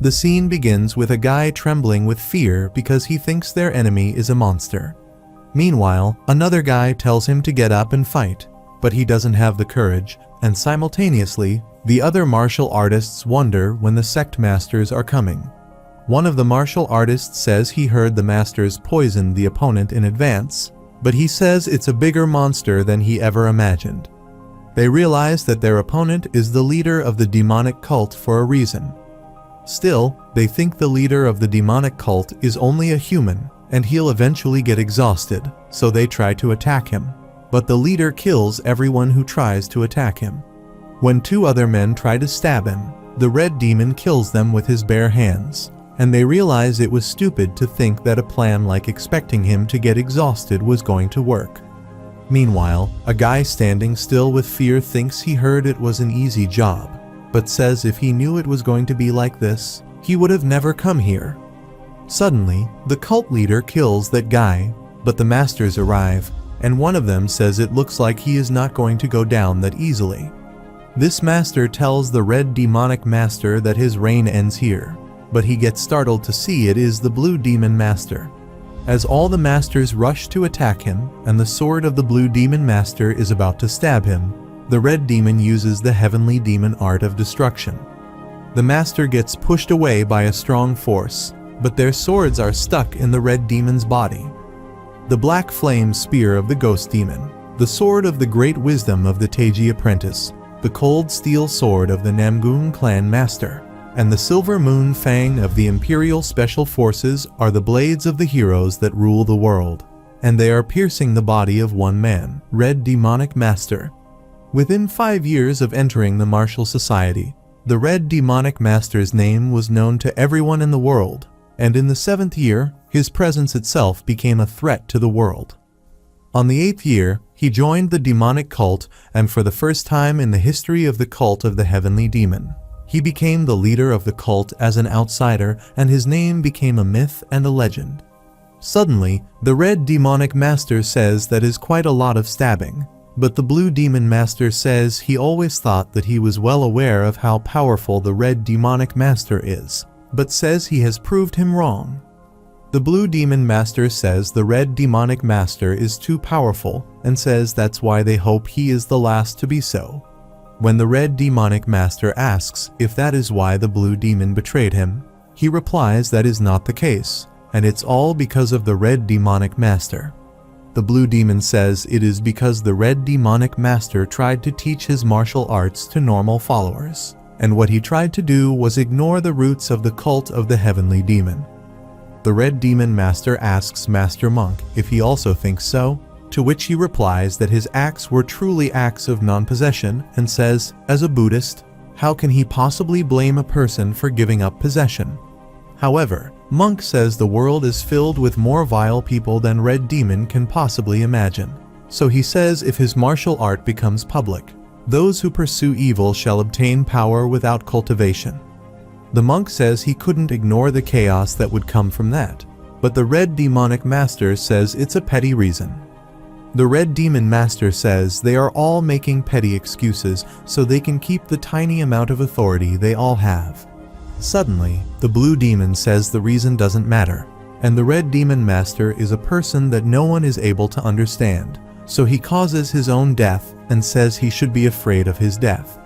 The scene begins with a guy trembling with fear because he thinks their enemy is a monster. Meanwhile, another guy tells him to get up and fight, but he doesn't have the courage, and simultaneously, the other martial artists wonder when the sect masters are coming. One of the martial artists says he heard the masters poisoned the opponent in advance, but he says it's a bigger monster than he ever imagined. They realize that their opponent is the leader of the demonic cult for a reason. Still, they think the leader of the demonic cult is only a human, and he'll eventually get exhausted, so they try to attack him. But the leader kills everyone who tries to attack him. When two other men try to stab him, the red demon kills them with his bare hands, and they realize it was stupid to think that a plan like expecting him to get exhausted was going to work. Meanwhile, a guy standing still with fear thinks he heard it was an easy job, but says if he knew it was going to be like this, he would have never come here. Suddenly, the cult leader kills that guy, but the masters arrive, and one of them says it looks like he is not going to go down that easily. This master tells the red demonic master that his reign ends here, but he gets startled to see it is the blue demon master. As all the masters rush to attack him, and the sword of the blue demon master is about to stab him, the red demon uses the heavenly demon art of destruction. The master gets pushed away by a strong force, but their swords are stuck in the red demon's body. The black flame spear of the ghost demon, the sword of the great wisdom of the Taiji apprentice, the cold steel sword of the Namgun clan master, and the silver moon fang of the Imperial Special Forces are the blades of the heroes that rule the world, and they are piercing the body of one man, Red Demonic Master. Within 5 years of entering the martial society, the Red Demonic Master's name was known to everyone in the world, and in the 7th year, his presence itself became a threat to the world. On the 8th year, he joined the demonic cult, and for the first time in the history of the cult of the Heavenly Demon, he became the leader of the cult as an outsider, and his name became a myth and a legend. Suddenly, the Red Demonic Master says that is quite a lot of stabbing, but the Blue Demon Master says he always thought that he was well aware of how powerful the Red Demonic Master is, but says he has proved him wrong. The Blue Demon Master says the Red Demonic Master is too powerful, and says that's why they hope he is the last to be so. When the Red Demonic Master asks if that is why the Blue Demon betrayed him, he replies that is not the case, and it's all because of the Red Demonic Master. The Blue Demon says it is because the Red Demonic Master tried to teach his martial arts to normal followers, and what he tried to do was ignore the roots of the cult of the Heavenly Demon. The Red Demon Master asks Master Monk if he also thinks so, to which he replies that his acts were truly acts of non-possession, and says, as a Buddhist, how can he possibly blame a person for giving up possession? However, Monk says the world is filled with more vile people than Red Demon can possibly imagine. So he says if his martial art becomes public, those who pursue evil shall obtain power without cultivation. The monk says he couldn't ignore the chaos that would come from that, but the Red Demonic Master says it's a petty reason. The Red Demon Master says they are all making petty excuses so they can keep the tiny amount of authority they all have. Suddenly, the Blue Demon says the reason doesn't matter, and the Red Demon Master is a person that no one is able to understand, so he causes his own death and says he should be afraid of his death.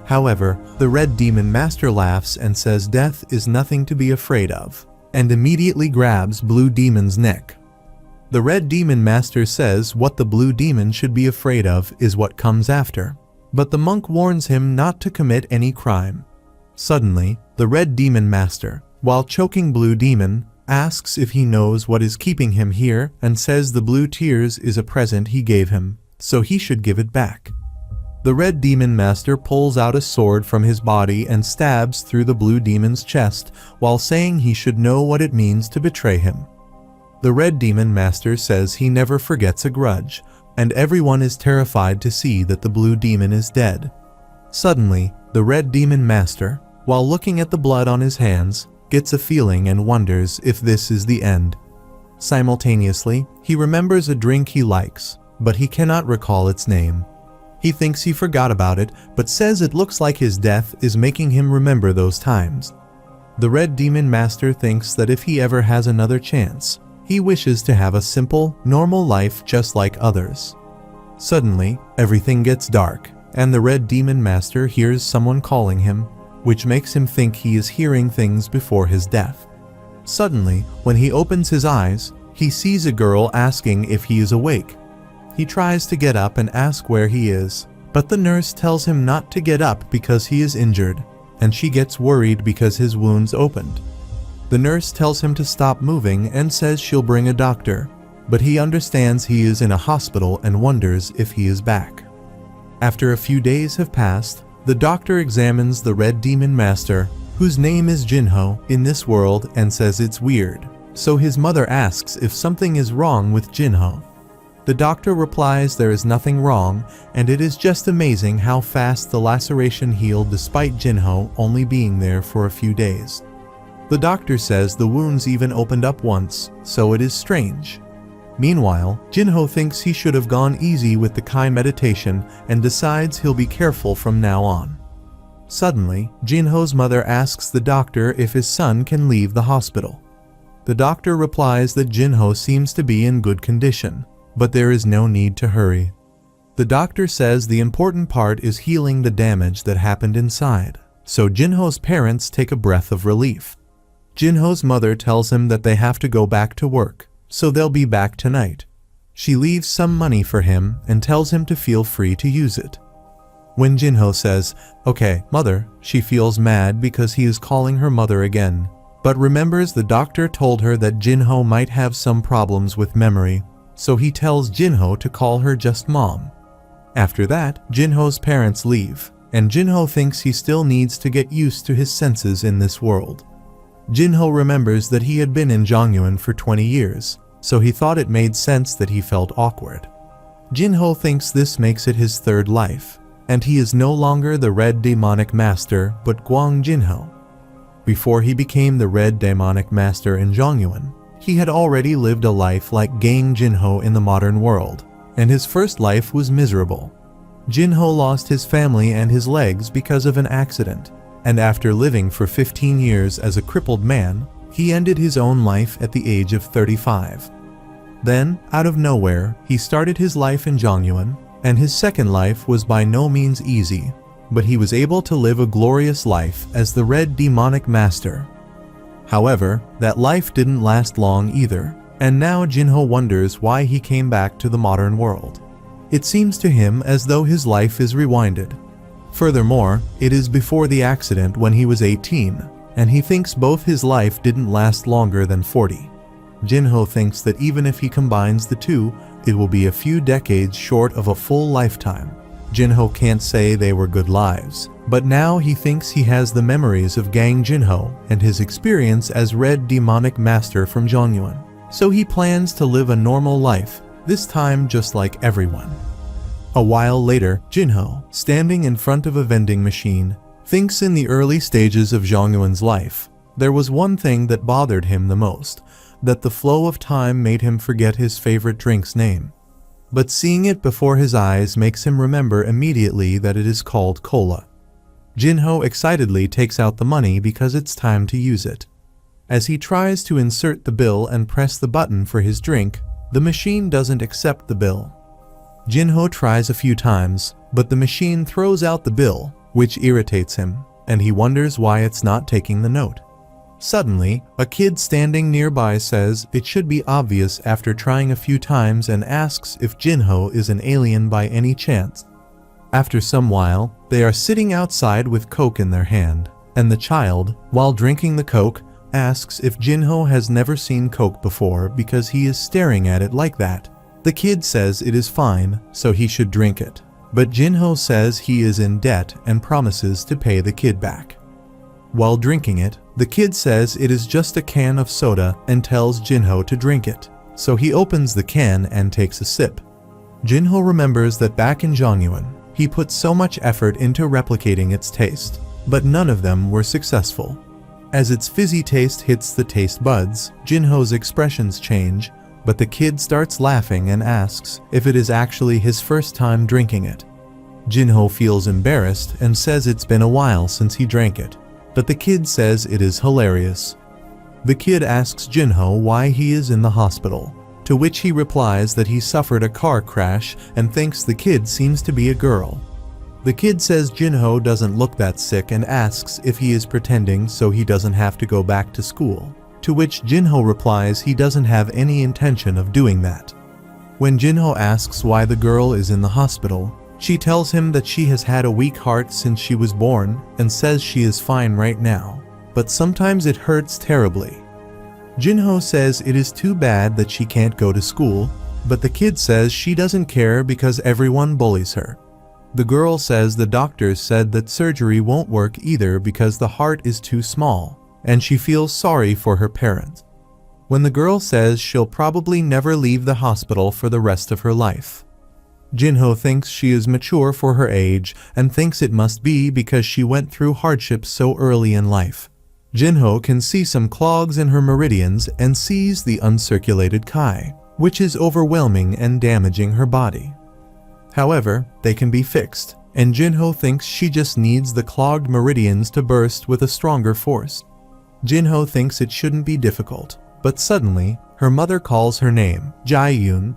However, the Red Demon Master laughs and says death is nothing to be afraid of, and immediately grabs Blue Demon's neck. The Red Demon Master says what the Blue Demon should be afraid of is what comes after, but the monk warns him not to commit any crime. Suddenly, the Red Demon Master, while choking Blue Demon, asks if he knows what is keeping him here and says the blue tears is a present he gave him, so he should give it back. The Red Demon Master pulls out a sword from his body and stabs through the Blue Demon's chest while saying he should know what it means to betray him. The Red Demon Master says he never forgets a grudge, and everyone is terrified to see that the Blue Demon is dead. Suddenly, the Red Demon Master, while looking at the blood on his hands, gets a feeling and wonders if this is the end. Simultaneously, he remembers a drink he likes, but he cannot recall its name. He thinks he forgot about it, but says it looks like his death is making him remember those times. The Red Demon Master thinks that if he ever has another chance, he wishes to have a simple, normal life just like others. Suddenly, everything gets dark, and the Red Demon Master hears someone calling him, which makes him think he is hearing things before his death. Suddenly, when he opens his eyes, he sees a girl asking if he is awake. He tries to get up and ask where he is, but the nurse tells him not to get up because he is injured, and she gets worried because his wounds opened. The nurse tells him to stop moving and says she'll bring a doctor, but he understands he is in a hospital and wonders if he is back. After a few days have passed, the doctor examines the Red Demon Master, whose name is Jinho, in this world and says it's weird. So his mother asks if something is wrong with Jinho. The doctor replies there is nothing wrong, and it is just amazing how fast the laceration healed despite Jinho only being there for a few days. The doctor says the wounds even opened up once, so it is strange. Meanwhile, Jinho thinks he should have gone easy with the Kai meditation and decides he'll be careful from now on. Suddenly, Jinho's mother asks the doctor if his son can leave the hospital. The doctor replies that Jinho seems to be in good condition, but there is no need to hurry. The doctor says the important part is healing the damage that happened inside, so Jinho's parents take a breath of relief. Jinho's mother tells him that they have to go back to work, so they'll be back tonight. She leaves some money for him and tells him to feel free to use it. When Jinho says, "Okay, mother," she feels mad because he is calling her mother again, but remembers the doctor told her that Jinho might have some problems with memory, so he tells Jinho to call her just mom. After that, Jinho's parents leave, and Jinho thinks he still needs to get used to his senses in this world. Jinho remembers that he had been in Zhongyuan for 20 years, so he thought it made sense that he felt awkward. Jinho thinks this makes it his third life, and he is no longer the Red Demonic Master but Guang Jinho. Before he became the Red Demonic Master in Zhongyuan, he had already lived a life like Gang Jinho in the modern world, and his first life was miserable. Jinho lost his family and his legs because of an accident, and after living for 15 years as a crippled man, he ended his own life at the age of 35. Then, out of nowhere, he started his life in Zhongyuan, and his second life was by no means easy, but he was able to live a glorious life as the Red Demonic Master. However, that life didn't last long either, and now Jinho wonders why he came back to the modern world. It seems to him as though his life is rewinded. Furthermore, it is before the accident when he was 18, and he thinks both his life didn't last longer than 40. Jinho thinks that even if he combines the two, it will be a few decades short of a full lifetime. Jinho can't say they were good lives, but now he thinks he has the memories of Gang Jinho and his experience as Red Demonic Master from Zhongyuan, so he plans to live a normal life, this time just like everyone. A while later, Jinho, standing in front of a vending machine, thinks in the early stages of Zhongyuan's life, there was one thing that bothered him the most, that the flow of time made him forget his favorite drink's name. But seeing it before his eyes makes him remember immediately that it is called cola. Jinho excitedly takes out the money because it's time to use it. As he tries to insert the bill and press the button for his drink, the machine doesn't accept the bill. Jinho tries a few times, but the machine throws out the bill, which irritates him, and he wonders why it's not taking the note. Suddenly, a kid standing nearby says it should be obvious after trying a few times and asks if Jinho is an alien by any chance. After some while, they are sitting outside with Coke in their hand, and the child, while drinking the Coke, asks if Jinho has never seen Coke before because he is staring at it like that. The kid says it is fine, so he should drink it, but Jinho says he is in debt and promises to pay the kid back. While drinking it, the kid says it is just a can of soda and tells Jinho to drink it, so he opens the can and takes a sip. Jinho remembers that back in Zhongyuan, he put so much effort into replicating its taste, but none of them were successful. As its fizzy taste hits the taste buds, Jinho's expressions change, but the kid starts laughing and asks if it is actually his first time drinking it. Jinho feels embarrassed and says it's been a while since he drank it. but the kid says it is hilarious. The kid asks Jinho why he is in the hospital, to which he replies that he suffered a car crash and thinks the kid seems to be a girl. The kid says Jinho doesn't look that sick and asks if he is pretending so he doesn't have to go back to school, to which Jinho replies he doesn't have any intention of doing that. When Jinho asks why the girl is in the hospital, she tells him that she has had a weak heart since she was born and says she is fine right now, but sometimes it hurts terribly. Jinho says it is too bad that she can't go to school, but the kid says she doesn't care because everyone bullies her. The girl says the doctors said that surgery won't work either because the heart is too small, and she feels sorry for her parents. When the girl says she'll probably never leave the hospital for the rest of her life. Jinho thinks she is mature for her age and thinks it must be because she went through hardships so early in life. Jinho can see some clogs in her meridians and sees the uncirculated Kai, which is overwhelming and damaging her body. However, they can be fixed, and Jinho thinks she just needs the clogged meridians to burst with a stronger force. Jinho thinks it shouldn't be difficult, but suddenly, her mother calls her name, Jae-yoon.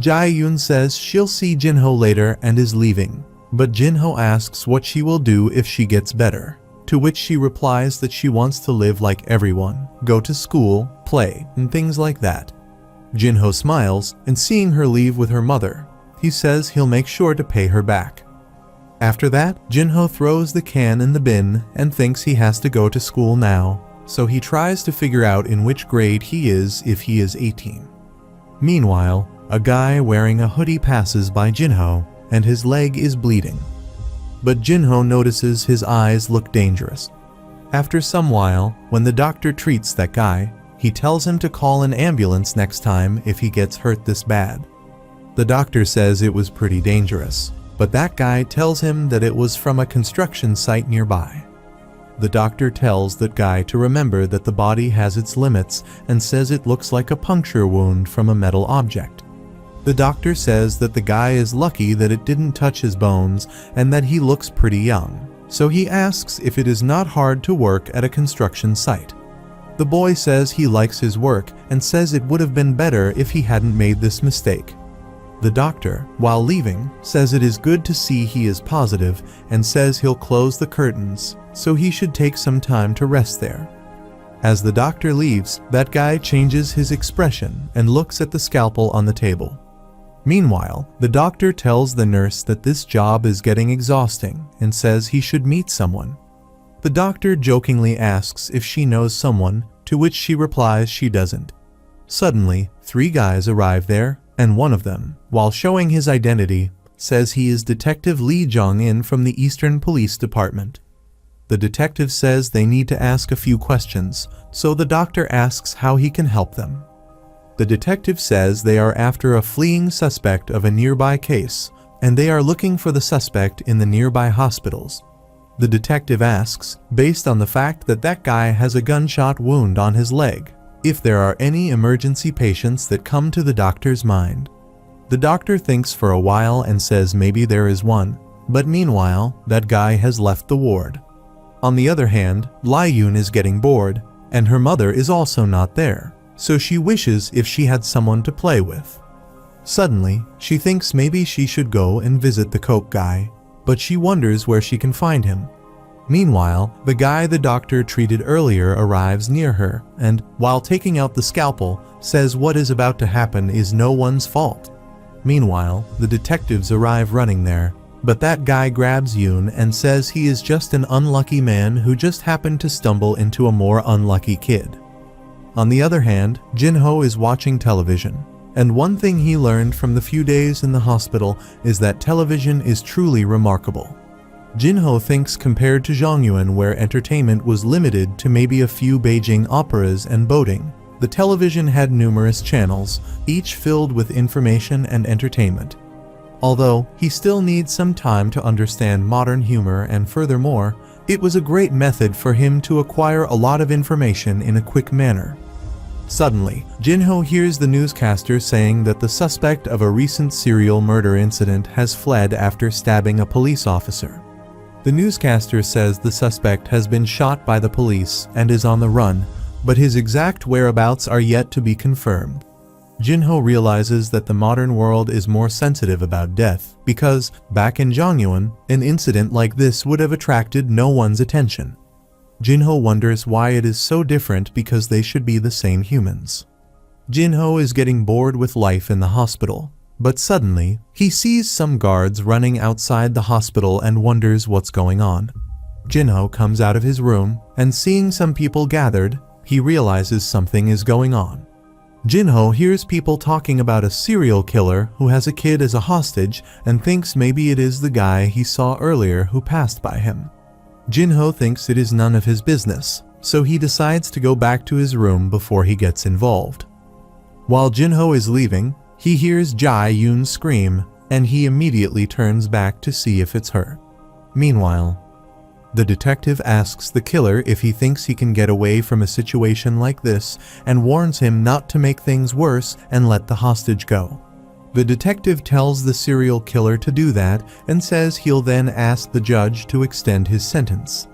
Jae-yoon says she'll see Jinho later and is leaving, but Jinho asks what she will do if she gets better, to which she replies that she wants to live like everyone, go to school, play, and things like that. Jinho smiles, and seeing her leave with her mother, he says he'll make sure to pay her back. After that, Jinho throws the can in the bin and thinks he has to go to school now, so he tries to figure out in which grade he is if he is 18. Meanwhile, a guy wearing a hoodie passes by Jinho, and his leg is bleeding. But Jinho notices his eyes look dangerous. After some while, when the doctor treats that guy, he tells him to call an ambulance next time if he gets hurt this bad. The doctor says it was pretty dangerous, but that guy tells him that it was from a construction site nearby. The doctor tells that guy to remember that the body has its limits and says it looks like a puncture wound from a metal object. The doctor says that the guy is lucky that it didn't touch his bones and that he looks pretty young, so he asks if it is not hard to work at a construction site. The boy says he likes his work and says it would have been better if he hadn't made this mistake. The doctor, while leaving, says it is good to see he is positive and says he'll close the curtains, so he should take some time to rest there. As the doctor leaves, that guy changes his expression and looks at the scalpel on the table. Meanwhile, the doctor tells the nurse that this job is getting exhausting and says he should meet someone. The doctor jokingly asks if she knows someone, to which she replies she doesn't. Suddenly, 3 guys arrive there, and one of them, while showing his identity, says he is Detective Lee Jong-in from the Eastern Police Department. The detective says they need to ask a few questions, so the doctor asks how he can help them. The detective says they are after a fleeing suspect of a nearby case, and they are looking for the suspect in the nearby hospitals. The detective asks, based on the fact that that guy has a gunshot wound on his leg, if there are any emergency patients that come to the doctor's mind. The doctor thinks for a while and says maybe there is one, but meanwhile, that guy has left the ward. On the other hand, Ly-yoon is getting bored, and her mother is also not there, so she wishes if she had someone to play with. Suddenly, she thinks maybe she should go and visit the coke guy, but she wonders where she can find him. Meanwhile, the guy the doctor treated earlier arrives near her and, while taking out the scalpel, says what is about to happen is no one's fault. Meanwhile, the detectives arrive running there, but that guy grabs Yoon and says he is just an unlucky man who just happened to stumble into a more unlucky kid. On the other hand, Jinho is watching television, and one thing he learned from the few days in the hospital is that television is truly remarkable. Jinho thinks compared to Zhongyuan, where entertainment was limited to maybe a few Beijing operas and boating, the television had numerous channels, each filled with information and entertainment. Although, he still needs some time to understand modern humor, and furthermore, it was a great method for him to acquire a lot of information in a quick manner. Suddenly, Jinho hears the newscaster saying that the suspect of a recent serial murder incident has fled after stabbing a police officer. The newscaster says the suspect has been shot by the police and is on the run, but his exact whereabouts are yet to be confirmed. Jinho realizes that the modern world is more sensitive about death because, back in Jongyuan, an incident like this would have attracted no one's attention. Jinho wonders why it is so different because they should be the same humans. Jinho is getting bored with life in the hospital, but suddenly, he sees some guards running outside the hospital and wonders what's going on. Jinho comes out of his room, and seeing some people gathered, he realizes something is going on. Jinho hears people talking about a serial killer who has a kid as a hostage and thinks maybe it is the guy he saw earlier who passed by him. Jinho thinks it is none of his business, so he decides to go back to his room before he gets involved. While Jinho is leaving, he hears Jai Yoon scream, and he immediately turns back to see if it's her. Meanwhile, the detective asks the killer if he thinks he can get away from a situation like this and warns him not to make things worse and let the hostage go. The detective tells the serial killer to do that and says he'll then ask the judge to extend his sentence.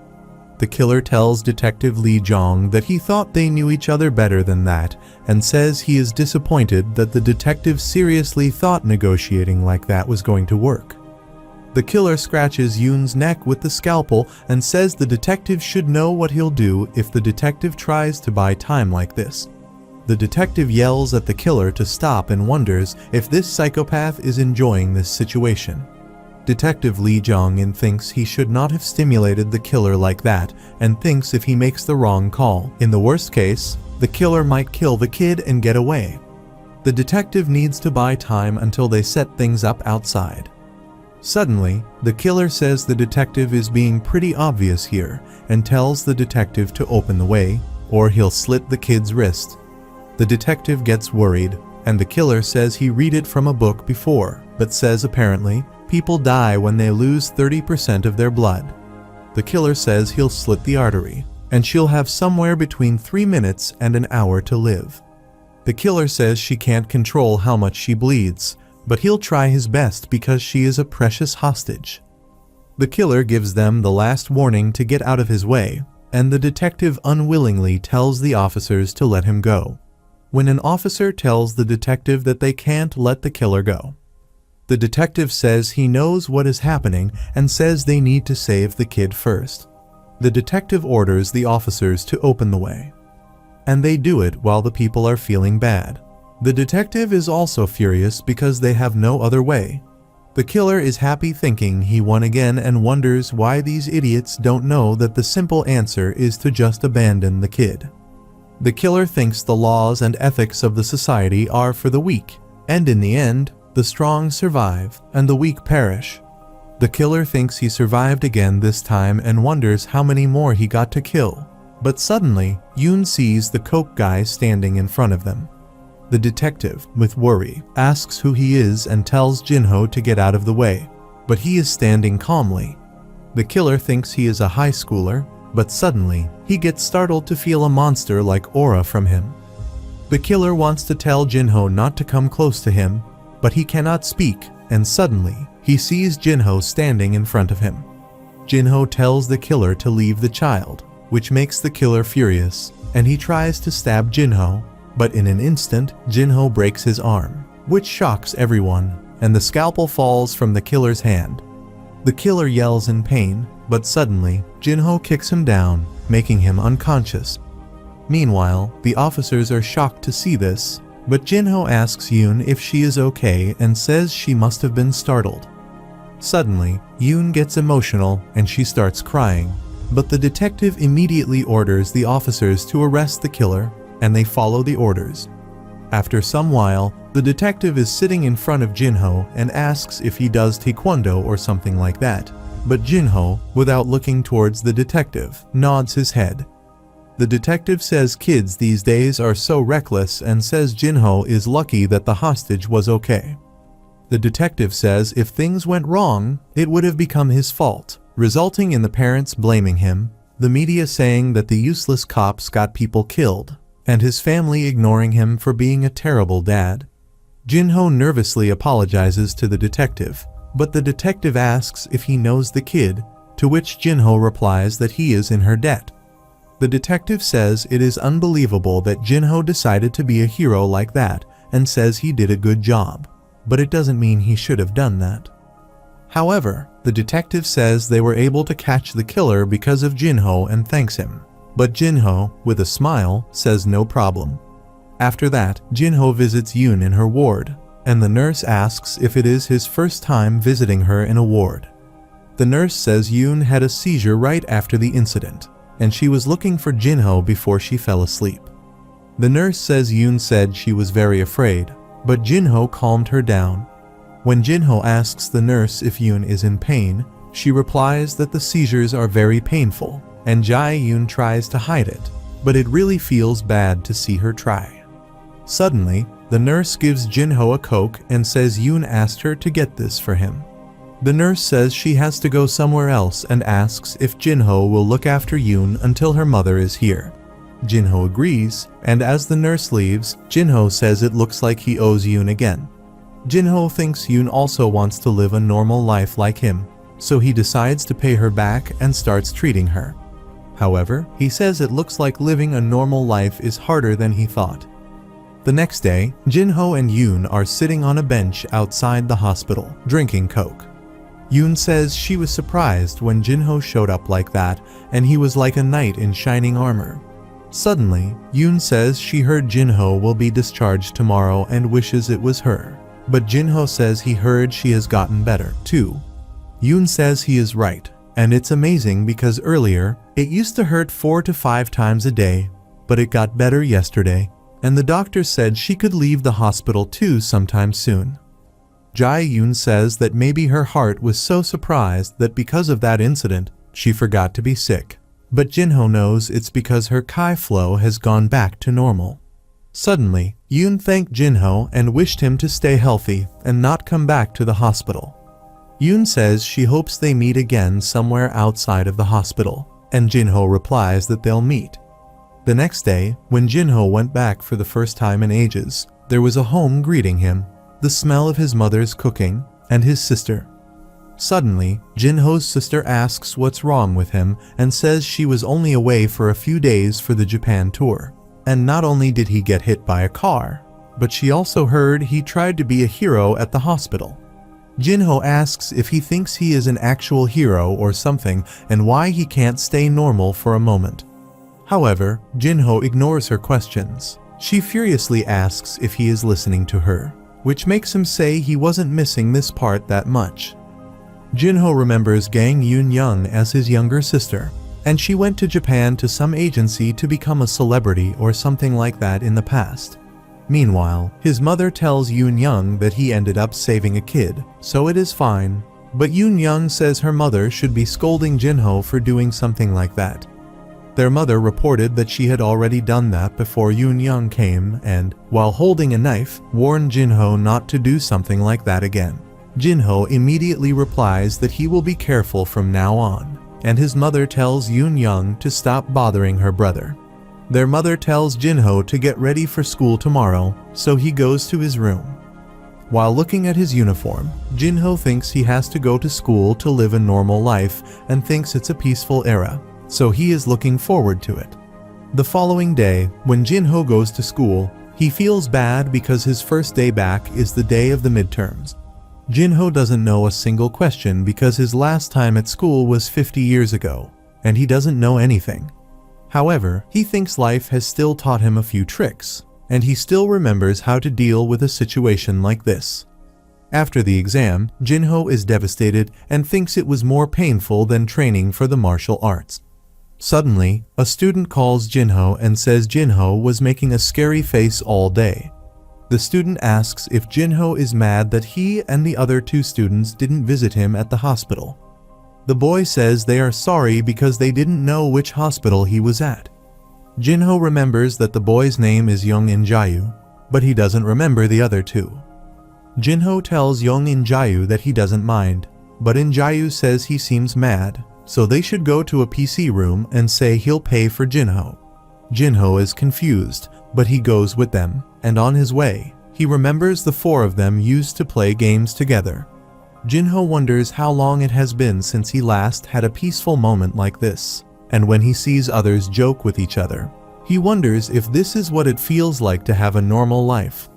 The killer tells Detective Lee Jong that he thought they knew each other better than that and says he is disappointed that the detective seriously thought negotiating like that was going to work. The killer scratches Yoon's neck with the scalpel and says the detective should know what he'll do if the detective tries to buy time like this. The detective yells at the killer to stop and wonders if this psychopath is enjoying this situation. Detective Lee Jong-in thinks he should not have stimulated the killer like that and thinks if he makes the wrong call, in the worst case, the killer might kill the kid and get away. The detective needs to buy time until they set things up outside. Suddenly, the killer says the detective is being pretty obvious here and tells the detective to open the way, or he'll slit the kid's wrist. The detective gets worried, and the killer says he read it from a book before, but says apparently, people die when they lose 30% of their blood. The killer says he'll slit the artery, and she'll have somewhere between 3 minutes and an hour to live. The killer says she can't control how much she bleeds, but he'll try his best because she is a precious hostage. The killer gives them the last warning to get out of his way, and the detective unwillingly tells the officers to let him go. When an officer tells the detective that they can't let the killer go, the detective says he knows what is happening and says they need to save the kid first. The detective orders the officers to open the way, and they do it while the people are feeling bad. The detective is also furious because they have no other way. The killer is happy thinking he won again and wonders why these idiots don't know that the simple answer is to just abandon the kid. The killer thinks the laws and ethics of the society are for the weak, and in the end, the strong survive and the weak perish. The killer thinks he survived again this time and wonders how many more he got to kill. But suddenly, Yoon sees the coke guy standing in front of them. The detective, with worry, asks who he is and tells Jinho to get out of the way, but he is standing calmly. The killer thinks he is a high schooler, but suddenly, he gets startled to feel a monster-like aura from him. The killer wants to tell Jinho not to come close to him, but he cannot speak, and suddenly, he sees Jinho standing in front of him. Jinho tells the killer to leave the child, which makes the killer furious, and he tries to stab Jinho, but in an instant, Jinho breaks his arm, which shocks everyone, and the scalpel falls from the killer's hand. The killer yells in pain, but suddenly, Jinho kicks him down, making him unconscious. Meanwhile, the officers are shocked to see this, but Jinho asks Yoon if she is okay and says she must have been startled. Suddenly, Yoon gets emotional and she starts crying, but the detective immediately orders the officers to arrest the killer, and they follow the orders. After some while, the detective is sitting in front of Jinho and asks if he does taekwondo or something like that, but Jinho, without looking towards the detective, nods his head. The detective says kids these days are so reckless and says Jinho is lucky that the hostage was okay. The detective says if things went wrong, it would have become his fault, resulting in the parents blaming him, the media saying that the useless cops got people killed, and his family ignoring him for being a terrible dad. Jinho nervously apologizes to the detective, but the detective asks if he knows the kid, to which Jinho replies that he is in her debt. The detective says it is unbelievable that Jinho decided to be a hero like that and says he did a good job, but it doesn't mean he should have done that. However, the detective says they were able to catch the killer because of Jinho and thanks him, but Jinho, with a smile, says no problem. After that, Jinho visits Yoon in her ward, and the nurse asks if it is his first time visiting her in a ward. The nurse says Yoon had a seizure right after the incident, and she was looking for Jinho before she fell asleep. The nurse says Yoon said she was very afraid, but Jinho calmed her down. When Jinho asks the nurse if Yoon is in pain, she replies that the seizures are very painful, and Jae-yoon tries to hide it, but it really feels bad to see her try. Suddenly, the nurse gives Jinho a Coke and says Yoon asked her to get this for him. The nurse says she has to go somewhere else and asks if Jinho will look after Yoon until her mother is here. Jinho agrees, and as the nurse leaves, Jinho says it looks like he owes Yoon again. Jinho thinks Yoon also wants to live a normal life like him, so he decides to pay her back and starts treating her. However, he says it looks like living a normal life is harder than he thought. The next day, Jinho and Yoon are sitting on a bench outside the hospital, drinking Coke. Yoon says she was surprised when Jinho showed up like that, and he was like a knight in shining armor. Suddenly, Yoon says she heard Jinho will be discharged tomorrow and wishes it was her. But Jinho says he heard she has gotten better, too. Yoon says he is right, and it's amazing because earlier, it used to hurt 4 to 5 times a day, but it got better yesterday, and the doctor said she could leave the hospital too sometime soon. Jae-yoon says that maybe her heart was so surprised that because of that incident, she forgot to be sick. But Jinho knows it's because her Kai flow has gone back to normal. Suddenly, Yoon thanked Jinho and wished him to stay healthy and not come back to the hospital. Yoon says she hopes they meet again somewhere outside of the hospital, and Jinho replies that they'll meet. The next day, when Jinho went back for the first time in ages, there was a home greeting him, the smell of his mother's cooking, and his sister. Suddenly, Jinho's sister asks what's wrong with him and says she was only away for a few days for the Japan tour. And not only did he get hit by a car, but she also heard he tried to be a hero at the hospital. Jinho asks if he thinks he is an actual hero or something and why he can't stay normal for a moment. However, Jinho ignores her questions. She furiously asks if he is listening to her, which makes him say he wasn't missing this part that much. Jinho remembers Gang Yoon-young as his younger sister, and she went to Japan to some agency to become a celebrity or something like that in the past. Meanwhile, his mother tells Yoon-young that he ended up saving a kid, so it is fine, but Yoon-young says her mother should be scolding Jinho for doing something like that. Their mother reported that she had already done that before Yoon-young came and, while holding a knife, warned Jinho not to do something like that again. Jinho immediately replies that he will be careful from now on, and his mother tells Yoon-young to stop bothering her brother. Their mother tells Jinho to get ready for school tomorrow, so he goes to his room. While looking at his uniform, Jinho thinks he has to go to school to live a normal life and thinks it's a peaceful era, so he is looking forward to it. The following day, when Jinho goes to school, he feels bad because his first day back is the day of the midterms. Jinho doesn't know a single question because his last time at school was 50 years ago, and he doesn't know anything. However, he thinks life has still taught him a few tricks, and he still remembers how to deal with a situation like this. After the exam, Jinho is devastated and thinks it was more painful than training for the martial arts. Suddenly, a student calls Jinho and says Jinho was making a scary face all day. The student asks if Jinho is mad that he and the other 2 students didn't visit him at the hospital. The boy says they are sorry because they didn't know which hospital he was at. Jinho remembers that the boy's name is Young In-jayu, but he doesn't remember the other 2. Jinho tells Young In-jayu that he doesn't mind, but In-jayu says he seems mad, so they should go to a PC room and say he'll pay for Jinho. Jinho is confused, but he goes with them, and on his way, he remembers the 4 of them used to play games together. Jinho wonders how long it has been since he last had a peaceful moment like this, and when he sees others joke with each other, he wonders if this is what it feels like to have a normal life.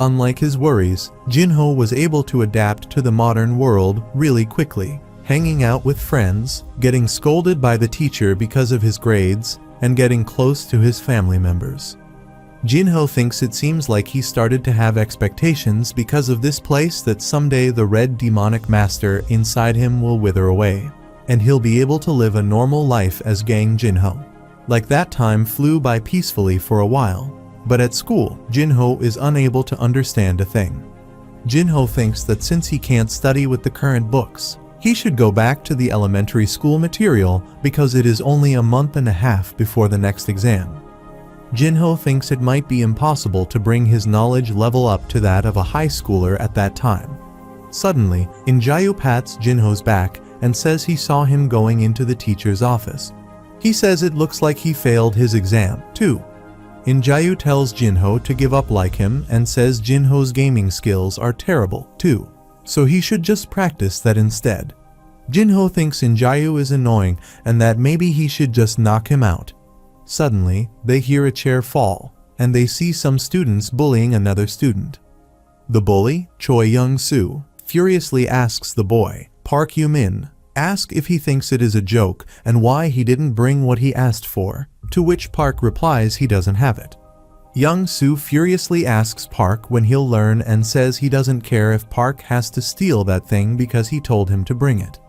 Unlike his worries, Jinho was able to adapt to the modern world really quickly, hanging out with friends, getting scolded by the teacher because of his grades, and getting close to his family members. Jinho thinks it seems like he started to have expectations because of this place that someday the red demonic master inside him will wither away, and he'll be able to live a normal life as Gang Jinho. Like that time flew by peacefully for a while, but at school, Jinho is unable to understand a thing. Jinho thinks that since he can't study with the current books, he should go back to the elementary school material because it is only a month and a half before the next exam. Jinho thinks it might be impossible to bring his knowledge level up to that of a high schooler at that time. Suddenly, Injayu pats Jinho's back and says he saw him going into the teacher's office. He says it looks like he failed his exam, too. Injayu tells Jinho to give up like him and says Jinho's gaming skills are terrible, too, so he should just practice that instead. Jinho thinks Injayu is annoying and that maybe he should just knock him out. Suddenly, they hear a chair fall, and they see some students bullying another student. The bully, Choi Young-soo, furiously asks the boy, Park Yu-min, if he thinks it is a joke and why he didn't bring what he asked for, to which Park replies he doesn't have it. Young-soo furiously asks Park when he'll learn and says he doesn't care if Park has to steal that thing because he told him to bring it.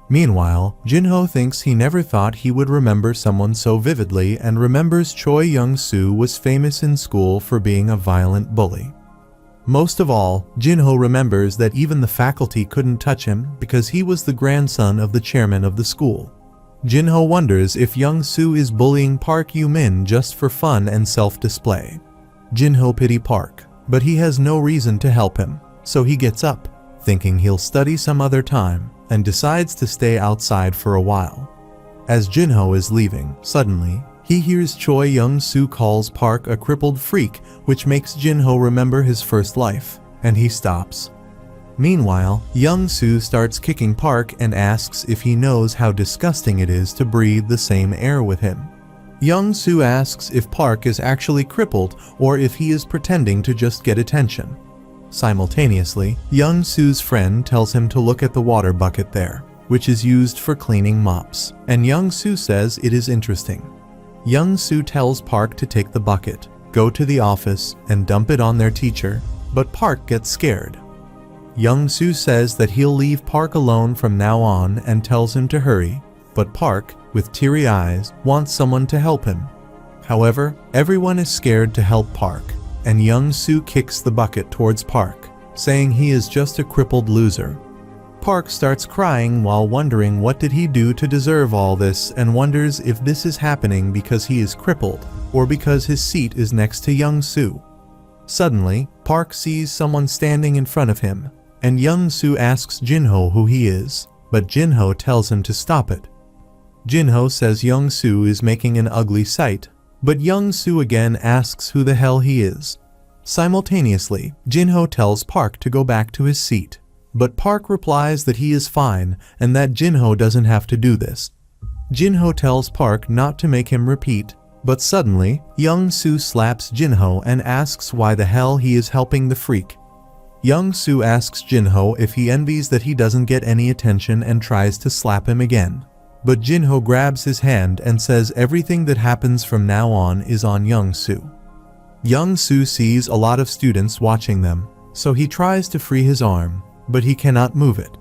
Meanwhile, Jinho thinks he never thought he would remember someone so vividly and remembers Choi Young-soo was famous in school for being a violent bully. Most of all, Jinho remembers that even the faculty couldn't touch him because he was the grandson of the chairman of the school. Jinho wonders if Young-soo is bullying Park Yu-min just for fun and self-display. Jinho pities Park, but he has no reason to help him, so he gets up, thinking he'll study some other time, and decides to stay outside for a while. As Jinho is leaving, suddenly, he hears Choi Young-soo calls Park a crippled freak, which makes Jinho remember his first life, and he stops. Meanwhile, Young-soo starts kicking Park and asks if he knows how disgusting it is to breathe the same air with him. Young-soo asks if Park is actually crippled or if he is pretending to just get attention. Simultaneously, Young-soo's friend tells him to look at the water bucket there, which is used for cleaning mops, and Young-soo says it is interesting. Young-soo tells Park to take the bucket, go to the office, and dump it on their teacher, but Park gets scared. Young-soo says that he'll leave Park alone from now on and tells him to hurry, but Park, with teary eyes, wants someone to help him. However, everyone is scared to help Park, and Young-soo kicks the bucket towards Park, saying he is just a crippled loser. Park starts crying while wondering what did he do to deserve all this and wonders if this is happening because he is crippled or because his seat is next to Young-soo. Suddenly, Park sees someone standing in front of him, and Young-soo asks Jinho who he is, but Jinho tells him to stop it. Jinho says Young-soo is making an ugly sight, but Young-soo again asks who the hell he is. Simultaneously, Jinho tells Park to go back to his seat, but Park replies that he is fine and that Jinho doesn't have to do this. Jinho tells Park not to make him repeat, but suddenly, Young-soo slaps Jinho and asks why the hell he is helping the freak. Young-soo asks Jinho if he envies that he doesn't get any attention and tries to slap him again. But Jinho grabs his hand and says everything that happens from now on is on Young-soo. Young-soo sees a lot of students watching them, so he tries to free his arm, but he cannot move it.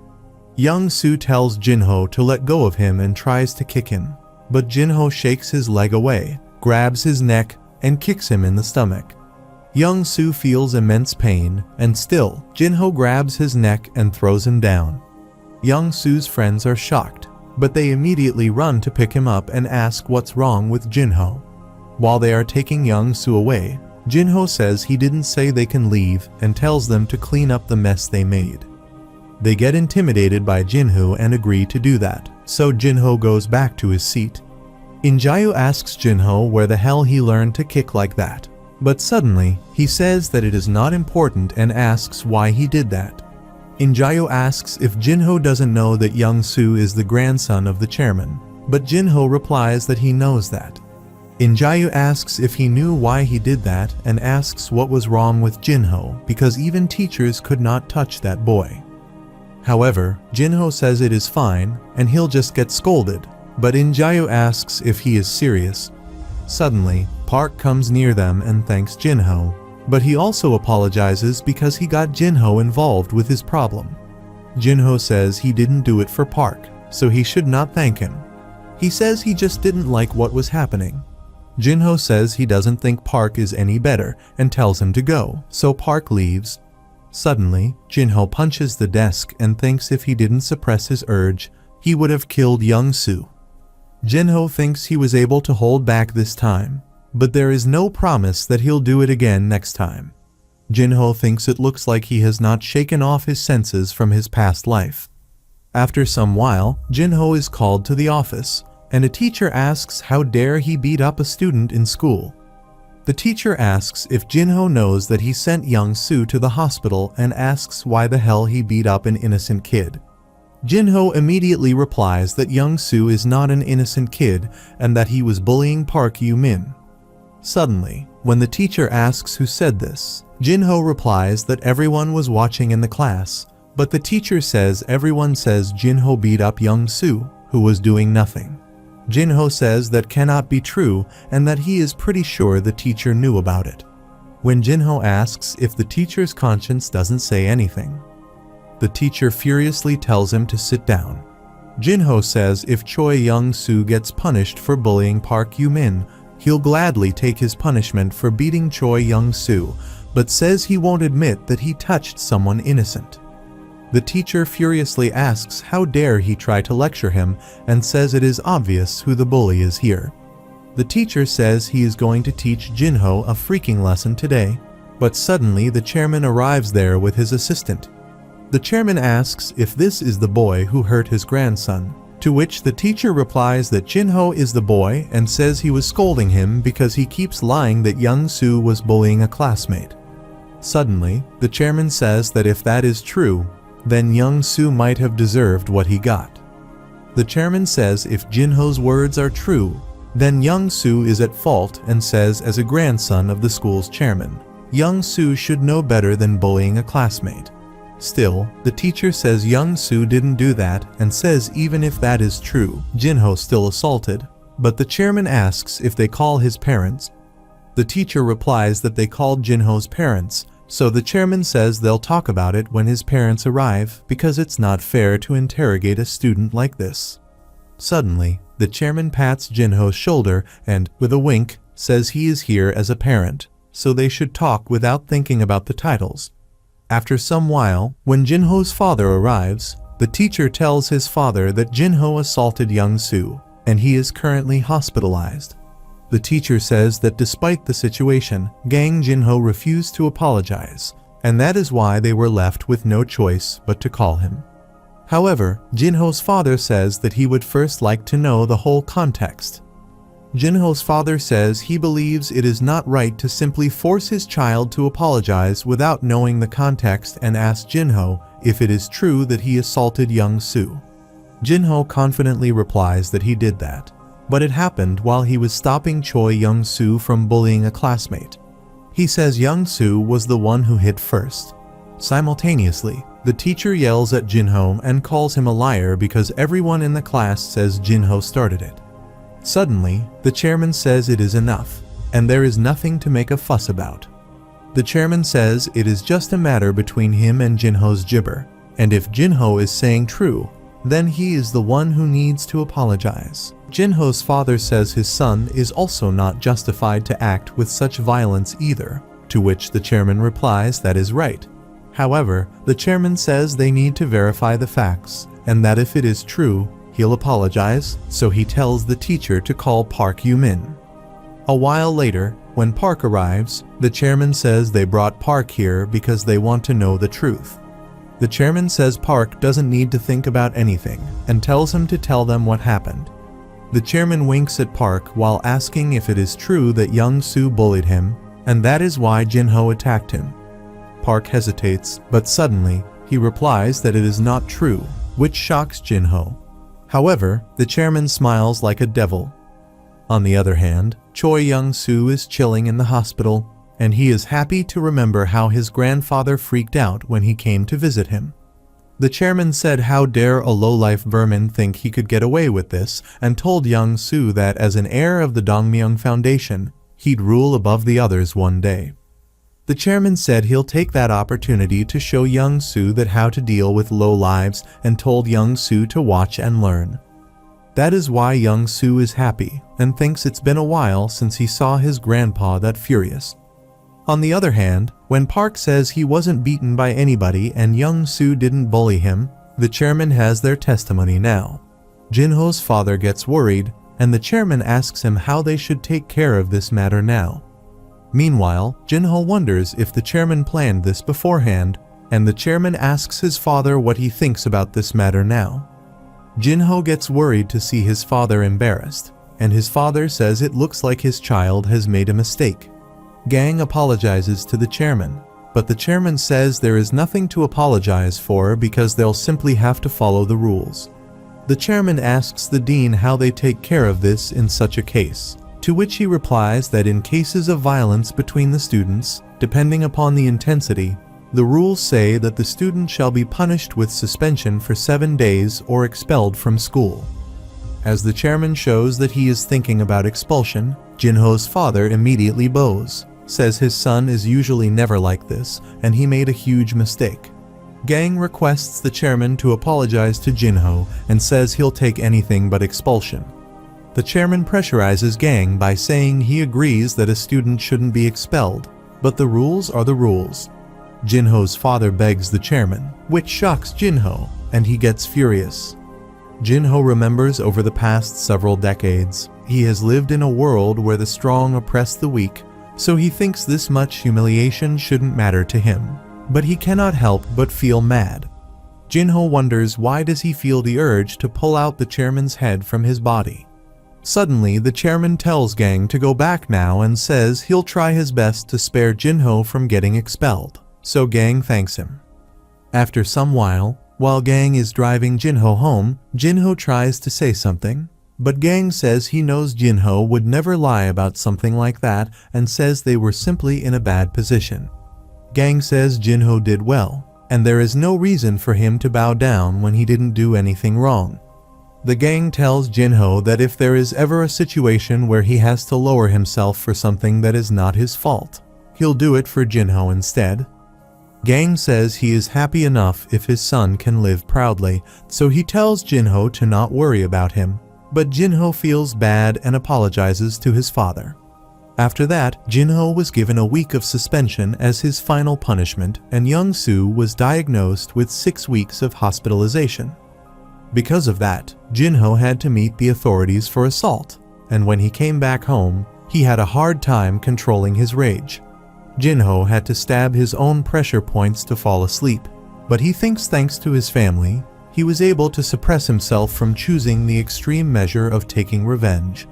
Young-soo tells Jinho to let go of him and tries to kick him, but Jinho shakes his leg away, grabs his neck, and kicks him in the stomach. Young-soo feels immense pain, and still, Jinho grabs his neck and throws him down. Young-soo's friends are shocked, but they immediately run to pick him up and ask what's wrong with Jinho. While they are taking Young-soo away, Jinho says he didn't say they can leave and tells them to clean up the mess they made. They get intimidated by Jinho and agree to do that, so Jinho goes back to his seat. Injayu asks Jinho where the hell he learned to kick like that, but suddenly, he says that it is not important and asks why he did that. In-jae asks if Jinho doesn't know that Young-soo is the grandson of the chairman, but Jinho replies that he knows that. In-jae asks if he knew why he did that and asks what was wrong with Jinho because even teachers could not touch that boy. However, Jinho says it is fine and he'll just get scolded, but In-jae asks if he is serious. Suddenly, Park comes near them and thanks Jinho, but he also apologizes because he got Jinho involved with his problem. Jinho says he didn't do it for Park, so he should not thank him. He says he just didn't like what was happening. Jinho says he doesn't think Park is any better and tells him to go, so Park leaves. Suddenly, Jinho punches the desk and thinks if he didn't suppress his urge, he would have killed Young-soo. Jinho thinks he was able to hold back this time, but there is no promise that he'll do it again next time. Jinho thinks it looks like he has not shaken off his senses from his past life. After some while, Jinho is called to the office, and a teacher asks how dare he beat up a student in school. The teacher asks if Jinho knows that he sent Young-soo to the hospital and asks why the hell he beat up an innocent kid. Jinho immediately replies that Young-soo is not an innocent kid and that he was bullying Park Yoo-min. Suddenly, when the teacher asks who said this, Jinho replies that everyone was watching in the class, but the teacher says everyone says Jinho beat up Young-soo, who was doing nothing. Jinho says that cannot be true and that he is pretty sure the teacher knew about it. When Jinho asks if the teacher's conscience doesn't say anything, the teacher furiously tells him to sit down. Jinho says if Choi Young-soo gets punished for bullying Park Yoo-min, he'll gladly take his punishment for beating Choi Young-soo, but says he won't admit that he touched someone innocent. The teacher furiously asks how dare he try to lecture him and says it is obvious who the bully is here. The teacher says he is going to teach Jinho a freaking lesson today, but suddenly the chairman arrives there with his assistant. The chairman asks if this is the boy who hurt his grandson, to which the teacher replies that Jinho is the boy and says he was scolding him because he keeps lying that Young-soo was bullying a classmate. Suddenly, the chairman says that if that is true, then Young-soo might have deserved what he got. The chairman says if Jinho's words are true, then Young-soo is at fault and says as a grandson of the school's chairman, Young-soo should know better than bullying a classmate. Still, the teacher says Young-soo didn't do that and says even if that is true, Jinho still assaulted, but the chairman asks if they call his parents. The teacher replies that they called Jinho's parents, so the chairman says they'll talk about it when his parents arrive because it's not fair to interrogate a student like this. Suddenly, the chairman pats Jinho's shoulder and, with a wink, says he is here as a parent, so they should talk without thinking about the titles. After some while, when Jinho's father arrives, the teacher tells his father that Jinho assaulted Young-soo, and he is currently hospitalized. The teacher says that despite the situation, Gang Jinho refused to apologize, and that is why they were left with no choice but to call him. However, Jinho's father says that he would first like to know the whole context. Jinho's father says he believes it is not right to simply force his child to apologize without knowing the context and asks Jinho if it is true that he assaulted Young-soo. Jinho confidently replies that he did that, but it happened while he was stopping Choi Young-soo from bullying a classmate. He says Young-soo was the one who hit first. Simultaneously, the teacher yells at Jinho and calls him a liar because everyone in the class says Jinho started it. Suddenly, the chairman says it is enough, and there is nothing to make a fuss about. The chairman says it is just a matter between him and Jinho's gibber, and if Jinho is saying true, then he is the one who needs to apologize. Jinho's father says his son is also not justified to act with such violence either, to which the chairman replies that is right. However, the chairman says they need to verify the facts, and that if it is true, he'll apologize, so he tells the teacher to call Park Yoo-min. A while later, when Park arrives, the chairman says they brought Park here because they want to know the truth. The chairman says Park doesn't need to think about anything and tells him to tell them what happened. The chairman winks at Park while asking if it is true that Young-soo bullied him, and that is why Jinho attacked him. Park hesitates, but suddenly, He replies that it is not true, which shocks Jinho. However, the chairman smiles like a devil. On the other hand, Choi Young-soo is chilling in the hospital, and he is happy to remember how his grandfather freaked out when he came to visit him. The chairman said how dare a low-life vermin think he could get away with this, and told Young-soo that as an heir of the Dongmyeong Foundation, he'd rule above the others one day. The chairman said he'll take that opportunity to show Young-soo that how to deal with low lives, and told Young-soo to watch and learn. That is why Young-soo is happy and thinks it's been a while since he saw his grandpa that furious. On the other hand, when Park says he wasn't beaten by anybody and Young-soo didn't bully him, the chairman has their testimony now. Jinho's father gets worried, and the chairman asks him how they should take care of this matter now. Meanwhile, Jinho wonders if the chairman planned this beforehand, and the chairman asks his father what he thinks about this matter now. Jinho gets worried to see his father embarrassed, and his father says it looks like his child has made a mistake. Gang apologizes to the chairman, but the chairman says there is nothing to apologize for because they'll simply have to follow the rules. The chairman asks the dean how they take care of this in such a case, to which he replies that in cases of violence between the students, depending upon the intensity, the rules say that the student shall be punished with suspension for 7 days or expelled from school. As the chairman shows that he is thinking about expulsion, Jinho's father immediately bows, says his son is usually never like this, and he made a huge mistake. Gang requests the chairman to apologize to Jinho and says he'll take anything but expulsion. The chairman pressurizes Gang by saying he agrees that a student shouldn't be expelled, but the rules are the rules. Jinho's father begs the chairman, which shocks Jinho, and he gets furious. Jinho remembers over the past several decades, he has lived in a world where the strong oppress the weak, so he thinks this much humiliation shouldn't matter to him. But he cannot help but feel mad. Jinho wonders why does he feel the urge to pull out the chairman's head from his body. Suddenly, the chairman tells Gang to go back now and says he'll try his best to spare Jinho from getting expelled, so Gang thanks him. After some while Gang is driving Jinho home, Jinho tries to say something, but Gang says he knows Jinho would never lie about something like that and says they were simply in a bad position. Gang says Jinho did well, and there is no reason for him to bow down when he didn't do anything wrong. The gang tells Jinho that if there is ever a situation where he has to lower himself for something that is not his fault, he'll do it for Jinho instead. Gang says he is happy enough if his son can live proudly, so he tells Jinho to not worry about him, but Jinho feels bad and apologizes to his father. After that, Jinho was given a week of suspension as his final punishment, and Young-soo was diagnosed with 6 weeks of hospitalization. Because of that, Jinho had to meet the authorities for assault, and when he came back home, he had a hard time controlling his rage. Jinho had to stab his own pressure points to fall asleep, but he thinks thanks to his family, he was able to suppress himself from choosing the extreme measure of taking revenge.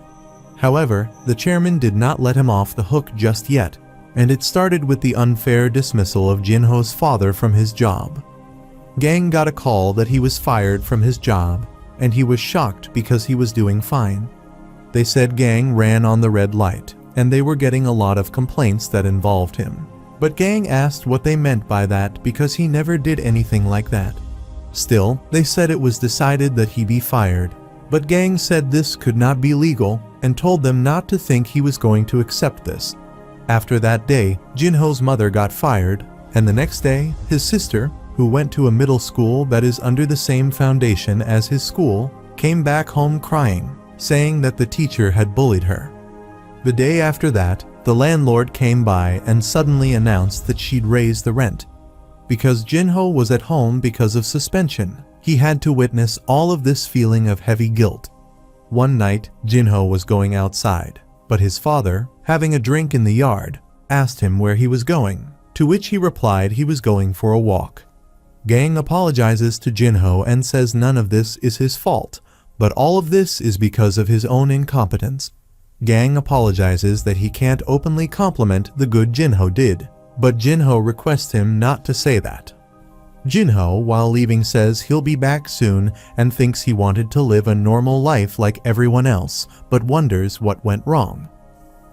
However, the chairman did not let him off the hook just yet, and it started with the unfair dismissal of Jinho's father from his job. Gang got a call that he was fired from his job, and he was shocked because he was doing fine. They said Gang ran on the red light, and they were getting a lot of complaints that involved him. But Gang asked what they meant by that because he never did anything like that. Still, they said it was decided that he be fired, but Gang said this could not be legal and told them not to think he was going to accept this. After that day, Jinho's mother got fired, and the next day, his sister, who went to a middle school that is under the same foundation as his school, came back home crying, saying that the teacher had bullied her. The day after that, the landlord came by and suddenly announced that she'd raise the rent. Because Jinho was at home because of suspension, he had to witness all of this feeling of heavy guilt. One night, Jinho was going outside, but his father, having a drink in the yard, asked him where he was going, to which he replied he was going for a walk. Gang apologizes to Jinho and says none of this is his fault, but all of this is because of his own incompetence. Gang apologizes that he can't openly compliment the good Jinho did, but Jinho requests him not to say that. Jinho, while leaving, says he'll be back soon and thinks he wanted to live a normal life like everyone else, but wonders what went wrong.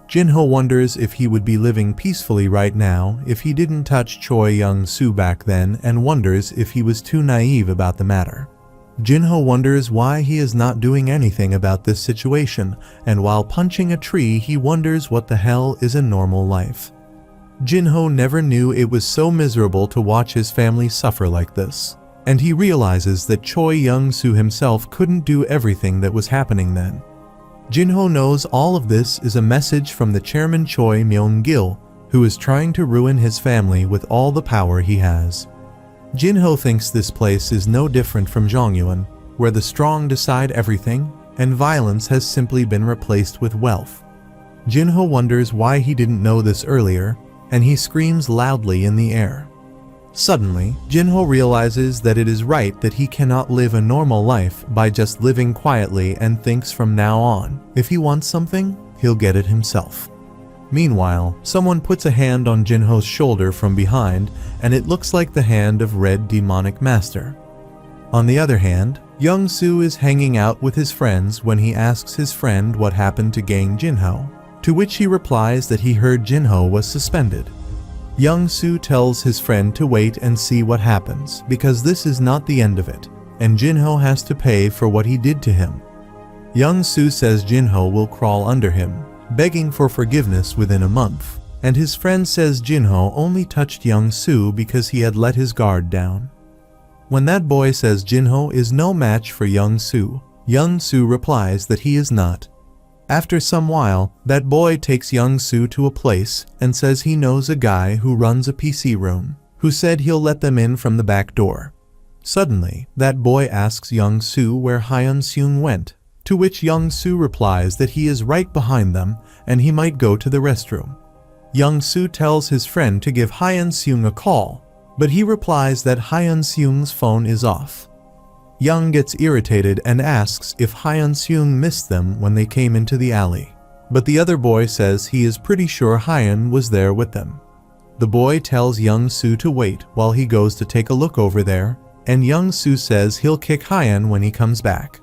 Jinho wonders if he would be living peacefully right now if he didn't touch Choi Young-soo back then, and wonders if he was too naive about the matter. Jinho wonders why he is not doing anything about this situation, and while punching a tree he wonders what the hell is a normal life. Jinho never knew it was so miserable to watch his family suffer like this, and he realizes that Choi Young-soo himself couldn't do everything that was happening then. Jinho knows all of this is a message from the chairman Choi Myung-gil, who is trying to ruin his family with all the power he has. Jinho thinks this place is no different from Zhongyuan, where the strong decide everything, and violence has simply been replaced with wealth. Jinho wonders why he didn't know this earlier, and he screams loudly in the air. Suddenly, Jinho realizes that it is right that he cannot live a normal life by just living quietly, and thinks from now on, if he wants something, he'll get it himself. Meanwhile, someone puts a hand on Jinho's shoulder from behind, and it looks like the hand of Red Demonic Master. On the other hand, Young-soo is hanging out with his friends when he asks his friend what happened to Gang Jinho, to which he replies that he heard Jinho was suspended. Young-soo tells his friend to wait and see what happens, because this is not the end of it, and Jinho has to pay for what he did to him. Young-soo says Jinho will crawl under him, begging for forgiveness within a month, and his friend says Jinho only touched Young-soo because he had let his guard down. When that boy says Jinho is no match for Young-soo, Young-soo replies that he is not. After some while, that boy takes Young-soo to a place and says he knows a guy who runs a PC room, who said he'll let them in from the back door. Suddenly, that boy asks Young-soo where Hyun-seung went, to which Young-soo replies that he is right behind them and he might go to the restroom. Young-soo tells his friend to give Hyun-seung a call, but he replies that Hyun-seung's phone is off. Young gets irritated and asks if Hyun-seung missed them when they came into the alley, but the other boy says he is pretty sure Hyun was there with them. The boy tells Young-soo to wait while he goes to take a look over there, and Young-soo says he'll kick Hyun when he comes back.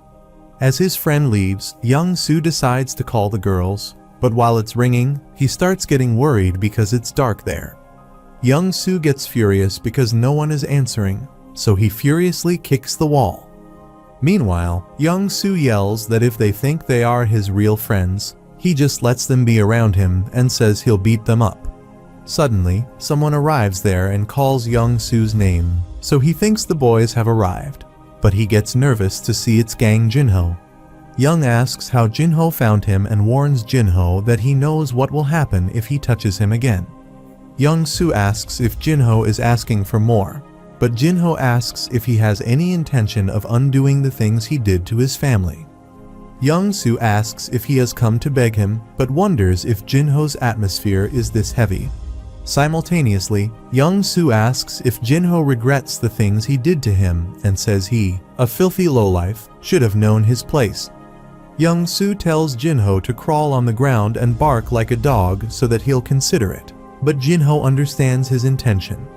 As his friend leaves, Young-soo decides to call the girls, but while it's ringing, he starts getting worried because it's dark there. Young-soo gets furious because no one is answering, so he furiously kicks the wall. Meanwhile, Young-soo yells that if they think they are his real friends, he just lets them be around him and says he'll beat them up. Suddenly, someone arrives there and calls Young-soo's name, so he thinks the boys have arrived, but he gets nervous to see it's Gang Jinho. Young asks how Jinho found him and warns Jinho that he knows what will happen if he touches him again. Young-soo asks if Jinho is asking for more, but Jinho asks if he has any intention of undoing the things he did to his family. Young-soo asks if he has come to beg him, but wonders if Jinho's atmosphere is this heavy. Simultaneously, Young-soo asks if Jinho regrets the things he did to him and says he, a filthy lowlife, should have known his place. Young-soo tells Jinho to crawl on the ground and bark like a dog so that he'll consider it, but Jinho understands his intention.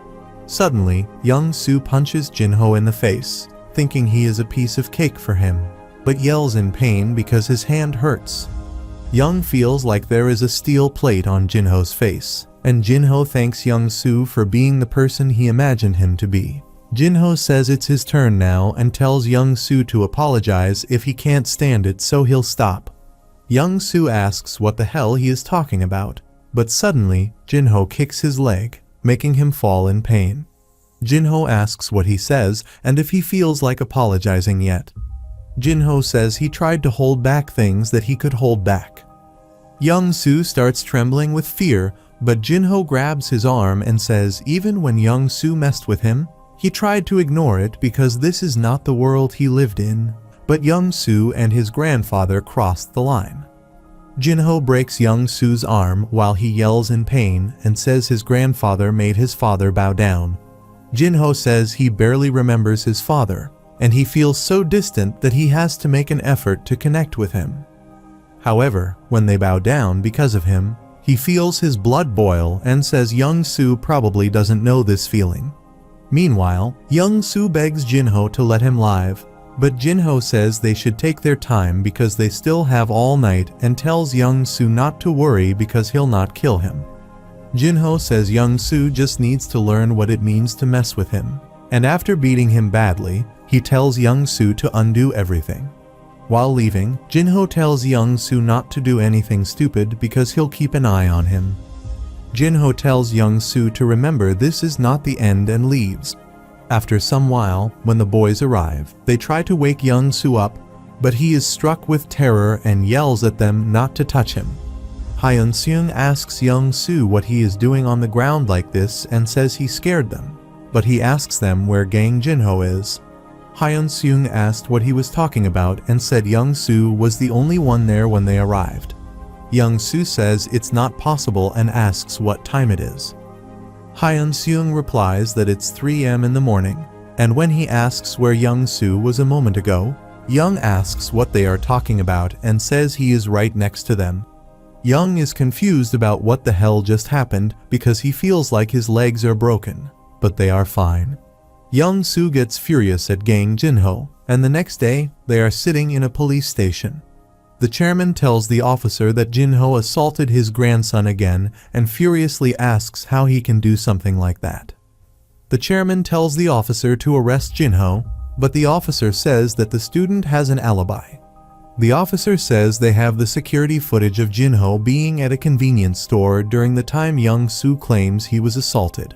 Suddenly, Young-soo punches Jinho in the face, thinking he is a piece of cake for him, but yells in pain because his hand hurts. Young feels like there is a steel plate on Jinho's face, and Jinho thanks Young-soo for being the person he imagined him to be. Jinho says it's his turn now and tells Young-soo to apologize if he can't stand it so he'll stop. Young-soo asks what the hell he is talking about, but suddenly, Jinho kicks his leg, making him fall in pain. Jinho asks what he says and if he feels like apologizing yet. Jinho says he tried to hold back things that he could hold back. Young-soo starts trembling with fear, but Jinho grabs his arm and says even when Young-soo messed with him, he tried to ignore it because this is not the world he lived in, but Young-soo and his grandfather crossed the line. Jinho breaks Young-soo's arm while he yells in pain and says his grandfather made his father bow down. Jinho says he barely remembers his father, and he feels so distant that he has to make an effort to connect with him. However, when they bow down because of him, he feels his blood boil and says Young-soo probably doesn't know this feeling. Meanwhile, Young Soo begs Jinho to let him live, but Jinho says they should take their time because they still have all night and tells Young Soo not to worry because he'll not kill him. Jinho says Young Soo just needs to learn what it means to mess with him, and after beating him badly, he tells Young Soo to undo everything. While leaving, Jinho tells Young Soo not to do anything stupid because he'll keep an eye on him. Jinho tells Young Soo to remember this is not the end and leaves. After some while, when the boys arrive, they try to wake Young Soo up, but he is struck with terror and yells at them not to touch him. Hyun Seung asks Young Soo what he is doing on the ground like this and says he scared them, but he asks them where Gang Jinho is. Hyun Seung asked what he was talking about and said Young Soo was the only one there when they arrived. Young Soo says it's not possible and asks what time it is. Hyun Seung replies that it's 3 a.m. in the morning, and when he asks where Young Soo was a moment ago, Young asks what they are talking about and says he is right next to them. Young is confused about what the hell just happened because he feels like his legs are broken, but they are fine. Young Soo gets furious at Gang Jinho, and the next day, they are sitting in a police station. The chairman tells the officer that Jinho assaulted his grandson again and furiously asks how he can do something like that. The chairman tells the officer to arrest Jinho, but the officer says that the student has an alibi. The officer says they have the security footage of Jinho being at a convenience store during the time Young Soo claims he was assaulted.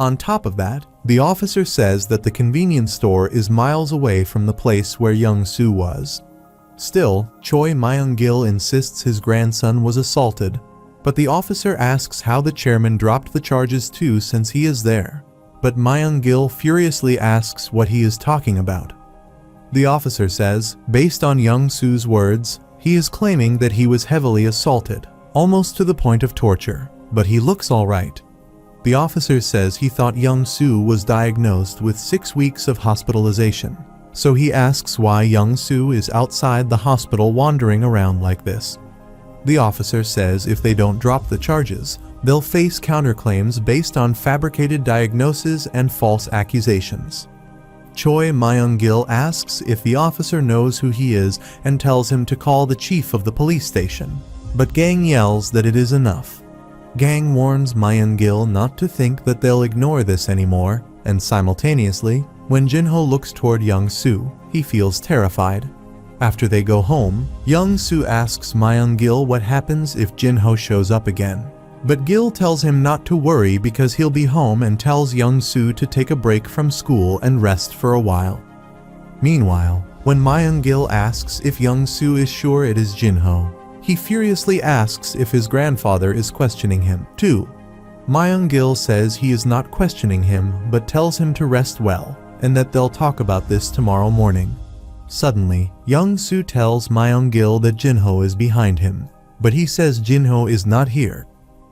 On top of that, the officer says that the convenience store is miles away from the place where Young Soo was. Still, Choi Myung-gil insists his grandson was assaulted, but the officer asks how the chairman dropped the charges too since he is there. But Myung-gil furiously asks what he is talking about. The officer says, based on Young Soo's words, he is claiming that he was heavily assaulted, almost to the point of torture, but he looks alright. The officer says he thought Young Soo was diagnosed with 6 weeks of hospitalization. So he asks why Young Soo is outside the hospital wandering around like this. The officer says if they don't drop the charges, they'll face counterclaims based on fabricated diagnoses and false accusations. Choi Myung-gil asks if the officer knows who he is and tells him to call the chief of the police station, but Gang yells that it is enough. Gang warns Myung-gil not to think that they'll ignore this anymore, and simultaneously, when Jinho looks toward Young Soo, he feels terrified. After they go home, Young Soo asks Myung-gil what happens if Jinho shows up again. But Gil tells him not to worry because he'll be home and tells Young Soo to take a break from school and rest for a while. Meanwhile, when Myung-gil asks if Young Soo is sure it is Jinho, he furiously asks if his grandfather is questioning him, too. Myung-gil says he is not questioning him but tells him to rest well, and that they'll talk about this tomorrow morning. Suddenly, Young Soo tells Myung-gil that Jinho is behind him, but he says Jinho is not here.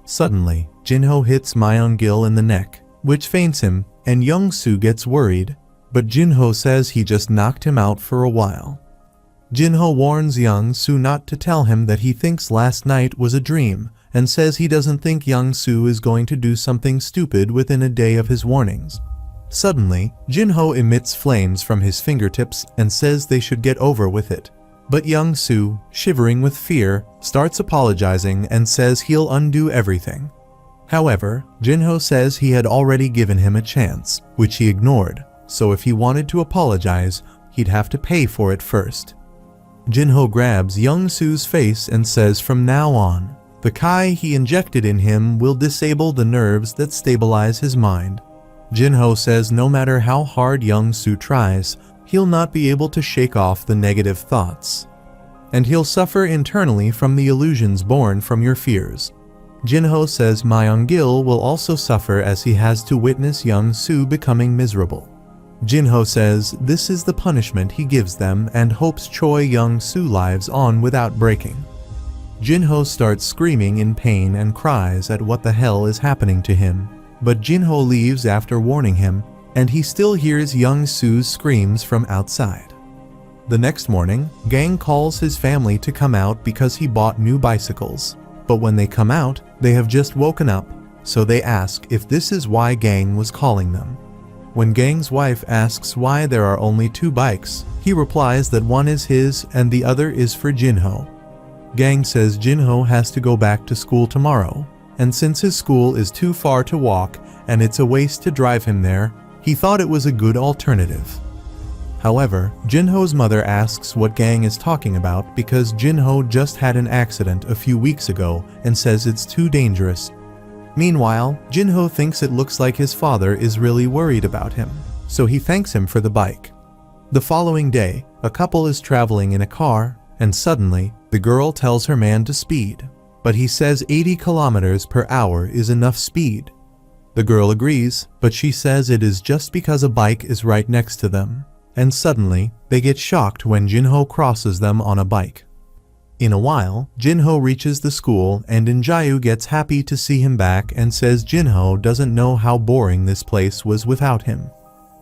Suddenly, Jinho hits Myung-gil in the neck, which faints him, and Young Soo gets worried, but Jinho says he just knocked him out for a while. Jinho warns Young Soo not to tell him that he thinks last night was a dream, and says he doesn't think Young Soo is going to do something stupid within a day of his warnings. Suddenly, Jinho emits flames from his fingertips and says they should get over with it. But Young Soo, shivering with fear, starts apologizing and says he'll undo everything. However, Jinho says he had already given him a chance, which he ignored, so if he wanted to apologize, he'd have to pay for it first. Jinho grabs Young Soo's face and says from now on, the Kai he injected in him will disable the nerves that stabilize his mind. Jinho says no matter how hard Young Soo tries, he'll not be able to shake off the negative thoughts. And he'll suffer internally from the illusions born from your fears. Jinho says Myung-gil will also suffer as he has to witness Young Soo becoming miserable. Jinho says this is the punishment he gives them and hopes Choi Young Soo lives on without breaking. Jinho starts screaming in pain and cries at what the hell is happening to him. But Jinho leaves after warning him, and he still hears Young Soo's screams from outside. The next morning, Gang calls his family to come out because he bought new bicycles. But when they come out, they have just woken up, so they ask if this is why Gang was calling them. When Gang's wife asks why there are only 2 bikes, he replies that one is his and the other is for Jinho. Gang says Jinho has to go back to school tomorrow, and since his school is too far to walk and it's a waste to drive him there, he thought it was a good alternative. However, Jinho's mother asks what Gang is talking about because Jinho just had an accident a few weeks ago and says it's too dangerous. Meanwhile, Jinho thinks it looks like his father is really worried about him, so he thanks him for the bike. The following day, a couple is traveling in a car, and suddenly, the girl tells her man to speed, but he says 80 kilometers per hour is enough speed. The girl agrees, but she says it is just because a bike is right next to them. And suddenly, they get shocked when Jinho crosses them on a bike. In a while, Jinho reaches the school and Injayu gets happy to see him back and says Jinho doesn't know how boring this place was without him.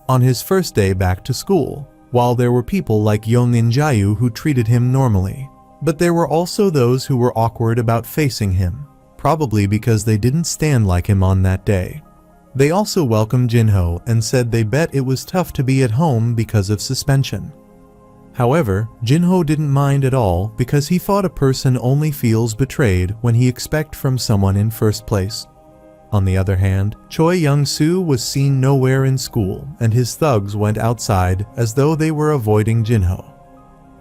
On his first day back to school, while there were people like young Injayu who treated him normally, but there were also those who were awkward about facing him, probably because they didn't stand like him on that day. They also welcomed Jinho and said they bet it was tough to be at home because of suspension. However, Jinho didn't mind at all because he thought a person only feels betrayed when he expects from someone in first place. On the other hand, Choi Young-soo was seen nowhere in school and his thugs went outside as though they were avoiding Jinho.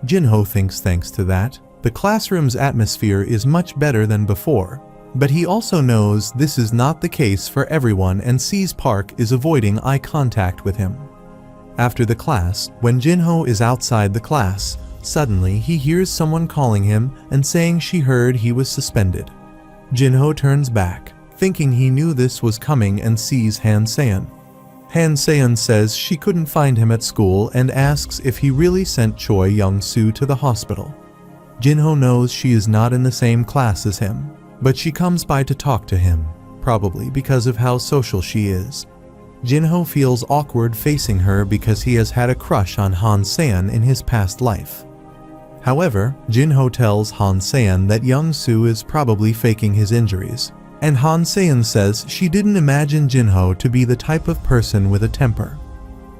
Jinho thinks thanks to that, the classroom's atmosphere is much better than before. But he also knows this is not the case for everyone and sees Park is avoiding eye contact with him. After the class, when Jinho is outside the class, suddenly he hears someone calling him and saying she heard he was suspended. Jinho turns back, thinking he knew this was coming and sees Han Seon. Han Seon says she couldn't find him at school and asks if he really sent Choi Young-soo to the hospital. Jinho knows she is not in the same class as him, but she comes by to talk to him, probably because of how social she is. Jinho feels awkward facing her because he has had a crush on Han Seon in his past life. However, Jinho tells Han Seon that Young-soo is probably faking his injuries, and Han Seon says she didn't imagine Jinho to be the type of person with a temper.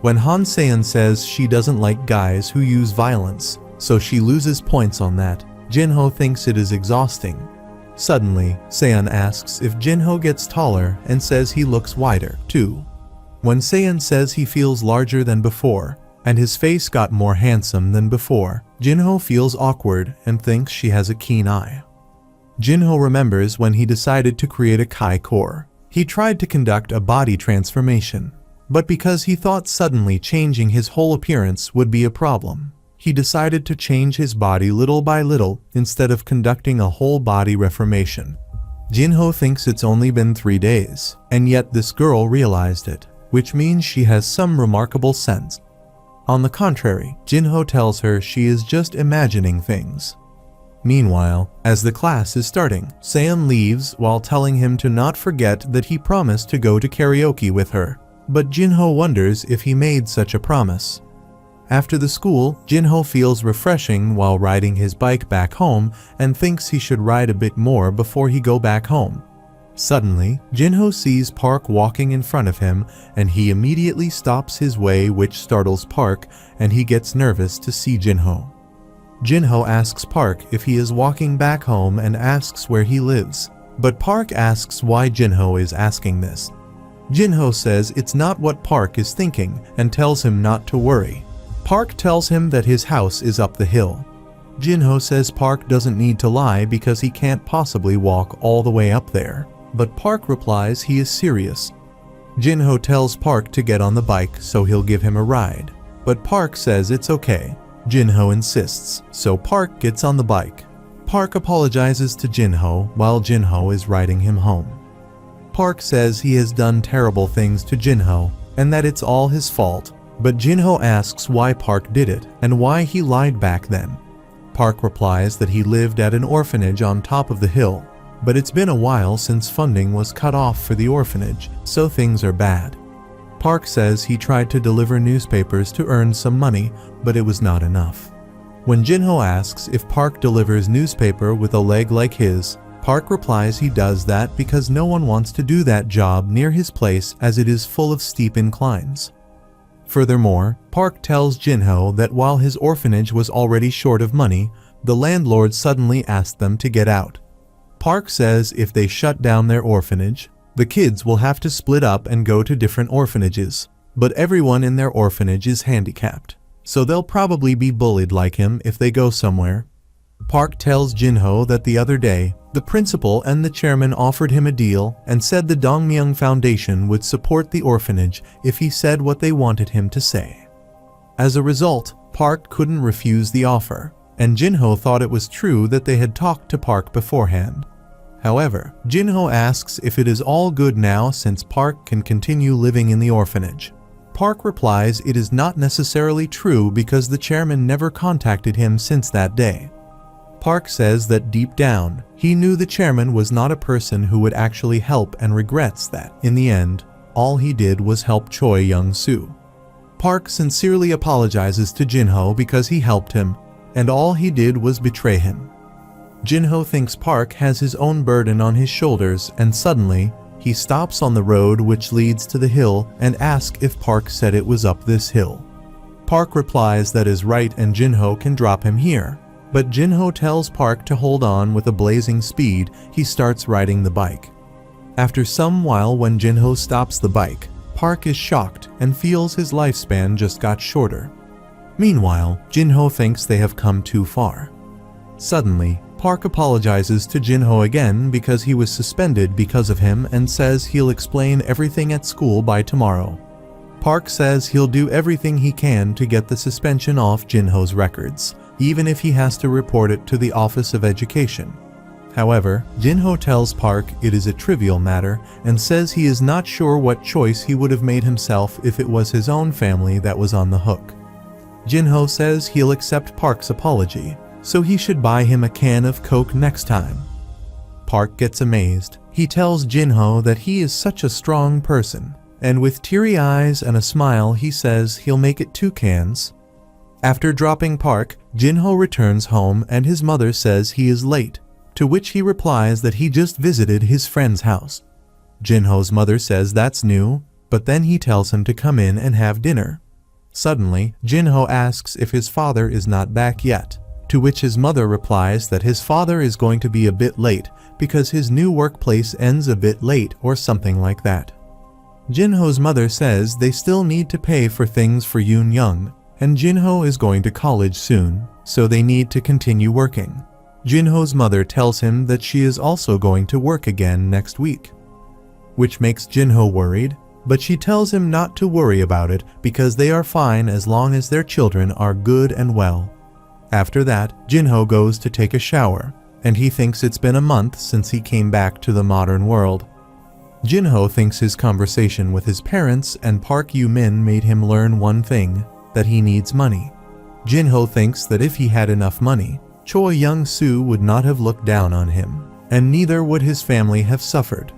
When Han Seon says she doesn't like guys who use violence, so she loses points on that, Jinho thinks it is exhausting. Suddenly, Seon asks if Jinho gets taller and says he looks wider, too. When Seon says he feels larger than before, and his face got more handsome than before, Jinho feels awkward and thinks she has a keen eye. Jinho remembers when he decided to create a Kai core. He tried to conduct a body transformation, but because he thought suddenly changing his whole appearance would be a problem, he decided to change his body little by little instead of conducting a whole body reformation. Jinho thinks it's only been 3 days, and yet this girl realized it, which means she has some remarkable sense. On the contrary, Jinho tells her she is just imagining things. Meanwhile, as the class is starting, Seon leaves while telling him to not forget that he promised to go to karaoke with her, but Jinho wonders if he made such a promise. After the school, Jinho feels refreshing while riding his bike back home and thinks he should ride a bit more before he go back home. Suddenly, Jinho sees Park walking in front of him and he immediately stops his way, which startles Park, and he gets nervous to see Jinho. Jinho asks Park if he is walking back home and asks where he lives, but Park asks why Jinho is asking this. Jinho says it's not what Park is thinking and tells him not to worry. Park tells him that his house is up the hill. Jinho says Park doesn't need to lie because he can't possibly walk all the way up there, but Park replies he is serious. Jinho tells Park to get on the bike so he'll give him a ride, but Park says it's okay. Jinho insists, so Park gets on the bike. Park apologizes to Jinho while Jinho is riding him home. Park says he has done terrible things to Jinho and that it's all his fault, but Jinho asks why Park did it and why he lied back then. Park replies that he lived at an orphanage on top of the hill, but it's been a while since funding was cut off for the orphanage, so things are bad. Park says he tried to deliver newspapers to earn some money, but it was not enough. When Jinho asks if Park delivers newspaper with a leg like his, Park replies he does that because no one wants to do that job near his place as it is full of steep inclines. Furthermore, Park tells Jinho that while his orphanage was already short of money, the landlord suddenly asked them to get out. Park says if they shut down their orphanage, the kids will have to split up and go to different orphanages, but everyone in their orphanage is handicapped, so they'll probably be bullied like him if they go somewhere. Park tells Jinho that the other day, the principal and the chairman offered him a deal and said the Dongmyeong Foundation would support the orphanage if he said what they wanted him to say. As a result, Park couldn't refuse the offer, and Jinho thought it was true that they had talked to Park beforehand. However, Jinho asks if it is all good now since Park can continue living in the orphanage. Park replies it is not necessarily true because the chairman never contacted him since that day. Park says that deep down, he knew the chairman was not a person who would actually help and regrets that, in the end, all he did was help Choi Young-soo. Park sincerely apologizes to Jinho because he helped him, and all he did was betray him. Jinho thinks Park has his own burden on his shoulders, and suddenly, he stops on the road which leads to the hill and asks if Park said it was up this hill. Park replies that is right and Jinho can drop him here. But Jinho tells Park to hold on with a blazing speed. He starts riding the bike. After some while, when Jinho stops the bike, Park is shocked and feels his lifespan just got shorter. Meanwhile, Jinho thinks they have come too far. Suddenly, Park apologizes to Jinho again because he was suspended because of him and says he'll explain everything at school by tomorrow. Park says he'll do everything he can to get the suspension off Jinho's records, even if he has to report it to the Office of Education. However, Jinho tells Park it is a trivial matter and says he is not sure what choice he would have made himself if it was his own family that was on the hook. Jinho says he'll accept Park's apology, so he should buy him a can of Coke next time. Park gets amazed. He tells Jinho that he is such a strong person, and with teary eyes and a smile he says he'll make it 2 cans. After dropping Park, Jinho returns home and his mother says he is late, to which he replies that he just visited his friend's house. Jinho's mother says that's new, but then he tells him to come in and have dinner. Suddenly, Jinho asks if his father is not back yet, to which his mother replies that his father is going to be a bit late because his new workplace ends a bit late or something like that. Jinho's mother says they still need to pay for things for Yoon Young, and Jinho is going to college soon, so they need to continue working. Jinho's mother tells him that she is also going to work again next week, which makes Jinho worried, but she tells him not to worry about it because they are fine as long as their children are good and well. After that, Jinho goes to take a shower, and he thinks it's been a month since he came back to the modern world. Jinho thinks his conversation with his parents and Park Yoo-min made him learn one thing, that he needs money. Jinho thinks that if he had enough money, Choi Young-soo would not have looked down on him, and neither would his family have suffered.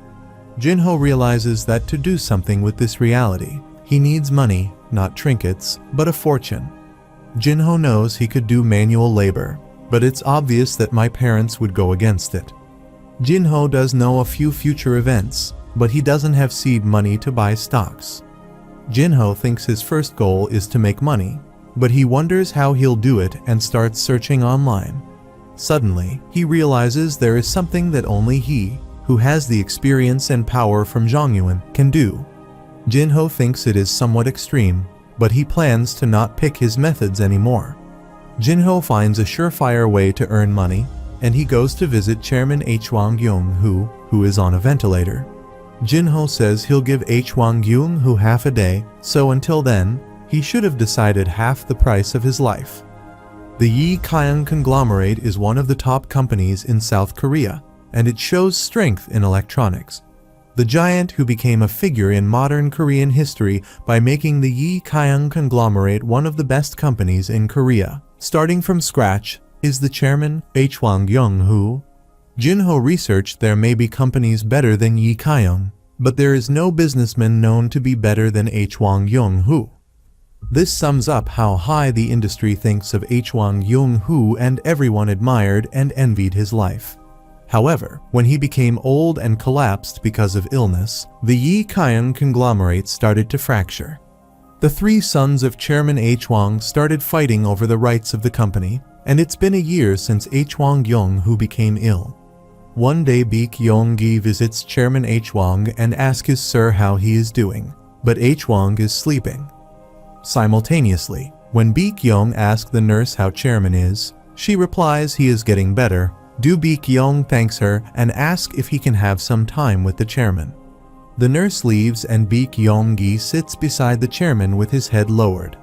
Jinho realizes that to do something with this reality, he needs money, not trinkets, but a fortune. Jinho knows he could do manual labor, but it's obvious that my parents would go against it. Jinho does know a few future events, but he doesn't have seed money to buy stocks. Jinho thinks his first goal is to make money, but he wonders how he'll do it and starts searching online. Suddenly, he realizes there is something that only he, who has the experience and power from Jongyun, can do. Jinho thinks it is somewhat extreme, but he plans to not pick his methods anymore. Jinho finds a surefire way to earn money, and he goes to visit Chairman H. Wang-gyung, who is on a ventilator. Jinho says he'll give H. Wang-gyung half a day, so until then, he should have decided half the price of his life. The Yi Kyung conglomerate is one of the top companies in South Korea, and it shows strength in electronics. The giant who became a figure in modern Korean history by making the Yi Kyung conglomerate one of the best companies in Korea, starting from scratch, is the chairman, H. Wang-gyung. Jinho researched there may be companies better than Yi Kyung, but there is no businessman known to be better than H. Wang-gyung. This sums up how high the industry thinks of H. Wang-gyung, and everyone admired and envied his life. However, when he became old and collapsed because of illness, the Yi Kyung conglomerate started to fracture. The three sons of Chairman H. Wang started fighting over the rights of the company, and it's been a year since H. Wang Yong who became ill. One day Baek Yong-gi visits Chairman H. Wang and asks his sir how he is doing, but H. Wang is sleeping. Simultaneously, when Baek Yong asks the nurse how Chairman is, she replies he is getting better. Baek Yong thanks her and asks if he can have some time with the chairman. The nurse leaves and Baek Yong-gi sits beside the chairman with his head lowered.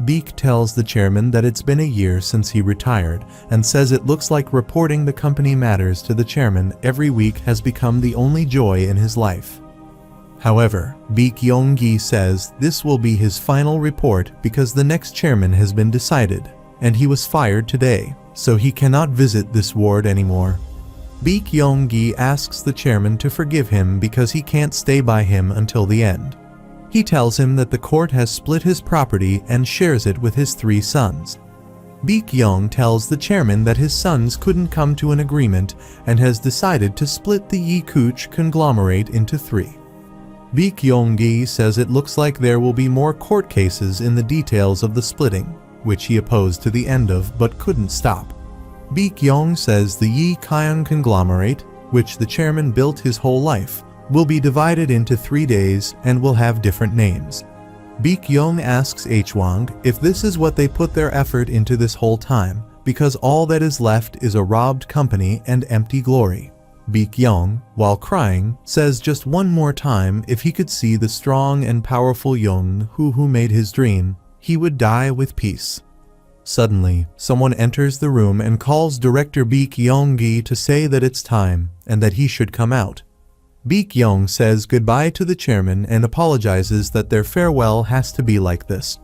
Baek tells the chairman that it's been a year since he retired and says it looks like reporting the company matters to the chairman every week has become the only joy in his life. However, Baek Yong-gi says this will be his final report because the next chairman has been decided, and he was fired today, so he cannot visit this ward anymore. Baek Yong-gi asks the chairman to forgive him because he can't stay by him until the end. He tells him that the court has split his property and shares it with his three sons. Baek Yong tells the chairman that his sons couldn't come to an agreement and has decided to split the Yi Kuch conglomerate into three. Baek Yong-gi says it looks like there will be more court cases in the details of the splitting, which he opposed to the end of but couldn't stop. Baek Yong says the Yi Kion conglomerate, which the chairman built his whole life, will be divided into 3 days and will have different names. Baek Yong asks H. Wang if this is what they put their effort into this whole time, because all that is left is a robbed company and empty glory. Baek Yong, while crying, says just one more time if he could see the strong and powerful Yong who made his dream, he would die with peace. Suddenly, someone enters the room and calls director Baek Yong-gi to say that it's time and that he should come out. Baek Yong says goodbye to the chairman and apologizes that their farewell has to be like this.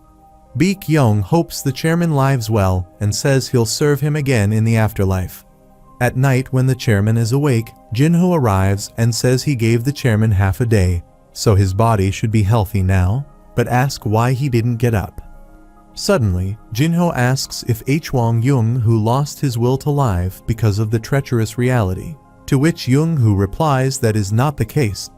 Baek Yong hopes the chairman lives well and says he'll serve him again in the afterlife. At night when the chairman is awake, Jinho arrives and says he gave the chairman half a day, so his body should be healthy now, but asks why he didn't get up. Suddenly, Jinho asks if H. Wang Yung who lost his will to live because of the treacherous reality, to which Yung who replies that is not the case.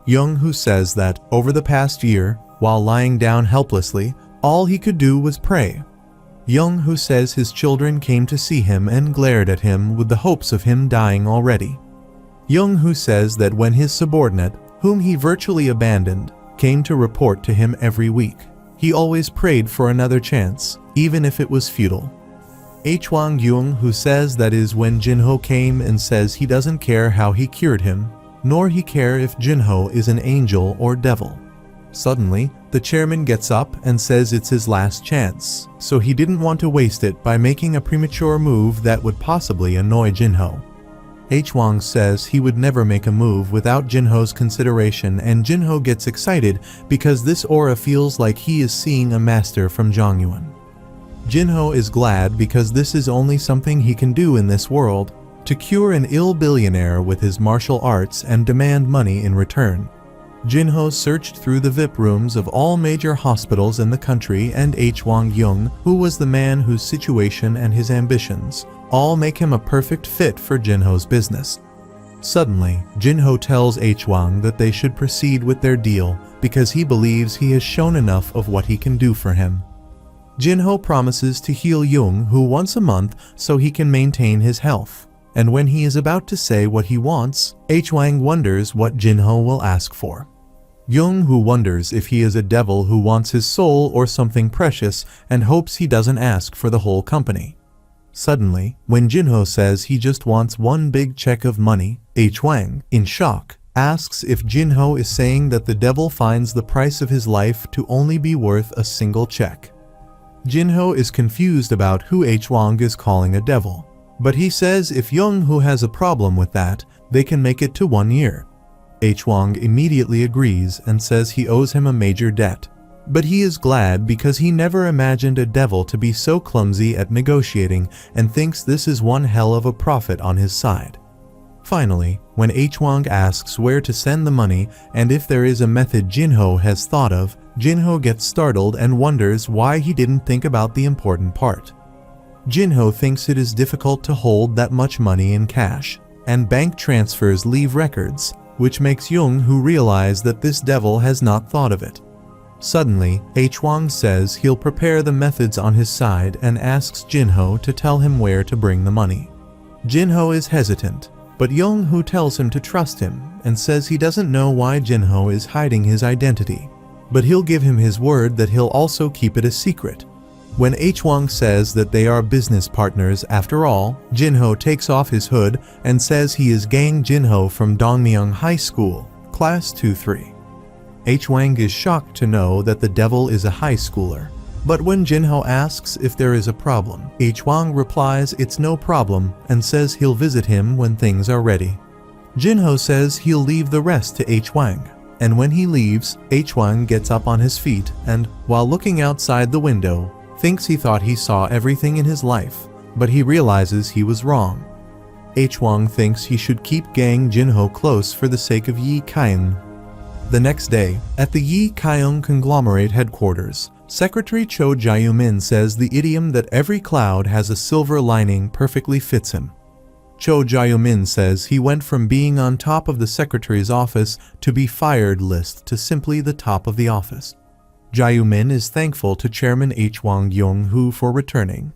Yung who says that, over the past year, while lying down helplessly, all he could do was pray. Yung who says his children came to see him and glared at him with the hopes of him dying already. Yung who says that when his subordinate, whom he virtually abandoned, came to report to him every week, he always prayed for another chance, even if it was futile. H. Wang Yung who says that is when Jinho came and says he doesn't care how he cured him, nor he care if Jinho is an angel or devil. Suddenly, the chairman gets up and says it's his last chance, so he didn't want to waste it by making a premature move that would possibly annoy Jinho. H. Wang says he would never make a move without Jinho's consideration, and Jinho gets excited because this aura feels like he is seeing a master from Zhongyuan. Jinho is glad because this is only something he can do in this world, to cure an ill billionaire with his martial arts and demand money in return. Jinho searched through the VIP rooms of all major hospitals in the country, and H. Wang Yung, who was the man whose situation and his ambitions all make him a perfect fit for Jinho's business. Suddenly, Jinho tells H. Wang that they should proceed with their deal because he believes he has shown enough of what he can do for him. Jinho promises to heal Yung who once a month so he can maintain his health. And when he is about to say what he wants, H. Wang wonders what Jinho will ask for. Yung who wonders if he is a devil who wants his soul or something precious and hopes he doesn't ask for the whole company. Suddenly, when Jinho says he just wants one big check of money, H. Wang, in shock, asks if Jinho is saying that the devil finds the price of his life to only be worth a single check. Jinho is confused about who H. Wang is calling a devil, but he says if Yung who has a problem with that, they can make it to 1 year. H. Wang immediately agrees and says he owes him a major debt. But he is glad because he never imagined a devil to be so clumsy at negotiating and thinks this is one hell of a profit on his side. Finally, when H. Wang asks where to send the money and if there is a method Jinho has thought of, Jinho gets startled and wonders why he didn't think about the important part. Jinho thinks it is difficult to hold that much money in cash, and bank transfers leave records, which makes Yung who realize that this devil has not thought of it. Suddenly, Hwang says he'll prepare the methods on his side and asks Jinho to tell him where to bring the money. Jinho is hesitant, but Young-hoo tells him to trust him and says he doesn't know why Jinho is hiding his identity, but he'll give him his word that he'll also keep it a secret. When Hwang says that they are business partners after all, Jinho takes off his hood and says he is Gang Jinho from Dongmyeong High School, Class 2-3. Hwang is shocked to know that the devil is a high schooler. But when Jinho asks if there is a problem, Hwang replies it's no problem and says he'll visit him when things are ready. Jinho says he'll leave the rest to Hwang, and when he leaves, Hwang gets up on his feet and, while looking outside the window, thinks he thought he saw everything in his life, but he realizes he was wrong. Hwang thinks he should keep Gang Jinho close for the sake of Yi Kaiyun. The next day, at the Yi Kaiyun conglomerate headquarters, Secretary Cho Jae-min says the idiom that every cloud has a silver lining perfectly fits him. Cho Jae-min says he went from being on top of the secretary's office to be fired list to simply the top of the office. Jae-min is thankful to Chairman Hwang Young-hoo for returning.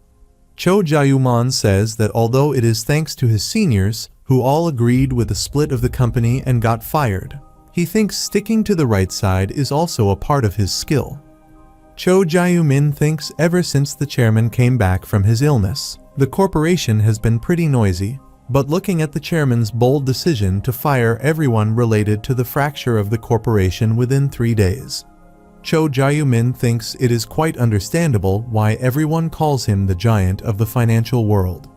Cho Jae-min says that although it is thanks to his seniors, who all agreed with the split of the company and got fired, he thinks sticking to the right side is also a part of his skill. Cho Jae-min thinks ever since the chairman came back from his illness, the corporation has been pretty noisy, but looking at the chairman's bold decision to fire everyone related to the fracture of the corporation within 3 days, Cho Jae-min thinks it is quite understandable why everyone calls him the giant of the financial world.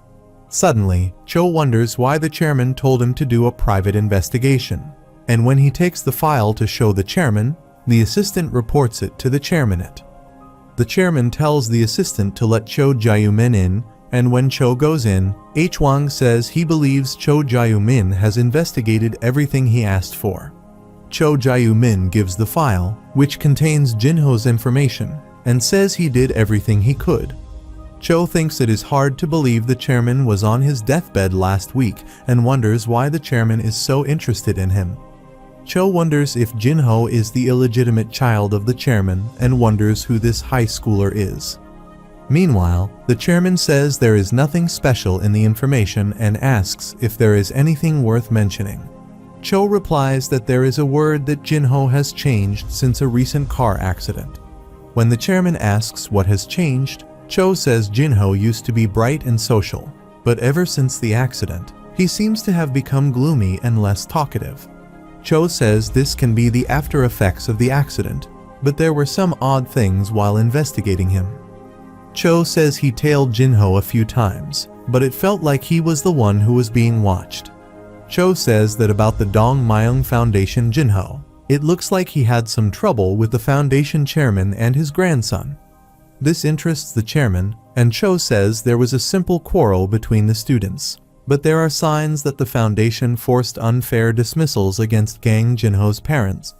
Suddenly, Cho wonders why the chairman told him to do a private investigation, and when he takes the file to show the chairman, the assistant reports it to the chairman. The chairman tells the assistant to let Cho Jae-min in, and when Cho goes in, Hwang says he believes Cho Jae-min has investigated everything he asked for. Cho Jae-min gives the file, which contains Jinho's information, and says he did everything he could. Cho thinks it is hard to believe the chairman was on his deathbed last week and wonders why the chairman is so interested in him. Cho wonders if Jinho is the illegitimate child of the chairman and wonders who this high schooler is. Meanwhile, the chairman says there is nothing special in the information and asks if there is anything worth mentioning. Cho replies that there is a word that Jinho has changed since a recent car accident. When the chairman asks what has changed, Cho says Jinho used to be bright and social, but ever since the accident, he seems to have become gloomy and less talkative. Cho says this can be the after effects of the accident, but there were some odd things while investigating him. Cho says he tailed Jinho a few times, but it felt like he was the one who was being watched. Cho says that about the Dongmyeong Foundation Jinho, it looks like he had some trouble with the foundation chairman and his grandson. This interests the chairman, and Cho says there was a simple quarrel between the students, but there are signs that the foundation forced unfair dismissals against Gang Jinho's parents.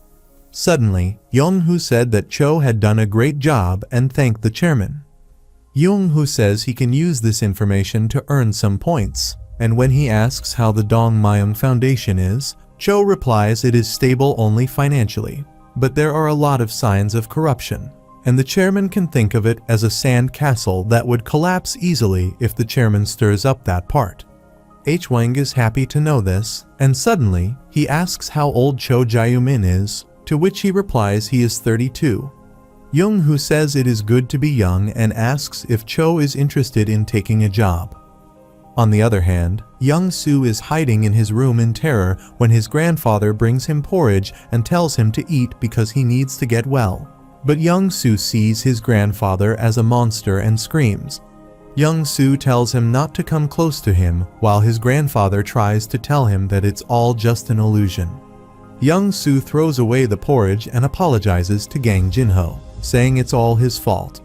Suddenly, Young-hoo said that Cho had done a great job and thanked the chairman. Young-hoo says he can use this information to earn some points, and when he asks how the Dongmyeong Foundation is, Cho replies it is stable only financially, but there are a lot of signs of corruption, and the chairman can think of it as a sand castle that would collapse easily if the chairman stirs up that part. Hwang is happy to know this, and suddenly, he asks how old Cho Jae-min is, to which he replies he is 32. Young-hoo says it is good to be young and asks if Cho is interested in taking a job. On the other hand, Young-soo is hiding in his room in terror when his grandfather brings him porridge and tells him to eat because he needs to get well. But Young-soo sees his grandfather as a monster and screams. Young-soo tells him not to come close to him while his grandfather tries to tell him that it's all just an illusion. Young-soo throws away the porridge and apologizes to Gang Jinho, saying it's all his fault.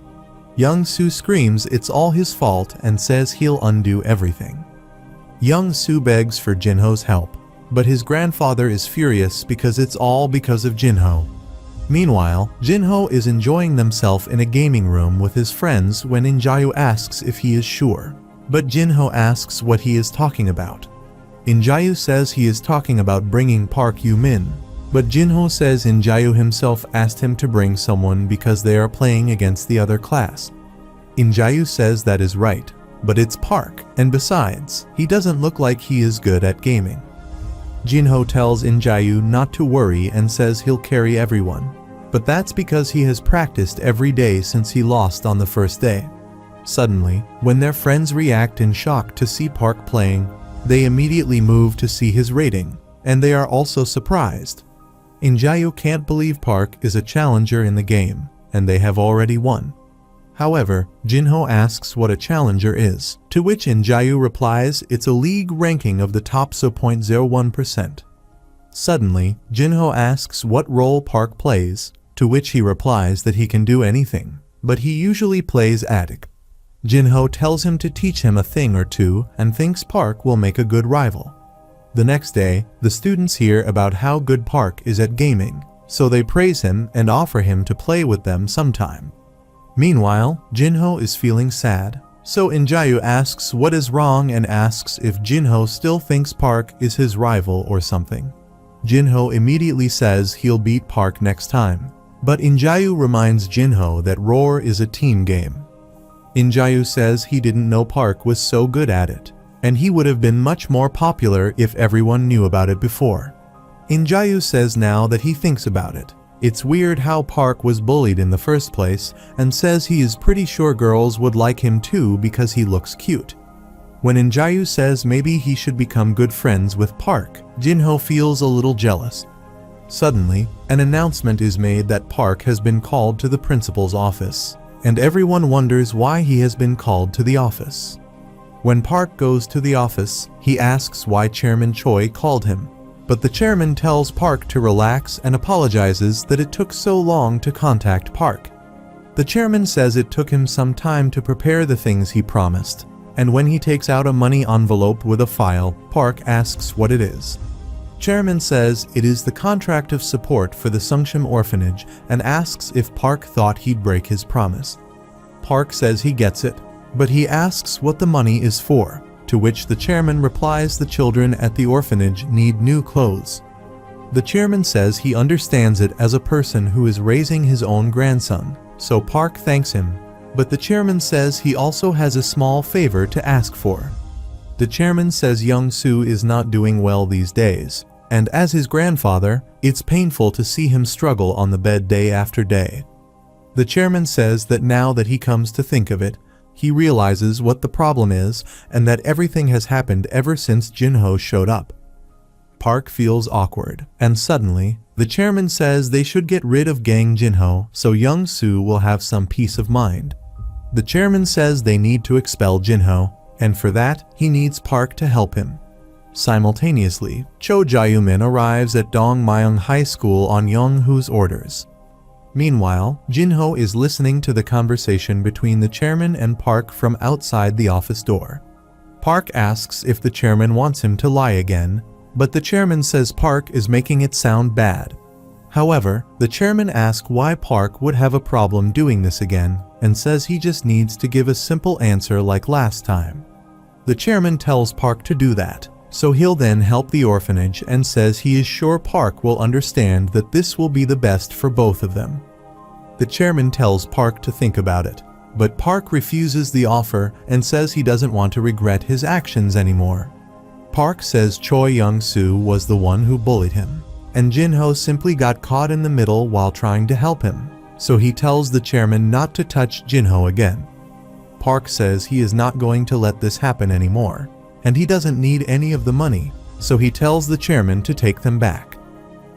Young-soo screams it's all his fault and says he'll undo everything. Young-soo begs for Jinho's help, but his grandfather is furious because it's all because of Jinho. Meanwhile, Jinho is enjoying themselves in a gaming room with his friends when In-jae asks if he is sure, but Jinho asks what he is talking about. In-jae says he is talking about bringing Park Yoo-min, But Jinho says Injayu himself asked him to bring someone because they are playing against the other class. Injayu says that is right, but it's Park, and besides, he doesn't look like he is good at gaming. Jinho tells Injayu not to worry and says he'll carry everyone, but that's because he has practiced every day since he lost on the first day. Suddenly, when their friends react in shock to see Park playing, they immediately move to see his rating, and they are also surprised. Injayu can't believe Park is a challenger in the game, and they have already won. However, Jinho asks what a challenger is, to which Injayu replies it's a league ranking of the top 0.01%. Suddenly, Jinho asks what role Park plays, to which he replies that he can do anything, but he usually plays attic. Jinho tells him to teach him a thing or two and thinks Park will make a good rival. The next day, the students hear about how good Park is at gaming, so they praise him and offer him to play with them sometime. Meanwhile, Jinho is feeling sad, so Injayu asks what is wrong and asks if Jinho still thinks Park is his rival or something. Jinho immediately says he'll beat Park next time, but Injayu reminds Jinho that Roar is a team game. Injayu says he didn't know Park was so good at it, and he would have been much more popular if everyone knew about it before. Injayu says now that he thinks about it, it's weird how Park was bullied in the first place, and says he is pretty sure girls would like him too because he looks cute. When Injayu says maybe he should become good friends with Park, Jinho feels a little jealous. Suddenly, an announcement is made that Park has been called to the principal's office, and everyone wonders why he has been called to the office. When Park goes to the office, he asks why Chairman Choi called him, but the chairman tells Park to relax and apologizes that it took so long to contact Park. The chairman says it took him some time to prepare the things he promised, and when he takes out a money envelope with a file, Park asks what it is. Chairman says it is the contract of support for the Sungshim orphanage and asks if Park thought he'd break his promise. Park says he gets it, but he asks what the money is for, to which the chairman replies the children at the orphanage need new clothes. The chairman says he understands it as a person who is raising his own grandson, so Park thanks him, but the chairman says he also has a small favor to ask for. The chairman says Young Soo is not doing well these days, and as his grandfather, it's painful to see him struggle on the bed day after day. The chairman says that now that he comes to think of it, he realizes what the problem is and that everything has happened ever since Jinho showed up. Park feels awkward, and suddenly, the chairman says they should get rid of Gang Jinho so Young Soo will have some peace of mind. The chairman says they need to expel Jinho, and for that, he needs Park to help him. Simultaneously, Cho Jae-min arrives at Dongmyeong High School on Young-hoo's orders. Meanwhile, Jinho is listening to the conversation between the chairman and Park from outside the office door. Park asks if the chairman wants him to lie again, but the chairman says Park is making it sound bad. However, the chairman asks why Park would have a problem doing this again, and says he just needs to give a simple answer like last time. The chairman tells Park to do that, so he'll then help the orphanage and says he is sure Park will understand that this will be the best for both of them. The chairman tells Park to think about it, but Park refuses the offer and says he doesn't want to regret his actions anymore. Park says Choi Young-soo was the one who bullied him, and Jinho simply got caught in the middle while trying to help him, so he tells the chairman not to touch Jinho again. Park says he is not going to let this happen anymore, and he doesn't need any of the money, so he tells the chairman to take them back.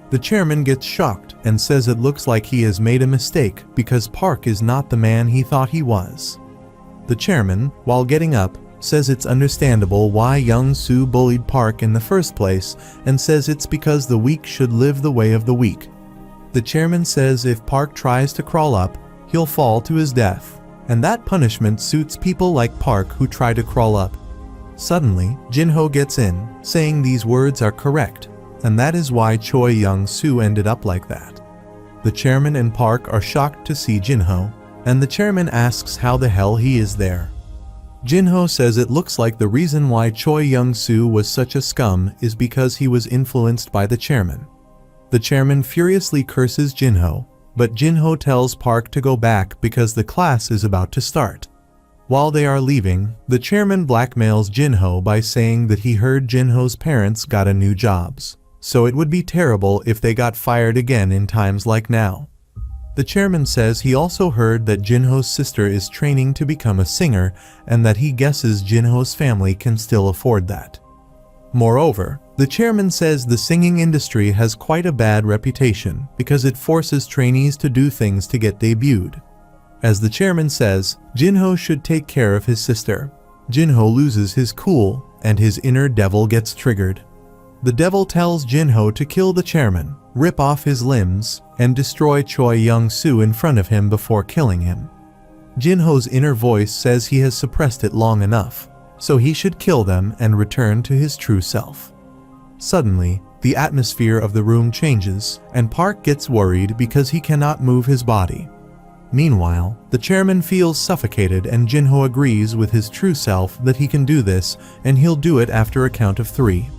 The chairman gets shocked and says it looks like he has made a mistake because Park is not the man he thought he was. The chairman, while getting up, says it's understandable why Young Soo bullied Park in the first place and says it's because the weak should live the way of the weak. The chairman says if Park tries to crawl up, he'll fall to his death, and that punishment suits people like Park who try to crawl up. Suddenly, Jinho gets in, saying these words are correct, and that is why Choi Young-soo ended up like that. The chairman and Park are shocked to see Jinho, and the chairman asks how the hell he is there. Jinho says it looks like the reason why Choi Young-soo was such a scum is because he was influenced by the chairman. The chairman furiously curses Jinho, but Jinho tells Park to go back because the class is about to start. While they are leaving, the chairman blackmails Jinho by saying that he heard Jinho's parents got a new jobs, so it would be terrible if they got fired again in times like now. The chairman says he also heard that Jinho's sister is training to become a singer and that he guesses Jinho's family can still afford that. Moreover, the chairman says the singing industry has quite a bad reputation because it forces trainees to do things to get debuted. As the chairman says, Jinho should take care of his sister. Jinho loses his cool and his inner devil gets triggered. The devil tells Jinho to kill the chairman, rip off his limbs, and destroy Choi Young-soo in front of him before killing him. Jinho's inner voice says he has suppressed it long enough, so he should kill them and return to his true self. Suddenly, the atmosphere of the room changes, and Park gets worried because he cannot move his body. Meanwhile, the chairman feels suffocated and Jinho agrees with his true self that he can do this and he'll do it after a count of 3.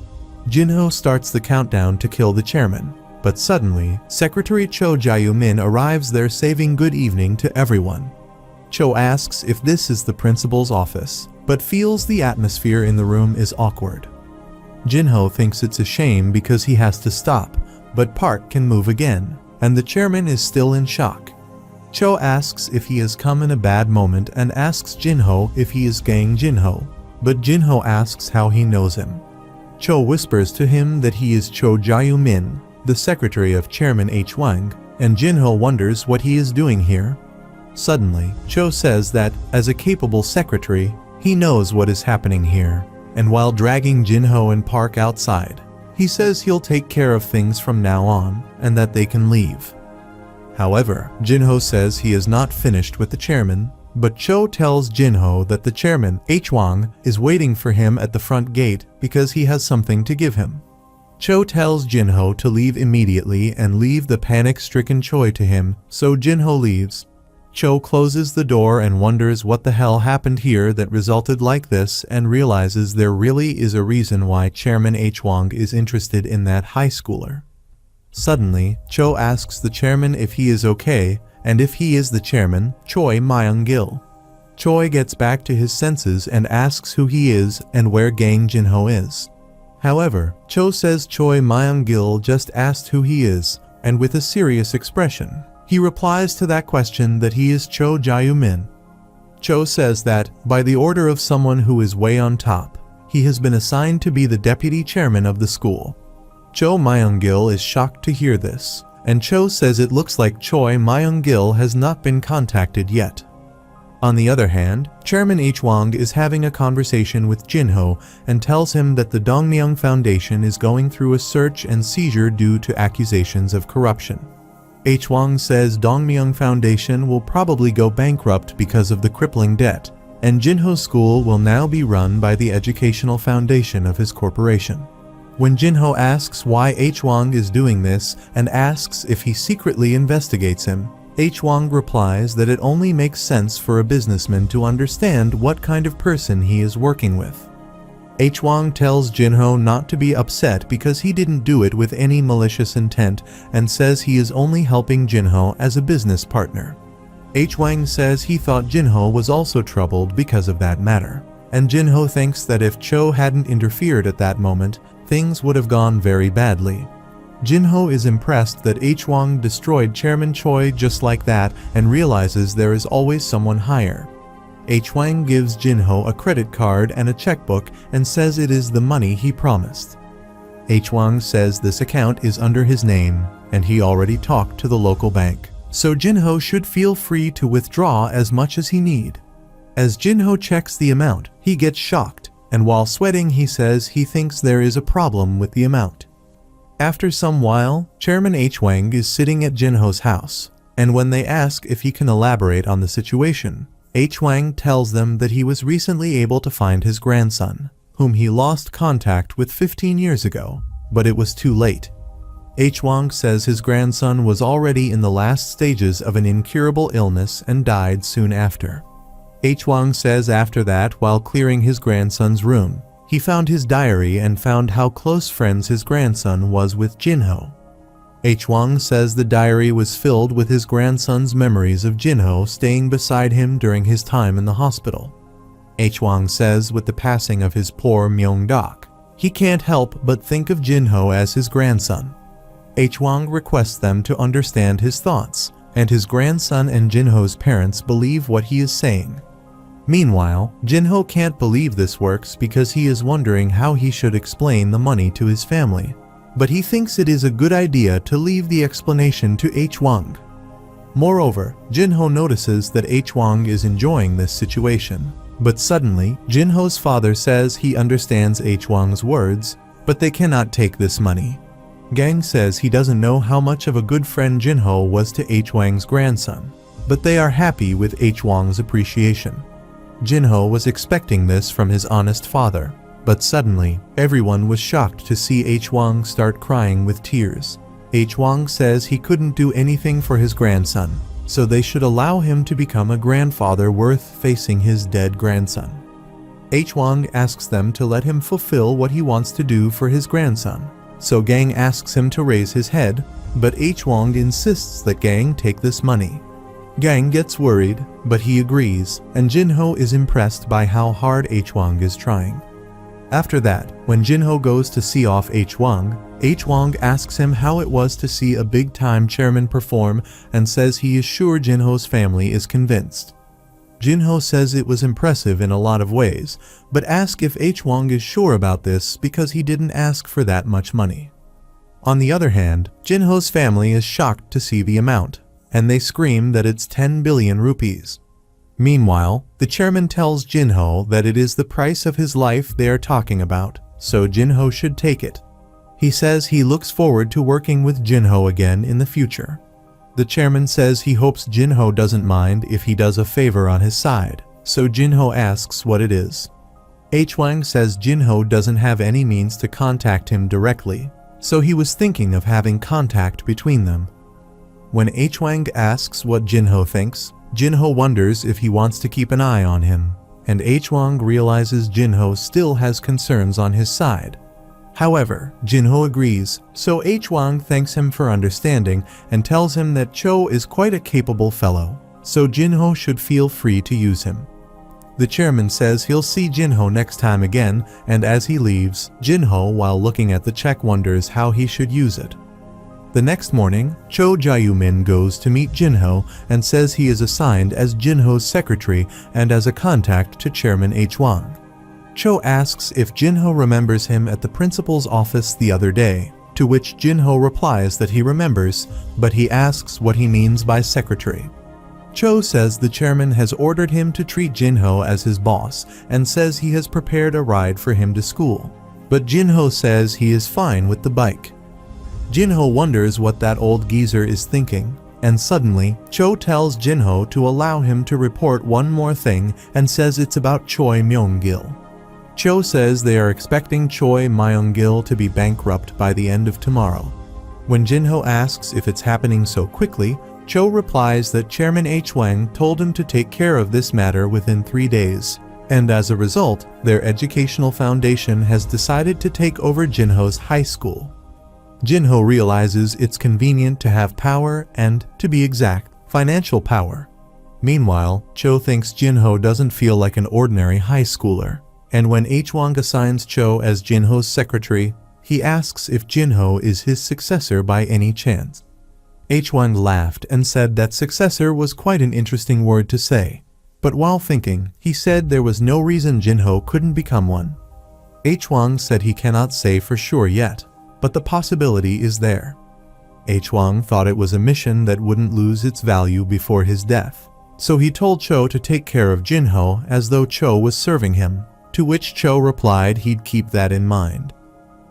Jinho starts the countdown to kill the chairman, but suddenly, Secretary Cho Jae-min arrives there saving good evening to everyone. Cho asks if this is the principal's office, but feels the atmosphere in the room is awkward. Jinho thinks it's a shame because he has to stop, but Park can move again, and the chairman is still in shock. Cho asks if he has come in a bad moment and asks Jinho if he is Gang Jinho, but Jinho asks how he knows him. Cho whispers to him that he is Cho Jae-min, the secretary of Chairman H. Wang, and Jinho wonders what he is doing here. Suddenly, Cho says that, as a capable secretary, he knows what is happening here, and while dragging Jinho and Park outside, he says he'll take care of things from now on and that they can leave. However, Jinho says he is not finished with the chairman, but Cho tells Jinho that the chairman, H. Wang, is waiting for him at the front gate because he has something to give him. Cho tells Jinho to leave immediately and leave the panic-stricken Choi to him, so Jinho leaves. Cho closes the door and wonders what the hell happened here that resulted like this and realizes there really is a reason why Chairman H. Wang is interested in that high schooler. Suddenly, Cho asks the chairman if he is okay, and if he is the chairman, Choi Myung-gil. Choi gets back to his senses and asks who he is and where Gang Jinho is. However, Cho says Choi Myung-gil just asked who he is, and with a serious expression, he replies to that question that he is Cho Jae-min. Cho says that, by the order of someone who is way on top, he has been assigned to be the deputy chairman of the school. Cho Myung-gil is shocked to hear this, and Cho says it looks like Choi Myung-gil has not been contacted yet. On the other hand, Chairman H. Wang is having a conversation with Jinho and tells him that the Dongmyeong Foundation is going through a search and seizure due to accusations of corruption. H. Wang says Dongmyeong Foundation will probably go bankrupt because of the crippling debt, and Jinho's school will now be run by the educational foundation of his corporation. When Jinho asks why H. Wang is doing this and asks if he secretly investigates him, H. Wang replies that it only makes sense for a businessman to understand what kind of person he is working with. H. Wang tells Jinho not to be upset because he didn't do it with any malicious intent and says he is only helping Jinho as a business partner. H. Wang says he thought Jinho was also troubled because of that matter, and Jinho thinks that if Cho hadn't interfered at that moment, things would have gone very badly. Jinho is impressed that H. Wang destroyed Chairman Choi just like that and realizes there is always someone higher. H. Wang gives Jinho a credit card and a checkbook and says it is the money he promised. H. Wang says this account is under his name and he already talked to the local bank, so Jinho should feel free to withdraw as much as he need. As Jinho checks the amount, he gets shocked, and while sweating he says he thinks there is a problem with the amount. After some while, Chairman H. Wang is sitting at Jinho's house, and when they ask if he can elaborate on the situation, H. Wang tells them that he was recently able to find his grandson, whom he lost contact with 15 years ago, but it was too late. H. Wang says his grandson was already in the last stages of an incurable illness and died soon after. H. Wang says after that, while clearing his grandson's room, he found his diary and found how close friends his grandson was with Jinho. H. Wang says the diary was filled with his grandson's memories of Jinho staying beside him during his time in the hospital. H. Wang says with the passing of his poor Myeong-dok, he can't help but think of Jinho as his grandson. H. Wang requests them to understand his thoughts, and his grandson and Jinho's parents believe what he is saying. Meanwhile, Jinho can't believe this works because he is wondering how he should explain the money to his family. But he thinks it is a good idea to leave the explanation to H. Wang. Moreover, Jinho notices that H. Wang is enjoying this situation. But suddenly, Jinho's father says he understands H. Wang's words, but they cannot take this money. Gang says he doesn't know how much of a good friend Jinho was to H. Wang's grandson, but they are happy with H. Wang's appreciation. Jinho was expecting this from his honest father, but suddenly, everyone was shocked to see H. Wang start crying with tears. H. Wang says he couldn't do anything for his grandson, so they should allow him to become a grandfather worth facing his dead grandson. H. Wang asks them to let him fulfill what he wants to do for his grandson, so Gang asks him to raise his head, but H. Wang insists that Gang take this money. Gang gets worried, but he agrees, and Jinho is impressed by how hard H. Wang is trying. After that, when Jinho goes to see off H. Wang asks him how it was to see a big-time chairman perform and says he is sure Jinho's family is convinced. Jinho says it was impressive in a lot of ways, but asks if H. Wang is sure about this because he didn't ask for that much money. On the other hand, Jinho's family is shocked to see the amount, and they scream that it's 10 billion rupees. Meanwhile, the chairman tells Jinho that it is the price of his life they are talking about, so Jinho should take it. He says he looks forward to working with Jinho again in the future. The chairman says he hopes Jinho doesn't mind if he does a favor on his side, so Jinho asks what it is. H. Wang says Jinho doesn't have any means to contact him directly, so he was thinking of having contact between them. When H. Wang asks what Jinho thinks, Jinho wonders if he wants to keep an eye on him, and H. Wang realizes Jinho still has concerns on his side. However, Jinho agrees, so H. Wang thanks him for understanding and tells him that Cho is quite a capable fellow, so Jinho should feel free to use him. The chairman says he'll see Jinho next time again, and as he leaves, Jinho, while looking at the check, wonders how he should use it. The next morning, Cho Jae-min goes to meet Jinho and says he is assigned as Jinho's secretary and as a contact to Chairman H. Wang. Cho asks if Jinho remembers him at the principal's office the other day, to which Jinho replies that he remembers, but he asks what he means by secretary. Cho says the chairman has ordered him to treat Jinho as his boss and says he has prepared a ride for him to school, but Jinho says he is fine with the bike. Jinho wonders what that old geezer is thinking, and suddenly, Cho tells Jinho to allow him to report one more thing and says it's about Choi Myung-gil. Cho says they are expecting Choi Myung-gil to be bankrupt by the end of tomorrow. When Jinho asks if it's happening so quickly, Cho replies that Chairman H. Wang told him to take care of this matter within 3 days, and as a result, their educational foundation has decided to take over Jinho's high school. Jinho realizes it's convenient to have power and, to be exact, financial power. Meanwhile, Cho thinks Jinho doesn't feel like an ordinary high schooler, and when H. Wang assigns Cho as Jinho's secretary, he asks if Jinho is his successor by any chance. H. Wang laughed and said that successor was quite an interesting word to say, but while thinking, he said there was no reason Jinho couldn't become one. H. Wang said he cannot say for sure yet, but the possibility is there. H. Wang thought it was a mission that wouldn't lose its value before his death, so he told Cho to take care of Jinho as though Cho was serving him, to which Cho replied he'd keep that in mind.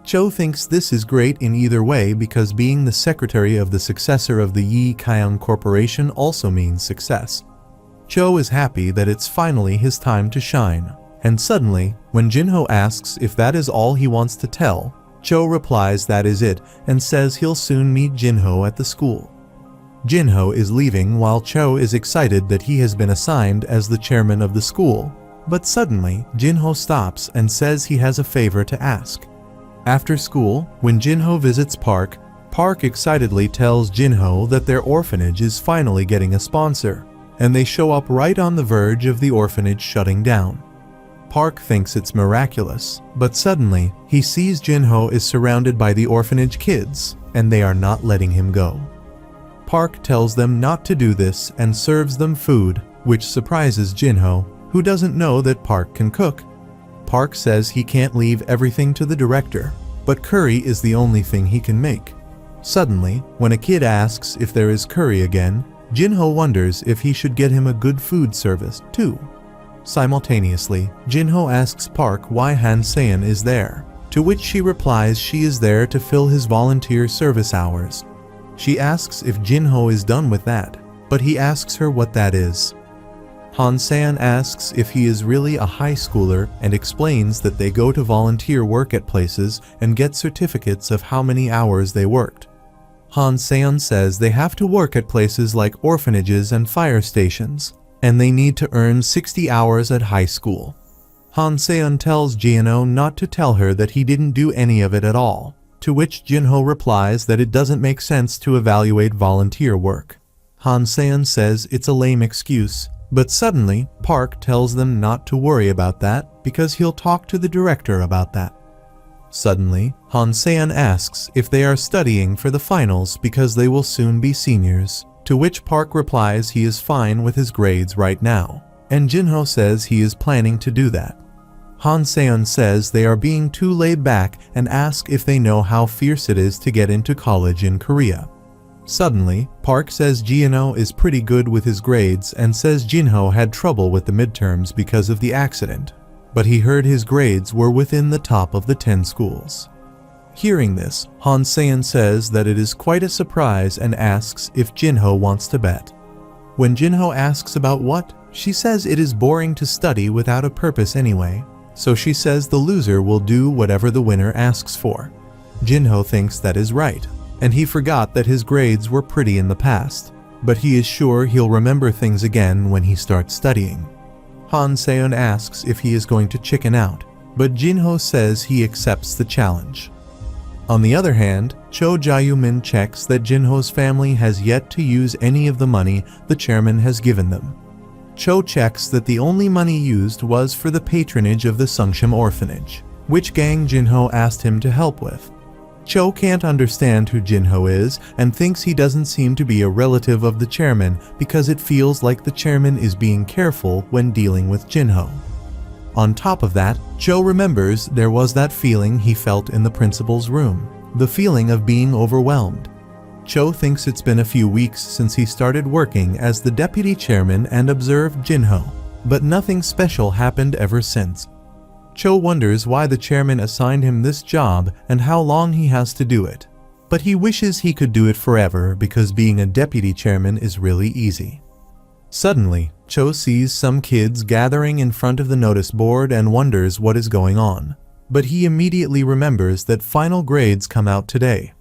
Cho thinks this is great in either way because being the secretary of the successor of the Yi Kyung Corporation also means success. Cho is happy that it's finally his time to shine, and suddenly, when Jinho asks if that is all he wants to tell, Cho replies that is it and says he'll soon meet Jinho at the school. Jinho is leaving while Cho is excited that he has been assigned as the chairman of the school, but suddenly Jinho stops and says he has a favor to ask. After school, when Jinho visits Park, Park excitedly tells Jinho that their orphanage is finally getting a sponsor, and they show up right on the verge of the orphanage shutting down. Park thinks it's miraculous, but suddenly he sees Jinho is surrounded by the orphanage kids, and they are not letting him go. Park tells them not to do this and serves them food, which surprises Jinho, who doesn't know that Park can cook. Park says he can't leave everything to the director, but curry is the only thing he can make. Suddenly, when a kid asks if there is curry again, Jinho wonders if he should get him a good food service too. Simultaneously, Jinho asks Park why Han Seon is there, to which she replies she is there to fill his volunteer service hours. She asks if Jinho is done with that, but he asks her what that is. Han Seon asks if he is really a high schooler and explains that they go to volunteer work at places and get certificates of how many hours they worked. Han Seon says they have to work at places like orphanages and fire stations, and they need to earn 60 hours at high school. Han Seon tells Jinho not to tell her that he didn't do any of it at all, to which Jinho replies that it doesn't make sense to evaluate volunteer work. Han Seon says it's a lame excuse, but suddenly Park tells them not to worry about that because he'll talk to the director about that. Suddenly, Han Seon asks if they are studying for the finals because they will soon be seniors, to which Park replies he is fine with his grades right now, and Jinho says he is planning to do that. Han Seon says they are being too laid back and ask if they know how fierce it is to get into college in Korea. Suddenly, Park says Jinho is pretty good with his grades and says Jinho had trouble with the midterms because of the accident, but he heard his grades were within the top of the 10 schools. Hearing this, Han Seon says that it is quite a surprise and asks if Jinho wants to bet. When Jinho asks about what, she says it is boring to study without a purpose anyway, so she says the loser will do whatever the winner asks for. Jinho thinks that is right, and he forgot that his grades were pretty in the past, but he is sure he'll remember things again when he starts studying. Han Seon asks if he is going to chicken out, but Jinho says he accepts the challenge. On the other hand, Cho Jae-min checks that Jinho's family has yet to use any of the money the chairman has given them. Cho checks that the only money used was for the patronage of the Sungshim orphanage, which gang Jinho asked him to help with. Cho can't understand who Jinho is and thinks he doesn't seem to be a relative of the chairman because it feels like the chairman is being careful when dealing with Jinho. On top of that, Cho remembers there was that feeling he felt in the principal's room, the feeling of being overwhelmed. Cho thinks it's been a few weeks since he started working as the deputy chairman and observed Jinho, but nothing special happened ever since. Cho wonders why the chairman assigned him this job and how long he has to do it, but he wishes he could do it forever because being a deputy chairman is really easy. Suddenly, Cho sees some kids gathering in front of the notice board and wonders what is going on, but he immediately remembers that final grades come out today.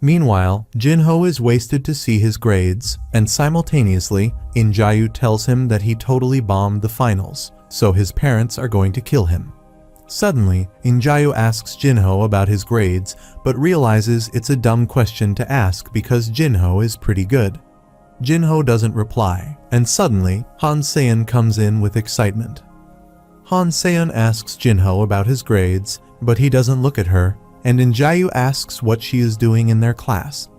Meanwhile, Jinho is wasted to see his grades, and simultaneously, In-jae tells him that he totally bombed the finals, so his parents are going to kill him. Suddenly, In-jae asks Jinho about his grades, but realizes it's a dumb question to ask because Jinho is pretty good. Jinho doesn't reply, and suddenly, Han Seon comes in with excitement. Han Seon asks Jinho about his grades, but he doesn't look at her, and In-jae asks what she is doing in their class.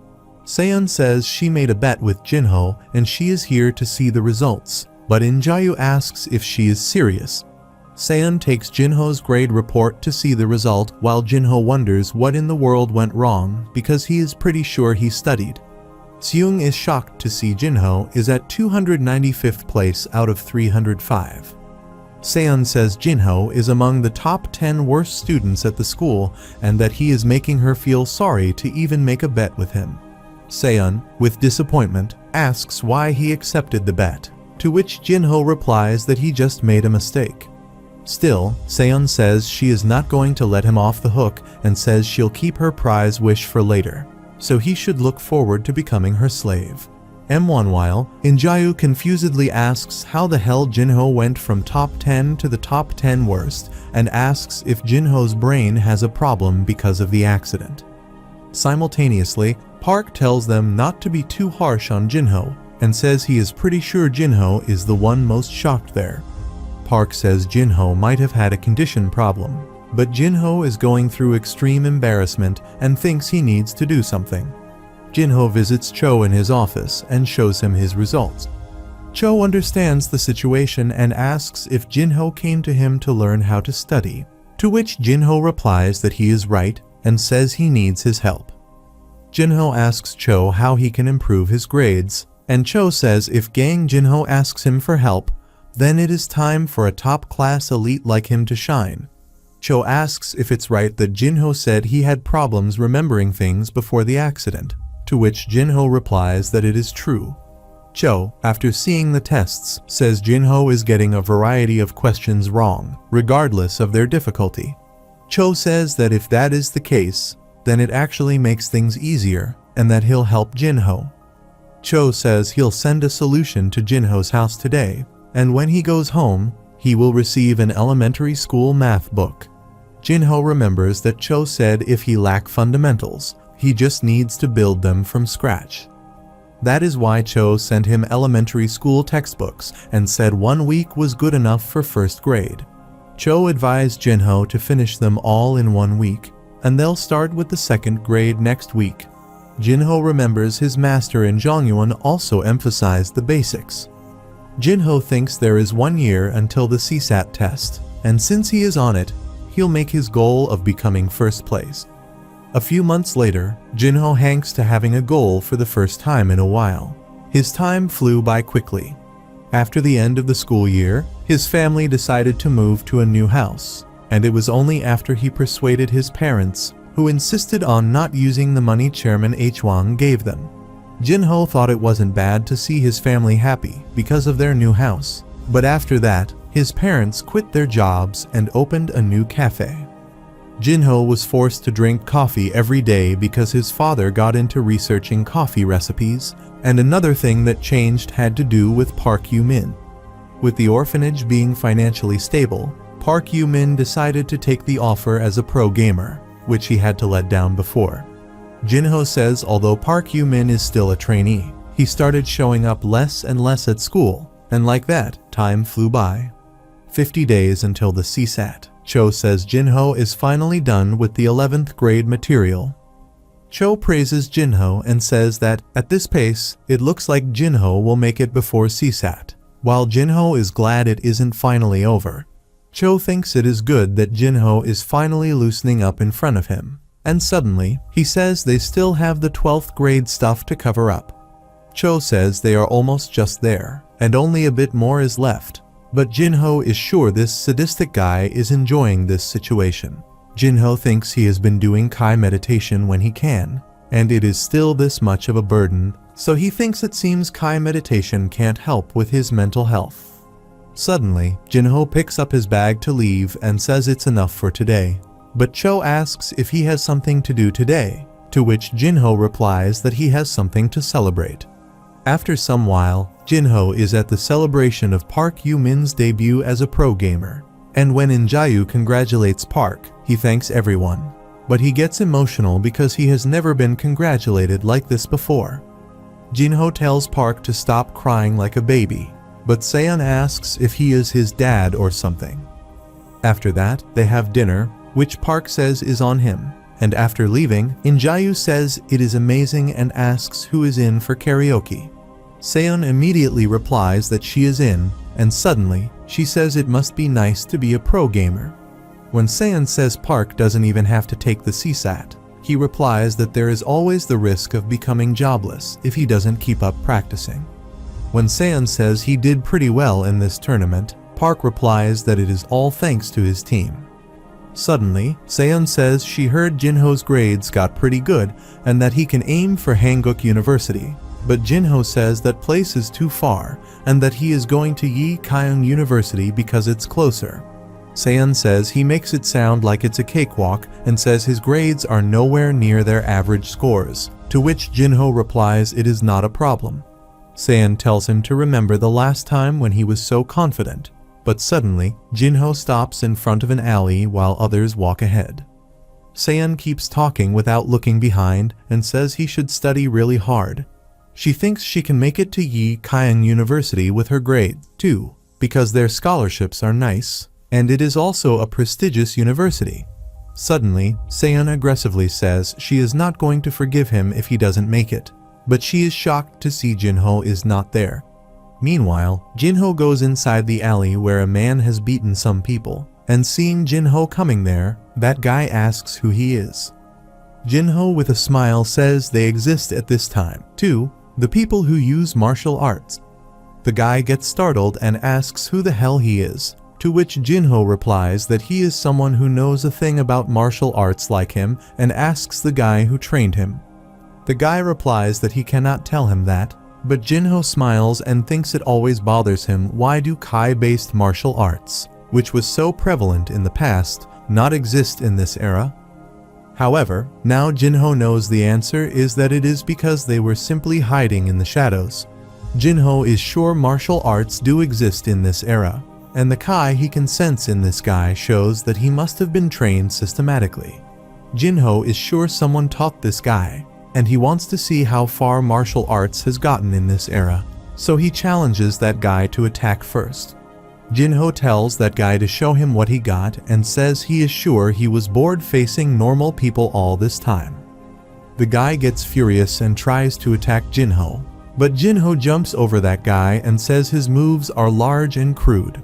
Seon says she made a bet with Jinho and she is here to see the results, but In-jae asks if she is serious. Seon takes Jinho's grade report to see the result while Jinho wonders what in the world went wrong because he is pretty sure he studied. Seung is shocked to see Jinho is at 295th place out of 305. Seon says Jinho is among the top 10 worst students at the school and that he is making her feel sorry to even make a bet with him. Seon, with disappointment, asks why he accepted the bet, to which Jinho replies that he just made a mistake. Still, Seon says she is not going to let him off the hook and says she'll keep her prize wish for later, so he should look forward to becoming her slave. Meanwhile, In-jae confusedly asks how the hell Jinho went from top 10 to the top 10 worst and asks if Jinho's brain has a problem because of the accident. Simultaneously, Park tells them not to be too harsh on Jinho and says he is pretty sure Jinho is the one most shocked there. Park says Jinho might have had a condition problem, but Jinho is going through extreme embarrassment and thinks he needs to do something. Jinho visits Cho in his office and shows him his results. Cho understands the situation and asks if Jinho came to him to learn how to study, to which Jinho replies that he is right and says he needs his help. Jinho asks Cho how he can improve his grades, and Cho says if Gang Jinho asks him for help, then it is time for a top-class elite like him to shine. Cho asks if it's right that Jinho said he had problems remembering things before the accident, to which Jinho replies that it is true. Cho, after seeing the tests, says Jinho is getting a variety of questions wrong, regardless of their difficulty. Cho says that if that is the case, then it actually makes things easier, and that he'll help Jinho. Cho says he'll send a solution to Jinho's house today, and when he goes home, he will receive an elementary school math book. Jinho remembers that Cho said if he lacks fundamentals, he just needs to build them from scratch. That is why Cho sent him elementary school textbooks and said 1 week was good enough for first grade. Cho advised Jinho to finish them all in 1 week, and they'll start with the second grade next week. Jinho remembers his master in Zhongyuan also emphasized the basics. Jinho thinks there is 1 year until the CSAT test, and since he is on it, he'll make his goal of becoming first place. A few months later, Jinho hangs to having a goal for the first time in a while. His time flew by quickly. After the end of the school year, his family decided to move to a new house, and it was only after he persuaded his parents, who insisted on not using the money Chairman Huang gave them. Jinho thought it wasn't bad to see his family happy because of their new house, but after that, his parents quit their jobs and opened a new cafe. Jinho was forced to drink coffee every day because his father got into researching coffee recipes, and another thing that changed had to do with Park Yu-min. With the orphanage being financially stable, Park Yu-min decided to take the offer as a pro gamer, which he had to let down before. Jinho says although Park Yu-min is still a trainee, he started showing up less and less at school, and like that, time flew by. 50 days until the CSAT. Cho says Jinho is finally done with the 11th grade material. Cho praises Jinho and says that, at this pace, it looks like Jinho will make it before CSAT. While Jinho is glad it isn't finally over, Cho thinks it is good that Jinho is finally loosening up in front of him. And suddenly, he says they still have the 12th grade stuff to cover up. Cho says they are almost just there, and only a bit more is left. But Jinho is sure this sadistic guy is enjoying this situation. Jinho thinks he has been doing Kai meditation when he can, and it is still this much of a burden, so he thinks it seems Kai meditation can't help with his mental health. Suddenly, Jinho picks up his bag to leave and says it's enough for today. But Cho asks if he has something to do today, to which Jinho replies that he has something to celebrate. After some while, Jinho is at the celebration of Park Yu-min's debut as a pro gamer, and when Injayu congratulates Park, he thanks everyone. But he gets emotional because he has never been congratulated like this before. Jinho tells Park to stop crying like a baby, but Seon asks if he is his dad or something. After that, they have dinner, which Park says is on him, and after leaving, Injayu says it is amazing and asks who is in for karaoke. Seon immediately replies that she is in, and suddenly, she says it must be nice to be a pro gamer. When Seon says Park doesn't even have to take the CSAT, he replies that there is always the risk of becoming jobless if he doesn't keep up practicing. When Seon says he did pretty well in this tournament, Park replies that it is all thanks to his team. Suddenly, Seon says she heard Jinho's grades got pretty good and that he can aim for Hanguk University. But Jinho says that place is too far and that he is going to Yi Kyung University because it's closer. Seon says he makes it sound like it's a cakewalk and says his grades are nowhere near their average scores, to which Jinho replies it is not a problem. Seon tells him to remember the last time when he was so confident, but suddenly, Jinho stops in front of an alley while others walk ahead. Seiyun keeps talking without looking behind and says he should study really hard. She thinks she can make it to Yi Kaiyang University with her grade, too, because their scholarships are nice, and it is also a prestigious university. Suddenly, Seiyun aggressively says she is not going to forgive him if he doesn't make it, but she is shocked to see Jinho is not there. Meanwhile, Jinho goes inside the alley where a man has beaten some people, and seeing Jinho coming there, that guy asks who he is. Jinho with a smile says they exist at this time, too, the people who use martial arts. The guy gets startled and asks who the hell he is, to which Jinho replies that he is someone who knows a thing about martial arts like him and asks the guy who trained him. The guy replies that he cannot tell him that, but Jinho smiles and thinks it always bothers him why do Kai-based martial arts, which was so prevalent in the past, not exist in this era? However, now Jinho knows the answer is that it is because they were simply hiding in the shadows. Jinho is sure martial arts do exist in this era, and the Kai he can sense in this guy shows that he must have been trained systematically. Jinho is sure someone taught this guy, and he wants to see how far martial arts has gotten in this era, so he challenges that guy to attack first. Jinho tells that guy to show him what he got and says he is sure he was bored facing normal people all this time. The guy gets furious and tries to attack Jinho, but Jinho jumps over that guy and says his moves are large and crude.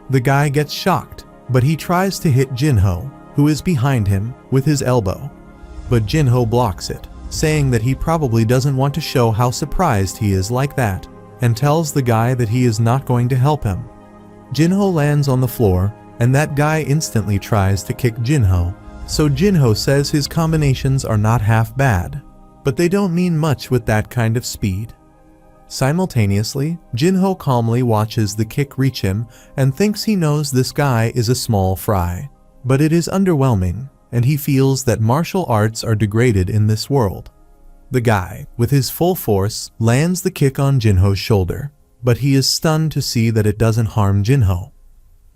The guy gets shocked, but he tries to hit Jinho, who is behind him, with his elbow. But Jinho blocks it, saying that he probably doesn't want to show how surprised he is like that, and tells the guy that he is not going to help him. Jinho lands on the floor, and that guy instantly tries to kick Jinho, so Jinho says his combinations are not half bad, but they don't mean much with that kind of speed. Simultaneously, Jinho calmly watches the kick reach him and thinks he knows this guy is a small fry, but it is underwhelming, and he feels that martial arts are degraded in this world. The guy, with his full force, lands the kick on Jinho's shoulder, but he is stunned to see that it doesn't harm Jinho.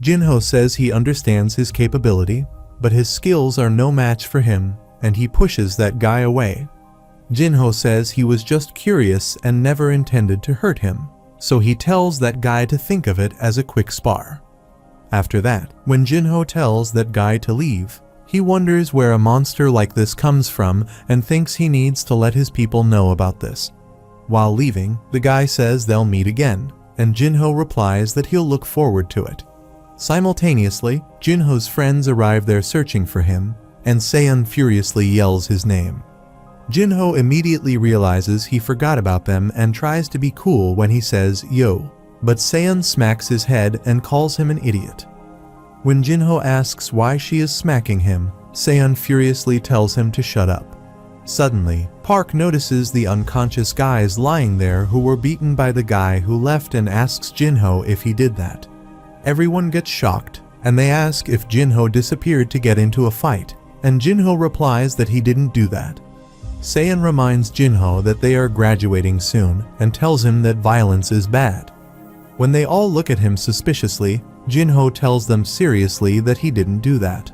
Jinho says he understands his capability, but his skills are no match for him, and he pushes that guy away. Jinho says he was just curious and never intended to hurt him, so he tells that guy to think of it as a quick spar. After that, when Jinho tells that guy to leave, he wonders where a monster like this comes from and thinks he needs to let his people know about this. While leaving, the guy says they'll meet again, and Jinho replies that he'll look forward to it. Simultaneously, Jinho's friends arrive there searching for him, and Seiyun furiously yells his name. Jinho immediately realizes he forgot about them and tries to be cool when he says yo, but Seiyun smacks his head and calls him an idiot. When Jinho asks why she is smacking him, Seiyun furiously tells him to shut up. Suddenly, Park notices the unconscious guys lying there who were beaten by the guy who left and asks Jinho if he did that. Everyone gets shocked, and they ask if Jinho disappeared to get into a fight, and Jinho replies that he didn't do that. Seiyun reminds Jinho that they are graduating soon and tells him that violence is bad. When they all look at him suspiciously, Jinho tells them seriously that he didn't do that.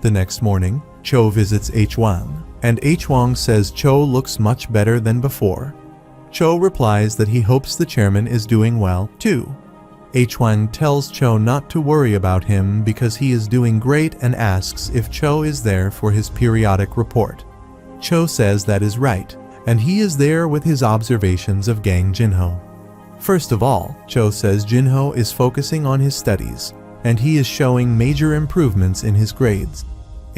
The next morning, Cho visits H1, and H1 says Cho looks much better than before. Cho replies that he hopes the chairman is doing well, too. H1 tells Cho not to worry about him because he is doing great and asks if Cho is there for his periodic report. Cho says that is right, and he is there with his observations of Gang Jinho. First of all, Cho says Jinho is focusing on his studies, and he is showing major improvements in his grades.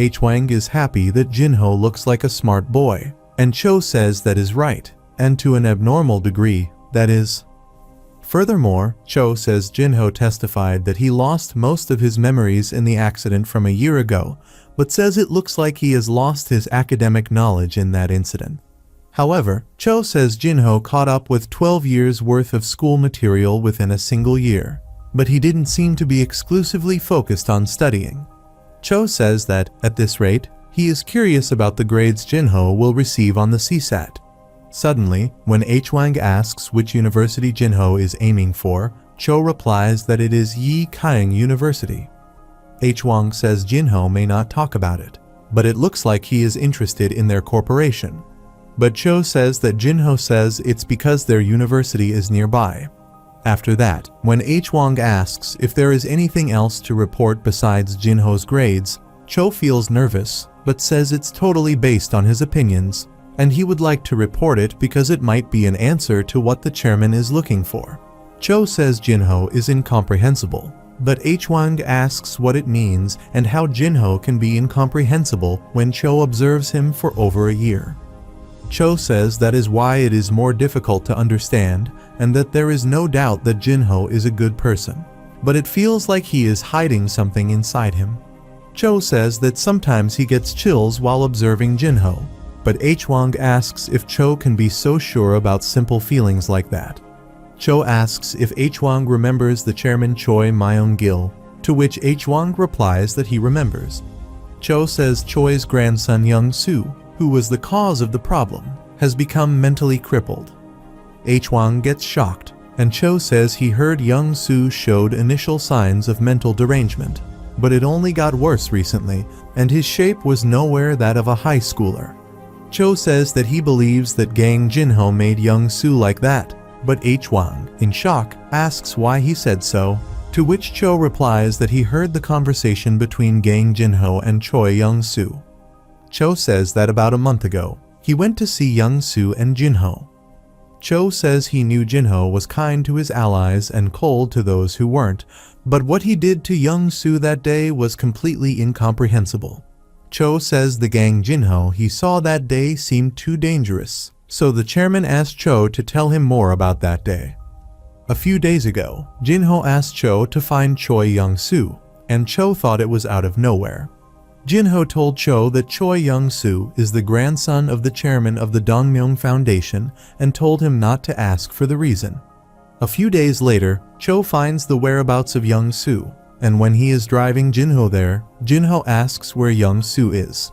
H-Wang is happy that Jinho looks like a smart boy, and Cho says that is right, and to an abnormal degree, that is. Furthermore, Cho says Jinho testified that he lost most of his memories in the accident from a year ago, but says it looks like he has lost his academic knowledge in that incident. However, Cho says Jinho caught up with 12 years worth of school material within a single year, but he didn't seem to be exclusively focused on studying. Cho says that, at this rate, he is curious about the grades Jinho will receive on the CSAT. Suddenly, when H-Wang asks which university Jinho is aiming for, Cho replies that it is Yi Kaiyang University. H-Wang says Jinho may not talk about it. but it looks like he is interested in their corporation. But Cho says that Jinho says it's because their university is nearby. After that, when Hwang asks if there is anything else to report besides Jinho's grades, Cho feels nervous, but says it's totally based on his opinions, and he would like to report it because it might be an answer to what the chairman is looking for. Cho says Jinho is incomprehensible, but Hwang asks what it means and how Jinho can be incomprehensible when Cho observes him for over a year. Cho says that is why it is more difficult to understand, and that there is no doubt that Jinho is a good person, but it feels like he is hiding something inside him. Cho says that sometimes he gets chills while observing Jinho, but Hwang asks if Cho can be so sure about simple feelings like that. Cho asks if Hwang remembers the chairman Choi Myung-gil, to which Hwang replies that he remembers. Cho says Choi's grandson Young-soo, who was the cause of the problem, has become mentally crippled. Hwang gets shocked, and Cho says he heard Young-soo showed initial signs of mental derangement, but it only got worse recently, and his shape was nowhere that of a high schooler. Cho says that he believes that Gang Jinho made Young-soo like that, but Hwang, in shock, asks why he said so, to which Cho replies that he heard the conversation between Gang Jinho and Choi Young-soo. Cho says that about a month ago, he went to see Young-soo and Jinho. Cho says he knew Jinho was kind to his allies and cold to those who weren't, but what he did to Young-soo that day was completely incomprehensible. Cho says the Gang Jinho he saw that day seemed too dangerous, so the chairman asked Cho to tell him more about that day. A few days ago, Jinho asked Cho to find Choi Young-soo, and Cho thought it was out of nowhere. Jinho told Cho that Choi Young-soo is the grandson of the chairman of the Dongmyung Foundation and told him not to ask for the reason. A few days later, Cho finds the whereabouts of Young-soo, and when he is driving Jinho there, Jinho asks where Young-soo is.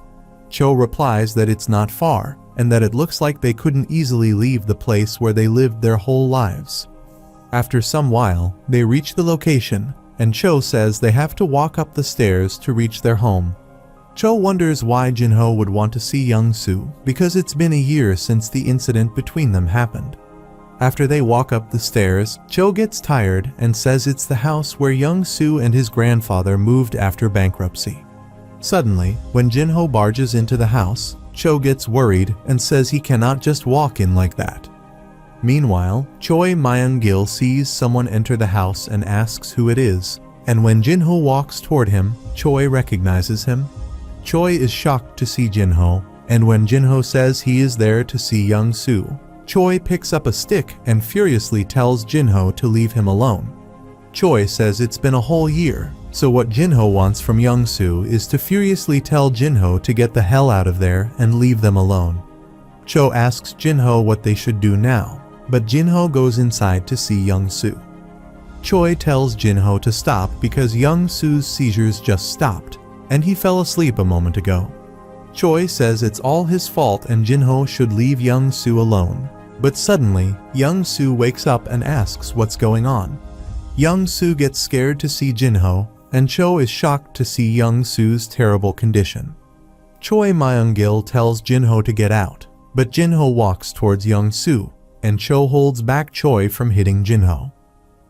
Cho replies that it's not far, and that it looks like they couldn't easily leave the place where they lived their whole lives. After some while, they reach the location, and Cho says they have to walk up the stairs to reach their home. Cho wonders why Jinho would want to see Young-soo because it's been a year since the incident between them happened. After they walk up the stairs, Cho gets tired and says it's the house where Young-soo and his grandfather moved after bankruptcy. Suddenly, when Jinho barges into the house, Cho gets worried and says he cannot just walk in like that. Meanwhile, Choi Myung-gil sees someone enter the house and asks who it is, and when Jinho walks toward him, Choi recognizes him. Choi is shocked to see Jinho, and when Jinho says he is there to see Young-soo, Choi picks up a stick and furiously tells Jinho to leave him alone. Choi says it's been a whole year, so what Jinho wants from Young-soo is to furiously tell Jinho to get the hell out of there and leave them alone. Cho asks Jinho what they should do now, but Jinho goes inside to see Young-soo. Choi tells Jinho to stop because Young-soo's seizures just stopped, and he fell asleep a moment ago. Choi says it's all his fault and Jinho should leave Young-soo alone, but suddenly, Young-soo wakes up and asks what's going on. Young-soo gets scared to see Jinho, and Cho is shocked to see Young-soo's terrible condition. Choi Myung-gil tells Jinho to get out, but Jinho walks towards Young-soo, and Cho holds back Choi from hitting Jinho.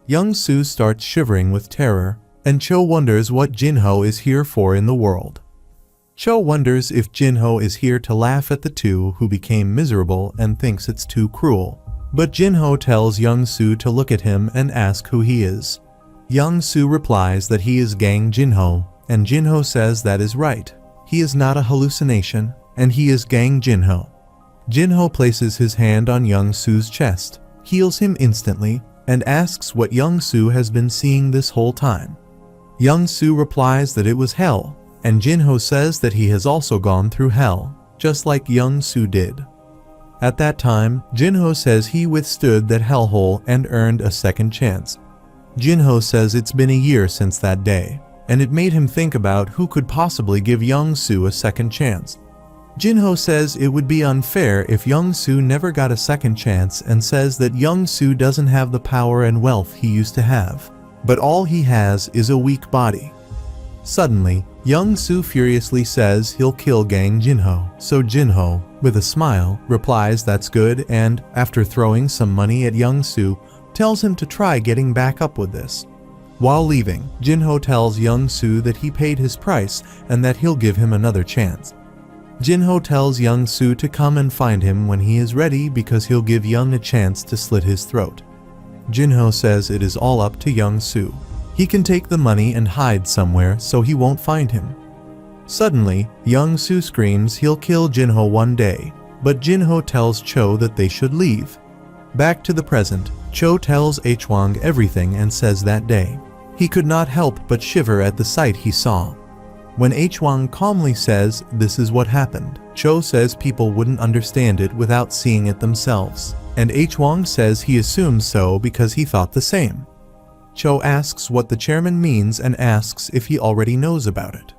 Young-soo starts shivering with terror, and Cho wonders what Jinho is here for in the world. Cho wonders if Jinho is here to laugh at the two who became miserable and thinks it's too cruel, but Jinho tells Young-soo to look at him and ask who he is. Young-soo replies that he is Gang Jinho, and Jinho says that is right. He is not a hallucination, and he is Gang Jinho. Jinho places his hand on Young-soo's chest, heals him instantly, and asks what Young-soo has been seeing this whole time. Young-soo replies that it was hell, and Jinho says that he has also gone through hell, just like Young-soo did. At that time, Jinho says he withstood that hellhole and earned a second chance. Jinho says it's been a year since that day, and it made him think about who could possibly give Young-soo a second chance. Jinho says it would be unfair if Young-soo never got a second chance and says that Young-soo doesn't have the power and wealth he used to have, but all he has is a weak body. Suddenly, Young Soo furiously says he'll kill Gang Jinho, so Jinho, with a smile, replies that's good and, after throwing some money at Young Soo, tells him to try getting back up with this. While leaving, Jinho tells Young Soo that he paid his price and that he'll give him another chance. Jinho tells Young Soo to come and find him when he is ready because he'll give Young a chance to slit his throat. Jinho says it is all up to Young Soo. He can take the money and hide somewhere so he won't find him. Suddenly, Young Soo screams he'll kill Jinho one day, but Jinho tells Cho that they should leave. Back to the present, Cho tells Hwang everything and says that day he could not help but shiver at the sight he saw. When Hwang calmly says this is what happened, Cho says people wouldn't understand it without seeing it themselves, and Hwang says he assumes so because he thought the same. Cho asks what the chairman means and asks if he already knows about it.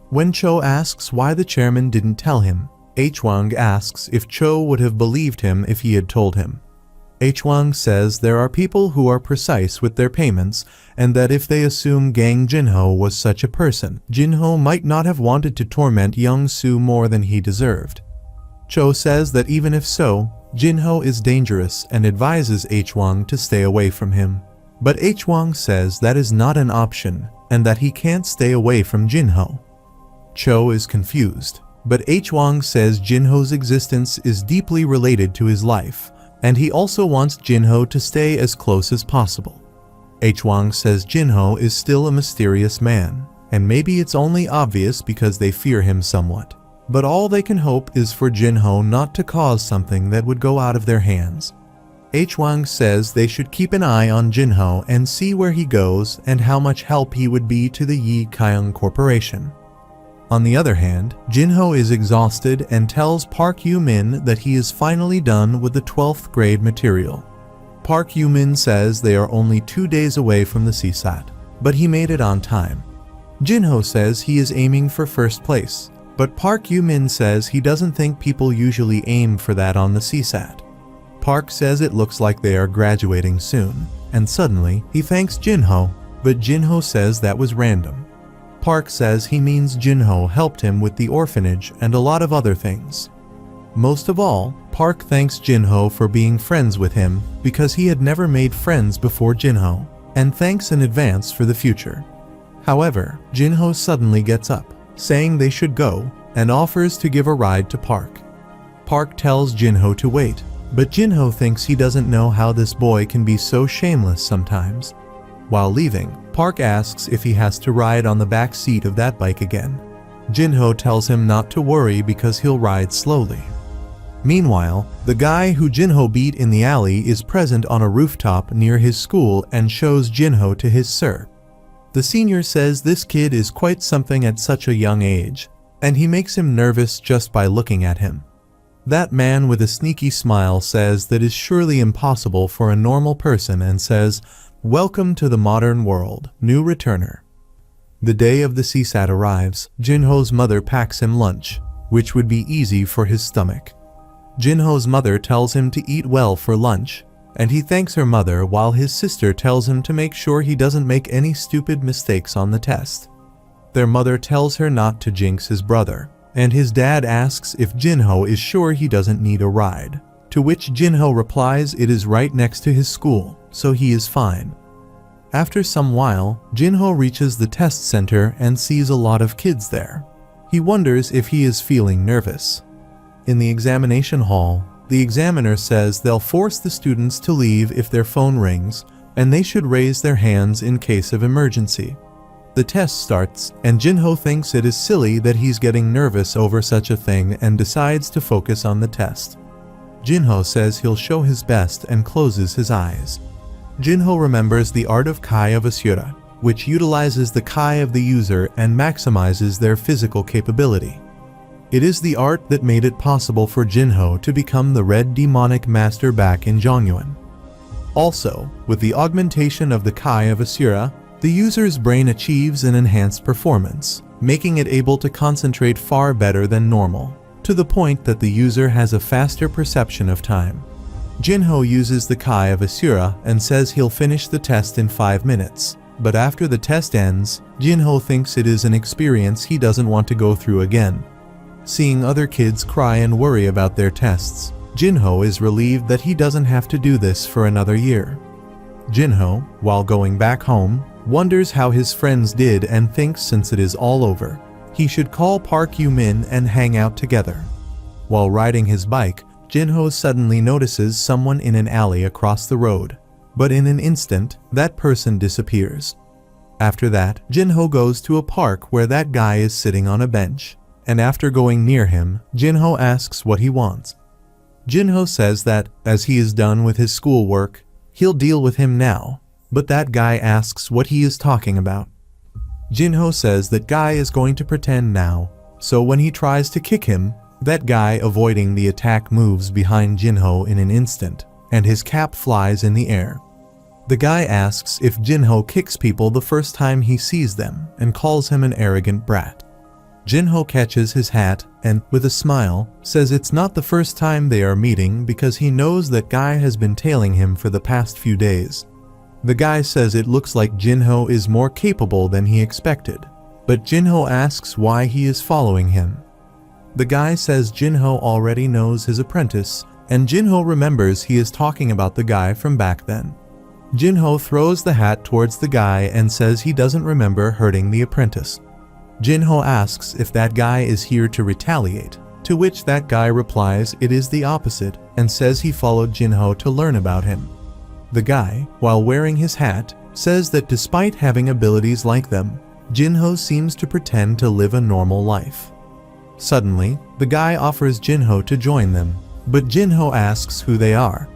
When Cho asks why the chairman didn't tell him, Hwang asks if Cho would have believed him if he had told him. Hwang says there are people who are precise with their payments and that if they assume Gang Jinho was such a person, Jinho might not have wanted to torment Young Soo more than he deserved. Cho says that even if so, Jinho is dangerous and advises Hwang to stay away from him. But Hwang says that is not an option and that he can't stay away from Jinho. Cho is confused, but Hwang says Jinho's existence is deeply related to his life, and he also wants Jinho to stay as close as possible. Hwang says Jinho is still a mysterious man, and maybe it's only obvious because they fear him somewhat, but all they can hope is for Jinho not to cause something that would go out of their hands. Hwang says they should keep an eye on Jinho and see where he goes and how much help he would be to the Yi Kyung Corporation. On the other hand, Jinho is exhausted and tells Park Yoo-min that he is finally done with the 12th grade material. Park Yoo-min says they are only 2 days away from the CSAT, but he made it on time. Jinho says he is aiming for first place, but Park Yoo-min says he doesn't think people usually aim for that on the CSAT. Park says it looks like they are graduating soon, and suddenly he thanks Jinho, but Jinho says that was random. Park says he means Jinho helped him with the orphanage and a lot of other things. Most of all, Park thanks Jinho for being friends with him because he had never made friends before Jinho, and thanks in advance for the future. However, Jinho suddenly gets up, saying they should go, and offers to give a ride to Park. Park tells Jinho to wait, but Jinho thinks he doesn't know how this boy can be so shameless sometimes. While leaving, Park asks if he has to ride on the back seat of that bike again. Jinho tells him not to worry because he'll ride slowly. Meanwhile, the guy who Jinho beat in the alley is present on a rooftop near his school and shows Jinho to his sir. The senior says this kid is quite something at such a young age, and he makes him nervous just by looking at him. That man with a sneaky smile says that is surely impossible for a normal person and says, "Welcome to the modern world, new returner." The day of the CSAT arrives. Jinho's mother packs him lunch, which would be easy for his stomach. Jinho's mother tells him to eat well for lunch, and he thanks her mother while his sister tells him to make sure he doesn't make any stupid mistakes on the test. Their mother tells her not to jinx his brother, and his dad asks if Jinho is sure he doesn't need a ride, to which Jinho replies it is right next to his school, so he is fine. After some while, Jinho reaches the test center and sees a lot of kids there. He wonders if he is feeling nervous. In the examination hall, the examiner says they'll force the students to leave if their phone rings, and they should raise their hands in case of emergency. The test starts, and Jinho thinks it is silly that he's getting nervous over such a thing and decides to focus on the test. Jinho says he'll show his best and closes his eyes. Jinho remembers the art of Kai of Asura, which utilizes the Kai of the user and maximizes their physical capability. It is the art that made it possible for Jinho to become the Red Demonic Master back in Jongyuan. Also, with the augmentation of the Kai of Asura, the user's brain achieves an enhanced performance, making it able to concentrate far better than normal, to the point that the user has a faster perception of time. Jinho uses the Kai of Asura and says he'll finish the test in 5 minutes, But after the test ends, Jinho thinks it is an experience he doesn't want to go through again. Seeing other kids cry and worry about their tests, Jinho is relieved that he doesn't have to do this for another year. Jinho, while going back home, wonders how his friends did and thinks since it is all over, he should call Park Yu-min and hang out together. While riding his bike, Jinho suddenly notices someone in an alley across the road, but in an instant, that person disappears. After that, Jinho goes to a park where that guy is sitting on a bench, and after going near him, Jinho asks what he wants. Jinho says that, as he is done with his schoolwork, he'll deal with him now, but that guy asks what he is talking about. Jinho says that guy is going to pretend now, so when he tries to kick him, that guy avoiding the attack moves behind Jinho in an instant, and his cap flies in the air. The guy asks if Jinho kicks people the first time he sees them and calls him an arrogant brat. Jinho catches his hat and, with a smile, says it's not the first time they are meeting because he knows that guy has been tailing him for the past few days. The guy says it looks like Jinho is more capable than he expected, but Jinho asks why he is following him. The guy says Jinho already knows his apprentice, and Jinho remembers he is talking about the guy from back then. Jinho throws the hat towards the guy and says he doesn't remember hurting the apprentice. Jinho asks if that guy is here to retaliate, to which that guy replies it is the opposite and says he followed Jinho to learn about him. The guy, while wearing his hat, says that despite having abilities like them, Jinho seems to pretend to live a normal life. Suddenly, the guy offers Jinho to join them, but Jinho asks who they are.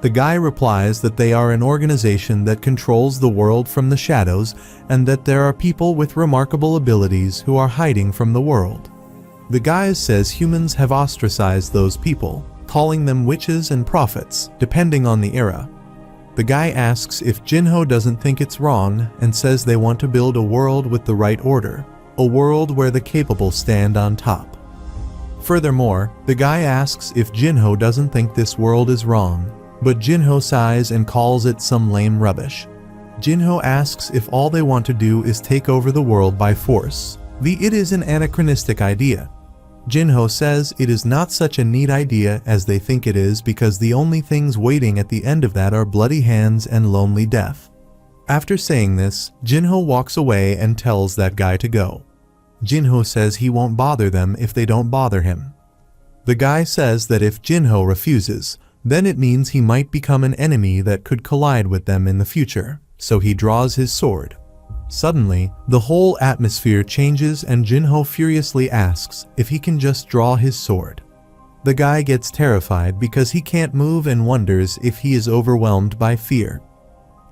The guy replies that they are an organization that controls the world from the shadows and that there are people with remarkable abilities who are hiding from the world. The guy says humans have ostracized those people, calling them witches and prophets, depending on the era. The guy asks if Jinho doesn't think it's wrong and says they want to build a world with the right order, a world where the capable stand on top. Furthermore, the guy asks if Jinho doesn't think this world is wrong, but Jinho sighs and calls it some lame rubbish. Jinho asks if all they want to do is take over the world by force. It is an anachronistic idea. Jinho says it is not such a neat idea as they think it is because the only things waiting at the end of that are bloody hands and lonely death. After saying this, Jinho walks away and tells that guy to go. Jinho says he won't bother them if they don't bother him. The guy says that if Jinho refuses, then it means he might become an enemy that could collide with them in the future, so he draws his sword. Suddenly, the whole atmosphere changes and Jinho furiously asks if he can just draw his sword. The guy gets terrified because he can't move and wonders if he is overwhelmed by fear.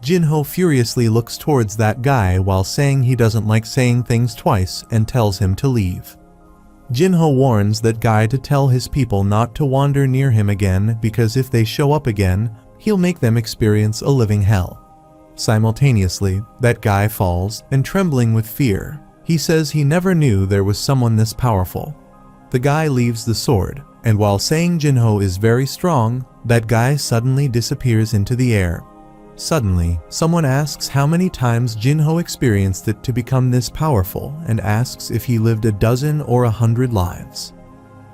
Jinho furiously looks towards that guy while saying he doesn't like saying things twice and tells him to leave. Jinho warns that guy to tell his people not to wander near him again because if they show up again, he'll make them experience a living hell. Simultaneously, that guy falls, and trembling with fear, he says he never knew there was someone this powerful. The guy leaves the sword, and while saying Jinho is very strong, that guy suddenly disappears into the air. Suddenly, someone asks how many times Jinho experienced it to become this powerful and asks if he lived a dozen or 100 lives.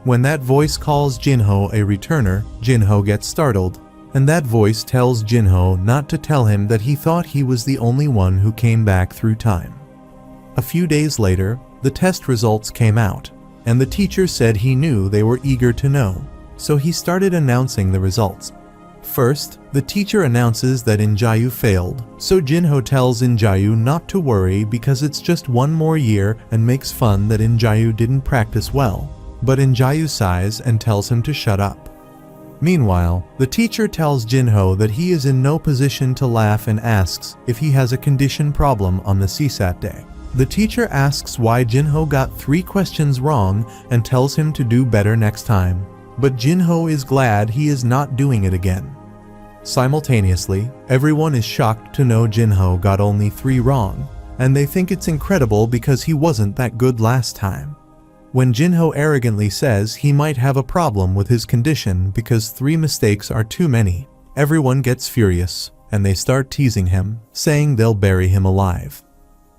When that voice calls Jinho a returner, Jinho gets startled, and that voice tells Jinho not to tell him that he thought he was the only one who came back through time. A few days later, the test results came out, and the teacher said he knew they were eager to know, so he started announcing the results. First, the teacher announces that Injayu failed, so Jinho tells Injayu not to worry because it's just one more year and makes fun that Injayu didn't practice well, but Injayu sighs and tells him to shut up. Meanwhile, the teacher tells Jinho that he is in no position to laugh and asks if he has a condition problem on the CSAT day. The teacher asks why Jinho got 3 questions wrong and tells him to do better next time, but Jinho is glad he is not doing it again. Simultaneously, everyone is shocked to know Jinho got only 3 wrong, and they think it's incredible because he wasn't that good last time. When Jinho arrogantly says he might have a problem with his condition because 3 mistakes are too many, everyone gets furious, and they start teasing him, saying they'll bury him alive.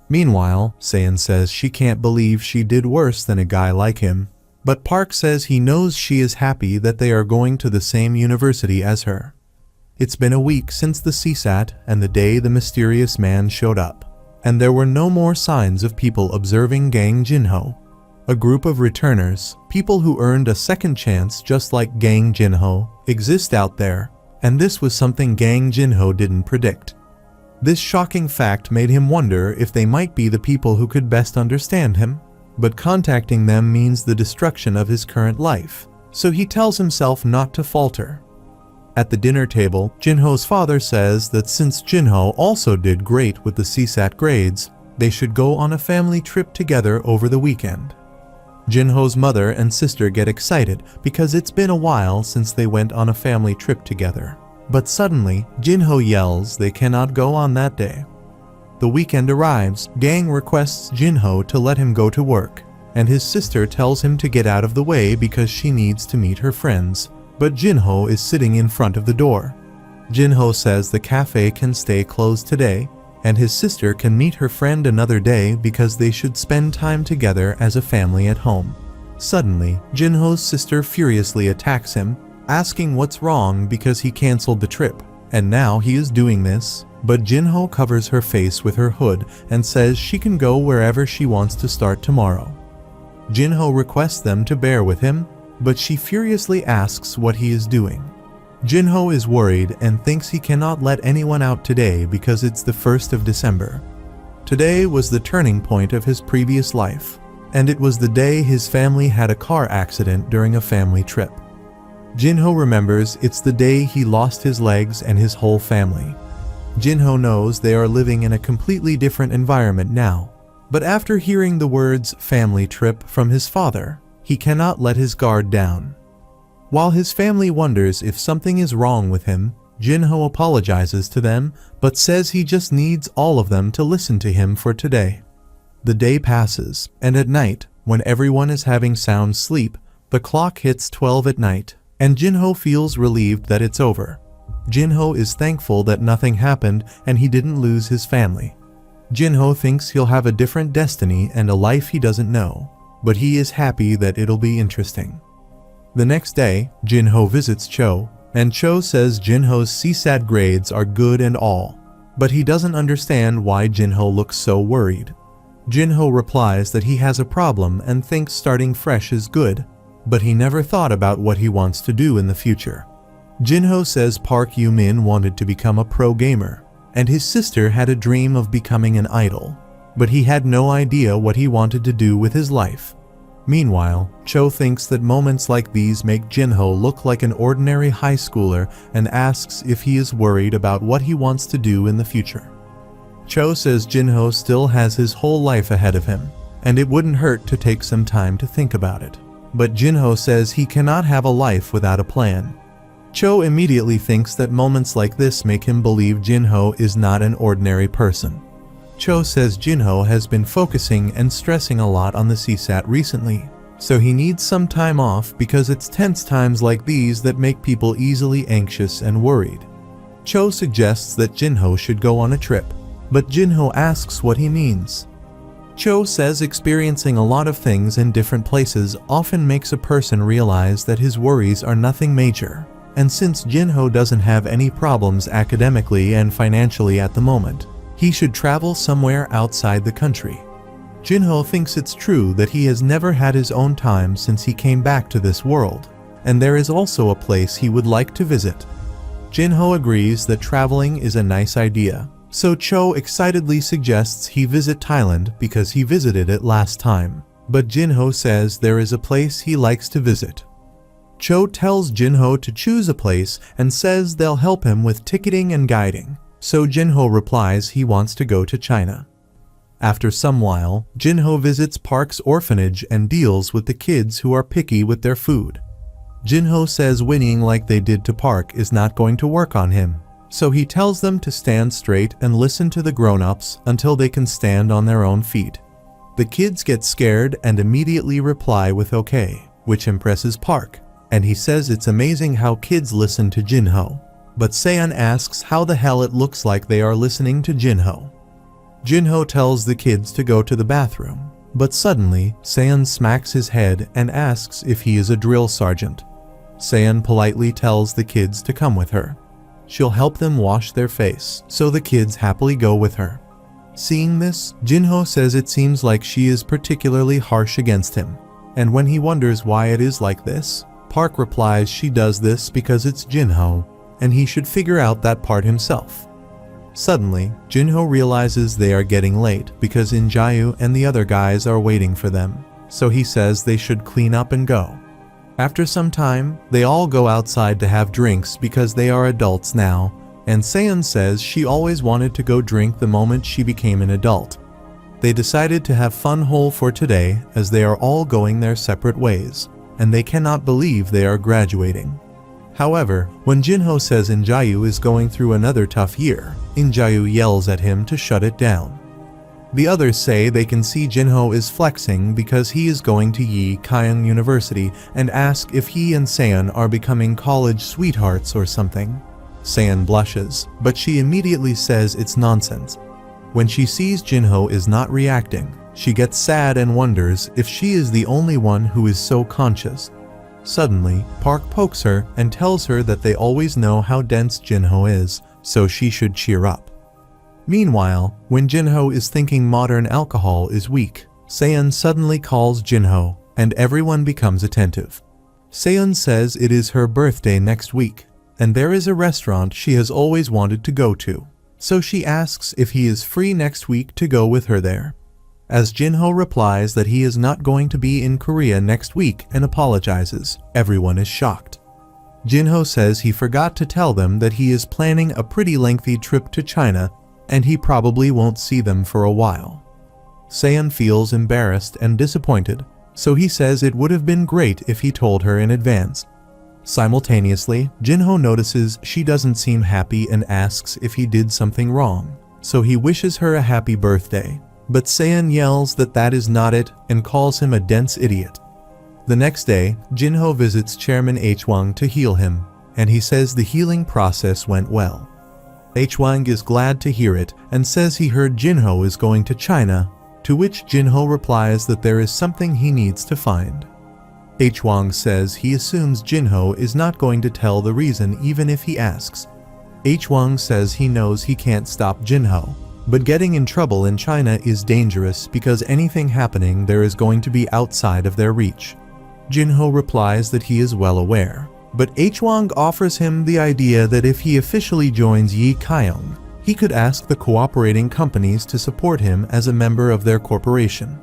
Meanwhile, Sayan says she can't believe she did worse than a guy like him, but Park says he knows she is happy that they are going to the same university as her. It's been a week since the CSAT and the day the mysterious man showed up, and there were no more signs of people observing Gang Jinho. A group of returners, people who earned a second chance just like Gang Jinho, exist out there, and this was something Gang Jinho didn't predict. This shocking fact made him wonder if they might be the people who could best understand him, but contacting them means the destruction of his current life, so he tells himself not to falter. At the dinner table, Jinho's father says that since Jinho also did great with the CSAT grades, they should go on a family trip together over the weekend. Jinho's mother and sister get excited because it's been a while since they went on a family trip together. But suddenly, Jinho yells they cannot go on that day. The weekend arrives, Gang requests Jinho to let him go to work, and his sister tells him to get out of the way because she needs to meet her friends, but Jinho is sitting in front of the door. Jinho says the cafe can stay closed today, and his sister can meet her friend another day because they should spend time together as a family at home. Suddenly, Jinho's sister furiously attacks him, asking what's wrong because he canceled the trip, and now he is doing this, but Jinho covers her face with her hood and says she can go wherever she wants to start tomorrow. Jinho requests them to bear with him, but she furiously asks what he is doing. Jinho is worried and thinks he cannot let anyone out today because it's the 1st of December. Today was the turning point of his previous life, and it was the day his family had a car accident during a family trip. Jinho remembers it's the day he lost his legs and his whole family. Jinho knows they are living in a completely different environment now, but after hearing the words family trip from his father, he cannot let his guard down. While his family wonders if something is wrong with him, Jinho apologizes to them but says he just needs all of them to listen to him for today. The day passes, and at night, when everyone is having sound sleep, the clock hits 12 at night, and Jinho feels relieved that it's over. Jinho is thankful that nothing happened and he didn't lose his family. Jinho thinks he'll have a different destiny and a life he doesn't know, but he is happy that it'll be interesting. The next day, Jinho visits Cho, and Cho says Jinho's CSAT grades are good and all, but he doesn't understand why Jinho looks so worried. Jinho replies that he has a problem and thinks starting fresh is good, but he never thought about what he wants to do in the future. Jinho says Park Yoo-min wanted to become a pro gamer, and his sister had a dream of becoming an idol, but he had no idea what he wanted to do with his life. Meanwhile, Cho thinks that moments like these make Jinho look like an ordinary high schooler and asks if he is worried about what he wants to do in the future. Cho says Jinho still has his whole life ahead of him, and it wouldn't hurt to take some time to think about it. But Jinho says he cannot have a life without a plan. Cho immediately thinks that moments like this make him believe Jinho is not an ordinary person. Cho says Jinho has been focusing and stressing a lot on the CSAT recently, so he needs some time off because it's tense times like these that make people easily anxious and worried. Cho suggests that Jinho should go on a trip, but Jinho asks what he means. Cho says experiencing a lot of things in different places often makes a person realize that his worries are nothing major, and since Jinho doesn't have any problems academically and financially at the moment, he should travel somewhere outside the country. Jinho thinks it's true that he has never had his own time since he came back to this world, and there is also a place he would like to visit. Jinho agrees that traveling is a nice idea, so Cho excitedly suggests he visit Thailand because he visited it last time, but Jinho says there is a place he likes to visit. Cho tells Jinho to choose a place and says they'll help him with ticketing and guiding, so Jinho replies he wants to go to China. After some while, Jinho visits Park's orphanage and deals with the kids who are picky with their food. Jinho says whinnying like they did to Park is not going to work on him, so he tells them to stand straight and listen to the grown-ups until they can stand on their own feet. The kids get scared and immediately reply with okay, which impresses Park, and he says it's amazing how kids listen to Jinho. but Seon asks how the hell it looks like they are listening to Jinho. Jinho tells the kids to go to the bathroom, but suddenly Seon smacks his head and asks if he is a drill sergeant. Seon politely tells the kids to come with her. She'll help them wash their face, so the kids happily go with her. Seeing this, Jinho says it seems like she is particularly harsh against him, and when he wonders why it is like this, Park replies she does this because it's Jinho, and he should figure out that part himself. Suddenly, Jinho realizes they are getting late because In-jae and the other guys are waiting for them, so he says they should clean up and go. After some time, they all go outside to have drinks because they are adults now, and Seon says she always wanted to go drink the moment she became an adult. They decided to have fun hole for today as they are all going their separate ways, and they cannot believe they are graduating. However, when Jinho says In-jae is going through another tough year, In-jae yells at him to shut it down. The others say they can see Jinho is flexing because he is going to Yi Kyung University and ask if he and Seon are becoming college sweethearts or something. Seon blushes, but she immediately says it's nonsense. When she sees Jinho is not reacting, she gets sad and wonders if she is the only one who is so conscious. Suddenly, Park pokes her and tells her that they always know how dense Jinho is, so she should cheer up. Meanwhile, when Jinho is thinking modern alcohol is weak, Seon suddenly calls Jinho, and everyone becomes attentive. Seon says it is her birthday next week, and there is a restaurant she has always wanted to go to, so she asks if he is free next week to go with her there. As Jinho replies that he is not going to be in Korea next week and apologizes, everyone is shocked. Jinho says he forgot to tell them that he is planning a pretty lengthy trip to China and he probably won't see them for a while. Seon feels embarrassed and disappointed, so he says it would have been great if he told her in advance. Simultaneously, Jinho notices she doesn't seem happy and asks if he did something wrong, so he wishes her a happy birthday, but Seon yells that that is not it and calls him a dense idiot. The next day, Jinho visits Chairman Hwang to heal him, and he says the healing process went well. Hwang is glad to hear it and says he heard Jinho is going to China, to which Jinho replies that there is something he needs to find. Hwang says he assumes Jinho is not going to tell the reason even if he asks. Hwang says he knows he can't stop Jinho, but getting in trouble in China is dangerous because anything happening there is going to be outside of their reach. Jinho replies that he is well aware, but Hwang offers him the idea that if he officially joins Yi Kyung, he could ask the cooperating companies to support him as a member of their corporation.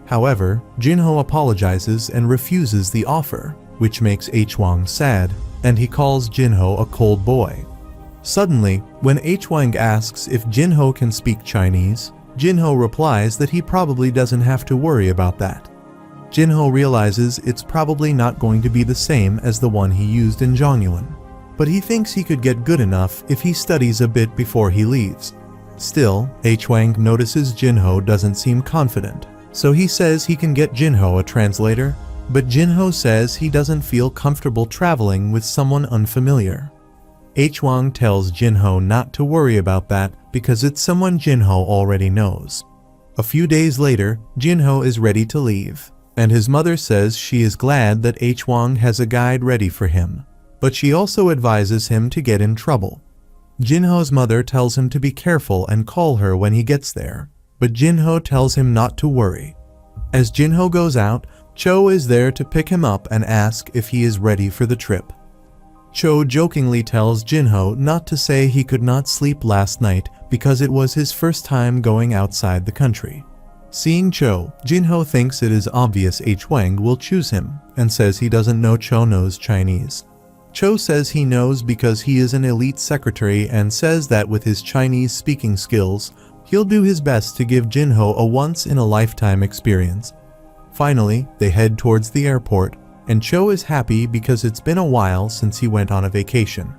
However, Jinho apologizes and refuses the offer, which makes Hwang sad, and he calls Jinho a cold boy. Suddenly, when Hwang asks if Jinho can speak Chinese, Jinho replies that he probably doesn't have to worry about that. Jinho realizes it's probably not going to be the same as the one he used in Jongyuan, but he thinks he could get good enough if he studies a bit before he leaves. Still, Hwang notices Jinho doesn't seem confident, so he says he can get Jinho a translator, but Jinho says he doesn't feel comfortable traveling with someone unfamiliar. Hwang tells Jinho not to worry about that because it's someone Jinho already knows. A few days later, Jinho is ready to leave, and his mother says she is glad that Hwang has a guide ready for him, but she also advises him to get in trouble. Jinho's mother tells him to be careful and call her when he gets there, but Jinho tells him not to worry. As Jinho goes out, Cho is there to pick him up and ask if he is ready for the trip. Cho jokingly tells Jinho not to say he could not sleep last night because it was his first time going outside the country. Seeing Cho, Jinho thinks it is obvious Hwang will choose him and says he doesn't know Cho knows Chinese. Cho says he knows because he is an elite secretary and says that with his Chinese speaking skills, he'll do his best to give Jinho a once-in-a-lifetime experience. Finally, they head towards the airport, and Cho is happy because it's been a while since he went on a vacation.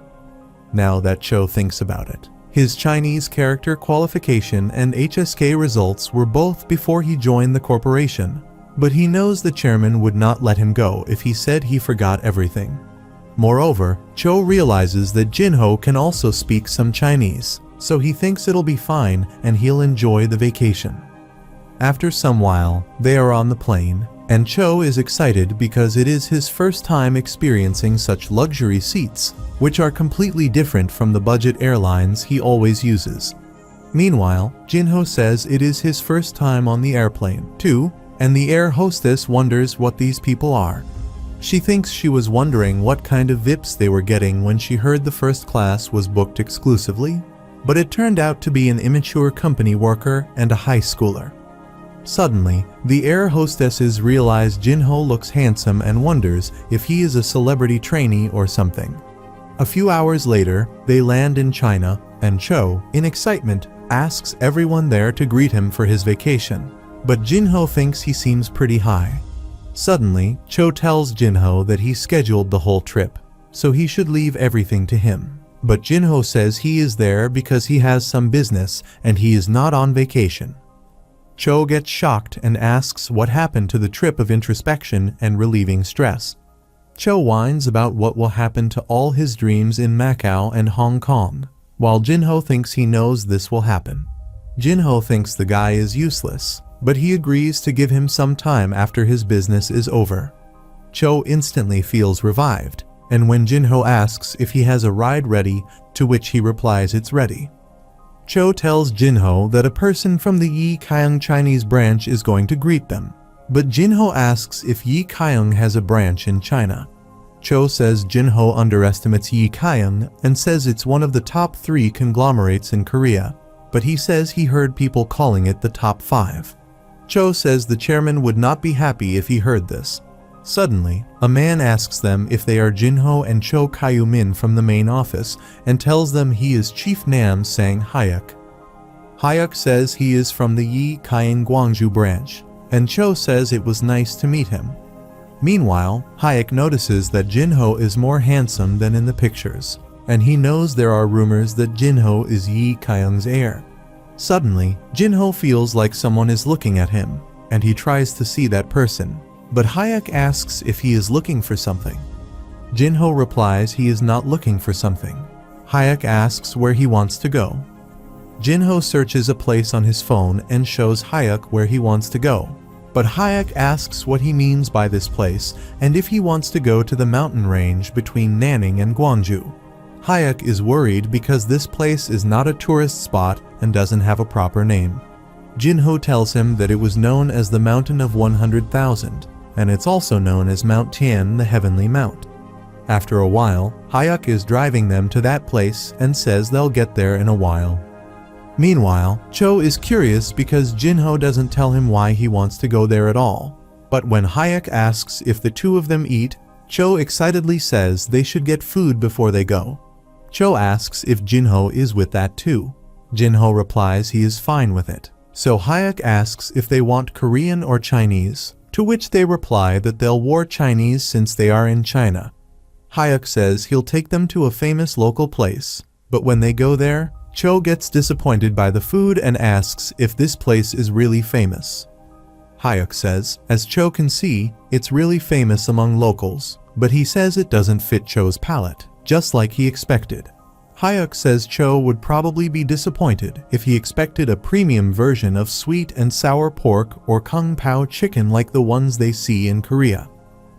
Now that Cho thinks about it, his Chinese character qualification and HSK results were both before he joined the corporation, but he knows the chairman would not let him go if he said he forgot everything. Moreover, Cho realizes that Jinho can also speak some Chinese, so he thinks it'll be fine and he'll enjoy the vacation. After some while, they are on the plane, and Cho is excited because it is his first time experiencing such luxury seats, which are completely different from the budget airlines he always uses. Meanwhile, Jinho says it is his first time on the airplane, too, and the air hostess wonders what these people are. She thinks she was wondering what kind of VIPs they were getting when she heard the first class was booked exclusively, but it turned out to be an immature company worker and a high schooler. Suddenly, the air hostesses realize Jinho looks handsome and wonders if he is a celebrity trainee or something. A few hours later, they land in China, and Cho, in excitement, asks everyone there to greet him for his vacation, but Jinho thinks he seems pretty high. Suddenly, Cho tells Jinho that he scheduled the whole trip, so he should leave everything to him. But Jinho says he is there because he has some business and he is not on vacation. Cho gets shocked and asks what happened to the trip of introspection and relieving stress. Cho whines about what will happen to all his dreams in Macau and Hong Kong, while Jinho thinks he knows this will happen. Jinho thinks the guy is useless, but he agrees to give him some time after his business is over. Cho instantly feels revived, and when Jinho asks if he has a ride ready, to which he replies it's ready. Cho tells Jinho that a person from the Yi Kaiyang Chinese branch is going to greet them, but Jinho asks if Yi Kaiyang has a branch in China. Cho says Jinho underestimates Yi Kaiyang and says it's one of the top 3 conglomerates in Korea, but he says he heard people calling it the top 5. Cho says the chairman would not be happy if he heard this. Suddenly, a man asks them if they are Jinho and Cho Kyu-min from the main office and tells them he is Chief Nam Sang Hayek. Hayek says he is from the Yi Kaiyang Gwangju branch, and Cho says it was nice to meet him. Meanwhile, Hayek notices that Jinho is more handsome than in the pictures, and he knows there are rumors that Jinho is Yi Kaiyang's heir. Suddenly, Jinho feels like someone is looking at him, and he tries to see that person. But Hayek asks if he is looking for something. Jinho replies he is not looking for something. Hayek asks where he wants to go. Jinho searches a place on his phone and shows Hayek where he wants to go. But Hayek asks what he means by this place and if he wants to go to the mountain range between Nanning and Gwangju. Hayek is worried because this place is not a tourist spot and doesn't have a proper name. Jinho tells him that it was known as the Mountain of 100,000. And it's also known as Mount Tian, the Heavenly Mount. After a while, Hayek is driving them to that place and says they'll get there in a while. Meanwhile, Cho is curious because Jinho doesn't tell him why he wants to go there at all. But when Hayek asks if the two of them eat, Cho excitedly says they should get food before they go. Cho asks if Jinho is with that too. Jinho replies he is fine with it. So Hayek asks if they want Korean or Chinese, to which they reply that they'll war Chinese since they are in China. Hayek says he'll take them to a famous local place, but when they go there, Cho gets disappointed by the food and asks if this place is really famous. Hayek says, as Cho can see, it's really famous among locals, but he says it doesn't fit Cho's palate, just like he expected. Hayek says Cho would probably be disappointed if he expected a premium version of sweet and sour pork or kung pao chicken like the ones they see in Korea.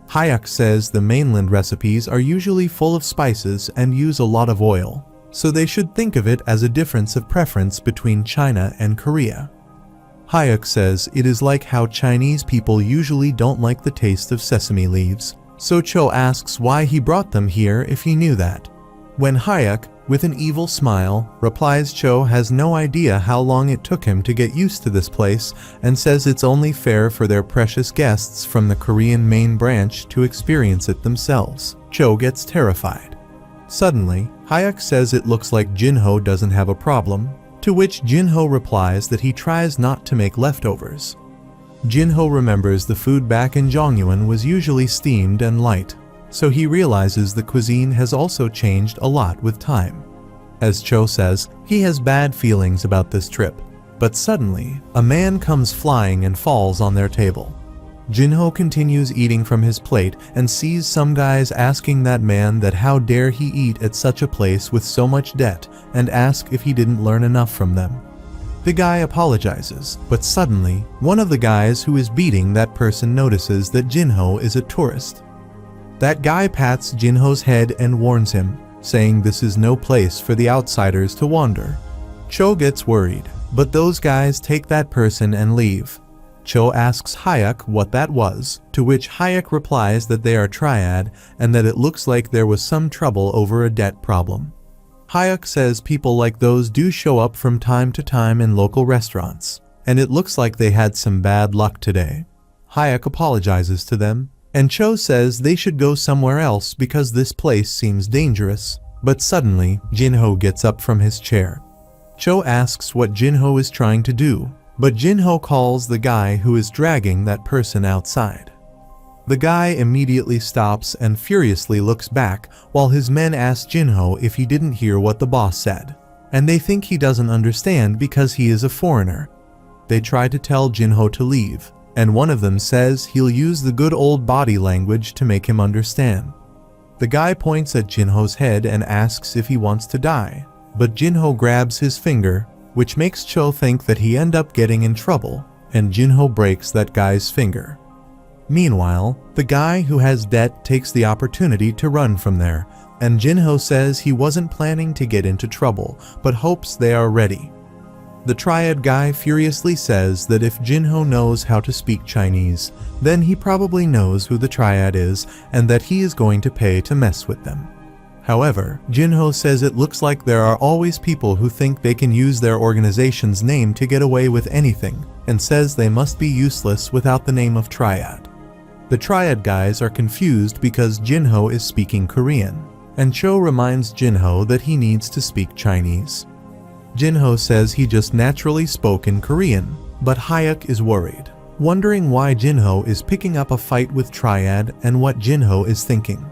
Hayek says the mainland recipes are usually full of spices and use a lot of oil, so they should think of it as a difference of preference between China and Korea. Hayek says it is like how Chinese people usually don't like the taste of sesame leaves, so Cho asks why he brought them here if he knew that. When Hayek, with an evil smile, replies Cho has no idea how long it took him to get used to this place and says it's only fair for their precious guests from the Korean main branch to experience it themselves. Cho gets terrified. Suddenly, Hayek says it looks like Jinho doesn't have a problem, to which Jinho replies that he tries not to make leftovers. Jinho remembers the food back in Zhongyuan was usually steamed and light, so he realizes the cuisine has also changed a lot with time. As Cho says, he has bad feelings about this trip, but suddenly, a man comes flying and falls on their table. Jinho continues eating from his plate and sees some guys asking that man that how dare he eat at such a place with so much debt, and ask if he didn't learn enough from them. The guy apologizes, but suddenly, one of the guys who is beating that person notices that Jinho is a tourist. That guy pats Jinho's head and warns him, saying this is no place for the outsiders to wander. Cho gets worried, but those guys take that person and leave. Cho asks Hayek what that was, to which Hayek replies that they are triad and that it looks like there was some trouble over a debt problem. Hayek says people like those do show up from time to time in local restaurants, and it looks like they had some bad luck today. Hayek apologizes to them, and Cho says they should go somewhere else because this place seems dangerous, but suddenly, Jinho gets up from his chair. Cho asks what Jinho is trying to do, but Jinho calls the guy who is dragging that person outside. The guy immediately stops and furiously looks back while his men ask Jinho if he didn't hear what the boss said, and they think he doesn't understand because he is a foreigner. They try to tell Jinho to leave, and one of them says he'll use the good old body language to make him understand. The guy points at Jinho's head and asks if he wants to die, but Jinho grabs his finger, which makes Cho think that he end up getting in trouble, and Jinho breaks that guy's finger. Meanwhile, the guy who has debt takes the opportunity to run from there, and Jinho says he wasn't planning to get into trouble, but hopes they are ready. The triad guy furiously says that if Jinho knows how to speak Chinese, then he probably knows who the triad is and that he is going to pay to mess with them. However, Jinho says it looks like there are always people who think they can use their organization's name to get away with anything, and says they must be useless without the name of triad. The triad guys are confused because Jinho is speaking Korean, and Cho reminds Jinho that he needs to speak Chinese. Jinho says he just naturally spoke in Korean, but Hayek is worried, wondering why Jinho is picking up a fight with triad and what Jinho is thinking.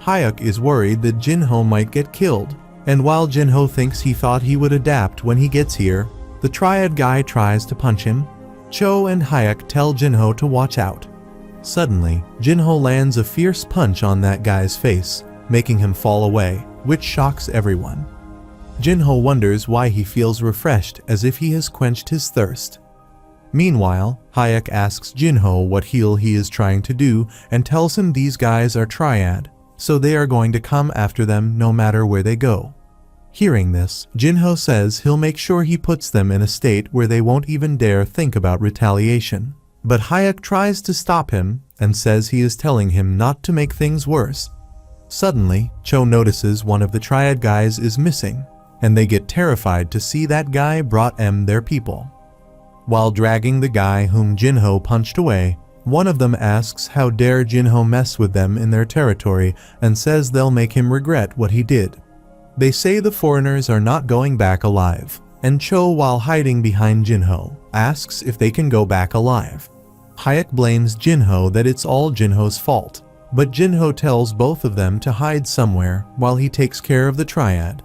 Hayek is worried that Jinho might get killed, and while Jinho thinks he thought he would adapt when he gets here, the triad guy tries to punch him. Cho and Hayek tell Jinho to watch out. Suddenly, Jinho lands a fierce punch on that guy's face, making him fall away, which shocks everyone. Jinho wonders why he feels refreshed as if he has quenched his thirst. Meanwhile, Hayek asks Jinho what heal he is trying to do and tells him these guys are triad, so they are going to come after them no matter where they go. Hearing this, Jinho says he'll make sure he puts them in a state where they won't even dare think about retaliation. But Hayek tries to stop him and says he is telling him not to make things worse. Suddenly, Cho notices one of the triad guys is missing, and they get terrified to see that guy brought their people. While dragging the guy whom Jinho punched away, one of them asks how dare Jinho mess with them in their territory and says they'll make him regret what he did. They say the foreigners are not going back alive, and Cho, while hiding behind Jinho, asks if they can go back alive. Hayek blames Jinho that it's all Jinho's fault, but Jinho tells both of them to hide somewhere while he takes care of the triad.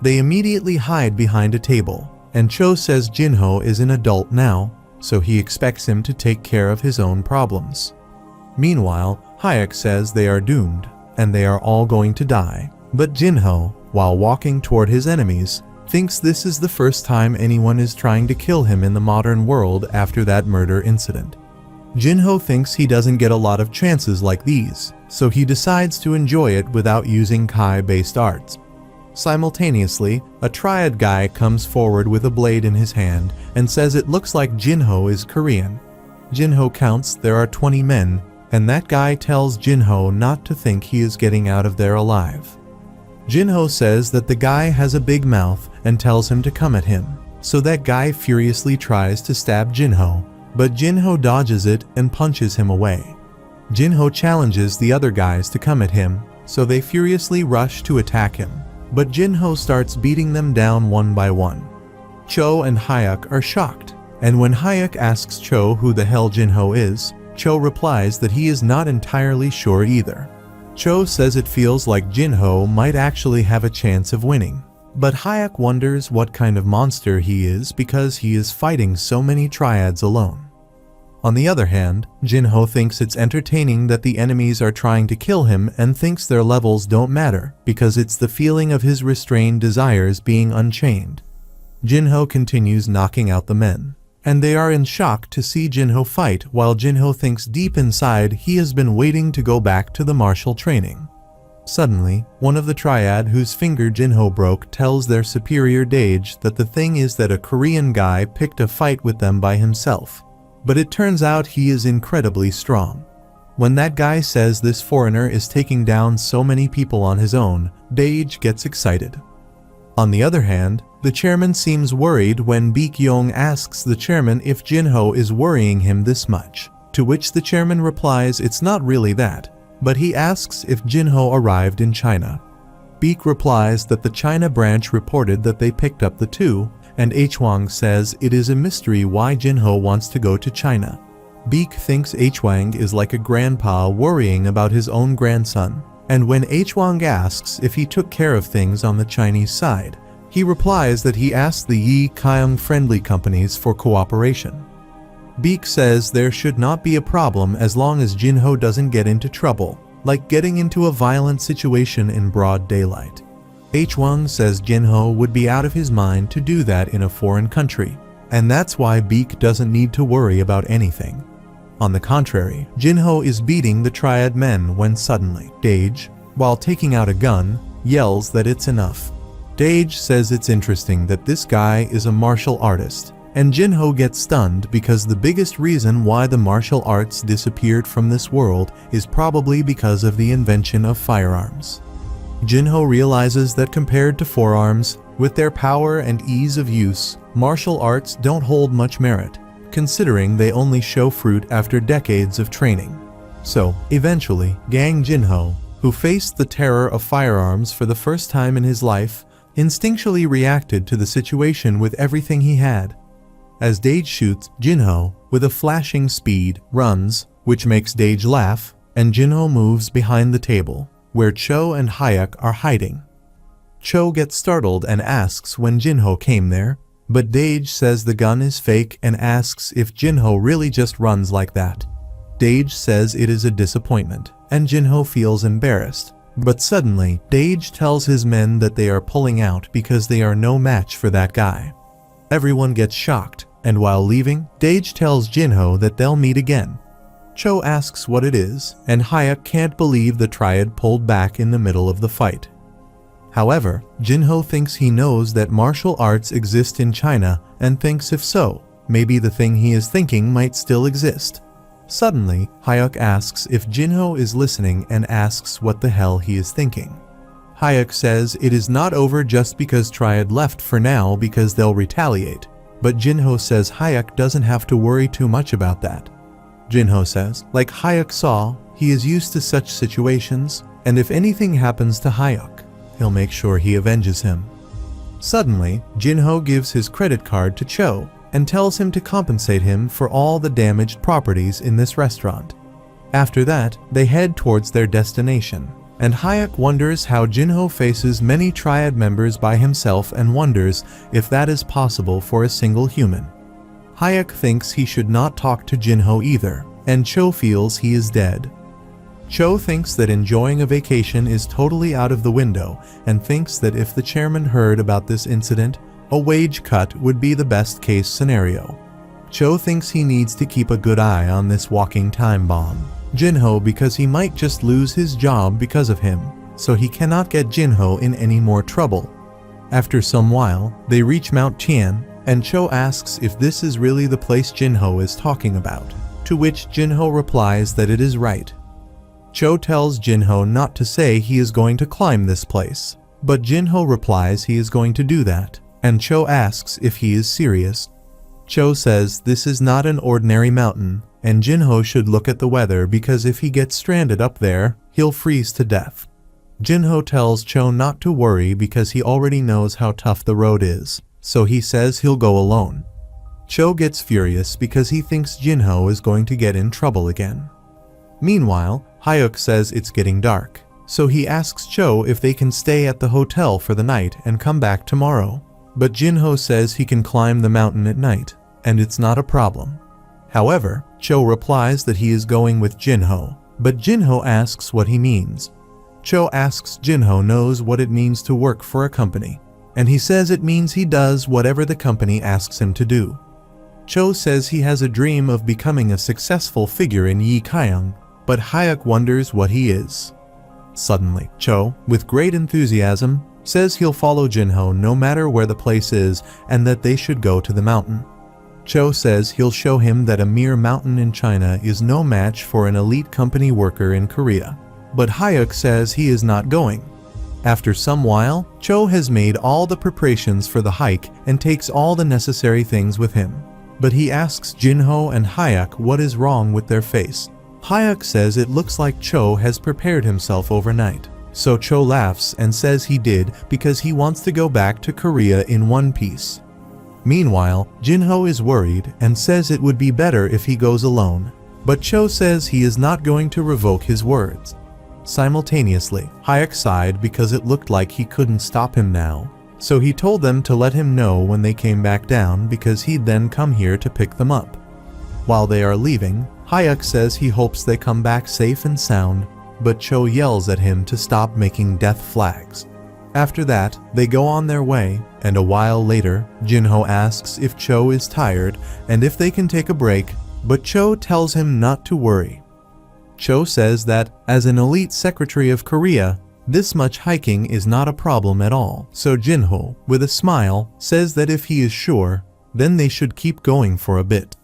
They immediately hide behind a table, and Cho says Jinho is an adult now, so he expects him to take care of his own problems. Meanwhile, Hayek says they are doomed, and they are all going to die, but Jinho, while walking toward his enemies, thinks this is the first time anyone is trying to kill him in the modern world after that murder incident. Jinho thinks he doesn't get a lot of chances like these, so he decides to enjoy it without using Kai-based arts. Simultaneously, a triad guy comes forward with a blade in his hand and says it looks like Jinho is Korean. Jinho counts there are 20 men, and that guy tells Jinho not to think he is getting out of there alive. Jinho says that the guy has a big mouth and tells him to come at him, so that guy furiously tries to stab Jinho, but Jinho dodges it and punches him away. Jinho challenges the other guys to come at him, so they furiously rush to attack him, but Jinho starts beating them down one by one. Cho and Hayek are shocked, and when Hayek asks Cho who the hell Jinho is, Cho replies that he is not entirely sure either. Cho says it feels like Jinho might actually have a chance of winning, but Hayek wonders what kind of monster he is because he is fighting so many triads alone. On the other hand, Jinho thinks it's entertaining that the enemies are trying to kill him and thinks their levels don't matter because it's the feeling of his restrained desires being unchained. Jinho continues knocking out the men, and they are in shock to see Jinho fight while Jinho thinks deep inside he has been waiting to go back to the martial training. Suddenly, one of the triad whose finger Jinho broke tells their superior Dage that the thing is that a Korean guy picked a fight with them by himself. But it turns out he is incredibly strong. When that guy says this foreigner is taking down so many people on his own, Dage gets excited. On the other hand, the chairman seems worried when Baek-yong asks the chairman if Jinho is worrying him this much, to which the chairman replies it's not really that, but he asks if Jinho arrived in China. Baek replies that the China branch reported that they picked up the two, and Hwang says it is a mystery why Jinho wants to go to China. Baek thinks Hwang is like a grandpa worrying about his own grandson, and when Hwang asks if he took care of things on the Chinese side, he replies that he asked the Yi Kyung friendly companies for cooperation. Baek says there should not be a problem as long as Jinho doesn't get into trouble, like getting into a violent situation in broad daylight. Hwang says Jinho would be out of his mind to do that in a foreign country, and that's why Baek doesn't need to worry about anything. On the contrary, Jinho is beating the triad men when suddenly, Dage, while taking out a gun, yells that it's enough. Dage says it's interesting that this guy is a martial artist, and Jinho gets stunned because the biggest reason why the martial arts disappeared from this world is probably because of the invention of firearms. Jinho realizes that compared to forearms, with their power and ease of use, martial arts don't hold much merit, considering they only show fruit after decades of training. So, eventually, Gang Jinho, who faced the terror of firearms for the first time in his life, instinctually reacted to the situation with everything he had. As Dage shoots, Jinho, with a flashing speed, runs, which makes Dage laugh, and Jinho moves behind the table, where Cho and Hyuk are hiding. Cho gets startled and asks when Jinho came there, but Dage says the gun is fake and asks if Jinho really just runs like that. Dage says it is a disappointment, and Jinho feels embarrassed, but suddenly, Dage tells his men that they are pulling out because they are no match for that guy. Everyone gets shocked, and while leaving, Dage tells Jinho that they'll meet again. Cho asks what it is, and Hyuk can't believe the triad pulled back in the middle of the fight. However, Jinho thinks he knows that martial arts exist in China and thinks if so, maybe the thing he is thinking might still exist. Suddenly, Hyuk asks if Jinho is listening and asks what the hell he is thinking. Hyuk says it is not over just because Triad left for now because they'll retaliate, but Jinho says Hyuk doesn't have to worry too much about that. Jinho says, like Hyuk saw, he is used to such situations, and if anything happens to Hyuk, he'll make sure he avenges him. Suddenly, Jinho gives his credit card to Cho and tells him to compensate him for all the damaged properties in this restaurant. After that, they head towards their destination, and Hyuk wonders how Jinho faces many triad members by himself and wonders if that is possible for a single human. Hyuk thinks he should not talk to Jinho either, and Cho feels he is dead. Cho thinks that enjoying a vacation is totally out of the window and thinks that if the chairman heard about this incident, a wage cut would be the best case scenario. Cho thinks he needs to keep a good eye on this walking time bomb, Jinho, because he might just lose his job because of him, so he cannot get Jinho in any more trouble. After some while, they reach Mount Tian, and Cho asks if this is really the place Jinho is talking about, to which Jinho replies that it is right. Cho tells Jinho not to say he is going to climb this place, but Jinho replies he is going to do that, and Cho asks if he is serious. Cho says this is not an ordinary mountain, and Jinho should look at the weather because if he gets stranded up there, he'll freeze to death. Jinho tells Cho not to worry because he already knows how tough the road is, so he says he'll go alone. Cho gets furious because he thinks Jinho is going to get in trouble again. Meanwhile, Hyuk says it's getting dark, so he asks Cho if they can stay at the hotel for the night and come back tomorrow. But Jinho says he can climb the mountain at night, and it's not a problem. However, Cho replies that he is going with Jinho, but Jinho asks what he means. Cho asks Jinho knows what it means to work for a company, and he says it means he does whatever the company asks him to do. Cho says he has a dream of becoming a successful figure in Yi Kaiyang, but Hyuk wonders what he is. Suddenly, Cho, with great enthusiasm, says he'll follow Jinho no matter where the place is and that they should go to the mountain. Cho says he'll show him that a mere mountain in China is no match for an elite company worker in Korea. But Hyuk says he is not going. After some while, Cho has made all the preparations for the hike and takes all the necessary things with him. But he asks Jinho and Hyuk what is wrong with their face. Hyuk says it looks like Cho has prepared himself overnight. So Cho laughs and says he did because he wants to go back to Korea in one piece. Meanwhile, Jinho is worried and says it would be better if he goes alone. But Cho says he is not going to revoke his words. Simultaneously, Hyuk sighed because it looked like he couldn't stop him now. So he told them to let him know when they came back down because he'd then come here to pick them up. While they are leaving, Hyuk says he hopes they come back safe and sound, but Cho yells at him to stop making death flags. After that, they go on their way, and a while later, Jinho asks if Cho is tired and if they can take a break, but Cho tells him not to worry. Cho says that, as an elite secretary of Korea, this much hiking is not a problem at all. So Jinho, with a smile, says that if he is sure, then they should keep going for a bit.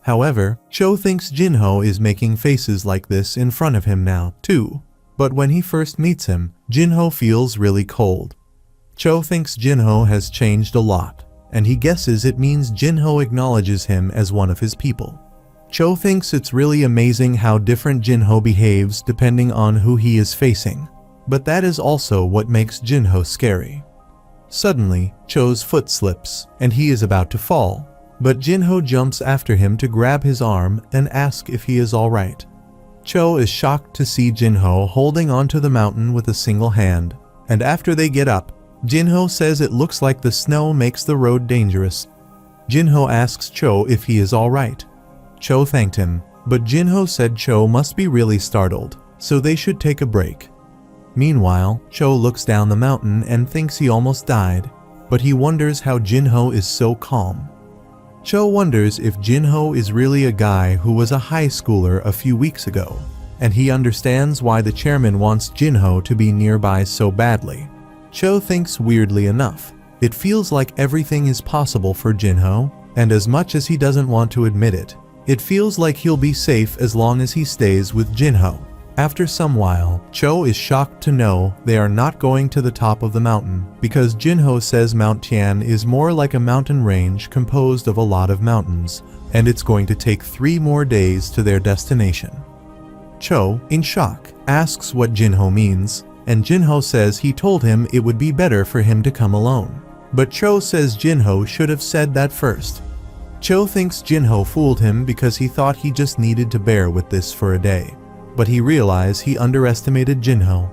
However, Cho thinks Jinho is making faces like this in front of him now, too. But when he first meets him, Jinho feels really cold. Cho thinks Jinho has changed a lot, and he guesses it means Jinho acknowledges him as one of his people. Cho thinks it's really amazing how different Jinho behaves depending on who he is facing, but that is also what makes Jinho scary. Suddenly, Cho's foot slips, and he is about to fall, but Jinho jumps after him to grab his arm and ask if he is alright. Cho is shocked to see Jinho holding onto the mountain with a single hand, and after they get up, Jinho says it looks like the snow makes the road dangerous. Jinho asks Cho if he is alright. Cho thanked him, but Jinho said Cho must be really startled, so they should take a break. Meanwhile, Cho looks down the mountain and thinks he almost died, but he wonders how Jinho is so calm. Cho wonders if Jinho is really a guy who was a high schooler a few weeks ago, and he understands why the chairman wants Jinho to be nearby so badly. Cho thinks weirdly enough, it feels like everything is possible for Jinho, and as much as he doesn't want to admit it, it feels like he'll be safe as long as he stays with Jinho. After some while, Cho is shocked to know they are not going to the top of the mountain because Jinho says Mount Tian is more like a mountain range composed of a lot of mountains, and it's going to take 3 more days to their destination. Cho, in shock, asks what Jinho means, and Jinho says he told him it would be better for him to come alone. But Cho says Jinho should have said that first. Cho thinks Jinho fooled him because he thought he just needed to bear with this for a day. But he realized he underestimated Jinho.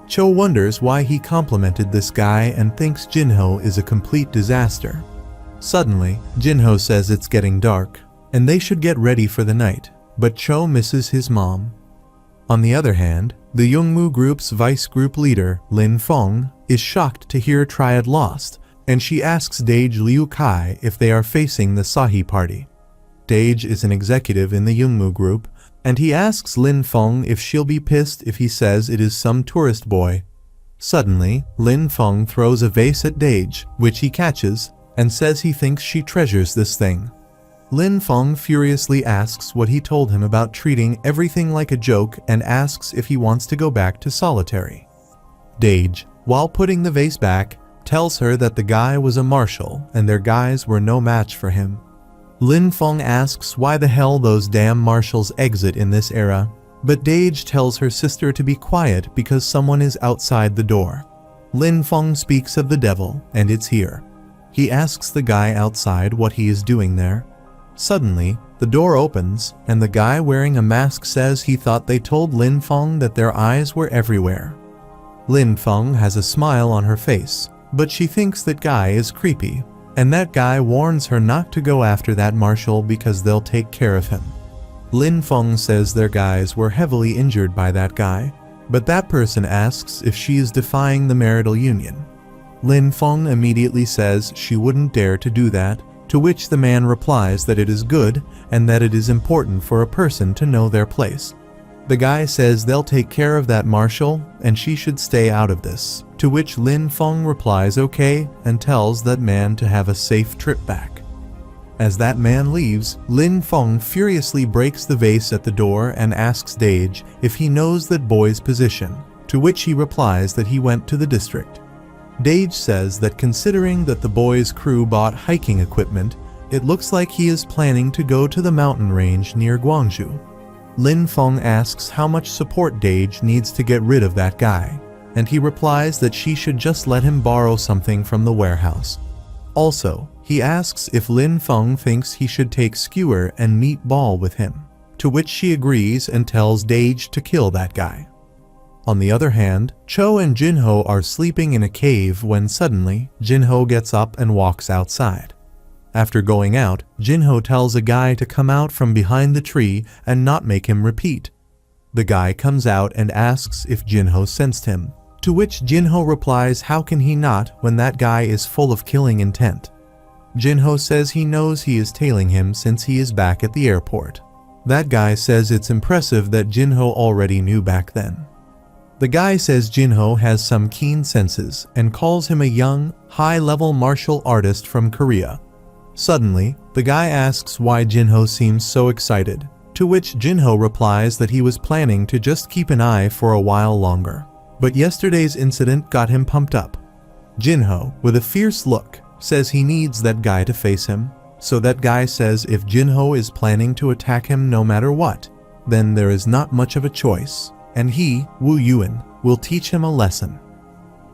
Cho wonders why he complimented this guy and thinks Jinho is a complete disaster. Suddenly, Jinho says it's getting dark, and they should get ready for the night, but Cho misses his mom. On the other hand, the Youngmu group's vice group leader, Lin Feng, is shocked to hear Triad lost, and she asks Dage Liu Kai if they are facing the Sahi party. Dage is an executive in the Youngmu group, and he asks Lin Feng if she'll be pissed if he says it is some tourist boy. Suddenly, Lin Feng throws a vase at Dage, which he catches, and says he thinks she treasures this thing. Lin Feng furiously asks what he told him about treating everything like a joke and asks if he wants to go back to solitary. Dage, while putting the vase back, tells her that the guy was a marshal and their guys were no match for him. Lin Feng asks why the hell those damn marshals exit in this era, but Dage tells her sister to be quiet because someone is outside the door. Lin Feng speaks of the devil, and it's here. He asks the guy outside what he is doing there. Suddenly, the door opens, and the guy wearing a mask says he thought they told Lin Feng that their eyes were everywhere. Lin Feng has a smile on her face, but she thinks that guy is creepy. and that guy warns her not to go after that marshal because they'll take care of him. Lin Feng says their guys were heavily injured by that guy, but that person asks if she is defying the marital union. Lin Feng immediately says she wouldn't dare to do that, to which the man replies that it is good and that it is important for a person to know their place. The guy says they'll take care of that marshal and she should stay out of this, to which Lin Feng replies okay and tells that man to have a safe trip back. As that man leaves, Lin Feng furiously breaks the vase at the door and asks Dage if he knows that boy's position, to which he replies that he went to the district. Dage says that considering that the boy's crew bought hiking equipment, it looks like he is planning to go to the mountain range near Guangzhou. Lin Feng asks how much support Dage needs to get rid of that guy, and he replies that she should just let him borrow something from the warehouse. Also, he asks if Lin Feng thinks he should take skewer and meatball with him, to which she agrees and tells Dage to kill that guy. On the other hand, Cho and Jinho are sleeping in a cave when suddenly, Jinho gets up and walks outside. After going out, Jinho tells a guy to come out from behind the tree and not make him repeat. The guy comes out and asks if Jinho sensed him, to which Jinho replies how can he not when that guy is full of killing intent. Jinho says he knows he is tailing him since he is back at the airport. That guy says it's impressive that Jinho already knew back then. The guy says Jinho has some keen senses and calls him a young, high-level martial artist from Korea. Suddenly, the guy asks why Jinho seems so excited, to which Jinho replies that he was planning to just keep an eye for a while longer. But yesterday's incident got him pumped up. Jinho, with a fierce look, says he needs that guy to face him, so that guy says if Jinho is planning to attack him no matter what, then there is not much of a choice, and he, Wu Yuan, will teach him a lesson.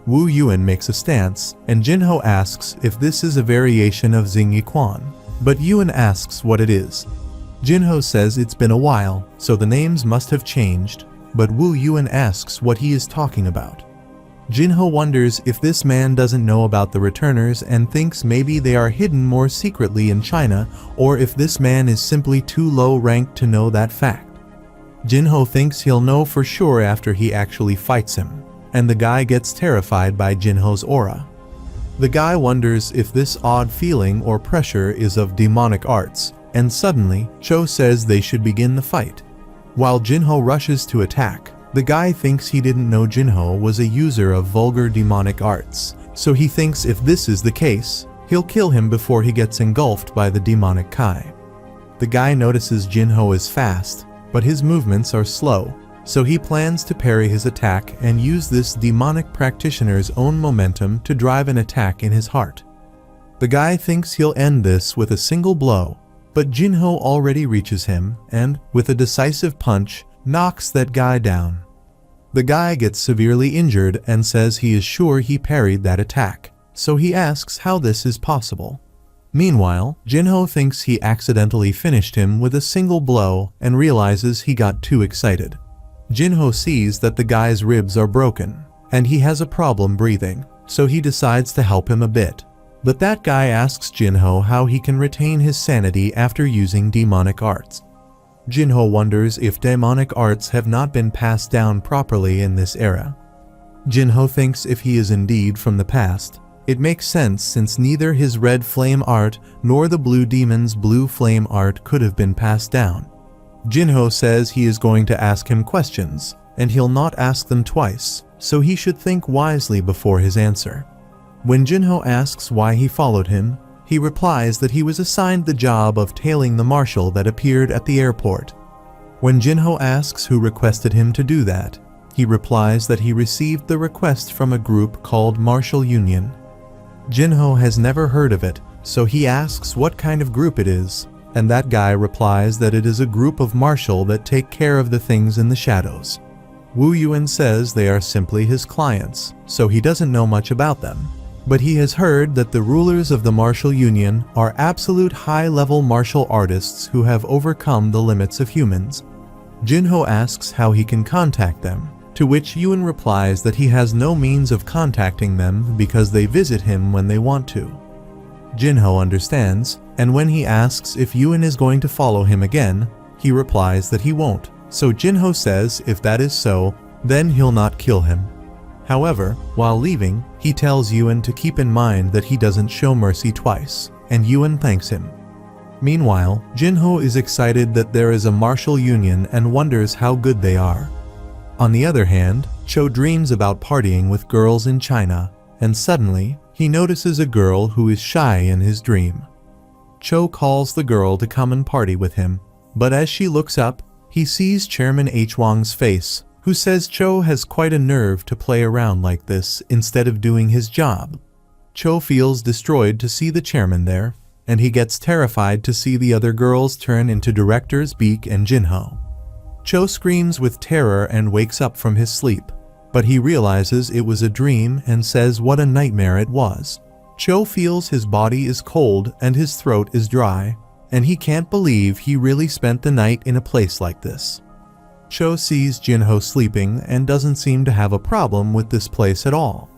Wu Yuan makes a stance, and Jinho asks if this is a variation of Xing Yiquan, but Yuan asks what it is. Jinho says it's been a while, so the names must have changed, but Wu Yuan asks what he is talking about. Jinho wonders if this man doesn't know about the returners and thinks maybe they are hidden more secretly in China, or if this man is simply too low ranked to know that fact. Jinho thinks he'll know for sure after he actually fights him, and the guy gets terrified by Jinho's aura. The guy wonders if this odd feeling or pressure is of demonic arts, and suddenly, Cho says they should begin the fight. While Jinho rushes to attack, the guy thinks he didn't know Jinho was a user of vulgar demonic arts, so he thinks if this is the case, he'll kill him before he gets engulfed by the demonic Kai. The guy notices Jinho is fast, but his movements are slow, so he plans to parry his attack and use this demonic practitioner's own momentum to drive an attack in his heart. The guy thinks he'll end this with a single blow, but Jinho already reaches him and, with a decisive punch, knocks that guy down. The guy gets severely injured and says he is sure he parried that attack, so he asks how this is possible. Meanwhile, Jinho thinks he accidentally finished him with a single blow and realizes he got too excited. Jinho sees that the guy's ribs are broken, and he has a problem breathing, so he decides to help him a bit. But that guy asks Jinho how he can retain his sanity after using demonic arts. Jinho wonders if demonic arts have not been passed down properly in this era. Jinho thinks if he is indeed from the past, it makes sense since neither his red flame art nor the blue demon's blue flame art could have been passed down. Jinho says he is going to ask him questions, and he'll not ask them twice, so he should think wisely before his answer. When Jinho asks why he followed him, he replies that he was assigned the job of tailing the marshal that appeared at the airport. When Jinho asks who requested him to do that, he replies that he received the request from a group called Martial Union. Jinho has never heard of it, so he asks what kind of group it is, and that guy replies that it is a group of martial that take care of the things in the shadows. Wu Yuan says they are simply his clients, so he doesn't know much about them. But he has heard that the rulers of the Martial Union are absolute high-level martial artists who have overcome the limits of humans. Jinho asks how he can contact them, to which Yuan replies that he has no means of contacting them because they visit him when they want to. Jinho understands, and when he asks if Yuan is going to follow him again, he replies that he won't. So Jinho says if that is so, then he'll not kill him. However, while leaving, he tells Yuan to keep in mind that he doesn't show mercy twice, and Yuan thanks him. Meanwhile, Jinho is excited that there is a martial union and wonders how good they are. On the other hand, Cho dreams about partying with girls in China, and suddenly, he notices a girl who is shy in his dream. Cho calls the girl to come and party with him, but as she looks up, he sees Chairman H. Wang's face, who says Cho has quite a nerve to play around like this instead of doing his job. Cho feels destroyed to see the chairman there, and he gets terrified to see the other girls turn into directors Beak and Jinho. Cho screams with terror and wakes up from his sleep, but he realizes it was a dream and says what a nightmare it was. Cho feels his body is cold and his throat is dry, and he can't believe he really spent the night in a place like this. Cho sees Jinho sleeping and doesn't seem to have a problem with this place at all.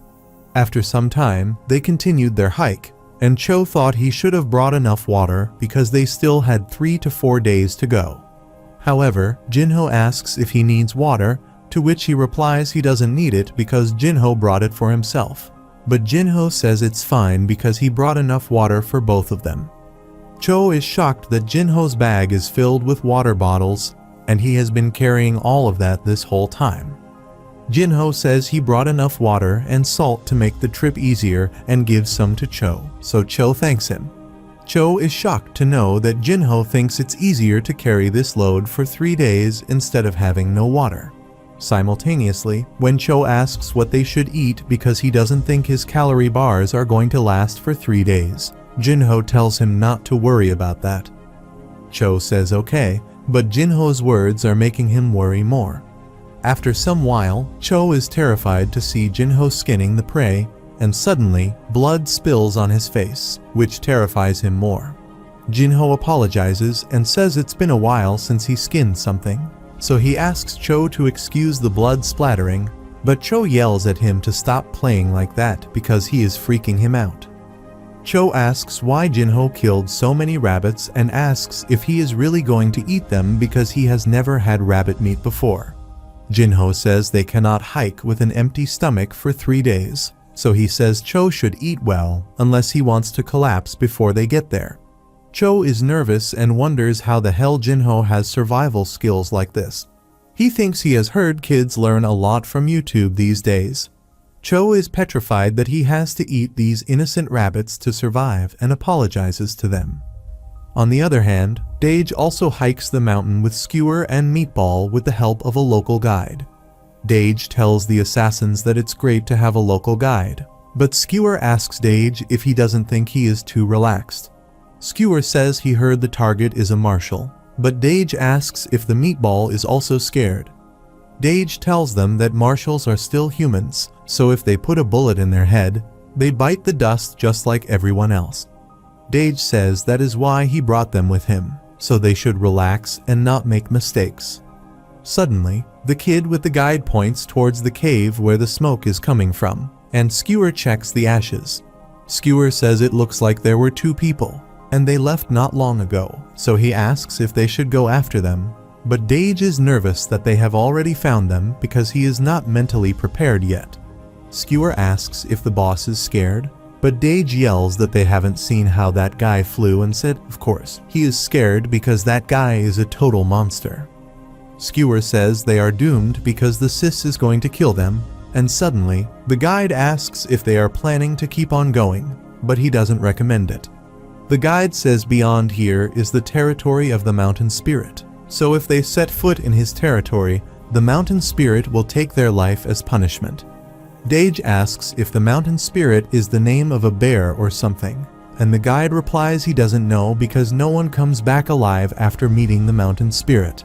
After some time, they continued their hike, and Cho thought he should have brought enough water because they still had 3 to 4 days to go. However, Jinho asks if he needs water, to which he replies he doesn't need it because Jinho brought it for himself. But Jinho says it's fine because he brought enough water for both of them. Cho is shocked that Jinho's bag is filled with water bottles, and he has been carrying all of that this whole time. Jinho says he brought enough water and salt to make the trip easier and gives some to Cho, so Cho thanks him. Cho is shocked to know that Jinho thinks it's easier to carry this load for 3 days instead of having no water. Simultaneously, when Cho asks what they should eat because he doesn't think his calorie bars are going to last for 3 days, Jinho tells him not to worry about that. Cho says okay, but Jinho's words are making him worry more. After some while, Cho is terrified to see Jinho skinning the prey, and suddenly, blood spills on his face, which terrifies him more. Jinho apologizes and says it's been a while since he skinned something, so he asks Cho to excuse the blood splattering, but Cho yells at him to stop playing like that because he is freaking him out. Cho asks why Jinho killed so many rabbits and asks if he is really going to eat them because he has never had rabbit meat before. Jinho says they cannot hike with an empty stomach for 3 days, so he says Cho should eat well unless he wants to collapse before they get there. Cho is nervous and wonders how the hell Jinho has survival skills like this. He thinks he has heard kids learn a lot from YouTube these days. Cho is petrified that he has to eat these innocent rabbits to survive and apologizes to them. On the other hand, Dage also hikes the mountain with Skewer and Meatball with the help of a local guide. Dage tells the assassins that it's great to have a local guide, but Skewer asks Dage if he doesn't think he is too relaxed. Skewer says he heard the target is a marshal, but Dage asks if the Meatball is also scared. Dage tells them that marshals are still humans, so if they put a bullet in their head, they bite the dust just like everyone else. Dage says that is why he brought them with him, so they should relax and not make mistakes. Suddenly, the kid with the guide points towards the cave where the smoke is coming from, and Skewer checks the ashes. Skewer says it looks like there were 2 people, and they left not long ago, so he asks if they should go after them, but Dage is nervous that they have already found them because he is not mentally prepared yet. Skewer asks if the boss is scared, but Dage yells that they haven't seen how that guy flew and said, of course, he is scared because that guy is a total monster. Skewer says they are doomed because the Sis is going to kill them, and suddenly, the guide asks if they are planning to keep on going, but he doesn't recommend it. The guide says beyond here is the territory of the mountain spirit, so if they set foot in his territory, the mountain spirit will take their life as punishment. Dage asks if the mountain spirit is the name of a bear or something, and the guide replies he doesn't know because no one comes back alive after meeting the mountain spirit.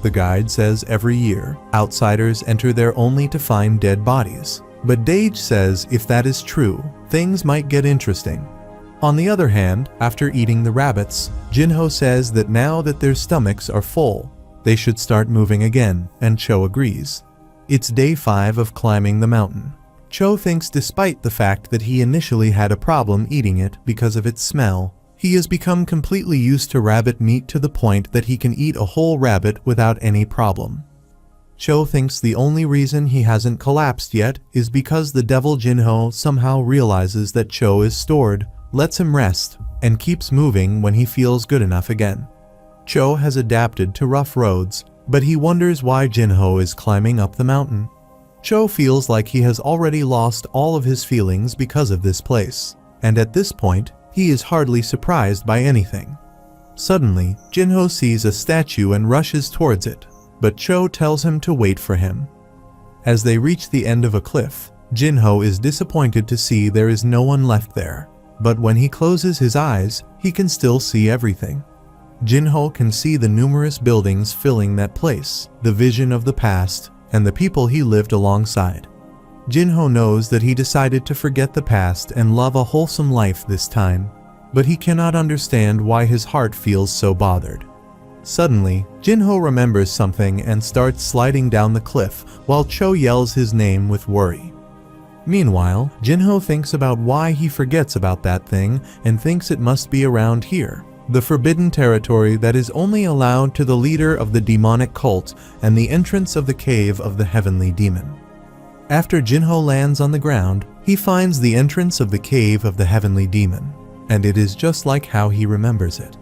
The guide says every year, outsiders enter there only to find dead bodies, but Dage says if that is true, things might get interesting. On the other hand, after eating the rabbits, Jinho says that now that their stomachs are full, they should start moving again, and Cho agrees. It's day 5 of climbing the mountain. Cho thinks despite the fact that he initially had a problem eating it because of its smell, he has become completely used to rabbit meat to the point that he can eat a whole rabbit without any problem. Cho thinks the only reason he hasn't collapsed yet is because the devil Jinho somehow realizes that Cho is stored, lets him rest, and keeps moving when he feels good enough again. Cho has adapted to rough roads, but he wonders why Jinho is climbing up the mountain. Cho feels like he has already lost all of his feelings because of this place, and at this point, he is hardly surprised by anything. Suddenly, Jinho sees a statue and rushes towards it, but Cho tells him to wait for him. As they reach the end of a cliff, Jinho is disappointed to see there is no one left there, but when he closes his eyes, he can still see everything. Jinho can see the numerous buildings filling that place, the vision of the past, and the people he lived alongside. Jinho knows that he decided to forget the past and love a wholesome life this time, but he cannot understand why his heart feels so bothered. Suddenly, Jinho remembers something and starts sliding down the cliff while Cho yells his name with worry. Meanwhile, Jinho thinks about why he forgets about that thing and thinks it must be around here, the forbidden territory that is only allowed to the leader of the demonic cult and the entrance of the cave of the heavenly demon. After Jinho lands on the ground, he finds the entrance of the cave of the heavenly demon, and it is just like how he remembers it.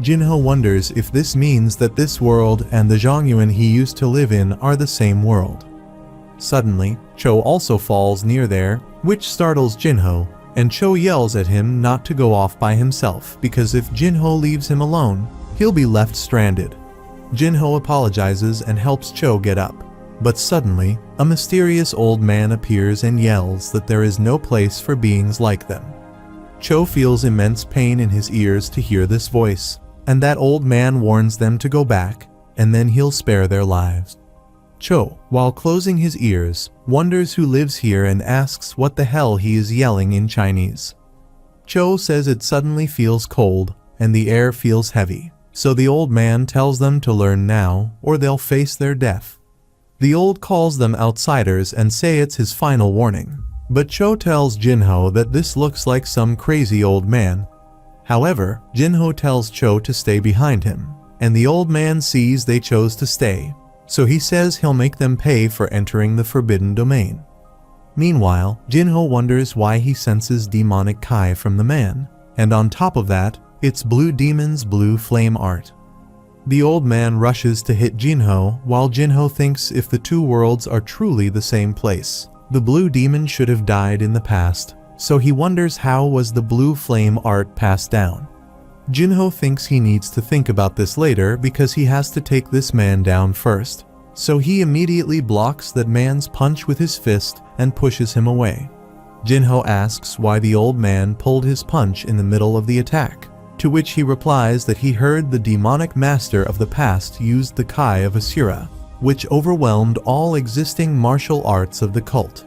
Jinho wonders if this means that this world and the Zhongyuan he used to live in are the same world. Suddenly, Cho also falls near there, which startles Jinho, and Cho yells at him not to go off by himself because if Jinho leaves him alone, he'll be left stranded. Jinho apologizes and helps Cho get up, but suddenly, a mysterious old man appears and yells that there is no place for beings like them. Cho feels immense pain in his ears to hear this voice, and that old man warns them to go back, and then he'll spare their lives. Cho, while closing his ears, wonders who lives here and asks what the hell he is yelling in Chinese. Cho says it suddenly feels cold, and the air feels heavy, so the old man tells them to learn now, or they'll face their death. The old calls them outsiders and say it's his final warning, but Cho tells Jinho that this looks like some crazy old man. However, Jinho tells Cho to stay behind him, and the old man sees they chose to stay, so he says he'll make them pay for entering the forbidden domain. Meanwhile, Jinho wonders why he senses demonic Kai from the man, and on top of that, it's Blue Demon's blue flame art. The old man rushes to hit Jinho, while Jinho thinks if the two worlds are truly the same place, the Blue Demon should have died in the past, so he wonders how was the blue flame art passed down. Jinho thinks he needs to think about this later because he has to take this man down first, so he immediately blocks that man's punch with his fist and pushes him away. Jinho asks why the old man pulled his punch in the middle of the attack, to which he replies that he heard the demonic master of the past used the Kai of Asura, which overwhelmed all existing martial arts of the cult.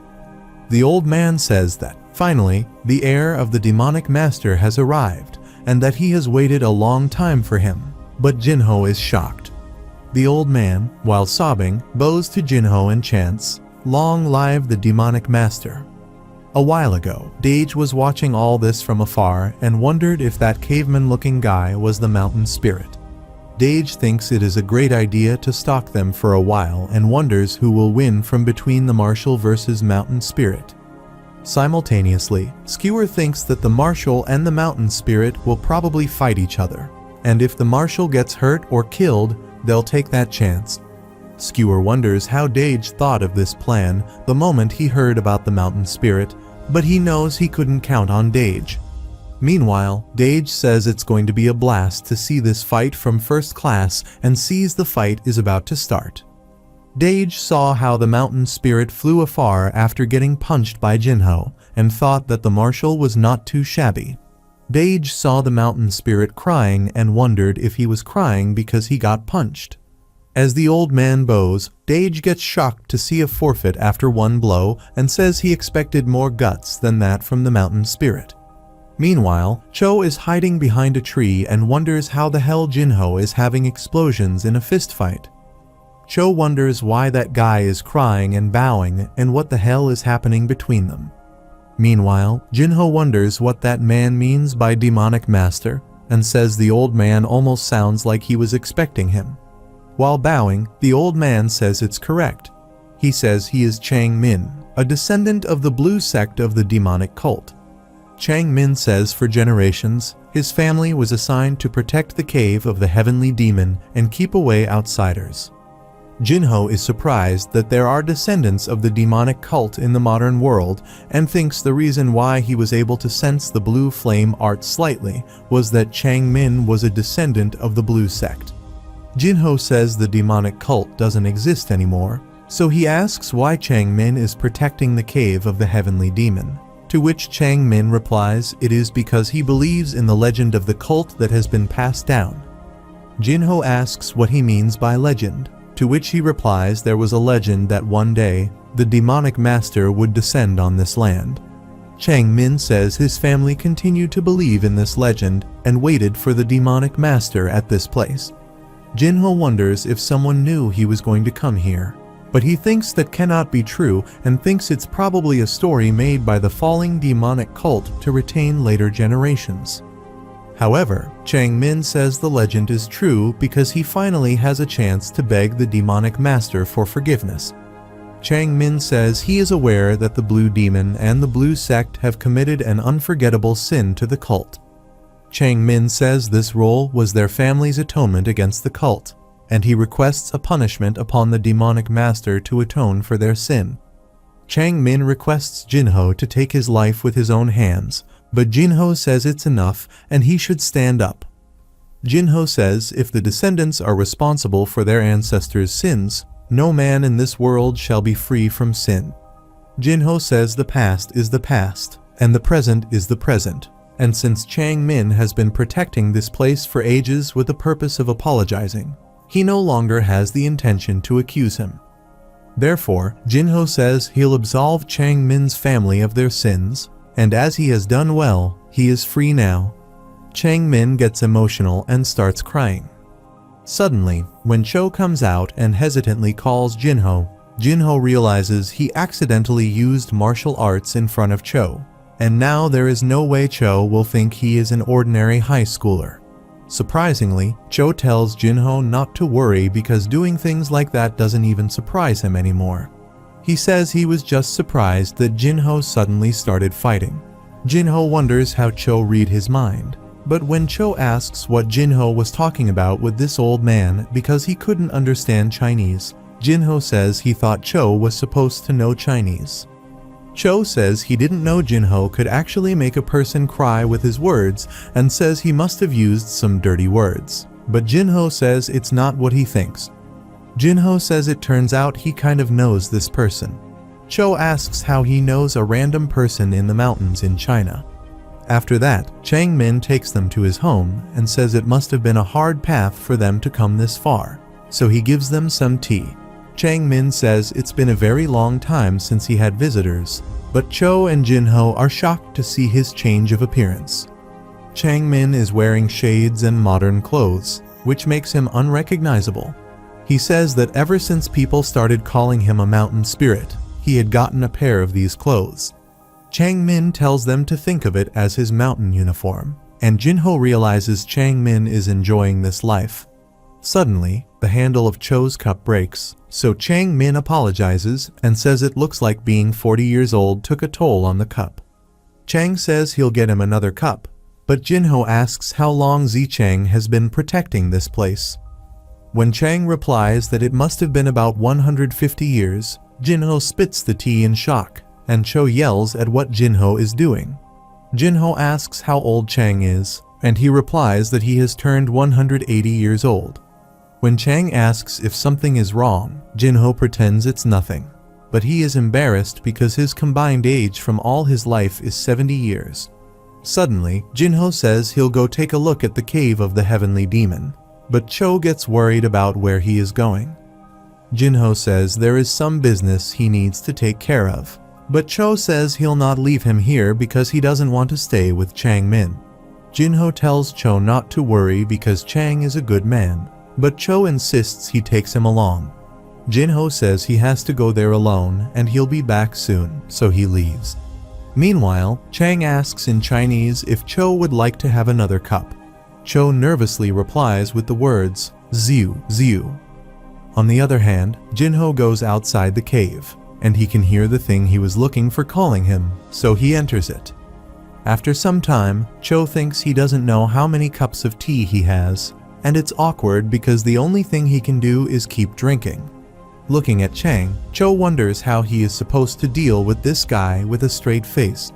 The old man says that, finally, the heir of the demonic master has arrived, and that he has waited a long time for him, but Jinho is shocked. The old man, while sobbing, bows to Jinho and chants, "Long live the demonic master." A while ago, Dage was watching all this from afar and wondered if that caveman-looking guy was the mountain spirit. Dage thinks it is a great idea to stalk them for a while and wonders who will win from between the martial versus mountain spirit. Simultaneously, Skewer thinks that the martial and the mountain spirit will probably fight each other, and if the martial gets hurt or killed, they'll take that chance. Skewer wonders how Dage thought of this plan the moment he heard about the mountain spirit, but he knows he couldn't count on Dage. Meanwhile, Dage says it's going to be a blast to see this fight from first class and sees the fight is about to start. Dage saw how the mountain spirit flew afar after getting punched by Jinho and thought that the martial was not too shabby. Dage saw the mountain spirit crying and wondered if he was crying because he got punched. As the old man bows, Dage gets shocked to see a forfeit after one blow and says he expected more guts than that from the mountain spirit. Meanwhile, Cho is hiding behind a tree and wonders how the hell Jinho is having explosions in a fistfight. Cho wonders why that guy is crying and bowing and what the hell is happening between them. Meanwhile, Jinho wonders what that man means by demonic master and says the old man almost sounds like he was expecting him. While bowing, the old man says it's correct. He says he is Chang Min, a descendant of the blue sect of the demonic cult. Chang Min says for generations, his family was assigned to protect the cave of the heavenly demon and keep away outsiders. Jinho is surprised that there are descendants of the demonic cult in the modern world and thinks the reason why he was able to sense the blue flame art slightly was that Chang Min was a descendant of the blue sect. Jinho says the demonic cult doesn't exist anymore, so he asks why Chang Min is protecting the cave of the heavenly demon, to which Chang Min replies it is because he believes in the legend of the cult that has been passed down. Jinho asks what he means by legend, to which he replies there was a legend that one day, the demonic master would descend on this land. Chang Min says his family continued to believe in this legend and waited for the demonic master at this place. Jinho wonders if someone knew he was going to come here, but he thinks that cannot be true and thinks it's probably a story made by the falling demonic cult to retain later generations. However, Chang Min says the legend is true because he finally has a chance to beg the demonic master for forgiveness. Chang Min says he is aware that the blue demon and the blue sect have committed an unforgettable sin to the cult. Chang Min says this role was their family's atonement against the cult, and he requests a punishment upon the demonic master to atone for their sin. Chang Min requests Jinho to take his life with his own hands, but Jinho says it's enough and he should stand up. Jinho says if the descendants are responsible for their ancestors' sins, no man in this world shall be free from sin. Jinho says the past is the past, and the present is the present, and since Chang Min has been protecting this place for ages with the purpose of apologizing, he no longer has the intention to accuse him. Therefore, Jinho says he'll absolve Chang Min's family of their sins, and as he has done well, he is free now. Chang Min gets emotional and starts crying. Suddenly, when Cho comes out and hesitantly calls Jinho, Jinho realizes he accidentally used martial arts in front of Cho, and now there is no way Cho will think he is an ordinary high schooler. Surprisingly, Cho tells Jinho not to worry because doing things like that doesn't even surprise him anymore. He says he was just surprised that Jinho suddenly started fighting. Jinho wonders how Cho read his mind, but when Cho asks what Jinho was talking about with this old man because he couldn't understand Chinese, Jinho says he thought Cho was supposed to know Chinese. Cho says he didn't know Jinho could actually make a person cry with his words and says he must have used some dirty words, but Jinho says it's not what he thinks. Jinho says it turns out he kind of knows this person. Cho asks how he knows a random person in the mountains in China. After that, Chang Min takes them to his home and says it must have been a hard path for them to come this far, so he gives them some tea. Chang Min says it's been a very long time since he had visitors, but Cho and Jinho are shocked to see his change of appearance. Chang Min is wearing shades and modern clothes, which makes him unrecognizable. He says that ever since people started calling him a mountain spirit, he had gotten a pair of these clothes. Chang Min tells them to think of it as his mountain uniform, and Jinho realizes Chang Min is enjoying this life. Suddenly, the handle of Cho's cup breaks, so Chang Min apologizes and says it looks like being 40 years old took a toll on the cup. Chang says he'll get him another cup, but Jinho asks how long Zicheng has been protecting this place. When Chang replies that it must have been about 150 years, Jinho spits the tea in shock, and Cho yells at what Jinho is doing. Jinho asks how old Chang is, and he replies that he has turned 180 years old. When Chang asks if something is wrong, Jinho pretends it's nothing, but he is embarrassed because his combined age from all his life is 70 years. Suddenly, Jinho says he'll go take a look at the cave of the heavenly demon, but Cho gets worried about where he is going. Jinho says there is some business he needs to take care of, but Cho says he'll not leave him here because he doesn't want to stay with Chang Min. Jinho tells Cho not to worry because Chang is a good man, but Cho insists he takes him along. Jinho says he has to go there alone and he'll be back soon, so he leaves. Meanwhile, Chang asks in Chinese if Cho would like to have another cup. Cho nervously replies with the words, "Ziu, ziu." On the other hand, Jinho goes outside the cave, and he can hear the thing he was looking for calling him, so he enters it. After some time, Cho thinks he doesn't know how many cups of tea he has, and it's awkward because the only thing he can do is keep drinking. Looking at Chang, Cho wonders how he is supposed to deal with this guy with a straight face.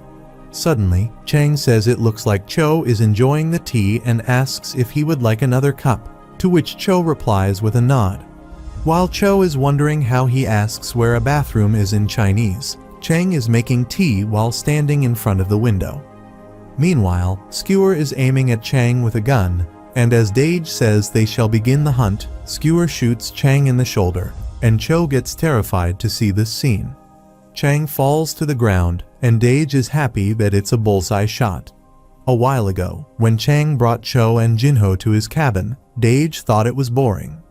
Suddenly, Chang says it looks like Cho is enjoying the tea and asks if he would like another cup, to which Cho replies with a nod. While Cho is wondering how he asks where a bathroom is in Chinese, Chang is making tea while standing in front of the window. Meanwhile, Skewer is aiming at Chang with a gun, and as Dage says they shall begin the hunt, Skewer shoots Chang in the shoulder, and Cho gets terrified to see this scene. Chang falls to the ground, and Dage is happy that it's a bullseye shot. A while ago, when Chang brought Cho and Jinho to his cabin, Dage thought it was boring.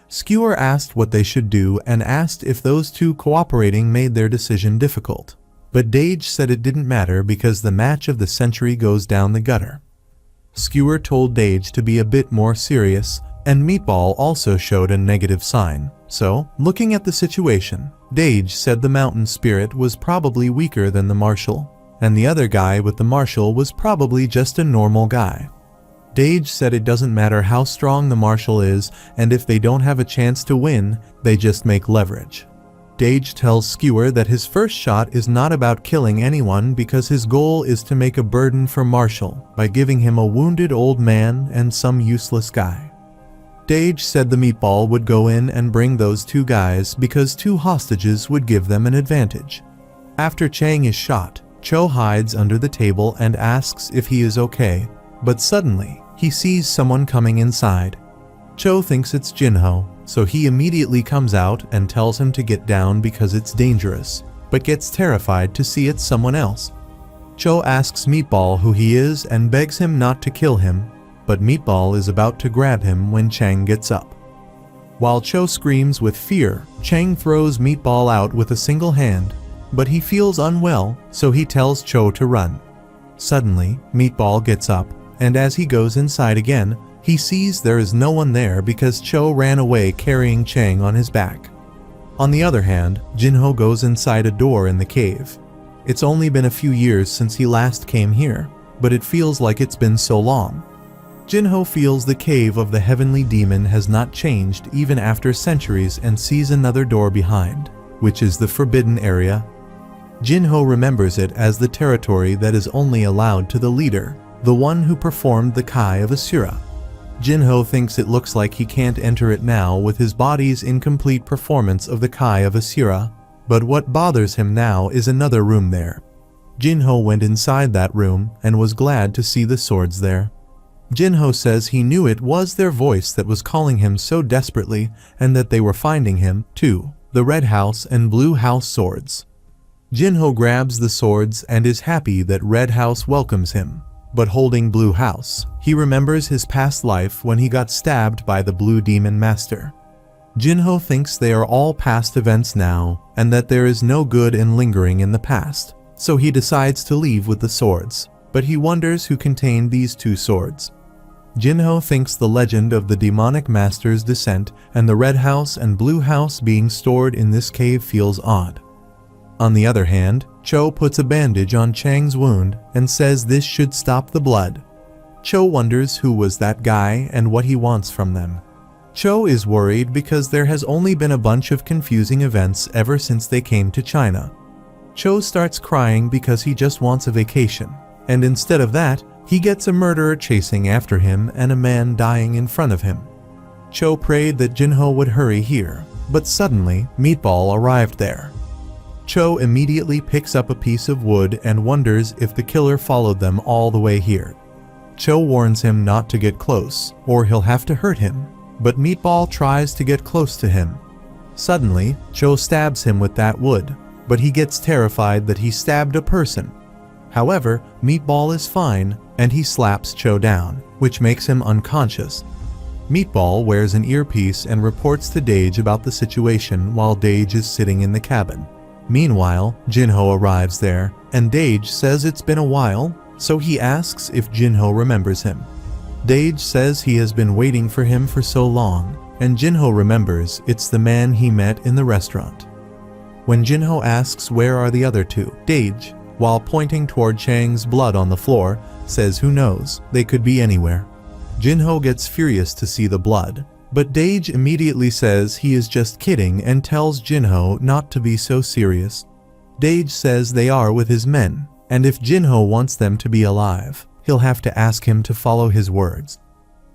Skewer asked what they should do and asked if those two cooperating made their decision difficult. But Dage said it didn't matter because the match of the century goes down the gutter. Skewer told Dage to be a bit more serious, and Meatball also showed a negative sign. So, looking at the situation, Dage said the mountain spirit was probably weaker than the marshal, and the other guy with the marshal was probably just a normal guy. Dage said it doesn't matter how strong the marshal is, and if they don't have a chance to win, they just make leverage. Dage tells Skewer that his first shot is not about killing anyone because his goal is to make a burden for Marshall by giving him a wounded old man and some useless guy. Dage said the Meatball would go in and bring those two guys because two hostages would give them an advantage. After Chang is shot, Cho hides under the table and asks if he is okay, but suddenly, he sees someone coming inside. Cho thinks it's Jinho, so he immediately comes out and tells him to get down because it's dangerous, but gets terrified to see it's someone else. Cho asks Meatball who he is and begs him not to kill him, but Meatball is about to grab him when Chang gets up. While Cho screams with fear, Chang throws Meatball out with a single hand, but he feels unwell, so he tells Cho to run. Suddenly, Meatball gets up, and as he goes inside again, he sees there is no one there because Cho ran away carrying Chang on his back. On the other hand, Jinho goes inside a door in the cave. It's only been a few years since he last came here, but it feels like it's been so long. Jinho feels the cave of the heavenly demon has not changed even after centuries and sees another door behind, which is the forbidden area. Jinho remembers it as the territory that is only allowed to the leader, the one who performed the Kai of Asura. Jinho thinks it looks like he can't enter it now with his body's incomplete performance of the Kai of Asura, but what bothers him now is another room there. Jinho went inside that room and was glad to see the swords there. Jinho says he knew it was their voice that was calling him so desperately and that they were finding him, too, the Red House and Blue House swords. Jinho grabs the swords and is happy that Red House welcomes him. But holding Blue House, he remembers his past life when he got stabbed by the Blue Demon Master. Jinho thinks they are all past events now, and that there is no good in lingering in the past, so he decides to leave with the swords, but he wonders who contained these two swords. Jinho thinks the legend of the demonic master's descent and the Red House and Blue House being stored in this cave feels odd. On the other hand, Cho puts a bandage on Chang's wound and says this should stop the blood. Cho wonders who was that guy and what he wants from them. Cho is worried because there has only been a bunch of confusing events ever since they came to China. Cho starts crying because he just wants a vacation, and instead of that, he gets a murderer chasing after him and a man dying in front of him. Cho prayed that Jinho would hurry here, but suddenly, Meatball arrived there. Cho immediately picks up a piece of wood and wonders if the killer followed them all the way here. Cho warns him not to get close, or he'll have to hurt him, but Meatball tries to get close to him. Suddenly, Cho stabs him with that wood, but he gets terrified that he stabbed a person. However, Meatball is fine, and he slaps Cho down, which makes him unconscious. Meatball wears an earpiece and reports to Dage about the situation while Dage is sitting in the cabin. Meanwhile, Jinho arrives there, and Dage says it's been a while, so he asks if Jinho remembers him. Dage says he has been waiting for him for so long, and Jinho remembers it's the man he met in the restaurant. When Jinho asks where are the other two, Dage, while pointing toward Chang's blood on the floor, says who knows, they could be anywhere. Jinho gets furious to see the blood, but Dage immediately says he is just kidding and tells Jinho not to be so serious. Dage says they are with his men, and if Jinho wants them to be alive, he'll have to ask him to follow his words.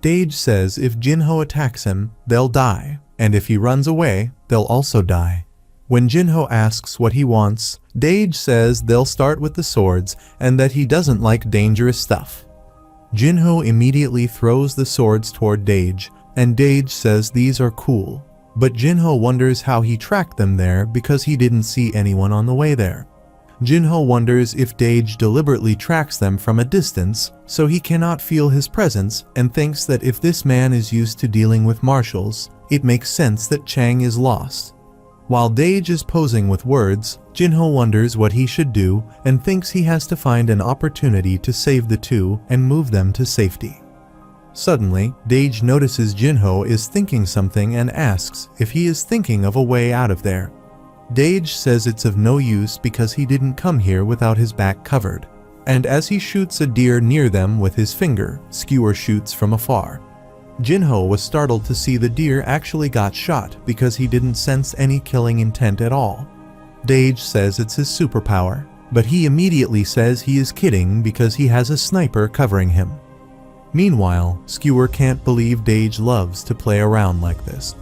Dage says if Jinho attacks him, they'll die, and if he runs away, they'll also die. When Jinho asks what he wants, Dage says they'll start with the swords and that he doesn't like dangerous stuff. Jinho immediately throws the swords toward Dage, and Dage says these are cool, but Jinho wonders how he tracked them there because he didn't see anyone on the way there. Jinho wonders if Dage deliberately tracks them from a distance so he cannot feel his presence and thinks that if this man is used to dealing with marshals, it makes sense that Chang is lost. While Dage is posing with words, Jinho wonders what he should do and thinks he has to find an opportunity to save the two and move them to safety. Suddenly, Dage notices Jinho is thinking something and asks if he is thinking of a way out of there. Dage says it's of no use because he didn't come here without his back covered, and as he shoots a deer near them with his finger, Skewer shoots from afar. Jinho was startled to see the deer actually got shot because he didn't sense any killing intent at all. Dage says it's his superpower, but he immediately says he is kidding because he has a sniper covering him. Meanwhile, Skewer can't believe Dage loves to play around like this.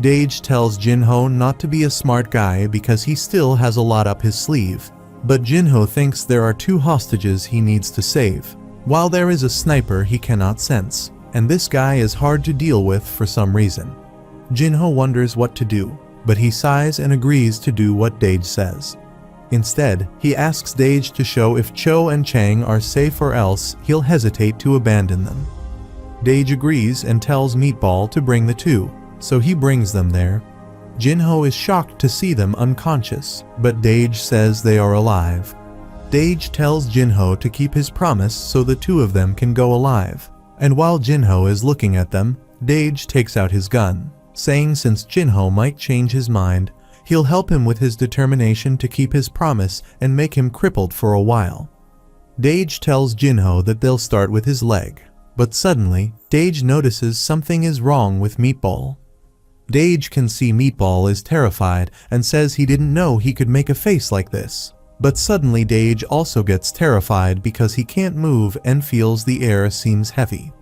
Dage tells Jinho not to be a smart guy because he still has a lot up his sleeve, but Jinho thinks there are two hostages he needs to save, while there is a sniper he cannot sense, and this guy is hard to deal with for some reason. Jinho wonders what to do, but he sighs and agrees to do what Dage says. Instead, he asks Dage to show if Cho and Chang are safe or else he'll hesitate to abandon them. Dage agrees and tells Meatball to bring the two, so he brings them there. Jinho is shocked to see them unconscious, but Dage says they are alive. Dage tells Jinho to keep his promise so the two of them can go alive, and while Jinho is looking at them, Dage takes out his gun, saying since Jinho might change his mind, he'll help him with his determination to keep his promise and make him crippled for a while. Dage tells Jinho that they'll start with his leg, but suddenly, Dage notices something is wrong with Meatball. Dage can see Meatball is terrified and says he didn't know he could make a face like this. But suddenly Dage also gets terrified because he can't move and feels the air seems heavy.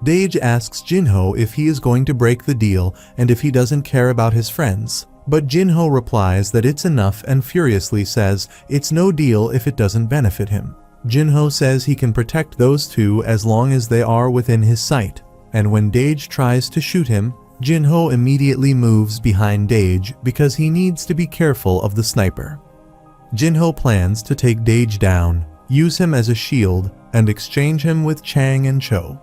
Dage asks Jinho if he is going to break the deal and if he doesn't care about his friends, but Jinho replies that it's enough and furiously says it's no deal if it doesn't benefit him. Jinho says he can protect those two as long as they are within his sight, and when Dage tries to shoot him, Jinho immediately moves behind Dage because he needs to be careful of the sniper. Jinho plans to take Dage down, use him as a shield, and exchange him with Chang and Cho.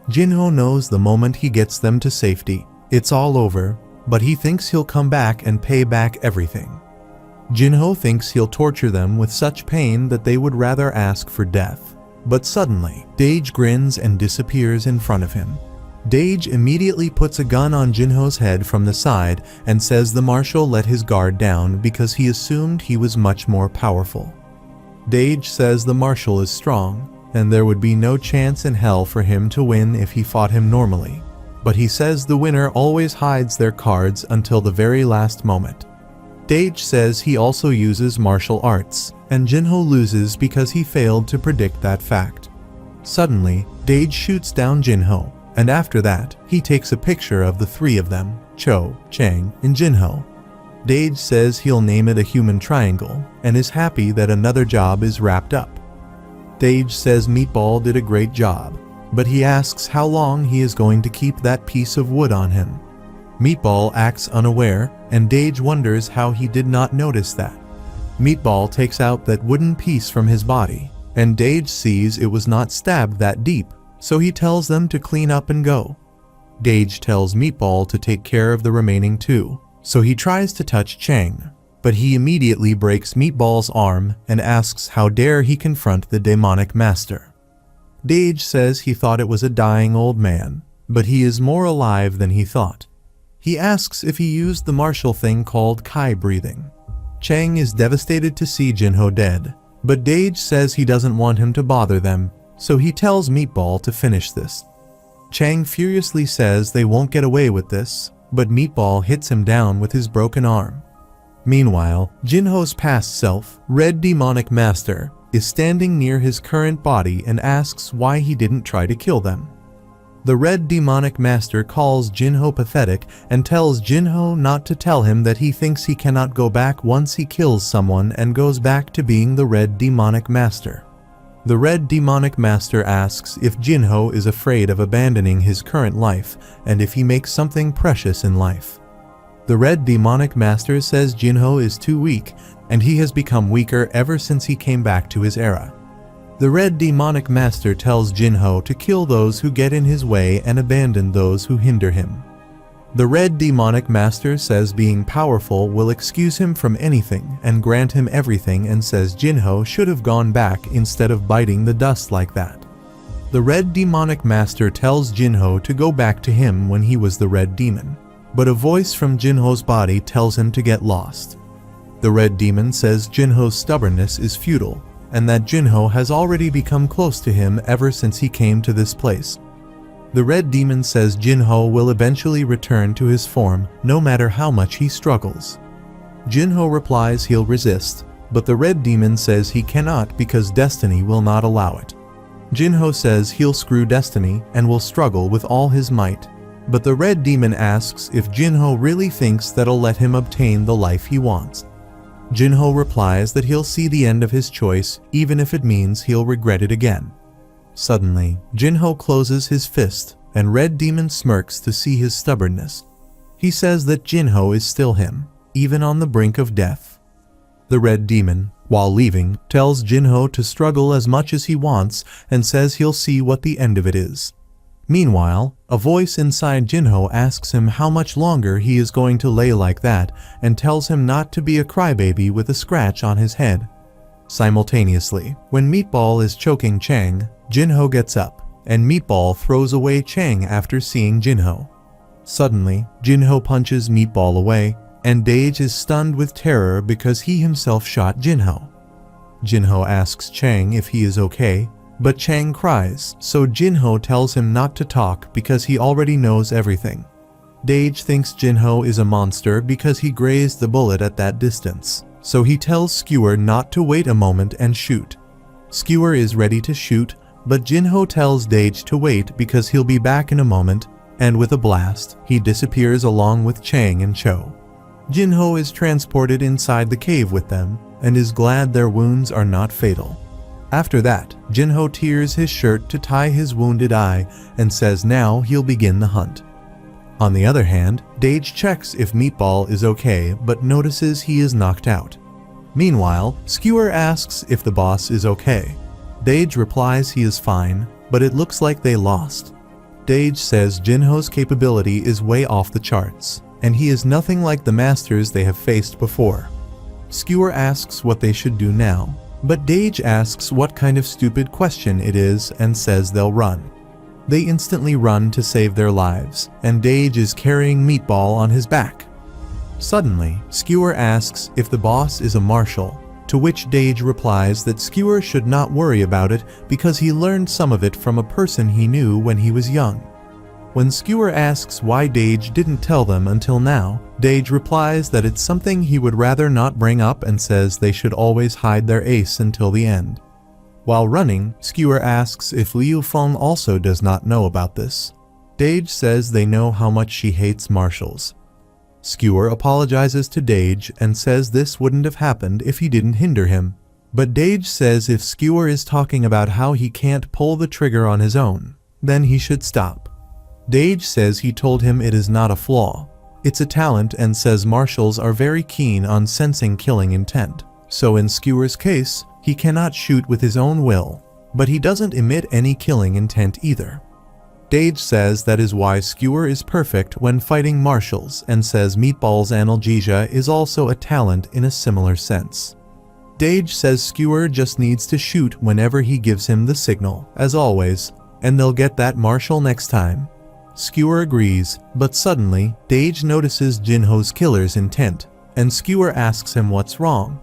Jinho knows the moment he gets them to safety, it's all over, but he thinks he'll come back and pay back everything. Jinho thinks he'll torture them with such pain that they would rather ask for death. But suddenly, Dage grins and disappears in front of him. Dage immediately puts a gun on Jinho's head from the side and says the marshal let his guard down because he assumed he was much more powerful. Dage says the marshal is strong, and there would be no chance in hell for him to win if he fought him normally. But he says the winner always hides their cards until the very last moment. Dage says he also uses martial arts, and Jinho loses because he failed to predict that fact. Suddenly, Dage shoots down Jinho, and after that, he takes a picture of the three of them, Cho, Chang, and Jinho. Dage says he'll name it a human triangle, and is happy that another job is wrapped up. Dage says Meatball did a great job, but he asks how long he is going to keep that piece of wood on him. Meatball acts unaware, and Dage wonders how he did not notice that. Meatball takes out that wooden piece from his body, and Dage sees it was not stabbed that deep, so he tells them to clean up and go. Dage tells Meatball to take care of the remaining two, so he tries to touch Chang, but he immediately breaks Meatball's arm and asks how dare he confront the demonic master. Dage says he thought it was a dying old man, but he is more alive than he thought. He asks if he used the martial thing called Kai breathing. Chang is devastated to see Jinho dead, but Dage says he doesn't want him to bother them, so he tells Meatball to finish this. Chang furiously says they won't get away with this, but Meatball hits him down with his broken arm. Meanwhile, Jinho's past self, Red Demonic Master, is standing near his current body and asks why he didn't try to kill them. The Red Demonic Master calls Jinho pathetic and tells Jinho not to tell him that he thinks he cannot go back once he kills someone and goes back to being the Red Demonic Master. The Red Demonic Master asks if Jinho is afraid of abandoning his current life and if he makes something precious in life. The Red Demonic Master says Jinho is too weak and he has become weaker ever since he came back to his era. The Red Demonic Master tells Jinho to kill those who get in his way and abandon those who hinder him. The Red Demonic Master says being powerful will excuse him from anything and grant him everything and says Jinho should have gone back instead of biting the dust like that. The Red Demonic Master tells Jinho to go back to him when he was the Red Demon, but a voice from Jinho's body tells him to get lost. The Red Demon says Jinho's stubbornness is futile, and that Jinho has already become close to him ever since he came to this place. The Red Demon says Jinho will eventually return to his form no matter how much he struggles. Jinho replies he'll resist, but the Red Demon says he cannot because destiny will not allow it. Jinho says he'll screw destiny and will struggle with all his might, but the Red Demon asks if Jinho really thinks that'll let him obtain the life he wants. Jinho replies that he'll see the end of his choice even if it means he'll regret it again. Suddenly, Jinho closes his fist and Red Demon smirks to see his stubbornness. He says that Jinho is still him, even on the brink of death. The Red Demon, while leaving, tells Jinho to struggle as much as he wants and says he'll see what the end of it is. Meanwhile, a voice inside Jinho asks him how much longer he is going to lay like that and tells him not to be a crybaby with a scratch on his head. Simultaneously, when Meatball is choking Chang, Jinho gets up, and Meatball throws away Chang after seeing Jinho. Suddenly, Jinho punches Meatball away, and Dage is stunned with terror because he himself shot Jinho. Jinho asks Chang if he is okay, but Chang cries, so Jinho tells him not to talk because he already knows everything. Dage thinks Jinho is a monster because he grazed the bullet at that distance, so he tells Skewer not to wait a moment and shoot. Skewer is ready to shoot, but Jinho tells Dage to wait because he'll be back in a moment, and with a blast, he disappears along with Chang and Cho. Jinho is transported inside the cave with them, and is glad their wounds are not fatal. After that, Jinho tears his shirt to tie his wounded eye and says now he'll begin the hunt. On the other hand, Dage checks if Meatball is okay but notices he is knocked out. Meanwhile, Skewer asks if the boss is okay. Dage replies he is fine, but it looks like they lost. Dage says Jinho's capability is way off the charts, and he is nothing like the masters they have faced before. Skewer asks what they should do now, but Dage asks what kind of stupid question it is and says they'll run. They instantly run to save their lives, and Dage is carrying Meatball on his back. Suddenly, Skewer asks if the boss is a marshal, to which Dage replies that Skewer should not worry about it because he learned some of it from a person he knew when he was young. When Skewer asks why Dage didn't tell them until now, Dage replies that it's something he would rather not bring up and says they should always hide their ace until the end. While running, Skewer asks if Liu Feng also does not know about this. Dage says they know how much she hates marshals. Skewer apologizes to Dage and says this wouldn't have happened if he didn't hinder him. But Dage says if Skewer is talking about how he can't pull the trigger on his own, then he should stop. Dage says he told him it is not a flaw. It's a talent and says marshals are very keen on sensing killing intent. So in Skewer's case, he cannot shoot with his own will, but he doesn't emit any killing intent either. Dage says that is why Skewer is perfect when fighting martials and says Meatball's analgesia is also a talent in a similar sense. Dage says Skewer just needs to shoot whenever he gives him the signal, as always, and they'll get that martial next time. Skewer agrees, but suddenly, Dage notices Jinho's killer's intent, and Skewer asks him what's wrong.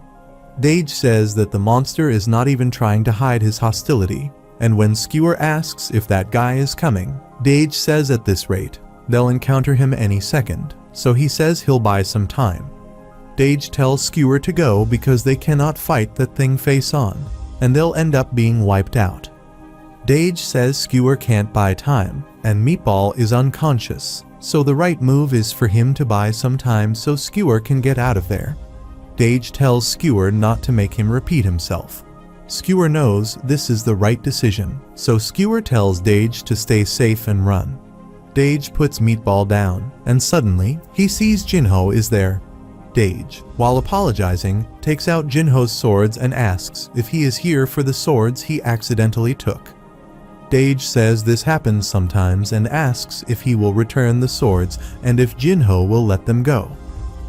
Dage says that the monster is not even trying to hide his hostility, and when Skewer asks if that guy is coming, Dage says at this rate, they'll encounter him any second, so he says he'll buy some time. Dage tells Skewer to go because they cannot fight that thing face on, and they'll end up being wiped out. Dage says Skewer can't buy time, and Meatball is unconscious, so the right move is for him to buy some time so Skewer can get out of there. Dage tells Skewer not to make him repeat himself. Skewer knows this is the right decision, so Skewer tells Dage to stay safe and run. Dage puts Meatball down, and suddenly, he sees Jinho is there. Dage, while apologizing, takes out Jinho's swords and asks if he is here for the swords he accidentally took. Dage says this happens sometimes and asks if he will return the swords and if Jinho will let them go.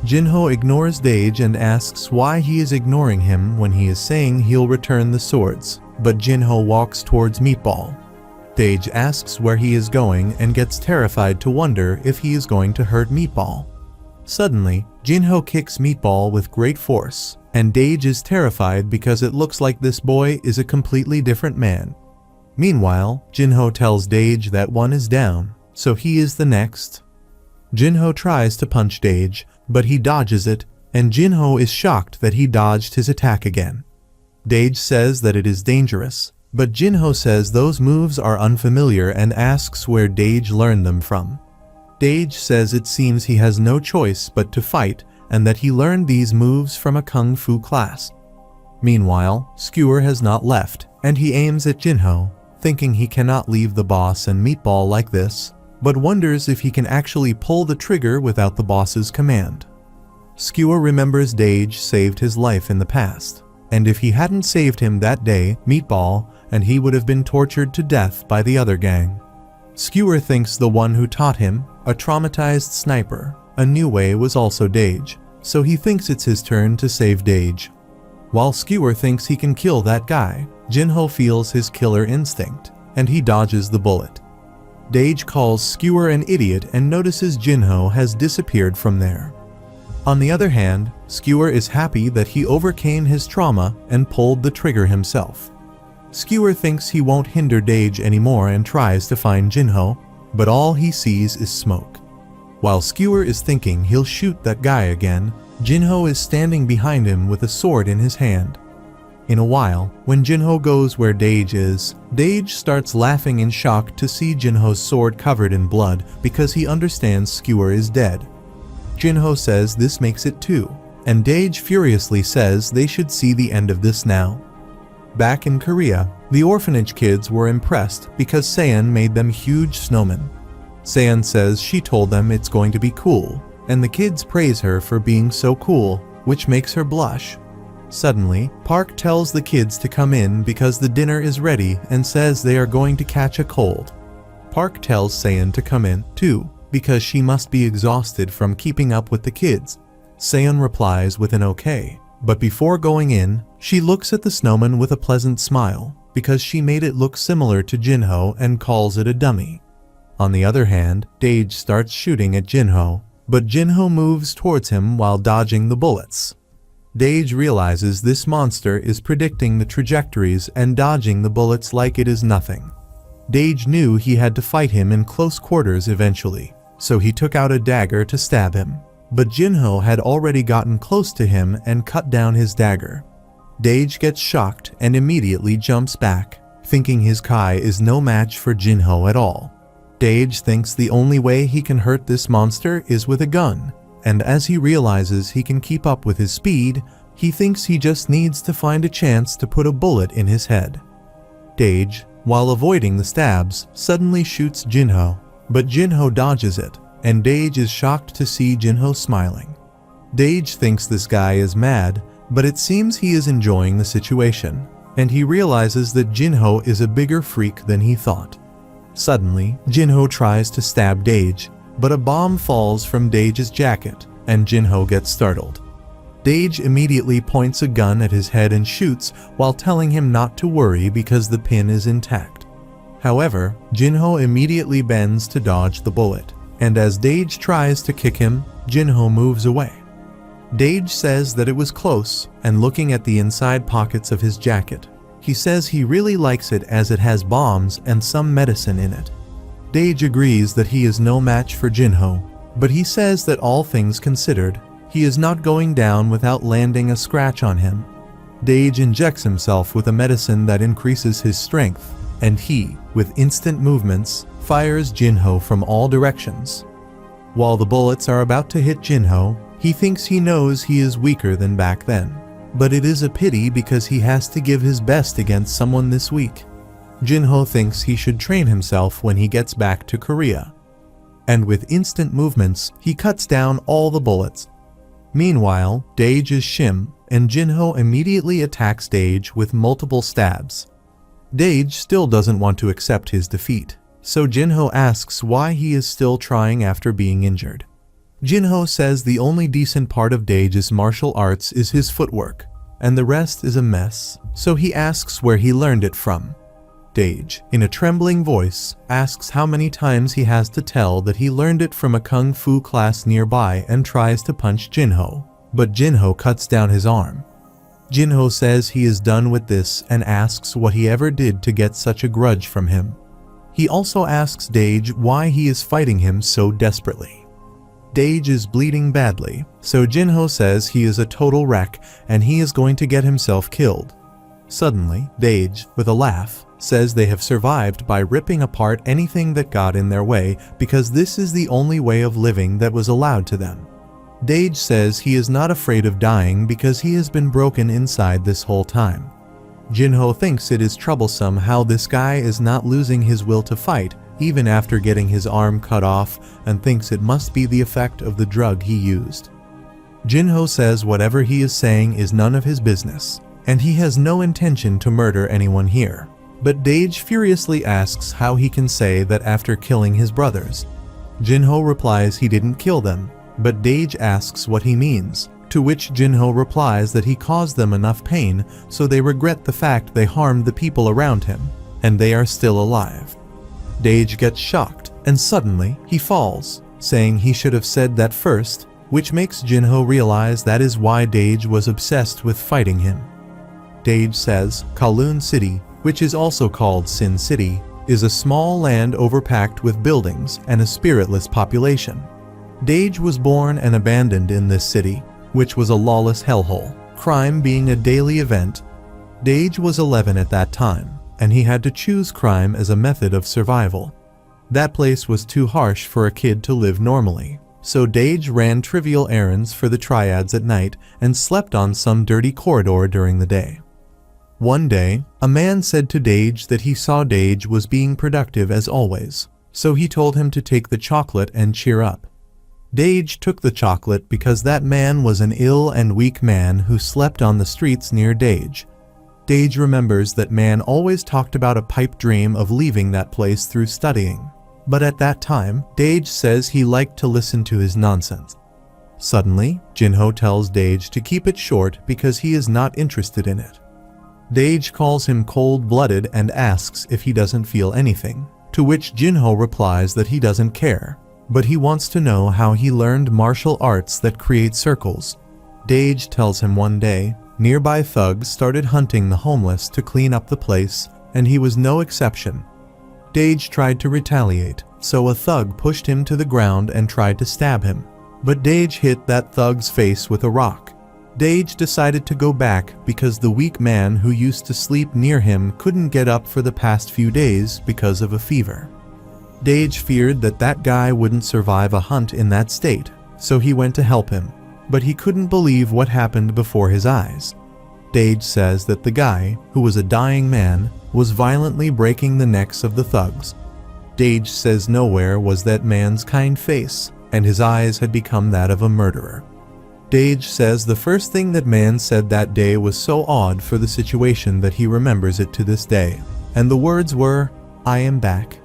Jinho ignores Dage and asks why he is ignoring him when he is saying he'll return the swords, but Jinho walks towards Meatball. Dage asks where he is going and gets terrified to wonder if he is going to hurt Meatball. Suddenly, Jinho kicks Meatball with great force, and Dage is terrified because it looks like this boy is a completely different man. Meanwhile, Jinho tells Dage that one is down, so he is the next. Jinho tries to punch Dage, but he dodges it, and Jinho is shocked that he dodged his attack again. Dage says that it is dangerous, but Jinho says those moves are unfamiliar and asks where Dage learned them from. Dage says it seems he has no choice but to fight and that he learned these moves from a kung fu class. Meanwhile, Skewer has not left, and he aims at Jinho, thinking he cannot leave the boss and Meatball like this, but wonders if he can actually pull the trigger without the boss's command. Skewer remembers Dage saved his life in the past, and if he hadn't saved him that day, Meatball, and he would have been tortured to death by the other gang. Skewer thinks the one who taught him, a traumatized sniper, a new way was also Dage, so he thinks it's his turn to save Dage. While Skewer thinks he can kill that guy, Jinho feels his killer instinct, and he dodges the bullet. Dage calls Skewer an idiot and notices Jinho has disappeared from there. On the other hand, Skewer is happy that he overcame his trauma and pulled the trigger himself. Skewer thinks he won't hinder Dage anymore and tries to find Jinho, but all he sees is smoke. While Skewer is thinking he'll shoot that guy again, Jinho is standing behind him with a sword in his hand. In a while, when Jinho goes where Dage is, Dage starts laughing in shock to see Jinho's sword covered in blood because he understands Skewer is dead. Jinho says this makes it too, and Dage furiously says they should see the end of this now. Back in Korea, the orphanage kids were impressed because Seon made them huge snowmen. Seon says she told them it's going to be cool, and the kids praise her for being so cool, which makes her blush. Suddenly, Park tells the kids to come in because the dinner is ready and says they are going to catch a cold. Park tells Seon to come in, too, because she must be exhausted from keeping up with the kids. Seon replies with an okay, but before going in, she looks at the snowman with a pleasant smile because she made it look similar to Jinho and calls it a dummy. On the other hand, Dage starts shooting at Jinho, but Jinho moves towards him while dodging the bullets. Dage realizes this monster is predicting the trajectories and dodging the bullets like it is nothing. Dage knew he had to fight him in close quarters eventually, so he took out a dagger to stab him, but Jinho had already gotten close to him and cut down his dagger. Dage gets shocked and immediately jumps back, thinking his Kai is no match for Jinho at all. Dage thinks the only way he can hurt this monster is with a gun, and as he realizes he can keep up with his speed, he thinks he just needs to find a chance to put a bullet in his head. Dage, while avoiding the stabs, suddenly shoots Jinho, but Jinho dodges it, and Dage is shocked to see Jinho smiling. Dage thinks this guy is mad, but it seems he is enjoying the situation, and he realizes that Jinho is a bigger freak than he thought. Suddenly, Jinho tries to stab Dage, but a bomb falls from Dage's jacket, and Jinho gets startled. Dage immediately points a gun at his head and shoots while telling him not to worry because the pin is intact. However, Jinho immediately bends to dodge the bullet, and as Dage tries to kick him, Jinho moves away. Dage says that it was close, and looking at the inside pockets of his jacket, he says he really likes it as it has bombs and some medicine in it. Dage agrees that he is no match for Jinho, but he says that all things considered, he is not going down without landing a scratch on him. Dage injects himself with a medicine that increases his strength, and he, with instant movements, fires Jinho from all directions. While the bullets are about to hit Jinho, he thinks he knows he is weaker than back then. But it is a pity because he has to give his best against someone this weak. Jinho thinks he should train himself when he gets back to Korea. And with instant movements, he cuts down all the bullets. Meanwhile, Dage is Shim, and Jinho immediately attacks Dage with multiple stabs. Dage still doesn't want to accept his defeat, so Jinho asks why he is still trying after being injured. Jinho says the only decent part of Dage's martial arts is his footwork, and the rest is a mess, so he asks where he learned it from. Dage, in a trembling voice, asks how many times he has to tell that he learned it from a kung fu class nearby and tries to punch Jinho, but Jinho cuts down his arm. Jinho says he is done with this and asks what he ever did to get such a grudge from him. He also asks Dage why he is fighting him so desperately. Dage is bleeding badly, so Jinho says he is a total wreck and he is going to get himself killed. Suddenly, Dage, with a laugh, says they have survived by ripping apart anything that got in their way because this is the only way of living that was allowed to them. Dage says he is not afraid of dying because he has been broken inside this whole time. Jinho thinks it is troublesome how this guy is not losing his will to fight even after getting his arm cut off and thinks it must be the effect of the drug he used. Jinho says whatever he is saying is none of his business, and he has no intention to murder anyone here. But Dage furiously asks how he can say that after killing his brothers. Jinho replies he didn't kill them, but Dage asks what he means, to which Jinho replies that he caused them enough pain so they regret the fact they harmed the people around him, and they are still alive. Dage gets shocked, and suddenly he falls, saying he should have said that first, which makes Jinho realize that is why Dage was obsessed with fighting him. Dage says Kowloon City, which is also called Sin City, is a small land overpacked with buildings and a spiritless population. Dage was born and abandoned in this city, which was a lawless hellhole, crime being a daily event. Dage was 11 at that time, and he had to choose crime as a method of survival. That place was too harsh for a kid to live normally, so Dage ran trivial errands for the triads at night and slept on some dirty corridor during the day. One day, a man said to Dage that he saw Dage was being productive as always, so he told him to take the chocolate and cheer up. Dage took the chocolate because that man was an ill and weak man who slept on the streets near Dage. Dage remembers that man always talked about a pipe dream of leaving that place through studying, but at that time, Dage says he liked to listen to his nonsense. Suddenly, Jinho tells Dage to keep it short because he is not interested in it. Dage calls him cold-blooded and asks if he doesn't feel anything, to which Jinho replies that he doesn't care, but he wants to know how he learned martial arts that create circles. Dage tells him one day, nearby thugs started hunting the homeless to clean up the place, and he was no exception. Dage tried to retaliate, so a thug pushed him to the ground and tried to stab him, but Dage hit that thug's face with a rock. Dage decided to go back because the weak man who used to sleep near him couldn't get up for the past few days because of a fever. Dage feared that that guy wouldn't survive a hunt in that state, so he went to help him, but he couldn't believe what happened before his eyes. Dage says that the guy, who was a dying man, was violently breaking the necks of the thugs. Dage says nowhere was that man's kind face, and his eyes had become that of a murderer. Dage says the first thing that man said that day was so odd for the situation that he remembers it to this day, and the words were, "I am back."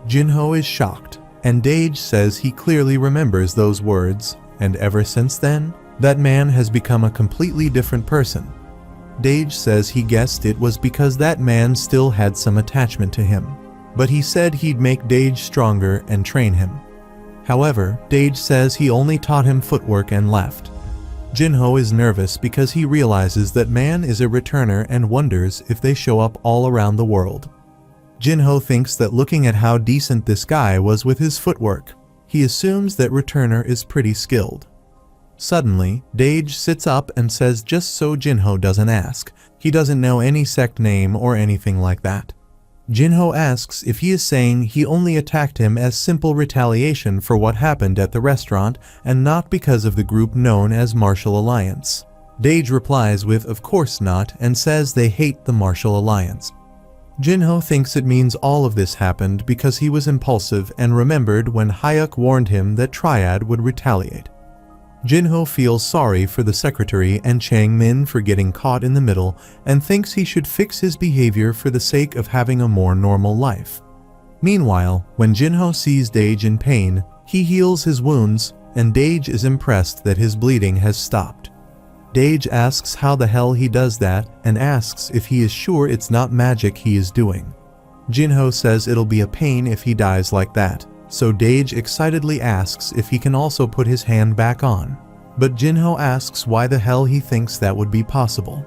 Jinho is shocked, and Dage says he clearly remembers those words, and ever since then, that man has become a completely different person. Dage says he guessed it was because that man still had some attachment to him, but he said he'd make Dage stronger and train him. However, Dage says he only taught him footwork and left. Jinho is nervous because he realizes that man is a returner and wonders if they show up all around the world. Jinho thinks that looking at how decent this guy was with his footwork, he assumes that returner is pretty skilled. Suddenly, Dage sits up and says just so Jinho doesn't ask, he doesn't know any sect name or anything like that. Jinho asks if he is saying he only attacked him as simple retaliation for what happened at the restaurant and not because of the group known as Martial Alliance. Dage replies with of course not and says they hate the Martial Alliance. Jinho thinks it means all of this happened because he was impulsive and remembered when Hyuk warned him that Triad would retaliate. Jinho feels sorry for the secretary and Chang Min for getting caught in the middle and thinks he should fix his behavior for the sake of having a more normal life. Meanwhile, when Jinho sees Dage in pain, he heals his wounds, and Dage is impressed that his bleeding has stopped. Dage asks how the hell he does that and asks if he is sure it's not magic he is doing. Jinho says it'll be a pain if he dies like that. So Dage excitedly asks if he can also put his hand back on, but Jinho asks why the hell he thinks that would be possible.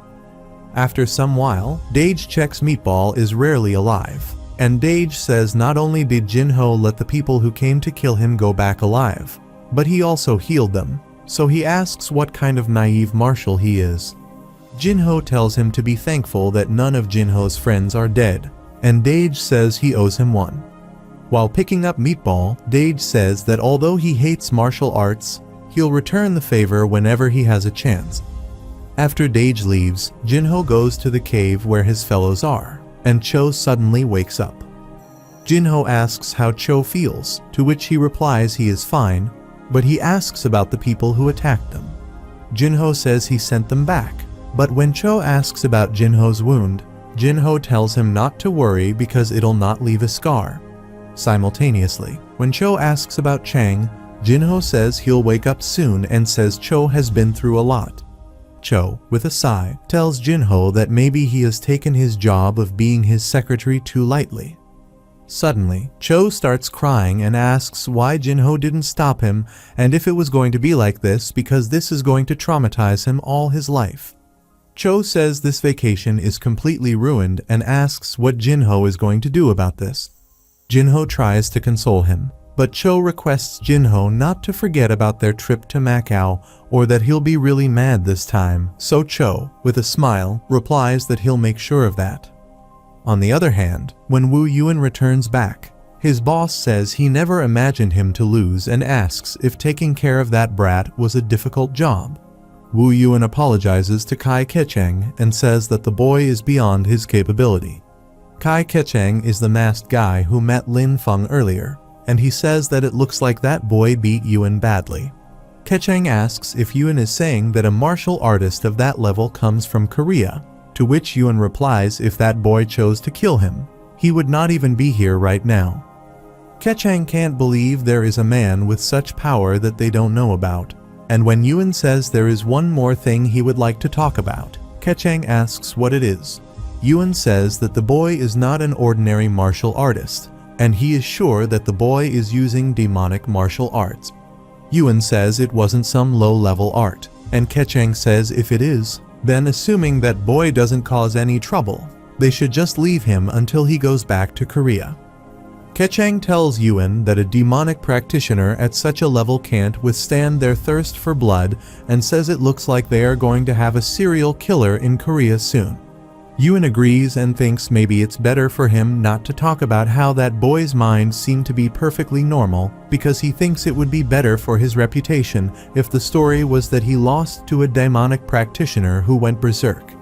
After some while, Dage checks Meatball is rarely alive, and Dage says not only did Jinho let the people who came to kill him go back alive, but he also healed them, so he asks what kind of naive marshal he is. Jinho tells him to be thankful that none of Jinho's friends are dead, and Dage says he owes him one. While picking up Meatball, Dage says that although he hates martial arts, he'll return the favor whenever he has a chance. After Dage leaves, Jinho goes to the cave where his fellows are, and Cho suddenly wakes up. Jinho asks how Cho feels, to which he replies he is fine, but he asks about the people who attacked them. Jinho says he sent them back, but when Cho asks about Jinho's wound, Jinho tells him not to worry because it'll not leave a scar. Simultaneously, when Cho asks about Chang, Jinho says he'll wake up soon and says Cho has been through a lot. Cho, with a sigh, tells Jinho that maybe he has taken his job of being his secretary too lightly. Suddenly, Cho starts crying and asks why Jinho didn't stop him and if it was going to be like this because this is going to traumatize him all his life. Cho says this vacation is completely ruined and asks what Jinho is going to do about this. Jinho tries to console him, but Cho requests Jinho not to forget about their trip to Macau or that he'll be really mad this time, so Cho, with a smile, replies that he'll make sure of that. On the other hand, when Wu Yuan returns back, his boss says he never imagined him to lose and asks if taking care of that brat was a difficult job. Wu Yuan apologizes to Kai Kecheng and says that the boy is beyond his capability. Kai Kecheng is the masked guy who met Lin Feng earlier, and he says that it looks like that boy beat Yuan badly. Kecheng asks if Yuan is saying that a martial artist of that level comes from Korea, to which Yuan replies if that boy chose to kill him, he would not even be here right now. Kecheng can't believe there is a man with such power that they don't know about, and when Yuan says there is one more thing he would like to talk about, Kecheng asks what it is. Yuan says that the boy is not an ordinary martial artist, and he is sure that the boy is using demonic martial arts. Yuan says it wasn't some low-level art, and Kecheng says if it is, then assuming that boy doesn't cause any trouble, they should just leave him until he goes back to Korea. Kecheng tells Yuan that a demonic practitioner at such a level can't withstand their thirst for blood and says it looks like they are going to have a serial killer in Korea soon. Yuan agrees and thinks maybe it's better for him not to talk about how that boy's mind seemed to be perfectly normal because he thinks it would be better for his reputation if the story was that he lost to a demonic practitioner who went berserk.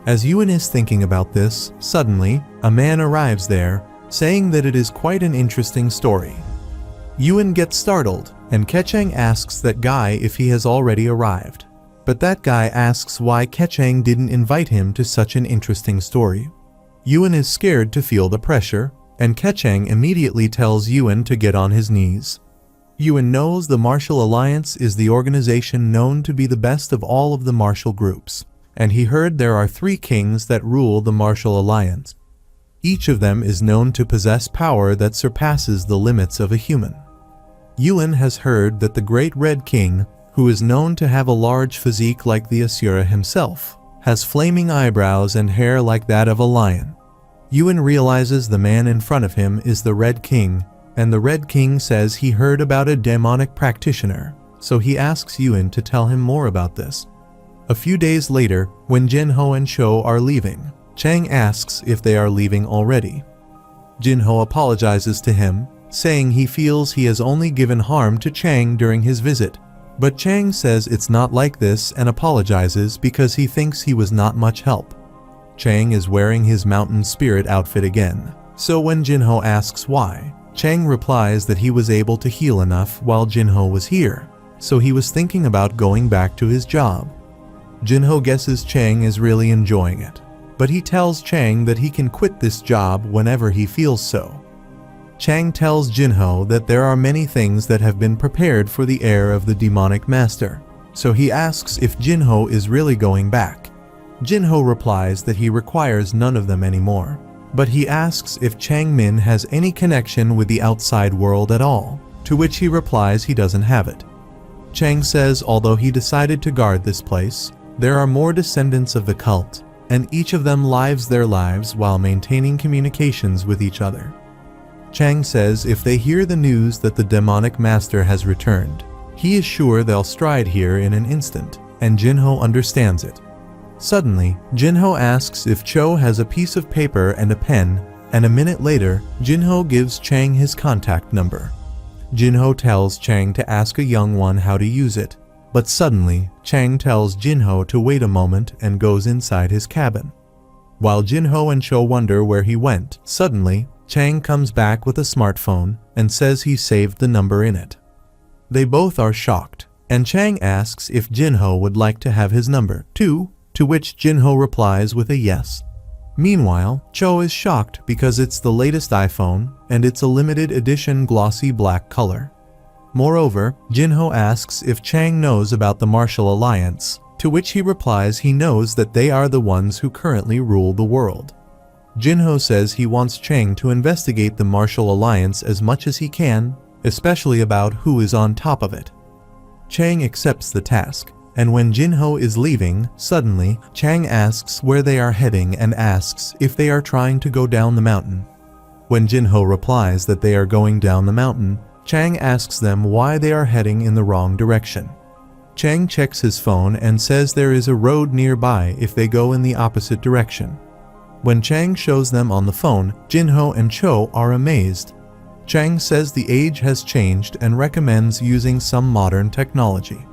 As Yuan is thinking about this, suddenly, a man arrives there, saying that it is quite an interesting story. Yuan gets startled, and Kecheng asks that guy if he has already arrived. But that guy asks why Kecheng didn't invite him to such an interesting story. Yuan is scared to feel the pressure, and Kecheng immediately tells Yuan to get on his knees. Yuan knows the Martial Alliance is the organization known to be the best of all of the martial groups, and he heard there are 3 kings that rule the Martial Alliance. Each of them is known to possess power that surpasses the limits of a human. Yuan has heard that the Great Red King, who is known to have a large physique like the Asura himself, has flaming eyebrows and hair like that of a lion. Yuan realizes the man in front of him is the Red King, and the Red King says he heard about a demonic practitioner, so he asks Yuan to tell him more about this. A few days later, when Jinho and Cho are leaving, Chang asks if they are leaving already. Jinho apologizes to him, saying he feels he has only given harm to Chang during his visit, but Chang says it's not like this and apologizes because he thinks he was not much help. Chang is wearing his mountain spirit outfit again, so when Jinho asks why, Chang replies that he was able to heal enough while Jinho was here, so he was thinking about going back to his job. Jinho guesses Chang is really enjoying it, but he tells Chang that he can quit this job whenever he feels so. Chang tells Jinho that there are many things that have been prepared for the heir of the demonic master, so he asks if Jinho is really going back. Jinho replies that he requires none of them anymore, but he asks if Chang Min has any connection with the outside world at all, to which he replies he doesn't have it. Chang says although he decided to guard this place, there are more descendants of the cult, and each of them lives their lives while maintaining communications with each other. Chang says if they hear the news that the demonic master has returned, he is sure they'll stride here in an instant, and Jinho understands it. Suddenly, Jinho asks if Cho has a piece of paper and a pen, and a minute later, Jinho gives Chang his contact number. Jinho tells Chang to ask a young one how to use it, but suddenly, Chang tells Jinho to wait a moment and goes inside his cabin. While Jinho and Cho wonder where he went, suddenly, Chang comes back with a smartphone and says he saved the number in it. They both are shocked, and Chang asks if Jinho would like to have his number too, to which Jinho replies with a yes. Meanwhile, Cho is shocked because it's the latest iPhone and it's a limited edition glossy black color. Moreover, Jinho asks if Chang knows about the Martial Alliance, to which he replies he knows that they are the ones who currently rule the world. Jinho says he wants Chang to investigate the Martial Alliance as much as he can, especially about who is on top of it. Chang accepts the task, and when Jinho is leaving, suddenly, Chang asks where they are heading and asks if they are trying to go down the mountain. When Jinho replies that they are going down the mountain, Chang asks them why they are heading in the wrong direction. Chang checks his phone and says there is a road nearby if they go in the opposite direction. When Chang shows them on the phone, Jinho and Cho are amazed. Chang says the age has changed and recommends using some modern technology.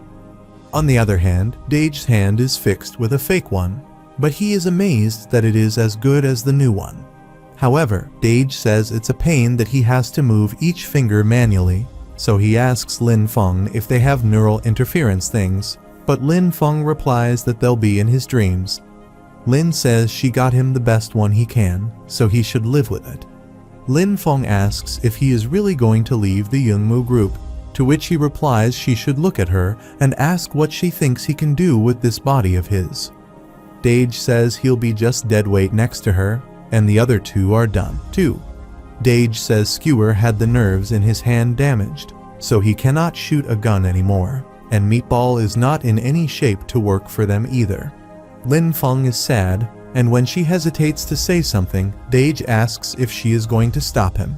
On the other hand, Dage's hand is fixed with a fake one, but he is amazed that it is as good as the new one. However, Dage says it's a pain that he has to move each finger manually, so he asks Lin Feng if they have neural interference things, but Lin Feng replies that they'll be in his dreams. Lin says she got him the best one he can, so he should live with it. Lin Feng asks if he is really going to leave the Youngmu group, to which he replies she should look at her and ask what she thinks he can do with this body of his. Dage says he'll be just dead weight next to her, and the other two are done, too. Dage says Skewer had the nerves in his hand damaged, so he cannot shoot a gun anymore, and Meatball is not in any shape to work for them either. Lin Feng is sad, and when she hesitates to say something, Dage asks if she is going to stop him.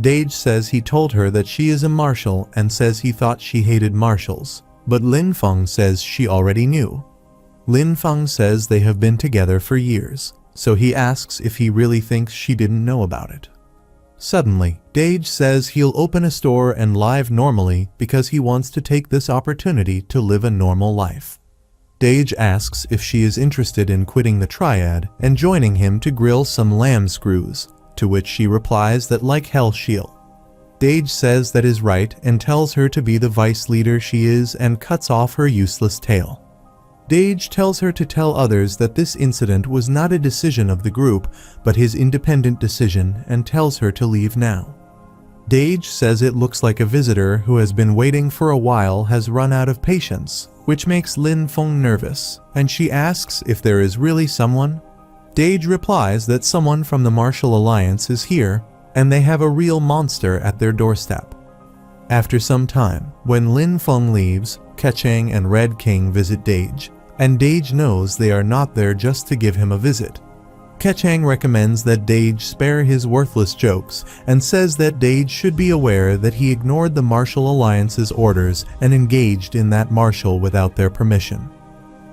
Dage says he told her that she is a martial and says he thought she hated martials, but Lin Feng says she already knew. Lin Feng says they have been together for years, so he asks if he really thinks she didn't know about it. Suddenly, Dage says he'll open a store and live normally because he wants to take this opportunity to live a normal life. Dage asks if she is interested in quitting the triad and joining him to grill some lamb screws, to which she replies that like hell she'll. Dage says that is right and tells her to be the vice leader she is and cuts off her useless tail. Dage tells her to tell others that this incident was not a decision of the group, but his independent decision, and tells her to leave now. Dage says it looks like a visitor who has been waiting for a while has run out of patience, which makes Lin Feng nervous, and she asks if there is really someone. Dage replies that someone from the Martial Alliance is here, and they have a real monster at their doorstep. After some time, when Lin Feng leaves, Keqing and Red King visit Dage, and Dage knows they are not there just to give him a visit. Keqing recommends that Dage spare his worthless jokes and says that Dage should be aware that he ignored the Martial Alliance's orders and engaged in that martial without their permission.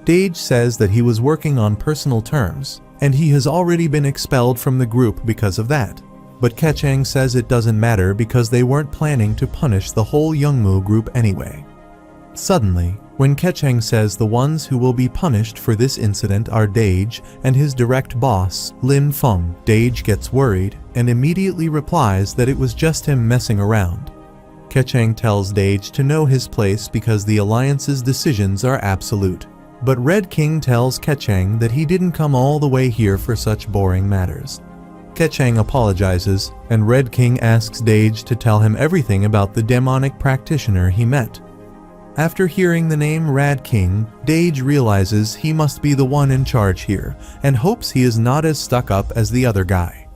Dage says that he was working on personal terms, and he has already been expelled from the group because of that. But Keqing says it doesn't matter because they weren't planning to punish the whole Youngmu group anyway. Suddenly, when Keqing says the ones who will be punished for this incident are Dage and his direct boss, Lin Feng, Dage gets worried and immediately replies that it was just him messing around. Keqing tells Dage to know his place because the Alliance's decisions are absolute. But Red King tells Keqing that he didn't come all the way here for such boring matters. Keqing apologizes, and Red King asks Dage to tell him everything about the demonic practitioner he met. After hearing the name Red King, Dage realizes he must be the one in charge here, and hopes he is not as stuck up as the other guy.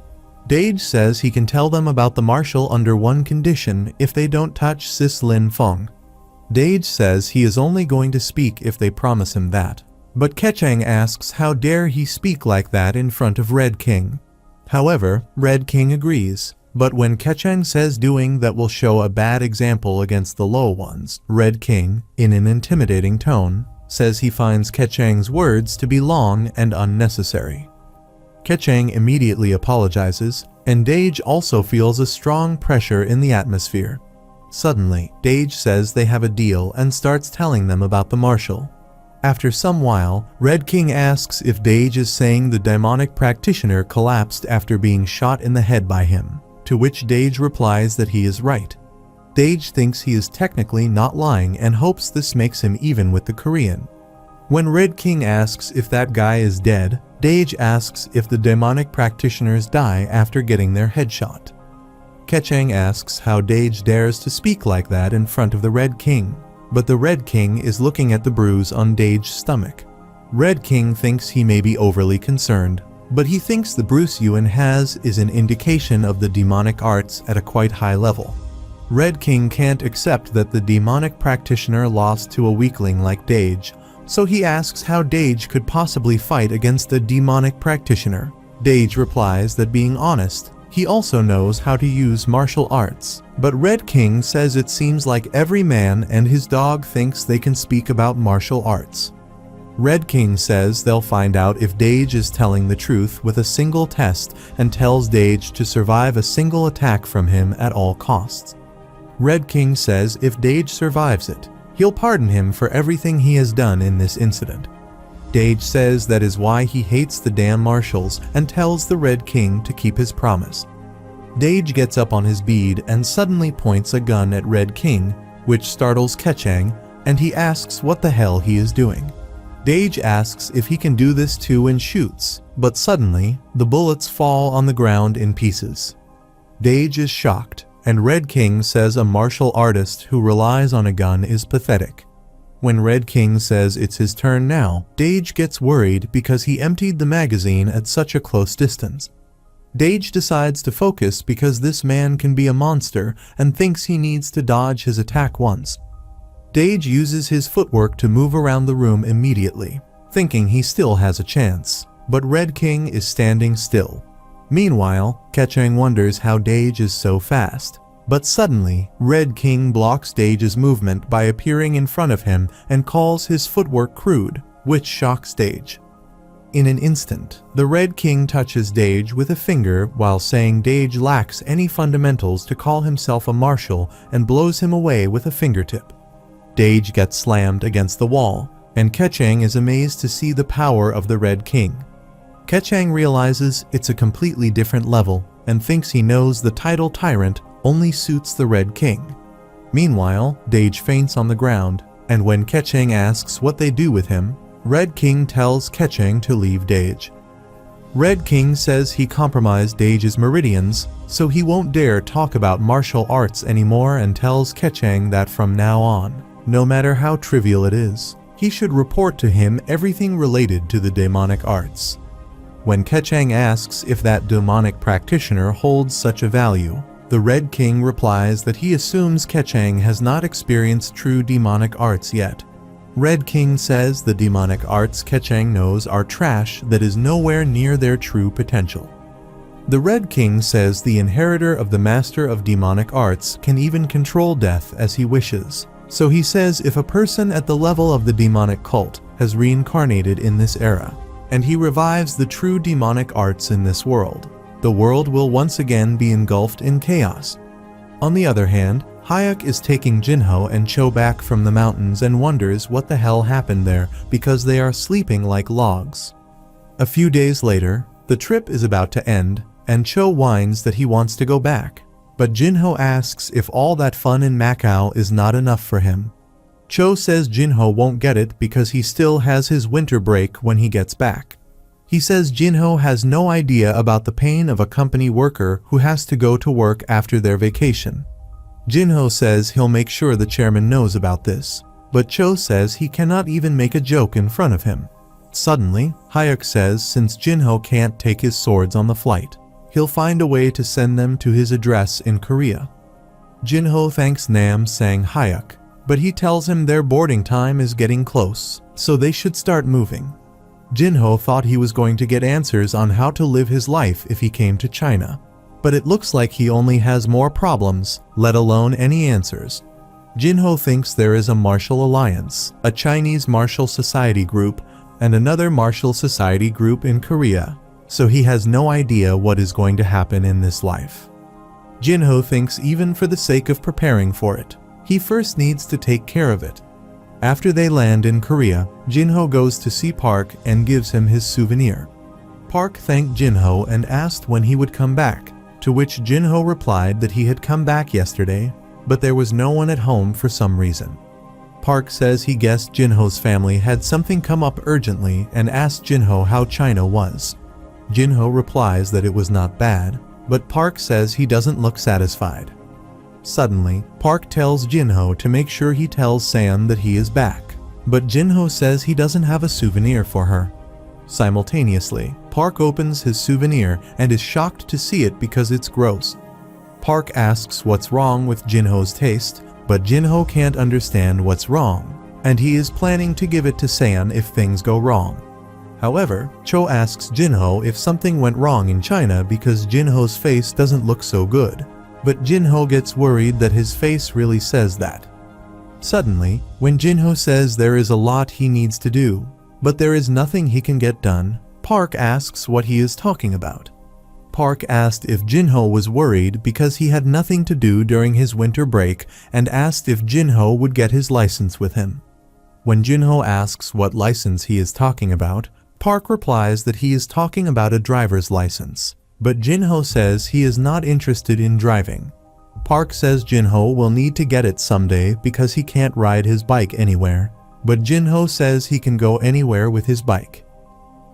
Dage says he can tell them about the martial under one condition if they don't touch Sis Lin Feng. Dage says he is only going to speak if they promise him that. But Keqing asks how dare he speak like that in front of Red King. However, Red King agrees. But when Keqing says doing that will show a bad example against the low ones, Red King, in an intimidating tone, says he finds Keqing's words to be long and unnecessary. Keqing immediately apologizes, and Dage also feels a strong pressure in the atmosphere. Suddenly, Dage says they have a deal and starts telling them about the martial. After some while, Red King asks if Dage is saying the demonic practitioner collapsed after being shot in the head by him. To which Dage replies that he is right. Dage thinks he is technically not lying and hopes this makes him even with the Korean. When Red King asks if that guy is dead, Dage asks if the demonic practitioners die after getting their head shot. Keqing asks how Dage dares to speak like that in front of the Red King, but the Red King is looking at the bruise on Dage's stomach. Red King thinks he may be overly concerned, but he thinks the bruise Yuan has is an indication of the demonic arts at a quite high level. Red King can't accept that the demonic practitioner lost to a weakling like Dage, so he asks how Dage could possibly fight against a demonic practitioner. Dage replies that being honest, he also knows how to use martial arts, but Red King says it seems like every man and his dog thinks they can speak about martial arts. Red King says they'll find out if Dage is telling the truth with a single test and tells Dage to survive a single attack from him at all costs. Red King says if Dage survives it, he'll pardon him for everything he has done in this incident. Dage says that is why he hates the damn marshals and tells the Red King to keep his promise. Dage gets up on his bead and suddenly points a gun at Red King, which startles Keqing, and he asks what the hell he is doing. Dage asks if he can do this too and shoots, but suddenly, the bullets fall on the ground in pieces. Dage is shocked, and Red King says a martial artist who relies on a gun is pathetic. When Red King says it's his turn now, Dage gets worried because he emptied the magazine at such a close distance. Dage decides to focus because this man can be a monster and thinks he needs to dodge his attack once. Dage uses his footwork to move around the room immediately, thinking he still has a chance, but Red King is standing still. Meanwhile, Keqing wonders how Dage is so fast, but suddenly, Red King blocks Dage's movement by appearing in front of him and calls his footwork crude, which shocks Dage. In an instant, the Red King touches Dage with a finger while saying Dage lacks any fundamentals to call himself a martial and blows him away with a fingertip. Dage gets slammed against the wall, and Keqing is amazed to see the power of the Red King. Keqing realizes it's a completely different level and thinks he knows the title Tyrant only suits the Red King. Meanwhile, Dage faints on the ground, and when Keqing asks what they do with him, Red King tells Kecheng to leave Dage. Red King says he compromised Dage's meridians, so he won't dare talk about martial arts anymore, and tells Kecheng that from now on, no matter how trivial it is, he should report to him everything related to the demonic arts. When Kecheng asks if that demonic practitioner holds such a value, the Red King replies that he assumes Kecheng has not experienced true demonic arts yet. Red King says the demonic arts Kecheng knows are trash that is nowhere near their true potential. The Red King says the inheritor of the Master of Demonic Arts can even control death as he wishes. So he says if a person at the level of the demonic cult has reincarnated in this era, and he revives the true demonic arts in this world, the world will once again be engulfed in chaos. On the other hand, Hayek is taking Jinho and Cho back from the mountains and wonders what the hell happened there because they are sleeping like logs. A few days later, the trip is about to end, and Cho whines that he wants to go back. But Jinho asks if all that fun in Macau is not enough for him. Cho says Jinho won't get it because he still has his winter break when he gets back. He says Jinho has no idea about the pain of a company worker who has to go to work after their vacation. Jinho says he'll make sure the chairman knows about this, but Cho says he cannot even make a joke in front of him. Suddenly, Hayek says since Jinho can't take his swords on the flight, he'll find a way to send them to his address in Korea. Jinho thanks Nam Sang Hayek, but he tells him their boarding time is getting close, so they should start moving. Jinho thought he was going to get answers on how to live his life if he came to China, but it looks like he only has more problems, let alone any answers. Jinho thinks there is a martial alliance, a Chinese martial society group, and another martial society group in Korea, so he has no idea what is going to happen in this life. Jinho thinks even for the sake of preparing for it, he first needs to take care of it. After they land in Korea, Jinho goes to see Park and gives him his souvenir. Park thanked Jinho and asked when he would come back, to which Jinho replied that he had come back yesterday, but there was no one at home for some reason. Park says he guessed Jinho's family had something come up urgently and asked Jinho how China was. Jinho replies that it was not bad, but Park says he doesn't look satisfied. Suddenly, Park tells Jinho to make sure he tells Sam that he is back, but Jinho says he doesn't have a souvenir for her. Simultaneously, Park opens his souvenir and is shocked to see it because it's gross. Park asks what's wrong with Jinho's taste, but Jinho can't understand what's wrong, and he is planning to give it to Sam if things go wrong. However, Cho asks Jinho if something went wrong in China because Jinho's face doesn't look so good, but Jinho gets worried that his face really says that. Suddenly, when Jinho says there is a lot he needs to do, but there is nothing he can get done, Park asks what he is talking about. Park asked if Jinho was worried because he had nothing to do during his winter break and asked if Jinho would get his license with him. When Jinho asks what license he is talking about, Park replies that he is talking about a driver's license, but Jinho says he is not interested in driving. Park says Jinho will need to get it someday because he can't ride his bike anywhere, but Jinho says he can go anywhere with his bike.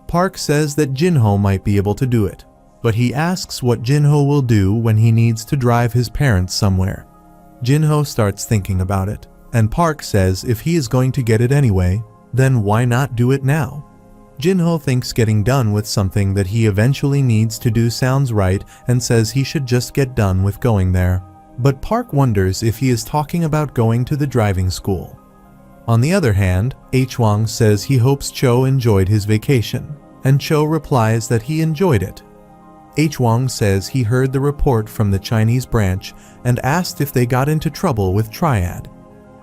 Park says that Jinho might be able to do it, but he asks what Jinho will do when he needs to drive his parents somewhere. Jinho starts thinking about it, and Park says if he is going to get it anyway, then why not do it now? Jinho thinks getting done with something that he eventually needs to do sounds right and says he should just get done with going there, but Park wonders if he is talking about going to the driving school. On the other hand, Hwang says he hopes Cho enjoyed his vacation, and Cho replies that he enjoyed it. Hwang says he heard the report from the Chinese branch and asked if they got into trouble with Triad.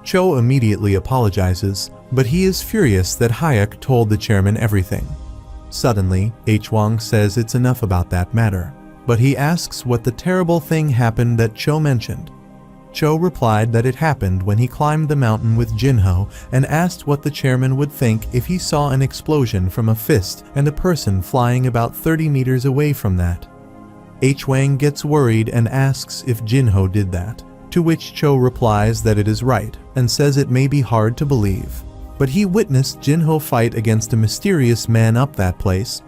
Cho immediately apologizes, but he is furious that Hayek told the chairman everything. Suddenly, Hwang says it's enough about that matter, but he asks what the terrible thing happened that Cho mentioned. Cho replied that it happened when he climbed the mountain with Jinho and asked what the chairman would think if he saw an explosion from a fist and a person flying about 30 meters away from that. Hwang gets worried and asks if Jinho did that, to which Cho replies that it is right and says it may be hard to believe. but he witnessed Jinho fight against a mysterious man up that place.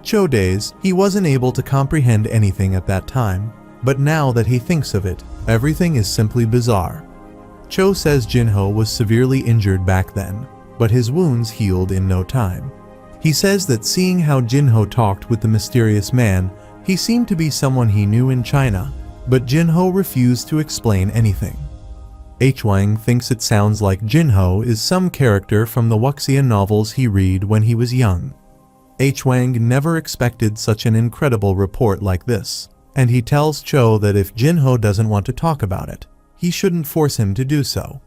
Cho days, he wasn't able to comprehend anything at that time, but now that he thinks of it, everything is simply bizarre. Cho says Jinho was severely injured back then, but his wounds healed in no time. He says that seeing how Jinho talked with the mysterious man, he seemed to be someone he knew in China, but Jinho refused to explain anything. Wang thinks it sounds like Jinho is some character from the wuxia novels he read when he was young. Wang never expected such an incredible report like this, and he tells Cho that if Jinho doesn't want to talk about it, he shouldn't force him to do so.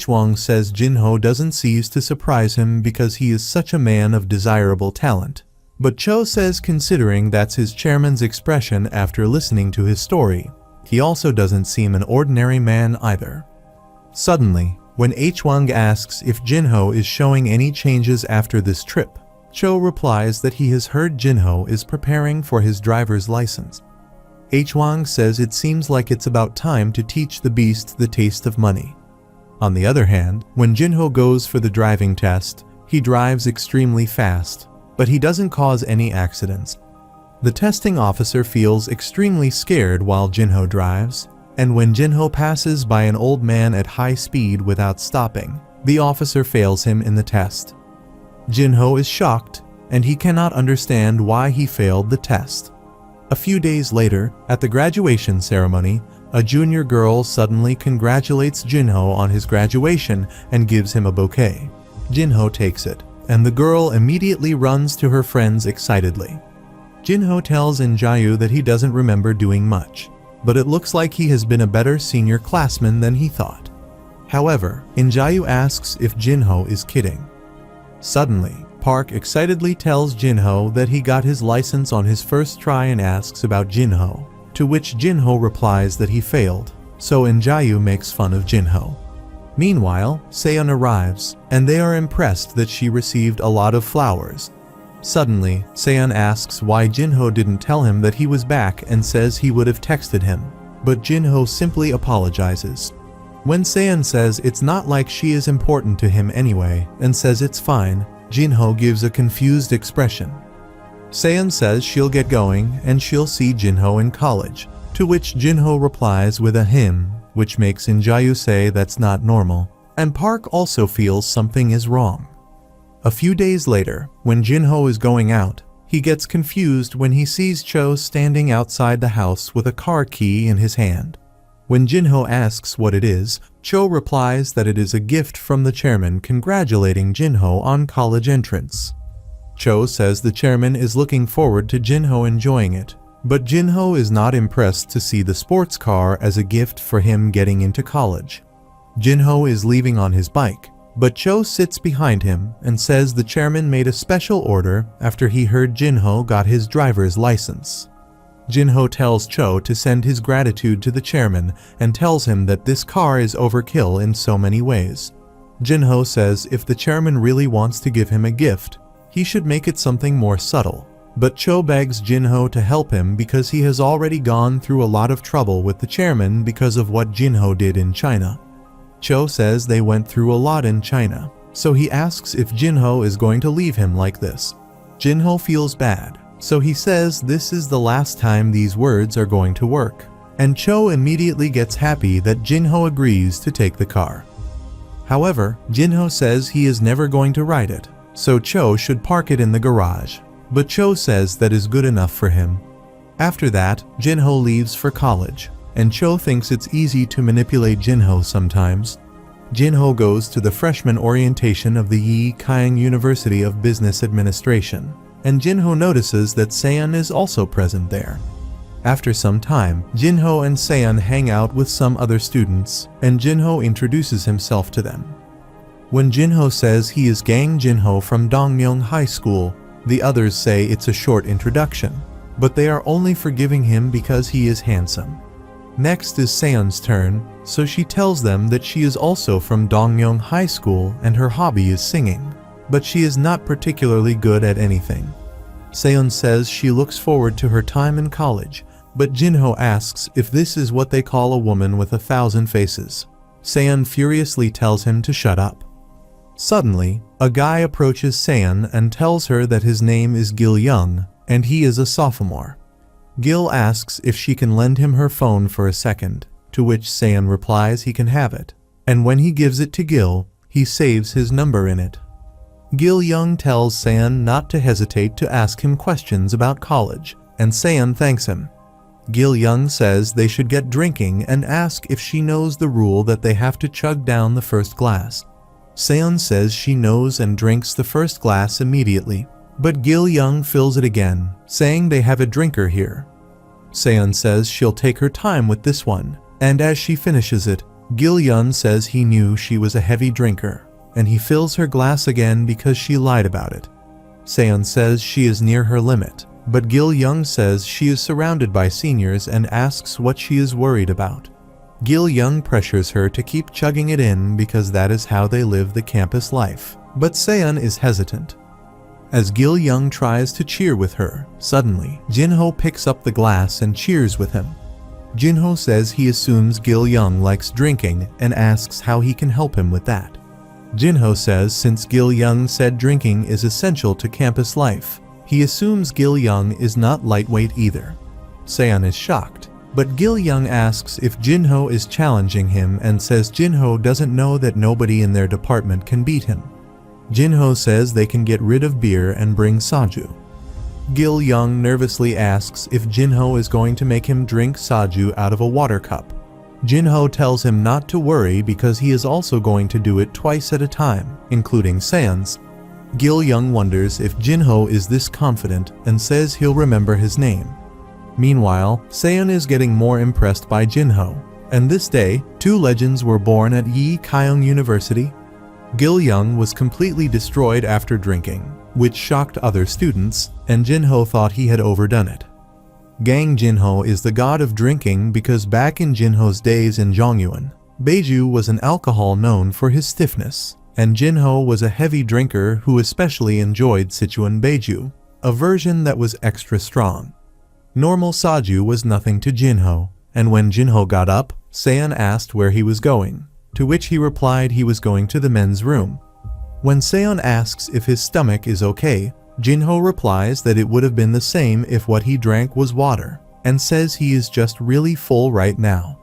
Wang says Jinho doesn't cease to surprise him because he is such a man of desirable talent. But Cho says considering that's his chairman's expression after listening to his story, he also doesn't seem an ordinary man either. Suddenly, when Wang asks if Jinho is showing any changes after this trip, Cho replies that he has heard Jinho is preparing for his driver's license. Wang says it seems like it's about time to teach the beast the taste of money. On the other hand, when Jinho goes for the driving test, he drives extremely fast, but he doesn't cause any accidents. The testing officer feels extremely scared while Jinho drives, and when Jinho passes by an old man at high speed without stopping, the officer fails him in the test. Jinho is shocked, and he cannot understand why he failed the test. A few days later, at the graduation ceremony, a junior girl suddenly congratulates Jinho on his graduation and gives him a bouquet. Jinho takes it, and the girl immediately runs to her friends excitedly. Jinho tells Injayu that he doesn't remember doing much, but it looks like he has been a better senior classman than he thought. However, Injayu asks if Jinho is kidding. Suddenly, Park excitedly tells Jinho that he got his license on his first try and asks about Jinho, to which Jinho replies that he failed, so Injayu makes fun of Jinho. Meanwhile, Seon arrives, and they are impressed that she received a lot of flowers. Suddenly, Seon asks why Jinho didn't tell him that he was back and says he would have texted him, but Jinho simply apologizes. When Seon says it's not like she is important to him anyway and says it's fine, Jinho gives a confused expression. Seon says she'll get going and she'll see Jinho in college, to which Jinho replies with a hymn, which makes Injayu say that's not normal, and Park also feels something is wrong. A few days later, when Jinho is going out, he gets confused when he sees Cho standing outside the house with a car key in his hand. When Jinho asks what it is, Cho replies that it is a gift from the chairman congratulating Jinho on college entrance. Cho says the chairman is looking forward to Jinho enjoying it, but Jinho is not impressed to see the sports car as a gift for him getting into college. Jinho is leaving on his bike, but Cho sits behind him and says the chairman made a special order after he heard Jinho got his driver's license. Jinho tells Cho to send his gratitude to the chairman and tells him that this car is overkill in so many ways. Jinho says if the chairman really wants to give him a gift, he should make it something more subtle. But Cho begs Jinho to help him because he has already gone through a lot of trouble with the chairman because of what Jinho did in China. Cho says they went through a lot in China, so he asks if Jinho is going to leave him like this. Jinho feels bad, so he says this is the last time these words are going to work, and Cho immediately gets happy that Jinho agrees to take the car. However, Jinho says he is never going to ride it, so Cho should park it in the garage, but Cho says that is good enough for him. After that, Jinho leaves for college, and Cho thinks it's easy to manipulate Jinho sometimes. Jinho goes to the freshman orientation of the Yi Kyung University of Business Administration, and Jinho notices that Seon is also present there. After some time, Jinho and Seon hang out with some other students, and Jinho introduces himself to them. When Jinho says he is Gang Jinho from Dongmyung High School, the others say it's a short introduction, but they are only forgiving him because he is handsome. Next is Seon's turn, so she tells them that she is also from Dongmyung High School and her hobby is singing, but she is not particularly good at anything. Seon says she looks forward to her time in college, but Jinho asks if this is what they call a woman with 1,000 faces. Seon furiously tells him to shut up. Suddenly, a guy approaches Seon and tells her that his name is Gil Young, and he is a sophomore. Gil asks if she can lend him her phone for a second, to which Seon replies he can have it, and when he gives it to Gil, he saves his number in it. Gil Young tells Seon not to hesitate to ask him questions about college, and Seon thanks him. Gil Young says they should get drinking and ask if she knows the rule that they have to chug down the first glass. Seon says she knows and drinks the first glass immediately, but Gil Young fills it again, saying they have a drinker here. Seon says she'll take her time with this one, and as she finishes it, Gil Young says he knew she was a heavy drinker, and he fills her glass again because she lied about it. Seon says she is near her limit, but Gil Young says she is surrounded by seniors and asks what she is worried about. Gil Young pressures her to keep chugging it in because that is how they live the campus life, but Seon is hesitant. As Gil Young tries to cheer with her, suddenly, Jinho picks up the glass and cheers with him. Jinho says he assumes Gil Young likes drinking and asks how he can help him with that. Jinho says since Gil Young said drinking is essential to campus life, he assumes Gil Young is not lightweight either. Seon is shocked, but Gil Young asks if Jinho is challenging him and says Jinho doesn't know that nobody in their department can beat him. Jinho says they can get rid of beer and bring soju. Gil Young nervously asks if Jinho is going to make him drink soju out of a water cup. Jinho tells him not to worry because he is also going to do it twice at a time, including Seon's. Gil Young wonders if Jinho is this confident and says he'll remember his name. Meanwhile, Seon is getting more impressed by Jinho, and this day, 2 legends were born at Yi Kyung University. Gil Young was completely destroyed after drinking, which shocked other students, and Jinho thought he had overdone it. Gang Jinho is the god of drinking because back in Jinho's days in Jongyuan, Beiju was an alcohol known for his stiffness, and Jinho was a heavy drinker who especially enjoyed Sichuan Beiju, a version that was extra strong. Normal soju was nothing to Jinho, and when Jinho got up, Seon asked where he was going, to which he replied he was going to the men's room. When Seon asks if his stomach is okay, Jinho replies that it would have been the same if what he drank was water, and says he is just really full right now.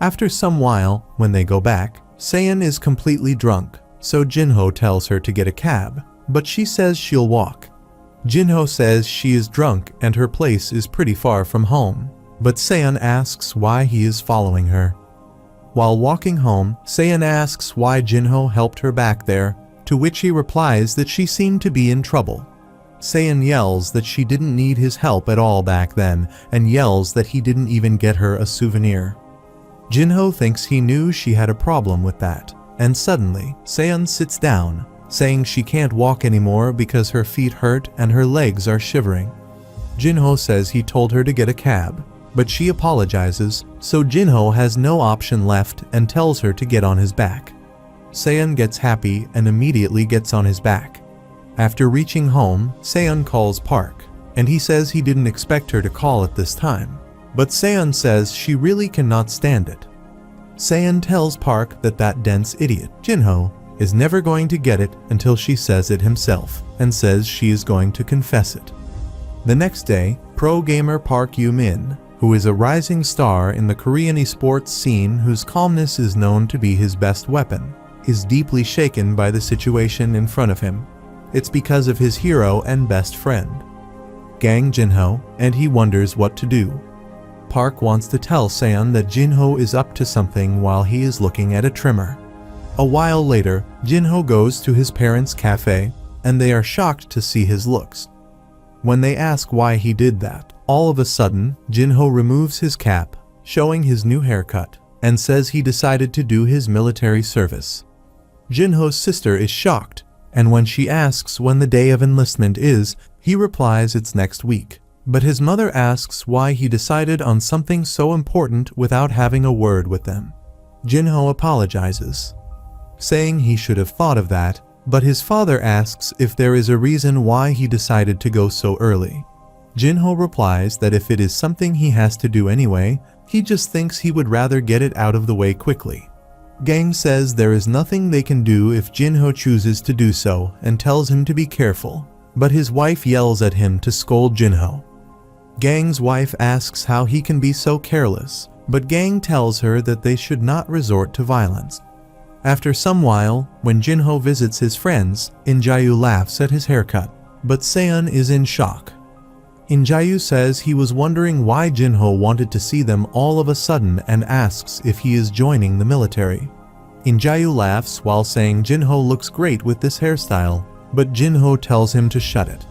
After some while, when they go back, Seon is completely drunk, so Jinho tells her to get a cab, but she says she'll walk. Jinho says she is drunk and her place is pretty far from home, but Seon asks why he is following her. While walking home, Seon asks why Jinho helped her back there, to which he replies that she seemed to be in trouble. Seon yells that she didn't need his help at all back then, and yells that he didn't even get her a souvenir. Jinho thinks he knew she had a problem with that, and suddenly, Seon sits down, saying she can't walk anymore because her feet hurt and her legs are shivering. Jinho says he told her to get a cab, but she apologizes, so Jinho has no option left and tells her to get on his back. Seon gets happy and immediately gets on his back. After reaching home, Seon calls Park, and he says he didn't expect her to call at this time, but Seon says she really cannot stand it. Seon tells Park that dense idiot, Jinho, is never going to get it until she says it himself, and says she is going to confess it. The next day, pro gamer Park Yoo-min, who is a rising star in the Korean esports scene whose calmness is known to be his best weapon, is deeply shaken by the situation in front of him. It's because of his hero and best friend, Gang Jinho, and he wonders what to do. Park wants to tell Seon that Jinho is up to something while he is looking at a trimmer. A while later, Jinho goes to his parents' cafe, and they are shocked to see his looks. When they ask why he did that, all of a sudden, Jinho removes his cap, showing his new haircut, and says he decided to do his military service. Jinho's sister is shocked, and when she asks when the day of enlistment is, he replies it's next week. But his mother asks why he decided on something so important without having a word with them. Jinho apologizes, saying he should have thought of that, but his father asks if there is a reason why he decided to go so early. Jinho replies that if it is something he has to do anyway, he just thinks he would rather get it out of the way quickly. Gang says there is nothing they can do if Jinho chooses to do so and tells him to be careful, but his wife yells at him to scold Jinho. Gang's wife asks how he can be so careless, but Gang tells her that they should not resort to violence. After some while, when Jinho visits his friends, Injayu laughs at his haircut, but Seon is in shock. Injayu says he was wondering why Jinho wanted to see them all of a sudden and asks if he is joining the military. Injayu laughs while saying Jinho looks great with this hairstyle, but Jinho tells him to shut it.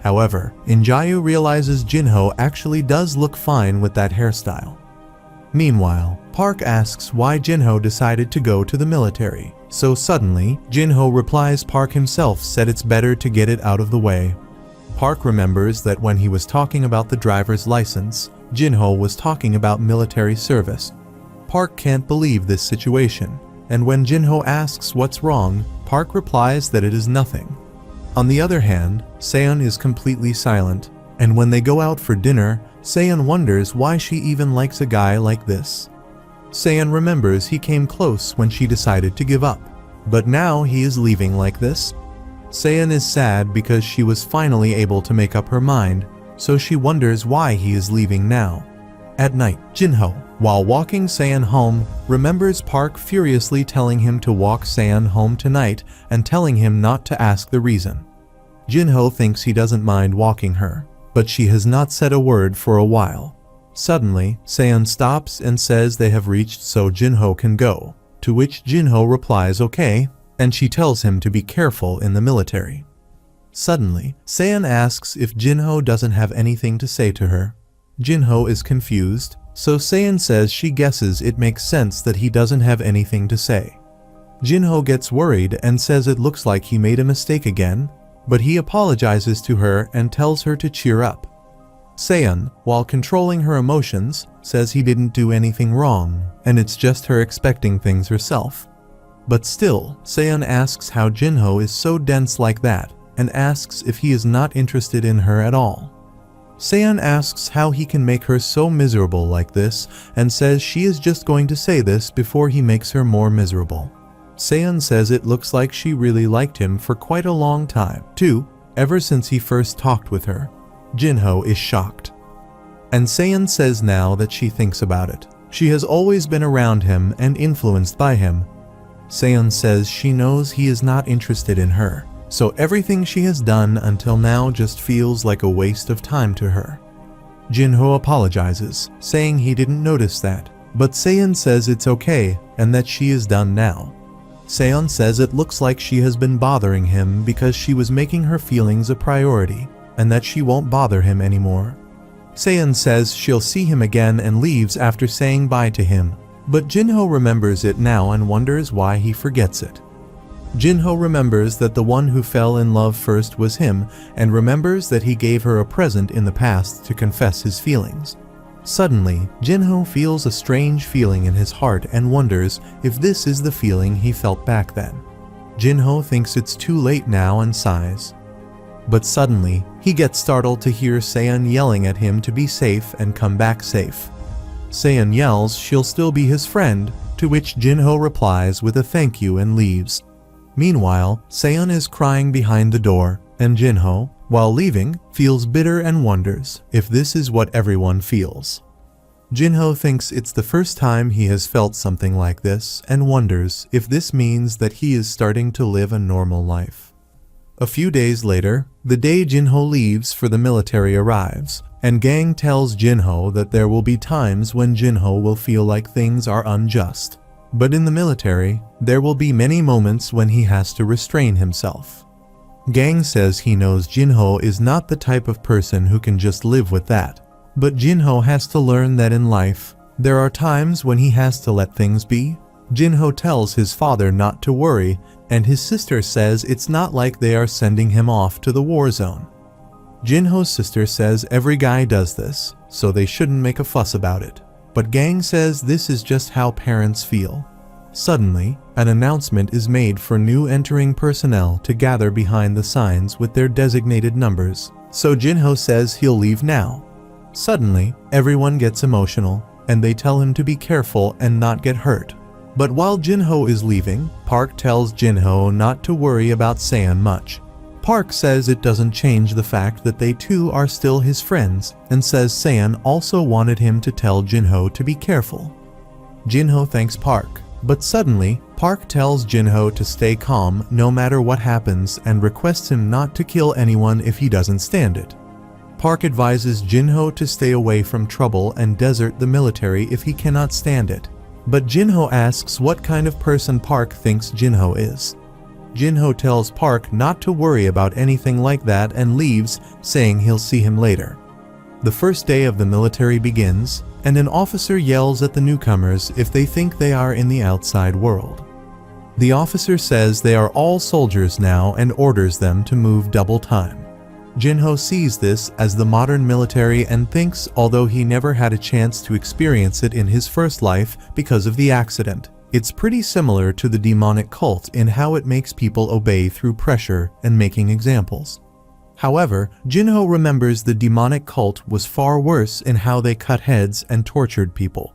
However, Injayu realizes Jinho actually does look fine with that hairstyle. Meanwhile, Park asks why Jinho decided to go to the military, so suddenly, Jinho replies Park himself said it's better to get it out of the way. Park remembers that when he was talking about the driver's license, Jinho was talking about military service. Park can't believe this situation, and when Jinho asks what's wrong, Park replies that it is nothing. On the other hand, Seon is completely silent, and when they go out for dinner, Seon wonders why she even likes a guy like this. Seon remembers he came close when she decided to give up, but now he is leaving like this. Seon is sad because she was finally able to make up her mind, so she wonders why he is leaving now. At night, Jinho, while walking Seon home, remembers Park furiously telling him to walk Seon home tonight and telling him not to ask the reason. Jinho thinks he doesn't mind walking her, but she has not said a word for a while. Suddenly, Seon stops and says they have reached so Jinho can go, to which Jinho replies okay, and she tells him to be careful in the military. Suddenly, Seon asks if Jinho doesn't have anything to say to her. Jinho is confused, so Seon says she guesses it makes sense that he doesn't have anything to say. Jinho gets worried and says it looks like he made a mistake again, but he apologizes to her and tells her to cheer up. Seon, while controlling her emotions, says he didn't do anything wrong, and it's just her expecting things herself. But still, Seon asks how Jinho is so dense like that, and asks if he is not interested in her at all. Seon asks how he can make her so miserable like this, and says she is just going to say this before he makes her more miserable. Seon says it looks like she really liked him for quite a long time, too, ever since he first talked with her. Jinho is shocked. And Seon says now that she thinks about it, she has always been around him and influenced by him. Seon says she knows he is not interested in her, so everything she has done until now just feels like a waste of time to her. Jinho apologizes, saying he didn't notice that, but Seon says it's okay and that she is done now. Seon says it looks like she has been bothering him because she was making her feelings a priority, and that she won't bother him anymore. Seon says she'll see him again and leaves after saying bye to him, but Jinho remembers it now and wonders why he forgets it. Jinho remembers that the one who fell in love first was him, and remembers that he gave her a present in the past to confess his feelings. Suddenly, Jinho feels a strange feeling in his heart and wonders if this is the feeling he felt back then. Jinho thinks it's too late now and sighs. But suddenly, he gets startled to hear Seon yelling at him to be safe and come back safe. Seon yells she'll still be his friend, to which Jinho replies with a thank you and leaves. Meanwhile, Seon is crying behind the door, and Jinho, while leaving, feels bitter and wonders if this is what everyone feels. Jinho thinks it's the first time he has felt something like this and wonders if this means that he is starting to live a normal life. A few days later, the day Jinho leaves for the military arrives, and Gang tells Jinho that there will be times when Jinho will feel like things are unjust. But in the military, there will be many moments when he has to restrain himself. Gang says he knows Jinho is not the type of person who can just live with that, but Jinho has to learn that in life, there are times when he has to let things be. Jinho tells his father not to worry, and his sister says it's not like they are sending him off to the war zone. Jinho's sister says every guy does this, so they shouldn't make a fuss about it. But Gang says this is just how parents feel. Suddenly, an announcement is made for new entering personnel to gather behind the signs with their designated numbers, so Jinho says he'll leave now. Suddenly, everyone gets emotional, and they tell him to be careful and not get hurt. But while Jinho is leaving, Park tells Jinho not to worry about Saiyan much. Park says it doesn't change the fact that they two are still his friends, and says Saiyan also wanted him to tell Jinho to be careful. Jinho thanks Park, but suddenly, Park tells Jinho to stay calm no matter what happens and requests him not to kill anyone if he doesn't stand it. Park advises Jinho to stay away from trouble and desert the military if he cannot stand it. But Jinho asks what kind of person Park thinks Jinho is. Jinho tells Park not to worry about anything like that and leaves, saying he'll see him later. The first day of the military begins, and an officer yells at the newcomers if they think they are in the outside world. The officer says they are all soldiers now and orders them to move double time. Jinho sees this as the modern military and thinks, although he never had a chance to experience it in his first life because of the accident, it's pretty similar to the demonic cult in how it makes people obey through pressure and making examples. However, Jinho remembers the demonic cult was far worse in how they cut heads and tortured people.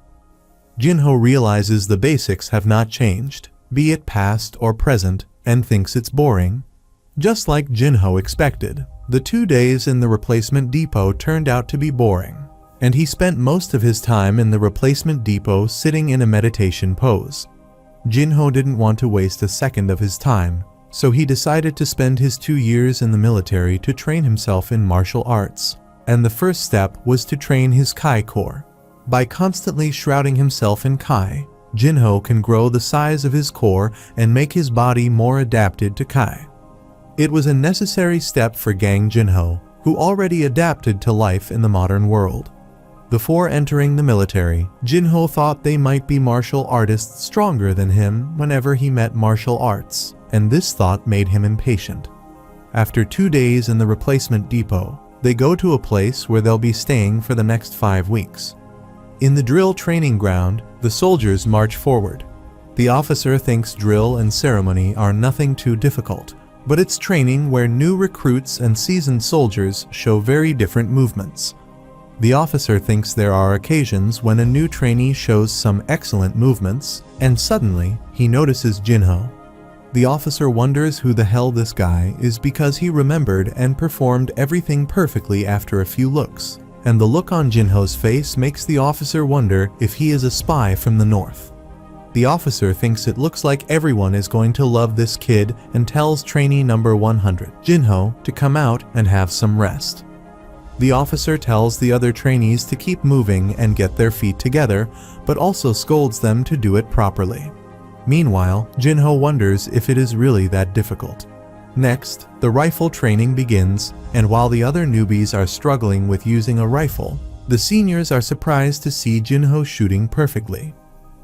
Jinho realizes the basics have not changed, be it past or present, and thinks it's boring. Just like Jinho expected, the 2 days in the replacement depot turned out to be boring, and he spent most of his time in the replacement depot sitting in a meditation pose. Jinho didn't want to waste a second of his time, so he decided to spend his 2 years in the military to train himself in martial arts, and the first step was to train his Kai core. By constantly shrouding himself in Kai, Jinho can grow the size of his core and make his body more adapted to Kai. It was a necessary step for Gang Jinho, who already adapted to life in the modern world. Before entering the military, Jinho thought they might be martial artists stronger than him whenever he met martial arts, and this thought made him impatient. After 2 days in the replacement depot, they go to a place where they'll be staying for the next 5 weeks. In the drill training ground, the soldiers march forward. The officer thinks drill and ceremony are nothing too difficult, but it's training where new recruits and seasoned soldiers show very different movements. The officer thinks there are occasions when a new trainee shows some excellent movements, and suddenly he notices Jinho. The officer wonders who the hell this guy is because he remembered and performed everything perfectly after a few looks, and the look on Jinho's face makes the officer wonder if he is a spy from the north. The officer thinks it looks like everyone is going to love this kid and tells trainee number 100, Jinho, to come out and have some rest. The officer tells the other trainees to keep moving and get their feet together, but also scolds them to do it properly. Meanwhile, Jinho wonders if it is really that difficult. Next, the rifle training begins, and while the other newbies are struggling with using a rifle, the seniors are surprised to see Jinho shooting perfectly.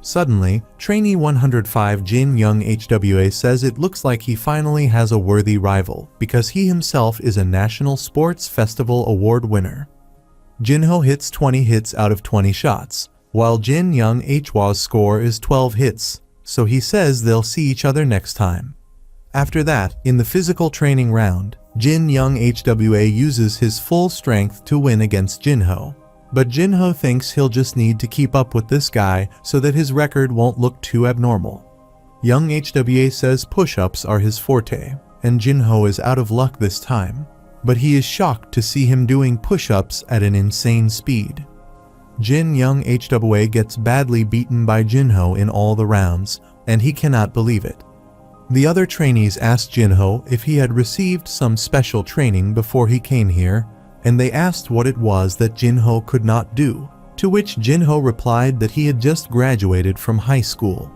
Suddenly, trainee 105 Jin Young HWA says it looks like he finally has a worthy rival because he himself is a National Sports Festival Award winner. Jinho hits 20 hits out of 20 shots, while Jin Young HWA's score is 12 hits, so he says they'll see each other next time. After that, in the physical training round, Jin Young HWA uses his full strength to win against Jinho. But Jinho thinks he'll just need to keep up with this guy so that his record won't look too abnormal. Young HWA says push-ups are his forte, and Jinho is out of luck this time, but he is shocked to see him doing push-ups at an insane speed. Jin Young HWA gets badly beaten by Jinho in all the rounds, and he cannot believe it. The other trainees asked Jinho if he had received some special training before he came here, and they asked what it was that Jinho could not do, to which Jinho replied that he had just graduated from high school.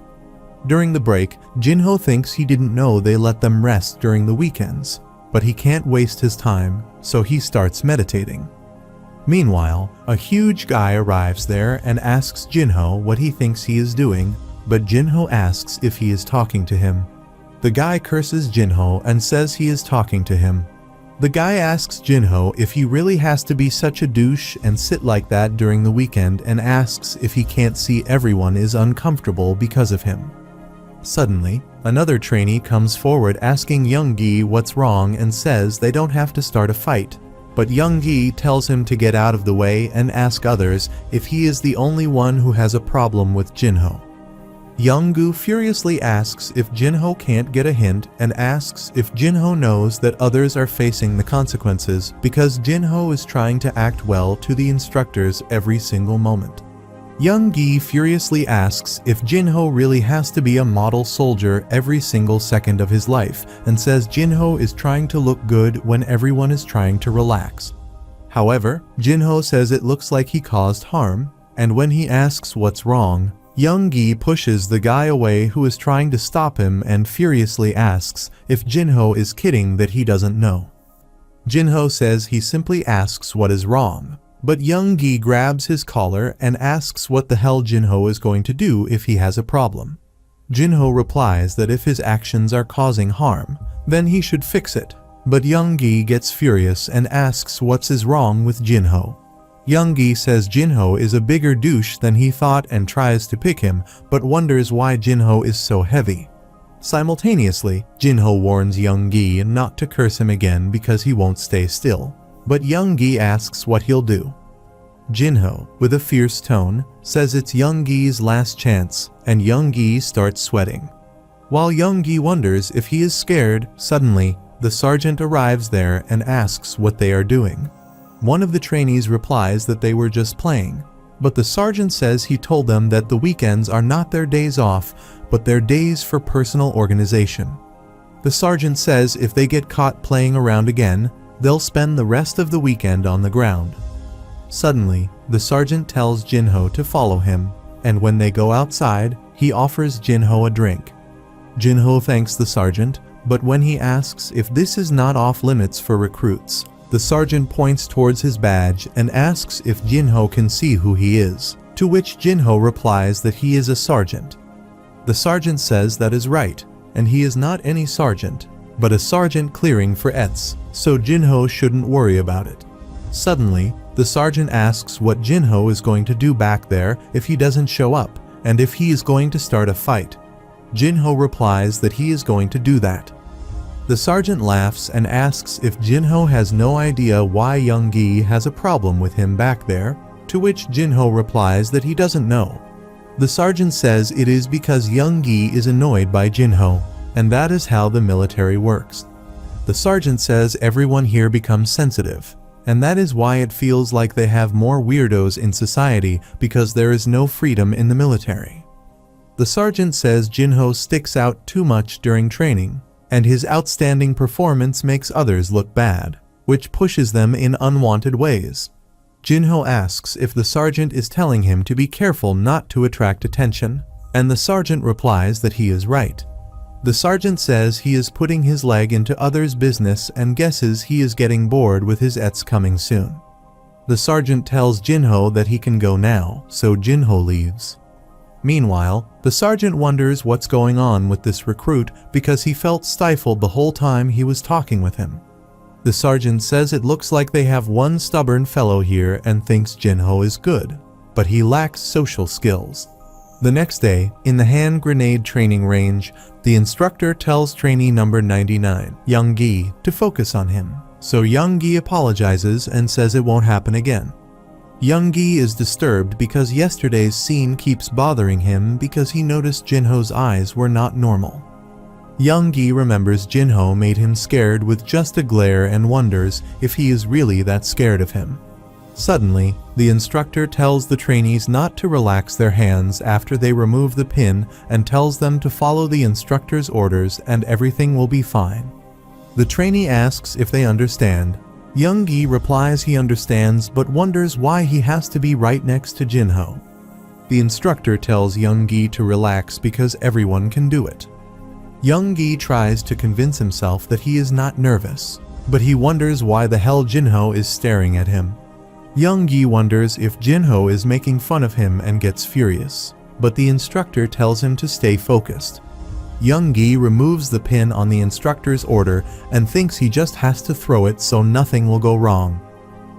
During the break, Jinho thinks he didn't know they let them rest during the weekends, but he can't waste his time, so he starts meditating. Meanwhile, a huge guy arrives there and asks Jinho what he thinks he is doing, but Jinho asks if he is talking to him. The guy curses Jinho and says he is talking to him. The guy asks Jinho if he really has to be such a douche and sit like that during the weekend and asks if he can't see everyone is uncomfortable because of him. Suddenly, another trainee comes forward asking Young Gi what's wrong and says they don't have to start a fight, but Young Gi tells him to get out of the way and ask others if he is the only one who has a problem with Jinho. Young-gu furiously asks if Jinho can't get a hint and asks if Jinho knows that others are facing the consequences because Jinho is trying to act well to the instructors every single moment. Young-gi furiously asks if Jinho really has to be a model soldier every single second of his life and says Jinho is trying to look good when everyone is trying to relax. However, Jinho says it looks like he caused harm, and when he asks what's wrong, Young-gi pushes the guy away who is trying to stop him and furiously asks if Jinho is kidding that he doesn't know. Jinho says he simply asks what is wrong, but Young-gi grabs his collar and asks what the hell Jinho is going to do if he has a problem. Jinho replies that if his actions are causing harm, then he should fix it, but Young-gi gets furious and asks what is wrong with Jinho. Young-gi says Jinho is a bigger douche than he thought and tries to pick him, but wonders why Jinho is so heavy. Simultaneously, Jinho warns Young-gi not to curse him again because he won't stay still, but Young-gi asks what he'll do. Jinho, with a fierce tone, says it's Young-gi's last chance, and Young-gi starts sweating. While Young-gi wonders if he is scared, suddenly, the sergeant arrives there and asks what they are doing. One of the trainees replies that they were just playing, but the sergeant says he told them that the weekends are not their days off, but their days for personal organization. The sergeant says if they get caught playing around again, they'll spend the rest of the weekend on the ground. Suddenly, the sergeant tells Jinho to follow him, and when they go outside, he offers Jinho a drink. Jinho thanks the sergeant, but when he asks if this is not off limits for recruits, the sergeant points towards his badge and asks if Jinho can see who he is, to which Jinho replies that he is a sergeant. The sergeant says that is right, and he is not any sergeant, but a sergeant clearing for ETS, so Jinho shouldn't worry about it. Suddenly, the sergeant asks what Jinho is going to do back there if he doesn't show up, and if he is going to start a fight. Jinho replies that he is going to do that. The sergeant laughs and asks if Jinho has no idea why Young-gi has a problem with him back there, to which Jinho replies that he doesn't know. The sergeant says it is because Young-gi is annoyed by Jinho, and that is how the military works. The sergeant says everyone here becomes sensitive, and that is why it feels like they have more weirdos in society because there is no freedom in the military. The sergeant says Jinho sticks out too much during training, and his outstanding performance makes others look bad, which pushes them in unwanted ways. Jinho asks if the sergeant is telling him to be careful not to attract attention, and the sergeant replies that he is right. The sergeant says he is putting his leg into others' business and guesses he is getting bored with his ETS coming soon. The sergeant tells Jinho that he can go now, so Jinho leaves. Meanwhile, the sergeant wonders what's going on with this recruit because he felt stifled the whole time he was talking with him. The sergeant says it looks like they have one stubborn fellow here and thinks Jinho is good, but he lacks social skills. The next day, in the hand grenade training range, the instructor tells trainee number 99, Young-gi, to focus on him, so Young-gi apologizes and says it won't happen again. Young-gi is disturbed because yesterday's scene keeps bothering him because he noticed Jinho's eyes were not normal. Young-gi remembers Jinho made him scared with just a glare and wonders if he is really that scared of him. Suddenly, the instructor tells the trainees not to relax their hands after they remove the pin and tells them to follow the instructor's orders and everything will be fine. The trainee asks if they understand. Young-gi replies he understands but wonders why he has to be right next to Jinho. The instructor tells Young-gi to relax because everyone can do it. Young-gi tries to convince himself that he is not nervous, but he wonders why the hell Jinho is staring at him. Young-gi wonders if Jinho is making fun of him and gets furious, but the instructor tells him to stay focused. Young-gi removes the pin on the instructor's order and thinks he just has to throw it so nothing will go wrong.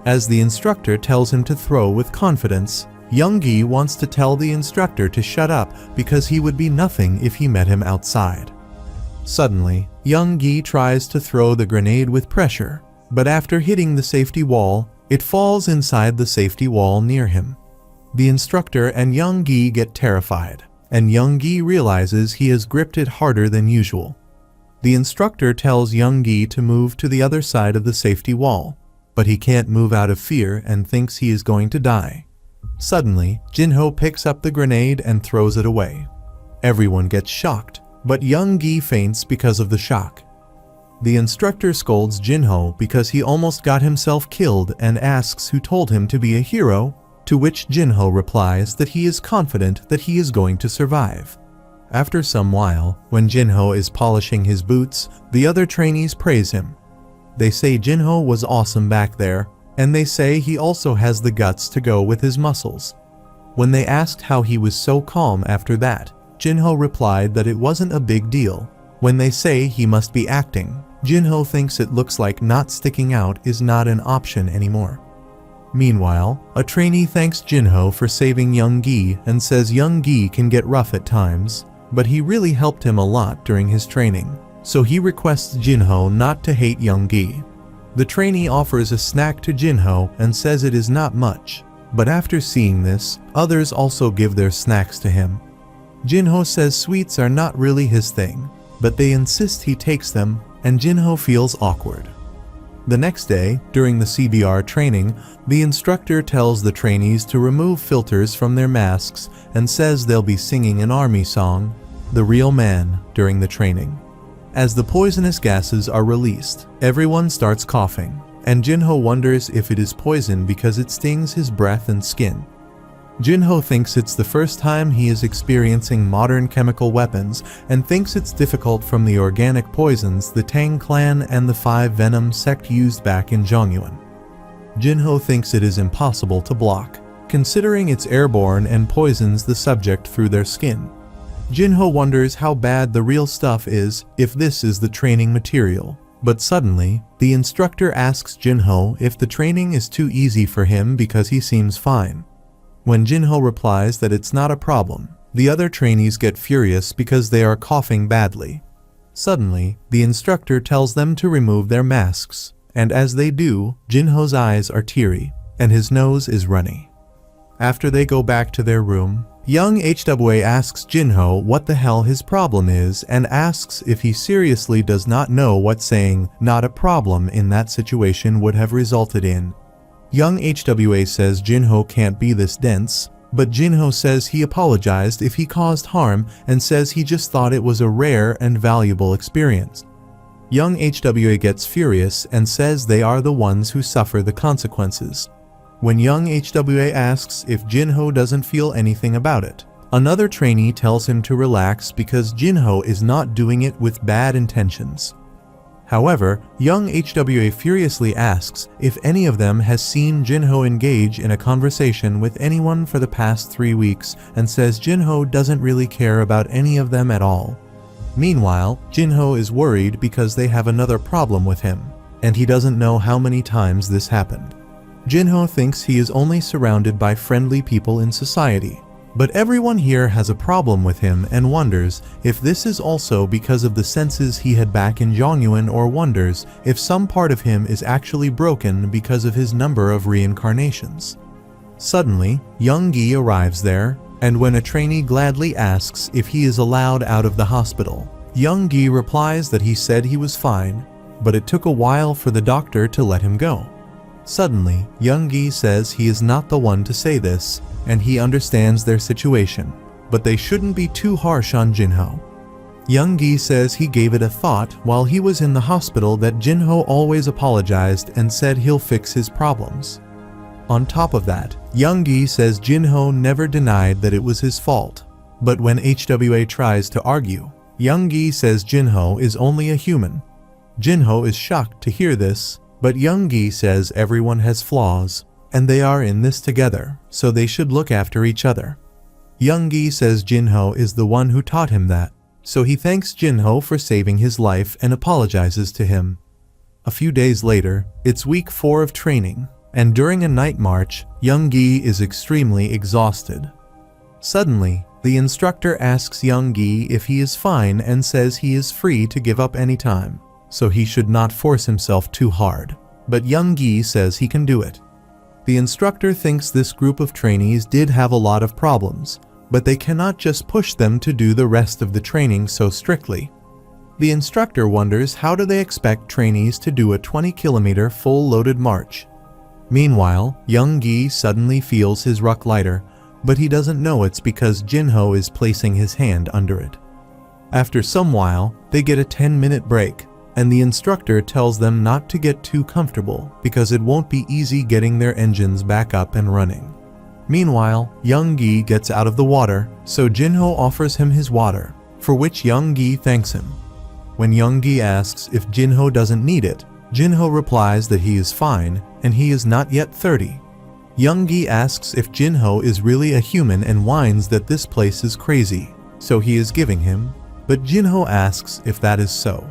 As the instructor tells him to throw with confidence, Young-gi wants to tell the instructor to shut up because he would be nothing if he met him outside. Suddenly, Young-gi tries to throw the grenade with pressure, but after hitting the safety wall, it falls inside the safety wall near him. The instructor and Young-gi get terrified, and Young Gi realizes he has gripped it harder than usual. The instructor tells Young Gi to move to the other side of the safety wall, but he can't move out of fear and thinks he is going to die. Suddenly, Jinho picks up the grenade and throws it away. Everyone gets shocked, but Young Gi faints because of the shock. The instructor scolds Jinho because he almost got himself killed and asks who told him to be a hero, to which Jinho replies that he is confident that he is going to survive. After some while, when Jinho is polishing his boots, the other trainees praise him. They say Jinho was awesome back there, and they say he also has the guts to go with his muscles. When they asked how he was so calm after that, Jinho replied that it wasn't a big deal. When they say he must be acting, Jinho thinks it looks like not sticking out is not an option anymore. Meanwhile, a trainee thanks Jinho for saving Young Gi and says Young Gi can get rough at times, but he really helped him a lot during his training, so he requests Jinho not to hate Young Gi. The trainee offers a snack to Jinho and says it is not much, but after seeing this, others also give their snacks to him. Jinho says sweets are not really his thing, but they insist he takes them, and Jinho feels awkward. The next day, during the CBR training, the instructor tells the trainees to remove filters from their masks and says they'll be singing an army song, The Real Man, during the training. As the poisonous gases are released, everyone starts coughing, and Jinho wonders if it is poison because it stings his breath and skin. Jinho thinks it's the first time he is experiencing modern chemical weapons and thinks it's difficult from the organic poisons the Tang clan and the Five Venom sect used back in Zhongyuan. Jinho thinks it is impossible to block, considering it's airborne and poisons the subject through their skin. Jinho wonders how bad the real stuff is if this is the training material, but suddenly, the instructor asks Jinho if the training is too easy for him because he seems fine. When Jinho replies that it's not a problem, the other trainees get furious because they are coughing badly. Suddenly, the instructor tells them to remove their masks, and as they do, Jinho's eyes are teary, and his nose is runny. After they go back to their room, young HWA asks Jinho what the hell his problem is and asks if he seriously does not know what saying "not a problem" in that situation would have resulted in. Young HWA says Jinho can't be this dense, but Jinho says he apologized if he caused harm and says he just thought it was a rare and valuable experience. Young HWA gets furious and says they are the ones who suffer the consequences. When young HWA asks if Jinho doesn't feel anything about it, another trainee tells him to relax because Jinho is not doing it with bad intentions. However, young HWA furiously asks if any of them has seen Jinho engage in a conversation with anyone for the past 3 weeks and says Jinho doesn't really care about any of them at all. Meanwhile, Jinho is worried because they have another problem with him, and he doesn't know how many times this happened. Jinho thinks he is only surrounded by friendly people in society, but everyone here has a problem with him and wonders if this is also because of the senses he had back in Zhongyuan, or wonders if some part of him is actually broken because of his number of reincarnations. Suddenly, Young Gi arrives there, and when a trainee gladly asks if he is allowed out of the hospital, Young Gi replies that he said he was fine, but it took a while for the doctor to let him go. Suddenly, Young Gi says he is not the one to say this, and he understands their situation, but they shouldn't be too harsh on Jinho. Young Gi says he gave it a thought while he was in the hospital that Jinho always apologized and said he'll fix his problems. On top of that, Young Gi says Jinho never denied that it was his fault, but when HWA tries to argue, Young Gi says Jinho is only a human. Jinho is shocked to hear this, but Young Gi says everyone has flaws, and they are in this together, so they should look after each other. Young Gi says Jinho is the one who taught him that, so he thanks Jinho for saving his life and apologizes to him. A few days later, it's week 4 of training, and during a night march, Young Gi is extremely exhausted. Suddenly, the instructor asks Young Gi if he is fine and says he is free to give up any time, so he should not force himself too hard, but Young Gi says he can do it. The instructor thinks this group of trainees did have a lot of problems, but they cannot just push them to do the rest of the training so strictly. The instructor wonders how do they expect trainees to do a 20-kilometer full-loaded march. Meanwhile, young Gi suddenly feels his ruck lighter, but he doesn't know it's because Jinho is placing his hand under it. After some while, they get a 10-minute break, and the instructor tells them not to get too comfortable because it won't be easy getting their engines back up and running. Meanwhile, young Gi gets out of the water, so Jinho offers him his water, for which young Gi thanks him. When young Gi asks if Jinho doesn't need it, Jinho replies that he is fine and he is not yet 30. Young Gi asks if Jinho is really a human and whines that this place is crazy, so he is giving him, but Jinho asks if that is so.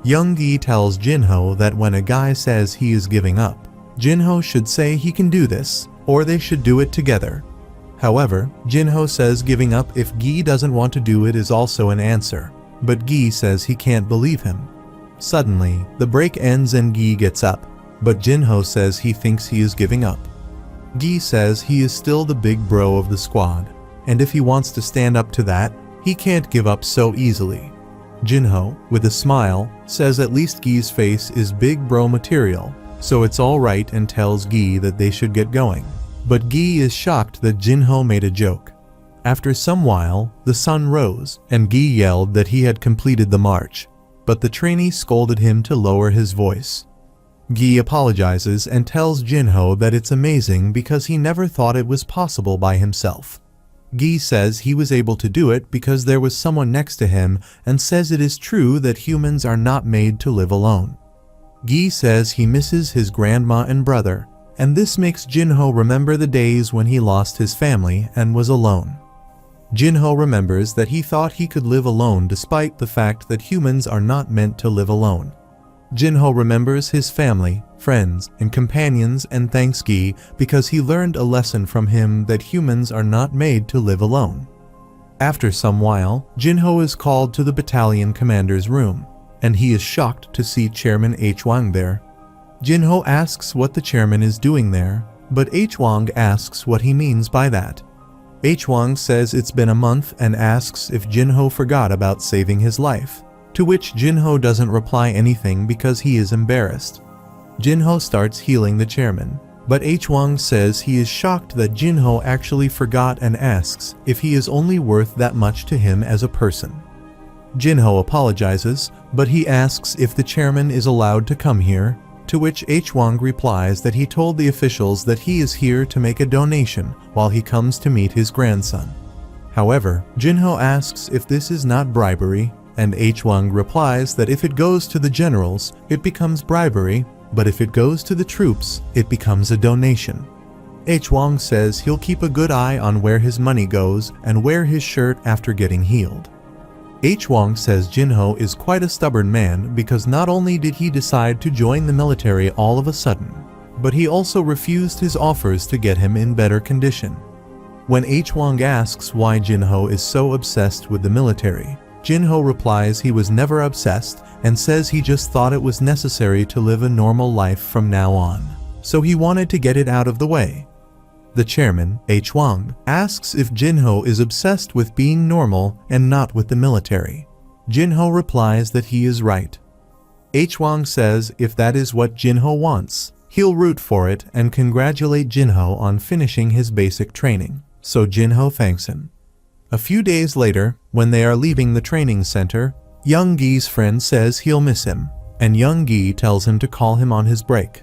Young Gi tells Jinho that when a guy says he is giving up, Jinho should say he can do this, or they should do it together. However, Jinho says giving up if Gi doesn't want to do it is also an answer, but Gi says he can't believe him. Suddenly, the break ends and Gi gets up, but Jinho says he thinks he is giving up. Gi says he is still the big bro of the squad, and if he wants to stand up to that, he can't give up so easily. Jinho, with a smile, says at least Gi's face is big bro material, so it's alright, and tells Gi that they should get going. But Gi is shocked that Jinho made a joke. After some while, the sun rose, and Gi yelled that he had completed the march, but the trainee scolded him to lower his voice. Gi apologizes and tells Jinho that it's amazing because he never thought it was possible by himself. Gi says he was able to do it because there was someone next to him and says it is true that humans are not made to live alone. Gi says he misses his grandma and brother, and this makes Jinho remember the days when he lost his family and was alone. Jinho remembers that he thought he could live alone despite the fact that humans are not meant to live alone. Jinho remembers his family, friends, and companions and thanks Gi because he learned a lesson from him that humans are not made to live alone. After some while, Jinho is called to the battalion commander's room, and he is shocked to see Chairman H. Wang there. Jinho asks what the chairman is doing there, but H. Wang asks what he means by that. H. Wang says it's been a month and asks if Jinho forgot about saving his life, to which Jinho doesn't reply anything because he is embarrassed. Jinho starts healing the chairman, but H. Wang says he is shocked that Jinho actually forgot and asks if he is only worth that much to him as a person. Jinho apologizes, but he asks if the chairman is allowed to come here, to which H. Wang replies that he told the officials that he is here to make a donation while he comes to meet his grandson. However, Jinho asks if this is not bribery, and H. Wang replies that if it goes to the generals, it becomes bribery, but if it goes to the troops, it becomes a donation. H. Wang says he'll keep a good eye on where his money goes and wear his shirt after getting healed. H. Wang says Jinho is quite a stubborn man because not only did he decide to join the military all of a sudden, but he also refused his offers to get him in better condition. When H. Wang asks why Jinho is so obsessed with the military, Jinho replies he was never obsessed and says he just thought it was necessary to live a normal life from now on, so he wanted to get it out of the way. The chairman, H. Wang, asks if Jinho is obsessed with being normal and not with the military. Jinho replies that he is right. H. Wang says if that is what Jinho wants, he'll root for it and congratulate Jinho on finishing his basic training, so Jinho thanks him. A few days later, when they are leaving the training center, young Gi's friend says he'll miss him, and young Gi tells him to call him on his break.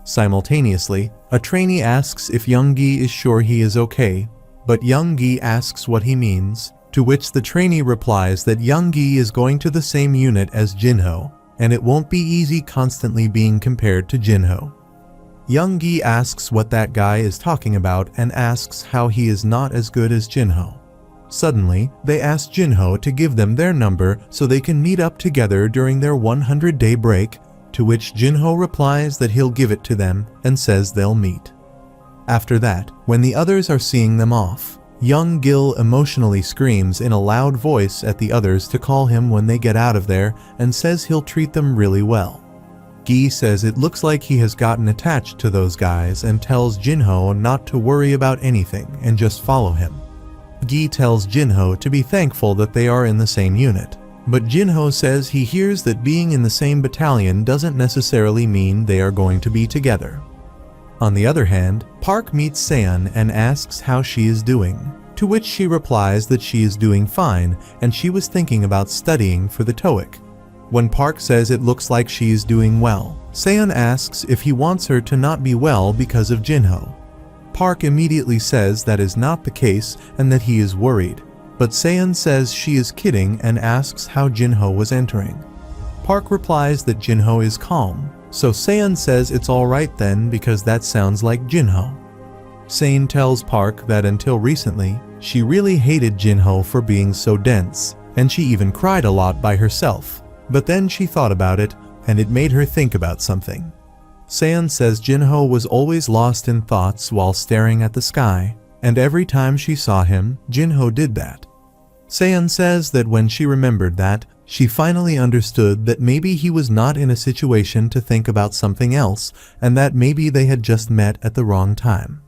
Simultaneously, a trainee asks if young Gi is sure he is okay, but young Gi asks what he means, to which the trainee replies that young Gi is going to the same unit as Jinho, and it won't be easy constantly being compared to Jinho. Young Gi asks what that guy is talking about and asks how he is not as good as Jinho. Suddenly, they ask Jinho to give them their number so they can meet up together during their 100-day break, to which Jinho replies that he'll give it to them and says they'll meet. After that, when the others are seeing them off, young Gil emotionally screams in a loud voice at the others to call him when they get out of there and says he'll treat them really well. Gi says it looks like he has gotten attached to those guys and tells Jinho not to worry about anything and just follow him. Gi tells Jinho to be thankful that they are in the same unit. But Jinho says he hears that being in the same battalion doesn't necessarily mean they are going to be together. On the other hand, Park meets Seon and asks how she is doing, to which she replies that she is doing fine and she was thinking about studying for the TOEIC. When Park says it looks like she is doing well, Seon asks if he wants her to not be well because of Jinho. Park immediately says that is not the case and that he is worried, but Seon says she is kidding and asks how Jinho was entering. Park replies that Jinho is calm, so Seon says it's alright then because that sounds like Jinho. Seon tells Park that until recently, she really hated Jinho for being so dense, and she even cried a lot by herself, but then she thought about it and it made her think about something. Seon says Jinho was always lost in thoughts while staring at the sky, and every time she saw him, Jinho did that. Seon says that when she remembered that, she finally understood that maybe he was not in a situation to think about something else and that maybe they had just met at the wrong time.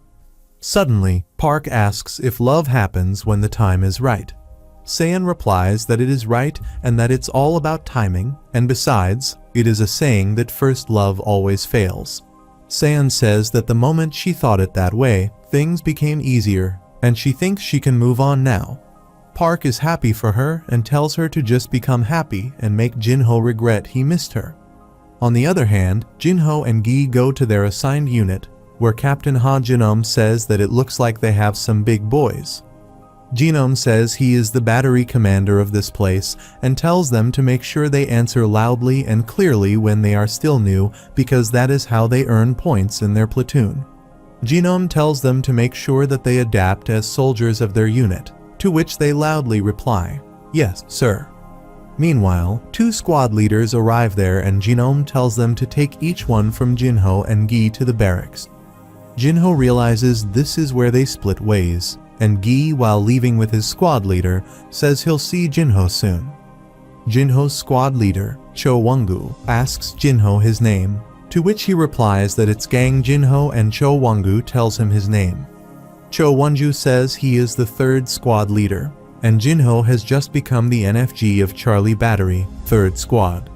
Suddenly, Park asks if love happens when the time is right. Seon replies that it is right and that it's all about timing, and besides, it is a saying that first love always fails. Seon says that the moment she thought it that way, things became easier, and she thinks she can move on now. Park is happy for her and tells her to just become happy and make Jinho regret he missed her. On the other hand, Jinho and Gi go to their assigned unit, where Captain Ha Jinom says that it looks like they have some big boys. Jinom says he is the battery commander of this place and tells them to make sure they answer loudly and clearly when they are still new because that is how they earn points in their platoon. Jinom tells them to make sure that they adapt as soldiers of their unit, to which they loudly reply, "Yes, sir." Meanwhile, two squad leaders arrive there and Jinom tells them to take each one from Jinho and Gi to the barracks. Jinho realizes this is where they split ways, and Gi, while leaving with his squad leader, says he'll see Jinho soon. Jinho's squad leader, Cho Wongu, asks Jinho his name, to which he replies that it's Gang Jinho, and Cho Wongu tells him his name. Cho Wonju says he is the third squad leader, and Jinho has just become the NFG of Charlie Battery, 3rd Squad.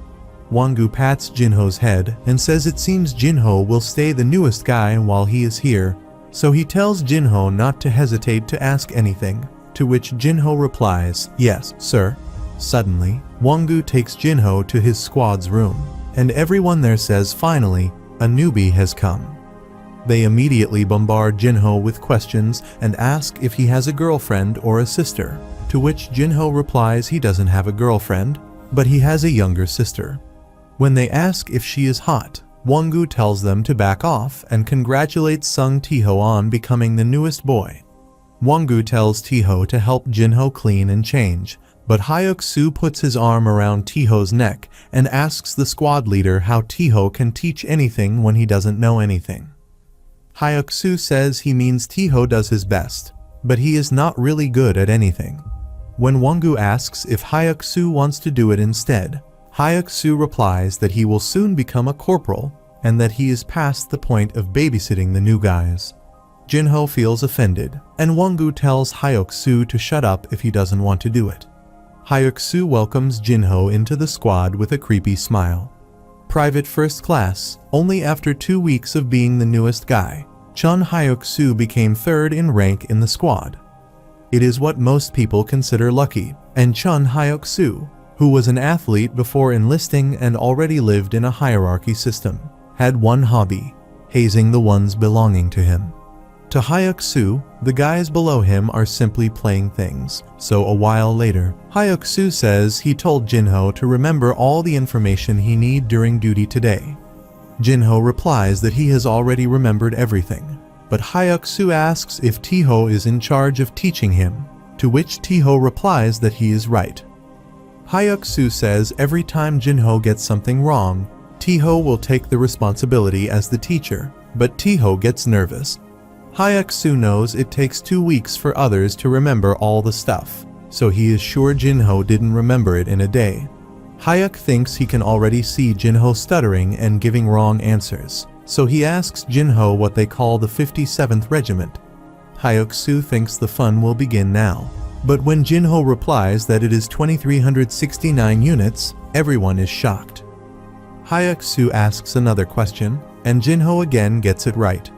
Wongu pats Jinho's head and says it seems Jinho will stay the newest guy while he is here, so he tells Jinho not to hesitate to ask anything, to which Jinho replies, "Yes, sir." Suddenly, Wongu takes Jinho to his squad's room, and everyone there says finally, a newbie has come. They immediately bombard Jinho with questions and ask if he has a girlfriend or a sister, to which Jinho replies he doesn't have a girlfriend, but he has a younger sister. When they ask if she is hot, Wongu tells them to back off and congratulates Sung Tiho on becoming the newest boy. Wongu tells Tiho to help Jinho clean and change, but Hyuk-soo puts his arm around Tiho's neck and asks the squad leader how Tiho can teach anything when he doesn't know anything. Hyuk-soo says he means Tiho does his best, but he is not really good at anything. When Wongu asks if Hyuk-soo wants to do it instead, Hyuk-soo replies that he will soon become a corporal and that he is past the point of babysitting the new guys. Jinho feels offended, and Wongu tells Hyuk-soo to shut up if he doesn't want to do it. Hyuk-soo welcomes Jinho into the squad with a creepy smile. Private First Class, only after 2 weeks of being the newest guy, Chun Hyuk-soo became 3rd in rank in the squad. It is what most people consider lucky, and Chun Hyuk-soo, who was an athlete before enlisting and already lived in a hierarchy system, had one hobby: hazing the ones belonging to him. To Hyuk-soo, the guys below him are simply playing things, so a while later, Hyuk-soo says he told Jinho to remember all the information he need during duty today. Jinho replies that he has already remembered everything, but Hyuk-soo asks if Tiho is in charge of teaching him, to which Tiho replies that he is right. Hyuk-soo says every time Jinho gets something wrong, Tiho will take the responsibility as the teacher, but Tiho gets nervous. Hyuk-soo knows it takes 2 weeks for others to remember all the stuff, so he is sure Jinho didn't remember it in a day. Hyuk thinks he can already see Jinho stuttering and giving wrong answers, so he asks Jinho what they call the 57th Regiment. Hyuk-soo thinks the fun will begin now. But when Jinho replies that it is 2,369 units, everyone is shocked. Hyuk-soo asks another question, and Jinho again gets it right.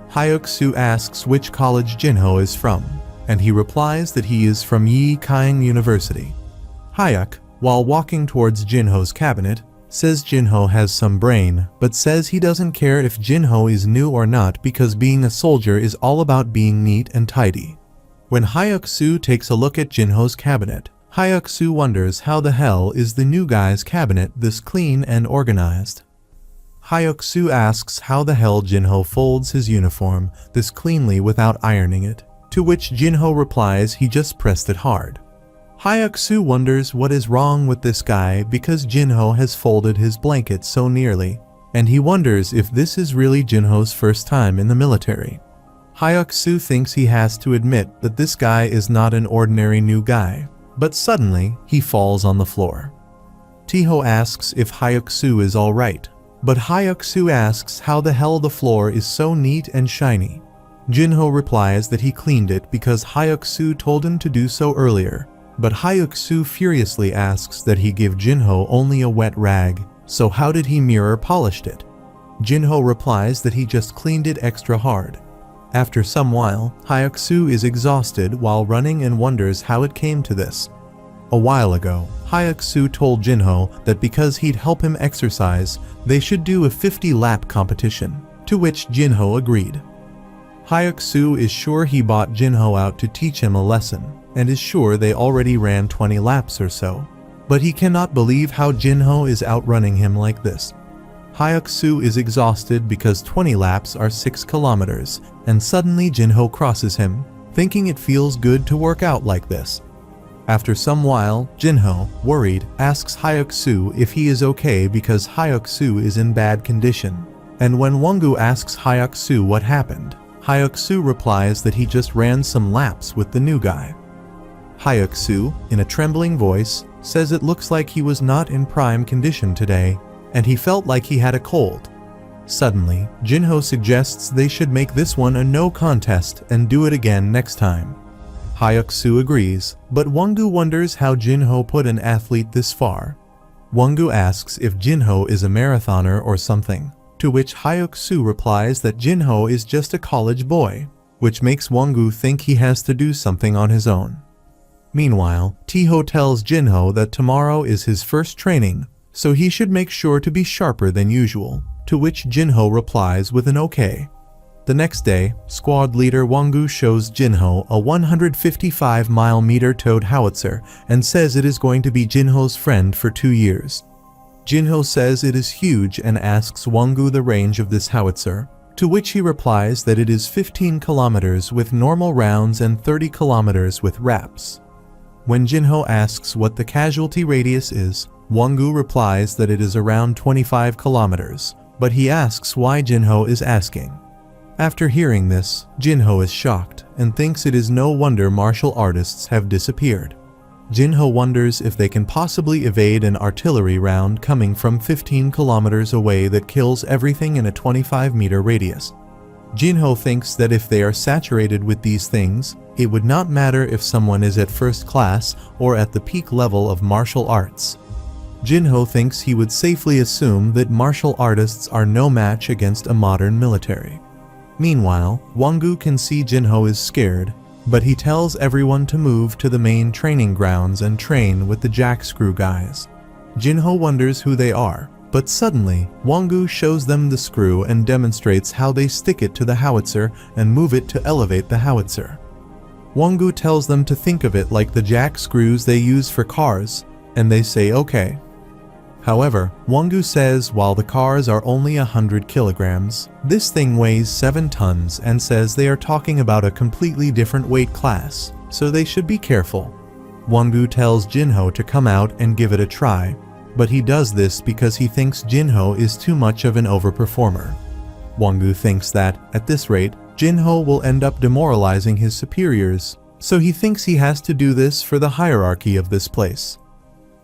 Hyuk-soo asks which college Jinho is from, and he replies that he is from Yi Kyung University. Hyuk, while walking towards Jinho's cabinet, says Jinho has some brain, but says he doesn't care if Jinho is new or not because being a soldier is all about being neat and tidy. When Hyuk-soo takes a look at Jinho's cabinet, Hyuk-soo wonders how the hell is the new guy's cabinet this clean and organized. Hyuk-soo asks how the hell Jinho folds his uniform this cleanly without ironing it, to which Jinho replies he just pressed it hard. Hyuk-soo wonders what is wrong with this guy because Jinho has folded his blanket so nearly, and he wonders if this is really Jinho's first time in the military. Hyuk-soo thinks he has to admit that this guy is not an ordinary new guy, but suddenly he falls on the floor. Taeho asks if Hyuk-soo is alright, but Hyuk-soo asks how the hell the floor is so neat and shiny. Jinho replies that he cleaned it because Hyuk-soo told him to do so earlier, but Hyuk-soo furiously asks that he give Jinho only a wet rag, so how did he mirror polished it? Jinho replies that he just cleaned it extra hard. After some while, Hyuk-soo is exhausted while running and wonders how it came to this. A while ago, Hyuk-soo told Jinho that because he'd help him exercise, they should do a 50-lap competition, to which Jinho agreed. Hyuk-soo is sure he bought Jinho out to teach him a lesson, and is sure they already ran 20 laps or so. But he cannot believe how Jinho is outrunning him like this. Hyuk-soo is exhausted because 20 laps are 6 kilometers, and suddenly Jinho crosses him, thinking it feels good to work out like this. After some while, Jinho, worried, asks Hyuk-soo if he is okay because Hyuk-soo is in bad condition. And when Wongu asks Hyuk-soo what happened, Hyuk-soo replies that he just ran some laps with the new guy. Hyuk-soo, in a trembling voice, says it looks like he was not in prime condition today, and he felt like he had a cold. Suddenly, Jinho suggests they should make this one a no contest and do it again next time. Hyuk-soo agrees, but Wongu wonders how Jinho put an athlete this far. Wongu asks if Jinho is a marathoner or something, to which Hyuk-soo replies that Jinho is just a college boy, which makes Wongu think he has to do something on his own. Meanwhile, Taeho tells Jinho that tomorrow is his first training, so he should make sure to be sharper than usual, to which Jinho replies with an okay. The next day, squad leader Wongu shows Jinho a 155mm towed howitzer and says it is going to be Jinho's friend for 2 years. Jinho says it is huge and asks Wongu the range of this howitzer, to which he replies that it is 15 kilometers with normal rounds and 30 kilometers with wraps. When Jinho asks what the casualty radius is, Wongu replies that it is around 25 kilometers, but he asks why Jinho is asking. After hearing this, Jinho is shocked and thinks it is no wonder martial artists have disappeared. Jinho wonders if they can possibly evade an artillery round coming from 15 kilometers away that kills everything in a 25-meter radius. Jinho thinks that if they are saturated with these things, it would not matter if someone is at first class or at the peak level of martial arts. Jinho thinks he would safely assume that martial artists are no match against a modern military. Meanwhile, Wongu can see Jinho is scared, but he tells everyone to move to the main training grounds and train with the jackscrew guys. Jinho wonders who they are, but suddenly, Wongu shows them the screw and demonstrates how they stick it to the howitzer and move it to elevate the howitzer. Wongu tells them to think of it like the jack screws they use for cars, and they say okay. However, Wongu says while the cars are only 100 kilograms, this thing weighs 7 tons and says they are talking about a completely different weight class, so they should be careful. Wongu tells Jinho to come out and give it a try, but he does this because he thinks Jinho is too much of an overperformer. Wongu thinks that, at this rate, Jinho will end up demoralizing his superiors, so he thinks he has to do this for the hierarchy of this place.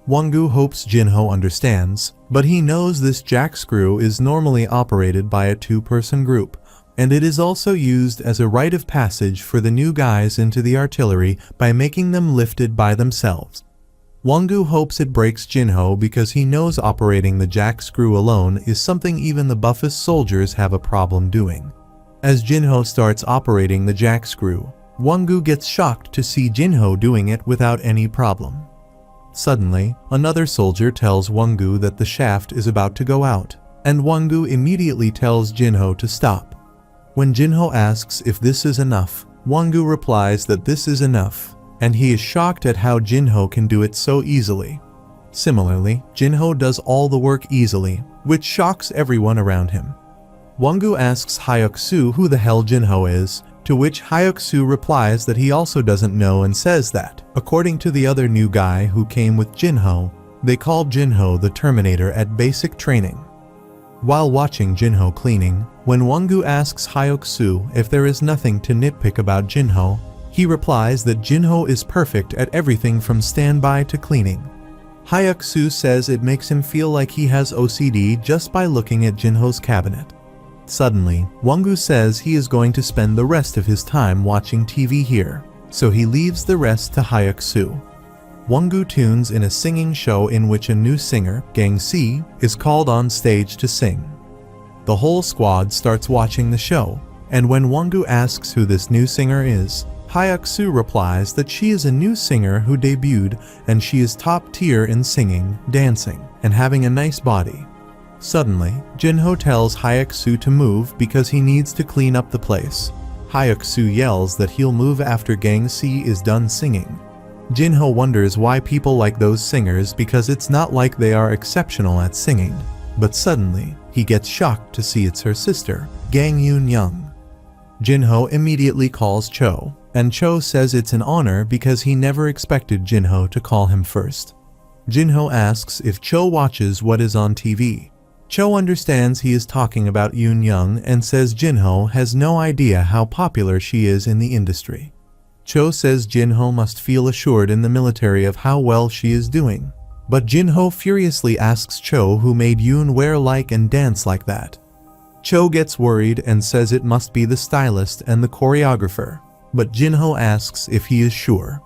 Wongu hopes Jinho understands, but he knows this jackscrew is normally operated by a 2-person group, And it is also used as a rite of passage for the new guys into the artillery by making them lifted by themselves. Wongu hopes it breaks Jinho because he knows operating the jack screw alone is something even the buffest soldiers have a problem doing. As Jinho starts operating the jack screw, Wongu gets shocked to see Jinho doing it without any problem. Suddenly, another soldier tells Wongu that the shaft is about to go out, and Wongu immediately tells Jinho to stop. When Jinho asks if this is enough, Wongu replies that this is enough, and he is shocked at how Jinho can do it so easily. Similarly, Jinho does all the work easily, which shocks everyone around him. Wongu asks Hyuk-soo who the hell Jinho is, to which Hyuk-soo replies that he also doesn't know and says that, according to the other new guy who came with Jinho, they called Jinho the Terminator at basic training. While watching Jinho cleaning, when Wongu asks Hyuk-soo if there is nothing to nitpick about Jinho, he replies that Jinho is perfect at everything from standby to cleaning. Hyuk-soo says it makes him feel like he has OCD just by looking at Jinho's cabinet. Suddenly, Wongu says he is going to spend the rest of his time watching TV here, so he leaves the rest to Hyuk-soo. Wongu tunes in a singing show in which a new singer, Gang Si, is called on stage to sing. The whole squad starts watching the show, and when Wongu asks who this new singer is, Hyuk-soo replies that she is a new singer who debuted and she is top tier in singing, dancing, and having a nice body. Suddenly, Jinho tells Hyuk-soo to move because he needs to clean up the place. Hyuk-soo yells that he'll move after Gang Si is done singing. Jinho wonders why people like those singers because it's not like they are exceptional at singing. But suddenly, he gets shocked to see it's her sister, Gang Yoon-young. Jinho immediately calls Cho, and Cho says it's an honor because he never expected Jinho to call him first. Jinho asks if Cho watches what is on TV. Cho understands he is talking about Yoon-young and says Jinho has no idea how popular she is in the industry. Cho says Jinho must feel assured in the military of how well she is doing. But Jinho furiously asks Cho who made Yoon wear like and dance like that. Cho gets worried and says it must be the stylist and the choreographer, but Jinho asks if he is sure.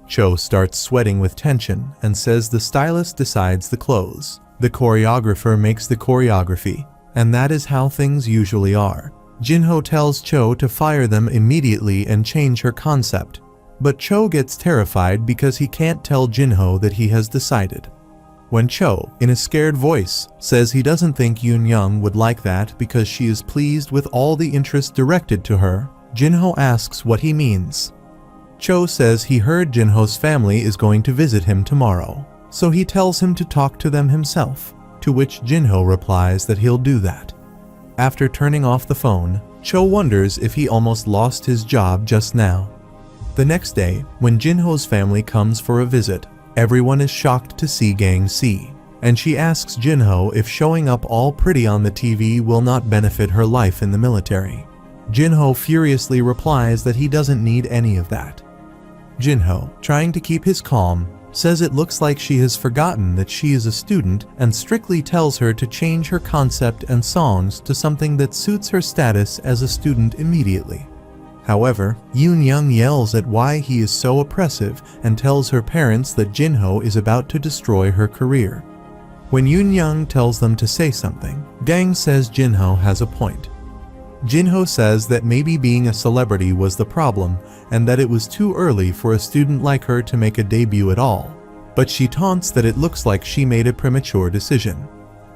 Cho starts sweating with tension and says the stylist decides the clothes. The choreographer makes the choreography, and that is how things usually are. Jinho tells Cho to fire them immediately and change her concept, but Cho gets terrified because he can't tell Jinho that he has decided. When Cho, in a scared voice, says he doesn't think Yoon-young would like that because she is pleased with all the interest directed to her, Jinho asks what he means. Cho says he heard Jinho's family is going to visit him tomorrow. So he tells him to talk to them himself, to which Jinho replies that he'll do that. After turning off the phone, Cho wonders if he almost lost his job just now. The next day, when Jinho's family comes for a visit, everyone is shocked to see Gang Si, and she asks Jinho if showing up all pretty on the TV will not benefit her life in the military. Jinho furiously replies that he doesn't need any of that. Jinho, trying to keep his calm, says it looks like she has forgotten that she is a student and strictly tells her to change her concept and songs to something that suits her status as a student immediately. However, Yoon-young yells at why he is so oppressive and tells her parents that Jinho is about to destroy her career. When Yoon-young tells them to say something, Gang says Jinho has a point. Jinho says that maybe being a celebrity was the problem and that it was too early for a student like her to make a debut at all, but she taunts that it looks like she made a premature decision.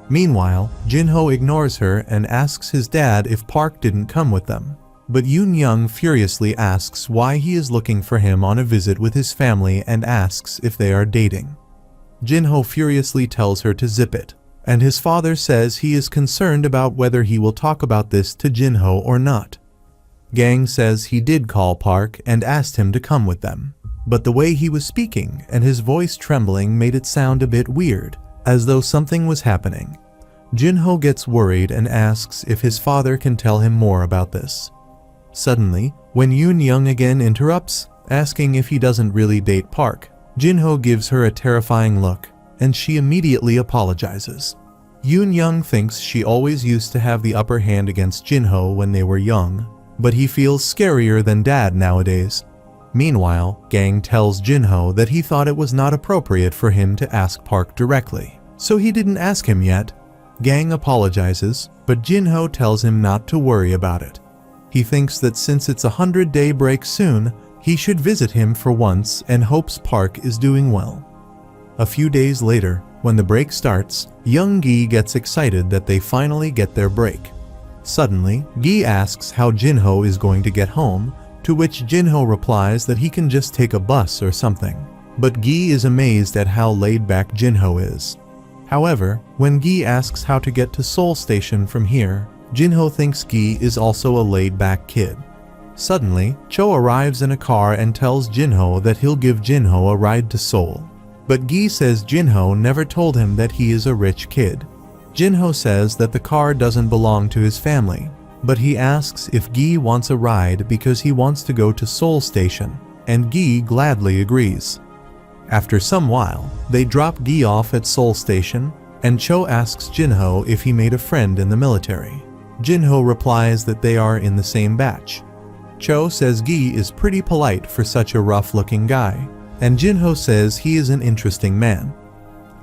Meanwhile, Jinho ignores her and asks his dad if Park didn't come with them, but Yoon-young furiously asks why he is looking for him on a visit with his family and asks if they are dating. Jinho furiously tells her to zip it, and his father says he is concerned about whether he will talk about this to Jinho or not. Gang says he did call Park and asked him to come with them, but the way he was speaking and his voice trembling made it sound a bit weird, as though something was happening. Jinho gets worried and asks if his father can tell him more about this. Suddenly, when Yoon-young again interrupts, asking if he doesn't really date Park, Jinho gives her a terrifying look, and she immediately apologizes. Yoon Young thinks she always used to have the upper hand against Jinho when they were young, but he feels scarier than dad nowadays. Meanwhile, Gang tells Jinho that he thought it was not appropriate for him to ask Park directly, so he didn't ask him yet. Gang apologizes, but Jinho tells him not to worry about it. He thinks that since it's a 100-day break soon, he should visit him for once and hopes Park is doing well. A few days later, when the break starts, young Gi gets excited that they finally get their break. Suddenly, Gi asks how Jinho is going to get home, to which Jinho replies that he can just take a bus or something. But Gi is amazed at how laid-back Jinho is. However, when Gi asks how to get to Seoul Station from here, Jinho thinks Gi is also a laid-back kid. Suddenly, Cho arrives in a car and tells Jinho that he'll give Jinho a ride to Seoul. But Gi says Jinho never told him that he is a rich kid. Jinho says that the car doesn't belong to his family, but he asks if Gi wants a ride because he wants to go to Seoul Station, and Gi gladly agrees. After some while, they drop Gi off at Seoul Station, and Cho asks Jinho if he made a friend in the military. Jinho replies that they are in the same batch. Cho says Gi is pretty polite for such a rough-looking guy, and Jinho says he is an interesting man.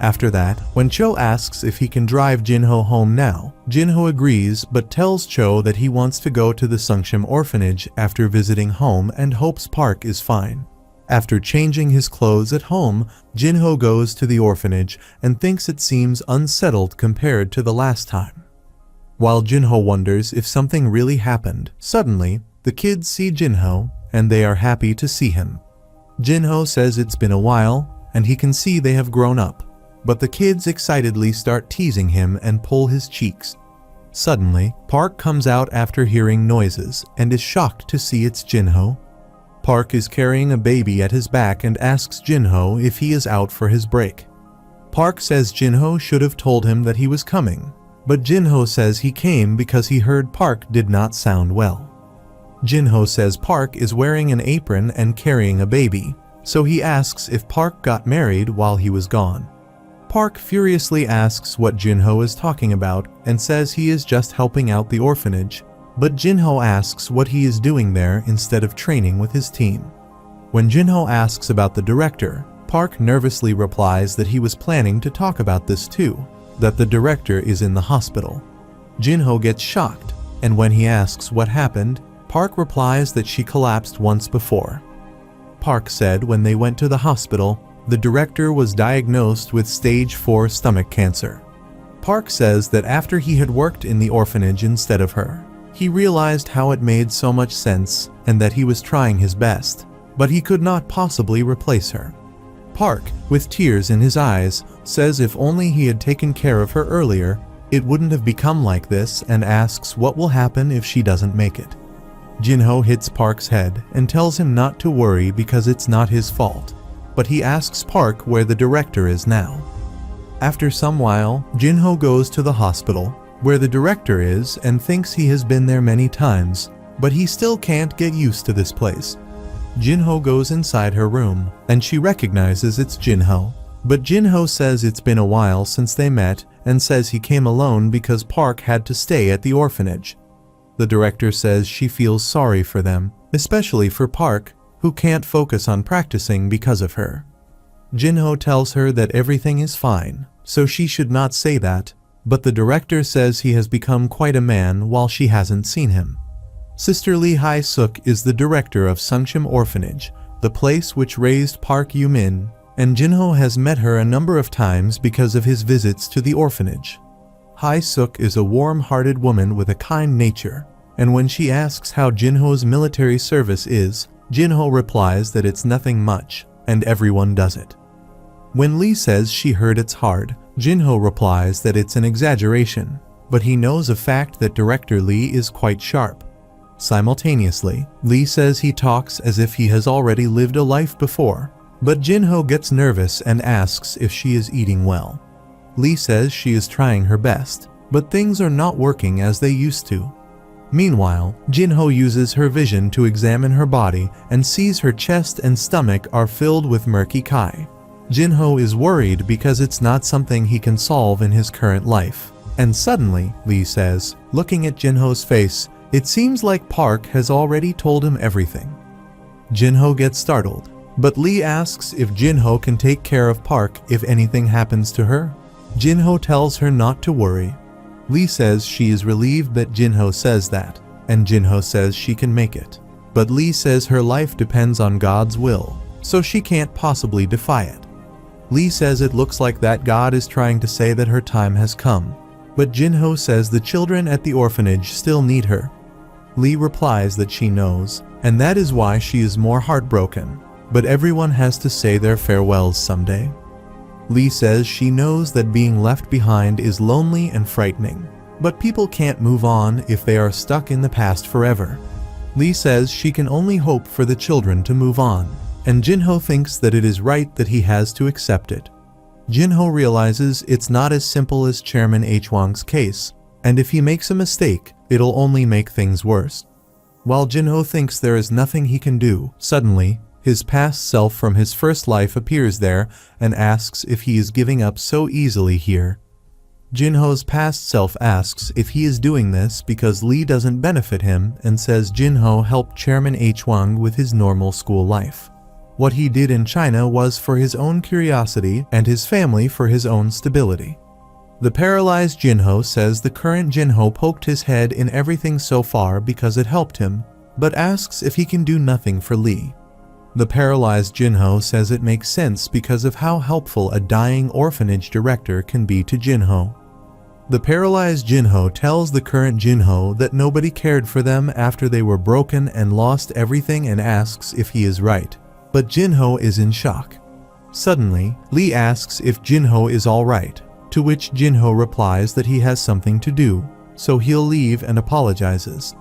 After that, when Cho asks if he can drive Jinho home now, Jinho agrees but tells Cho that he wants to go to the Sungshim orphanage after visiting home and hopes Park is fine. After changing his clothes at home, Jinho goes to the orphanage and thinks it seems unsettled compared to the last time. While Jinho wonders if something really happened, suddenly, the kids see Jinho and they are happy to see him. Jinho says it's been a while and he can see they have grown up, but the kids excitedly start teasing him and pull his cheeks. Suddenly, Park comes out after hearing noises and is shocked to see it's Jinho. Park is carrying a baby at his back and asks Jinho if he is out for his break. Park says Jinho should have told him that he was coming, but Jinho says he came because he heard Park did not sound well. Jinho says Park is wearing an apron and carrying a baby, so he asks if Park got married while he was gone. Park furiously asks what Jinho is talking about and says he is just helping out the orphanage, but Jinho asks what he is doing there instead of training with his team. When Jinho asks about the director, Park nervously replies that he was planning to talk about this too, that the director is in the hospital. Jinho gets shocked, and when he asks what happened, Park replies that she collapsed once before. Park said when they went to the hospital, the director was diagnosed with stage 4 stomach cancer. Park says that after he had worked in the orphanage instead of her, he realized how it made so much sense and that he was trying his best, but he could not possibly replace her. Park, with tears in his eyes, says if only he had taken care of her earlier, it wouldn't have become like this, and asks what will happen if she doesn't make it. Jinho hits Park's head and tells him not to worry because it's not his fault, but he asks Park where the director is now. After some while, Jinho goes to the hospital, where the director is and thinks he has been there many times, but he still can't get used to this place. Jinho goes inside her room, and she recognizes it's Jinho, but Jinho says it's been a while since they met and says he came alone because Park had to stay at the orphanage. The director says she feels sorry for them, especially for Park, who can't focus on practicing because of her. Jinho tells her that everything is fine, so she should not say that, but the director says he has become quite a man while she hasn't seen him. Sister Lee Hae-suk is the director of Sungshim Orphanage, the place which raised Park Yoo-min, and Jinho has met her a number of times because of his visits to the orphanage. Hae-suk is a warm-hearted woman with a kind nature, and when she asks how Jinho's military service is, Jinho replies that it's nothing much, and everyone does it. When Lee says she heard it's hard, Jinho replies that it's an exaggeration, but he knows a fact that director Lee is quite sharp. Simultaneously, Lee says he talks as if he has already lived a life before, but Jinho gets nervous and asks if she is eating well. Lee says she is trying her best, but things are not working as they used to. Meanwhile, Jinho uses her vision to examine her body and sees her chest and stomach are filled with murky kai. Jinho is worried because it's not something he can solve in his current life. And suddenly, Lee says, looking at Jinho's face, it seems like Park has already told him everything. Jinho gets startled, but Lee asks if Jinho can take care of Park if anything happens to her. Jinho tells her not to worry. Lee says she is relieved that Jinho says that, and Jinho says she can make it. But Lee says her life depends on God's will, so she can't possibly defy it. Lee says it looks like that God is trying to say that her time has come, but Jinho says the children at the orphanage still need her. Lee replies that she knows, and that is why she is more heartbroken, but everyone has to say their farewells someday. Lee says she knows that being left behind is lonely and frightening, but people can't move on if they are stuck in the past forever. Lee says she can only hope for the children to move on, and Jinho thinks that it is right that he has to accept it. Jinho realizes it's not as simple as Chairman H. Wang's case, and if he makes a mistake, it'll only make things worse. While Jinho thinks there is nothing he can do, suddenly, his past self from his first life appears there and asks if he is giving up so easily here. Jinho's past self asks if he is doing this because Lee doesn't benefit him and says Jinho helped Chairman H. Wang with his normal school life. What he did in China was for his own curiosity and his family for his own stability. The paralyzed Jinho says the current Jinho poked his head in everything so far because it helped him, but asks if he can do nothing for Lee. The paralyzed Jinho says it makes sense because of how helpful a dying orphanage director can be to Jinho. The paralyzed Jinho tells the current Jinho that nobody cared for them after they were broken and lost everything and asks if he is right, but Jinho is in shock. Suddenly, Lee asks if Jinho is alright, to which Jinho replies that he has something to do, so he'll leave and apologizes.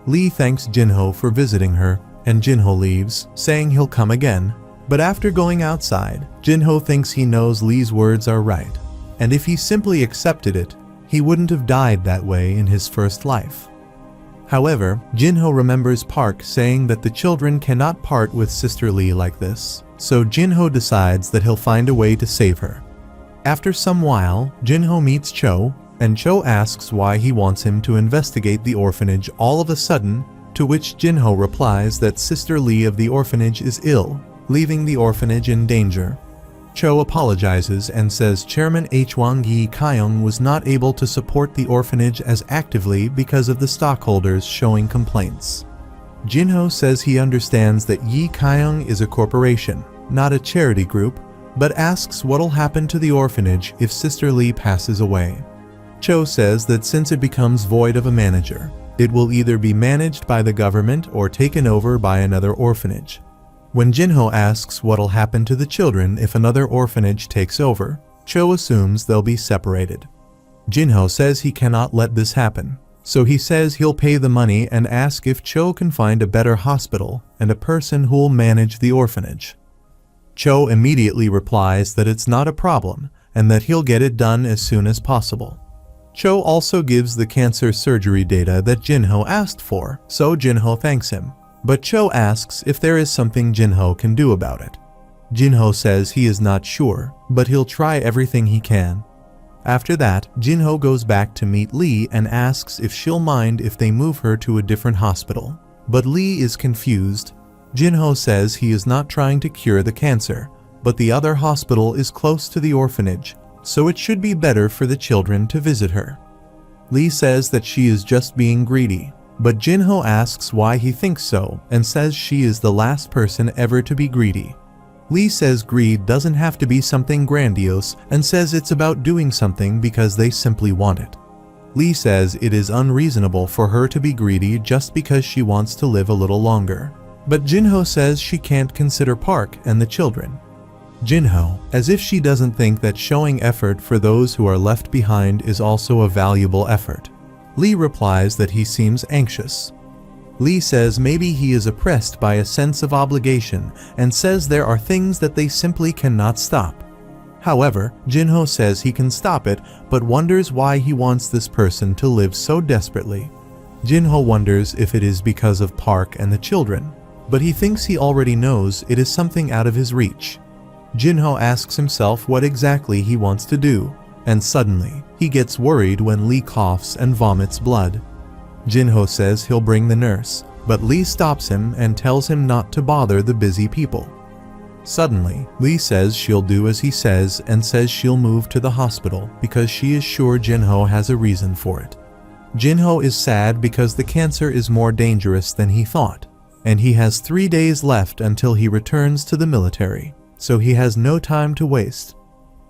Lee thanks Jinho for visiting her, and Jinho leaves, saying he'll come again. But after going outside, Jinho thinks he knows Lee's words are right, and if he simply accepted it, he wouldn't have died that way in his first life. However, Jinho remembers Park saying that the children cannot part with Sister Lee like this, so Jinho decides that he'll find a way to save her. After some while, Jinho meets Cho, and Cho asks why he wants him to investigate the orphanage all of a sudden, to which Jinho replies that Sister Lee of the orphanage is ill, leaving the orphanage in danger. Cho apologizes and says Chairman H. Wang Yi Kaiyong was not able to support the orphanage as actively because of the stockholders showing complaints. Jinho says he understands that Yi Kaiyong is a corporation, not a charity group, but asks what'll happen to the orphanage if Sister Lee passes away. Cho says that since it becomes void of a manager, it will either be managed by the government or taken over by another orphanage. When Jinho asks what'll happen to the children if another orphanage takes over, Cho assumes they'll be separated. Jinho says he cannot let this happen, so he says he'll pay the money and ask if Cho can find a better hospital and a person who'll manage the orphanage. Cho immediately replies that it's not a problem and that he'll get it done as soon as possible. Cho also gives the cancer surgery data that Jinho asked for, so Jinho thanks him. But Cho asks if there is something Jinho can do about it. Jinho says he is not sure, but he'll try everything he can. After that, Jinho goes back to meet Lee and asks if she'll mind if they move her to a different hospital. But Lee is confused. Jinho says he is not trying to cure the cancer, but the other hospital is close to the orphanage, so it should be better for the children to visit her. Lee says that she is just being greedy, but Jinho asks why he thinks so and says she is the last person ever to be greedy. Lee says greed doesn't have to be something grandiose and says it's about doing something because they simply want it. Lee says it is unreasonable for her to be greedy just because she wants to live a little longer. But Jinho says she can't consider Park and the children. Jinho, as if she doesn't think that showing effort for those who are left behind is also a valuable effort. Lee replies that he seems anxious. Lee says maybe he is oppressed by a sense of obligation and says there are things that they simply cannot stop. However, Jinho says he can stop it but wonders why he wants this person to live so desperately. Jinho wonders if it is because of Park and the children, but he thinks he already knows it is something out of his reach. Jinho asks himself what exactly he wants to do, and suddenly, he gets worried when Lee coughs and vomits blood. Jinho says he'll bring the nurse, but Lee stops him and tells him not to bother the busy people. Suddenly, Lee says she'll do as he says and says she'll move to the hospital because she is sure Jinho has a reason for it. Jinho is sad because the cancer is more dangerous than he thought, and he has 3 days left until he returns to the military, so he has no time to waste.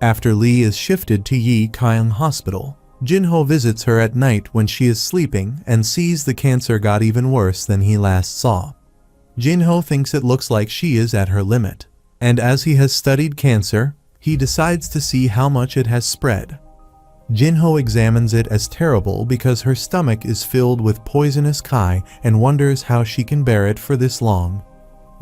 After Lee is shifted to Yi Kyung Hospital, Jinho visits her at night when she is sleeping and sees the cancer got even worse than he last saw. Jinho thinks it looks like she is at her limit, and as he has studied cancer, he decides to see how much it has spread. Jinho examines it as terrible because her stomach is filled with poisonous Kai and wonders how she can bear it for this long.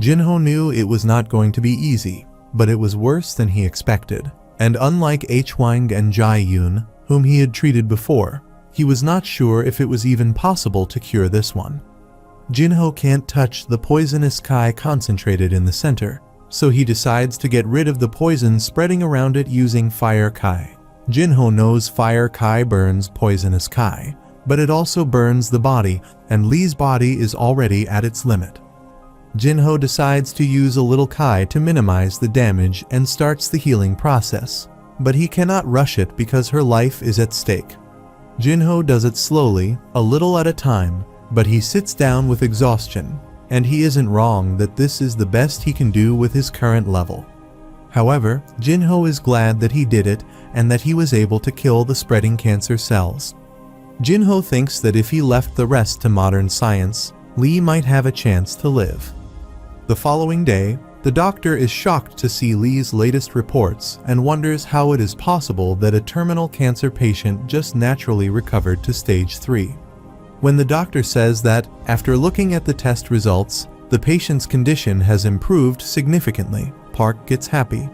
Jinho knew it was not going to be easy, but it was worse than he expected, and unlike Hwang and Jae-yoon, whom he had treated before, he was not sure if it was even possible to cure this one. Jinho can't touch the poisonous Kai concentrated in the center, so he decides to get rid of the poison spreading around it using Fire Kai. Jinho knows Fire Kai burns poisonous Kai, but it also burns the body, and Lee's body is already at its limit. Jinho decides to use a little Kai to minimize the damage and starts the healing process, but he cannot rush it because her life is at stake. Jinho does it slowly, a little at a time, but he sits down with exhaustion, and he isn't wrong that this is the best he can do with his current level. However, Jinho is glad that he did it and that he was able to kill the spreading cancer cells. Jinho thinks that if he left the rest to modern science, Lee might have a chance to live. The following day, the doctor is shocked to see Lee's latest reports and wonders how it is possible that a terminal cancer patient just naturally recovered to stage 3. When the doctor says that, after looking at the test results, the patient's condition has improved significantly, Park gets happy.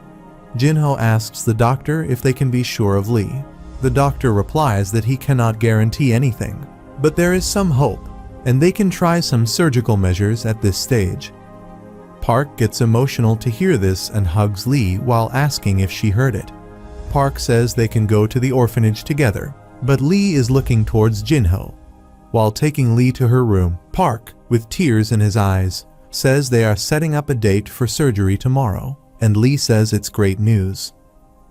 Jinho asks the doctor if they can be sure of Lee. The doctor replies that he cannot guarantee anything, but there is some hope, and they can try some surgical measures at this stage. Park gets emotional to hear this and hugs Lee while asking if she heard it. Park says they can go to the orphanage together, but Lee is looking towards Jinho. While taking Lee to her room, Park, with tears in his eyes, says they are setting up a date for surgery tomorrow, and Lee says it's great news.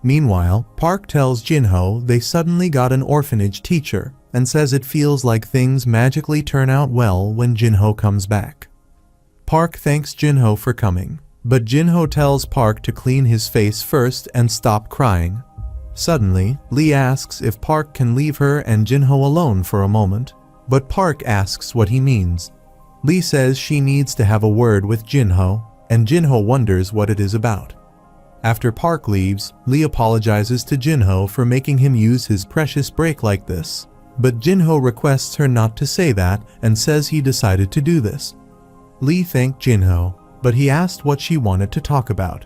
Meanwhile, Park tells Jinho they suddenly got an orphanage teacher and says it feels like things magically turn out well when Jinho comes back. Park thanks Jinho for coming, but Jinho tells Park to clean his face first and stop crying. Suddenly, Lee asks if Park can leave her and Jinho alone for a moment, but Park asks what he means. Lee says she needs to have a word with Jinho, and Jinho wonders what it is about. After Park leaves, Lee apologizes to Jinho for making him use his precious break like this, but Jinho requests her not to say that and says he decided to do this. Lee thanked Jinho, but he asked what she wanted to talk about.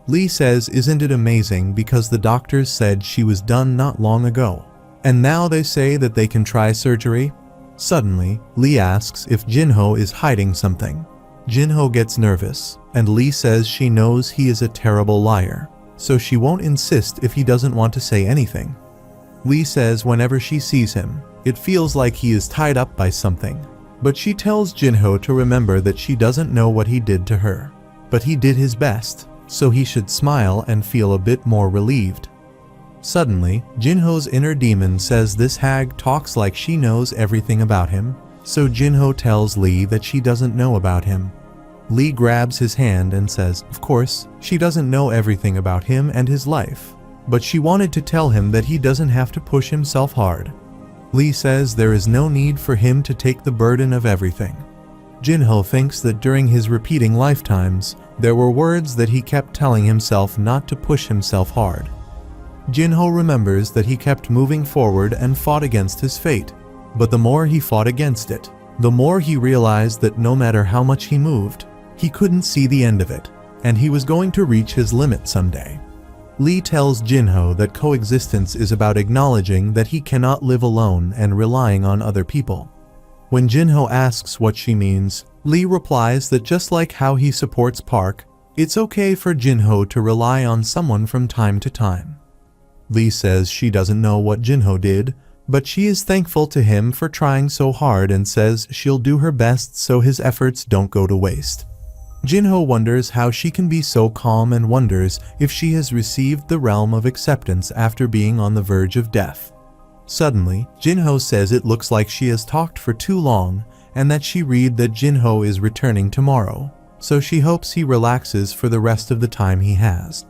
Lee says isn't it amazing because the doctors said she was done not long ago, and now they say that they can try surgery? Suddenly, Lee asks if Jinho is hiding something. Jinho gets nervous, and Lee says she knows he is a terrible liar, so she won't insist if he doesn't want to say anything. Lee says whenever she sees him, it feels like he is tied up by something, but she tells Jinho to remember that she doesn't know what he did to her, but he did his best, so he should smile and feel a bit more relieved. Suddenly, Jinho's inner demon says this hag talks like she knows everything about him, so Jinho tells Lee that she doesn't know about him. Lee grabs his hand and says, of course, she doesn't know everything about him and his life, but she wanted to tell him that he doesn't have to push himself hard. Lee says there is no need for him to take the burden of everything. Jinho thinks that during his repeating lifetimes, there were words that he kept telling himself not to push himself hard. Jinho remembers that he kept moving forward and fought against his fate, but the more he fought against it, the more he realized that no matter how much he moved, he couldn't see the end of it, and he was going to reach his limit someday. Lee tells Jinho that coexistence is about acknowledging that he cannot live alone and relying on other people. When Jinho asks what she means, Lee replies that just like how he supports Park, It's okay for Jinho to rely on someone from time to time. Lee says she doesn't know what Jinho did, but she is thankful to him for trying so hard and says she'll do her best so his efforts don't go to waste. Jinho wonders how she can be so calm and wonders if she has received the realm of acceptance after being on the verge of death. Suddenly, Jinho says it looks like she has talked for too long and that she read that Jinho is returning tomorrow, so she hopes he relaxes for the rest of the time he has.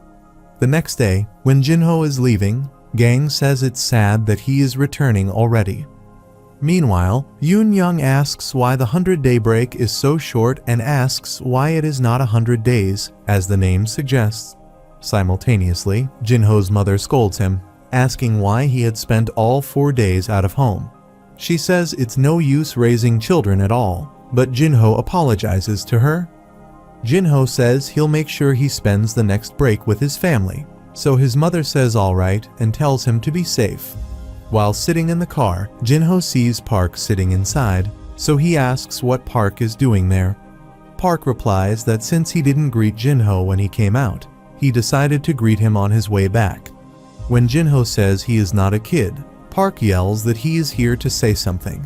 The next day, when Jinho is leaving, Gang says it's sad that he is returning already. Meanwhile, Yoon Young asks why the 100-day break is so short and asks why it is not 100 days, as the name suggests. Simultaneously, Jinho's mother scolds him, asking why he had spent all 4 days out of home. She says it's no use raising children at all, but Jinho apologizes to her. Jinho says he'll make sure he spends the next break with his family, so his mother says alright and tells him to be safe. While sitting in the car, Jinho sees Park sitting inside, so he asks what Park is doing there. Park replies that since he didn't greet Jinho when he came out, he decided to greet him on his way back. When Jinho says he is not a kid, Park yells that he is here to say something.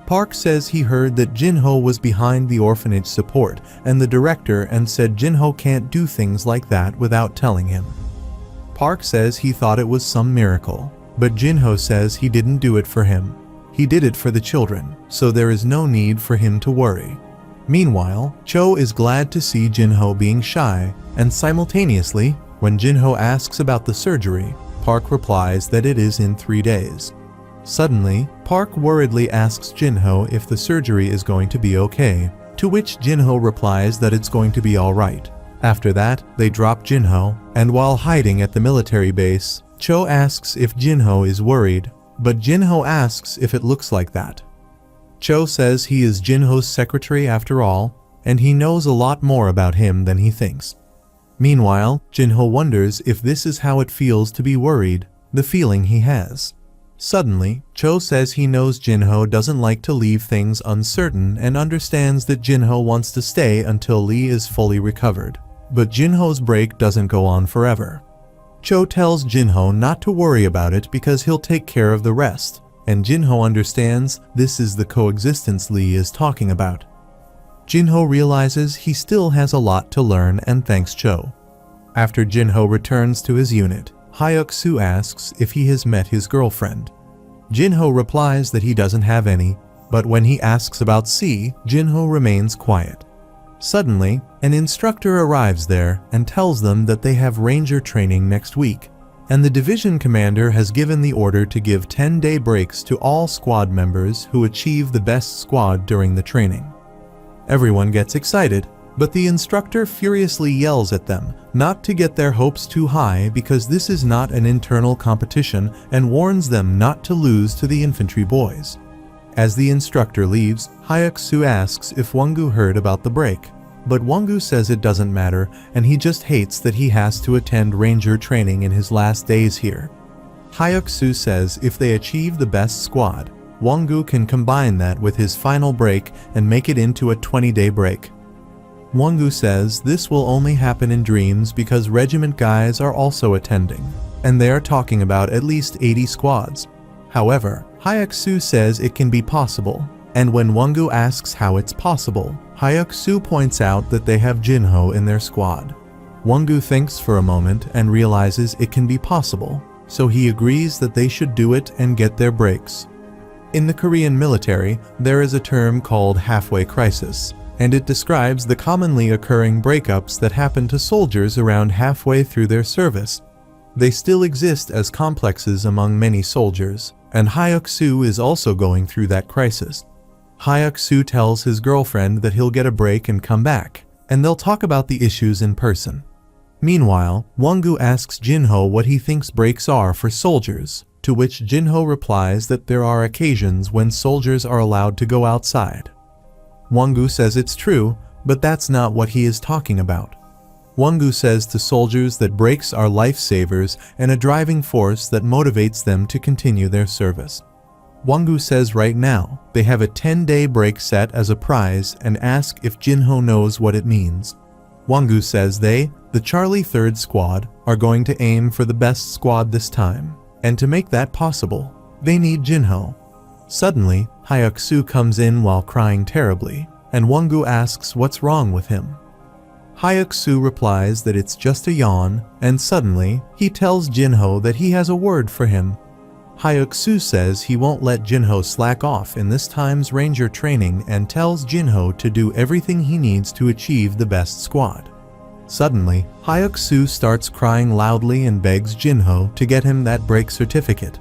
Park says he heard that Jinho was behind the orphanage support and the director and said Jinho can't do things like that without telling him. Park says he thought it was some miracle, but Jinho says he didn't do it for him. He did it for the children, so there is no need for him to worry. Meanwhile, Cho is glad to see Jinho being shy, and simultaneously, when Jinho asks about the surgery, Park replies that it is in 3 days. Suddenly, Park worriedly asks Jinho if the surgery is going to be okay, to which Jinho replies that it's going to be alright. After that, they drop Jinho, and while hiding at the military base, Cho asks if Jinho is worried, but Jinho asks if it looks like that. Cho says he is Jinho's secretary after all, and he knows a lot more about him than he thinks. Meanwhile, Jinho wonders if this is how it feels to be worried, the feeling he has. Suddenly, Cho says he knows Jinho doesn't like to leave things uncertain and understands that Jinho wants to stay until Lee is fully recovered. But Jinho's break doesn't go on forever. Cho tells Jinho not to worry about it because he'll take care of the rest, and Jinho understands this is the coexistence Lee is talking about. Jinho realizes he still has a lot to learn and thanks Cho. After Jinho returns to his unit, Hyuk-soo asks if he has met his girlfriend. Jinho replies that he doesn't have any, but when he asks about C, Jinho remains quiet. Suddenly, an instructor arrives there and tells them that they have ranger training next week, and the division commander has given the order to give 10-day breaks to all squad members who achieve the best squad during the training. Everyone gets excited, but the instructor furiously yells at them not to get their hopes too high because this is not an internal competition and warns them not to lose to the infantry boys. As the instructor leaves, Hyuk-soo asks if Wongu heard about the break, but Wongu says it doesn't matter and he just hates that he has to attend ranger training in his last days here. Hyuk-soo says if they achieve the best squad, Wongu can combine that with his final break and make it into a 20-day break. Wongu says this will only happen in dreams because regiment guys are also attending, and they are talking about at least 80 squads. However, Hyuk-soo says it can be possible, and when Wongu asks how it's possible, Hyuk-soo points out that they have Jinho in their squad. Wongu thinks for a moment and realizes it can be possible, so he agrees that they should do it and get their breaks. In the Korean military, there is a term called halfway crisis, and it describes the commonly occurring breakups that happen to soldiers around halfway through their service. They still exist as complexes among many soldiers, and Hyuk-soo is also going through that crisis. Hyuk-soo tells his girlfriend that he'll get a break and come back, and they'll talk about the issues in person. Meanwhile, Wongu asks Jinho what he thinks breaks are for soldiers, to which Jinho replies that there are occasions when soldiers are allowed to go outside. Wongu says it's true, but that's not what he is talking about. Wongu says to soldiers that breaks are lifesavers and a driving force that motivates them to continue their service. Wongu says right now they have a 10-day break set as a prize and ask if Jinho knows what it means. Wangu says the Charlie 3rd Squad, are going to aim for the best squad this time, and to make that possible, they need Jinho. Suddenly, Hyuk-soo comes in while crying terribly, and Wangu asks what's wrong with him. Hyuk-soo replies that it's just a yawn, and suddenly, he tells Jinho that he has a word for him. Hyuk-soo says he won't let Jinho slack off in this time's ranger training and tells Jinho to do everything he needs to achieve the best squad. Suddenly, Hyuk-soo starts crying loudly and begs Jinho to get him that break certificate.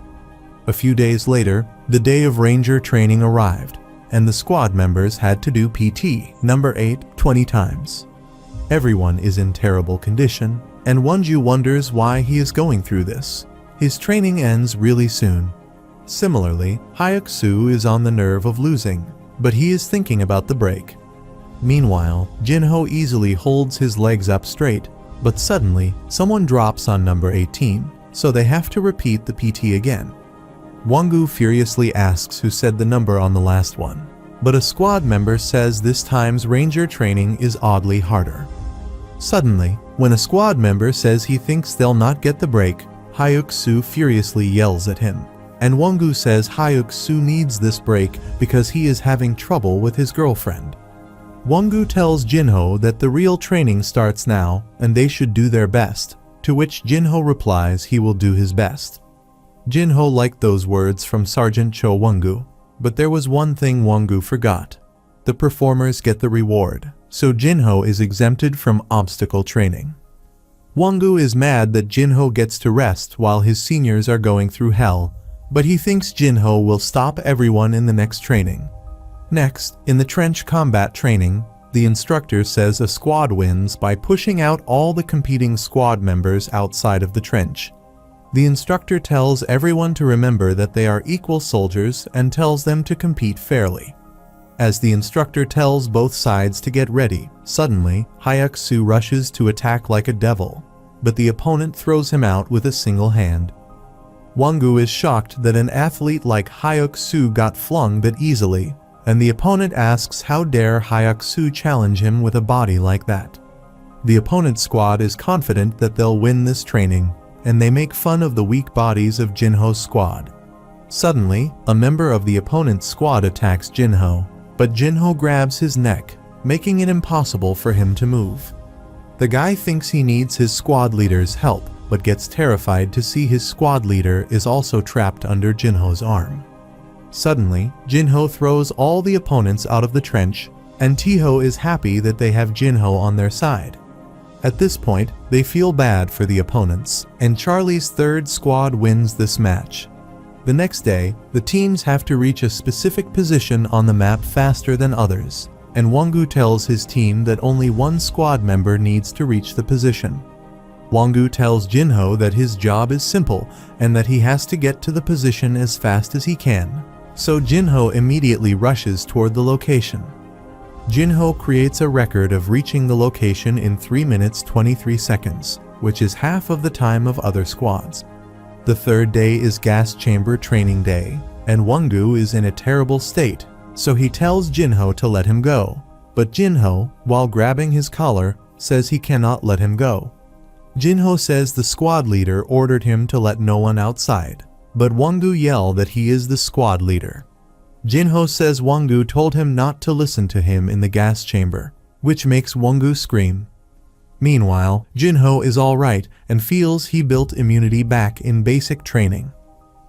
A few days later, the day of ranger training arrived, and the squad members had to do PT number 8 20 times. Everyone is in terrible condition, and Wonju wonders why he is going through this. His training ends really soon. Similarly, Hyuk-soo is on the nerve of losing, but he is thinking about the break. Meanwhile, Jinho easily holds his legs up straight, but suddenly, someone drops on number 18, so they have to repeat the PT again. Wangu furiously asks who said the number on the last one, but a squad member says this time's ranger training is oddly harder. Suddenly, when a squad member says he thinks they'll not get the break, Hyuk-soo furiously yells at him, and Wangu says Hyuk-soo needs this break because he is having trouble with his girlfriend. Wangu tells Jinho that the real training starts now and they should do their best, to which Jinho replies he will do his best. Jinho liked those words from Sergeant Cho Wangu, but there was one thing Wangu forgot. The performers get the reward, so Jinho is exempted from obstacle training. Wangu is mad that Jinho gets to rest while his seniors are going through hell, but he thinks Jinho will stop everyone in the next training. Next, in the trench combat training, the instructor says a squad wins by pushing out all the competing squad members outside of the trench. The instructor tells everyone to remember that they are equal soldiers and tells them to compete fairly. As the instructor tells both sides to get ready, suddenly, Hyuk-soo rushes to attack like a devil, but the opponent throws him out with a single hand. Wangu is shocked that an athlete like Hyuk-soo got flung that easily, and the opponent asks how dare Hyuk-soo challenge him with a body like that. The opponent's squad is confident that they'll win this training, and they make fun of the weak bodies of Jinho's squad. Suddenly, a member of the opponent's squad attacks Jinho, but Jinho grabs his neck, making it impossible for him to move. The guy thinks he needs his squad leader's help, but gets terrified to see his squad leader is also trapped under Jinho's arm. Suddenly, Jinho throws all the opponents out of the trench, and Tiho is happy that they have Jinho on their side. At this point, they feel bad for the opponents, and Charlie's 3rd Squad wins this match. The next day, the teams have to reach a specific position on the map faster than others, and Wangu tells his team that only one squad member needs to reach the position. Wangu tells Jinho that his job is simple and that he has to get to the position as fast as he can, so Jinho immediately rushes toward the location. Jinho creates a record of reaching the location in 3 minutes 23 seconds, which is half of the time of other squads. The 3rd day is gas chamber training day, and Wangu is in a terrible state, so he tells Jinho to let him go, but Jinho, while grabbing his collar, says he cannot let him go. Jinho says the squad leader ordered him to let no one outside, but Wangu yells that he is the squad leader. Jinho says Wangu told him not to listen to him in the gas chamber, which makes Wangu scream. Meanwhile, Jinho is alright and feels he built immunity back in basic training.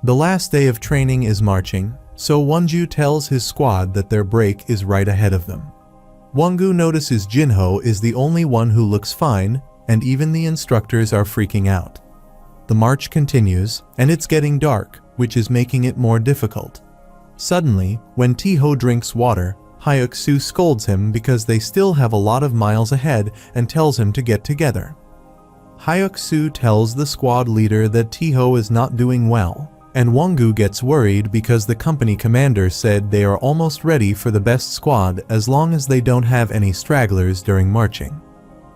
The last day of training is marching, so Wonju tells his squad that their break is right ahead of them. Wangu notices Jinho is the only one who looks fine, and even the instructors are freaking out. The march continues, and it's getting dark, which is making it more difficult. Suddenly, when Tiho drinks water, Hyuk-soo scolds him because they still have a lot of miles ahead and tells him to get together. Hyuk-soo tells the squad leader that Tiho is not doing well, and Wangu gets worried because the company commander said they are almost ready for the best squad as long as they don't have any stragglers during marching.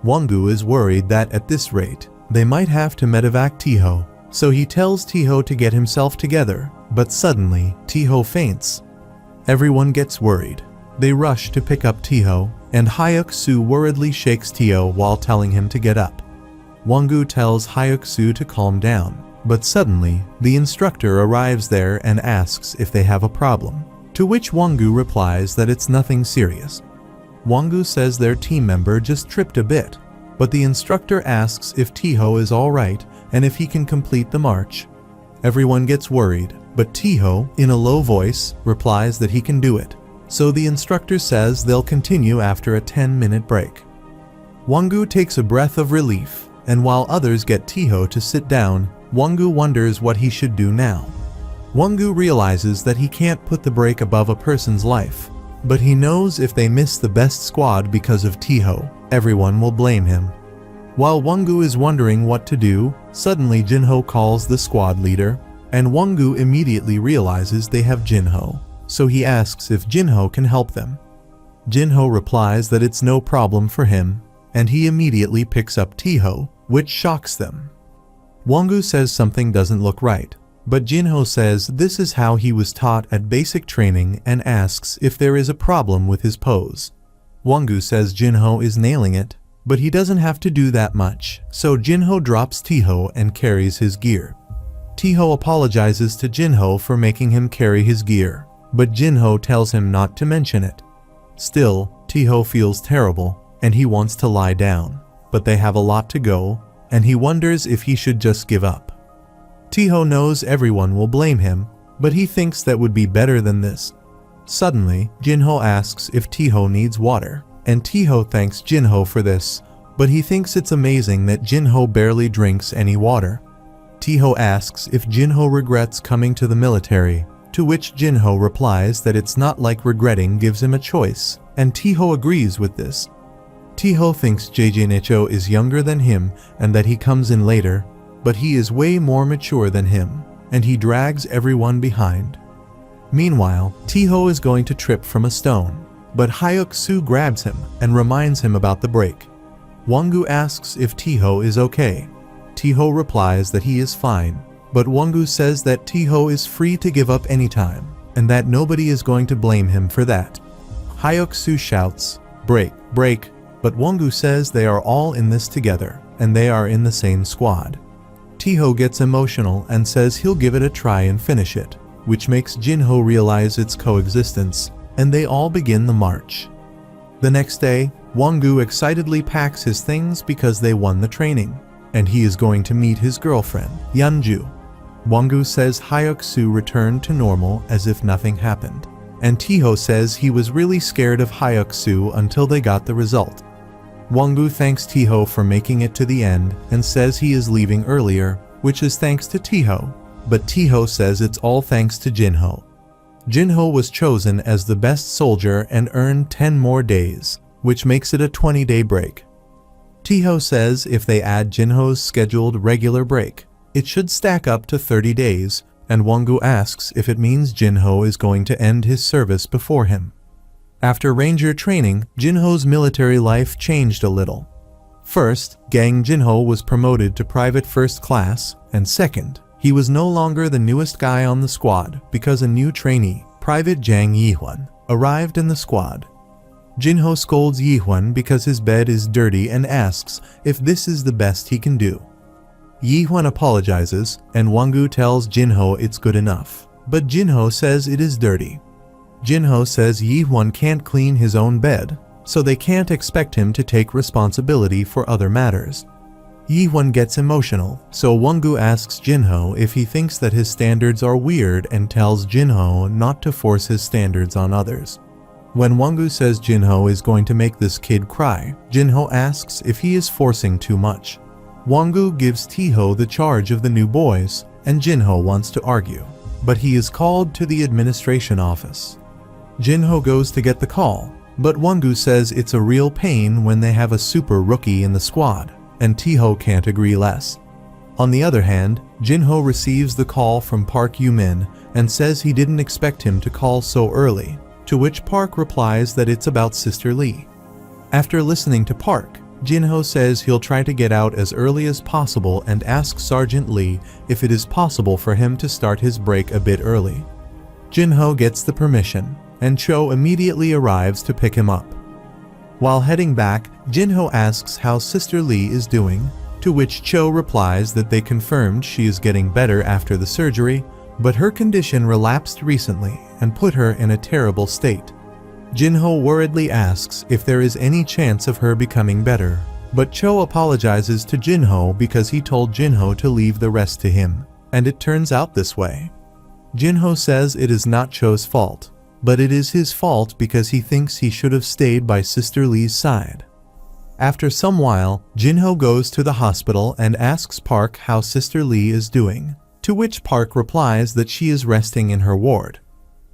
Wangu is worried that at this rate, they might have to medevac Tiho, so he tells Tiho to get himself together, but suddenly, Tiho faints. Everyone gets worried. They rush to pick up Tiho, and Hyuk-soo worriedly shakes Teo while telling him to get up. Wongu tells Hyuk-soo to calm down, but suddenly, the instructor arrives there and asks if they have a problem, to which Wongu replies that it's nothing serious. Wongu says their team member just tripped a bit, but the instructor asks if Teo is alright and if he can complete the march. Everyone gets worried, but Teo, in a low voice, replies that he can do it. So the instructor says they'll continue after a 10-minute break. Wongu takes a breath of relief, and while others get Teo to sit down, Wongu wonders what he should do now. Wongu realizes that he can't put the break above a person's life, but he knows if they miss the best squad because of Teo, everyone will blame him. While Wongu is wondering what to do, suddenly Jinho calls the squad leader, and Wongu immediately realizes they have Jinho, so he asks if Jinho can help them. Jinho replies that it's no problem for him, and he immediately picks up Teo, which shocks them. Wongu says something doesn't look right, but Jinho says this is how he was taught at basic training and asks if there is a problem with his pose. Wongu says Jinho is nailing it, but he doesn't have to do that much, so Jinho drops Teo and carries his gear. Teo apologizes to Jinho for making him carry his gear, but Jinho tells him not to mention it. Still, Teo feels terrible, and he wants to lie down, but they have a lot to go, and he wonders if he should just give up. Teo knows everyone will blame him, but he thinks that would be better than this. Suddenly, Jinho asks if Teo needs water, and Teo thanks Jinho for this, but he thinks it's amazing that Jinho barely drinks any water. Teo asks if Jinho regrets coming to the military, to which Jinho replies that it's not like regretting gives him a choice, and Teo agrees with this. Teo thinks JJ Nicho is younger than him and that he comes in later, but he is way more mature than him, and he drags everyone behind. Meanwhile, Teo is going to trip from a stone, but Hyuk-soo grabs him and reminds him about the break. Wongu asks if Teo is okay. Teo replies that he is fine, but Wongu says that Teo is free to give up anytime, and that nobody is going to blame him for that. Hyuk-soo shouts, "Break, break," but Wongu says they are all in this together, and they are in the same squad. Teo gets emotional and says he'll give it a try and finish it, which makes Jinho realize its coexistence, and they all begin the march. The next day, Wongu excitedly packs his things because they won the training, and he is going to meet his girlfriend, Yeonju. Wongu says Hyuk-soo returned to normal as if nothing happened, and Teo says he was really scared of Hyuk-soo until they got the result. Wongu thanks Teo for making it to the end and says he is leaving earlier, which is thanks to Teo, but Teo says it's all thanks to Jinho. Jinho was chosen as the best soldier and earned 10 more days, which makes it a 20-day break. Teo says if they add Jinho's scheduled regular break, it should stack up to 30 days, and Wongu asks if it means Jinho is going to end his service before him. After Ranger training, Jinho's military life changed a little. First, Gang Jinho was promoted to Private First Class, and second, he was no longer the newest guy on the squad because a new trainee, Private Jang Yihwan, arrived in the squad. Jinho scolds Yihwan because his bed is dirty and asks if this is the best he can do. Yihwan apologizes, and Wongu tells Jinho it's good enough, but Jinho says it is dirty. Jinho says Yihwan can't clean his own bed, so they can't expect him to take responsibility for other matters. Yihwan gets emotional, so Wongu asks Jinho if he thinks that his standards are weird and tells Jinho not to force his standards on others. When Wongu says Jinho is going to make this kid cry, Jinho asks if he is forcing too much. Wongu gives Teo the charge of the new boys, and Jinho wants to argue, but he is called to the administration office. Jinho goes to get the call, but Wongu says it's a real pain when they have a super rookie in the squad, and Teo can't agree less. On the other hand, Jinho receives the call from Park Yoo-min and says he didn't expect him to call so early, to which Park replies that it's about Sister Lee. After listening to Park, Jinho says he'll try to get out as early as possible and asks Sergeant Lee if it is possible for him to start his break a bit early. Jinho gets the permission, and Cho immediately arrives to pick him up. While heading back, Jinho asks how Sister Lee is doing, to which Cho replies that they confirmed she is getting better after the surgery, but her condition relapsed recently and put her in a terrible state. Jinho worriedly asks if there is any chance of her becoming better, but Cho apologizes to Jinho because he told Jinho to leave the rest to him, and it turns out this way. Jinho says it is not Cho's fault, but it is his fault because he thinks he should have stayed by Sister Lee's side. After some while, Jinho goes to the hospital and asks Park how Sister Lee is doing, to which Park replies that she is resting in her ward.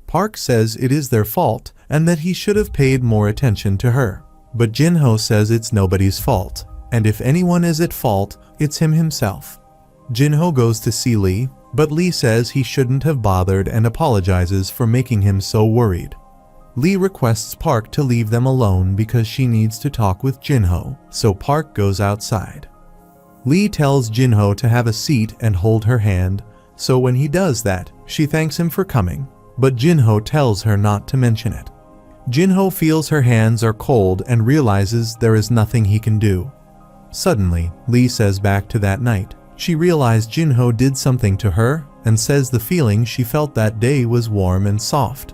Park says it is their fault and that he should have paid more attention to her, but Jinho says it's nobody's fault, and if anyone is at fault, it's him himself. Jinho goes to see Lee, but Lee says he shouldn't have bothered and apologizes for making him so worried. Lee requests Park to leave them alone because she needs to talk with Jinho, so Park goes outside. Lee tells Jinho to have a seat and hold her hand, so when he does that, she thanks him for coming, but Jinho tells her not to mention it. Jinho feels her hands are cold and realizes there is nothing he can do. Suddenly, Lee says back to that night. She realized Jinho did something to her and says the feeling she felt that day was warm and soft.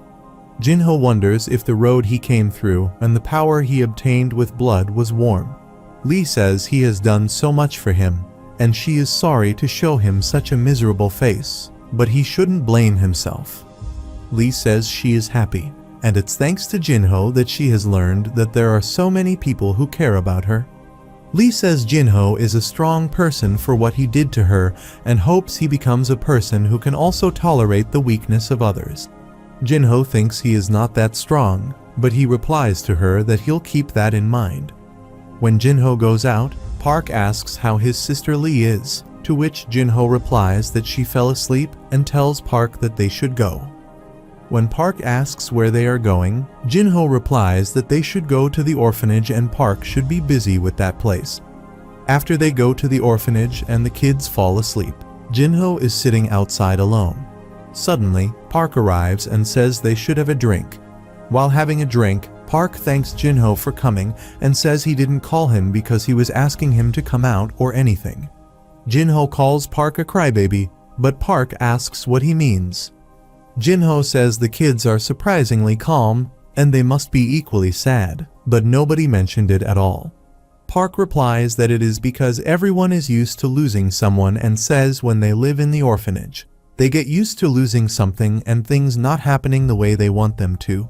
Jinho wonders if the road he came through and the power he obtained with blood was warm. Lee says he has done so much for him, and she is sorry to show him such a miserable face, but he shouldn't blame himself. Lee says she is happy, and it's thanks to Jinho that she has learned that there are so many people who care about her. Lee says Jinho is a strong person for what he did to her and hopes he becomes a person who can also tolerate the weakness of others. Jinho thinks he is not that strong, but he replies to her that he'll keep that in mind. When Jinho goes out, Park asks how his sister Lee is, to which Jinho replies that she fell asleep and tells Park that they should go. When Park asks where they are going, Jinho replies that they should go to the orphanage and Park should be busy with that place. After they go to the orphanage and the kids fall asleep, Jinho is sitting outside alone. Suddenly, Park arrives and says they should have a drink. While having a drink, Park thanks Jinho for coming and says he didn't call him because he was asking him to come out or anything. Jinho calls Park a crybaby, but Park asks what he means. Jinho says the kids are surprisingly calm and they must be equally sad, but nobody mentioned it at all. Park replies that it is because everyone is used to losing someone and says when they live in the orphanage, they get used to losing something and things not happening the way they want them to.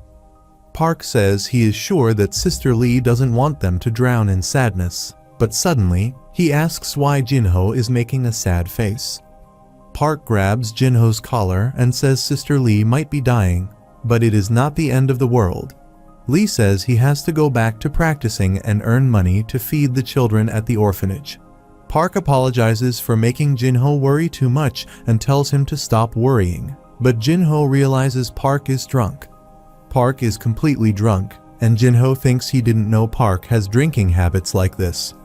Park says he is sure that Sister Lee doesn't want them to drown in sadness, but suddenly, he asks why Jinho is making a sad face. Park grabs Jinho's collar and says Sister Lee might be dying, but it is not the end of the world. Lee says he has to go back to practicing and earn money to feed the children at the orphanage. Park apologizes for making Jinho worry too much and tells him to stop worrying, but Jinho realizes Park is drunk. Park is completely drunk, and Jinho thinks he didn't know Park has drinking habits like this.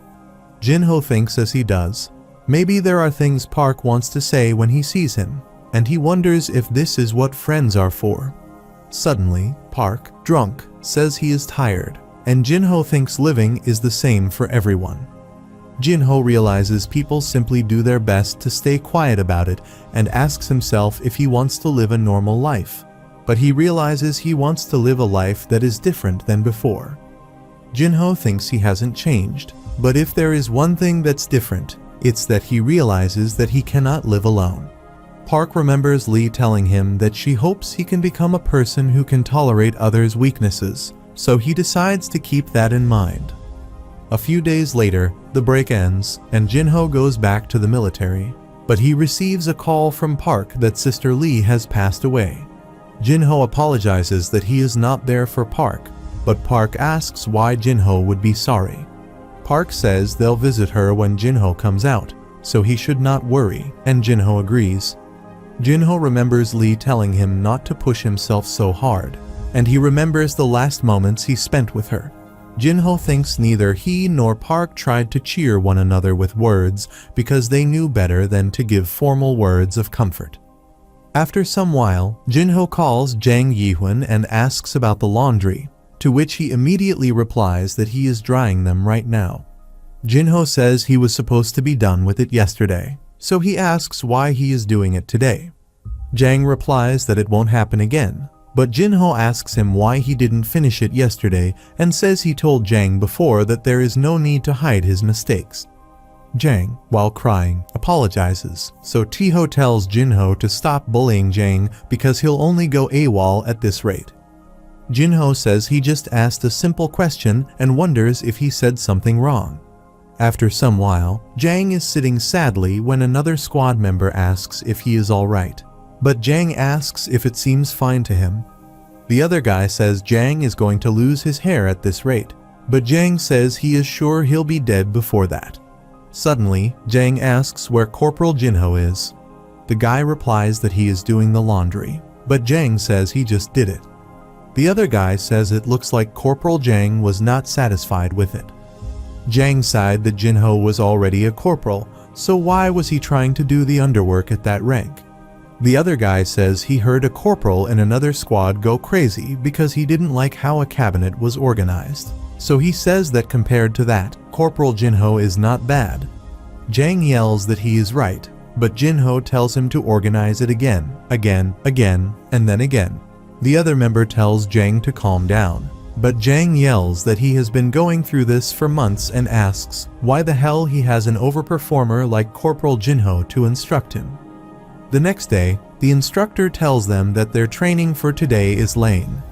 Jinho thinks as he does. Maybe there are things Park wants to say when he sees him, and he wonders if this is what friends are for. Suddenly, Park, drunk, says he is tired, and Jinho thinks living is the same for everyone. Jinho realizes people simply do their best to stay quiet about it and asks himself if he wants to live a normal life, but he realizes he wants to live a life that is different than before. Jinho thinks he hasn't changed, but if there is one thing that's different, it's that he realizes that he cannot live alone. Park remembers Lee telling him that she hopes he can become a person who can tolerate others' weaknesses, so he decides to keep that in mind. A few days later, the break ends and Jinho goes back to the military, but he receives a call from Park that Sister Lee has passed away. Jinho apologizes that he is not there for Park, but Park asks why Jinho would be sorry. Park says they'll visit her when Jinho comes out, so he should not worry, and Jinho agrees. Jinho remembers Lee telling him not to push himself so hard, and he remembers the last moments he spent with her. Jinho thinks neither he nor Park tried to cheer one another with words because they knew better than to give formal words of comfort. After some while, Jinho calls Jang Yihun and asks about the laundry, to which he immediately replies that he is drying them right now. Jinho says he was supposed to be done with it yesterday, so he asks why he is doing it today. Jang replies that it won't happen again, but Jinho asks him why he didn't finish it yesterday and says he told Jang before that there is no need to hide his mistakes. Jang, while crying, apologizes, so Tiho tells Jinho to stop bullying Jang because he'll only go AWOL at this rate. Jinho says he just asked a simple question and wonders if he said something wrong. After some while, Jang is sitting sadly when another squad member asks if he is alright, but Jang asks if it seems fine to him. The other guy says Jang is going to lose his hair at this rate, but Jang says he is sure he'll be dead before that. Suddenly, Jang asks where Corporal Jinho is. The guy replies that he is doing the laundry, but Jang says he just did it. The other guy says it looks like Corporal Jang was not satisfied with it. Jang sighed that Jinho was already a corporal, so why was he trying to do the underwork at that rank? The other guy says he heard a corporal in another squad go crazy because he didn't like how a cabinet was organized. So he says that compared to that, Corporal Jinho is not bad. Jang yells that he is right, but Jinho tells him to organize it again, and then again. The other member tells Jang to calm down, but Jang yells that he has been going through this for months and asks why the hell he has an overperformer like Corporal Jinho to instruct him. The next day, the instructor tells them that their training for today is lame.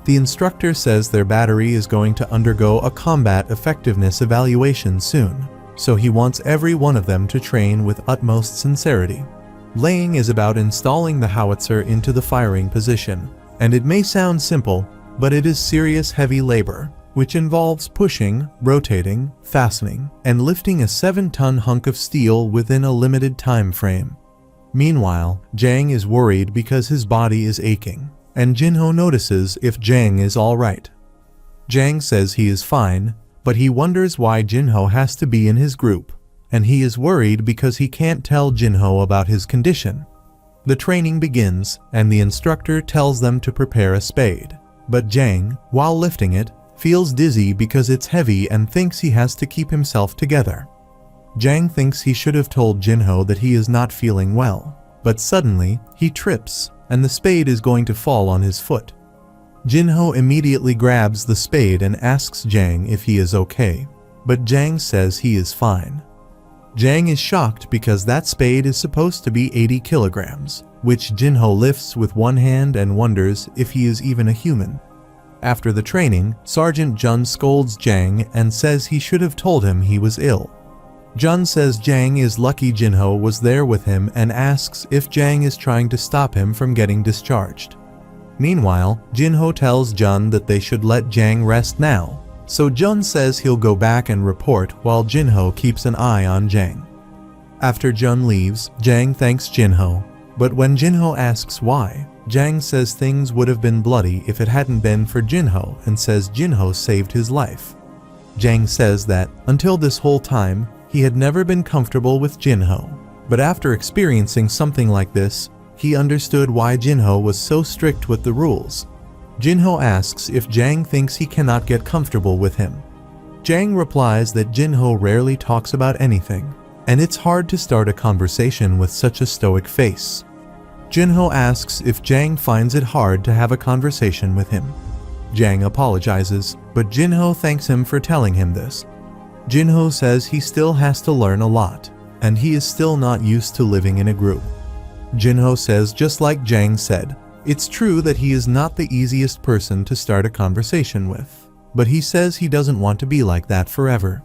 The instructor says their battery is going to undergo a combat effectiveness evaluation soon, so he wants every one of them to train with utmost sincerity. Laying is about installing the howitzer into the firing position, and it may sound simple, but it is serious heavy labor, which involves pushing, rotating, fastening, and lifting a 7-ton hunk of steel within a limited time frame. Meanwhile, Jang is worried because his body is aching, and Jinho notices if Jang is alright. Jang says he is fine, but he wonders why Jinho has to be in his group, and he is worried because he can't tell Jinho about his condition. The training begins, and the instructor tells them to prepare a spade, but Jang, while lifting it, feels dizzy because it's heavy and thinks he has to keep himself together. Jang thinks he should have told Jinho that he is not feeling well, but suddenly, he trips, and the spade is going to fall on his foot. Jinho immediately grabs the spade and asks Jang if he is okay, but Jang says he is fine. Jang is shocked because that spade is supposed to be 80 kilograms, which Jinho lifts with one hand and wonders if he is even a human. After the training, Sergeant Jun scolds Jang and says he should have told him he was ill. Jun says Jang is lucky Jinho was there with him and asks if Jang is trying to stop him from getting discharged. Meanwhile, Jinho tells Jun that they should let Jang rest now, so Jun says he'll go back and report while Jinho keeps an eye on Jang. After Jun leaves, Jang thanks Jinho, but when Jinho asks why, Jang says things would have been bloody if it hadn't been for Jinho and says Jinho saved his life. Jang says that, until this whole time, he had never been comfortable with Jinho, but after experiencing something like this, he understood why Jinho was so strict with the rules. Jinho asks if Jang thinks he cannot get comfortable with him. Jang replies that Jinho rarely talks about anything, and it's hard to start a conversation with such a stoic face. Jinho asks if Jang finds it hard to have a conversation with him. Jang apologizes, but Jinho thanks him for telling him this. Jinho says he still has to learn a lot, and he is still not used to living in a group. Jinho says just like Jang said, it's true that he is not the easiest person to start a conversation with, but he says he doesn't want to be like that forever.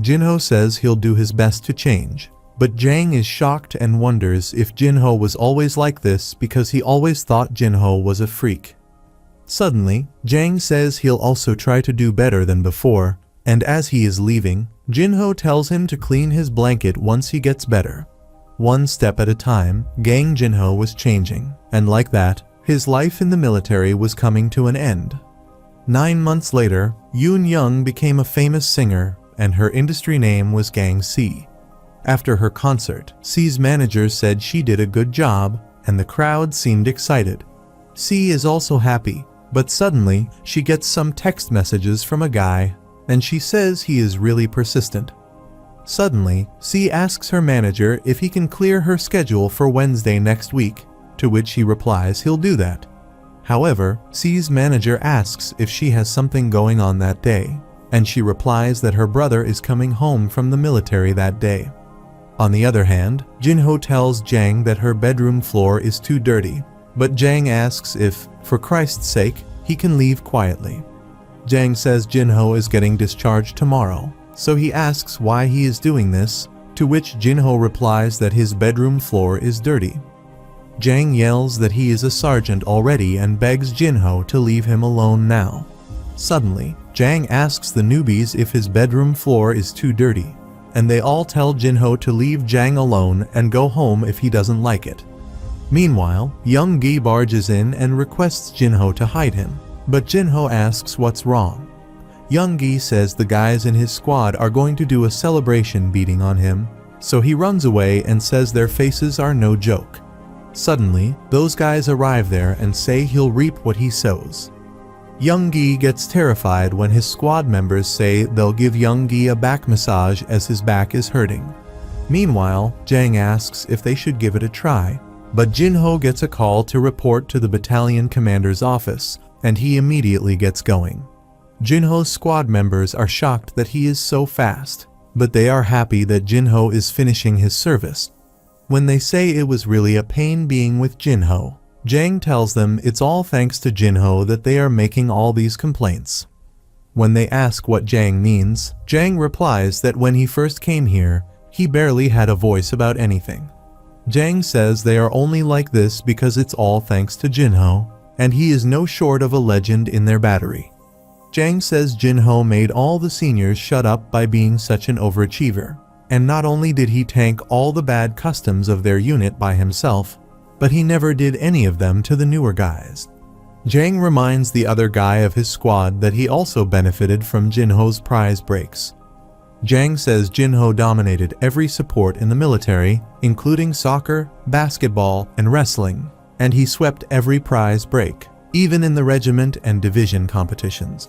Jinho says he'll do his best to change, but Jang is shocked and wonders if Jinho was always like this because he always thought Jinho was a freak. Suddenly, Jang says he'll also try to do better than before, and as he is leaving, Jinho tells him to clean his blanket once he gets better. One step at a time, Gang Jinho was changing, and like that, his life in the military was coming to an end. 9 months later, Yoon Young became a famous singer, and her industry name was Gang C. After her concert, C's manager said she did a good job, and the crowd seemed excited. C is also happy, But suddenly, she gets some text messages from a guy, and she says he is really persistent. Suddenly, C asks her manager if he can clear her schedule for Wednesday next week, to which he replies he'll do that. However, C's manager asks if she has something going on that day, and she replies that her brother is coming home from the military that day. On the other hand, Jinho tells Jang that her bedroom floor is too dirty, but Jang asks if, for Christ's sake, he can leave quietly. Jang says Jinho is getting discharged tomorrow, so he asks why he is doing this, to which Jinho replies that his bedroom floor is dirty. Jang yells that he is a sergeant already and begs Jinho to leave him alone now. Suddenly, Jang asks the newbies if his bedroom floor is too dirty, and they all tell Jinho to leave Jang alone and go home if he doesn't like it. Meanwhile, Young Gi barges in and requests Jinho to hide him, but Jinho asks what's wrong. Young Gi says the guys in his squad are going to do a celebration beating on him, so he runs away and says their faces are no joke. Suddenly, those guys arrive there and say he'll reap what he sows. Young Gi gets terrified when his squad members say they'll give Young Gi a back massage as his back is hurting. Meanwhile, Jang asks if they should give it a try, but Jinho gets a call to report to the battalion commander's office, and he immediately gets going. Jinho's squad members are shocked that he is so fast, but they are happy that Jinho is finishing his service. When they say it was really a pain being with Jinho, Jang tells them it's all thanks to Jinho that they are making all these complaints. When they ask what Jang means, Jang replies that when he first came here, he barely had a voice about anything. Jang says they are only like this because it's all thanks to Jinho, and he is no short of a legend in their battery. Jang says Jinho made all the seniors shut up by being such an overachiever. And not only did he tank all the bad customs of their unit by himself, but he never did any of them to the newer guys. Jang reminds the other guy of his squad that he also benefited from Jinho's prize breaks. Jang says Jinho dominated every support in the military, including soccer, basketball, and wrestling, and he swept every prize break, even in the regiment and division competitions.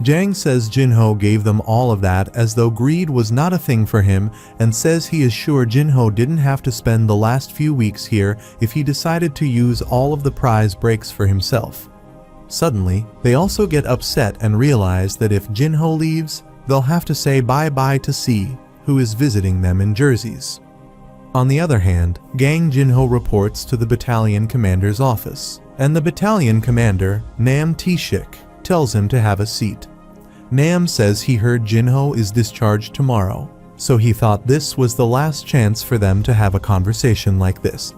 Jang says Jinho gave them all of that as though greed was not a thing for him, and says he is sure Jinho didn't have to spend the last few weeks here if he decided to use all of the prize breaks for himself. Suddenly, they also get upset and realize that if Jinho leaves, they'll have to say bye-bye to C, who is visiting them in jerseys. On the other hand, Gang Jinho reports to the battalion commander's office, and the battalion commander, Nam T-Shik, tells him to have a seat. Nam says he heard Jinho is discharged tomorrow, so he thought this was the last chance for them to have a conversation like this.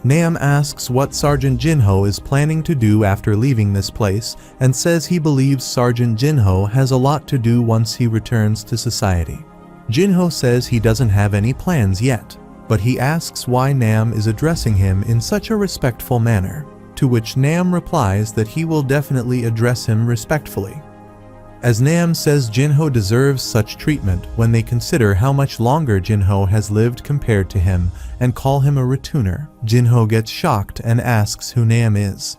Nam asks what Sergeant Jinho is planning to do after leaving this place and says he believes Sergeant Jinho has a lot to do once he returns to society. Jinho says he doesn't have any plans yet, but he asks why Nam is addressing him in such a respectful manner, to which Nam replies that he will definitely address him respectfully. As Nam says Jinho deserves such treatment when they consider how much longer Jinho has lived compared to him and call him a retuner, Jinho gets shocked and asks who Nam is.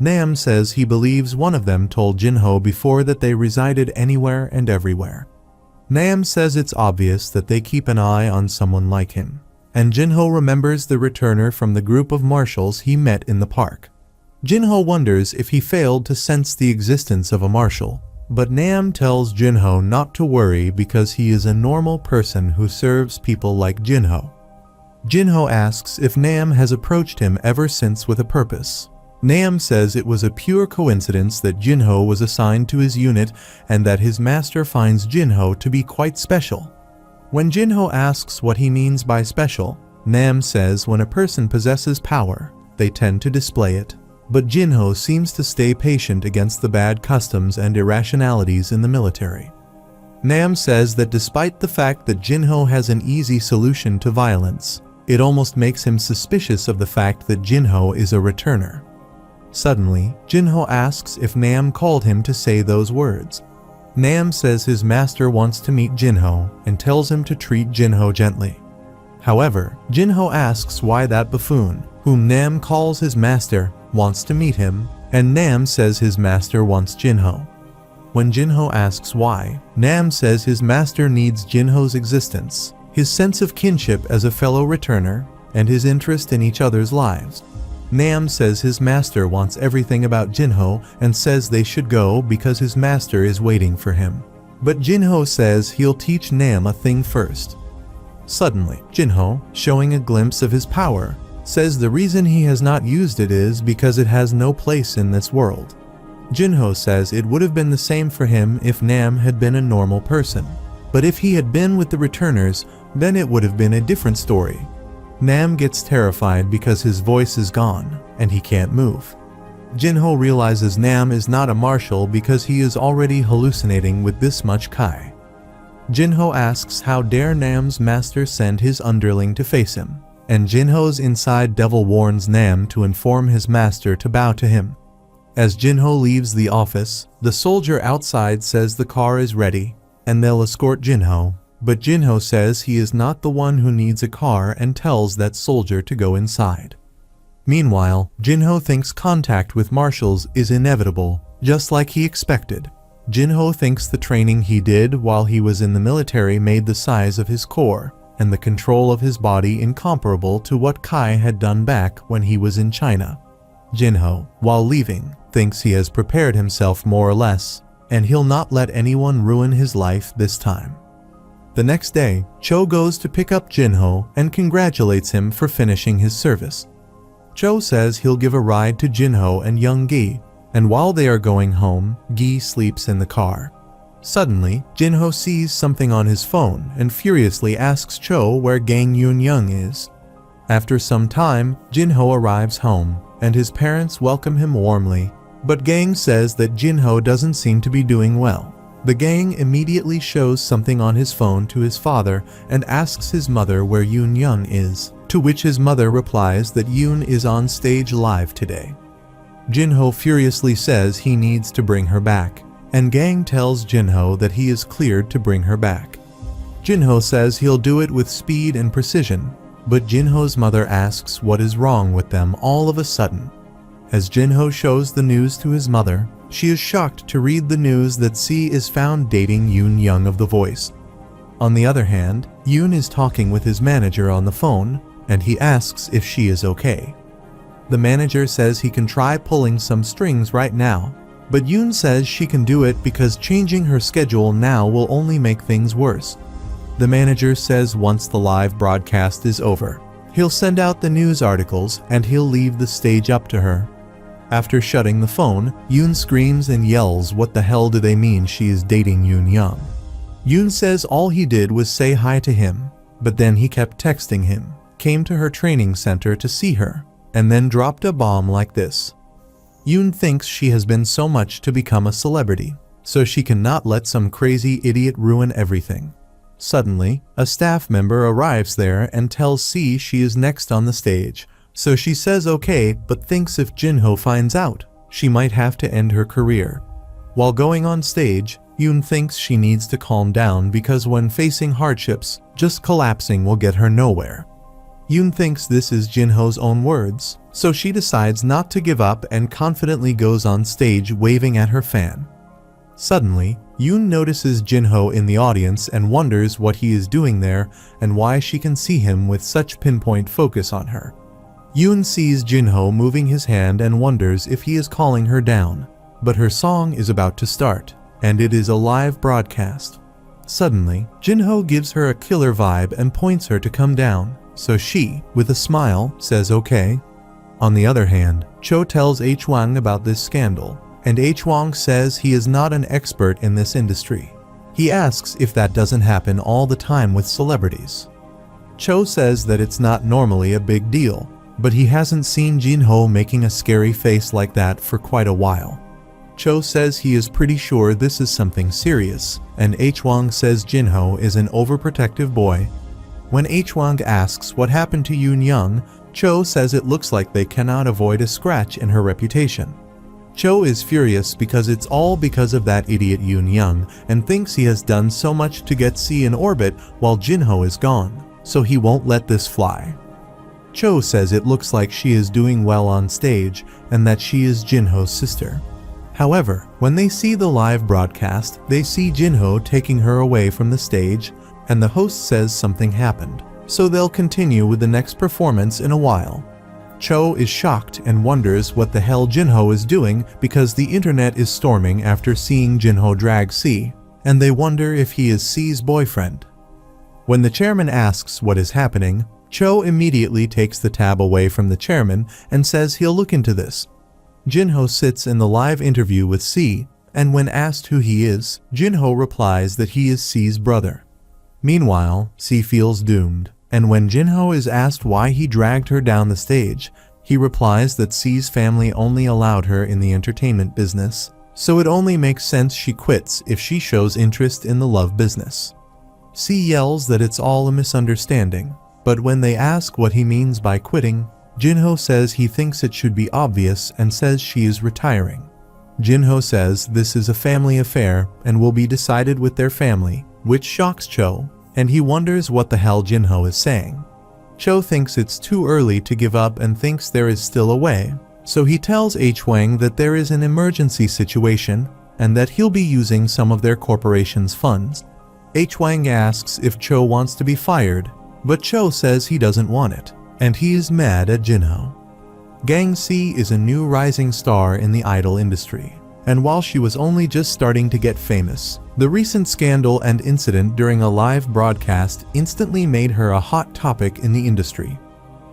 Nam says he believes one of them told Jinho before that they resided anywhere and everywhere. Nam says it's obvious that they keep an eye on someone like him, and Jinho remembers the returner from the group of marshals he met in the park. Jinho wonders if he failed to sense the existence of a marshal, but Nam tells Jinho not to worry because he is a normal person who serves people like Jinho. Jinho asks if Nam has approached him ever since with a purpose. Nam says it was a pure coincidence that Jinho was assigned to his unit and that his master finds Jinho to be quite special. When Jinho asks what he means by special, Nam says when a person possesses power, they tend to display it. But Jinho seems to stay patient against the bad customs and irrationalities in the military. Nam says that despite the fact that Jinho has an easy solution to violence, it almost makes him suspicious of the fact that Jinho is a returner. Suddenly, Jinho asks if Nam called him to say those words. Nam says his master wants to meet Jinho and tells him to treat Jinho gently. However, Jinho asks why that buffoon, whom Nam calls his master, wants to meet him, and Nam says his master wants Jinho. When Jinho asks why, Nam says his master needs Jinho's existence, his sense of kinship as a fellow returner, and his interest in each other's lives. Nam says his master wants everything about Jinho and says they should go because his master is waiting for him. But Jinho says he'll teach Nam a thing first. Suddenly, Jinho, showing a glimpse of his power, says the reason he has not used it is because it has no place in this world. Jinho says it would have been the same for him if Nam had been a normal person. But if he had been with the returners, then it would have been a different story. Nam gets terrified because his voice is gone, and he can't move. Jinho realizes Nam is not a marshal because he is already hallucinating with this much Kai. Jinho asks how dare Nam's master send his underling to face him, and Jinho's inside devil warns Nam to inform his master to bow to him. As Jinho leaves the office, the soldier outside says the car is ready, and they'll escort Jinho, but Jinho says he is not the one who needs a car and tells that soldier to go inside. Meanwhile, Jinho thinks contact with marshals is inevitable, just like he expected. Jinho thinks the training he did while he was in the military made the size of his core and the control of his body incomparable to what Kai had done back when he was in China. Jinho, while leaving, thinks he has prepared himself more or less, and he'll not let anyone ruin his life this time. The next day, Cho goes to pick up Jinho and congratulates him for finishing his service. Cho says he'll give a ride to Jinho and young Gi, and while they are going home, Gi sleeps in the car. Suddenly, Jinho sees something on his phone and furiously asks Cho where Gang Yoon-young is. After some time, Jinho arrives home, and his parents welcome him warmly, but Gang says that Jinho doesn't seem to be doing well. The gang immediately shows something on his phone to his father and asks his mother where Yoon-young is, to which his mother replies that Yoon is on stage live today. Jinho furiously says he needs to bring her back, and Gang tells Jinho that he is cleared to bring her back. Jinho says he'll do it with speed and precision, but Jinho's mother asks what is wrong with them all of a sudden. As Jinho shows the news to his mother, she is shocked to read the news that C is found dating Yoon-young of The Voice. On the other hand, Yoon is talking with his manager on the phone, and he asks if she is okay. The manager says he can try pulling some strings right now, but Yoon says she can do it because changing her schedule now will only make things worse. The manager says once the live broadcast is over, he'll send out the news articles and he'll leave the stage up to her. After shutting the phone, Yoon screams and yells what the hell do they mean she is dating Yoon-young. Yoon says all he did was say hi to him, but then he kept texting him, came to her training center to see her, and then dropped a bomb like this. Yoon thinks she has been so much to become a celebrity, so she cannot let some crazy idiot ruin everything. Suddenly, a staff member arrives there and tells C she is next on the stage, so she says okay but thinks if Jinho finds out, she might have to end her career. While going on stage, Yoon thinks she needs to calm down because when facing hardships, just collapsing will get her nowhere. Yoon thinks this is Jinho's own words, so she decides not to give up and confidently goes on stage waving at her fan. Suddenly, Yoon notices Jinho in the audience and wonders what he is doing there and why she can see him with such pinpoint focus on her. Yoon sees Jinho moving his hand and wonders if he is calling her down, but her song is about to start, and it is a live broadcast. Suddenly, Jinho gives her a killer vibe and points her to come down, so she, with a smile, says okay. On the other hand, Cho tells Hwang about this scandal, and Hwang says he is not an expert in this industry. He asks if that doesn't happen all the time with celebrities. Cho says that it's not normally a big deal, but he hasn't seen Jinho making a scary face like that for quite a while. Cho says he is pretty sure this is something serious, and Hwang says Jinho is an overprotective boy. When Hwang asks what happened to Yoon-young, Cho says it looks like they cannot avoid a scratch in her reputation. Cho is furious because it's all because of that idiot Yoon-young and thinks he has done so much to get C in orbit while Jinho is gone, so he won't let this fly. Cho says it looks like she is doing well on stage and that she is Jinho's sister. However, when they see the live broadcast, they see Jinho taking her away from the stage, and the host says something happened, so they'll continue with the next performance in a while. Cho is shocked and wonders what the hell Jinho is doing because the internet is storming after seeing Jinho drag C, and they wonder if he is C's boyfriend. When the chairman asks what is happening, Cho immediately takes the tab away from the chairman and says he'll look into this. Jinho sits in the live interview with C, and when asked who he is, Jinho replies that he is C's brother. Meanwhile, C feels doomed, and when Jinho is asked why he dragged her down the stage, he replies that C's family only allowed her in the entertainment business, so it only makes sense she quits if she shows interest in the love business. C yells that it's all a misunderstanding, but when they ask what he means by quitting, Jinho says he thinks it should be obvious and says she is retiring. Jinho says this is a family affair and will be decided with their family, which shocks Cho, and he wonders what the hell Jinho is saying. Cho thinks it's too early to give up and thinks there is still a way, so he tells H-Wang that there is an emergency situation and that he'll be using some of their corporation's funds. H-Wang asks if Cho wants to be fired, but Cho says he doesn't want it, and he is mad at Jinho. Gang C is a new rising star in the idol industry, and while she was only just starting to get famous, the recent scandal and incident during a live broadcast instantly made her a hot topic in the industry.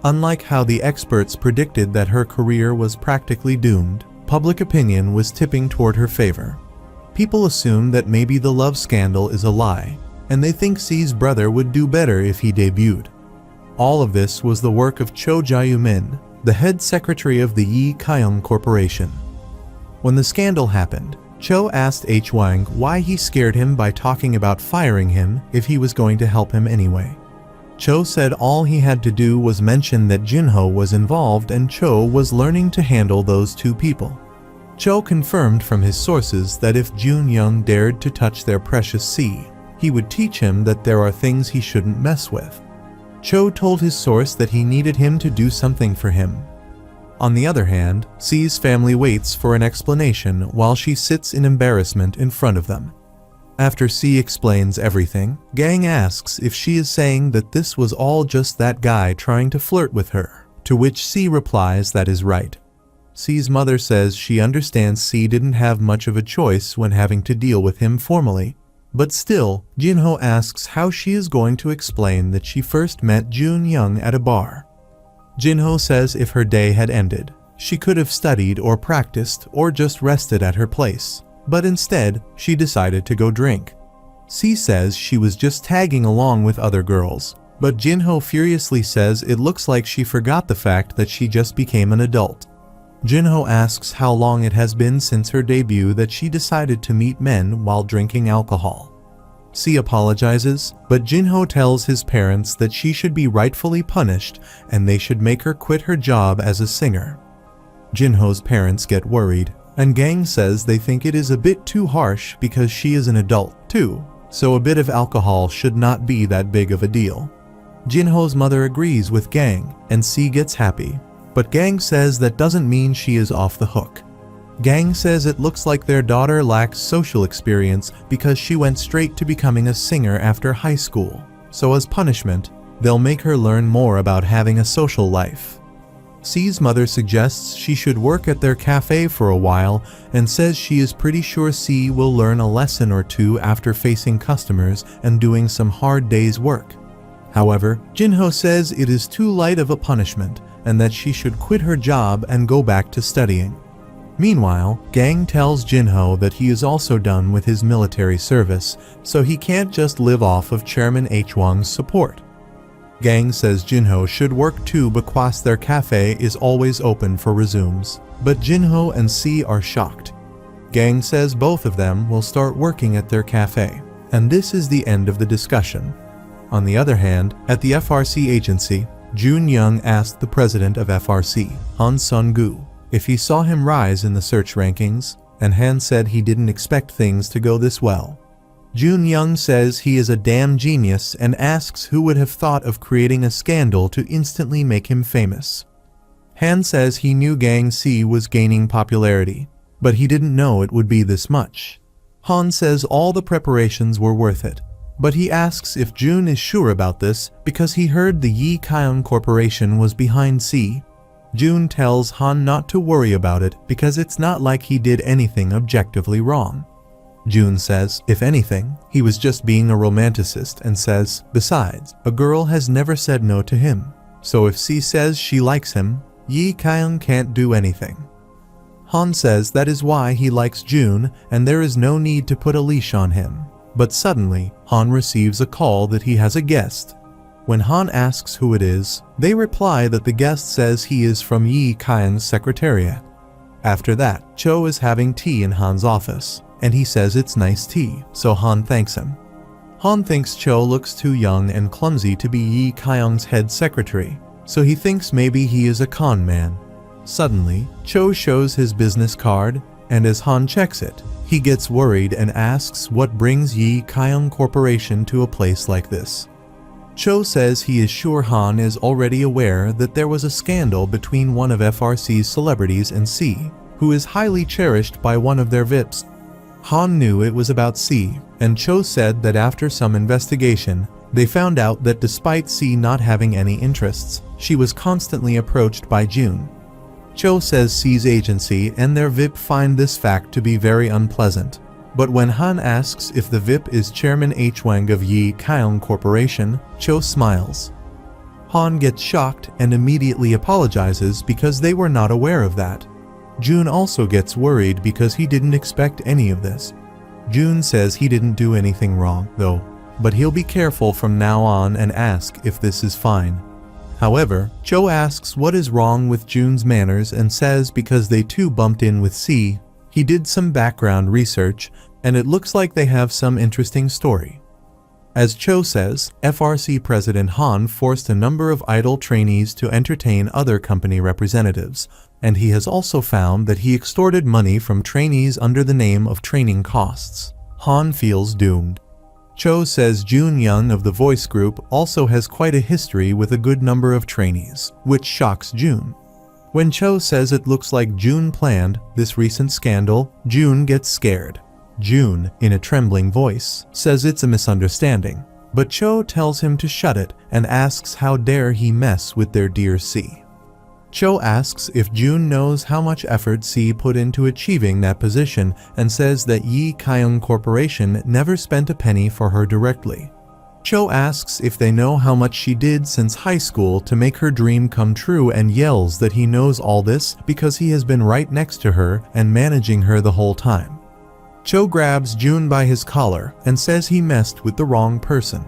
Unlike how the experts predicted that her career was practically doomed, public opinion was tipping toward her favor. People assume that maybe the love scandal is a lie, and they think C's brother would do better if he debuted. All of this was the work of Cho Jae-min, the head secretary of the Yi Kyung Corporation. When the scandal happened, Cho asked H-Wang why he scared him by talking about firing him if he was going to help him anyway. Cho said all he had to do was mention that Jinho was involved and Cho was learning to handle those two people. Cho confirmed from his sources that if Jun Young dared to touch their precious C, he would teach him that there are things he shouldn't mess with. Cho told his source that he needed him to do something for him. On the other hand, C's family waits for an explanation while she sits in embarrassment in front of them. After C explains everything, Gang asks if she is saying that this was all just that guy trying to flirt with her, to which C replies that is right. C's mother says she understands C didn't have much of a choice when having to deal with him formally, but still, Jinho asks how she is going to explain that she first met Jun Young at a bar. Jinho says if her day had ended, she could have studied or practiced or just rested at her place, but instead, she decided to go drink. C says she was just tagging along with other girls, but Jinho furiously says it looks like she forgot the fact that she just became an adult. Jinho asks how long it has been since her debut that she decided to meet men while drinking alcohol. C apologizes, but Jinho tells his parents that she should be rightfully punished and they should make her quit her job as a singer. Jinho's parents get worried, and Gang says they think it is a bit too harsh because she is an adult too, so a bit of alcohol should not be that big of a deal. Jinho's mother agrees with Gang, and C gets happy, but Gang says that doesn't mean she is off the hook. Gang says it looks like their daughter lacks social experience because she went straight to becoming a singer after high school, so as punishment, they'll make her learn more about having a social life. C's mother suggests she should work at their cafe for a while and says she is pretty sure C will learn a lesson or two after facing customers and doing some hard day's work. However, Jinho says it is too light of a punishment and that she should quit her job and go back to studying. Meanwhile, Gang tells Jinho that he is also done with his military service, so he can't just live off of Chairman H-Wang's support. Gang says Jinho should work too because their cafe is always open for resumes, but Jinho and C are shocked. Gang says both of them will start working at their cafe, and this is the end of the discussion. On the other hand, at the FRC agency, Jun Young asked the president of FRC, Han Sung-gu, if he saw him rise in the search rankings, and Han said he didn't expect things to go this well. Jun Young says he is a damn genius and asks who would have thought of creating a scandal to instantly make him famous. Han says he knew Gang C was gaining popularity, but he didn't know it would be this much. Han says all the preparations were worth it, but he asks if Jun is sure about this because he heard the Yi Kyung Corporation was behind C. Jun tells Han not to worry about it because it's not like he did anything objectively wrong. Jun says, if anything, he was just being a romanticist and says, besides, a girl has never said no to him, so if C says she likes him, Yi Kyung can't do anything. Han says that is why he likes Jun and there is no need to put a leash on him. But suddenly, Han receives a call that he has a guest. When Han asks who it is, they reply that the guest says he is from Yi Kyung's secretariat. After that, Cho is having tea in Han's office, and he says it's nice tea, so Han thanks him. Han thinks Cho looks too young and clumsy to be Yi Kyung's head secretary, so he thinks maybe he is a con man. Suddenly, Cho shows his business card, and as Han checks it, he gets worried and asks what brings Yi Kyung Corporation to a place like this. Cho says he is sure Han is already aware that there was a scandal between one of FRC's celebrities and C, who is highly cherished by one of their VIPs. Han knew it was about C, and Cho said that after some investigation, they found out that despite C not having any interests, she was constantly approached by Jun. Cho says C's agency and their VIP find this fact to be very unpleasant. But when Han asks if the VIP is Chairman H. Wang of Yi Kyung Corporation, Cho smiles. Han gets shocked and immediately apologizes because they were not aware of that. Jun also gets worried because he didn't expect any of this. Jun says he didn't do anything wrong, though, but he'll be careful from now on and ask if this is fine. However, Cho asks what is wrong with Jun's manners and says because they too bumped in with C, he did some background research and it looks like they have some interesting story. As Cho says, FRC President Han forced a number of idle trainees to entertain other company representatives, and he has also found that he extorted money from trainees under the name of training costs. Han feels doomed. Cho says Jun Young of the voice group also has quite a history with a good number of trainees, which shocks Jun. When Cho says it looks like Jun planned this recent scandal, Jun gets scared. Jun, in a trembling voice, says it's a misunderstanding, but Cho tells him to shut it and asks how dare he mess with their dear C. Cho asks if Jun knows how much effort C put into achieving that position and says that Yi Kyung Corporation never spent a penny for her directly. Cho asks if they know how much she did since high school to make her dream come true and yells that he knows all this because he has been right next to her and managing her the whole time. Cho grabs Jun by his collar and says he messed with the wrong person.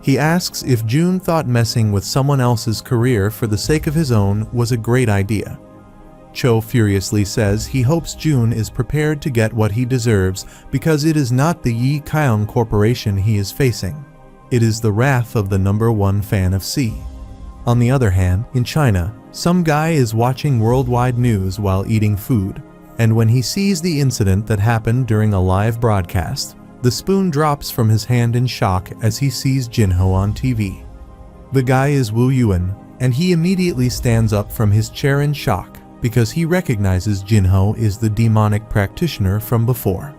He asks if Jun thought messing with someone else's career for the sake of his own was a great idea. Cho furiously says he hopes Jun is prepared to get what he deserves because it is not the Yi Kyung Corporation he is facing. It is the wrath of the #1 fan of C. On the other hand, in China, some guy is watching worldwide news while eating food, and when he sees the incident that happened during a live broadcast, the spoon drops from his hand in shock as he sees Jinho on TV. The guy is Wu Yuan, and he immediately stands up from his chair in shock because he recognizes Jinho is the demonic practitioner from before.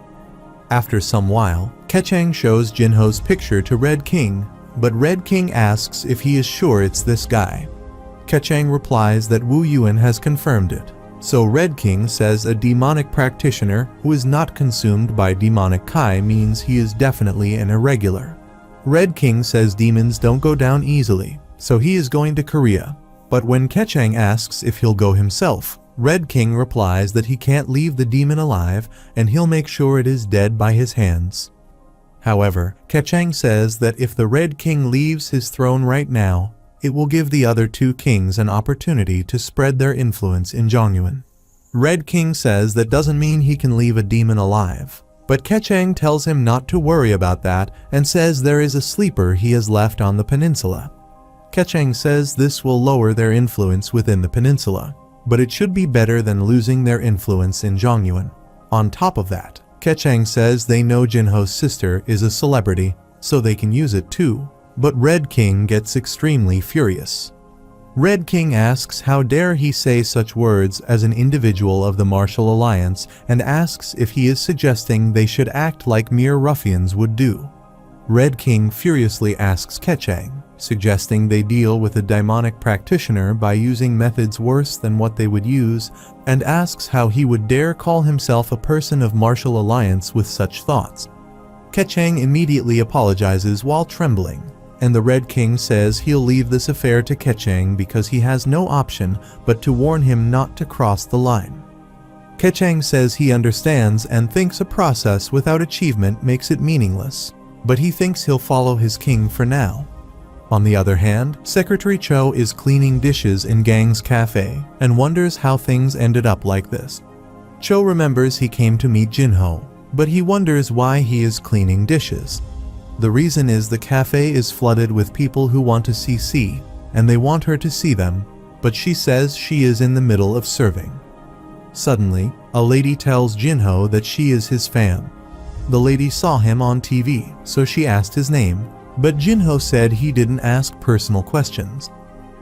After some while, Kechang shows Jinho's picture to Red King, but Red King asks if he is sure it's this guy. Kechang replies that Wu Yuan has confirmed it. So Red King says a demonic practitioner who is not consumed by demonic Kai means he is definitely an irregular. Red King says demons don't go down easily, so he is going to Korea. But when Kechang asks if he'll go himself, Red King replies that he can't leave the demon alive and he'll make sure it is dead by his hands. However, Kechang says that if the Red King leaves his throne right now, it will give the other two kings an opportunity to spread their influence in Zhongyuan. Red King says that doesn't mean he can leave a demon alive, but Kechang tells him not to worry about that and says there is a sleeper he has left on the peninsula. Kechang says this will lower their influence within the peninsula, but it should be better than losing their influence in Zhongyuan. On top of that, Kechang says they know Jinho's sister is a celebrity, so they can use it too, but Red King gets extremely furious. Red King asks how dare he say such words as an individual of the Martial Alliance and asks if he is suggesting they should act like mere ruffians would do. Red King furiously asks Kechang, suggesting they deal with a demonic practitioner by using methods worse than what they would use, and asks how he would dare call himself a person of Martial Alliance with such thoughts. Kechang immediately apologizes while trembling, and the Red King says he'll leave this affair to Kechang because he has no option but to warn him not to cross the line. Kechang says he understands and thinks a process without achievement makes it meaningless, but he thinks he'll follow his king for now. On the other hand, Secretary Cho is cleaning dishes in Gang's cafe and wonders how things ended up like this. Cho remembers he came to meet Jinho, but he wonders why he is cleaning dishes. The reason is the cafe is flooded with people who want to see C, and they want her to see them, but she says she is in the middle of serving. Suddenly, a lady tells Jinho that she is his fan. The lady saw him on TV, so she asked his name, but Jinho said he didn't ask personal questions.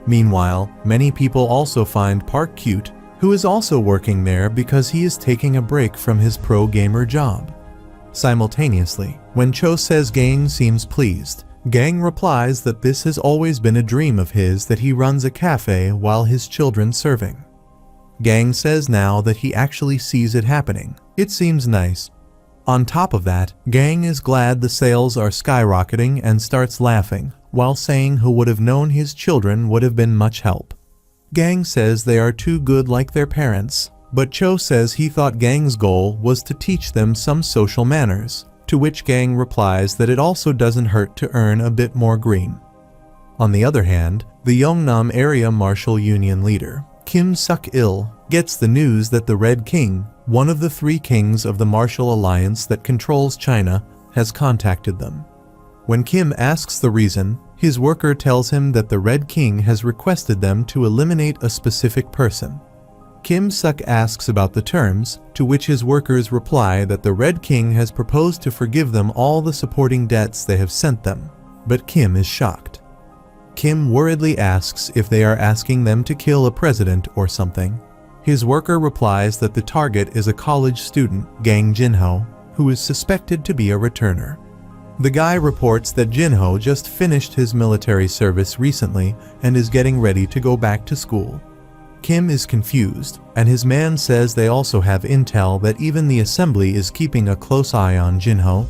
Meanwhile, many people also find Park cute, who is also working there because he is taking a break from his pro gamer job. Simultaneously, when Cho says Gang seems pleased, Gang replies that this has always been a dream of his that he runs a cafe while his children serving. Gang says now that he actually sees it happening. It seems nice. On top of that, Gang is glad the sales are skyrocketing and starts laughing, while saying who would have known his children would have been much help. Gang says they are too good like their parents, but Cho says he thought Gang's goal was to teach them some social manners, to which Gang replies that it also doesn't hurt to earn a bit more green. On the other hand, the Yeongnam Area Martial Union leader, Kim Suk-il, gets the news that the Red King, one of the three kings of the Martial Alliance that controls China, has contacted them. When Kim asks the reason, his worker tells him that the Red King has requested them to eliminate a specific person. Kim Suk asks about the terms, to which his workers reply that the Red King has proposed to forgive them all the supporting debts they have sent them, but Kim is shocked. Kim worriedly asks if they are asking them to kill a president or something. His worker replies that the target is a college student, Gang Jinho, who is suspected to be a returner. The guy reports that Jinho just finished his military service recently and is getting ready to go back to school. Kim is confused, and his man says they also have intel that even the assembly is keeping a close eye on Jinho.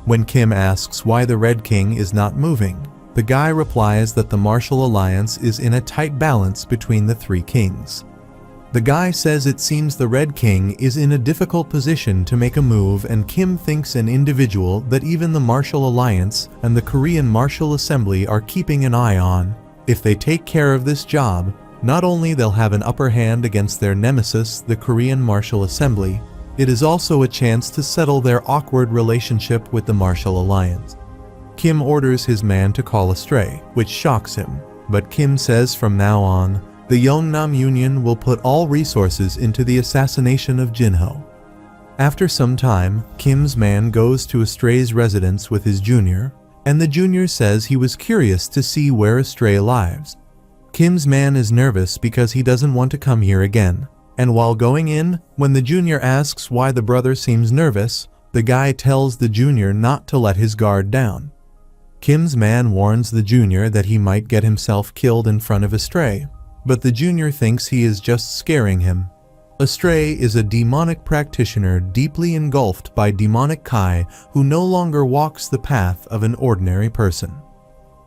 When Kim asks why the Red King is not moving, the guy replies that the Martial Alliance is in a tight balance between the three kings. The guy says it seems the Red King is in a difficult position to make a move, and Kim thinks an individual that even the Martial Alliance and the Korean Martial Assembly are keeping an eye on. If they take care of this job, not only they'll have an upper hand against their nemesis, the Korean Martial Assembly, it is also a chance to settle their awkward relationship with the Martial Alliance. Kim orders his man to call a stray, which shocks him, but Kim says from now on, the Yeongnam Union will put all resources into the assassination of Jinho. After some time, Kim's man goes to Astray's residence with his junior, and the junior says he was curious to see where Astray lives. Kim's man is nervous because he doesn't want to come here again, and while going in, when the junior asks why the brother seems nervous, the guy tells the junior not to let his guard down. Kim's man warns the junior that he might get himself killed in front of Astray, but the junior thinks he is just scaring him. Astray is a demonic practitioner deeply engulfed by demonic Kai who no longer walks the path of an ordinary person.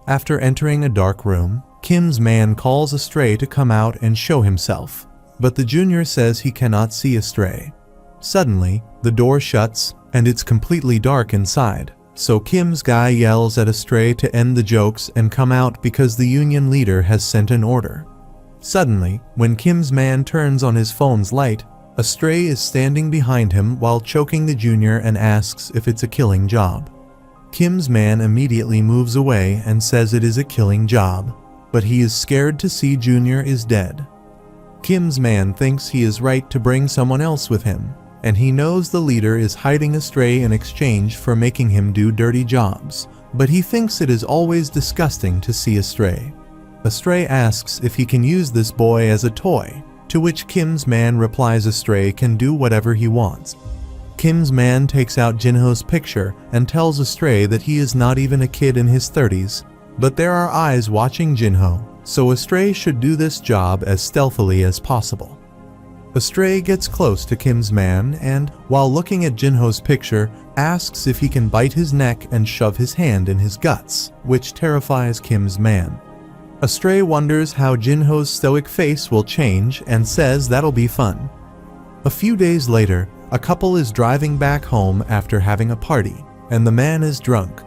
After entering a dark room, Kim's man calls Astray to come out and show himself, but the junior says he cannot see Astray. Suddenly, the door shuts, and it's completely dark inside, so Kim's guy yells at Astray to end the jokes and come out because the union leader has sent an order. Suddenly, when Kim's man turns on his phone's light, Astray is standing behind him while choking the junior and asks if it's a killing job. Kim's man immediately moves away and says it is a killing job, but he is scared to see Junior is dead. Kim's man thinks he is right to bring someone else with him, and he knows the leader is hiding Astray in exchange for making him do dirty jobs, but he thinks it is always disgusting to see Astray. Astray asks if he can use this boy as a toy, to which Kim's man replies Astray can do whatever he wants. Kim's man takes out Jinho's picture and tells Astray that he is not even a kid in his 30s, but there are eyes watching Jinho, so Astray should do this job as stealthily as possible. Astray gets close to Kim's man and, while looking at Jinho's picture, asks if he can bite his neck and shove his hand in his guts, which terrifies Kim's man. Astray wonders how Jinho's stoic face will change and says that'll be fun. A few days later, a couple is driving back home after having a party, and the man is drunk.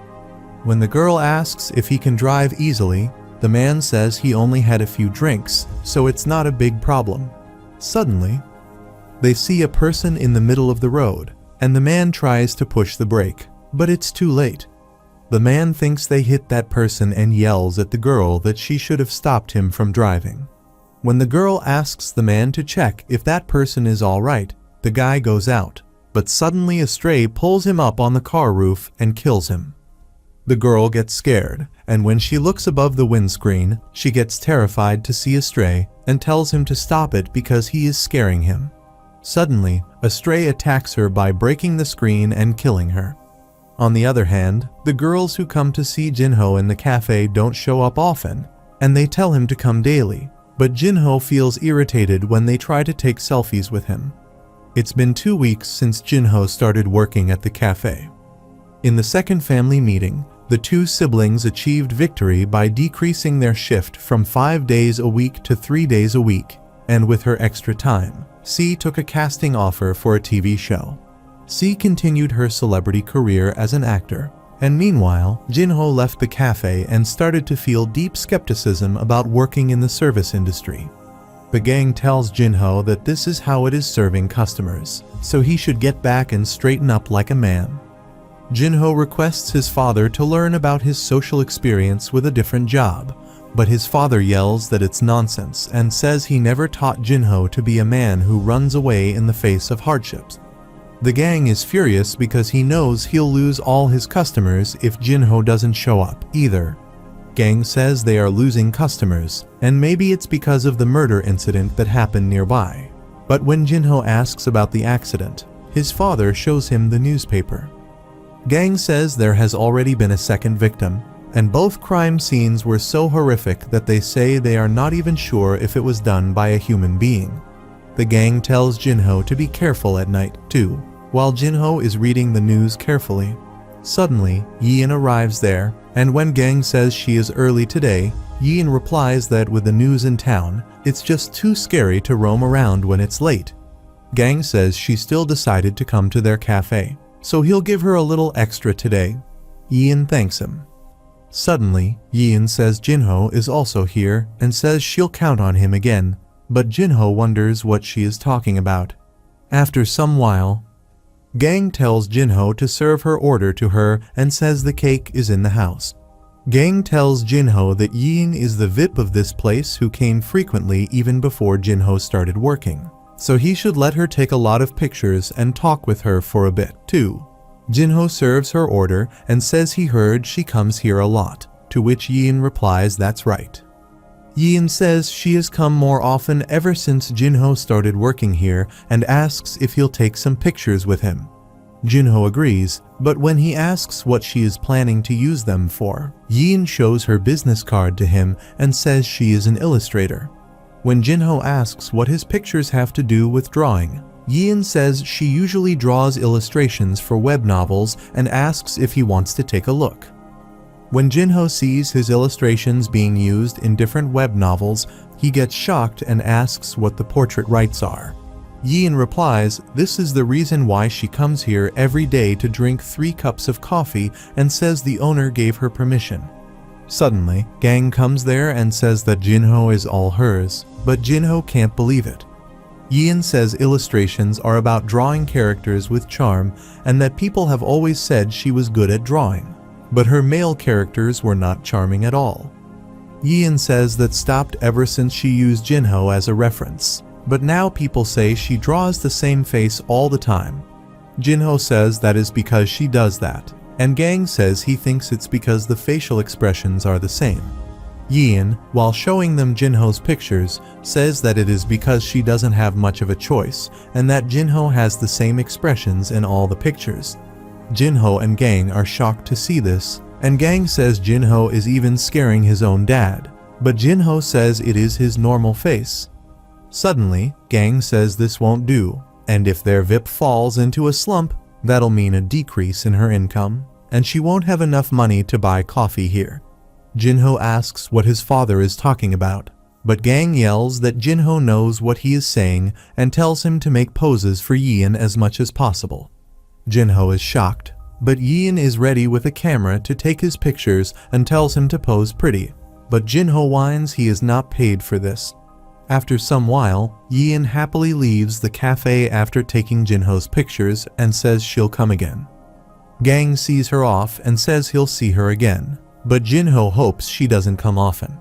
When the girl asks if he can drive easily, the man says he only had a few drinks, so it's not a big problem. Suddenly, they see a person in the middle of the road, and the man tries to push the brake, but it's too late. The man thinks they hit that person and yells at the girl that she should have stopped him from driving. When the girl asks the man to check if that person is all right, the guy goes out, but suddenly Astray pulls him up on the car roof and kills him. The girl gets scared, and when she looks above the windscreen, she gets terrified to see Astray and tells him to stop it because he is scaring him. Suddenly, Astray attacks her by breaking the screen and killing her. On the other hand, the girls who come to see Jinho in the cafe don't show up often, and they tell him to come daily, but Jinho feels irritated when they try to take selfies with him. It's been 2 weeks since Jinho started working at the cafe. In the second family meeting, the two siblings achieved victory by decreasing their shift from 5 days a week to 3 days a week, and with her extra time, C took a casting offer for a TV show. C continued her celebrity career as an actor, and meanwhile, Jinho left the cafe and started to feel deep skepticism about working in the service industry. The gang tells Jinho that this is how it is serving customers, so he should get back and straighten up like a man. Jinho requests his father to learn about his social experience with a different job, but his father yells that it's nonsense and says he never taught Jinho to be a man who runs away in the face of hardships. The gang is furious because he knows he'll lose all his customers if Jinho doesn't show up either. Gang says they are losing customers, and maybe it's because of the murder incident that happened nearby. But when Jinho asks about the accident, his father shows him the newspaper. Gang says there has already been a second victim, and both crime scenes were so horrific that they say they are not even sure if it was done by a human being. The gang tells Jinho to be careful at night, too, while Jinho is reading the news carefully. Suddenly, Yin arrives there, and when Gang says she is early today, Yin replies that with the news in town, it's just too scary to roam around when it's late. Gang says she still decided to come to their cafe, so he'll give her a little extra today. Yin thanks him. Suddenly, Yin says Jinho is also here and says she'll count on him again, but Jinho wonders what she is talking about. After some while, Gang tells Jinho to serve her order to her and says the cake is in the house. Gang tells Jinho that Yin is the VIP of this place who came frequently even before Jinho started working, so he should let her take a lot of pictures and talk with her for a bit, too. Jinho serves her order and says he heard she comes here a lot, to which Yin replies that's right. Yin says she has come more often ever since Jinho started working here and asks if he'll take some pictures with him. Jinho agrees, but when he asks what she is planning to use them for, Yin shows her business card to him and says she is an illustrator. When Jinho asks what his pictures have to do with drawing, Yin says she usually draws illustrations for web novels and asks if he wants to take a look. When Jinho sees his illustrations being used in different web novels, he gets shocked and asks what the portrait rights are. Yin replies this is the reason why she comes here every day to drink 3 cups of coffee and says the owner gave her permission. Suddenly, Gang comes there and says that Jinho is all hers, but Jinho can't believe it. Yin says illustrations are about drawing characters with charm and that people have always said she was good at drawing, but her male characters were not charming at all. Yin says that stopped ever since she used Jinho as a reference, but now people say she draws the same face all the time. Jinho says that is because she does that, and Gang says he thinks it's because the facial expressions are the same. Yian, while showing them Jinho's pictures, says that it is because she doesn't have much of a choice and that Jinho has the same expressions in all the pictures. Jinho and Gang are shocked to see this, and Gang says Jinho is even scaring his own dad, but Jinho says it is his normal face. Suddenly, Gang says this won't do, and if their VIP falls into a slump, that'll mean a decrease in her income, and she won't have enough money to buy coffee here. Jinho asks what his father is talking about, but Gang yells that Jinho knows what he is saying and tells him to make poses for Yian as much as possible. Jinho is shocked, but Yian is ready with a camera to take his pictures and tells him to pose pretty, but Jinho whines he is not paid for this. After some while, Yian happily leaves the cafe after taking Jinho's pictures and says she'll come again. Gang sees her off and says he'll see her again, but Jinho hopes she doesn't come often.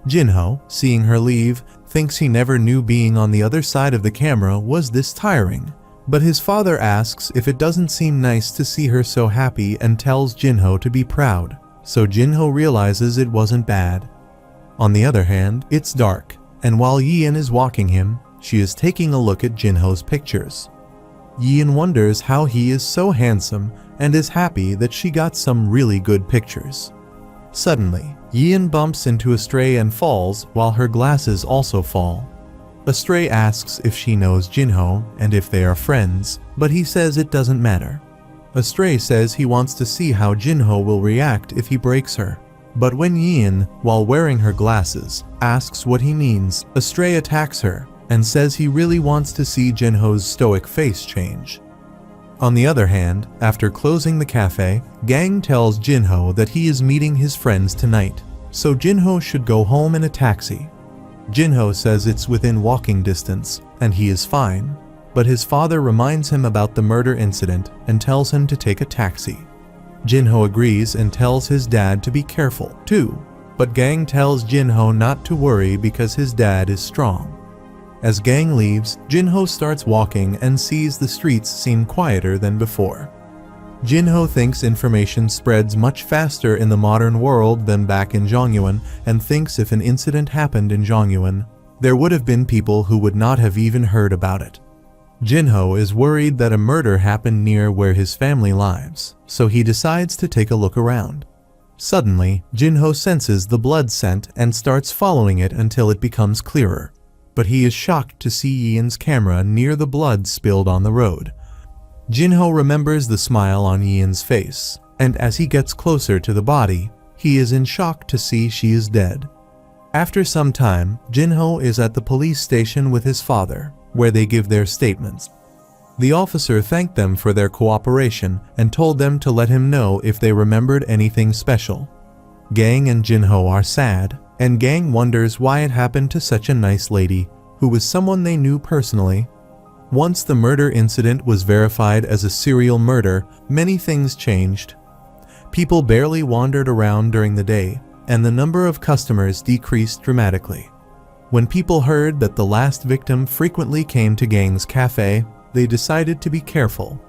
Jinho, seeing her leave, thinks he never knew being on the other side of the camera was this tiring, but his father asks if it doesn't seem nice to see her so happy and tells Jinho to be proud, so Jinho realizes it wasn't bad. On the other hand, it's dark, and while Yian is walking him, she is taking a look at Jinho's pictures. Yian wonders how he is so handsome and is happy that she got some really good pictures. Suddenly, Yian bumps into a stray and falls while her glasses also fall. A stray asks if she knows Jinho and if they are friends, but he says it doesn't matter. A stray says he wants to see how Jinho will react if he breaks her. But when Yian, while wearing her glasses, asks what he means, a stray attacks her and says he really wants to see Jinho's stoic face change. On the other hand, after closing the cafe, Gang tells Jinho that he is meeting his friends tonight, so Jinho should go home in a taxi. Jinho says it's within walking distance, and he is fine, but his father reminds him about the murder incident and tells him to take a taxi. Jinho agrees and tells his dad to be careful, too, but Gang tells Jinho not to worry because his dad is strong. As Gang leaves, Jinho starts walking and sees the streets seem quieter than before. Jinho thinks information spreads much faster in the modern world than back in Zhongyuan and thinks if an incident happened in Zhongyuan, there would have been people who would not have even heard about it. Jinho is worried that a murder happened near where his family lives, so he decides to take a look around. Suddenly, Jinho senses the blood scent and starts following it until it becomes clearer. But he is shocked to see Yian's camera near the blood spilled on the road. Jinho remembers the smile on Yian's face, and as he gets closer to the body, he is in shock to see she is dead. After some time, Jinho is at the police station with his father, where they give their statements. The officer thanked them for their cooperation and told them to let him know if they remembered anything special. Gang and Jinho are sad, and Gang wonders why it happened to such a nice lady, who was someone they knew personally. Once the murder incident was verified as a serial murder, many things changed. People barely wandered around during the day, and the number of customers decreased dramatically. When people heard that the last victim frequently came to Gang's cafe, they decided to be careful.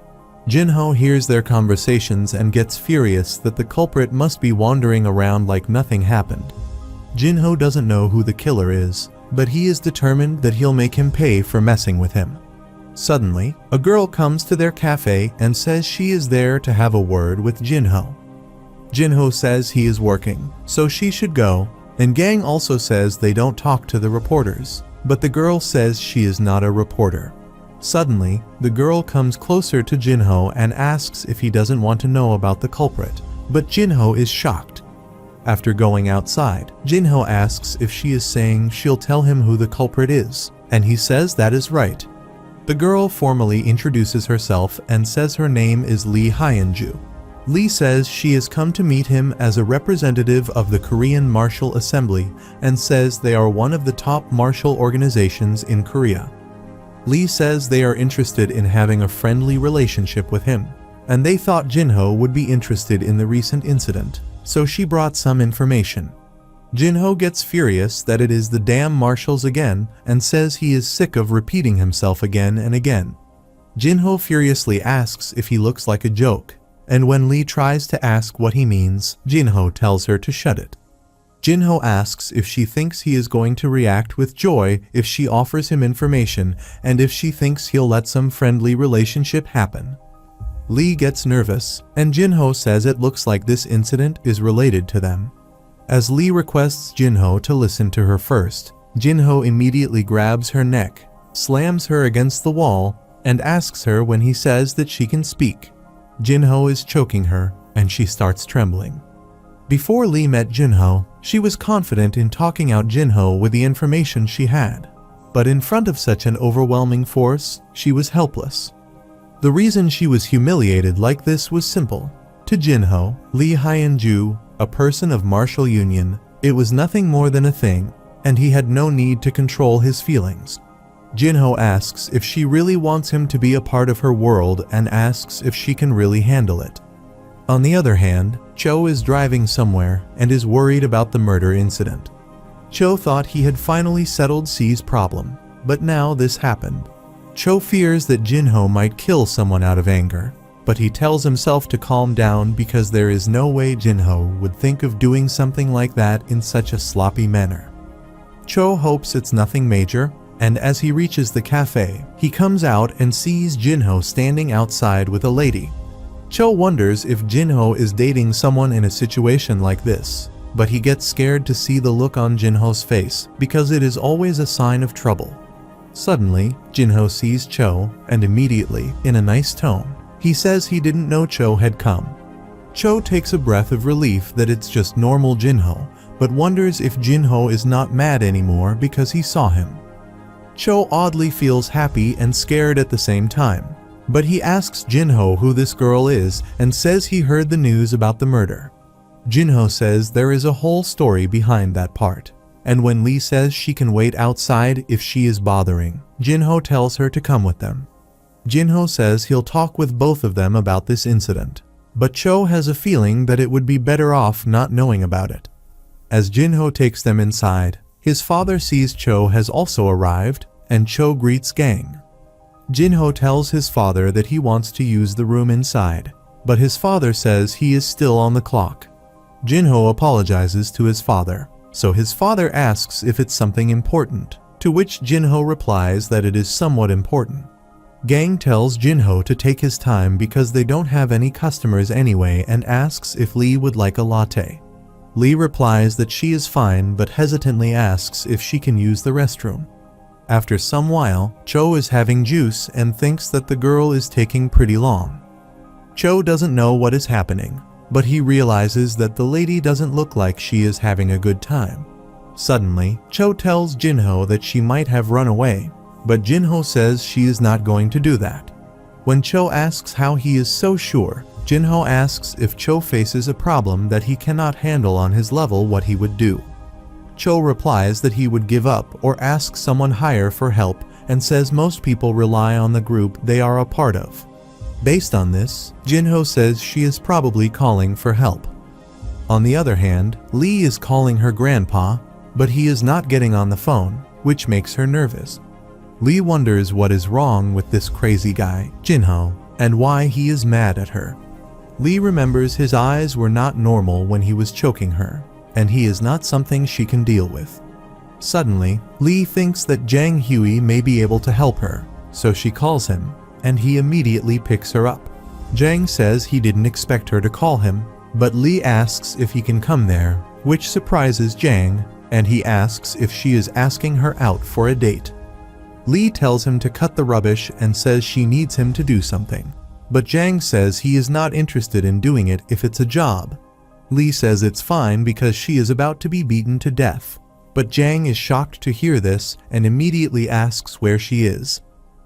Jinho hears their conversations and gets furious that the culprit must be wandering around like nothing happened. Jinho doesn't know who the killer is, but he is determined that he'll make him pay for messing with him. Suddenly, a girl comes to their cafe and says she is there to have a word with Jinho. Jinho says he is working, so she should go, and Gang also says they don't talk to the reporters, but the girl says she is not a reporter. Suddenly, the girl comes closer to Jinho and asks if he doesn't want to know about the culprit, but Jinho is shocked. After going outside, Jinho asks if she is saying she'll tell him who the culprit is, and he says that is right. The girl formally introduces herself and says her name is Lee Hyenju. Lee says she has come to meet him as a representative of the Korean Martial Assembly and says they are one of the top martial organizations in Korea. Lee says they are interested in having a friendly relationship with him, and they thought Jinho would be interested in the recent incident, so she brought some information. Jinho gets furious that it is the damn marshals again and says he is sick of repeating himself again and again. Jinho furiously asks if he looks like a joke, and when Lee tries to ask what he means, Jinho tells her to shut it. Jinho asks if she thinks he is going to react with joy if she offers him information and if she thinks he'll let some friendly relationship happen. Lee gets nervous, and Jinho says it looks like this incident is related to them. As Lee requests Jinho to listen to her first, Jinho immediately grabs her neck, slams her against the wall, and asks her when he says that she can speak. Jinho is choking her, and she starts trembling. Before Lee met Jinho, she was confident in talking out Jinho with the information she had. But in front of such an overwhelming force, she was helpless. The reason she was humiliated like this was simple. To Jinho, Lee Hyunju, a person of martial union, it was nothing more than a thing, and he had no need to control his feelings. Jinho asks if she really wants him to be a part of her world and asks if she can really handle it. On the other hand, Cho is driving somewhere and is worried about the murder incident. Cho thought he had finally settled C's problem, but now this happened. Cho fears that Jinho might kill someone out of anger, but he tells himself to calm down because there is no way Jinho would think of doing something like that in such a sloppy manner. Cho hopes it's nothing major, and as he reaches the cafe, he comes out and sees Jinho standing outside with a lady. Cho wonders if Jinho is dating someone in a situation like this, but he gets scared to see the look on Jinho's face because it is always a sign of trouble. Suddenly, Jinho sees Cho, and immediately, in a nice tone, he says he didn't know Cho had come. Cho takes a breath of relief that it's just normal Jinho, but wonders if Jinho is not mad anymore because he saw him. Cho oddly feels happy and scared at the same time, but he asks Jinho who this girl is and says he heard the news about the murder. Jinho says there is a whole story behind that part, and when Lee says she can wait outside if she is bothering, Jinho tells her to come with them. Jinho says he'll talk with both of them about this incident, but Cho has a feeling that it would be better off not knowing about it. As Jinho takes them inside, his father sees Cho has also arrived, and Cho greets Gang. Jinho tells his father that he wants to use the room inside, but his father says he is still on the clock. Jinho apologizes to his father, so his father asks if it's something important, to which Jinho replies that it is somewhat important. Gang tells Jinho to take his time because they don't have any customers anyway and asks if Lee would like a latte. Lee replies that she is fine but hesitantly asks if she can use the restroom. After some while, Cho is having juice and thinks that the girl is taking pretty long. Cho doesn't know what is happening, but he realizes that the lady doesn't look like she is having a good time. Suddenly, Cho tells Jinho that she might have run away, but Jinho says she is not going to do that. When Cho asks how he is so sure, Jinho asks if Cho faces a problem that he cannot handle on his level, what he would do. Cho replies that he would give up or ask someone higher for help and says most people rely on the group they are a part of. Based on this, Jinho says she is probably calling for help. On the other hand, Lee is calling her grandpa, but he is not getting on the phone, which makes her nervous. Lee wonders what is wrong with this crazy guy, Jinho, and why he is mad at her. Lee remembers his eyes were not normal when he was choking her, and he is not something she can deal with. Suddenly, Lee thinks that Jang Hui may be able to help her, so she calls him, and he immediately picks her up. Jang says he didn't expect her to call him, but Lee asks if he can come there, which surprises Jang, and he asks if she is asking her out for a date. Lee tells him to cut the rubbish and says she needs him to do something, but Jang says he is not interested in doing it if it's a job. Lee says it's fine because she is about to be beaten to death, but Jang is shocked to hear this and immediately asks where she is.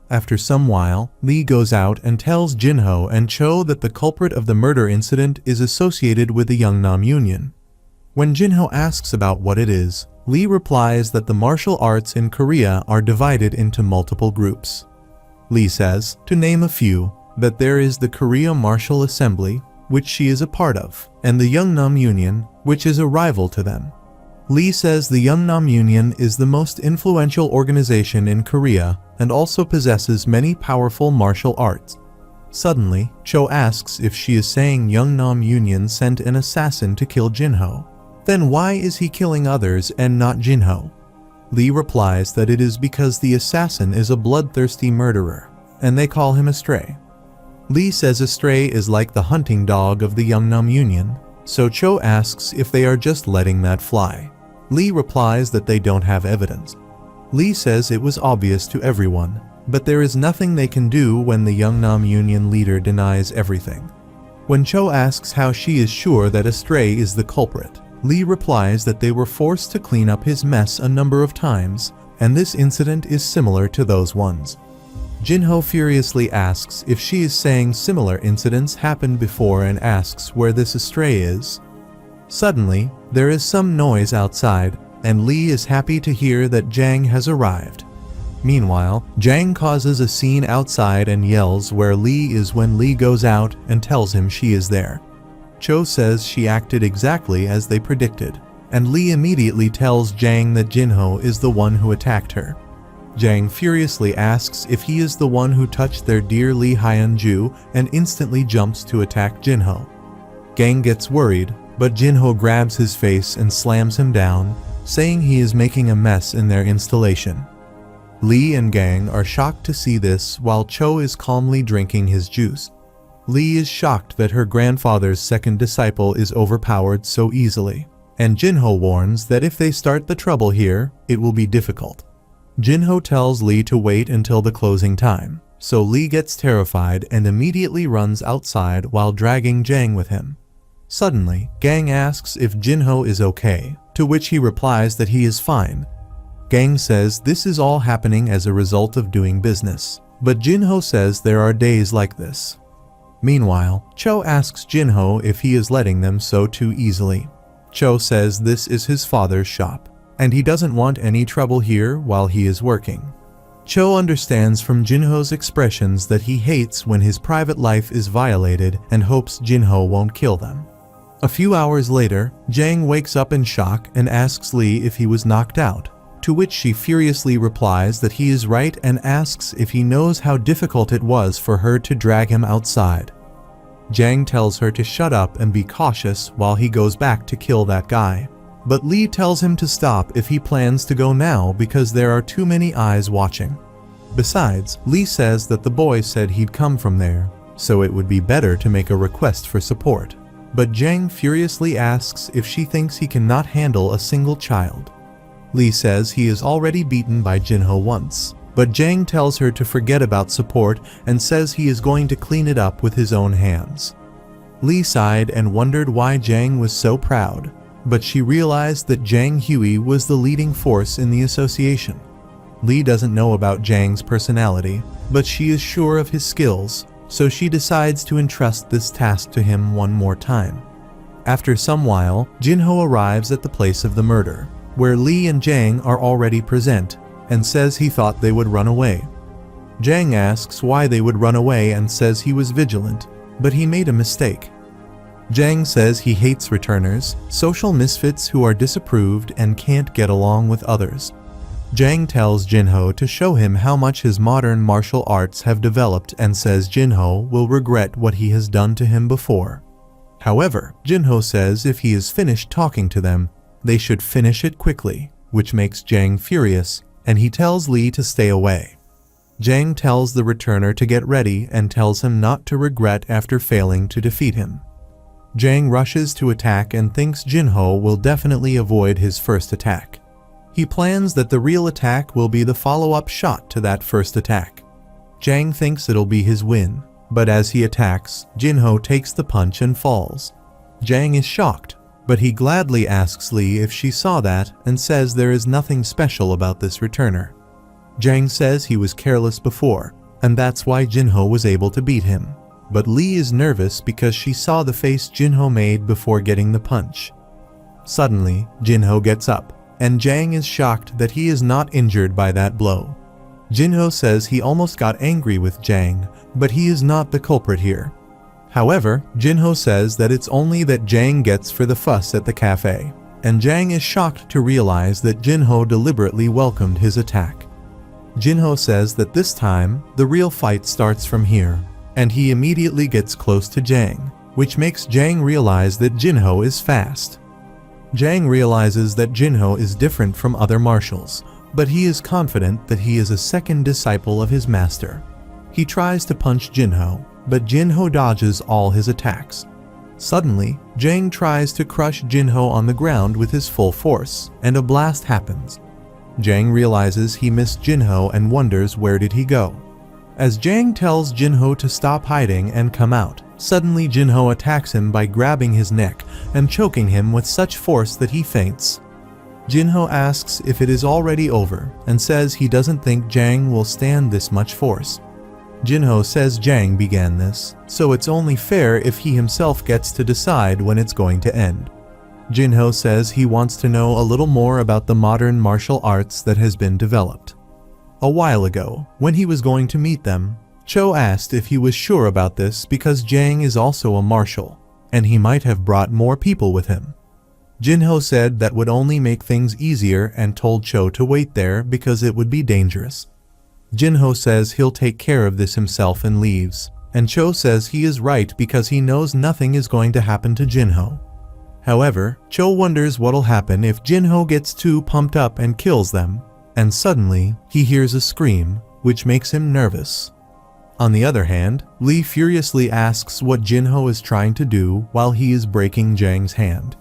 After some while, Lee goes out and tells Jinho and Cho that the culprit of the murder incident is associated with the Yeongnam Union. When Jinho asks about what it is, Lee replies that the martial arts in Korea are divided into multiple groups. Lee says, to name a few, that there is the Korea Martial Assembly, which she is a part of, and the Yeongnam Union, which is a rival to them. Lee says the Yeongnam Union is the most influential organization in Korea and also possesses many powerful martial arts. Suddenly, Cho asks if she is saying Yeongnam Union sent an assassin to kill Jinho. Then why is he killing others and not Jinho? Lee replies that it is because the assassin is a bloodthirsty murderer, and they call him a stray. Lee says a stray is like the hunting dog of the Yeongnam Union, so Cho asks if they are just letting that fly. Lee replies that they don't have evidence. Lee says it was obvious to everyone, but there is nothing they can do when the Yeongnam Union leader denies everything. When Cho asks how she is sure that a stray is the culprit, Lee replies that they were forced to clean up his mess a number of times, and this incident is similar to those ones. Jinho furiously asks if she is saying similar incidents happened before and asks where this stray is. Suddenly, there is some noise outside, and Lee is happy to hear that Jang has arrived. Meanwhile, Jang causes a scene outside and yells where Lee is when Lee goes out and tells him she is there. Cho says she acted exactly as they predicted, and Lee immediately tells Jang that Jinho is the one who attacked her. Jang furiously asks if he is the one who touched their dear Lee Hyunju and instantly jumps to attack Jinho. Gang gets worried, but Jinho grabs his face and slams him down, saying he is making a mess in their installation. Lee and Gang are shocked to see this while Cho is calmly drinking his juice. Lee is shocked that her grandfather's second disciple is overpowered so easily, and Jinho warns that if they start the trouble here, it will be difficult. Jinho tells Lee to wait until the closing time, so Lee gets terrified and immediately runs outside while dragging Jang with him. Suddenly, Gang asks if Jinho is okay, to which he replies that he is fine. Gang says this is all happening as a result of doing business, but Jinho says there are days like this. Meanwhile, Cho asks Jinho if he is letting them so too easily. Cho says this is his father's shop, and he doesn't want any trouble here while he is working. Cho understands from Jinho's expressions that he hates when his private life is violated and hopes Jinho won't kill them. A few hours later, Jang wakes up in shock and asks Lee if he was knocked out, to which she furiously replies that he is right and asks if he knows how difficult it was for her to drag him outside. Jang tells her to shut up and be cautious while he goes back to kill that guy. But Lee tells him to stop if he plans to go now because there are too many eyes watching. Besides, Lee says that the boy said he'd come from there, so it would be better to make a request for support. But Jang furiously asks if she thinks he cannot handle a single child. Lee says he is already beaten by Jinho once, but Jang tells her to forget about support and says he is going to clean it up with his own hands. Lee sighed and wondered why Jang was so proud, but she realized that Jang Hui was the leading force in the association. Lee doesn't know about Jang's personality, but she is sure of his skills, so she decides to entrust this task to him one more time. After some while, Jinho arrives at the place of the murder, where Lee and Jang are already present, and says he thought they would run away. Jang asks why they would run away and says he was vigilant, but he made a mistake. Jang says he hates returners, social misfits who are disapproved and can't get along with others. Jang tells Jinho to show him how much his modern martial arts have developed and says Jinho will regret what he has done to him before. However, Jinho says if he is finished talking to them, they should finish it quickly, which makes Jang furious, and he tells Lee to stay away. Jang tells the returner to get ready and tells him not to regret after failing to defeat him. Jang rushes to attack and thinks Jinho will definitely avoid his first attack. He plans that the real attack will be the follow-up shot to that first attack. Jang thinks it'll be his win, but as he attacks, Jinho takes the punch and falls. Jang is shocked, but he gladly asks Lee if she saw that and says there is nothing special about this returner. Jang says he was careless before, and that's why Jinho was able to beat him. But Lee is nervous because she saw the face Jinho made before getting the punch. Suddenly, Jinho gets up, and Jang is shocked that he is not injured by that blow. Jinho says he almost got angry with Jang, but he is not the culprit here. However, Jinho says that it's only that Jang gets for the fuss at the cafe. and Jang is shocked to realize that Jinho deliberately welcomed his attack. Jinho says that this time, the real fight starts from here, and he immediately gets close to Jang, which makes Jang realize that Jinho is fast. Jang realizes that Jinho is different from other martials, but he is confident that he is a second disciple of his master. He tries to punch Jinho, but Jinho dodges all his attacks. Suddenly, Jang tries to crush Jinho on the ground with his full force, and a blast happens. Jang realizes he missed Jinho and wonders where did he go. As Jang tells Jinho to stop hiding and come out, suddenly Jinho attacks him by grabbing his neck and choking him with such force that he faints. Jinho asks if it is already over and says he doesn't think Jang will stand this much force. Jinho says Jang began this, so it's only fair if he himself gets to decide when it's going to end. Jinho says he wants to know a little more about the modern martial arts that has been developed. A while ago, when he was going to meet them, Cho asked if he was sure about this because Jang is also a martial, and he might have brought more people with him. Jinho said that would only make things easier and told Cho to wait there because it would be dangerous. Jinho says he'll take care of this himself and leaves, and Cho says he is right because he knows nothing is going to happen to Jinho. However, Cho wonders what'll happen if Jinho gets too pumped up and kills them, and suddenly, he hears a scream, which makes him nervous. On the other hand, Lee furiously asks what Jinho is trying to do while he is breaking Jang's hand.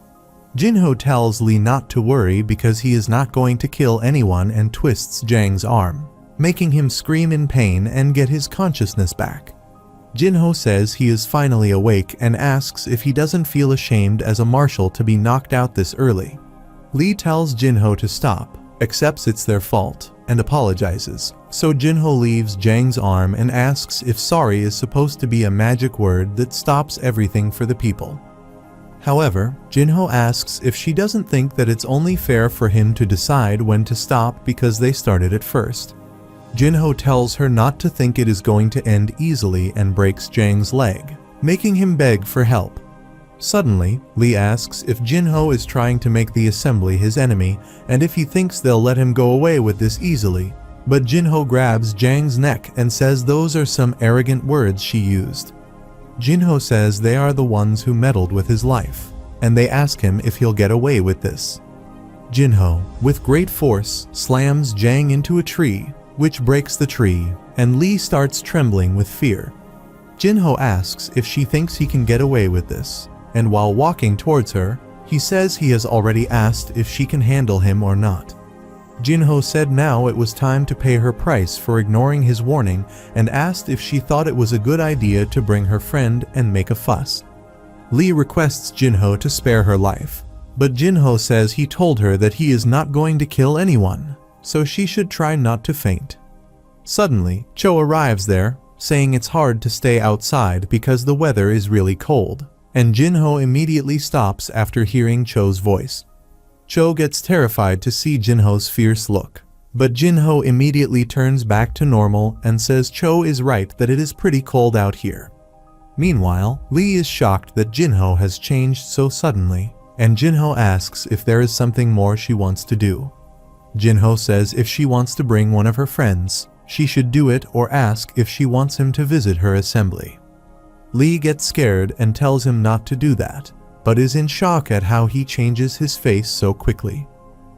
Jinho tells Lee not to worry because he is not going to kill anyone and twists Jang's arm, making him scream in pain and get his consciousness back. Jinho says he is finally awake and asks if he doesn't feel ashamed as a martial to be knocked out this early. Lee tells Jinho to stop, accepts it's their fault, and apologizes, so Jinho leaves Jang's arm and asks if sorry is supposed to be a magic word that stops everything for the people. However, Jinho asks if she doesn't think that it's only fair for him to decide when to stop because they started it first. Jinho tells her not to think it is going to end easily and breaks Jang's leg, making him beg for help. Suddenly, Lee asks if Jinho is trying to make the assembly his enemy and if he thinks they'll let him go away with this easily, but Jinho grabs Jang's neck and says those are some arrogant words she used. Jinho says they are the ones who meddled with his life, and they ask him if he'll get away with this. Jinho, with great force, slams Jang into a tree, which breaks the tree, and Lee starts trembling with fear. Jinho asks if she thinks he can get away with this, and while walking towards her, he says he has already asked if she can handle him or not. Jinho said now it was time to pay her price for ignoring his warning and asked if she thought it was a good idea to bring her friend and make a fuss. Lee requests Jinho to spare her life, but Jinho says he told her that he is not going to kill anyone, so she should try not to faint. Suddenly, Cho arrives there, saying it's hard to stay outside because the weather is really cold, and Jinho immediately stops after hearing Cho's voice. Cho gets terrified to see Jinho's fierce look, but Jinho immediately turns back to normal and says Cho is right that it is pretty cold out here. Meanwhile, Lee is shocked that Jinho has changed so suddenly, and Jinho asks if there is something more she wants to do. Jinho says if she wants to bring one of her friends, she should do it or ask if she wants him to visit her assembly. Lee gets scared and tells him not to do that, but is in shock at how he changes his face so quickly.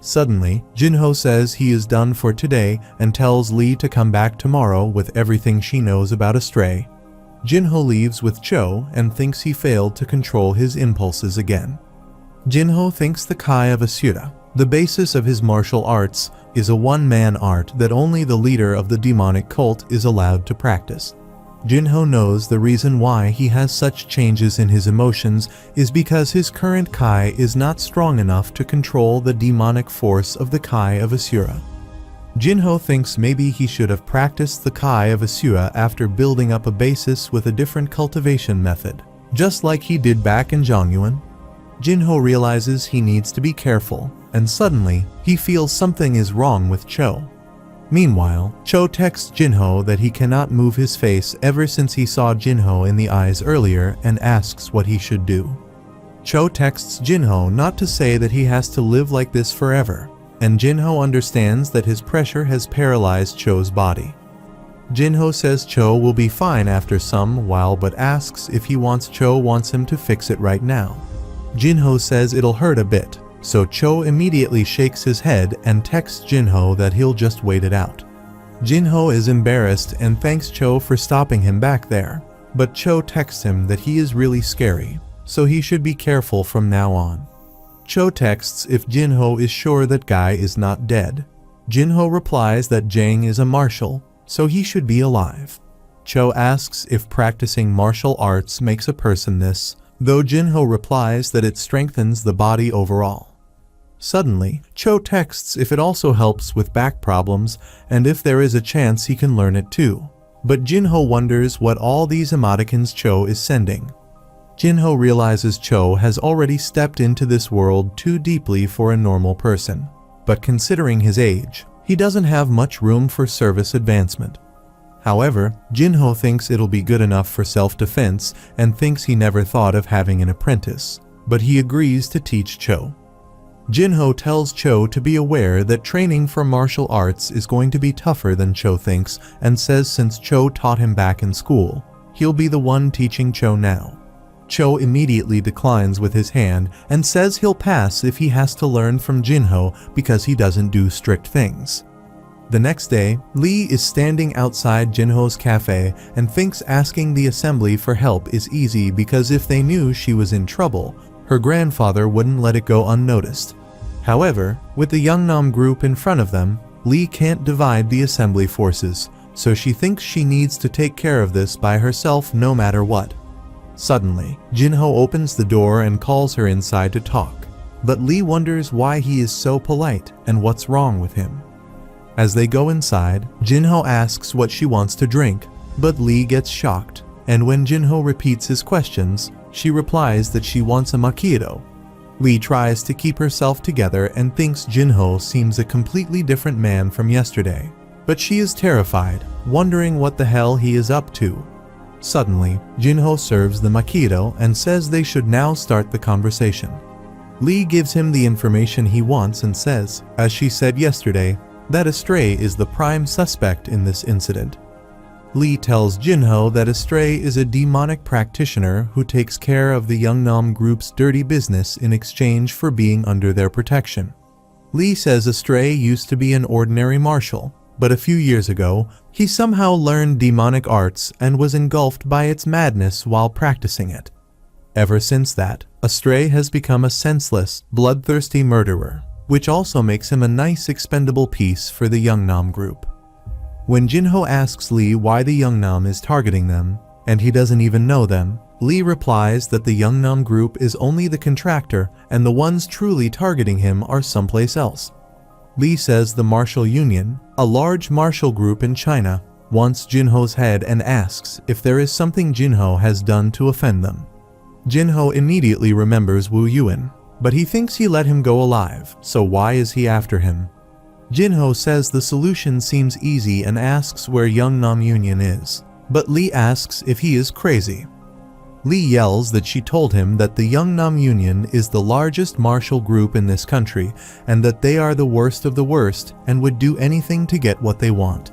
Suddenly, Jinho says he is done for today and tells Lee to come back tomorrow with everything she knows about a stray. Jinho leaves with Cho and thinks he failed to control his impulses again. Jinho thinks the Kai of Asura, the basis of his martial arts, is a one-man art that only the leader of the demonic cult is allowed to practice. Jinho knows the reason why he has such changes in his emotions is because his current Kai is not strong enough to control the demonic force of the Kai of Asura. Jinho thinks maybe he should have practiced the Kai of Asura after building up a basis with a different cultivation method, just like he did back in Zhongyuan. Jinho realizes he needs to be careful, and suddenly, he feels something is wrong with Cho. Meanwhile, Cho texts Jinho that he cannot move his face ever since he saw Jinho in the eyes earlier and asks what he should do. Cho texts Jinho not to say that he has to live like this forever, and Jinho understands that his pressure has paralyzed Cho's body. Jinho says Cho will be fine after some while but asks if Cho wants him to fix it right now. Jinho says it'll hurt a bit, so Cho immediately shakes his head and texts Jinho that he'll just wait it out. Jinho is embarrassed and thanks Cho for stopping him back there, but Cho texts him that he is really scary, so he should be careful from now on. Cho texts if Jinho is sure that Guy is not dead. Jinho replies that Jang is a martial, so he should be alive. Cho asks if practicing martial arts makes a person this, though Jinho replies that it strengthens the body overall. Suddenly, Cho texts if it also helps with back problems and if there is a chance he can learn it too. But Jinho wonders what all these emoticons Cho is sending. Jinho realizes Cho has already stepped into this world too deeply for a normal person. But considering his age, he doesn't have much room for service advancement. However, Jinho thinks it'll be good enough for self-defense and thinks he never thought of having an apprentice, but he agrees to teach Cho. Jinho tells Cho to be aware that training for martial arts is going to be tougher than Cho thinks and says since Cho taught him back in school, he'll be the one teaching Cho now. Cho immediately declines with his hand and says he'll pass if he has to learn from Jinho because he doesn't do strict things. The next day, Lee is standing outside Jinho's cafe and thinks asking the assembly for help is easy because if they knew she was in trouble, her grandfather wouldn't let it go unnoticed. However, with the Yeongnam group in front of them, Lee can't divide the assembly forces, so she thinks she needs to take care of this by herself no matter what. Suddenly, Jinho opens the door and calls her inside to talk, but Lee wonders why he is so polite and what's wrong with him. As they go inside, Jinho asks what she wants to drink, but Lee gets shocked, and when Jinho repeats his questions, she replies that she wants a macchiato. Lee tries to keep herself together and thinks Jinho seems a completely different man from yesterday, but she is terrified, wondering what the hell he is up to. Suddenly, Jinho serves the macchiato and says they should now start the conversation. Lee gives him the information he wants and says, as she said yesterday, that Astray is the prime suspect in this incident. Lee tells Jinho that Astray is a demonic practitioner who takes care of the Yeongnam group's dirty business in exchange for being under their protection. Lee says Astray used to be an ordinary martial, but a few years ago, he somehow learned demonic arts and was engulfed by its madness while practicing it. Ever since that, Astray has become a senseless, bloodthirsty murderer, which also makes him a nice expendable piece for the Yeongnam group. When Jinho asks Lee why the Yeongnam is targeting them, and he doesn't even know them, Lee replies that the Yeongnam group is only the contractor and the ones truly targeting him are someplace else. Lee says the Martial Union, a large martial group in China, wants Jinho's head and asks if there is something Jinho has done to offend them. Jinho immediately remembers Wu Yuan, but he thinks he let him go alive, so why is he after him? Jinho says the solution seems easy and asks where Yeongnam Union is, but Lee asks if he is crazy. Lee yells that she told him that the Yeongnam Union is the largest martial group in this country and that they are the worst of the worst and would do anything to get what they want.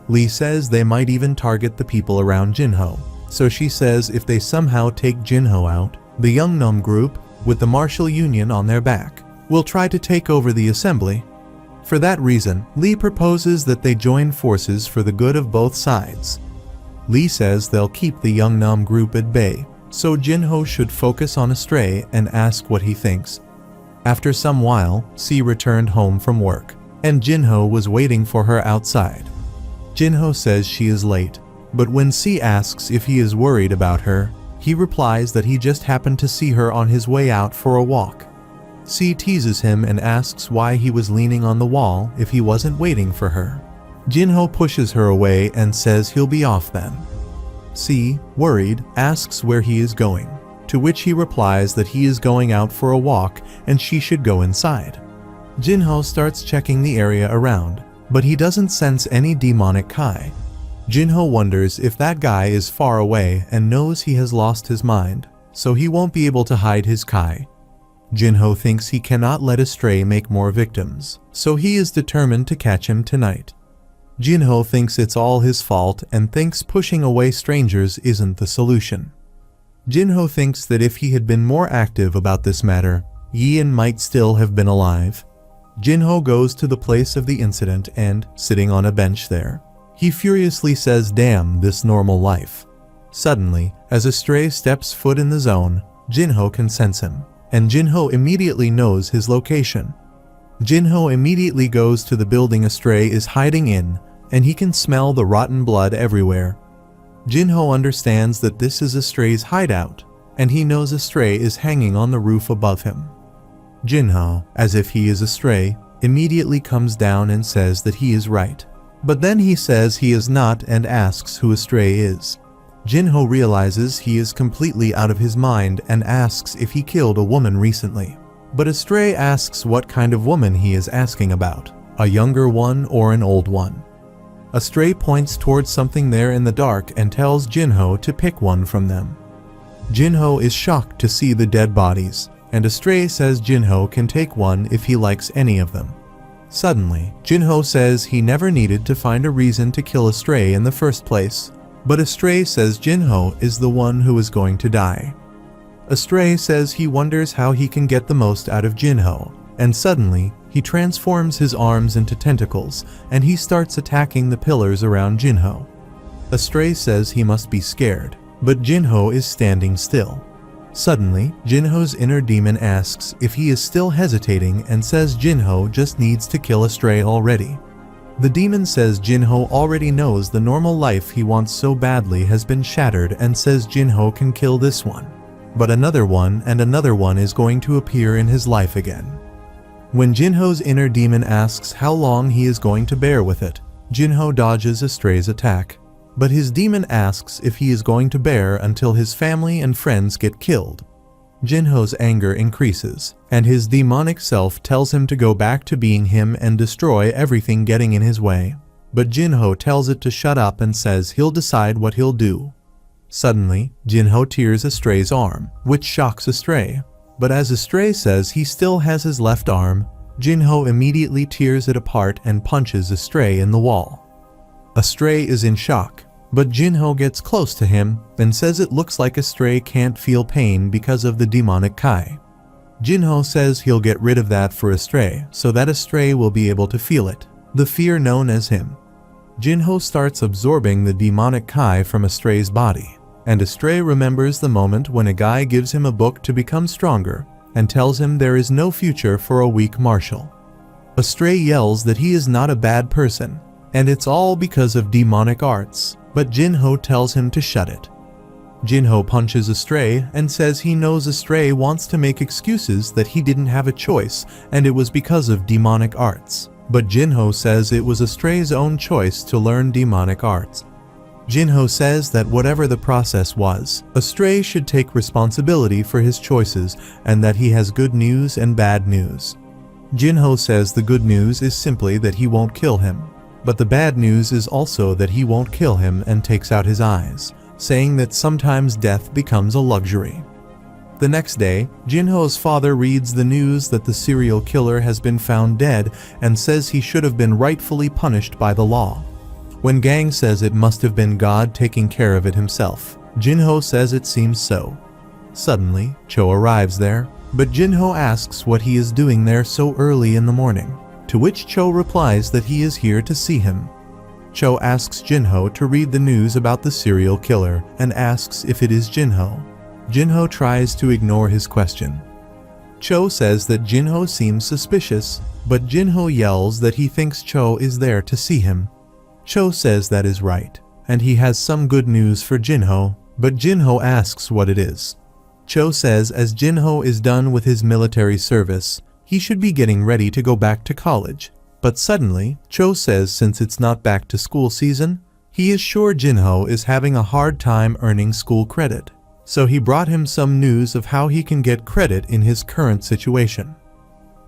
Lee says they might even target the people around Jinho, so she says if they somehow take Jinho out, the Yeongnam group, with the Martial Union on their back, will try to take over the assembly. For that reason, Lee proposes that they join forces for the good of both sides. Lee says they'll keep the Yeongnam group at bay, so Jinho should focus on Astray and ask what he thinks. After some while, C returned home from work, and Jinho was waiting for her outside. Jinho says she is late, but when C asks if he is worried about her, he replies that he just happened to see her on his way out for a walk. C teases him and asks why he was leaning on the wall if he wasn't waiting for her. Jinho pushes her away and says he'll be off then. C, worried, asks where he is going, to which he replies that he is going out for a walk and she should go inside. Jinho starts checking the area around, but he doesn't sense any demonic Kai. Jinho wonders if that guy is far away and knows he has lost his mind, so he won't be able to hide his Kai. Jinho thinks he cannot let a stray make more victims, so he is determined to catch him tonight. Jinho thinks it's all his fault and thinks pushing away strangers isn't the solution. Jinho thinks that if he had been more active about this matter, Yian might still have been alive. Jinho goes to the place of the incident and, sitting on a bench there, he furiously says, "Damn this normal life." Suddenly, as a stray steps foot in the zone, Jinho can sense him, and Jinho immediately knows his location. Jinho immediately goes to the building a stray is hiding in, and he can smell the rotten blood everywhere. Jinho understands that this is a stray's hideout, and he knows a stray is hanging on the roof above him. Jinho, as if he is a stray, immediately comes down and says that he is right. But then he says he is not and asks who a stray is. Jinho realizes he is completely out of his mind and asks if he killed a woman recently. But a stray asks what kind of woman he is asking about, a younger one or an old one. A stray points towards something there in the dark and tells Jinho to pick one from them. Jinho is shocked to see the dead bodies, and a stray says Jinho can take one if he likes any of them. Suddenly, Jinho says he never needed to find a reason to kill a stray in the first place, but a stray says Jinho is the one who is going to die. A stray says he wonders how he can get the most out of Jinho, and suddenly, he transforms his arms into tentacles, and he starts attacking the pillars around Jinho. A stray says he must be scared, but Jinho is standing still. Suddenly, Jinho's inner demon asks if he is still hesitating and says Jinho just needs to kill a stray already. The demon says Jinho already knows the normal life he wants so badly has been shattered and says Jinho can kill this one. But another one and another one is going to appear in his life again. When Jinho's inner demon asks how long he is going to bear with it, Jinho dodges a stray's attack. But his demon asks if he is going to bear until his family and friends get killed. Jinho's anger increases, and his demonic self tells him to go back to being him and destroy everything getting in his way. But Jinho tells it to shut up and says he'll decide what he'll do. Suddenly, Jinho tears a stray's arm, which shocks a stray. But as a stray says he still has his left arm, Jinho immediately tears it apart and punches a stray in the wall. A stray is in shock, but Jinho gets close to him and says it looks like a stray can't feel pain because of the demonic Kai. Jinho says he'll get rid of that for a stray so that a stray will be able to feel it, the fear known as him. Jinho starts absorbing the demonic Kai from a stray's body, and a stray remembers the moment when a guy gives him a book to become stronger and tells him there is no future for a weak marshal. A stray yells that he is not a bad person, and it's all because of demonic arts, but Jinho tells him to shut it. Jinho punches a stray and says he knows a stray wants to make excuses that he didn't have a choice and it was because of demonic arts. But Jinho says it was a stray's own choice to learn demonic arts. Jinho says that whatever the process was, a stray should take responsibility for his choices and that he has good news and bad news. Jinho says the good news is simply that he won't kill him, but the bad news is also that he won't kill him and takes out his eyes, saying that sometimes death becomes a luxury. The next day, Jinho's father reads the news that the serial killer has been found dead and says he should have been rightfully punished by the law. When Gang says it must have been God taking care of it himself, Jinho says it seems so. Suddenly, Cho arrives there, but Jinho asks what he is doing there so early in the morning, to which Cho replies that he is here to see him. Cho asks Jinho to read the news about the serial killer and asks if it is Jinho. Jinho tries to ignore his question. Cho says that Jinho seems suspicious, but Jinho yells that he thinks Cho is there to see him. Cho says that is right, and he has some good news for Jinho, but Jinho asks what it is. Cho says as Jinho is done with his military service, he should be getting ready to go back to college. But suddenly, Cho says since it's not back to school season, he is sure Jinho is having a hard time earning school credit. So he brought him some news of how he can get credit in his current situation.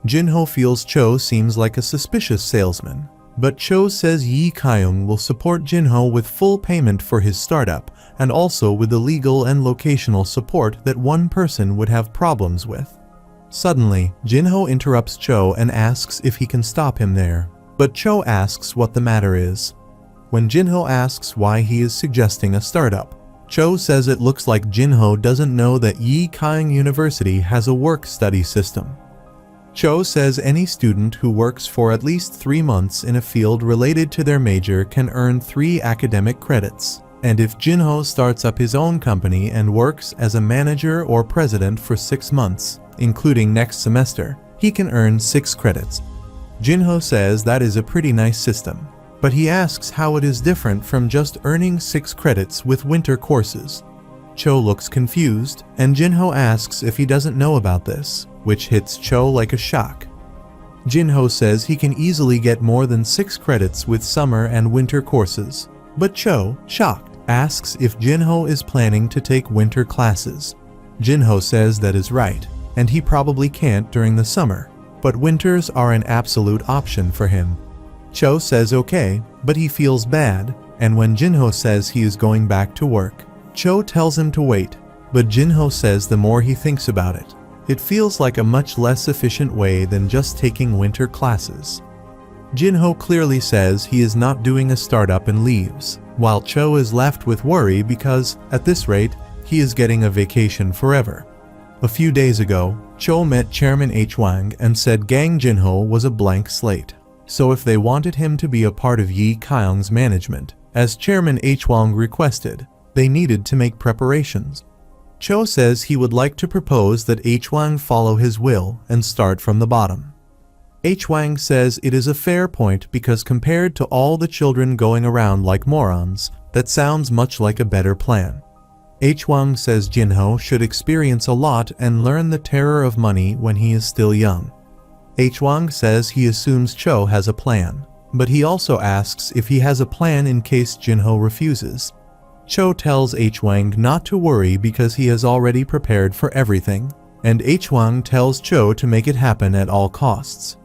Jinho feels Cho seems like a suspicious salesman, But Cho says Yi Kyung will support Jinho with full payment for his startup, and also with the legal and locational support that one person would have problems with. Suddenly, Jinho interrupts Cho and asks if he can stop him there. But Cho asks what the matter is. When Jinho asks why he is suggesting a startup, Cho says it looks like Jinho doesn't know that Yi Kyung University has a work-study system. Cho says any student who works for at least 3 months in a field related to their major can earn 3 academic credits. And if Jinho starts up his own company and works as a manager or president for 6 months, including next semester, he can earn 6 credits. Jinho says that is a pretty nice system, but he asks how it is different from just earning 6 credits with winter courses. Cho looks confused, and Jinho asks if he doesn't know about this, which hits Cho like a shock. Jinho says he can easily get more than 6 credits with summer and winter courses, but Cho, shocked, asks if Jinho is planning to take winter classes. Jinho says that is right, and he probably can't during the summer, but winters are an absolute option for him. Cho says okay, but he feels bad, and when Jinho says he is going back to work, Cho tells him to wait, but Jinho says the more he thinks about it, it feels like a much less efficient way than just taking winter classes. Jinho clearly says he is not doing a startup and leaves, while Cho is left with worry because, at this rate, he is getting a vacation forever. A few days ago, Cho met Chairman H. Wang and said Gang Jinho was a blank slate. So if they wanted him to be a part of Yi Kyung's management, as Chairman H. Wang requested, they needed to make preparations. Cho says he would like to propose that H. Wang follow his will and start from the bottom. H. Wang says it is a fair point because compared to all the children going around like morons, that sounds much like a better plan. H. Wang says Jinho should experience a lot and learn the terror of money when he is still young. H. Wang says he assumes Cho has a plan, but he also asks if he has a plan in case Jinho refuses. Cho tells H. Wang not to worry because he has already prepared for everything, and H. Wang tells Cho to make it happen at all costs.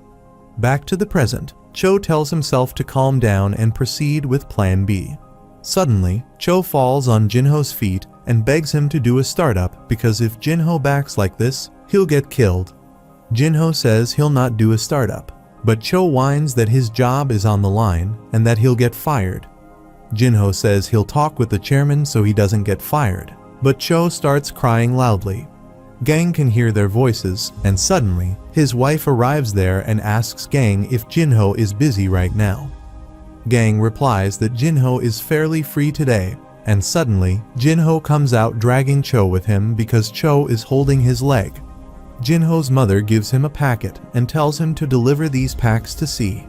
Back to the present, Cho tells himself to calm down and proceed with Plan B. Suddenly, Cho falls on Jinho's feet and begs him to do a startup because if Jinho backs like this, he'll get killed. Jinho says he'll not do a startup, but Cho whines that his job is on the line and that he'll get fired. Jinho says he'll talk with the chairman so he doesn't get fired, but Cho starts crying loudly. Gang can hear their voices, and suddenly, his wife arrives there and asks Gang if Jinho is busy right now. Gang replies that Jinho is fairly free today, and suddenly, Jinho comes out dragging Cho with him because Cho is holding his leg. Jinho's mother gives him a packet and tells him to deliver these packs to C.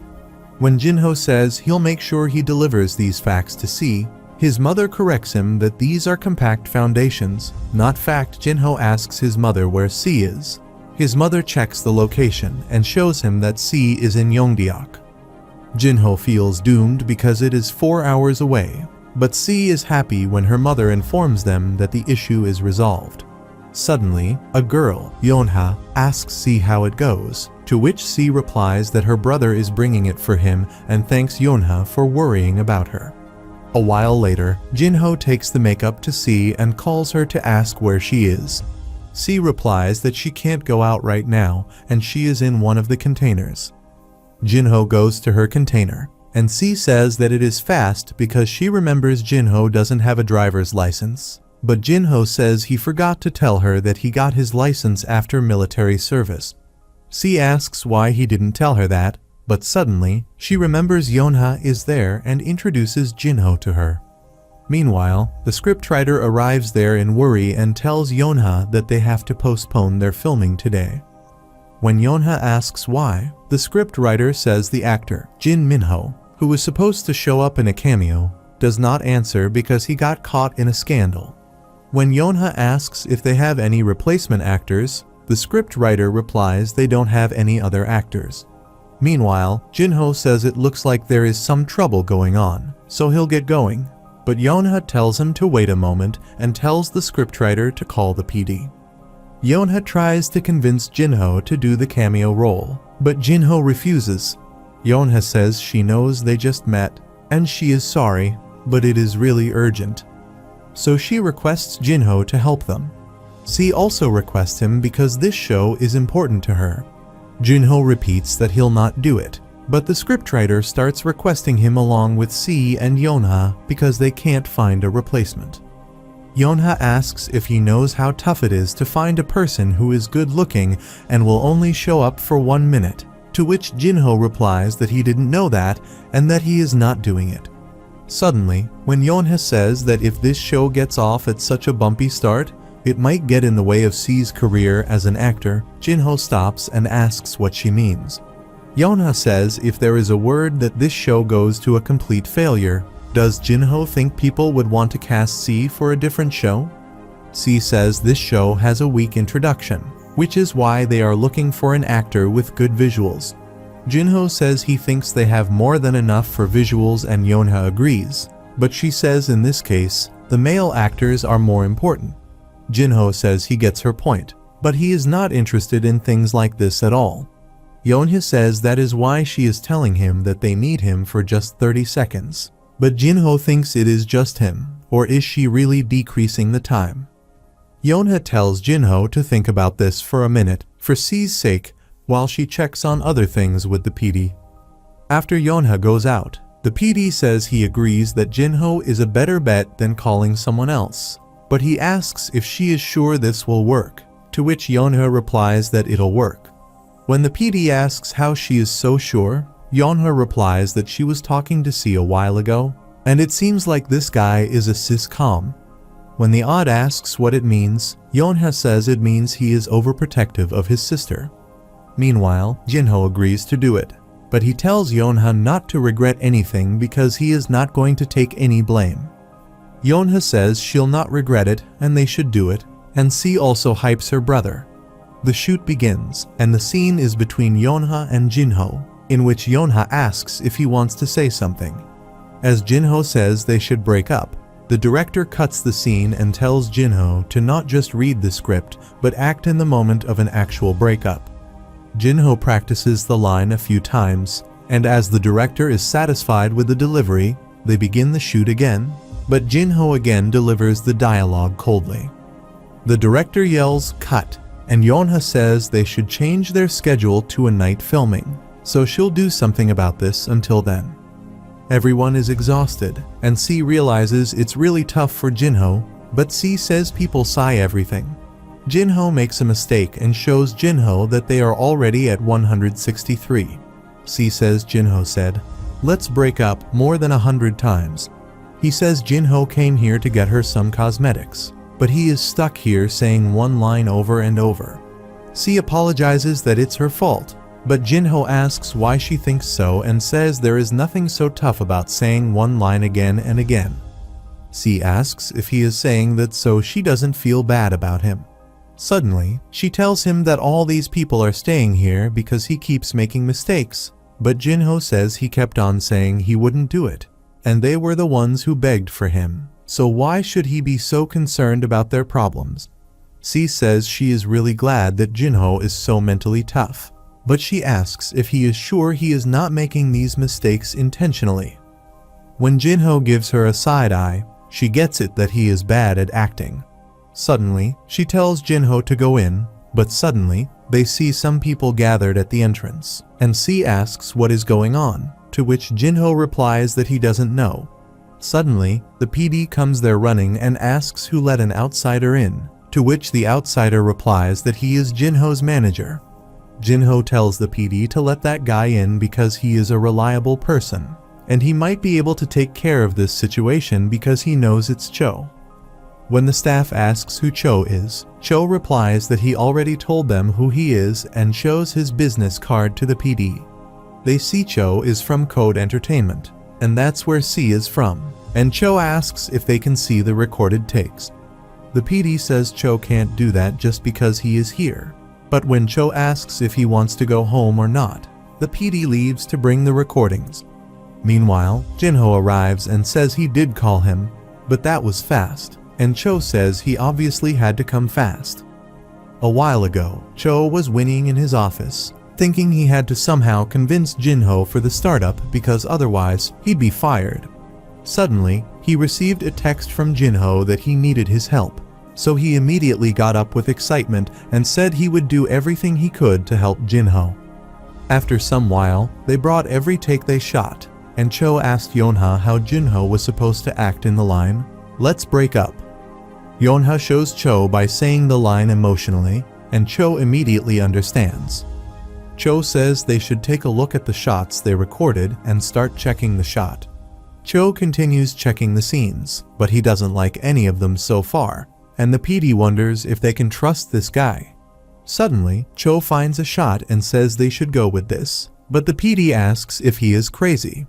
When Jinho says he'll make sure he delivers these facts to C, his mother corrects him that these are compact foundations, not fact. Jinho asks his mother where C is. His mother checks the location and shows him that C is in Yongdeok. Jinho feels doomed because it is 4 hours away, but C is happy when her mother informs them that the issue is resolved. Suddenly, a girl, Yonha, asks C how it goes, to which C replies that her brother is bringing it for him and thanks Yonha for worrying about her. A while later, Jinho takes the makeup to C and calls her to ask where she is. C replies that she can't go out right now and she is in one of the containers. Jinho goes to her container, and C says that it is fast because she remembers Jinho doesn't have a driver's license. But Jinho says he forgot to tell her that he got his license after military service. C asks why he didn't tell her that, but suddenly, she remembers Yonha is there and introduces Jinho to her. Meanwhile, the scriptwriter arrives there in worry and tells Yonha that they have to postpone their filming today. When Yonha asks why, the scriptwriter says the actor, Jin Minho, who was supposed to show up in a cameo, does not answer because he got caught in a scandal. When Yonha asks if they have any replacement actors, the scriptwriter replies they don't have any other actors. Meanwhile, Jinho says it looks like there is some trouble going on, so he'll get going. But Yonha tells him to wait a moment and tells the scriptwriter to call the PD. Yonha tries to convince Jinho to do the cameo role, but Jinho refuses. Yonha says she knows they just met, and she is sorry, but it is really urgent. So she requests Jinho to help them. C also requests him because this show is important to her. Jinho repeats that he'll not do it, but the scriptwriter starts requesting him along with C and Yonha because they can't find a replacement. Yonha asks if he knows how tough it is to find a person who is good looking and will only show up for 1 minute, to which Jinho replies that he didn't know that and that he is not doing it. Suddenly, when Yonha says that if this show gets off at such a bumpy start, it might get in the way of C's career as an actor, Jinho stops and asks what she means. Yonha says if there is a word that this show goes to a complete failure, does Jinho think people would want to cast C for a different show? C says this show has a weak introduction, which is why they are looking for an actor with good visuals. Jinho says he thinks they have more than enough for visuals and Yonha agrees, but she says in this case, the male actors are more important. Jinho says he gets her point, but he is not interested in things like this at all. Yonha says that is why she is telling him that they need him for just 30 seconds. But Jinho thinks it is just him, or is she really decreasing the time? Yonha tells Jinho to think about this for a minute, for C's sake, while she checks on other things with the PD. After Yonha goes out, the PD says he agrees that Jinho is a better bet than calling someone else, but he asks if she is sure this will work, to which Yonha replies that it'll work. When the PD asks how she is so sure, Yonha replies that she was talking to C a while ago, and it seems like this guy is a cis-com. When the odd asks what it means, Yonha says it means he is overprotective of his sister. Meanwhile, Jinho agrees to do it, but he tells Yonha not to regret anything because he is not going to take any blame. Yonha says she'll not regret it and they should do it, and C also hypes her brother. The shoot begins, and the scene is between Yonha and Jinho, in which Yonha asks if he wants to say something. As Jinho says they should break up, the director cuts the scene and tells Jinho to not just read the script, but act in the moment of an actual breakup. Jinho practices the line a few times, and as the director is satisfied with the delivery, they begin the shoot again, but Jinho again delivers the dialogue coldly. The director yells, "Cut," and Yonha says they should change their schedule to a night filming, so she'll do something about this until then. Everyone is exhausted, and C realizes it's really tough for Jinho, but C says people sigh everything. Jinho makes a mistake and shows Jinho that they are already at 163. C says Jinho said, "Let's break up more than 100 times. He says Jinho came here to get her some cosmetics, but he is stuck here saying one line over and over. C apologizes that it's her fault, but Jinho asks why she thinks so and says there is nothing so tough about saying one line again and again. C asks if he is saying that so she doesn't feel bad about him. Suddenly, she tells him that all these people are staying here because he keeps making mistakes, but Jinho says he kept on saying he wouldn't do it, and they were the ones who begged for him, so why should he be so concerned about their problems? C says she is really glad that Jinho is so mentally tough, but she asks if he is sure he is not making these mistakes intentionally. When Jinho gives her a side eye, she gets it that he is bad at acting. Suddenly, she tells Jinho to go in, but suddenly, they see some people gathered at the entrance, and C asks what is going on, to which Jinho replies that he doesn't know. Suddenly, the PD comes there running and asks who let an outsider in, to which the outsider replies that he is Jinho's manager. Jinho tells the PD to let that guy in because he is a reliable person, and he might be able to take care of this situation because he knows it's Cho. When the staff asks who Cho is, Cho replies that he already told them who he is and shows his business card to the PD. They see Cho is from Code Entertainment, and that's where C is from, and Cho asks if they can see the recorded takes. The PD says Cho can't do that just because he is here, but when Cho asks if he wants to go home or not, the PD leaves to bring the recordings. Meanwhile, Jinho arrives and says he did call him, but that was fast, and Cho says he obviously had to come fast. A while ago, Cho was winning in his office, thinking he had to somehow convince Jinho for the startup because otherwise he'd be fired. Suddenly, he received a text from Jinho that he needed his help, so he immediately got up with excitement and said he would do everything he could to help Jinho. After some while, they brought every take they shot, and Cho asked Yonha how Jinho was supposed to act in the line, "Let's break up." Yonha shows Cho by saying the line emotionally, and Cho immediately understands. Cho says they should take a look at the shots they recorded and start checking the shot. Cho continues checking the scenes, but he doesn't like any of them so far, and the PD wonders if they can trust this guy. Suddenly, Cho finds a shot and says they should go with this, but the PD asks if he is crazy.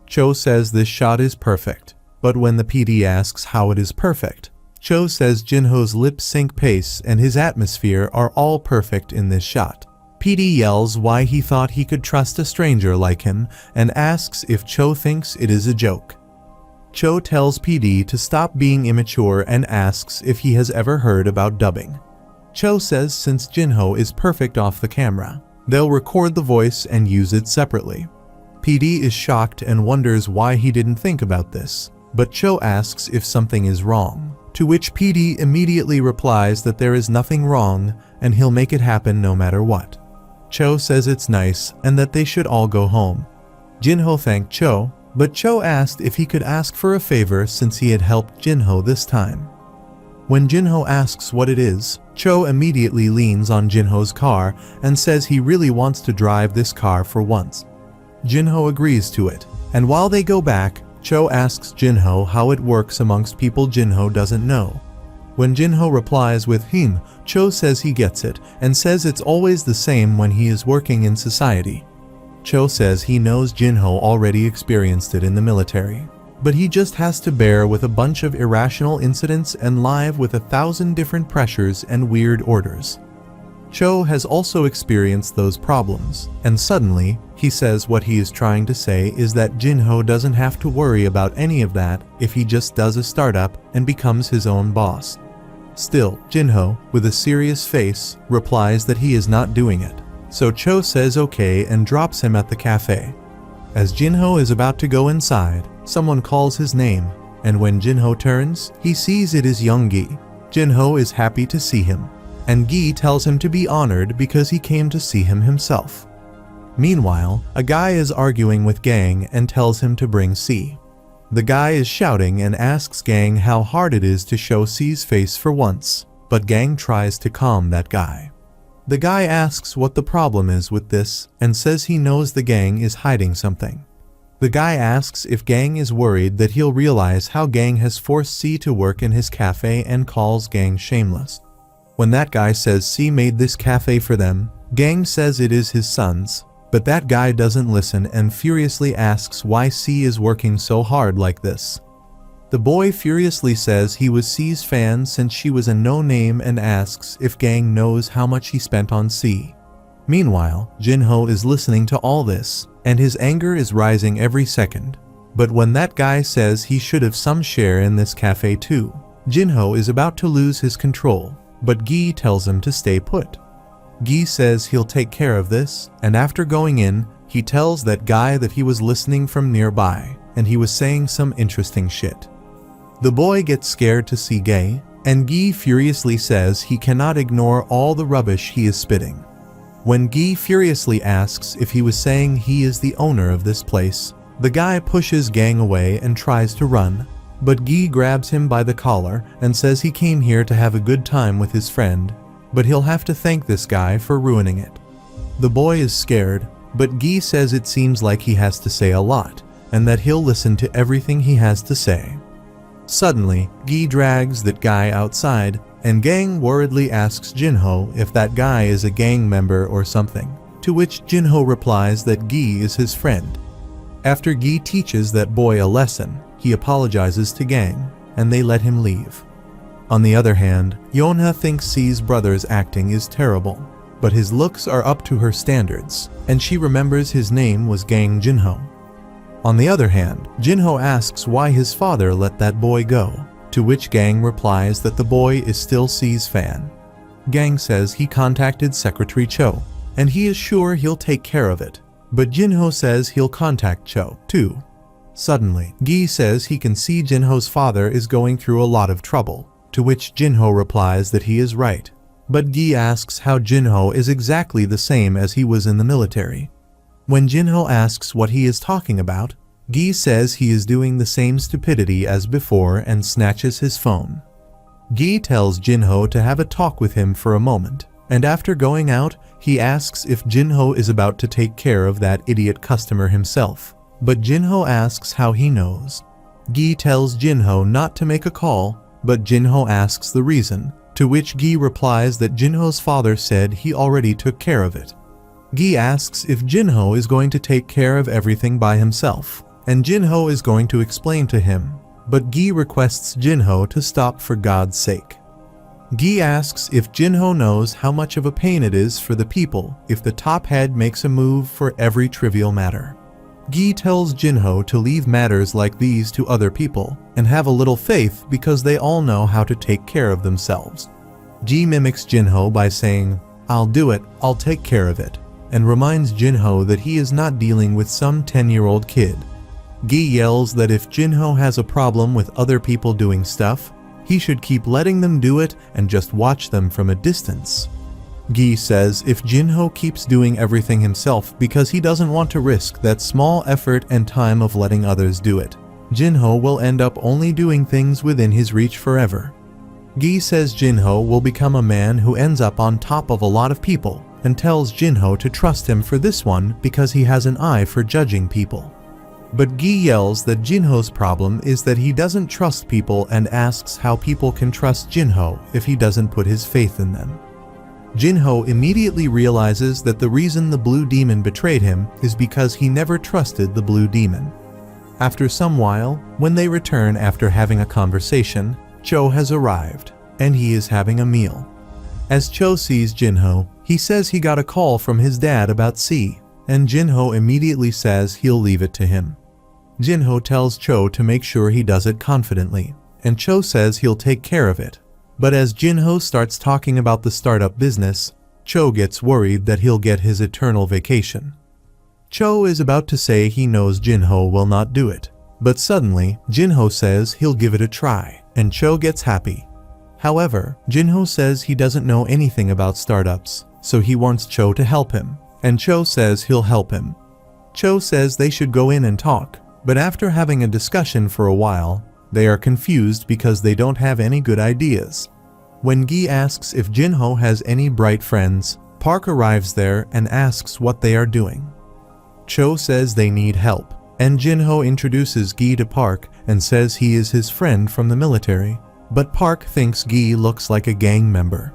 Cho says this shot is perfect, but when the PD asks how it is perfect, Cho says Jinho's lip sync pace and his atmosphere are all perfect in this shot. PD yells why he thought he could trust a stranger like him and asks if Cho thinks it is a joke. Cho tells PD to stop being immature and asks if he has ever heard about dubbing. Cho says since Jinho is perfect off the camera, they'll record the voice and use it separately. PD is shocked and wonders why he didn't think about this, but Cho asks if something is wrong, to which PD immediately replies that there is nothing wrong and he'll make it happen no matter what. Cho says it's nice and that they should all go home. Jinho thanked Cho, but Cho asked if he could ask for a favor since he had helped Jinho this time. When Jinho asks what it is, Cho immediately leans on Jinho's car and says he really wants to drive this car for once. Jinho agrees to it, and while they go back, Cho asks Jinho how it works amongst people Jinho doesn't know. When Jinho replies with him, Cho says he gets it and says it's always the same when he is working in society. Cho says he knows Jinho already experienced it in the military, but he just has to bear with a bunch of irrational incidents and live with 1,000 different pressures and weird orders. Cho has also experienced those problems, and suddenly, he says what he is trying to say is that Jinho doesn't have to worry about any of that if he just does a startup and becomes his own boss. Still, Jinho, with a serious face, replies that he is not doing it, so Cho says okay and drops him at the cafe. As Jinho is about to go inside, someone calls his name, and when Jinho turns, he sees it is young Gi. Jinho is happy to see him, and Gi tells him to be honored because he came to see him himself. Meanwhile, a guy is arguing with Gang and tells him to bring C. The guy is shouting and asks Gang how hard it is to show C's face for once, but Gang tries to calm that guy. The guy asks what the problem is with this and says he knows the Gang is hiding something. The guy asks if Gang is worried that he'll realize how Gang has forced C to work in his cafe and calls Gang shameless. When that guy says C made this cafe for them, Gang says it is his son's, but that guy doesn't listen and furiously asks why C is working so hard like this. The boy furiously says he was C's fan since she was a no-name and asks if Gang knows how much he spent on C. Meanwhile, Jinho is listening to all this, and his anger is rising every second. But when that guy says he should have some share in this cafe too, Jinho is about to lose his control, but Gi tells him to stay put. Gi says he'll take care of this, and after going in, he tells that guy that he was listening from nearby, and he was saying some interesting shit. The boy gets scared to see Gi, and Gi furiously says he cannot ignore all the rubbish he is spitting. When Gi furiously asks if he was saying he is the owner of this place, the guy pushes Gang away and tries to run, but Gi grabs him by the collar and says he came here to have a good time with his friend, but he'll have to thank this guy for ruining it. The boy is scared, but Gi says it seems like he has to say a lot, and that he'll listen to everything he has to say. Suddenly, Gi drags that guy outside, and Gang worriedly asks Jinho if that guy is a gang member or something, to which Jinho replies that Gi is his friend. After Gi teaches that boy a lesson, he apologizes to Gang, and they let him leave. On the other hand, Yonha thinks C's brother's acting is terrible, but his looks are up to her standards, and she remembers his name was Gang Jinho. On the other hand, Jinho asks why his father let that boy go, to which Gang replies that the boy is still C's fan. Gang says he contacted Secretary Cho, and he is sure he'll take care of it. But Jinho says he'll contact Cho, too. Suddenly, Gi says he can see Jinho's father is going through a lot of trouble, to which Jinho replies that he is right. But Gi asks how Jinho is exactly the same as he was in the military. When Jinho asks what he is talking about, Gi says he is doing the same stupidity as before and snatches his phone. Gi tells Jinho to have a talk with him for a moment, and after going out, he asks if Jinho is about to take care of that idiot customer himself. But Jinho asks how he knows. Gi tells Jinho not to make a call, but Jinho asks the reason, to which Gi replies that Jinho's father said he already took care of it. Gi asks if Jinho is going to take care of everything by himself, and Jinho is going to explain to him, but Gi requests Jinho to stop for God's sake. Gi asks if Jinho knows how much of a pain it is for the people if the top head makes a move for every trivial matter. Gi tells Jinho to leave matters like these to other people and have a little faith because they all know how to take care of themselves. Gi mimics Jinho by saying, "I'll do it, I'll take care of it," and reminds Jinho that he is not dealing with some 10-year-old kid. Gi yells that if Jinho has a problem with other people doing stuff, he should keep letting them do it and just watch them from a distance. Gi says if Jinho keeps doing everything himself because he doesn't want to risk that small effort and time of letting others do it, Jinho will end up only doing things within his reach forever. Gi says Jinho will become a man who ends up on top of a lot of people and tells Jinho to trust him for this one because he has an eye for judging people. But Gi yells that Jinho's problem is that he doesn't trust people and asks how people can trust Jinho if he doesn't put his faith in them. Jinho immediately realizes that the reason the blue demon betrayed him is because he never trusted the blue demon. After some while, when they return after having a conversation, Cho has arrived, and he is having a meal. As Cho sees Jinho, he says he got a call from his dad about C, and Jinho immediately says he'll leave it to him. Jinho tells Cho to make sure he does it confidently, and Cho says he'll take care of it. But as Jinho starts talking about the startup business, Cho gets worried that he'll get his eternal vacation. Cho is about to say he knows Jinho will not do it, but suddenly Jinho says he'll give it a try, and Cho gets happy. However, Jinho says he doesn't know anything about startups, so he wants Cho to help him, and Cho says he'll help him. Cho says they should go in and talk, but after having a discussion for a while, they are confused because they don't have any good ideas. When Gi asks if Jinho has any bright friends, Park arrives there and asks what they are doing. Cho says they need help, and Jinho introduces Gi to Park and says he is his friend from the military, but Park thinks Gi looks like a gang member.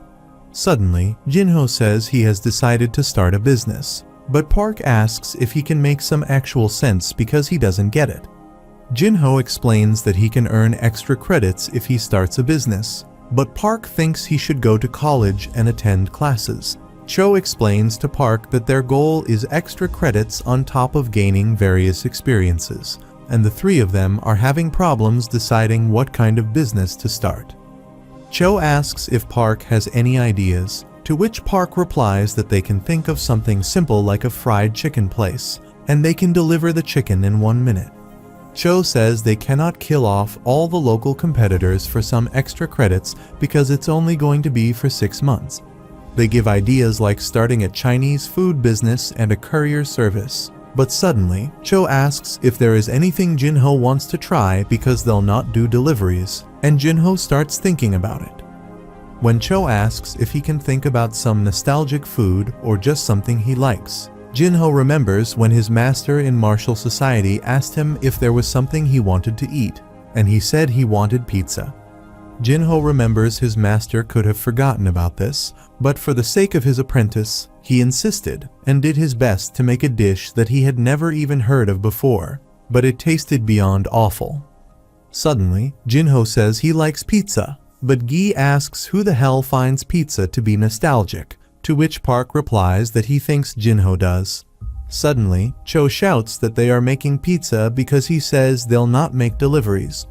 Suddenly, Jinho says he has decided to start a business, but Park asks if he can make some actual sense because he doesn't get it. Jinho explains that he can earn extra credits if he starts a business, but Park thinks he should go to college and attend classes. Cho explains to Park that their goal is extra credits on top of gaining various experiences, and the three of them are having problems deciding what kind of business to start. Cho asks if Park has any ideas, to which Park replies that they can think of something simple like a fried chicken place, and they can deliver the chicken in 1 minute. Cho says they cannot kill off all the local competitors for some extra credits because it's only going to be for 6 months. They give ideas like starting a Chinese food business and a courier service. But suddenly, Cho asks if there is anything Jinho wants to try because they'll not do deliveries, and Jinho starts thinking about it. When Cho asks if he can think about some nostalgic food or just something he likes, Jinho remembers when his master in martial society asked him if there was something he wanted to eat, and he said he wanted pizza. Jinho remembers his master could have forgotten about this, but for the sake of his apprentice, he insisted and did his best to make a dish that he had never even heard of before, but it tasted beyond awful. Suddenly, Jinho says he likes pizza, but Gi asks who the hell finds pizza to be nostalgic, to which Park replies that he thinks Jinho does. Suddenly, Cho shouts that they are making pizza because he says they'll not make deliveries.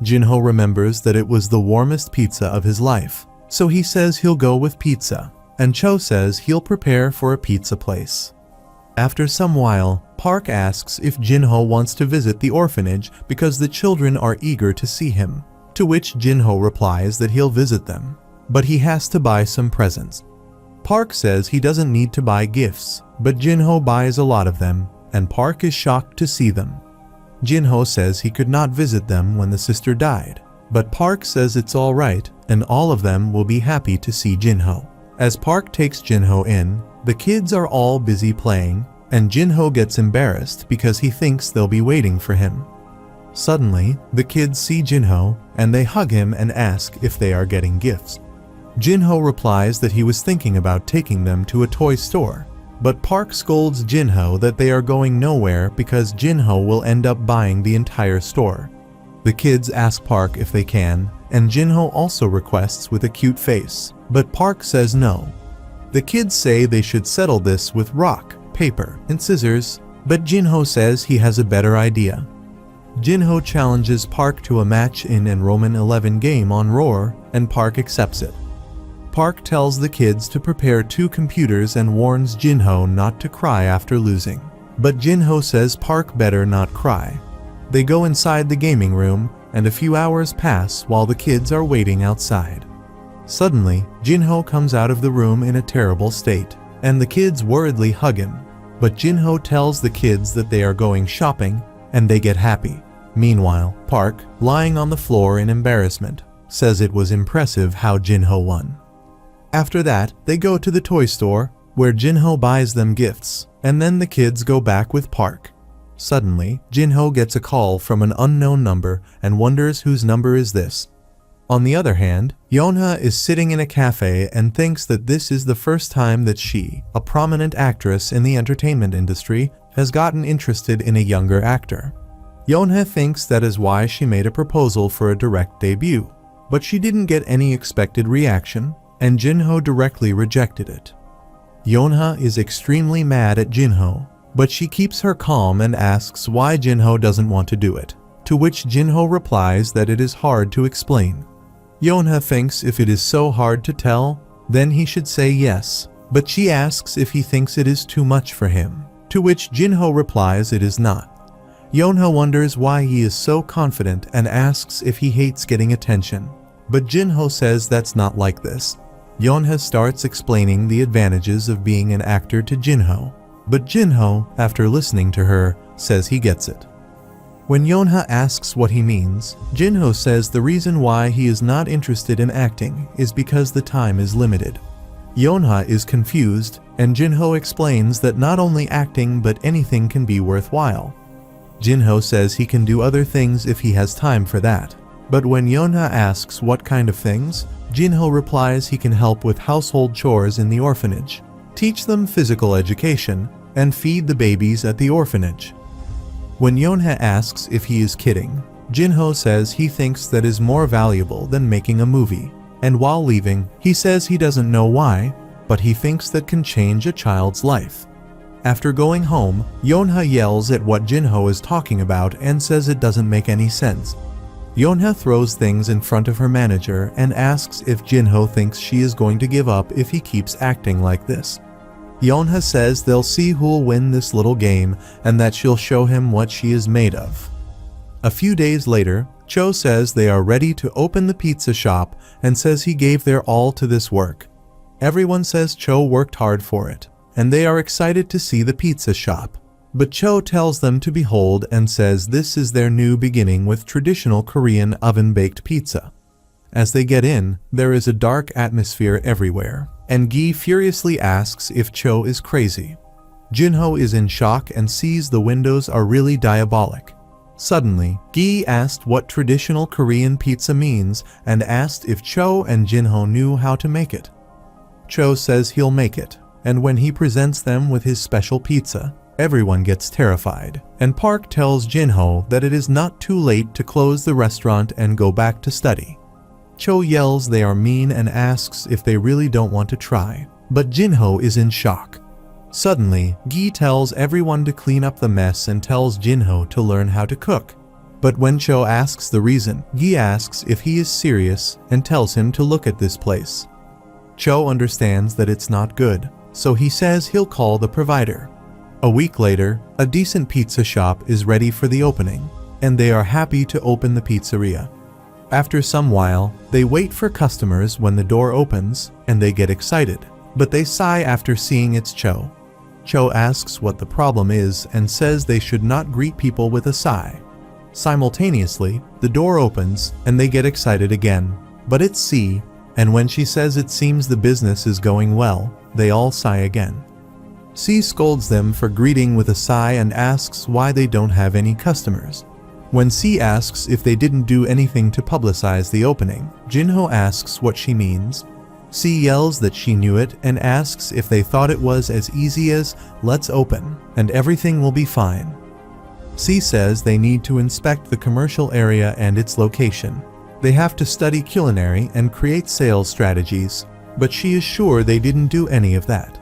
Jinho remembers that it was the warmest pizza of his life, so he says he'll go with pizza, and Cho says he'll prepare for a pizza place. After some while, Park asks if Jinho wants to visit the orphanage because the children are eager to see him, to which Jinho replies that he'll visit them, but he has to buy some presents. Park says he doesn't need to buy gifts, but Jinho buys a lot of them, and Park is shocked to see them. Jinho says he could not visit them when the sister died, but Park says it's alright and all of them will be happy to see Jinho. As Park takes Jinho in, the kids are all busy playing, and Jinho gets embarrassed because he thinks they'll be waiting for him. Suddenly, the kids see Jinho and they hug him and ask if they are getting gifts. Jinho replies that he was thinking about taking them to a toy store, but Park scolds Jinho that they are going nowhere because Jinho will end up buying the entire store. The kids ask Park if they can, and Jinho also requests with a cute face, but Park says no. The kids say they should settle this with rock, paper, and scissors, but Jinho says he has a better idea. Jinho challenges Park to a match in an Roman 11 game on Roar, and Park accepts it. Park tells the kids to prepare 2 computers and warns Jinho not to cry after losing, but Jinho says Park better not cry. They go inside the gaming room, and a few hours pass while the kids are waiting outside. Suddenly, Jinho comes out of the room in a terrible state, and the kids worriedly hug him, but Jinho tells the kids that they are going shopping, and they get happy. Meanwhile, Park, lying on the floor in embarrassment, says it was impressive how Jinho won. After that, they go to the toy store, where Jinho buys them gifts, and then the kids go back with Park. Suddenly, Jinho gets a call from an unknown number and wonders whose number is this. On the other hand, Yonha is sitting in a cafe and thinks that this is the first time that she, a prominent actress in the entertainment industry, has gotten interested in a younger actor. Yonha thinks that is why she made a proposal for a direct debut, but she didn't get any expected reaction, and Jinho directly rejected it. Yonha is extremely mad at Jinho, but she keeps her calm and asks why Jinho doesn't want to do it, to which Jinho replies that it is hard to explain. Yonha thinks if it is so hard to tell, then he should say yes, but she asks if he thinks it is too much for him, to which Jinho replies it is not. Yonha wonders why he is so confident and asks if he hates getting attention, but Jinho says that's not like this. Yonha starts explaining the advantages of being an actor to Jinho, but Jinho, after listening to her, says he gets it. When Yonha asks what he means, Jinho says the reason why he is not interested in acting is because the time is limited. Yonha is confused, and Jinho explains that not only acting but anything can be worthwhile. Jinho says he can do other things if he has time for that, but when Yonha asks what kind of things, Jinho replies he can help with household chores in the orphanage, teach them physical education, and feed the babies at the orphanage. When Yonha asks if he is kidding, Jinho says he thinks that is more valuable than making a movie, and while leaving, he says he doesn't know why, but he thinks that can change a child's life. After going home, Yonha yells at what Jinho is talking about and says it doesn't make any sense. Yonha throws things in front of her manager and asks if Jinho thinks she is going to give up if he keeps acting like this. Yonha says they'll see who'll win this little game and that she'll show him what she is made of. A few days later, Cho says they are ready to open the pizza shop and says he gave their all to this work. Everyone says Cho worked hard for it, and they are excited to see the pizza shop. But Cho tells them to behold and says this is their new beginning with traditional Korean oven-baked pizza. As they get in, there is a dark atmosphere everywhere, and Gi furiously asks if Cho is crazy. Jinho is in shock and sees the windows are really diabolic. Suddenly, Gi asked what traditional Korean pizza means and asked if Cho and Jinho knew how to make it. Cho says he'll make it, and when he presents them with his special pizza, everyone gets terrified, and Park tells Jinho that it is not too late to close the restaurant and go back to study. Cho yells they are mean and asks if they really don't want to try, but Jinho is in shock. Suddenly, Gi tells everyone to clean up the mess and tells Jinho to learn how to cook. But when Cho asks the reason, Gi asks if he is serious and tells him to look at this place. Cho understands that it's not good, so he says he'll call the provider. A week later, a decent pizza shop is ready for the opening, and they are happy to open the pizzeria. After some while, they wait for customers when the door opens, and they get excited, but they sigh after seeing it's Cho. Cho asks what the problem is and says they should not greet people with a sigh. Simultaneously, the door opens, and they get excited again, but it's C, and when she says it seems the business is going well, they all sigh again. C scolds them for greeting with a sigh and asks why they don't have any customers. When C asks if they didn't do anything to publicize the opening, Jinho asks what she means. C yells that she knew it and asks if they thought it was as easy as, "Let's open, and everything will be fine." C says they need to inspect the commercial area and its location. They have to study culinary and create sales strategies, but she is sure they didn't do any of that.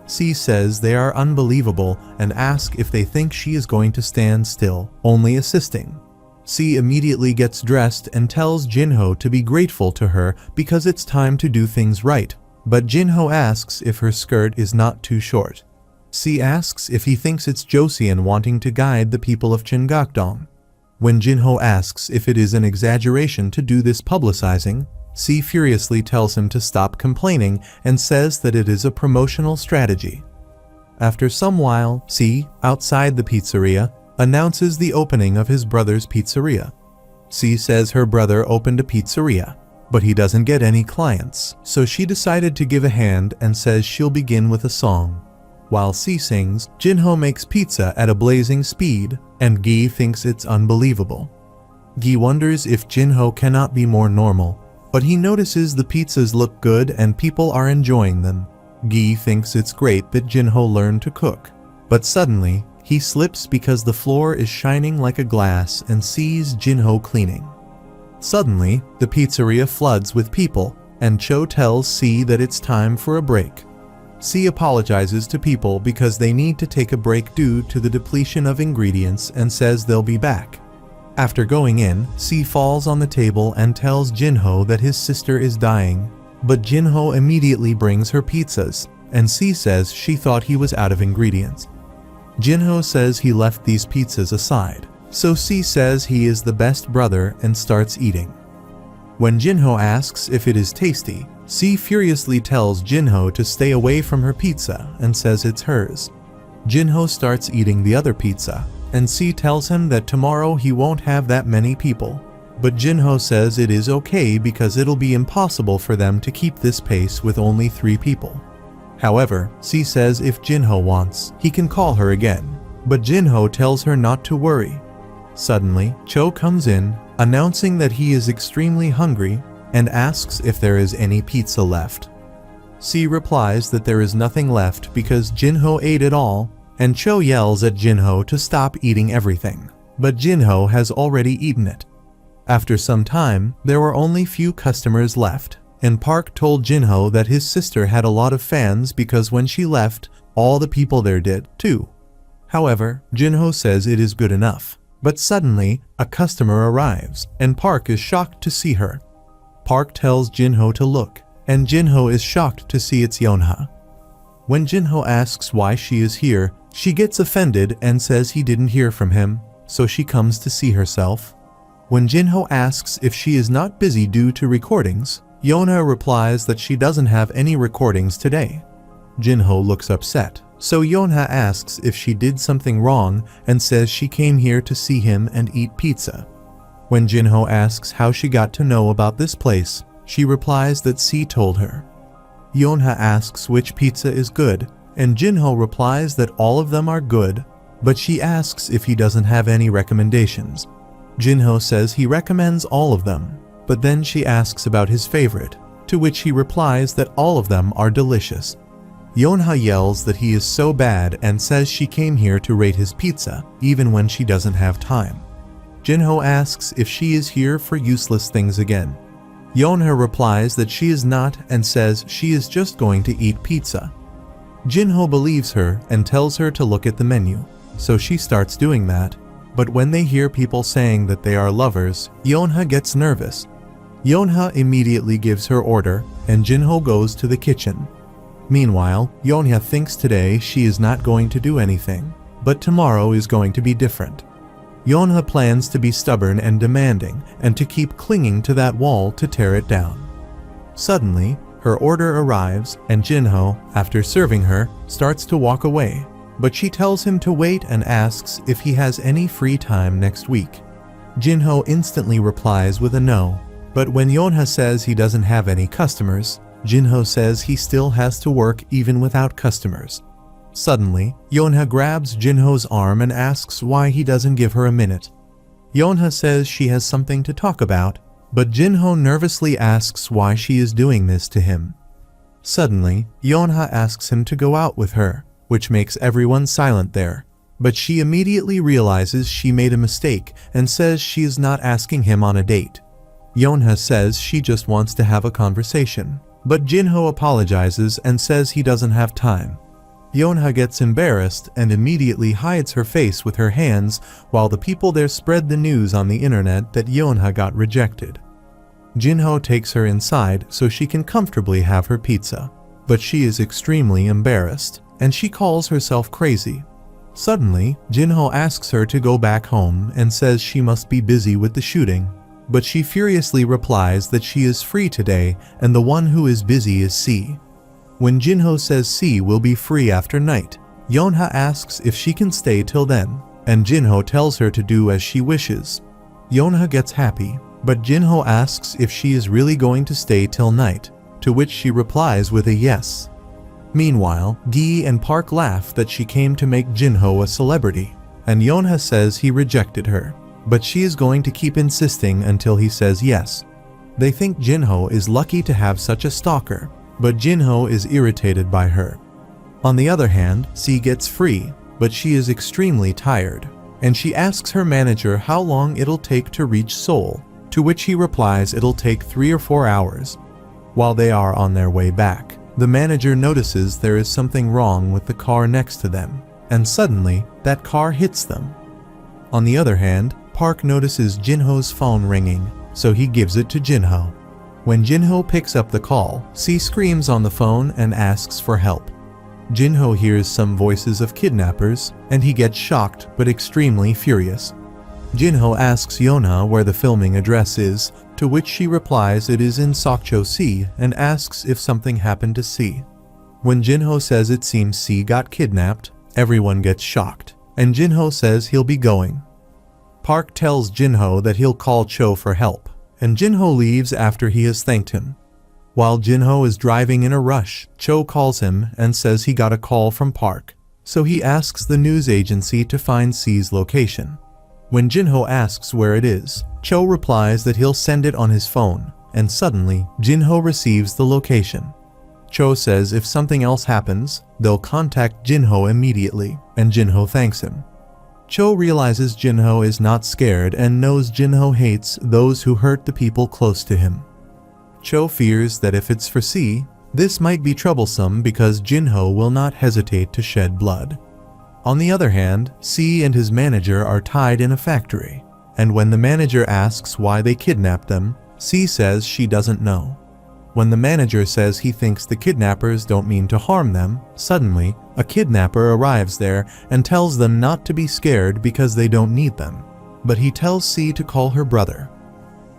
C says they are unbelievable and asks if they think she is going to stand still, only assisting. C immediately gets dressed and tells Jinho to be grateful to her because it's time to do things right, but Jinho asks if her skirt is not too short. C asks if he thinks it's Josian wanting to guide the people of Cheongakdong. When Jinho asks if it is an exaggeration to do this publicizing, C furiously tells him to stop complaining and says that it is a promotional strategy. After some while, C, outside the pizzeria, announces the opening of his brother's pizzeria. C says her brother opened a pizzeria, but he doesn't get any clients, so she decided to give a hand and says she'll begin with a song. While C sings, Jinho makes pizza at a blazing speed, and Gi thinks it's unbelievable. Gi wonders if Jinho cannot be more normal, but he notices the pizzas look good and people are enjoying them. Gi thinks it's great that Jinho learned to cook, but suddenly, he slips because the floor is shining like a glass and sees Jinho cleaning. Suddenly, the pizzeria floods with people, and Cho tells C that it's time for a break. C apologizes to people because they need to take a break due to the depletion of ingredients and says they'll be back. After going in, C falls on the table and tells Jinho that his sister is dying, but Jinho immediately brings her pizzas, and C says she thought he was out of ingredients. Jinho says he left these pizzas aside, so C says he is the best brother and starts eating. When Jinho asks if it is tasty, C furiously tells Jinho to stay away from her pizza and says it's hers. Jinho starts eating the other pizza, and C tells him that tomorrow he won't have that many people. But Jinho says it is okay because it'll be impossible for them to keep this pace with only 3 people. However, C says if Jinho wants, he can call her again, but Jinho tells her not to worry. Suddenly, Cho comes in, announcing that he is extremely hungry and asks if there is any pizza left. C replies that there is nothing left because Jinho ate it all, and Cho yells at Jinho to stop eating everything, but Jinho has already eaten it. After some time, there were only few customers left, and Park told Jinho that his sister had a lot of fans because when she left, all the people there did too. However, Jinho says it is good enough, but suddenly, a customer arrives, and Park is shocked to see her. Park tells Jinho to look, and Jinho is shocked to see it's Yonha. When Jinho asks why she is here, she gets offended and says he didn't hear from him, so she comes to see herself. When Jinho asks if she is not busy due to recordings, Yonha replies that she doesn't have any recordings today. Jinho looks upset, so Yonha asks if she did something wrong and says she came here to see him and eat pizza. When Jinho asks how she got to know about this place, she replies that C told her. Yonha asks which pizza is good, and Jinho replies that all of them are good, but she asks if he doesn't have any recommendations. Jinho says he recommends all of them, but then she asks about his favorite, to which he replies that all of them are delicious. Yonha yells that he is so bad and says she came here to rate his pizza, even when she doesn't have time. Jinho asks if she is here for useless things again. Yonha replies that she is not and says she is just going to eat pizza. Jinho believes her and tells her to look at the menu, so she starts doing that, but when they hear people saying that they are lovers, Yonha gets nervous. Yonha immediately gives her order, and Jinho goes to the kitchen. Meanwhile, Yonha thinks today she is not going to do anything, but tomorrow is going to be different. Yonha plans to be stubborn and demanding, and to keep clinging to that wall to tear it down. Suddenly, her order arrives, and Jinho, after serving her, starts to walk away, but she tells him to wait and asks if he has any free time next week. Jinho instantly replies with a no, but when Yonha says he doesn't have any customers, Jinho says he still has to work even without customers. Suddenly, Yonha grabs Jinho's arm and asks why he doesn't give her a minute. Yonha says she has something to talk about, but Jinho nervously asks why she is doing this to him. Suddenly, Yonha asks him to go out with her, which makes everyone silent there, but she immediately realizes she made a mistake and says she is not asking him on a date. Yonha says she just wants to have a conversation, but Jinho apologizes and says he doesn't have time. Yonha gets embarrassed and immediately hides her face with her hands while the people there spread the news on the internet that Yonha got rejected. Jinho takes her inside so she can comfortably have her pizza, but she is extremely embarrassed, and she calls herself crazy. Suddenly, Jinho asks her to go back home and says she must be busy with the shooting, but she furiously replies that she is free today and the one who is busy is C. When Jinho says C will be free after night, Yonha asks if she can stay till then, and Jinho tells her to do as she wishes. Yonha gets happy, but Jinho asks if she is really going to stay till night, to which she replies with a yes. Meanwhile, Gi and Park laugh that she came to make Jinho a celebrity, and Yonha says he rejected her, but she is going to keep insisting until he says yes. They think Jinho is lucky to have such a stalker, but Jinho is irritated by her. On the other hand, C gets free, but she is extremely tired, and she asks her manager how long it'll take to reach Seoul, to which he replies it'll take 3 or 4 hours. While they are on their way back, the manager notices there is something wrong with the car next to them, and suddenly, that car hits them. On the other hand, Park notices Jinho's phone ringing, so he gives it to Jinho. When Jinho picks up the call, C screams on the phone and asks for help. Jinho hears some voices of kidnappers, and he gets shocked but extremely furious. Jinho asks Yonha where the filming address is, to which she replies it is in Sokcho-C and asks if something happened to C. When Jinho says it seems C got kidnapped, everyone gets shocked, and Jinho says he'll be going. Park tells Jinho that he'll call Cho for help, and Jinho leaves after he has thanked him. While Jinho is driving in a rush, Cho calls him and says he got a call from Park, so he asks the news agency to find C's location. When Jinho asks where it is, Cho replies that he'll send it on his phone, and suddenly, Jinho receives the location. Cho says if something else happens, they'll contact Jinho immediately, and Jinho thanks him. Cho realizes Jinho is not scared and knows Jinho hates those who hurt the people close to him. Cho fears that if it's for C, this might be troublesome because Jinho will not hesitate to shed blood. On the other hand, C and his manager are tied in a factory, and when the manager asks why they kidnapped them, C says she doesn't know. When the manager says he thinks the kidnappers don't mean to harm them, suddenly, a kidnapper arrives there and tells them not to be scared because they don't need them. But he tells C to call her brother.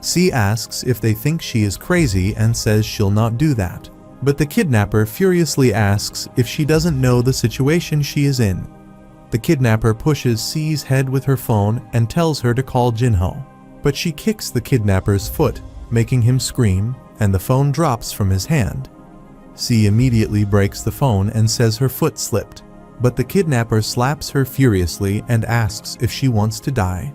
C asks if they think she is crazy and says she'll not do that. But the kidnapper furiously asks if she doesn't know the situation she is in. The kidnapper pushes C's head with her phone and tells her to call Jinho. But she kicks the kidnapper's foot, making him scream, and the phone drops from his hand. C immediately breaks the phone and says her foot slipped, but the kidnapper slaps her furiously and asks if she wants to die.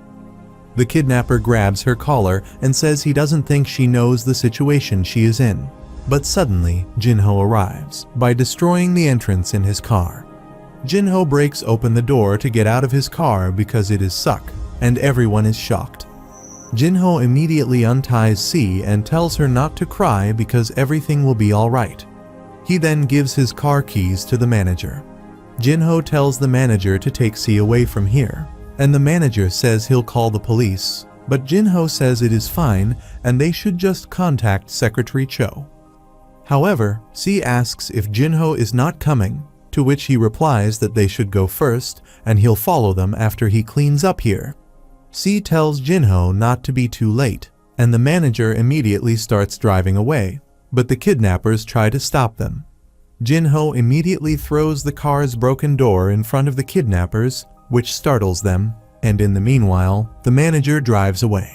The kidnapper grabs her collar and says he doesn't think she knows the situation she is in. But suddenly, Jinho arrives by destroying the entrance in his car. Jinho breaks open the door to get out of his car because it is stuck, and everyone is shocked. Jinho immediately unties C and tells her not to cry because everything will be alright. He then gives his car keys to the manager. Jinho tells the manager to take C away from here, and the manager says he'll call the police, but Jinho says it is fine and they should just contact Secretary Cho. However, C asks if Jinho is not coming, to which he replies that they should go first and he'll follow them after he cleans up here. C tells Jinho not to be too late, and the manager immediately starts driving away, but the kidnappers try to stop them. Jinho immediately throws the car's broken door in front of the kidnappers, which startles them, and in the meanwhile, the manager drives away.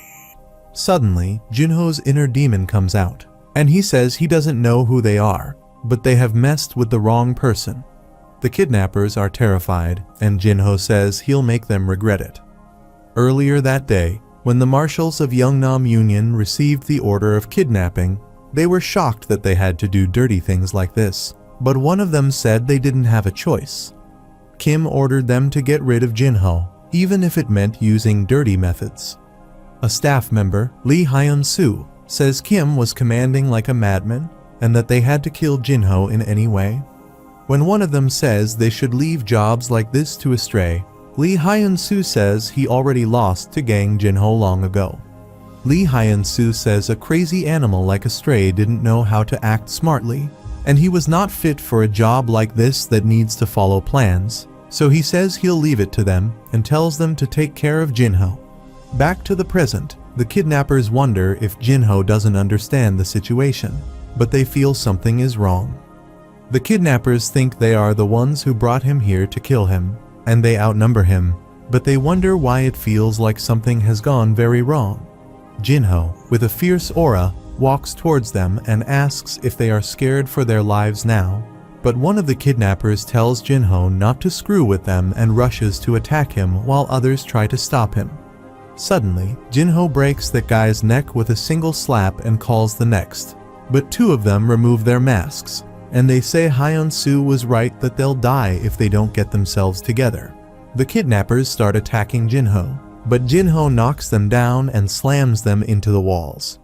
Suddenly, Jinho's inner demon comes out, and he says he doesn't know who they are, but they have messed with the wrong person. The kidnappers are terrified, and Jinho says he'll make them regret it. Earlier that day, when the marshals of Yeongnam Union received the order of kidnapping, they were shocked that they had to do dirty things like this, but one of them said they didn't have a choice. Kim ordered them to get rid of Jinho, even if it meant using dirty methods. A staff member, Lee Hyun-soo, says Kim was commanding like a madman and that they had to kill Jinho in any way. When one of them says they should leave jobs like this to a stray, Lee Hyun-soo says he already lost to Gang Jinho long ago. Lee Hyun-soo says a crazy animal like a stray didn't know how to act smartly, and he was not fit for a job like this that needs to follow plans, so he says he'll leave it to them and tells them to take care of Jinho. Back to the present, the kidnappers wonder if Jinho doesn't understand the situation, but they feel something is wrong. The kidnappers think they are the ones who brought him here to kill him, and they outnumber him, but they wonder why it feels like something has gone very wrong. Jinho, with a fierce aura, walks towards them and asks if they are scared for their lives now, but one of the kidnappers tells Jinho not to screw with them and rushes to attack him while others try to stop him. Suddenly, Jinho breaks that guy's neck with a single slap and calls the next, but two of them remove their masks, and they say Hyun-soo was right that they'll die if they don't get themselves together. The kidnappers start attacking Jinho, but Jinho knocks them down and slams them into the walls.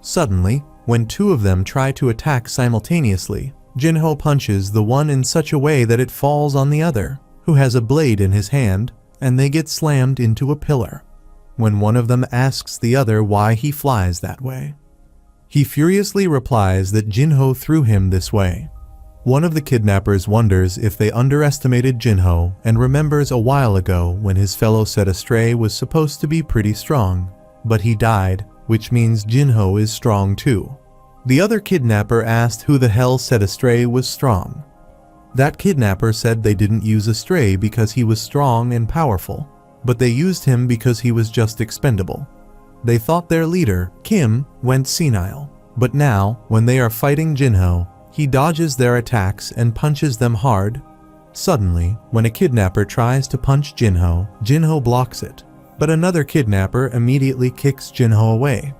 Suddenly, when two of them try to attack simultaneously, Jinho punches the one in such a way that it falls on the other, who has a blade in his hand, and they get slammed into a pillar. When one of them asks the other why he flies that way, he furiously replies that Jinho threw him this way. One of the kidnappers wonders if they underestimated Jinho and remembers a while ago when his fellow set astray was supposed to be pretty strong, but he died, which means Jinho is strong too. The other kidnapper asked who the hell said astray was strong. That kidnapper said they didn't use astray because he was strong and powerful, but they used him because he was just expendable. They thought their leader, Kim, went senile, but now, when they are fighting Jinho, he dodges their attacks and punches them hard. Suddenly, when a kidnapper tries to punch Jinho, Jinho blocks it, but another kidnapper immediately kicks Jinho away.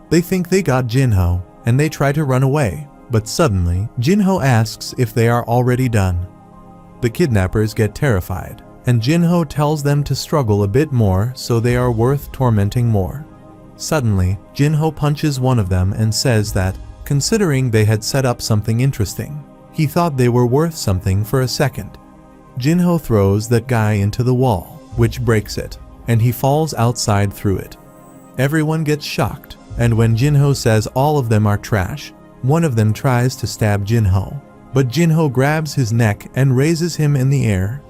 They think they got Jinho, and they try to run away, but suddenly, Jinho asks if they are already done. The kidnappers get terrified, and Jinho tells them to struggle a bit more so they are worth tormenting more. Suddenly, Jinho punches one of them and says that, considering they had set up something interesting, he thought they were worth something for a second. Jinho throws that guy into the wall, which breaks it, and he falls outside through it. Everyone gets shocked, and when Jinho says all of them are trash, one of them tries to stab Jinho, but Jinho grabs his neck and raises him in the air.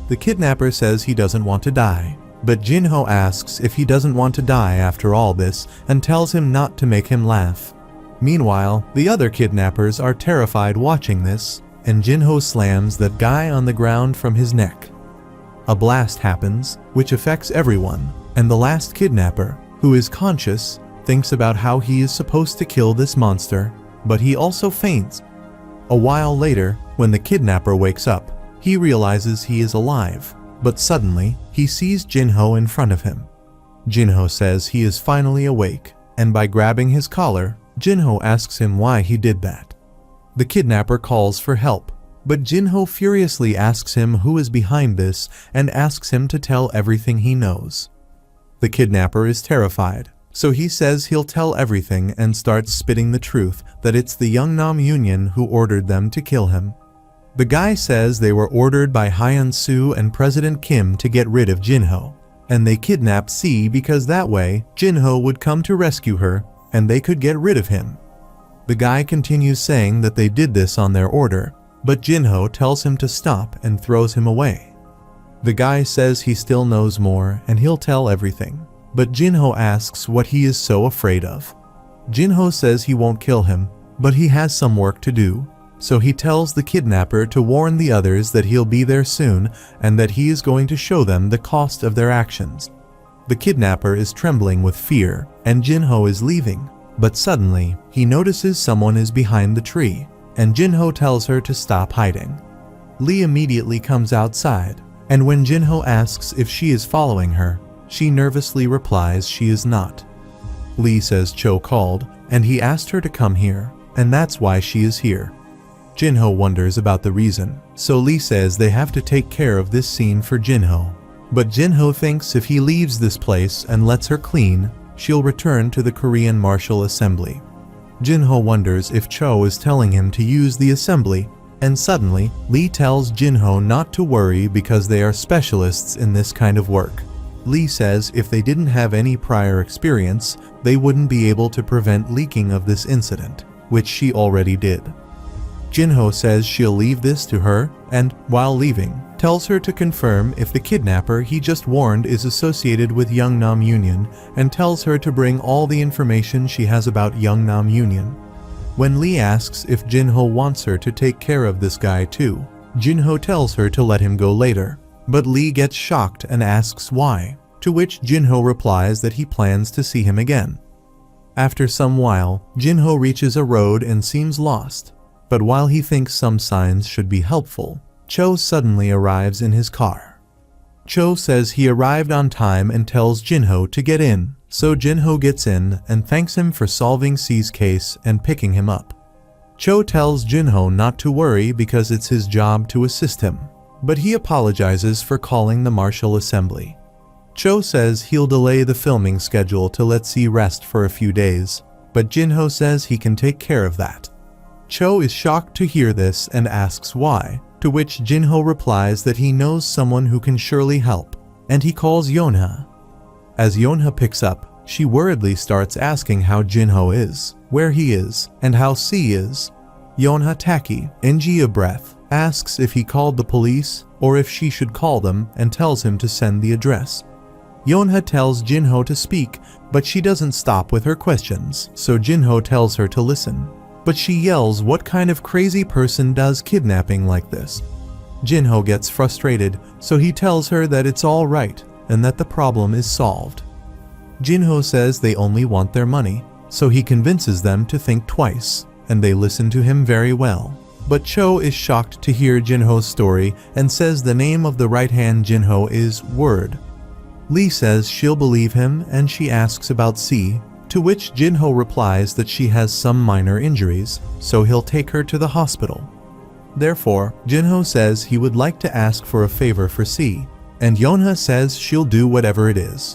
The kidnapper says he doesn't want to die, but Jinho asks if he doesn't want to die after all this and tells him not to make him laugh. Meanwhile, the other kidnappers are terrified watching this, and Jinho slams that guy on the ground from his neck. A blast happens, which affects everyone, and the last kidnapper, who is conscious, thinks about how he is supposed to kill this monster, but he also faints. A while later, when the kidnapper wakes up, he realizes he is alive, but suddenly, he sees Jinho in front of him. Jinho says he is finally awake, and by grabbing his collar, Jinho asks him why he did that. The kidnapper calls for help, but Jinho furiously asks him who is behind this and asks him to tell everything he knows. The kidnapper is terrified, so he says he'll tell everything and starts spitting the truth that it's the Yeongnam Union who ordered them to kill him. The guy says they were ordered by Hyun-soo and President Kim to get rid of Jinho, and they kidnapped C because that way Jinho would come to rescue her and they could get rid of him. The guy continues saying that they did this on their order, but Jinho tells him to stop and throws him away. The guy says he still knows more and he'll tell everything, but Jinho asks what he is so afraid of. Jinho says he won't kill him, but he has some work to do, so he tells the kidnapper to warn the others that he'll be there soon and that he is going to show them the cost of their actions. The kidnapper is trembling with fear and Jinho is leaving, but suddenly he notices someone is behind the tree and Jinho tells her to stop hiding. Lee immediately comes outside, and when Jinho asks if she is following her, she nervously replies she is not. Lee says Cho called and he asked her to come here, and that's why she is here. Jinho wonders about the reason, so Lee says they have to take care of this scene for Jinho. But Jinho thinks if he leaves this place and lets her clean, she'll return to the Korean Martial Assembly. Jinho wonders if Cho is telling him to use the assembly, and suddenly Lee tells Jinho not to worry because they are specialists in this kind of work. Lee says if they didn't have any prior experience, they wouldn't be able to prevent leaking of this incident, which she already did. Jinho says she'll leave this to her and, while leaving, tells her to confirm if the kidnapper he just warned is associated with Yeongnam Union and tells her to bring all the information she has about Yeongnam Union. When Lee asks if Jinho wants her to take care of this guy too, Jinho tells her to let him go later, but Lee gets shocked and asks why, to which Jinho replies that he plans to see him again. After some while, Jinho reaches a road and seems lost. But while he thinks some signs should be helpful, Cho suddenly arrives in his car. Cho says he arrived on time and tells Jinho to get in, so Jinho gets in and thanks him for solving C's case and picking him up. Cho tells Jinho not to worry because it's his job to assist him, but he apologizes for calling the Martial Assembly. Cho says he'll delay the filming schedule to let C rest for a few days, but Jinho says he can take care of that. Cho is shocked to hear this and asks why, to which Jinho replies that he knows someone who can surely help, and he calls Yeonha. As Yeonha picks up, she worriedly starts asking how Jinho is, where he is, and how C is. Yeonha Taki, NG a breath, asks if he called the police or if she should call them and tells him to send the address. Yeonha tells Jinho to speak, but she doesn't stop with her questions, so Jinho tells her to listen. But she yells what kind of crazy person does kidnapping like this. Jinho gets frustrated, so he tells her that it's all right and that the problem is solved. Jinho says they only want their money, so he convinces them to think twice, and they listen to him very well. But Cho is shocked to hear Jinho's story and says the name of the right-hand Jinho is Word. Lee says she'll believe him and she asks about C, to which Jinho replies that she has some minor injuries, so he'll take her to the hospital. Therefore, Jinho says he would like to ask for a favor for C, and Yeonha says she'll do whatever it is.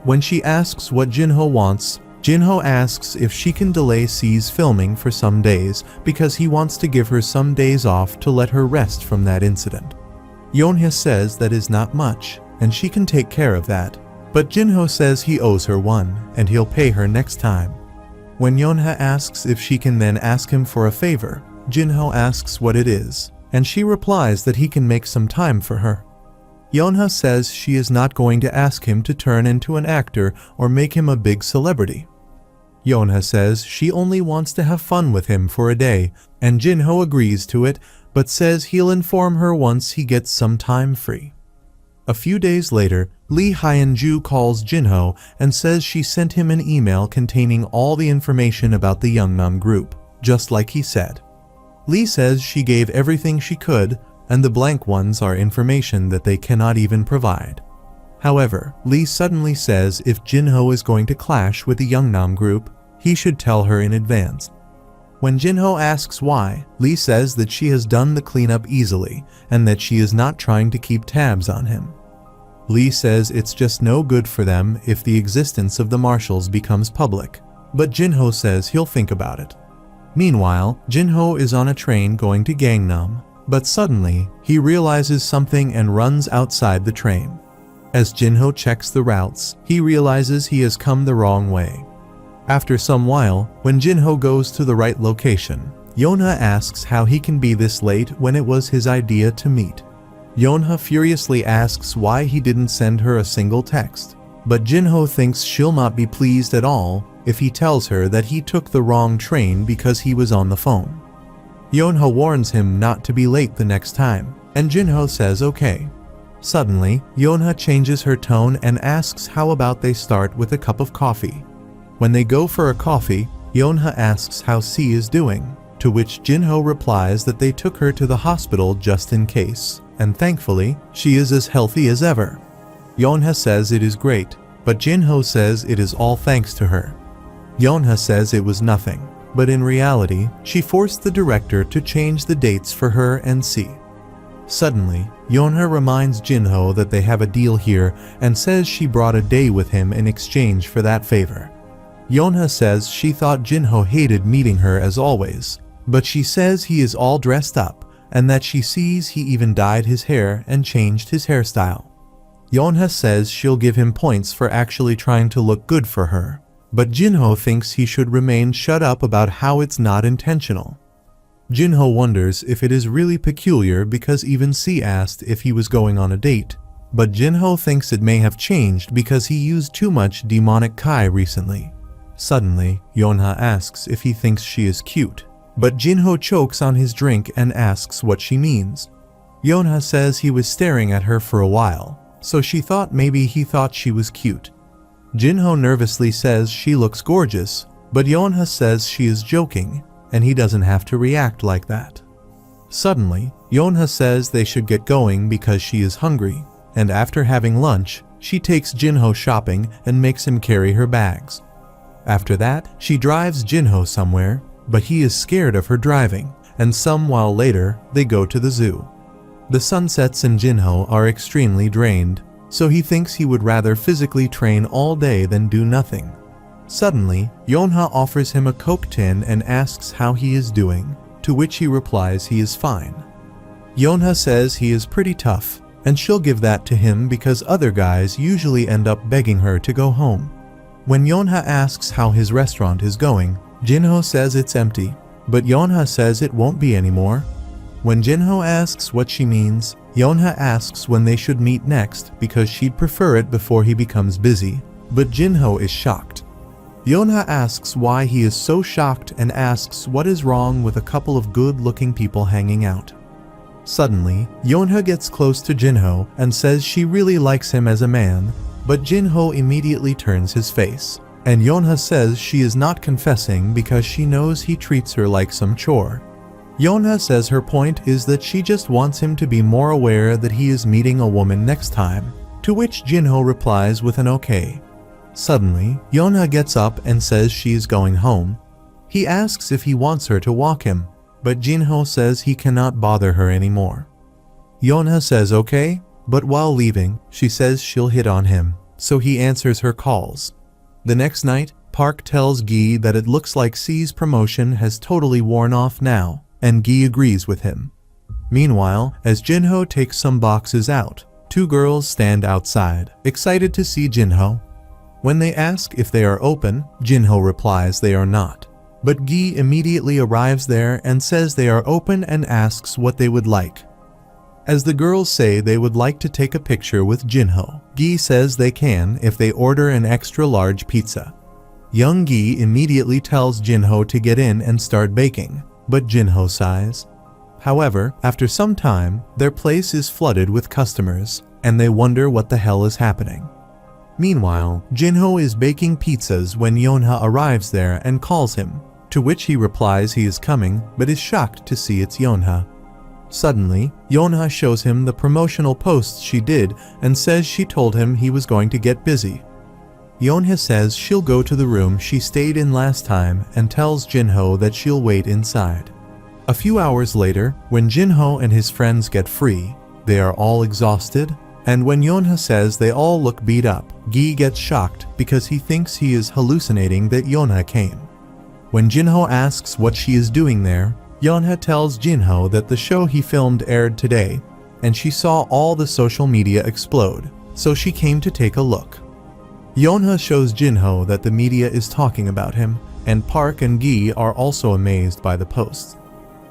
When she asks what Jinho wants, Jinho asks if she can delay C's filming for some days because he wants to give her some days off to let her rest from that incident. Yeonha says that is not much, and she can take care of that. But Jinho says he owes her one, and he'll pay her next time. When Yeonha asks if she can then ask him for a favor, Jinho asks what it is, and she replies that he can make some time for her. Yeonha says she is not going to ask him to turn into an actor or make him a big celebrity. Yeonha says she only wants to have fun with him for a day, and Jinho agrees to it, but says he'll inform her once he gets some time free. A few days later, Lee Hyun-ju calls Jinho and says she sent him an email containing all the information about the Yeongnam group, just like he said. Lee says she gave everything she could, and the blank ones are information that they cannot even provide. However, Lee suddenly says if Jinho is going to clash with the Yeongnam group, he should tell her in advance. When Jinho asks why, Lee says that she has done the cleanup easily and that she is not trying to keep tabs on him. Lee says it's just no good for them if the existence of the marshals becomes public, but Jinho says he'll think about it. Meanwhile, Jinho is on a train going to Gangnam, but suddenly he realizes something and runs outside the train. As Jinho checks the routes, he realizes he has come the wrong way. After some while, when Jinho goes to the right location, Yonha asks how he can be this late when it was his idea to meet. Yonha furiously asks why he didn't send her a single text, but Jinho thinks she'll not be pleased at all if he tells her that he took the wrong train because he was on the phone. Yonha warns him not to be late the next time, and Jinho says okay. Suddenly, Yonha changes her tone and asks how about they start with a cup of coffee. When they go for a coffee, Yonha asks how C is doing, to which Jinho replies that they took her to the hospital just in case, and thankfully, she is as healthy as ever. Yonha says it is great, but Jinho says it is all thanks to her. Yonha says it was nothing, but in reality, she forced the director to change the dates for her and C. Suddenly, Yonha reminds Jinho that they have a deal here and says she brought a day with him in exchange for that favor. Yonha says she thought Jinho hated meeting her as always, but she says he is all dressed up and that she sees he even dyed his hair and changed his hairstyle. Yonha says she'll give him points for actually trying to look good for her, but Jinho thinks he should remain shut up about how it's not intentional. Jinho wonders if it is really peculiar because even C asked if he was going on a date, but Jinho thinks it may have changed because he used too much demonic Kai recently. Suddenly, Yonha asks if he thinks she is cute, but Jinho chokes on his drink and asks what she means. Yonha says he was staring at her for a while, so she thought maybe he thought she was cute. Jinho nervously says she looks gorgeous, but Yonha says she is joking, and he doesn't have to react like that. Suddenly, Yonha says they should get going because she is hungry, and after having lunch, she takes Jinho shopping and makes him carry her bags. After that, she drives Jinho somewhere, but he is scared of her driving, and some while later, they go to the zoo. The sun sets and Jinho are extremely drained, so he thinks he would rather physically train all day than do nothing. Suddenly, Yonha offers him a Coke tin and asks how he is doing, to which he replies he is fine. Yonha says he is pretty tough, and she'll give that to him because other guys usually end up begging her to go home. When Yonha asks how his restaurant is going, Jinho says it's empty, but Yonha says it won't be anymore. When Jinho asks what she means, Yonha asks when they should meet next because she'd prefer it before he becomes busy, but Jinho is shocked. Yonha asks why he is so shocked and asks what is wrong with a couple of good-looking people hanging out. Suddenly, Yonha gets close to Jinho and says she really likes him as a man, but Jinho immediately turns his face, and Yonha says she is not confessing because she knows he treats her like some chore. Yonha says her point is that she just wants him to be more aware that he is meeting a woman next time, to which Jinho replies with an okay. Suddenly, Yonha gets up and says she is going home. He asks if he wants her to walk him, but Jinho says he cannot bother her anymore. Yonha says okay, but while leaving, she says she'll hit on him, so he answers her calls. The next night, Park tells Gi that it looks like C's promotion has totally worn off now, and Gi agrees with him. Meanwhile, as Jinho takes some boxes out, two girls stand outside, excited to see Jinho. When they ask if they are open, Jinho replies they are not. But Gi immediately arrives there and says they are open and asks what they would like. As the girls say they would like to take a picture with Jinho, Gi says they can if they order an extra large pizza. Young Gi immediately tells Jinho to get in and start baking, but Jinho sighs. However, after some time, their place is flooded with customers, and they wonder what the hell is happening. Meanwhile, Jinho is baking pizzas when Yonha arrives there and calls him, to which he replies he is coming but is shocked to see it's Yonha. Suddenly, Yonha shows him the promotional posts she did and says she told him he was going to get busy. Yonha says she'll go to the room she stayed in last time and tells Jinho that she'll wait inside. A few hours later, when Jinho and his friends get free, they are all exhausted, and when Yonha says they all look beat up, Gi gets shocked because he thinks he is hallucinating that Yonha came. When Jinho asks what she is doing there, Yonha tells Jinho that the show he filmed aired today, and she saw all the social media explode, so she came to take a look. Yonha shows Jinho that the media is talking about him, and Park and Gi are also amazed by the posts.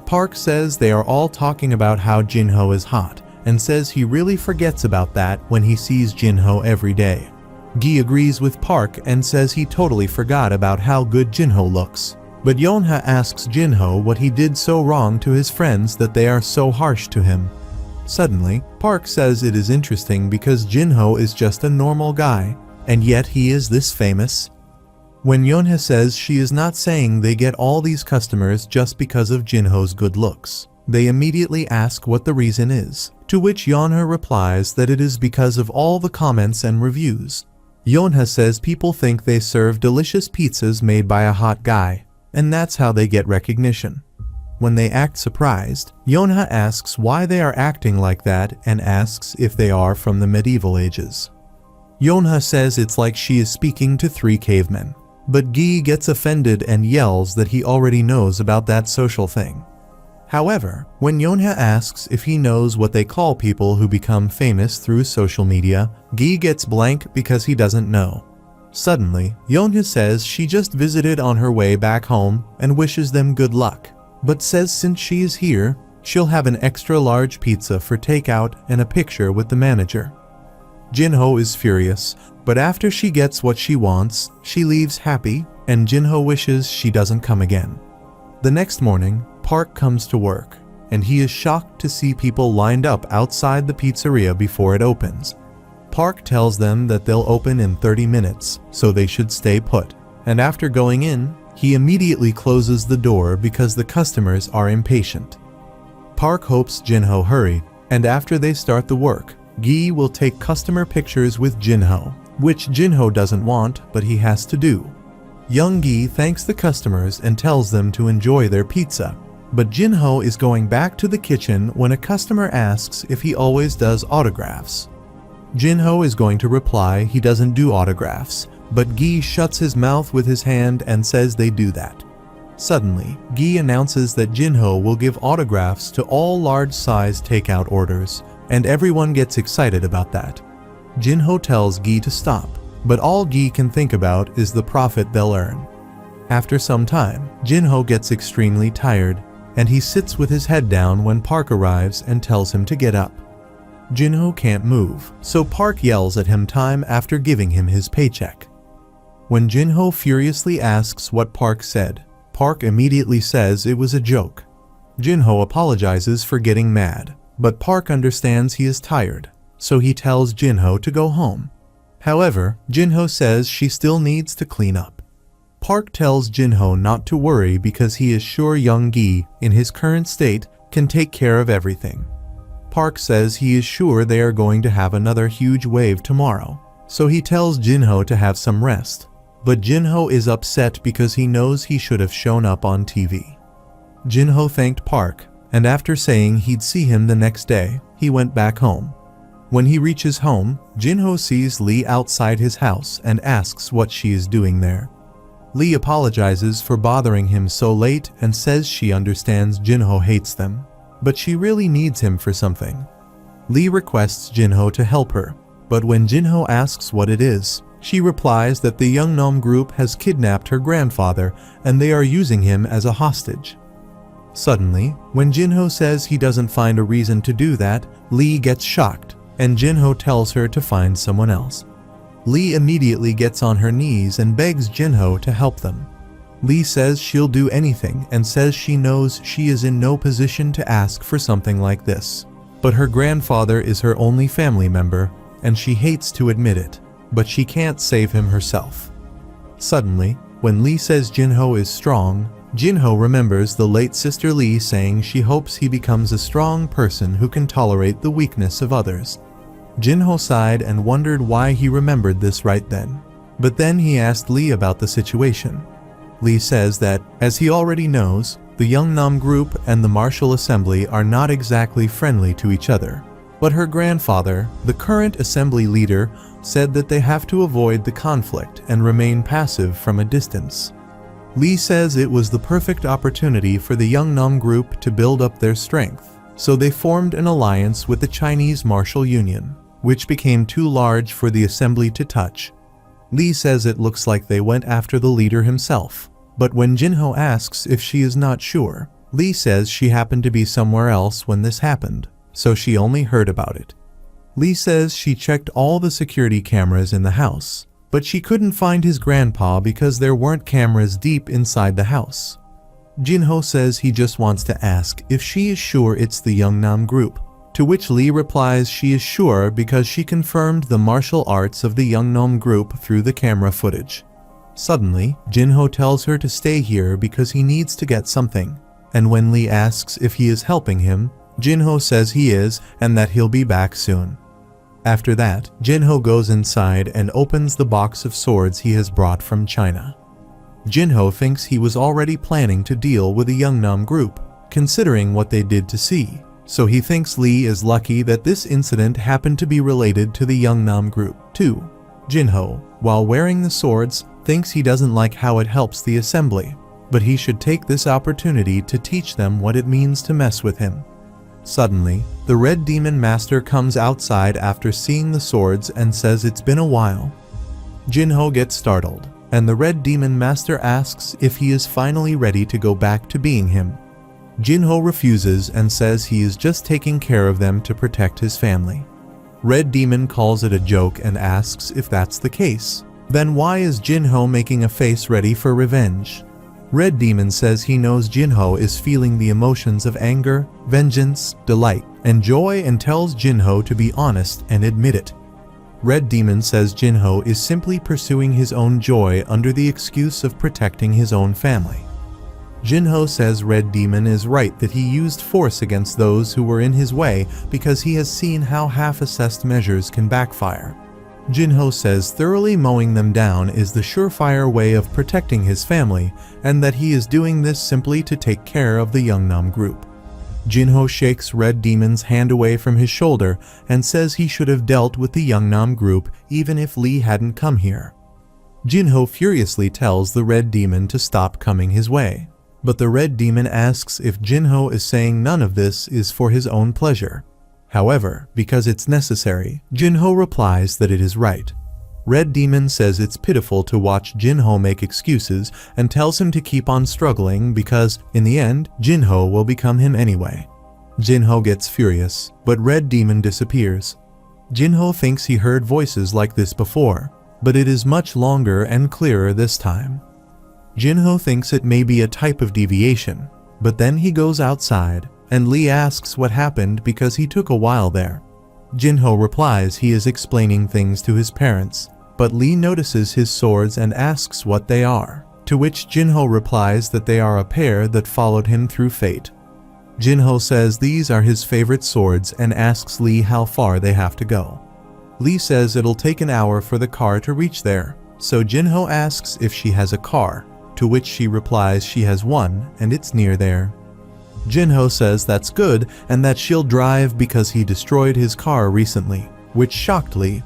Park says they are all talking about how Jinho is hot, and says he really forgets about that when he sees Jinho every day. Gi agrees with Park and says he totally forgot about how good Jinho looks. But Yonha asks Jinho what he did so wrong to his friends that they are so harsh to him. Suddenly, Park says it is interesting because Jinho is just a normal guy, and yet he is this famous. When Yonha says she is not saying they get all these customers just because of Jinho's good looks, they immediately ask what the reason is, to which Yonha replies that it is because of all the comments and reviews. Yonha says people think they serve delicious pizzas made by a hot guy, and that's how they get recognition. When they act surprised, Yonha asks why they are acting like that and asks if they are from the medieval ages. Yonha says it's like she is speaking to 3 cavemen, but Gi gets offended and yells that he already knows about that social thing. However, when Yonha asks if he knows what they call people who become famous through social media, Gi gets blank because he doesn't know. Suddenly, Yonha says she just visited on her way back home and wishes them good luck, but says since she is here, she'll have an extra large pizza for takeout and a picture with the manager. Jinho is furious, but after she gets what she wants, she leaves happy, and Jinho wishes she doesn't come again. The next morning, Park comes to work, and he is shocked to see people lined up outside the pizzeria before it opens. Park tells them that they'll open in 30 minutes, so they should stay put, and after going in, he immediately closes the door because the customers are impatient. Park hopes Jinho hurry, and after they start the work, Gi will take customer pictures with Jinho, which Jinho doesn't want, but he has to do. Young Gi thanks the customers and tells them to enjoy their pizza, but Jinho is going back to the kitchen when a customer asks if he always does autographs. Jinho is going to reply he doesn't do autographs, but Gi shuts his mouth with his hand and says they do that. Suddenly, Gi announces that Jinho will give autographs to all large-size takeout orders, and everyone gets excited about that. Jinho tells Gi to stop, but all Gi can think about is the profit they'll earn. After some time, Jinho gets extremely tired, and he sits with his head down when Park arrives and tells him to get up. Jinho can't move, so Park yells at him time after giving him his paycheck. When Jinho furiously asks what Park said, Park immediately says it was a joke. Jinho apologizes for getting mad, but Park understands he is tired, so he tells Jinho to go home. However, Jinho says she still needs to clean up. Park tells Jinho not to worry because he is sure young Gi, in his current state, can take care of everything. Park says he is sure they are going to have another huge wave tomorrow, so he tells Jinho to have some rest. But Jinho is upset because he knows he should have shown up on TV. Jinho thanked Park, and after saying he'd see him the next day, he went back home. When he reaches home, Jinho sees Lee outside his house and asks what she is doing there. Lee apologizes for bothering him so late and says she understands Jinho hates them, but she really needs him for something. Lee requests Jinho to help her, but when Jinho asks what it is, she replies that the Yeongnam group has kidnapped her grandfather and they are using him as a hostage. Suddenly, when Jinho says he doesn't find a reason to do that, Lee gets shocked, and Jinho tells her to find someone else. Lee immediately gets on her knees and begs Jinho to help them. Lee says she'll do anything and says she knows she is in no position to ask for something like this. But her grandfather is her only family member, and she hates to admit it, but she can't save him herself. Suddenly, when Lee says Jinho is strong, Jinho remembers the late sister Lee saying she hopes he becomes a strong person who can tolerate the weakness of others. Jinho sighed and wondered why he remembered this right then. But then he asked Lee about the situation. Lee says that, as he already knows, the Yeongnam group and the Martial Assembly are not exactly friendly to each other. But her grandfather, the current assembly leader, said that they have to avoid the conflict and remain passive from a distance. Lee says it was the perfect opportunity for the Yeongnam group to build up their strength, so they formed an alliance with the Chinese Martial Union. which became too large for the assembly to touch. Lee says it looks like they went after the leader himself, but when Jinho asks if she is not sure, Lee says she happened to be somewhere else when this happened, so she only heard about it. Lee says she checked all the security cameras in the house, but she couldn't find his grandpa because there weren't cameras deep inside the house. Jinho says he just wants to ask if she is sure it's the Yeongnam group, to which Lee replies she is sure because she confirmed the martial arts of the Yeongnam group through the camera footage. Suddenly, Jinho tells her to stay here because he needs to get something, and when Lee asks if he is helping him, Jinho says he is and that he'll be back soon. After that, Jinho goes inside and opens the box of swords he has brought from China. Jinho thinks he was already planning to deal with the Yeongnam group, considering what they did to C, so he thinks Lee is lucky that this incident happened to be related to the Yeongnam group too. Jinho, while wearing the swords, thinks he doesn't like how it helps the assembly, but he should take this opportunity to teach them what it means to mess with him. Suddenly, the Red Demon Master comes outside after seeing the swords and says it's been a while. Jinho gets startled, and the Red Demon Master asks if he is finally ready to go back to being him. Jinho refuses and says he is just taking care of them to protect his family. Red Demon calls it a joke and asks if that's the case. Then why is Jinho making a face ready for revenge? Red Demon says he knows Jinho is feeling the emotions of anger, vengeance, delight, and joy and tells Jinho to be honest and admit it. Red Demon says Jinho is simply pursuing his own joy under the excuse of protecting his own family. Jinho says Red Demon is right that he used force against those who were in his way because he has seen how half-assessed measures can backfire. Jinho says thoroughly mowing them down is the surefire way of protecting his family, and that he is doing this simply to take care of the Yeongnam group. Jinho shakes Red Demon's hand away from his shoulder and says he should have dealt with the Yeongnam group even if Lee hadn't come here. Jinho furiously tells the Red Demon to stop coming his way, but the Red Demon asks if Jinho is saying none of this is for his own pleasure. However, because it's necessary, Jinho replies that it is right. Red Demon says it's pitiful to watch Jinho make excuses and tells him to keep on struggling because, in the end, Jinho will become him anyway. Jinho gets furious, but Red Demon disappears. Jinho thinks he heard voices like this before, but it is much longer and clearer this time. Jinho thinks it may be a type of deviation, but then he goes outside, and Lee asks what happened because he took a while there. Jinho replies he is explaining things to his parents, but Lee notices his swords and asks what they are, to which Jinho replies that they are a pair that followed him through fate. Jinho says these are his favorite swords and asks Lee how far they have to go. Lee says it'll take an hour for the car to reach there, so Jinho asks if she has a car, to which she replies she has one and it's near there. Jinho says that's good and that she'll drive because he destroyed his car recently, which shocked Lee.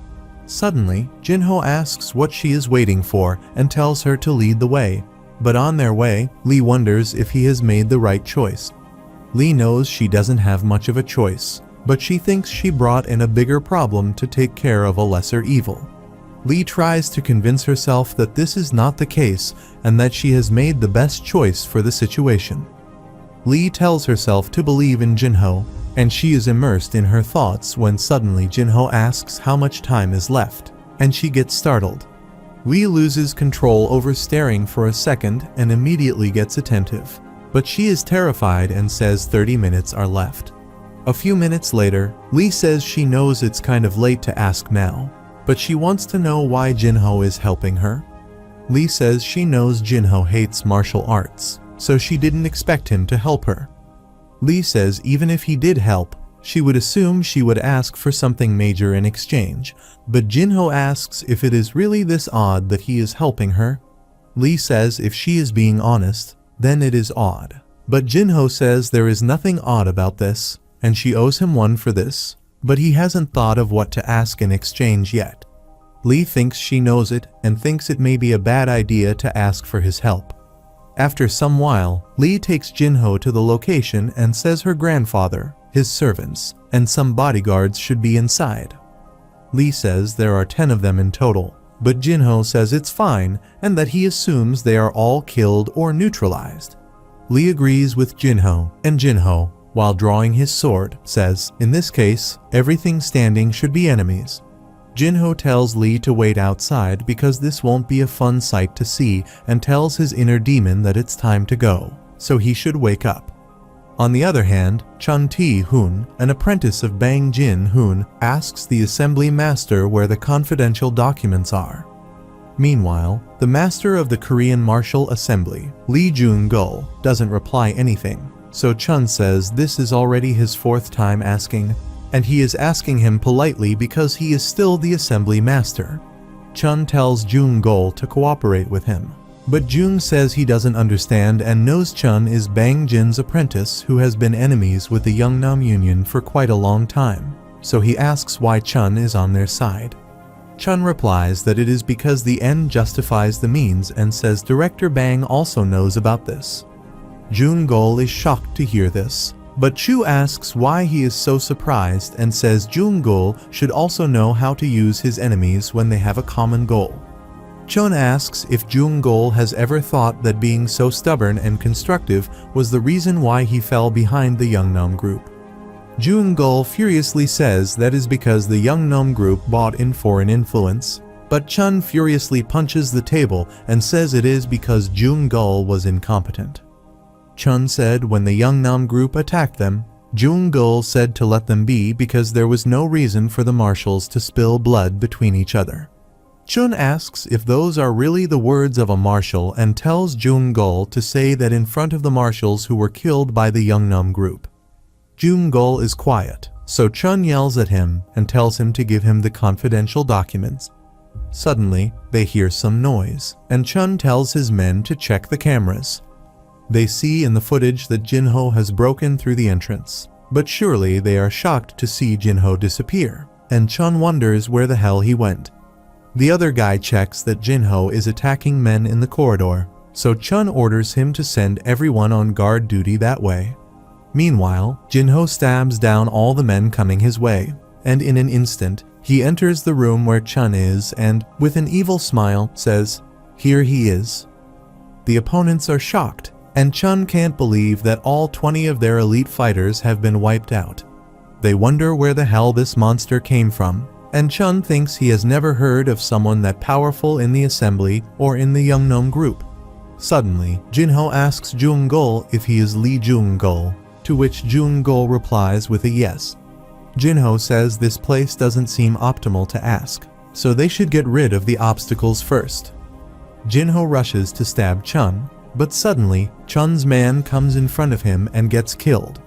Suddenly, Jinho asks what she is waiting for and tells her to lead the way, but on their way, Lee wonders if he has made the right choice. Lee knows she doesn't have much of a choice, but she thinks she brought in a bigger problem to take care of a lesser evil. Lee tries to convince herself that this is not the case and that she has made the best choice for the situation. Lee tells herself to believe in Jinho, and she is immersed in her thoughts when suddenly Jinho asks how much time is left, and she gets startled. Lee loses control over staring for a second and immediately gets attentive, but she is terrified and says 30 minutes are left. A few minutes later, Lee says she knows it's kind of late to ask now, but she wants to know why Jinho is helping her. Lee says she knows Jinho hates martial arts, so she didn't expect him to help her. Lee says even if he did help, she would assume she would ask for something major in exchange, but Jinho asks if it is really this odd that he is helping her. Lee says if she is being honest, then it is odd. But Jinho says there is nothing odd about this, and she owes him one for this, but he hasn't thought of what to ask in exchange yet. Lee thinks she knows it and thinks it may be a bad idea to ask for his help. After some while, Lee takes Jinho to the location and says her grandfather, his servants, and some bodyguards should be inside. Lee says there are 10 of them in total, but Jinho says it's fine and that he assumes they are all killed or neutralized. Lee agrees with Jinho, and Jinho, while drawing his sword, says, in this case, everything standing should be enemies. Jinho tells Lee to wait outside because this won't be a fun sight to see and tells his inner demon that it's time to go, so he should wake up. On the other hand, Chun Ti-hoon, an apprentice of Bang Jin-hoon, asks the assembly master where the confidential documents are. Meanwhile, the master of the Korean Martial Assembly, Lee Jun-gul, doesn't reply anything, so Chun says this is already his 4th time asking, and he is asking him politely because he is still the assembly master. Chun tells Jun-gul to cooperate with him, but Jun says he doesn't understand and knows Chun is Bang Jin's apprentice who has been enemies with the Yeongnam Union for quite a long time, so he asks why Chun is on their side. Chun replies that it is because the end justifies the means and says Director Bang also knows about this. Jun-gul is shocked to hear this, but Chu asks why he is so surprised and says Jun-gul should also know how to use his enemies when they have a common goal. Chun asks if Jun-gul has ever thought that being so stubborn and constructive was the reason why he fell behind the Yeongnam group. Jun-gul furiously says that is because the Yeongnam group bought in foreign influence, but Chun furiously punches the table and says it is because Jun-gul was incompetent. Chun said when the Yeongnam group attacked them, Jun-gul said to let them be because there was no reason for the marshals to spill blood between each other. Chun asks if those are really the words of a marshal and tells Jun-gul to say that in front of the marshals who were killed by the Yeongnam group. Jun-gul is quiet, so Chun yells at him and tells him to give him the confidential documents. Suddenly, they hear some noise, and Chun tells his men to check the cameras. They see in the footage that Jinho has broken through the entrance, but surely they are shocked to see Jinho disappear, and Chun wonders where the hell he went. The other guy checks that Jinho is attacking men in the corridor, so Chun orders him to send everyone on guard duty that way. Meanwhile, Jinho stabs down all the men coming his way, and in an instant, he enters the room where Chun is and, with an evil smile, says, "Here he is." The opponents are shocked, and Chun can't believe that all 20 of their elite fighters have been wiped out. They wonder where the hell this monster came from, and Chun thinks he has never heard of someone that powerful in the assembly or in the Yeongnam group. Suddenly, Jinho asks Jun-gul if he is Lee Jun-gul, to which Jun-gul replies with a yes. Jinho says this place doesn't seem optimal to ask, so they should get rid of the obstacles first. Jinho rushes to stab Chun, but suddenly, Chun's man comes in front of him and gets killed.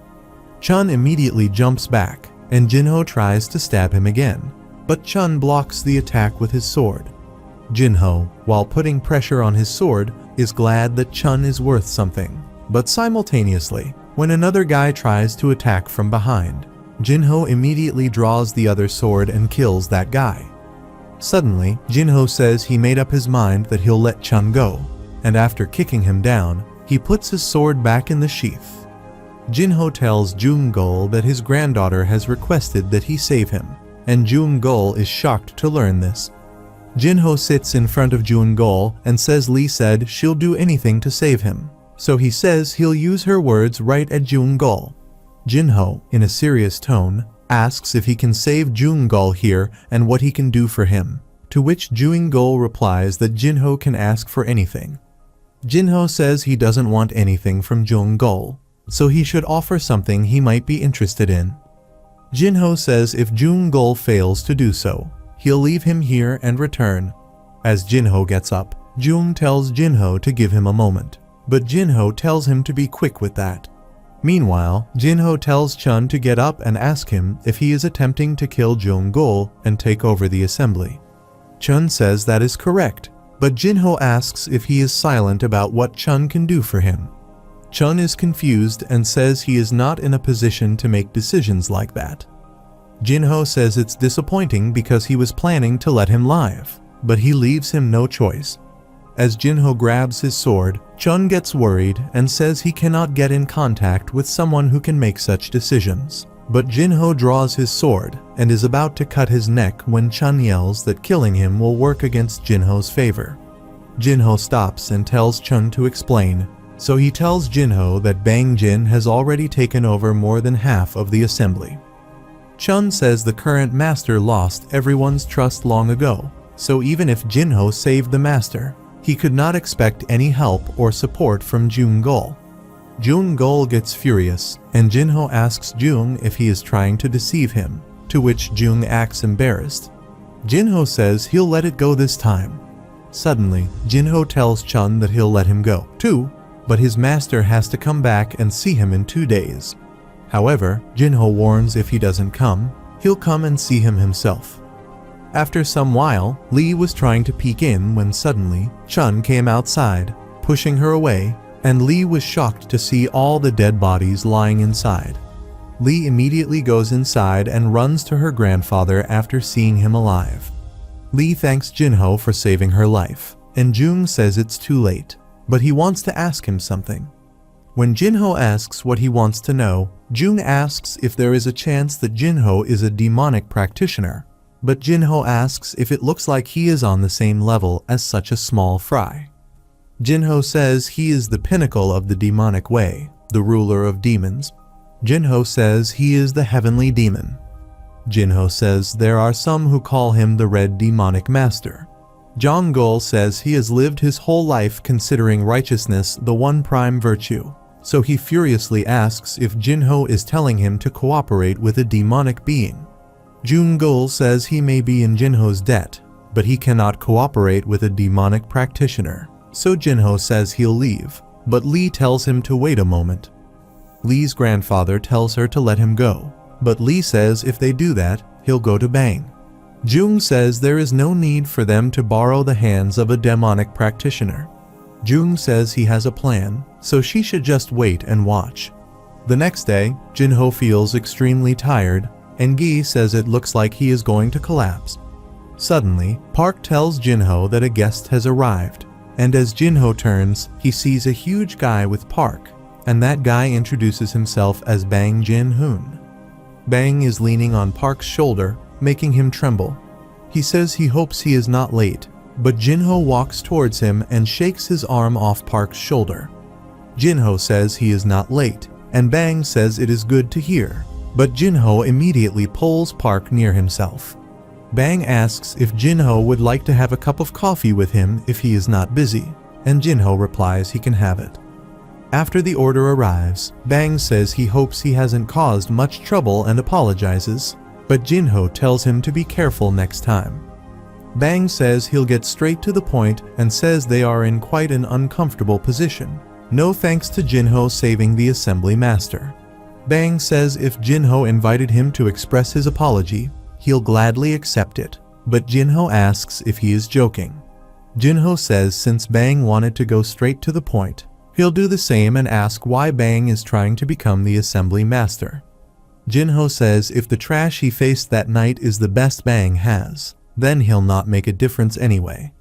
Chun immediately jumps back, and Jinho tries to stab him again, but Chun blocks the attack with his sword. Jinho, while putting pressure on his sword, is glad that Chun is worth something, but simultaneously, when another guy tries to attack from behind, Jinho immediately draws the other sword and kills that guy. Suddenly, Jinho says he made up his mind that he'll let Chun go, and after kicking him down, he puts his sword back in the sheath. Jinho tells Jun-gul that his granddaughter has requested that he save him, and Jun-gul is shocked to learn this. Jinho sits in front of Jun-gul and says Lee said she'll do anything to save him, so he says he'll use her words right at Jun-gul. Jinho, in a serious tone, asks if he can save Jun-gul here and what he can do for him, to which Jun-gul replies that Jinho can ask for anything. Jinho says he doesn't want anything from Jun-gul, so he should offer something he might be interested in. Jinho says if Jun-gul fails to do so, he'll leave him here and return. As Jinho gets up, Jun tells Jinho to give him a moment, but Jinho tells him to be quick with that. Meanwhile, Jinho tells Chun to get up and ask him if he is attempting to kill Jun-gul and take over the assembly. Chun says that is correct, but Jinho asks if he is silent about what Chun can do for him. Chun is confused and says he is not in a position to make decisions like that. Jinho says it's disappointing because he was planning to let him live, but he leaves him no choice. As Jinho grabs his sword, Chun gets worried and says he cannot get in contact with someone who can make such decisions, But Jinho draws his sword and is about to cut his neck when Chun yells that killing him will work against Jinho's favor. Jinho stops and tells Chun to explain, so he tells Jinho that Bang Jin has already taken over more than half of the assembly. Chun says the current master lost everyone's trust long ago, so even if Jinho saved the master, he could not expect any help or support from Jung Gol. Jung Gol gets furious, and Jinho asks Jung if he is trying to deceive him, to which Jung acts embarrassed. Jinho says he'll let it go this time. Suddenly, Jinho tells Chun that he'll let him go, too, but his master has to come back and see him in 2 days. However, Jinho warns if he doesn't come, he'll come and see him himself. After some while, Lee was trying to peek in when suddenly, Chun came outside, pushing her away, and Lee was shocked to see all the dead bodies lying inside. Lee immediately goes inside and runs to her grandfather after seeing him alive. Lee thanks Jinho for saving her life, and Jung says it's too late, but he wants to ask him something. When Jinho asks what he wants to know, Jung asks if there is a chance that Jinho is a demonic practitioner, but Jinho asks if it looks like he is on the same level as such a small fry. Jinho says he is the pinnacle of the demonic way, the ruler of demons. Jinho says he is the heavenly demon. Jinho says there are some who call him the red demonic master. Jung Gol says he has lived his whole life considering righteousness the one prime virtue, so he furiously asks if Jinho is telling him to cooperate with a demonic being. Jung Gol says he may be in Jinho's debt, but he cannot cooperate with a demonic practitioner, so Jinho says he'll leave, but Lee tells him to wait a moment. Lee's grandfather tells her to let him go, but Lee says if they do that, he'll go to Bang. Jung says there is no need for them to borrow the hands of a demonic practitioner. Jung says he has a plan, so she should just wait and watch. The next day, Jinho feels extremely tired, and Gi says it looks like he is going to collapse. Suddenly, Park tells Jinho that a guest has arrived, and as Jinho turns, he sees a huge guy with Park, and that guy introduces himself as Bang Jin-hoon. Bang is leaning on Park's shoulder, making him tremble. He says he hopes he is not late, but Jinho walks towards him and shakes his arm off Park's shoulder. Jinho says he is not late, and Bang says it is good to hear, but Jinho immediately pulls Park near himself. Bang asks if Jinho would like to have a cup of coffee with him if he is not busy, and Jinho replies he can have it. After the order arrives, Bang says he hopes he hasn't caused much trouble and apologizes, but Jinho tells him to be careful next time. Bang says he'll get straight to the point and says they are in quite an uncomfortable position, no thanks to Jinho saving the assembly master. Bang says if Jinho invited him to express his apology, he'll gladly accept it, but Jinho asks if he is joking. Jinho says since Bang wanted to go straight to the point, he'll do the same and ask why Bang is trying to become the assembly master. Jinho says if the trash he faced that night is the best Bang has, then he'll not make a difference anyway.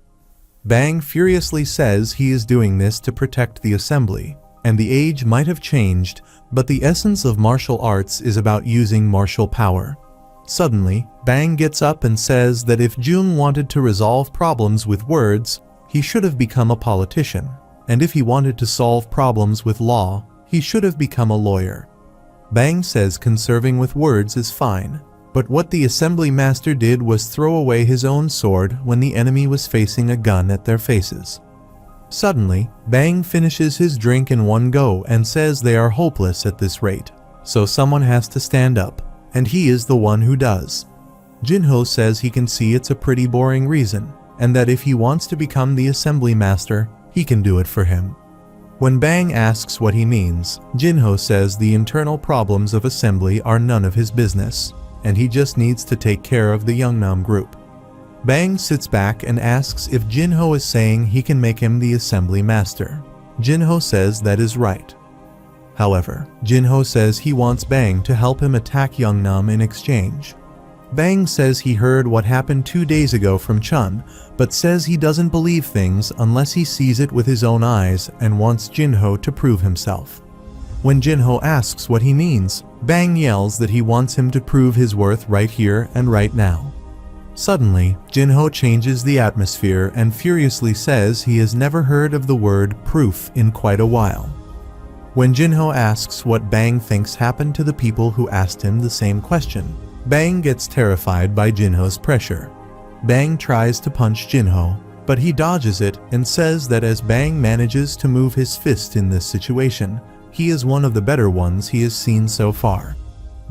Bang furiously says he is doing this to protect the assembly, and the age might have changed, but the essence of martial arts is about using martial power. Suddenly, Bang gets up and says that if Jung wanted to resolve problems with words, he should have become a politician, and if he wanted to solve problems with law, he should have become a lawyer. Bang says conserving with words is fine, but what the assembly master did was throw away his own sword when the enemy was facing a gun at their faces. Suddenly, Bang finishes his drink in one go and says they are hopeless at this rate, so someone has to stand up, and he is the one who does. Jinho says he can see it's a pretty boring reason, and that if he wants to become the assembly master, he can do it for him. When Bang asks what he means, Jinho says the internal problems of assembly are none of his business, and he just needs to take care of the Yeongnam group. Bang sits back and asks if Jinho is saying he can make him the assembly master. Jinho says that is right. However, Jinho says he wants Bang to help him attack Yeongnam in exchange. Bang says he heard what happened 2 days ago from Chun, but says he doesn't believe things unless he sees it with his own eyes and wants Jinho to prove himself. When Jinho asks what he means, Bang yells that he wants him to prove his worth right here and right now. Suddenly, Jinho changes the atmosphere and furiously says he has never heard of the word proof in quite a while. When Jinho asks what Bang thinks happened to the people who asked him the same question, Bang gets terrified by Jinho's pressure. Bang tries to punch Jinho, but he dodges it and says that as Bang manages to move his fist in this situation, he is one of the better ones he has seen so far.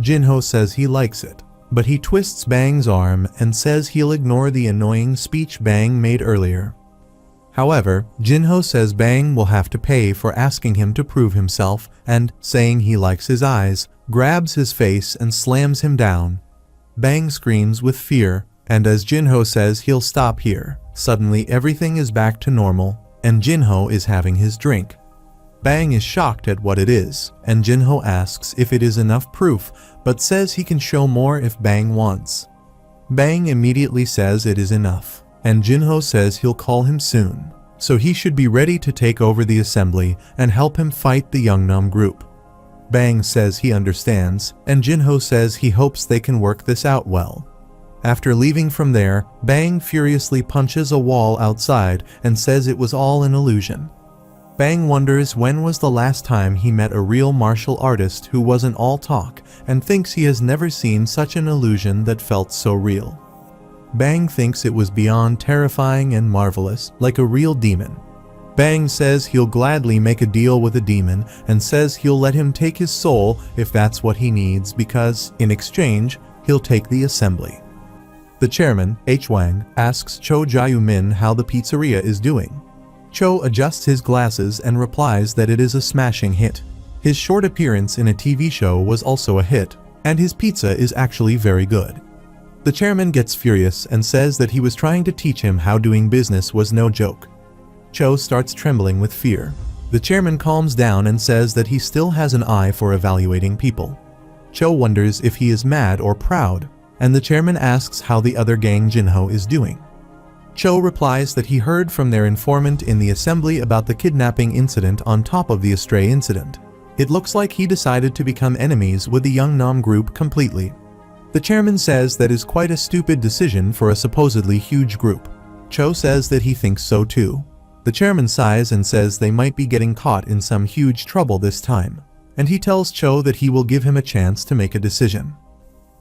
Jinho says he likes it, but he twists Bang's arm and says he'll ignore the annoying speech Bang made earlier. However, Jinho says Bang will have to pay for asking him to prove himself and, saying he likes his eyes, grabs his face and slams him down. Bang screams with fear, and as Jinho says he'll stop here, suddenly everything is back to normal, and Jinho is having his drink. Bang is shocked at what it is, and Jinho asks if it is enough proof, but says he can show more if Bang wants. Bang immediately says it is enough, and Jinho says he'll call him soon, so he should be ready to take over the assembly and help him fight the Yeongnam group. Bang says he understands, and Jinho says he hopes they can work this out well. After leaving from there, Bang furiously punches a wall outside and says it was all an illusion. Bang wonders when was the last time he met a real martial artist who wasn't all talk, and thinks he has never seen such an illusion that felt so real. Bang thinks it was beyond terrifying and marvelous, like a real demon. Bang says he'll gladly make a deal with a demon and says he'll let him take his soul if that's what he needs because, in exchange, he'll take the assembly. The chairman, H. Wang, asks Cho Jae-min how the pizzeria is doing. Cho adjusts his glasses and replies that it is a smashing hit. His short appearance in a TV show was also a hit, and his pizza is actually very good. The chairman gets furious and says that he was trying to teach him how doing business was no joke. Cho starts trembling with fear. The chairman calms down and says that he still has an eye for evaluating people. Cho wonders if he is mad or proud, and the chairman asks how the other gang Jinho is doing. Cho replies that he heard from their informant in the assembly about the kidnapping incident on top of the Astray incident. It looks like he decided to become enemies with the Yeongnam group completely. The chairman says that is quite a stupid decision for a supposedly huge group. Cho says that he thinks so too. The chairman sighs and says they might be getting caught in some huge trouble this time, and he tells Cho that he will give him a chance to make a decision.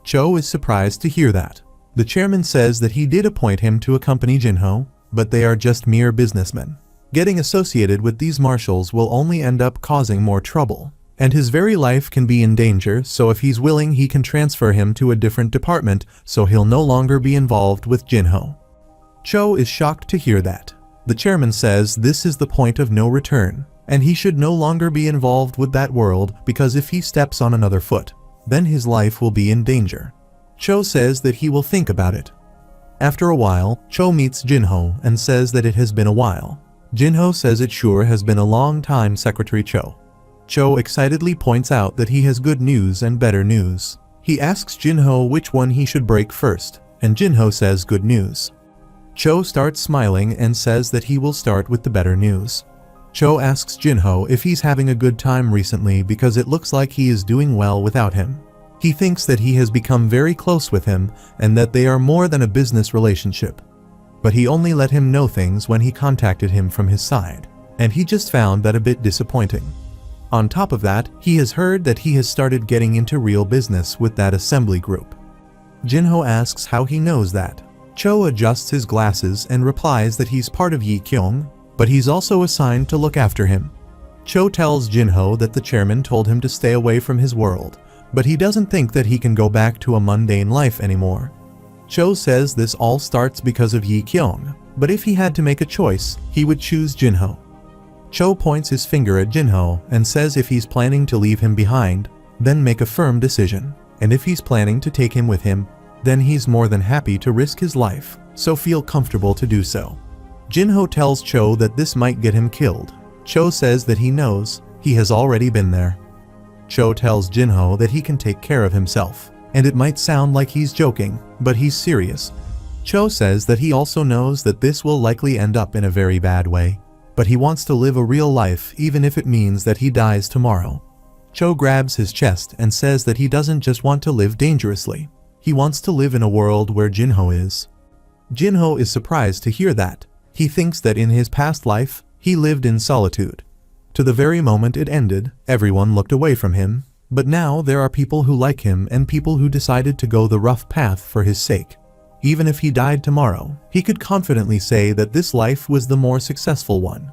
Cho is surprised to hear that. The chairman says that he did appoint him to accompany Jinho, but they are just mere businessmen. Getting associated with these marshals will only end up causing more trouble, and his very life can be in danger, so if he's willing he can transfer him to a different department so he'll no longer be involved with Jinho. Cho is shocked to hear that. The chairman says this is the point of no return, and he should no longer be involved with that world because if he steps on another foot, then his life will be in danger. Cho says that he will think about it. After a while, Cho meets Jinho and says that it has been a while. Jinho says it sure has been a long time, Secretary Cho. Cho excitedly points out that he has good news and better news. He asks Jinho which one he should break first, and Jinho says good news. Cho starts smiling and says that he will start with the better news. Cho asks Jinho if he's having a good time recently because it looks like he is doing well without him. He thinks that he has become very close with him and that they are more than a business relationship. But he only let him know things when he contacted him from his side, and he just found that a bit disappointing. On top of that, he has heard that he has started getting into real business with that assembly group. Jinho asks how he knows that. Cho adjusts his glasses and replies that he's part of Yi Kyung, but he's also assigned to look after him. Cho tells Jinho that the chairman told him to stay away from his world, but he doesn't think that he can go back to a mundane life anymore. Cho says this all starts because of Yi Kyung, but if he had to make a choice, he would choose Jinho. Cho points his finger at Jinho and says if he's planning to leave him behind, then make a firm decision, and if he's planning to take him with him, then he's more than happy to risk his life, so feel comfortable to do so. Jinho tells Cho that this might get him killed. Cho says that he knows, he has already been there. Cho tells Jinho that he can take care of himself, and it might sound like he's joking, but he's serious. Cho says that he also knows that this will likely end up in a very bad way, but he wants to live a real life even if it means that he dies tomorrow. Cho grabs his chest and says that he doesn't just want to live dangerously. He wants to live in a world where Jinho is. Jinho is surprised to hear that. He thinks that in his past life, he lived in solitude. To the very moment it ended, everyone looked away from him, but now there are people who like him and people who decided to go the rough path for his sake. Even if he died tomorrow, he could confidently say that this life was the more successful one.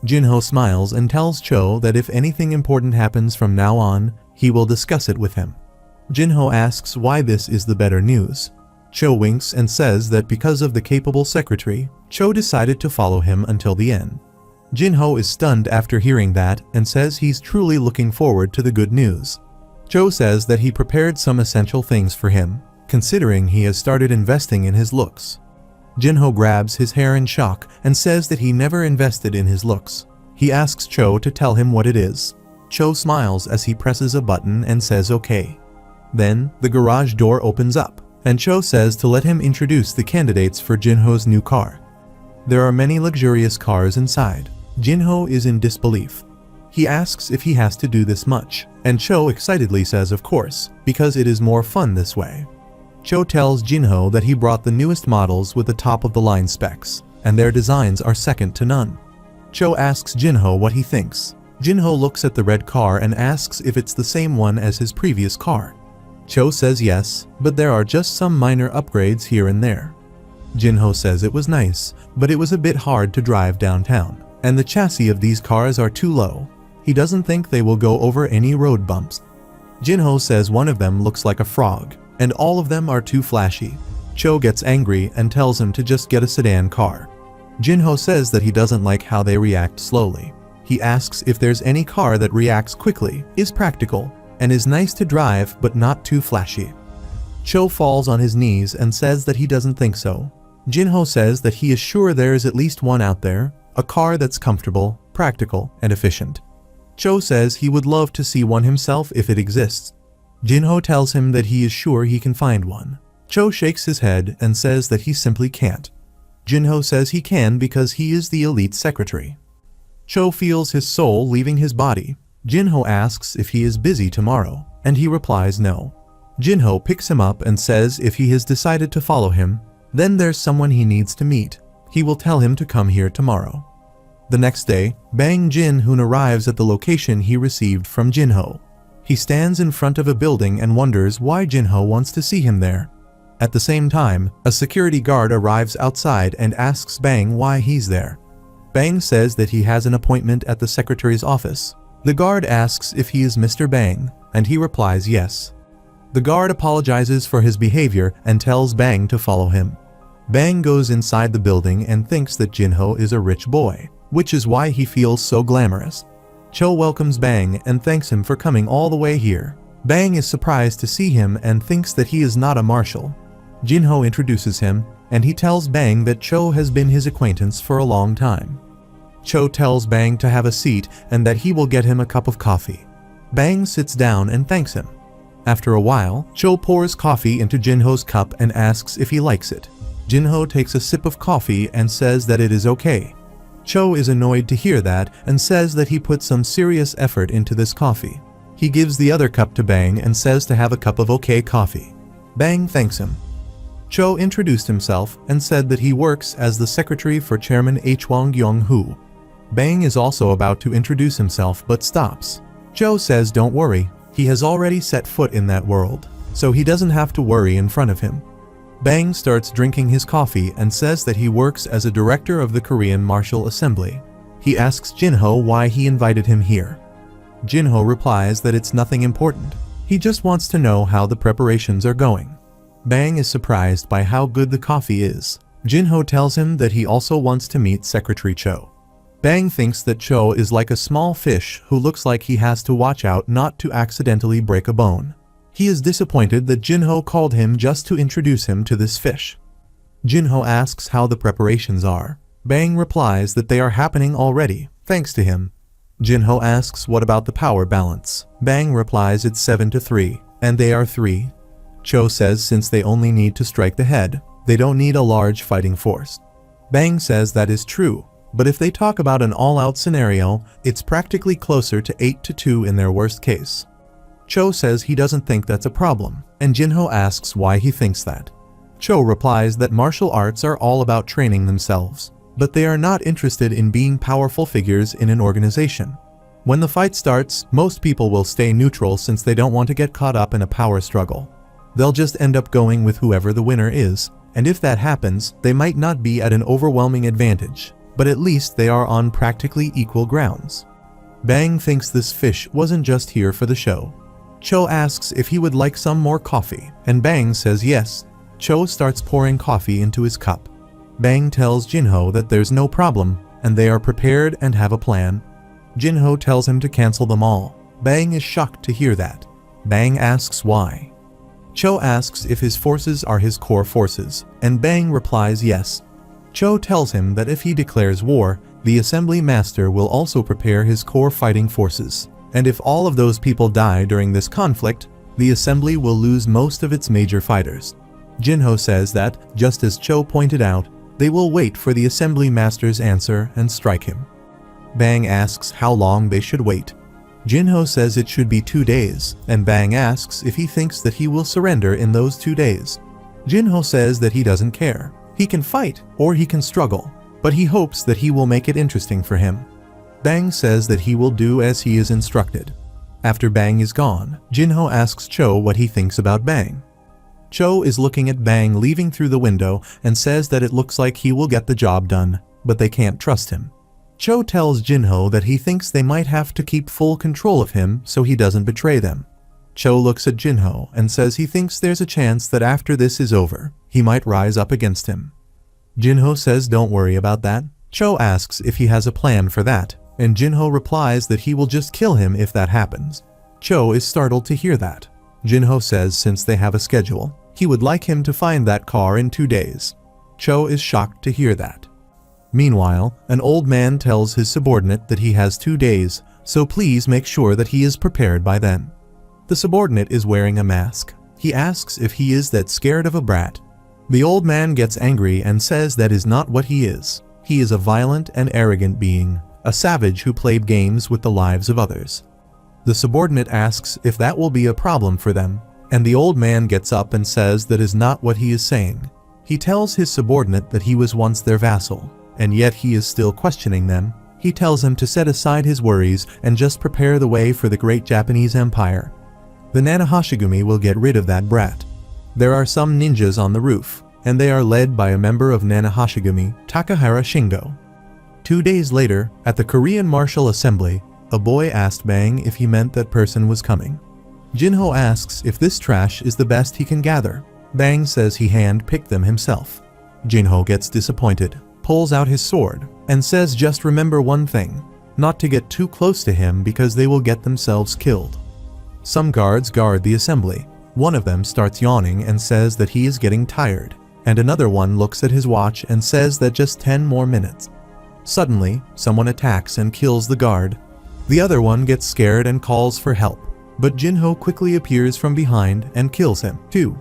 Jinho smiles and tells Cho that if anything important happens from now on, he will discuss it with him. Jinho asks why this is the better news. Cho winks and says that because of the capable secretary, Cho decided to follow him until the end. Jinho is stunned after hearing that and says he's truly looking forward to the good news. Cho says that he prepared some essential things for him, considering he has started investing in his looks. Jinho grabs his hair in shock and says that he never invested in his looks. He asks Cho to tell him what it is. Cho smiles as he presses a button and says okay. Then, the garage door opens up, and Cho says to let him introduce the candidates for Jinho's new car. There are many luxurious cars inside. Jinho is in disbelief. He asks if he has to do this much, and Cho excitedly says of course, because it is more fun this way. Cho tells Jinho that he brought the newest models with the top-of-the-line specs, and their designs are second to none. Cho asks Jinho what he thinks. Jinho looks at the red car and asks if it's the same one as his previous car. Cho says yes, but there are just some minor upgrades here and there. Jinho says it was nice, but it was a bit hard to drive downtown, and the chassis of these cars are too low. He doesn't think they will go over any road bumps. Jinho says one of them looks like a frog, and all of them are too flashy. Cho gets angry and tells him to just get a sedan car. Jinho says that he doesn't like how they react slowly. He asks if there's any car that reacts quickly, is practical, and is nice to drive but not too flashy. Cho falls on his knees and says that he doesn't think so. Jinho says that he is sure there is at least one out there, a car that's comfortable, practical, and efficient. Cho says he would love to see one himself if it exists. Jinho tells him that he is sure he can find one. Cho shakes his head and says that he simply can't. Jinho says he can because he is the elite secretary. Cho feels his soul leaving his body. Jinho asks if he is busy tomorrow, and he replies no. Jinho picks him up and says if he has decided to follow him, then there's someone he needs to meet. He will tell him to come here tomorrow. The next day, Bang Jin-hoon arrives at the location he received from Jinho. He stands in front of a building and wonders why Jinho wants to see him there. At the same time, a security guard arrives outside and asks Bang why he's there. Bang says that he has an appointment at the secretary's office. The guard asks if he is Mr. Bang, and he replies yes. The guard apologizes for his behavior and tells Bang to follow him. Bang goes inside the building and thinks that Jinho is a rich boy, which is why he feels so glamorous. Cho welcomes Bang and thanks him for coming all the way here. Bang is surprised to see him and thinks that he is not a marshal. Jinho introduces him, and he tells Bang that Cho has been his acquaintance for a long time. Cho tells Bang to have a seat and that he will get him a cup of coffee. Bang sits down and thanks him. After a while, Cho pours coffee into Jinho's cup and asks if he likes it. Jinho takes a sip of coffee and says that it is okay. Cho is annoyed to hear that and says that he put some serious effort into this coffee. He gives the other cup to Bang and says to have a cup of okay coffee. Bang thanks him. Cho introduced himself and said that he works as the secretary for Chairman Hwang Yong-hoo. Bang is also about to introduce himself but stops. Cho says don't worry, he has already set foot in that world, so he doesn't have to worry in front of him. Bang starts drinking his coffee and says that he works as a director of the Korean Martial Assembly. He asks Jinho why he invited him here. Jinho replies that it's nothing important. He just wants to know how the preparations are going. Bang is surprised by how good the coffee is. Jinho tells him that he also wants to meet Secretary Cho. Bang thinks that Cho is like a small fish who looks like he has to watch out not to accidentally break a bone. He is disappointed that Jinho called him just to introduce him to this fish. Jinho asks how the preparations are. Bang replies that they are happening already, thanks to him. Jinho asks what about the power balance. Bang replies it's 7-3, and they are 3. Cho says since they only need to strike the head, they don't need a large fighting force. Bang says that is true. But if they talk about an all-out scenario, it's practically closer to 8-2 in their worst case. Cho says he doesn't think that's a problem, and Jinho asks why he thinks that. Cho replies that martial arts are all about training themselves, but they are not interested in being powerful figures in an organization. When the fight starts, most people will stay neutral since they don't want to get caught up in a power struggle. They'll just end up going with whoever the winner is, and if that happens, they might not be at an overwhelming advantage, but at least they are on practically equal grounds. Bang thinks this fish wasn't just here for the show. Cho asks if he would like some more coffee, and Bang says yes. Cho starts pouring coffee into his cup. Bang tells Jinho that there's no problem, and they are prepared and have a plan. Jinho tells him to cancel them all. Bang is shocked to hear that. Bang asks why. Cho asks if his forces are his core forces, and Bang replies yes. Cho tells him that if he declares war, the Assembly Master will also prepare his core fighting forces, and if all of those people die during this conflict, the Assembly will lose most of its major fighters. Jinho says that, just as Cho pointed out, they will wait for the Assembly Master's answer and strike him. Bang asks how long they should wait. Jinho says it should be 2 days, and Bang asks if he thinks that he will surrender in those 2 days. Jinho says that he doesn't care. He can fight, or he can struggle, but he hopes that he will make it interesting for him. Bang says that he will do as he is instructed. After Bang is gone, Jinho asks Cho what he thinks about Bang. Cho is looking at Bang leaving through the window and says that it looks like he will get the job done, but they can't trust him. Cho tells Jinho that he thinks they might have to keep full control of him so he doesn't betray them. Cho looks at Jinho and says he thinks there's a chance that after this is over, he might rise up against him. Jinho says don't worry about that. Cho asks if he has a plan for that, and Jinho replies that he will just kill him if that happens. Cho is startled to hear that. Jinho says since they have a schedule, he would like him to find that car in 2 days. Cho is shocked to hear that. Meanwhile, an old man tells his subordinate that he has 2 days, so please make sure that he is prepared by then. The subordinate is wearing a mask. He asks if he is that scared of a brat. The old man gets angry and says that is not what he is. He is a violent and arrogant being, a savage who played games with the lives of others. The subordinate asks if that will be a problem for them, and the old man gets up and says that is not what he is saying. He tells his subordinate that he was once their vassal, and yet he is still questioning them. He tells him to set aside his worries and just prepare the way for the great Japanese Empire. The Nanohashigumi will get rid of that brat. There are some ninjas on the roof, and they are led by a member of Nanohashigumi, Takahara Shingo. 2 days later, at the Korean Martial Assembly, a boy asked Bang if he meant that person was coming. Jinho asks if this trash is the best he can gather. Bang says he hand-picked them himself. Jinho gets disappointed, pulls out his sword, and says just remember one thing, not to get too close to him because they will get themselves killed. Some guards guard the assembly. One of them starts yawning and says that he is getting tired, and another one looks at his watch and says that just 10 more minutes. Suddenly, someone attacks and kills the guard. The other one gets scared and calls for help, but Jinho quickly appears from behind and kills him, too.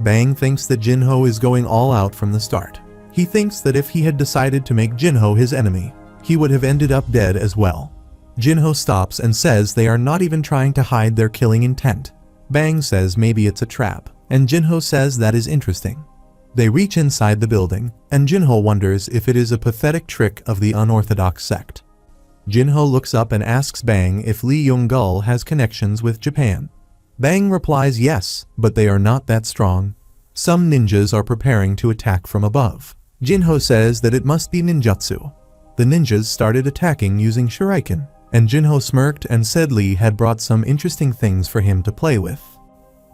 Bang thinks that Jinho is going all out from the start. He thinks that if he had decided to make Jinho his enemy, he would have ended up dead as well. Jinho stops and says they are not even trying to hide their killing intent. Bang says maybe it's a trap, and Jinho says that is interesting. They reach inside the building, and Jinho wonders if it is a pathetic trick of the unorthodox sect. Jinho looks up and asks Bang if Lee Young-gul has connections with Japan. Bang replies yes, but they are not that strong. Some ninjas are preparing to attack from above. Jinho says that it must be ninjutsu. The ninjas started attacking using shuriken, and Jinho smirked and said Lee had brought some interesting things for him to play with.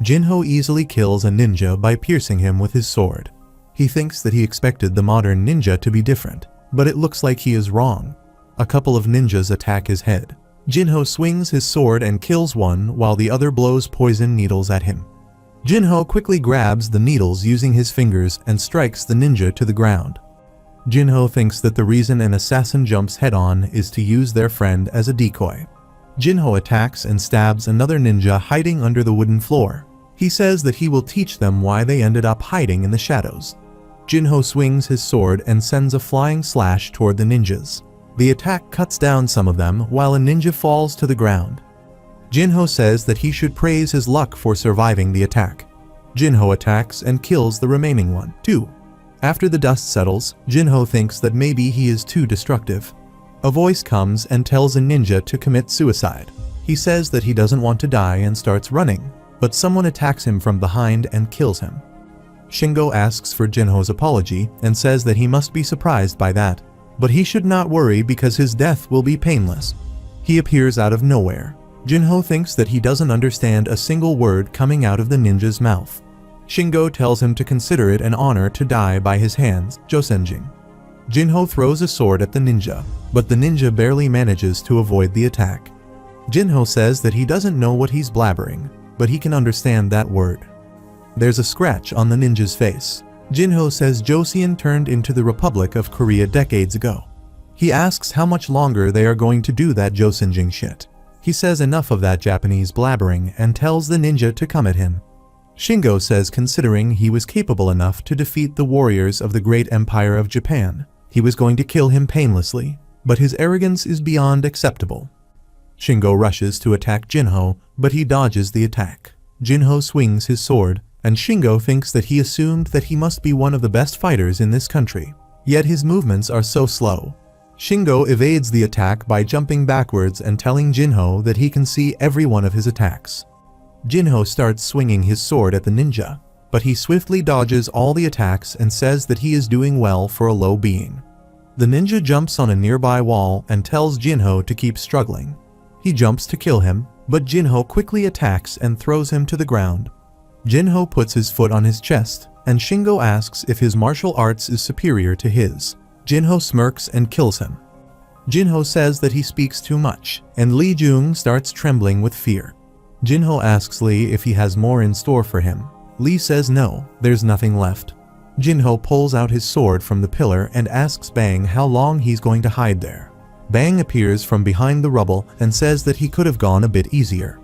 Jinho easily kills a ninja by piercing him with his sword. He thinks that he expected the modern ninja to be different, but it looks like he is wrong. A couple of ninjas attack his head. Jinho swings his sword and kills one while the other blows poison needles at him. Jinho quickly grabs the needles using his fingers and strikes the ninja to the ground. Jinho thinks that the reason an assassin jumps head-on is to use their friend as a decoy. Jinho attacks and stabs another ninja hiding under the wooden floor. He says that he will teach them why they ended up hiding in the shadows. Jinho swings his sword and sends a flying slash toward the ninjas. The attack cuts down some of them while a ninja falls to the ground. Jinho says that he should praise his luck for surviving the attack. Jinho attacks and kills the remaining one, too. After the dust settles, Jinho thinks that maybe he is too destructive. A voice comes and tells a ninja to commit suicide. He says that he doesn't want to die and starts running, but someone attacks him from behind and kills him. Shingo asks for Jinho's apology and says that he must be surprised by that, but he should not worry because his death will be painless. He appears out of nowhere. Jinho thinks that he doesn't understand a single word coming out of the ninja's mouth. Shingo tells him to consider it an honor to die by his hands, Josenjin. Jinho throws a sword at the ninja, but the ninja barely manages to avoid the attack. Jinho says that he doesn't know what he's blabbering, but he can understand that word. There's a scratch on the ninja's face. Jinho says Joseon turned into the Republic of Korea decades ago. He asks how much longer they are going to do that Josenjin shit. He says enough of that Japanese blabbering and tells the ninja to come at him. Shingo says considering he was capable enough to defeat the warriors of the great empire of Japan, he was going to kill him painlessly, but his arrogance is beyond acceptable. Shingo rushes to attack Jinho, but he dodges the attack. Jinho swings his sword, and Shingo thinks that he assumed that he must be one of the best fighters in this country, yet his movements are so slow. Shingo evades the attack by jumping backwards and telling Jinho that he can see every one of his attacks. Jinho starts swinging his sword at the ninja, but he swiftly dodges all the attacks and says that he is doing well for a low being. The ninja jumps on a nearby wall and tells Jinho to keep struggling. He jumps to kill him, but Jinho quickly attacks and throws him to the ground. Jinho puts his foot on his chest, and Shingo asks if his martial arts is superior to his. Jinho smirks and kills him. Jinho says that he speaks too much, and Lee Jung starts trembling with fear. Jinho asks Lee if he has more in store for him. Lee says no, there's nothing left. Jinho pulls out his sword from the pillar and asks Bang how long he's going to hide there. Bang appears from behind the rubble and says that he could have gone a bit easier.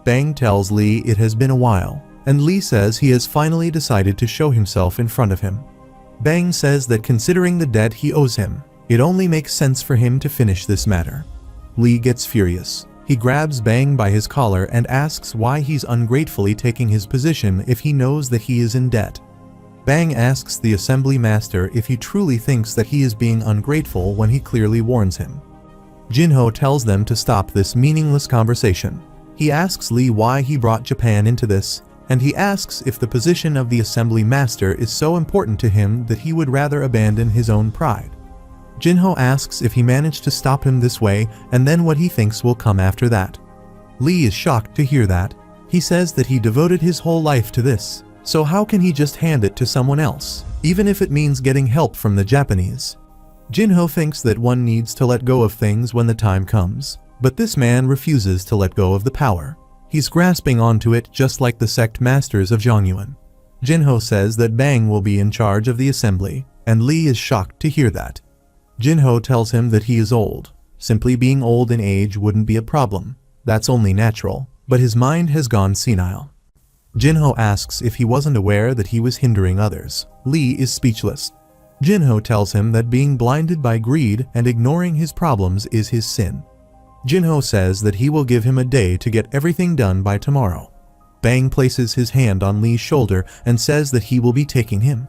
Bang tells Lee it has been a while, and Lee says he has finally decided to show himself in front of him. Bang says that considering the debt he owes him, it only makes sense for him to finish this matter. Lee gets furious. He grabs Bang by his collar and asks why he's ungratefully taking his position if he knows that he is in debt. Bang asks the assembly master if he truly thinks that he is being ungrateful when he clearly warns him. Jinho tells them to stop this meaningless conversation. He asks Lee why he brought Japan into this, and he asks if the position of the assembly master is so important to him that he would rather abandon his own pride. Jinho asks if he managed to stop him this way and then what he thinks will come after that. Lee is shocked to hear that. He says that he devoted his whole life to this, so how can he just hand it to someone else, even if it means getting help from the Japanese? Jinho thinks that one needs to let go of things when the time comes, but this man refuses to let go of the power. He's grasping onto it just like the sect masters of Zhongyuan. Jinho says that Bang will be in charge of the assembly, and Lee is shocked to hear that. Jinho tells him that he is old. Simply being old in age wouldn't be a problem. That's only natural, but his mind has gone senile. Jinho asks if he wasn't aware that he was hindering others. Lee is speechless. Jinho tells him that being blinded by greed and ignoring his problems is his sin. Jinho says that he will give him a day to get everything done by tomorrow. Bang places his hand on Lee's shoulder and says that he will be taking him.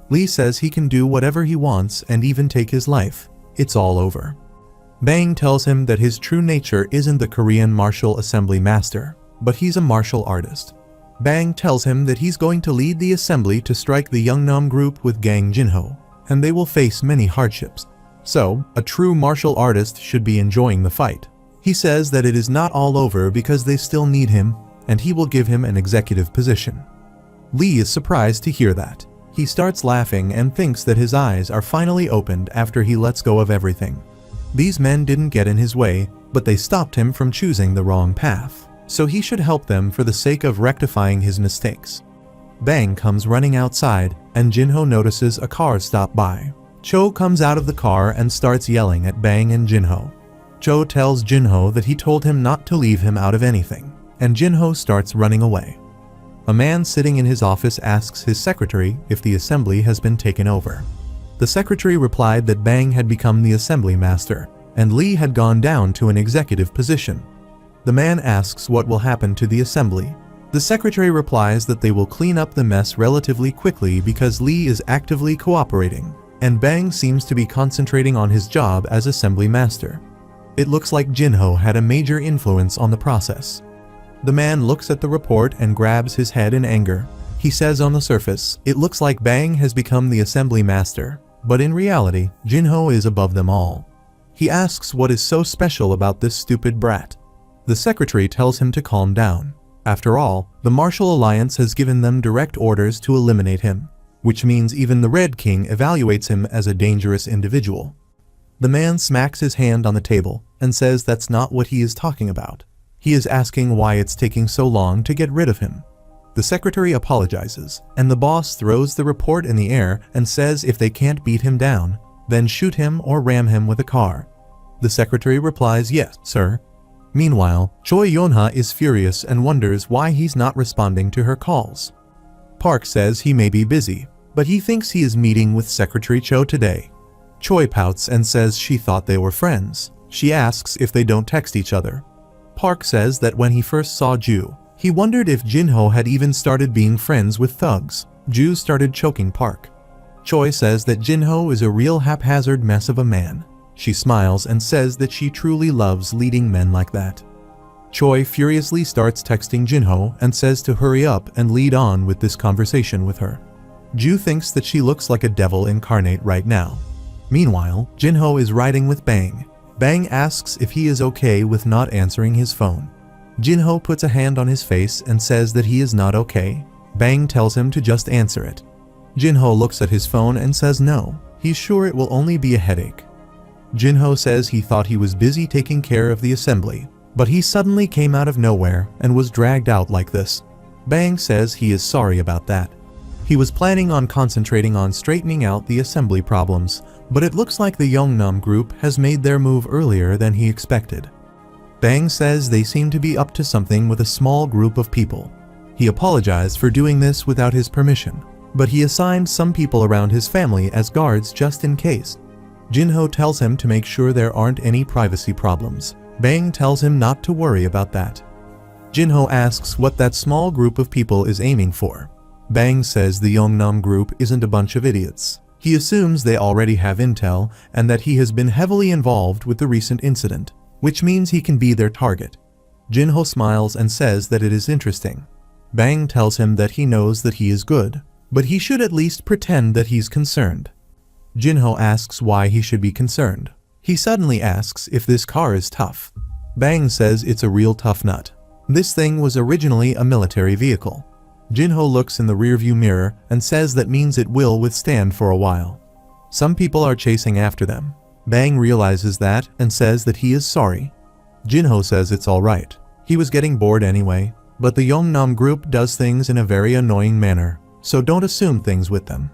Lee says he can do whatever he wants and even take his life. It's all over. Bang tells him that his true nature isn't the Korean martial assembly master, but he's a martial artist. Bang tells him that he's going to lead the assembly to strike the Yeongnam group with Gang Jinho, and they will face many hardships. So, a true martial artist should be enjoying the fight. He says that it is not all over because they still need him, and he will give him an executive position. Lee is surprised to hear that. He starts laughing and thinks that his eyes are finally opened after he lets go of everything. These men didn't get in his way, but they stopped him from choosing the wrong path, so he should help them for the sake of rectifying his mistakes. Bang comes running outside, and Jinho notices a car stop by. Cho comes out of the car and starts yelling at Bang and Jinho. Cho tells Jinho that he told him not to leave him out of anything, and Jinho starts running away. A man sitting in his office asks his secretary if the assembly has been taken over. The secretary replied that Bang had become the assembly master, and Lee had gone down to an executive position. The man asks what will happen to the assembly. The secretary replies that they will clean up the mess relatively quickly because Lee is actively cooperating, and Bang seems to be concentrating on his job as assembly master. It looks like Jinho had a major influence on the process. The man looks at the report and grabs his head in anger. He says on the surface, it looks like Bang has become the assembly master, but in reality, Jinho is above them all. He asks what is so special about this stupid brat. The secretary tells him to calm down. After all, the Martial Alliance has given them direct orders to eliminate him, which means even the Red King evaluates him as a dangerous individual. The man smacks his hand on the table and says that's not what he is talking about. He is asking why it's taking so long to get rid of him. The secretary apologizes, and the boss throws the report in the air and says if they can't beat him down, then shoot him or ram him with a car. The secretary replies, yes, sir. Meanwhile, Choi Yonha is furious and wonders why he's not responding to her calls. Park says he may be busy, but he thinks he is meeting with Secretary Cho today. Choi pouts and says she thought they were friends. She asks if they don't text each other. Park says that when he first saw Ju, he wondered if Jinho had even started being friends with thugs. Ju started choking Park. Choi says that Jinho is a real haphazard mess of a man. She smiles and says that she truly loves leading men like that. Choi furiously starts texting Jinho and says to hurry up and lead on with this conversation with her. Ju thinks that she looks like a devil incarnate right now. Meanwhile, Jinho is riding with Bang. Bang asks if he is okay with not answering his phone. Jinho puts a hand on his face and says that he is not okay. Bang tells him to just answer it. Jinho looks at his phone and says no, he's sure it will only be a headache. Jinho says he thought he was busy taking care of the assembly, but he suddenly came out of nowhere and was dragged out like this. Bang says he is sorry about that. He was planning on concentrating on straightening out the assembly problems, but it looks like the Yongnam group has made their move earlier than he expected. Bang says they seem to be up to something with a small group of people. He apologized for doing this without his permission, but he assigned some people around his family as guards just in case. Jinho tells him to make sure there aren't any privacy problems. Bang tells him not to worry about that. Jinho asks what that small group of people is aiming for. Bang says the Yongnam group isn't a bunch of idiots. He assumes they already have intel and that he has been heavily involved with the recent incident, which means he can be their target. Jinho smiles and says that it is interesting. Bang tells him that he knows that he is good, but he should at least pretend that he's concerned. Jinho asks why he should be concerned. He suddenly asks if this car is tough. Bang says it's a real tough nut. This thing was originally a military vehicle. Jinho looks in the rearview mirror and says that means it will withstand for a while. Some people are chasing after them. Bang realizes that and says that he is sorry. Jinho says it's alright. He was getting bored anyway, but the Yongnam group does things in a very annoying manner, so don't assume things with them.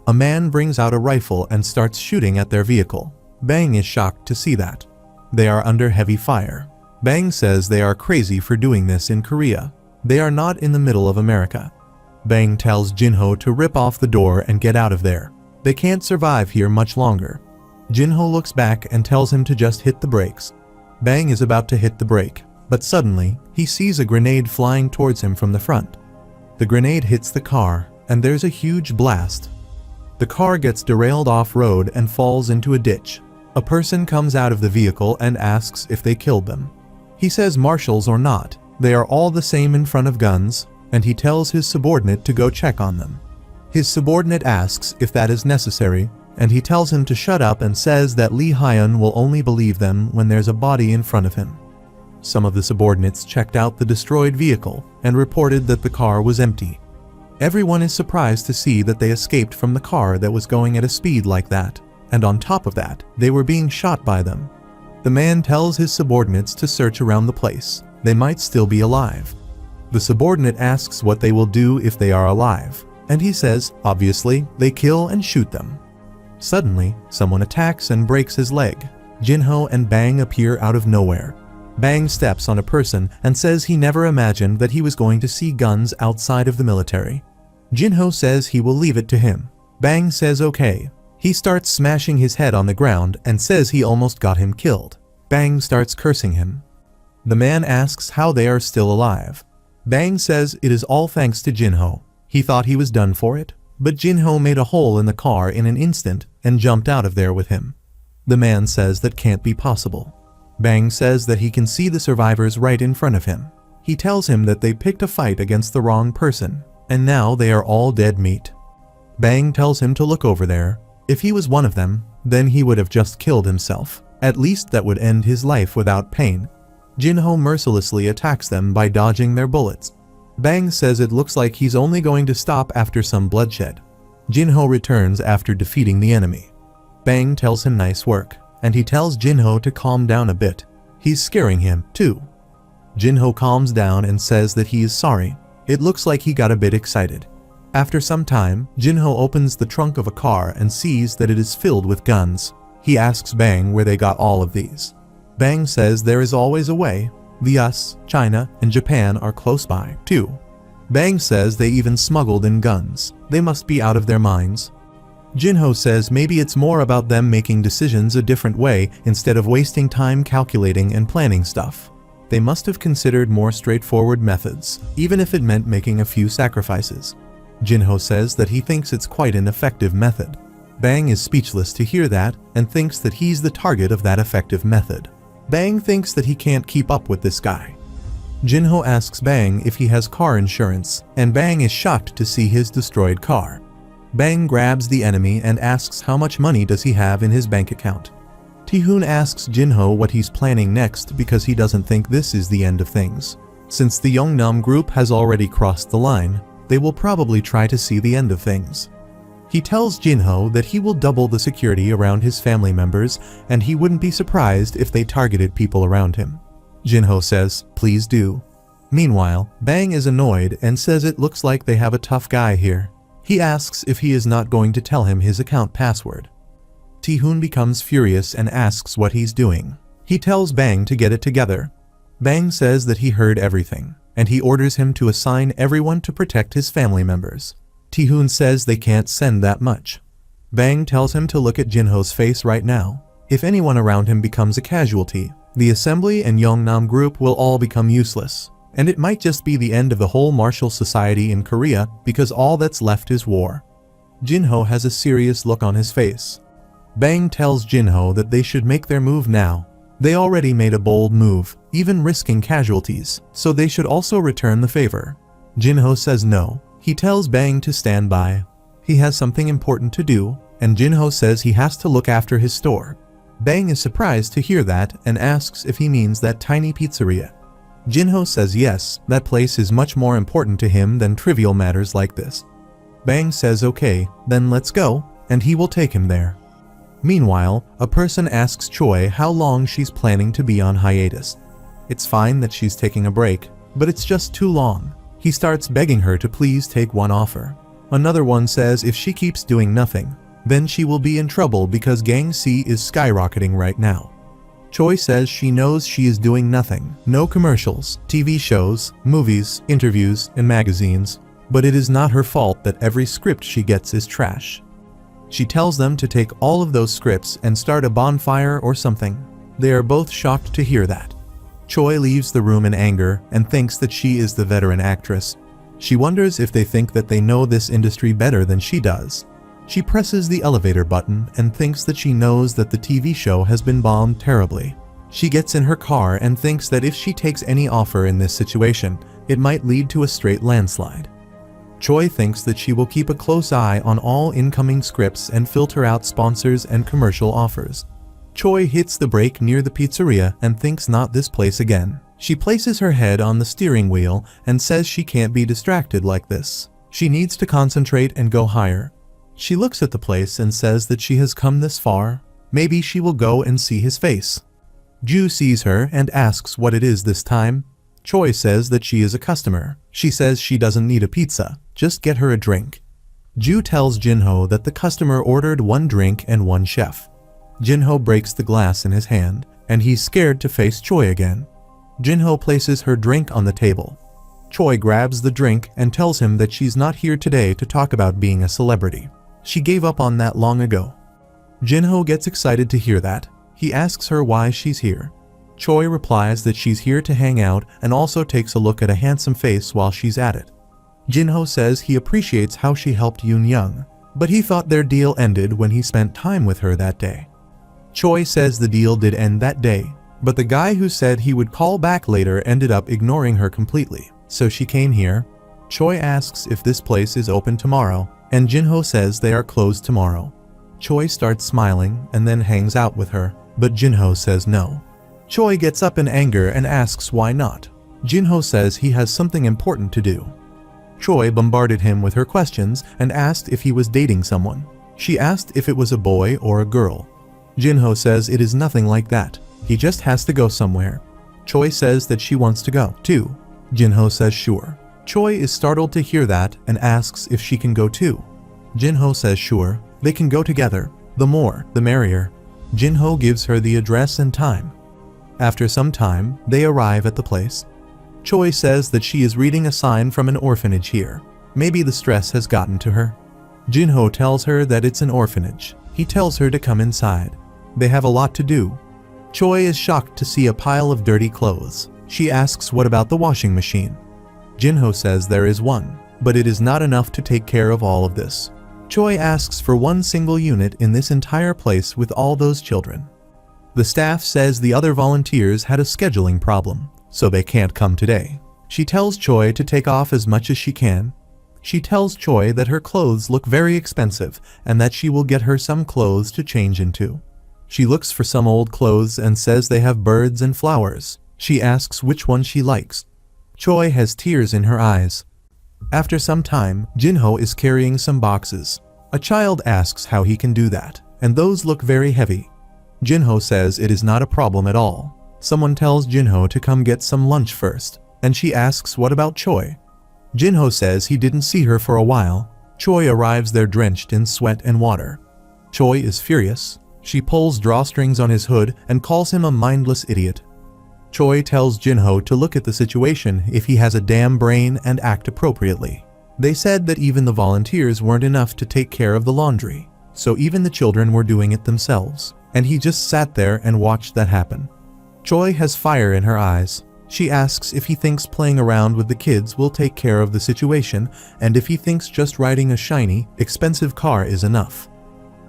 A man brings out a rifle and starts shooting at their vehicle. Bang is shocked to see that. They are under heavy fire. Bang says they are crazy for doing this in Korea. They are not in the middle of America. Bang tells Jinho to rip off the door and get out of there. They can't survive here much longer. Jinho looks back and tells him to just hit the brakes. Bang is about to hit the brake, but suddenly, he sees a grenade flying towards him from the front. The grenade hits the car, and there's a huge blast. The car gets derailed off-road and falls into a ditch. A person comes out of the vehicle and asks if they killed them. He says marshals or not, they are all the same in front of guns, and he tells his subordinate to go check on them. His subordinate asks if that is necessary, and he tells him to shut up and says that Lee Hyun will only believe them when there's a body in front of him. Some of the subordinates checked out the destroyed vehicle and reported that the car was empty. Everyone is surprised to see that they escaped from the car that was going at a speed like that, and on top of that, they were being shot by them. The man tells his subordinates to search around the place. They might still be alive. The subordinate asks what they will do if they are alive, and he says, obviously, they kill and shoot them. Suddenly, someone attacks and breaks his leg. Jinho and Bang appear out of nowhere. Bang steps on a person and says he never imagined that he was going to see guns outside of the military. Jinho says he will leave it to him. Bang says okay. He starts smashing his head on the ground and says he almost got him killed. Bang starts cursing him. The man asks how they are still alive. Bang says it is all thanks to Jinho. He thought he was done for it, but Jinho made a hole in the car in an instant and jumped out of there with him. The man says that can't be possible. Bang says that he can see the survivors right in front of him. He tells him that they picked a fight against the wrong person, and now they are all dead meat. Bang tells him to look over there. If he was one of them, then he would have just killed himself. At least that would end his life without pain. Jinho mercilessly attacks them by dodging their bullets. Bang says it looks like he's only going to stop after some bloodshed. Jinho returns after defeating the enemy. Bang tells him nice work, and he tells Jinho to calm down a bit. He's scaring him, too. Jinho calms down and says that he is sorry. It looks like he got a bit excited. After some time, Jinho opens the trunk of a car and sees that it is filled with guns. He asks Bang where they got all of these. Bang says there is always a way. The US, China, and Japan are close by, too. Bang says they even smuggled in guns. They must be out of their minds. Jinho says maybe it's more about them making decisions a different way instead of wasting time calculating and planning stuff. They must have considered more straightforward methods, even if it meant making a few sacrifices. Jinho says that he thinks it's quite an effective method. Bang is speechless to hear that and thinks that he's the target of that effective method. Bang thinks that he can't keep up with this guy. Jinho asks Bang if he has car insurance, and Bang is shocked to see his destroyed car. Bang grabs the enemy and asks how much money does he have in his bank account. Ti-hoon asks Jinho what he's planning next because he doesn't think this is the end of things. Since the Yongnam group has already crossed the line, they will probably try to see the end of things. He tells Jinho that he will double the security around his family members and he wouldn't be surprised if they targeted people around him. Jinho says, please do. Meanwhile, Bang is annoyed and says it looks like they have a tough guy here. He asks if he is not going to tell him his account password. Ti-hoon becomes furious and asks what he's doing. He tells Bang to get it together. Bang says that he heard everything, and he orders him to assign everyone to protect his family members. Ti-hoon says they can't send that much. Bang tells him to look at Jinho's face right now. If anyone around him becomes a casualty, the Assembly and Yongnam group will all become useless. And it might just be the end of the whole martial society in Korea because all that's left is war. Jinho has a serious look on his face. Bang tells Jinho that they should make their move now. They already made a bold move, even risking casualties, so they should also return the favor. Jinho says no. He tells Bang to stand by. He has something important to do, and Jinho says he has to look after his store. Bang is surprised to hear that and asks if he means that tiny pizzeria. Jinho says yes, that place is much more important to him than trivial matters like this. Bang says okay, then let's go, and he will take him there. Meanwhile, a person asks Choi how long she's planning to be on hiatus. It's fine that she's taking a break, but it's just too long. He starts begging her to please take one offer. Another one says if she keeps doing nothing, then she will be in trouble because Gang C is skyrocketing right now. Choi says she knows she is doing nothing, no commercials, TV shows, movies, interviews, and magazines, but it is not her fault that every script she gets is trash. She tells them to take all of those scripts and start a bonfire or something. They are both shocked to hear that. Choi leaves the room in anger and thinks that she is the veteran actress. She wonders if they think that they know this industry better than she does. She presses the elevator button and thinks that she knows that the TV show has been bombed terribly. She gets in her car and thinks that if she takes any offer in this situation, it might lead to a straight landslide. Choi thinks that she will keep a close eye on all incoming scripts and filter out sponsors and commercial offers. Choi hits the brake near the pizzeria and thinks not this place again. She places her head on the steering wheel and says she can't be distracted like this. She needs to concentrate and go higher. She looks at the place and says that she has come this far. Maybe she will go and see his face. Ju sees her and asks what it is this time. Choi says that she is a customer. She says she doesn't need a pizza, just get her a drink. Ju tells Jinho that the customer ordered one drink and one chef. Jinho breaks the glass in his hand, and he's scared to face Choi again. Jinho places her drink on the table. Choi grabs the drink and tells him that she's not here today to talk about being a celebrity. She gave up on that long ago. Jinho gets excited to hear that. He asks her why she's here. Choi replies that she's here to hang out and also takes a look at a handsome face while she's at it. Jinho says he appreciates how she helped Yoon Young, but he thought their deal ended when he spent time with her that day. Choi says the deal did end that day, but the guy who said he would call back later ended up ignoring her completely, so she came here. Choi asks if this place is open tomorrow, and Jinho says they are closed tomorrow. Choi starts smiling and then hangs out with her, but Jinho says no. Choi gets up in anger and asks why not. Jinho says he has something important to do. Choi bombarded him with her questions and asked if he was dating someone. She asked if it was a boy or a girl. Jinho says it is nothing like that. He just has to go somewhere. Choi says that she wants to go, too. Jinho says sure. Choi is startled to hear that and asks if she can go too. Jinho says sure, they can go together. The more, the merrier. Jinho gives her the address and time. After some time, they arrive at the place. Choi says that she is reading a sign from an orphanage here. Maybe the stress has gotten to her. Jinho tells her that it's an orphanage. He tells her to come inside. They have a lot to do. Choi is shocked to see a pile of dirty clothes. She asks what about the washing machine. Jinho says there is one, but it is not enough to take care of all of this. Choi asks for one single unit in this entire place with all those children. The staff says the other volunteers had a scheduling problem, so they can't come today. She tells Choi to take off as much as she can. She tells Choi that her clothes look very expensive and that she will get her some clothes to change into. She looks for some old clothes and says they have birds and flowers. She asks which one she likes. Choi has tears in her eyes. After some time, Jinho is carrying some boxes. A child asks how he can do that, and those look very heavy. Jinho says it is not a problem at all. Someone tells Jinho to come get some lunch first, and she asks what about Choi. Jinho says he didn't see her for a while. Choi arrives there drenched in sweat and water. Choi is furious. She pulls drawstrings on his hood and calls him a mindless idiot. Choi tells Jinho to look at the situation if he has a damn brain and act appropriately. They said that even the volunteers weren't enough to take care of the laundry, so even the children were doing it themselves, and he just sat there and watched that happen. Choi has fire in her eyes. She asks if he thinks playing around with the kids will take care of the situation and if he thinks just riding a shiny, expensive car is enough.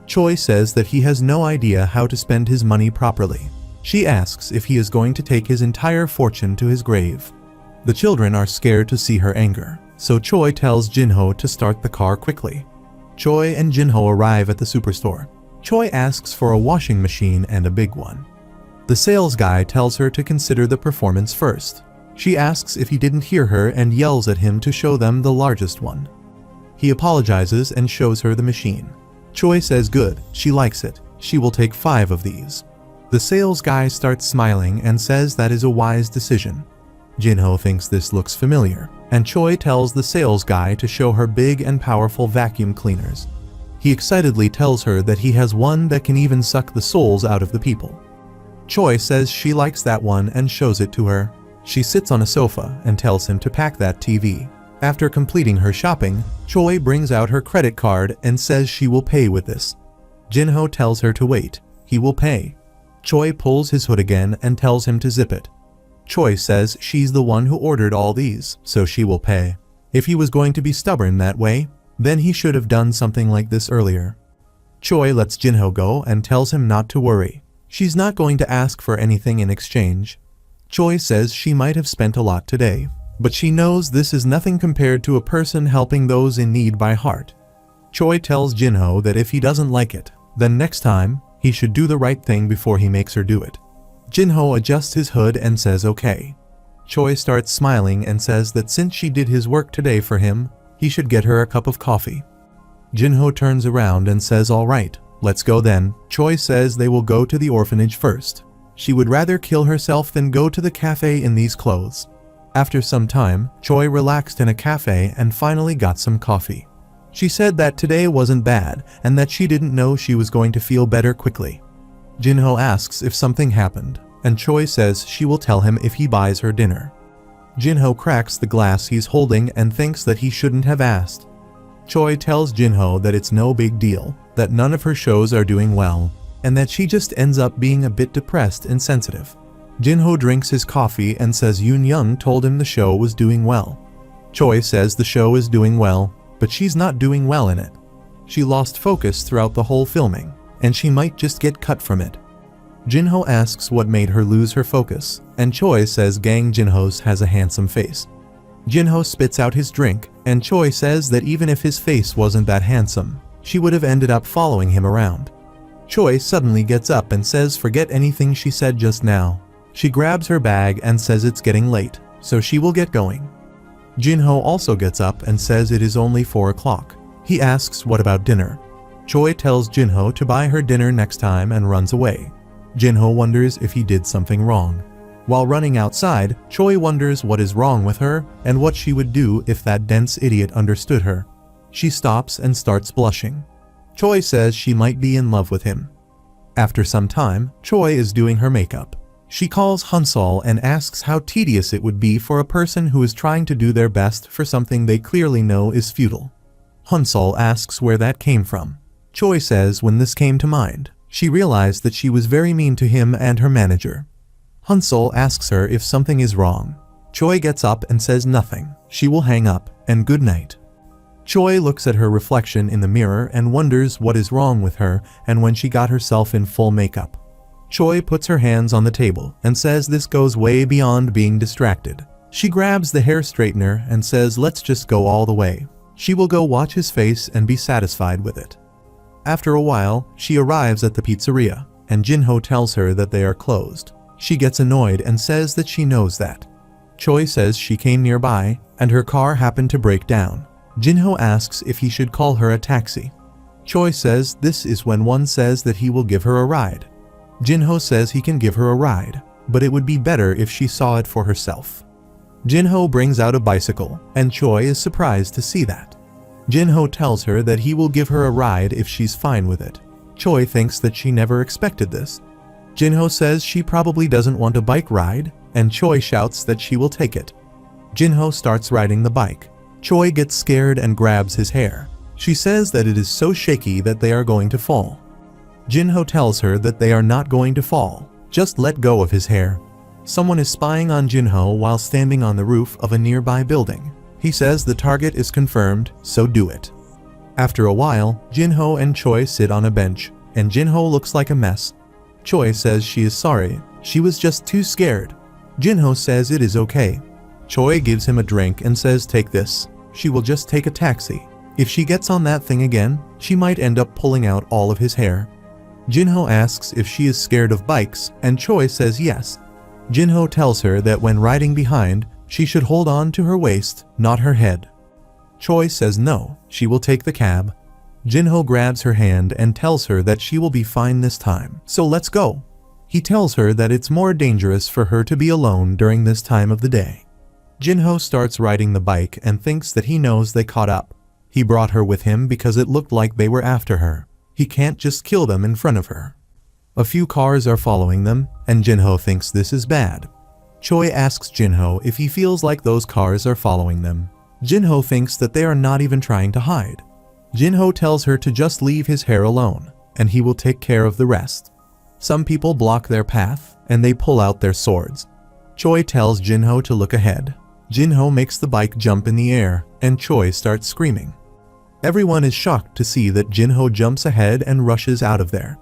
Choi says that he has no idea how to spend his money properly. She asks if he is going to take his entire fortune to his grave. The children are scared to see her anger, so Choi tells Jinho to start the car quickly. Choi and Jinho arrive at the superstore. Choi asks for a washing machine and a big one. The sales guy tells her to consider the performance first. She asks if he didn't hear her and yells at him to show them the largest one. He apologizes and shows her the machine. Choi says good, she likes it. She will take 5 of these. The sales guy starts smiling and says that is a wise decision. Jinho thinks this looks familiar, and Choi tells the sales guy to show her big and powerful vacuum cleaners. He excitedly tells her that he has one that can even suck the souls out of the people. Choi says she likes that one and shows it to her. She sits on a sofa and tells him to pack that TV. After completing her shopping, Choi brings out her credit card and says she will pay with this. Jinho tells her to wait. He will pay. Choi pulls his hood again and tells him to zip it. Choi says she's the one who ordered all these, so she will pay. If he was going to be stubborn that way, then he should have done something like this earlier. Choi lets Jinho go and tells him not to worry. She's not going to ask for anything in exchange. Choi says she might have spent a lot today, but she knows this is nothing compared to a person helping those in need by heart. Choi tells Jinho that if he doesn't like it, then next time, he should do the right thing before he makes her do it. Jinho adjusts his hood and says okay. Choi starts smiling and says that since she did his work today for him, he should get her a cup of coffee. Jinho turns around and says all right, let's go then. Choi says they will go to the orphanage first. She would rather kill herself than go to the cafe in these clothes. After some time, Choi relaxed in a cafe and finally got some coffee. She said that today wasn't bad and that she didn't know she was going to feel better quickly. Jinho asks if something happened, and Choi says she will tell him if he buys her dinner. Jinho cracks the glass he's holding and thinks that he shouldn't have asked. Choi tells Jinho that it's no big deal, that none of her shows are doing well, and that she just ends up being a bit depressed and sensitive. Jinho drinks his coffee and says Yoon Young told him the show was doing well. Choi says the show is doing well, but she's not doing well in it. She lost focus throughout the whole filming, and she might just get cut from it. Jinho asks what made her lose her focus, and Choi says Gang Jinho's has a handsome face. Jinho spits out his drink, and Choi says that even if his face wasn't that handsome, she would have ended up following him around. Choi suddenly gets up and says forget anything she said just now. She grabs her bag and says it's getting late, so she will get going. Jinho also gets up and says it is only 4 o'clock. He asks what about dinner. Choi tells Jinho to buy her dinner next time and runs away. Jinho wonders if he did something wrong. While running outside, Choi wonders what is wrong with her and what she would do if that dense idiot understood her. She stops and starts blushing. Choi says she might be in love with him. After some time, Choi is doing her makeup. She calls Hunsol and asks how tedious it would be for a person who is trying to do their best for something they clearly know is futile. Hunsol asks where that came from. Choi says when this came to mind, she realized that she was very mean to him and her manager. Hunsol asks her if something is wrong. Choi gets up and says nothing. She will hang up, and good night. Choi looks at her reflection in the mirror and wonders what is wrong with her and when she got herself in full makeup. Choi puts her hands on the table and says this goes way beyond being distracted. She grabs the hair straightener and says let's just go all the way. She will go watch his face and be satisfied with it. After a while, she arrives at the pizzeria, and Jinho tells her that they are closed. She gets annoyed and says that she knows that. Choi says she came nearby, and her car happened to break down. Jinho asks if he should call her a taxi. Choi says this is when one says that he will give her a ride. Jinho says he can give her a ride, but it would be better if she saw it for herself. Jinho brings out a bicycle, and Choi is surprised to see that. Jinho tells her that he will give her a ride if she's fine with it. Choi thinks that she never expected this. Jinho says she probably doesn't want a bike ride, and Choi shouts that she will take it. Jinho starts riding the bike. Choi gets scared and grabs his hair. She says that it is so shaky that they are going to fall. Jinho tells her that they are not going to fall, just let go of his hair. Someone is spying on Jinho while standing on the roof of a nearby building. He says the target is confirmed, so do it. After a while, Jinho and Choi sit on a bench, and Jinho looks like a mess. Choi says she is sorry, she was just too scared. Jinho says it is okay. Choi gives him a drink and says take this. She will just take a taxi. If she gets on that thing again, she might end up pulling out all of his hair. Jinho asks if she is scared of bikes, and Choi says yes. Jinho tells her that when riding behind, she should hold on to her waist, not her head. Choi says no, she will take the cab. Jinho grabs her hand and tells her that she will be fine this time, so let's go. He tells her that it's more dangerous for her to be alone during this time of the day. Jinho starts riding the bike and thinks that he knows they caught up. He brought her with him because it looked like they were after her. He can't just kill them in front of her. A few cars are following them, and Jinho thinks this is bad. Choi asks Jinho if he feels like those cars are following them. Jinho thinks that they are not even trying to hide. Jinho tells her to just leave his hair alone, and he will take care of the rest. Some people block their path, and they pull out their swords. Choi tells Jinho to look ahead. Jinho makes the bike jump in the air, and Choi starts screaming. Everyone is shocked to see that Jinho jumps ahead and rushes out of there.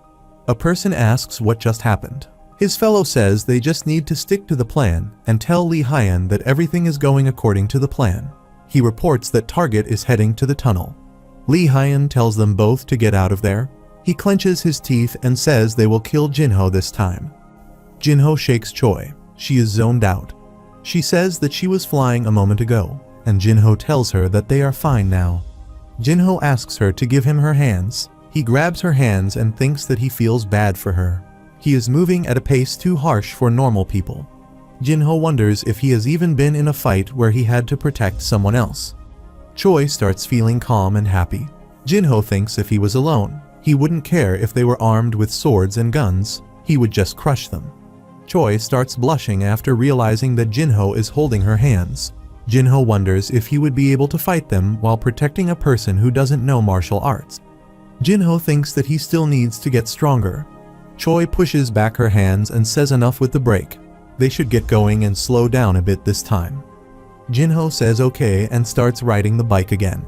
A person asks what just happened. His fellow says they just need to stick to the plan and tell Lee Hyun that everything is going according to the plan. He reports that Target is heading to the tunnel. Lee Hyun tells them both to get out of there. He clenches his teeth and says they will kill Jinho this time. Jinho shakes Choi. She is zoned out. She says that she was flying a moment ago, and Jinho tells her that they are fine now. Jinho asks her to give him her hands. He grabs her hands and thinks that he feels bad for her. He is moving at a pace too harsh for normal people. Jinho wonders if he has even been in a fight where he had to protect someone else. Choi starts feeling calm and happy. Jinho thinks if he was alone, he wouldn't care if they were armed with swords and guns, he would just crush them. Choi starts blushing after realizing that Jinho is holding her hands. Jinho wonders if he would be able to fight them while protecting a person who doesn't know martial arts. Jinho thinks that he still needs to get stronger. Choi pushes back her hands and says enough with the brake. They should get going and slow down a bit this time. Jinho says okay and starts riding the bike again.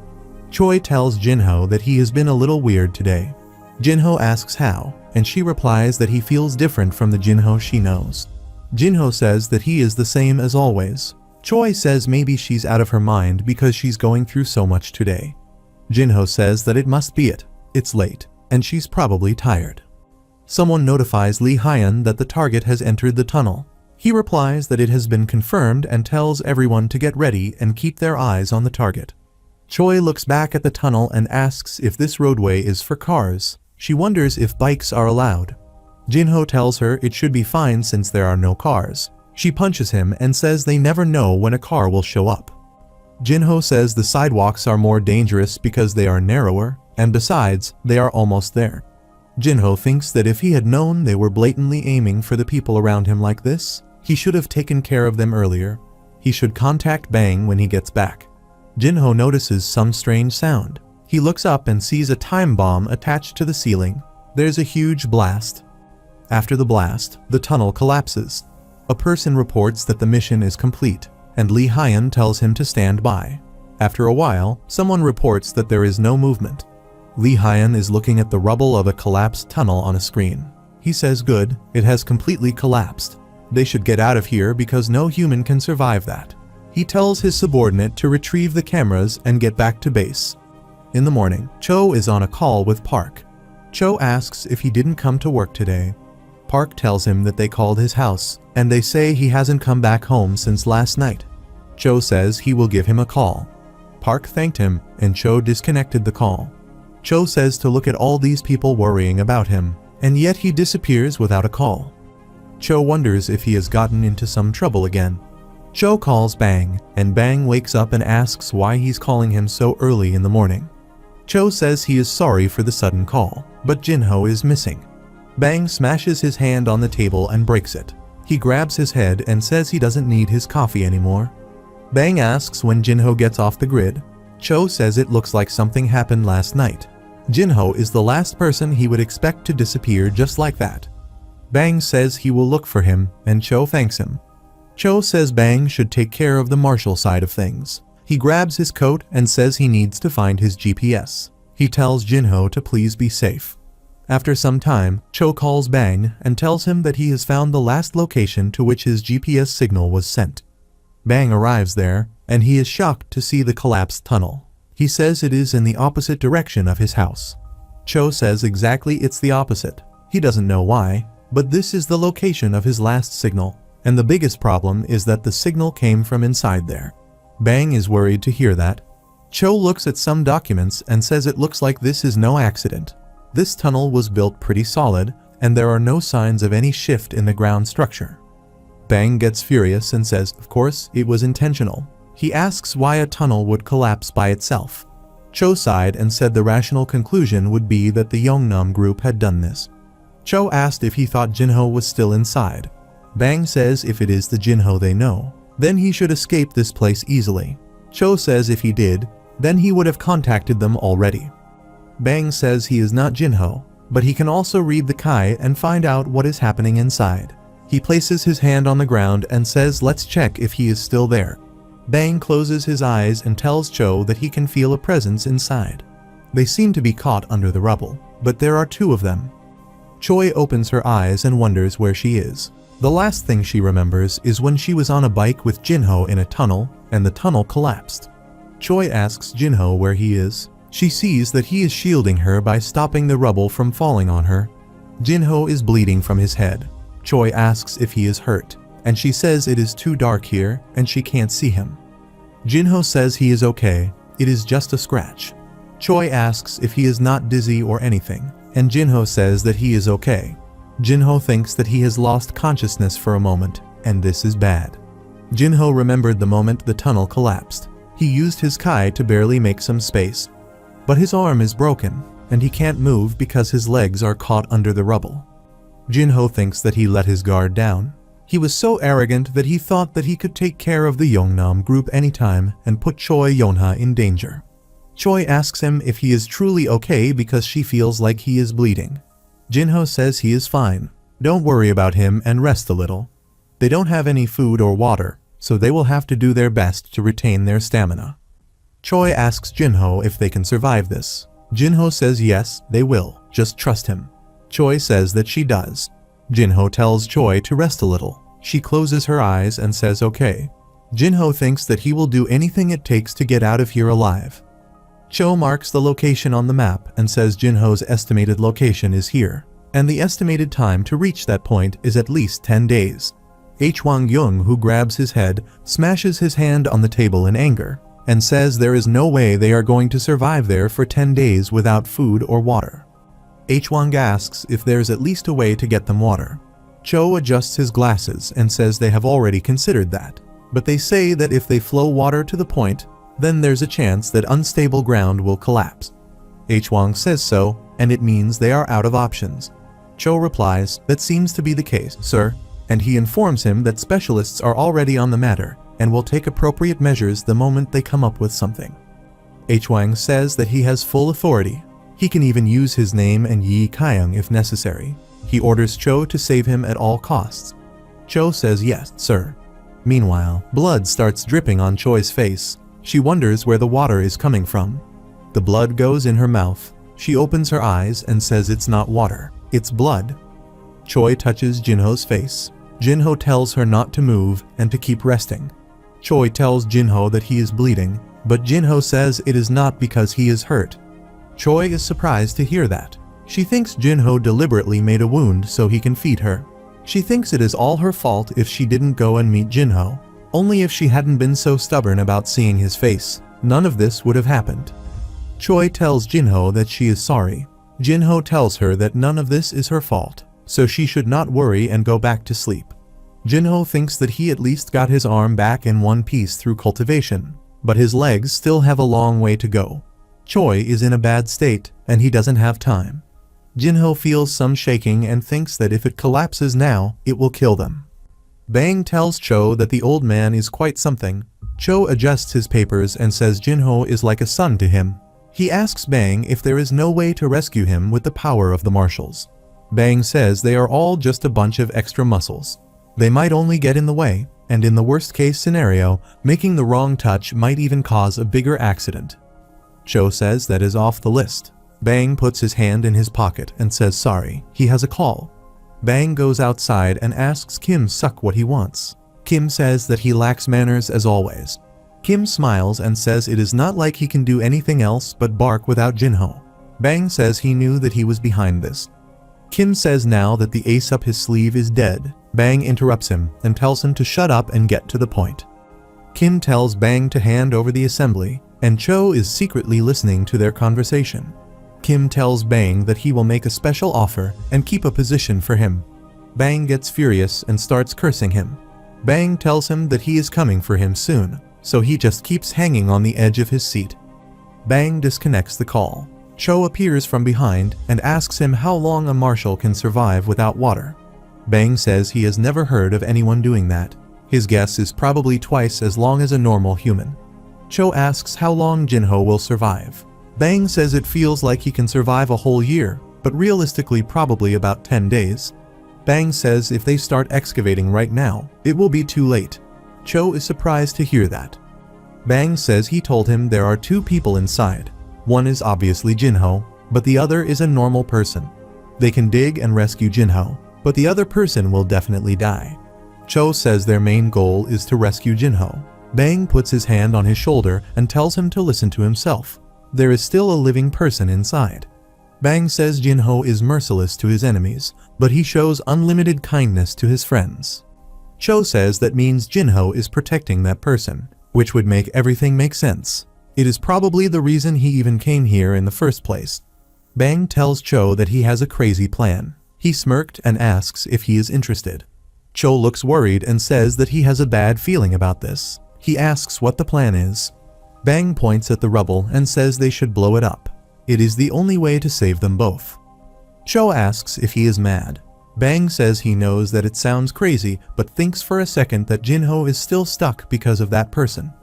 Choi tells Jinho that he has been a little weird today. Jinho asks how, and she replies that he feels different from the Jinho she knows. Jinho says that he is the same as always. Choi says maybe she's out of her mind because she's going through so much today. Jinho says that it must be it. It's late, and she's probably tired. Someone notifies Lee Hyun that the target has entered the tunnel. He replies that it has been confirmed and tells everyone to get ready and keep their eyes on the target. Choi looks back at the tunnel and asks if this roadway is for cars. She wonders if bikes are allowed. Jinho tells her it should be fine since there are no cars. She punches him and says they never know when a car will show up. Jinho says the sidewalks are more dangerous because they are narrower, and besides, they are almost there. Jinho thinks that if he had known they were blatantly aiming for the people around him like this, he should have taken care of them earlier. He should contact Bang when he gets back. Jinho notices some strange sound. He looks up and sees a time bomb attached to the ceiling. There's a huge blast. After the blast, the tunnel collapses. A person reports that the mission is complete, and Lee Hyun tells him to stand by. After a while, someone reports that there is no movement. Lee Hyun is looking at the rubble of a collapsed tunnel on a screen. He says good, it has completely collapsed. They should get out of here because no human can survive that. He tells his subordinate to retrieve the cameras and get back to base. In the morning, Cho is on a call with Park. Cho asks if he didn't come to work today. Park tells him that they called his house, and they say he hasn't come back home since last night. Cho says he will give him a call. Park thanked him, and Cho disconnected the call. Cho says to look at all these people worrying about him, and yet he disappears without a call. Cho wonders if he has gotten into some trouble again. Cho calls Bang, and Bang wakes up and asks why he's calling him so early in the morning. Cho says he is sorry for the sudden call, but Jinho is missing. Bang smashes his hand on the table and breaks it. He grabs his head and says he doesn't need his coffee anymore. Bang asks when Jinho gets off the grid. Cho says it looks like something happened last night. Jinho is the last person he would expect to disappear just like that. Bang says he will look for him, and Cho thanks him. Cho says Bang should take care of the martial side of things. He grabs his coat and says he needs to find his GPS. He tells Jinho to please be safe. After some time, Cho calls Bang and tells him that he has found the last location to which his GPS signal was sent. Bang arrives there, and he is shocked to see the collapsed tunnel. He says it is in the opposite direction of his house. Cho says exactly it's the opposite. He doesn't know why, but this is the location of his last signal, and the biggest problem is that the signal came from inside there. Bang is worried to hear that. Cho looks at some documents and says it looks like this is no accident. This tunnel was built pretty solid, and there are no signs of any shift in the ground structure. Bang gets furious and says, of course, it was intentional. He asks why a tunnel would collapse by itself. Cho sighed and said the rational conclusion would be that the Yongnam group had done this. Cho asked if he thought Jinho was still inside. Bang says if it is the Jinho they know, then he should escape this place easily. Cho says if he did, then he would have contacted them already. Bang says he is not Jinho, but he can also read the Kai and find out what is happening inside. He places his hand on the ground and says let's check if he is still there. Bang closes his eyes and tells Cho that he can feel a presence inside. They seem to be caught under the rubble, but there are two of them. Choi opens her eyes and wonders where she is. The last thing she remembers is when she was on a bike with Jinho in a tunnel, and the tunnel collapsed. Choi asks Jinho where he is. She sees that he is shielding her by stopping the rubble from falling on her. Jinho is bleeding from his head. Choi asks if he is hurt, and she says it is too dark here and she can't see him. Jinho says he is okay, it is just a scratch. Choi asks if he is not dizzy or anything, and Jinho says that he is okay. Jinho thinks that he has lost consciousness for a moment, and this is bad. Jinho remembered the moment the tunnel collapsed. He used his Kai to barely make some space. But his arm is broken, and he can't move because his legs are caught under the rubble. Jinho thinks that he let his guard down. He was so arrogant that he thought that he could take care of the Yongnam group anytime and put Choi Yonha in danger. Choi asks him if he is truly okay because she feels like he is bleeding. Jinho says he is fine. Don't worry about him and rest a little. They don't have any food or water, so they will have to do their best to retain their stamina. Choi asks Jinho if they can survive this. Jinho says yes, they will, just trust him. Choi says that she does. Jinho tells Choi to rest a little. She closes her eyes and says okay. Jinho thinks that he will do anything it takes to get out of here alive. Cho marks the location on the map and says Jinho's estimated location is here, and the estimated time to reach that point is at least 10 days. Hwang Yung, who grabs his head, smashes his hand on the table in anger, and says there is no way they are going to survive there for 10 days without food or water. Hwang asks if there's at least a way to get them water. Cho adjusts his glasses and says they have already considered that, but they say that if they flow water to the point, then there's a chance that unstable ground will collapse. Hwang says so, and it means they are out of options. Cho replies, that seems to be the case, sir, and he informs him that specialists are already on the matter and will take appropriate measures the moment they come up with something. Hwang says that he has full authority. He can even use his name and Yi Kaiyang if necessary. He orders Cho to save him at all costs. Cho says yes, sir. Meanwhile, blood starts dripping on Choi's face. She wonders where the water is coming from. The blood goes in her mouth. She opens her eyes and says it's not water, it's blood. Choi touches Jinho's face. Jinho tells her not to move and to keep resting. Choi tells Jinho that he is bleeding, but Jinho says it is not because he is hurt. Choi is surprised to hear that. She thinks Jinho deliberately made a wound so he can feed her. She thinks it is all her fault if she didn't go and meet Jinho. Only if she hadn't been so stubborn about seeing his face, none of this would have happened. Choi tells Jinho that she is sorry. Jinho tells her that none of this is her fault, so she should not worry and go back to sleep. Jinho thinks that he at least got his arm back in one piece through cultivation, but his legs still have a long way to go. Choi is in a bad state, and he doesn't have time. Jinho feels some shaking and thinks that if it collapses now, it will kill them. Bang tells Cho that the old man is quite something. Cho adjusts his papers and says Jinho is like a son to him. He asks Bang if there is no way to rescue him with the power of the marshals. Bang says they are all just a bunch of extra muscles. They might only get in the way, and in the worst case scenario, making the wrong touch might even cause a bigger accident. Cho says that is off the list. Bang puts his hand in his pocket and says sorry, he has a call. Bang goes outside and asks Kim Suk what he wants. Kim says that he lacks manners as always. Kim smiles and says it is not like he can do anything else but bark without Jinho. Bang says he knew that he was behind this. Kim says now that the ace up his sleeve is dead. Bang interrupts him and tells him to shut up and get to the point. Kim tells Bang to hand over the assembly, and Cho is secretly listening to their conversation. Kim tells Bang that he will make a special offer and keep a position for him. Bang gets furious and starts cursing him. Bang tells him that he is coming for him soon, so he just keeps hanging on the edge of his seat. Bang disconnects the call. Cho appears from behind and asks him how long a marshal can survive without water. Bang says he has never heard of anyone doing that. His guess is probably twice as long as a normal human. Cho asks how long Jinho will survive. Bang says it feels like he can survive a whole year, but realistically probably about 10 days. Bang says if they start excavating right now, it will be too late. Cho is surprised to hear that. Bang says he told him there are 2 people inside. One is obviously Jinho, but the other is a normal person. They can dig and rescue Jinho, but the other person will definitely die. Cho says their main goal is to rescue Jinho. Bang puts his hand on his shoulder and tells him to listen to himself. There is still a living person inside. Bang says Jinho is merciless to his enemies, but he shows unlimited kindness to his friends. Cho says that means Jinho is protecting that person, which would make everything make sense. It is probably the reason he even came here in the first place. Bang tells Cho that he has a crazy plan. He smirked and asks if he is interested. Cho looks worried and says that he has a bad feeling about this. He asks what the plan is. Bang points at the rubble and says they should blow it up. It is the only way to save them both. Cho asks if he is mad. Bang says he knows that it sounds crazy, but thinks for a second that Jinho is still stuck because of that person.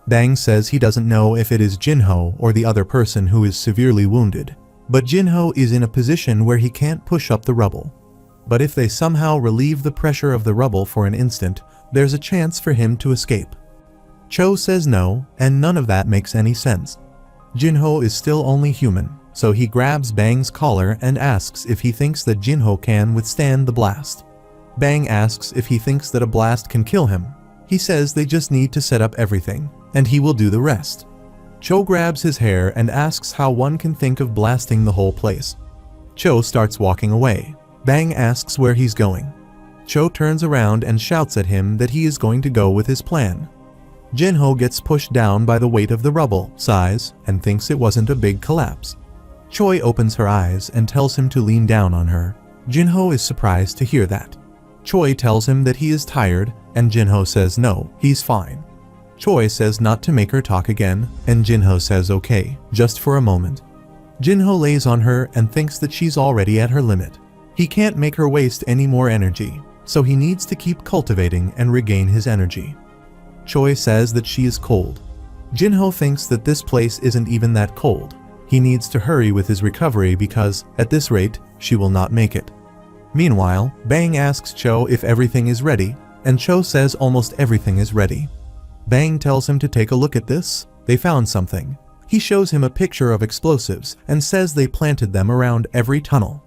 Bang says he doesn't know if it is Jinho or the other person who is severely wounded, but Jinho is in a position where he can't push up the rubble. But if they somehow relieve the pressure of the rubble for an instant, there's a chance for him to escape. Cho says no, and none of that makes any sense. Jinho is still only human, so he grabs Bang's collar and asks if he thinks that Jinho can withstand the blast. Bang asks if he thinks that a blast can kill him. He says they just need to set up everything, and he will do the rest. Cho grabs his hair and asks how one can think of blasting the whole place. Cho starts walking away. Bang asks where he's going. Cho turns around and shouts at him that he is going to go with his plan. Jinho gets pushed down by the weight of the rubble, sighs, and thinks it wasn't a big collapse. Choi opens her eyes and tells him to lean down on her. Jinho is surprised to hear that. Choi tells him that he is tired, and Jinho says no, he's fine. Choi says not to make her talk again, and Jinho says okay, just for a moment. Jinho lays on her and thinks that she's already at her limit. He can't make her waste any more energy, so he needs to keep cultivating and regain his energy. Choi says that she is cold. Jinho thinks that this place isn't even that cold. He needs to hurry with his recovery because, at this rate, she will not make it. Meanwhile, Bang asks Cho if everything is ready, and Cho says almost everything is ready. Bang tells him to take a look at this. They found something. He shows him a picture of explosives and says they planted them around every tunnel.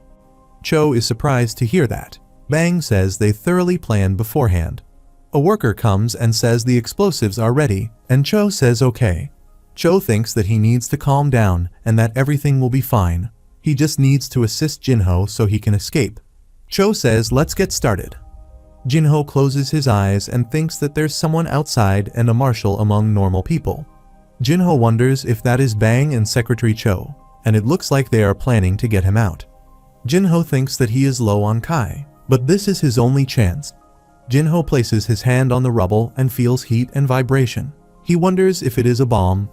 Cho is surprised to hear that. Bang says they thoroughly planned beforehand. A worker comes and says the explosives are ready, and Cho says okay. Cho thinks that he needs to calm down and that everything will be fine. He just needs to assist Jinho so he can escape. Cho says let's get started. Jinho closes his eyes and thinks that there's someone outside and a marshal among normal people. Jinho wonders if that is Bang and Secretary Cho, and it looks like they are planning to get him out. Jinho thinks that he is low on Kai, but this is his only chance. Jinho places his hand on the rubble and feels heat and vibration. He wonders if it is a bomb.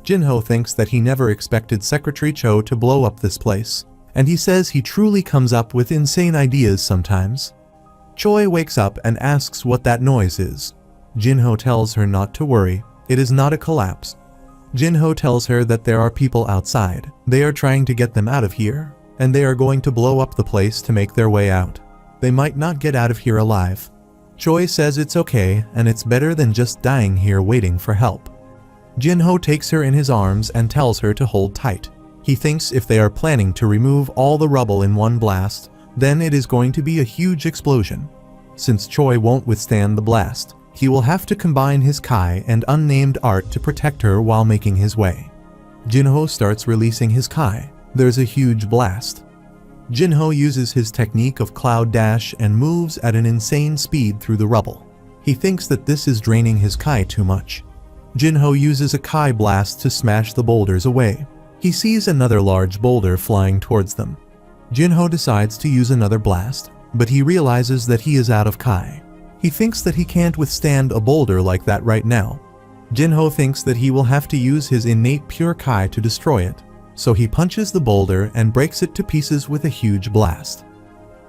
Jinho thinks that he never expected Secretary Cho to blow up this place, and he says he truly comes up with insane ideas sometimes. Choi wakes up and asks what that noise is. Jinho tells her not to worry, it is not a collapse. Jinho tells her that there are people outside. They are trying to get them out of here, and they are going to blow up the place to make their way out. They might not get out of here alive. Choi says it's okay and it's better than just dying here waiting for help. Jinho takes her in his arms and tells her to hold tight. He thinks if they are planning to remove all the rubble in one blast, then it is going to be a huge explosion. Since Choi won't withstand the blast, he will have to combine his Kai and unnamed art to protect her while making his way. Jinho starts releasing his Kai. There's a huge blast. Jinho uses his technique of cloud dash and moves at an insane speed through the rubble. He thinks that this is draining his Kai too much. Jinho uses a Kai blast to smash the boulders away. He sees another large boulder flying towards them. Jinho decides to use another blast, but he realizes that he is out of Kai. He thinks that he can't withstand a boulder like that right now. Jinho thinks that he will have to use his innate pure Kai to destroy it. So he punches the boulder and breaks it to pieces with a huge blast.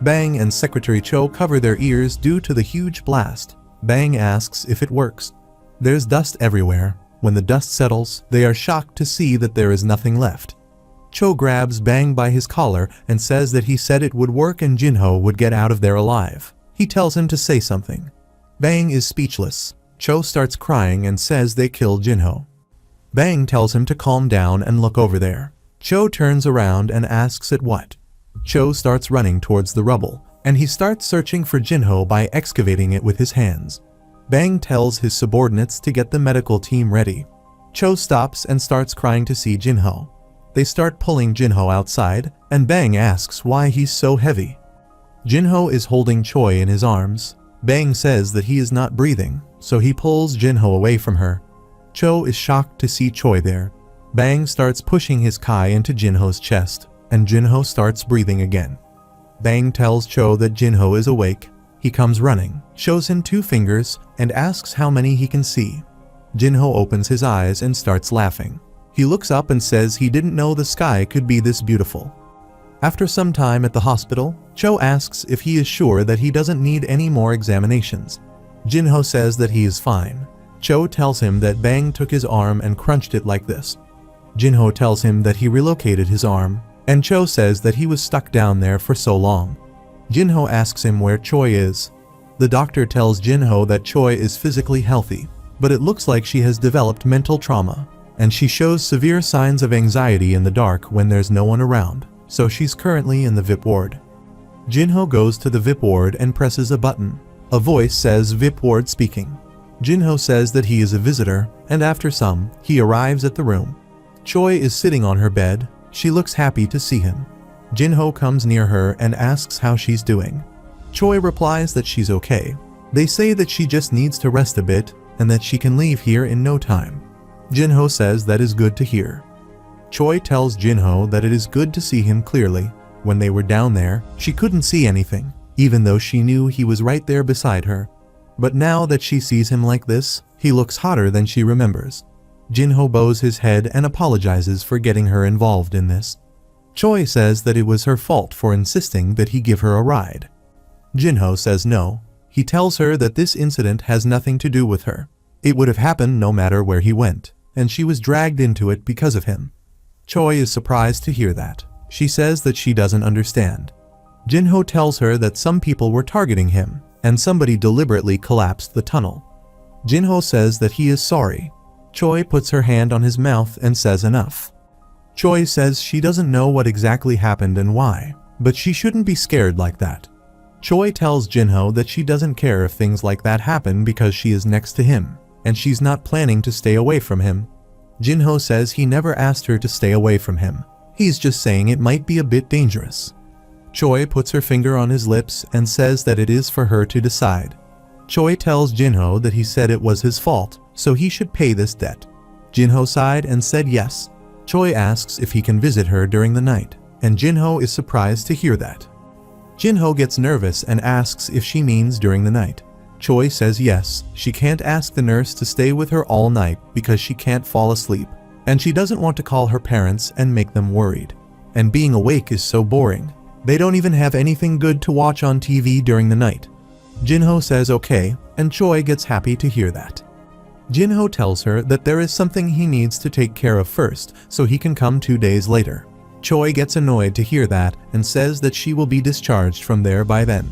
Bang and Secretary Cho cover their ears due to the huge blast. Bang asks if it works. There's dust everywhere. When the dust settles, they are shocked to see that there is nothing left. Cho grabs Bang by his collar and says that he said it would work and Jinho would get out of there alive. He tells him to say something. Bang is speechless. Cho starts crying and says they killed Jinho. Bang tells him to calm down and look over there. Cho turns around and asks at what. Cho starts running towards the rubble, and he starts searching for Jinho by excavating it with his hands. Bang tells his subordinates to get the medical team ready. Cho stops and starts crying to see Jinho. They start pulling Jinho outside, and Bang asks why he's so heavy. Jinho is holding Choi in his arms. Bang says that he is not breathing, so he pulls Jinho away from her. Cho is shocked to see Choi there. Bang starts pushing his Kai into Jinho's chest, and Jinho starts breathing again. Bang tells Cho that Jinho is awake. He comes running, shows him 2 fingers, and asks how many he can see. Jinho opens his eyes and starts laughing. He looks up and says he didn't know the sky could be this beautiful. After some time at the hospital, Cho asks if he is sure that he doesn't need any more examinations. Jinho says that he is fine. Cho tells him that Bang took his arm and crunched it like this. Jinho tells him that he relocated his arm, and Cho says that he was stuck down there for so long. Jinho asks him where Choi is. The doctor tells Jinho that Choi is physically healthy, but it looks like she has developed mental trauma, and she shows severe signs of anxiety in the dark when there's no one around, so she's currently in the VIP ward. Jinho goes to the VIP ward and presses a button. A voice says VIP ward speaking. Jinho says that he is a visitor, and after some, he arrives at the room. Choi is sitting on her bed. She looks happy to see him. Jinho comes near her and asks how she's doing. Choi replies that she's okay. They say that she just needs to rest a bit and that she can leave here in no time. Jinho says that is good to hear. Choi tells Jinho that it is good to see him clearly. When they were down there, she couldn't see anything, even though she knew he was right there beside her. But now that she sees him like this, he looks hotter than she remembers. Jinho bows his head and apologizes for getting her involved in this. Choi says that it was her fault for insisting that he give her a ride. Jinho says no. He tells her that this incident has nothing to do with her. It would have happened no matter where he went, and she was dragged into it because of him. Choi is surprised to hear that. She says that she doesn't understand. Jinho tells her that some people were targeting him, and somebody deliberately collapsed the tunnel. Jinho says that he is sorry. Choi puts her hand on his mouth and says enough. Choi says she doesn't know what exactly happened and why, but she shouldn't be scared like that. Choi tells Jinho that she doesn't care if things like that happen because she is next to him, and she's not planning to stay away from him. Jinho says he never asked her to stay away from him. He's just saying it might be a bit dangerous. Choi puts her finger on his lips and says that it is for her to decide. Choi tells Jinho that he said it was his fault, so he should pay this debt. Jinho sighed and said yes. Choi asks if he can visit her during the night, and Jinho is surprised to hear that. Jinho gets nervous and asks if she means during the night. Choi says yes, she can't ask the nurse to stay with her all night because she can't fall asleep, and she doesn't want to call her parents and make them worried. And being awake is so boring. They don't even have anything good to watch on TV during the night. Jinho says okay, and Choi gets happy to hear that. Jinho tells her that there is something he needs to take care of first so he can come 2 days later. Choi gets annoyed to hear that and says that she will be discharged from there by then.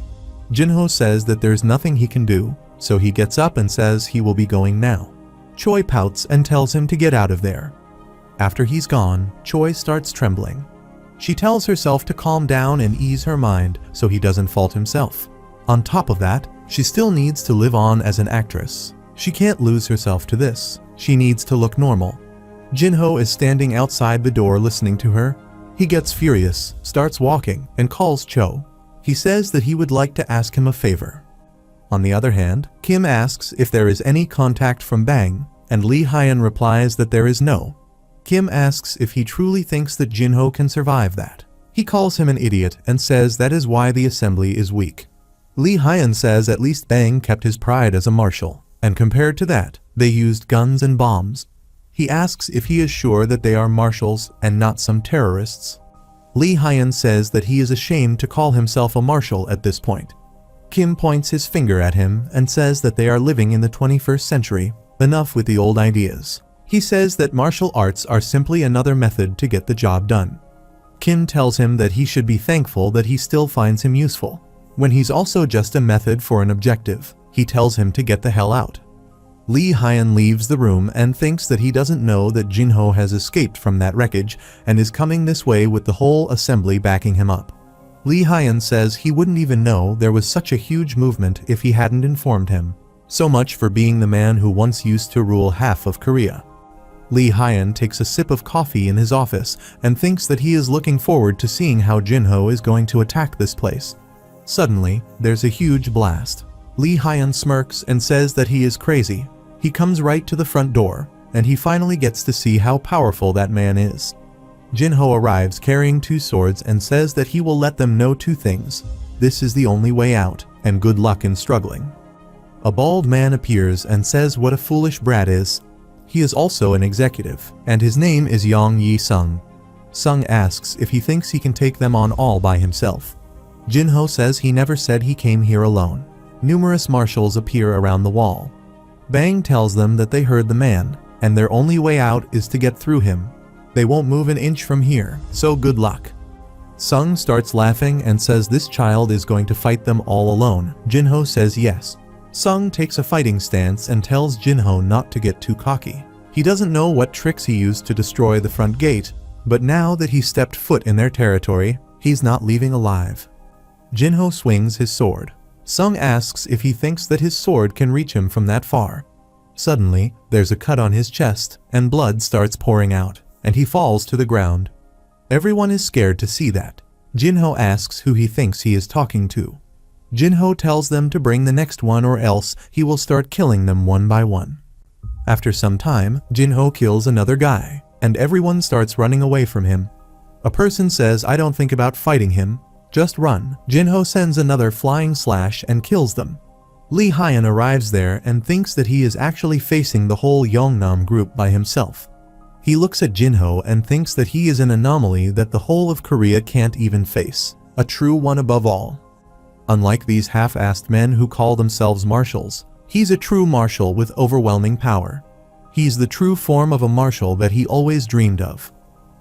Jinho says that there's nothing he can do, so he gets up and says he will be going now. Choi pouts and tells him to get out of there. After he's gone, Choi starts trembling. She tells herself to calm down and ease her mind so he doesn't fault himself. On top of that, she still needs to live on as an actress. She can't lose herself to this. She needs to look normal. Jinho is standing outside the door listening to her. He gets furious, starts walking, and calls Cho. He says that he would like to ask him a favor. On the other hand, Kim asks if there is any contact from Bang, and Lee Hyun replies that there is no. Kim asks if he truly thinks that Jinho can survive that. He calls him an idiot and says that is why the assembly is weak. Lee Hyun says at least Bang kept his pride as a marshal, and compared to that, they used guns and bombs. He asks if he is sure that they are marshals and not some terrorists. Lee Hyun says that he is ashamed to call himself a marshal at this point. Kim points his finger at him and says that they are living in the 21st century, enough with the old ideas. He says that martial arts are simply another method to get the job done. Kim tells him that he should be thankful that he still finds him useful. When he's also just a method for an objective, he tells him to get the hell out. Lee Hyun leaves the room and thinks that he doesn't know that Jinho has escaped from that wreckage and is coming this way with the whole assembly backing him up. Lee Hyun says he wouldn't even know there was such a huge movement if he hadn't informed him. So much for being the man who once used to rule half of Korea. Lee Hyun takes a sip of coffee in his office and thinks that he is looking forward to seeing how Jinho is going to attack this place. Suddenly, there's a huge blast. Lee Hyun smirks and says that he is crazy. He comes right to the front door, and he finally gets to see how powerful that man is. Jinho arrives carrying 2 swords and says that he will let them know 2 things. This is the only way out, and good luck in struggling. A bald man appears and says what a foolish brat is. He is also an executive, and his name is Yong Yi-sung. Sung asks if he thinks he can take them on all by himself. Jinho says he never said he came here alone. Numerous marshals appear around the wall. Bang tells them that they heard the man, and their only way out is to get through him. They won't move an inch from here, so good luck. Sung starts laughing and says this child is going to fight them all alone. Jinho says yes. Sung takes a fighting stance and tells Jinho not to get too cocky. He doesn't know what tricks he used to destroy the front gate, but now that he stepped foot in their territory, he's not leaving alive. Jinho swings his sword. Sung asks if he thinks that his sword can reach him from that far. Suddenly, there's a cut on his chest, and blood starts pouring out, and he falls to the ground. Everyone is scared to see that. Jinho asks who he thinks he is talking to. Jinho tells them to bring the next one or else he will start killing them one by one. After some time, Jinho kills another guy, and everyone starts running away from him. A person says, "I don't think about fighting him, just run." Jinho sends another flying slash and kills them. Lee Hyun arrives there and thinks that he is actually facing the whole Yongnam group by himself. He looks at Jinho and thinks that he is an anomaly that the whole of Korea can't even face, a true one above all. Unlike these half-assed men who call themselves marshals, he's a true marshal with overwhelming power. He's the true form of a marshal that he always dreamed of.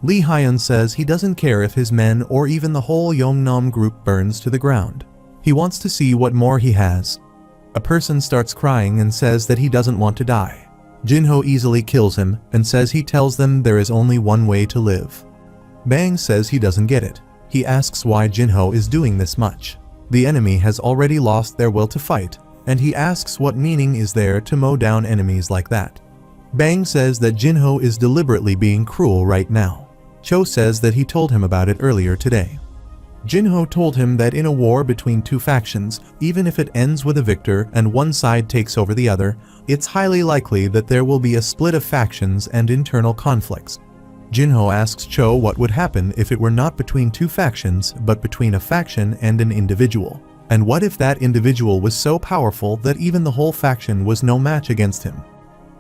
Lee Hyun says he doesn't care if his men or even the whole Yongnam group burns to the ground. He wants to see what more he has. A person starts crying and says that he doesn't want to die. Jinho easily kills him and says he tells them there is only one way to live. Bang says he doesn't get it. He asks why Jinho is doing this much. The enemy has already lost their will to fight, and he asks what meaning is there to mow down enemies like that. Bang says that Jinho is deliberately being cruel right now. Cho says that he told him about it earlier today. Jinho told him that in a war between two factions, even if it ends with a victor and one side takes over the other, it's highly likely that there will be a split of factions and internal conflicts. Jinho asks Cho what would happen if it were not between two factions but between a faction and an individual. And what if that individual was so powerful that even the whole faction was no match against him?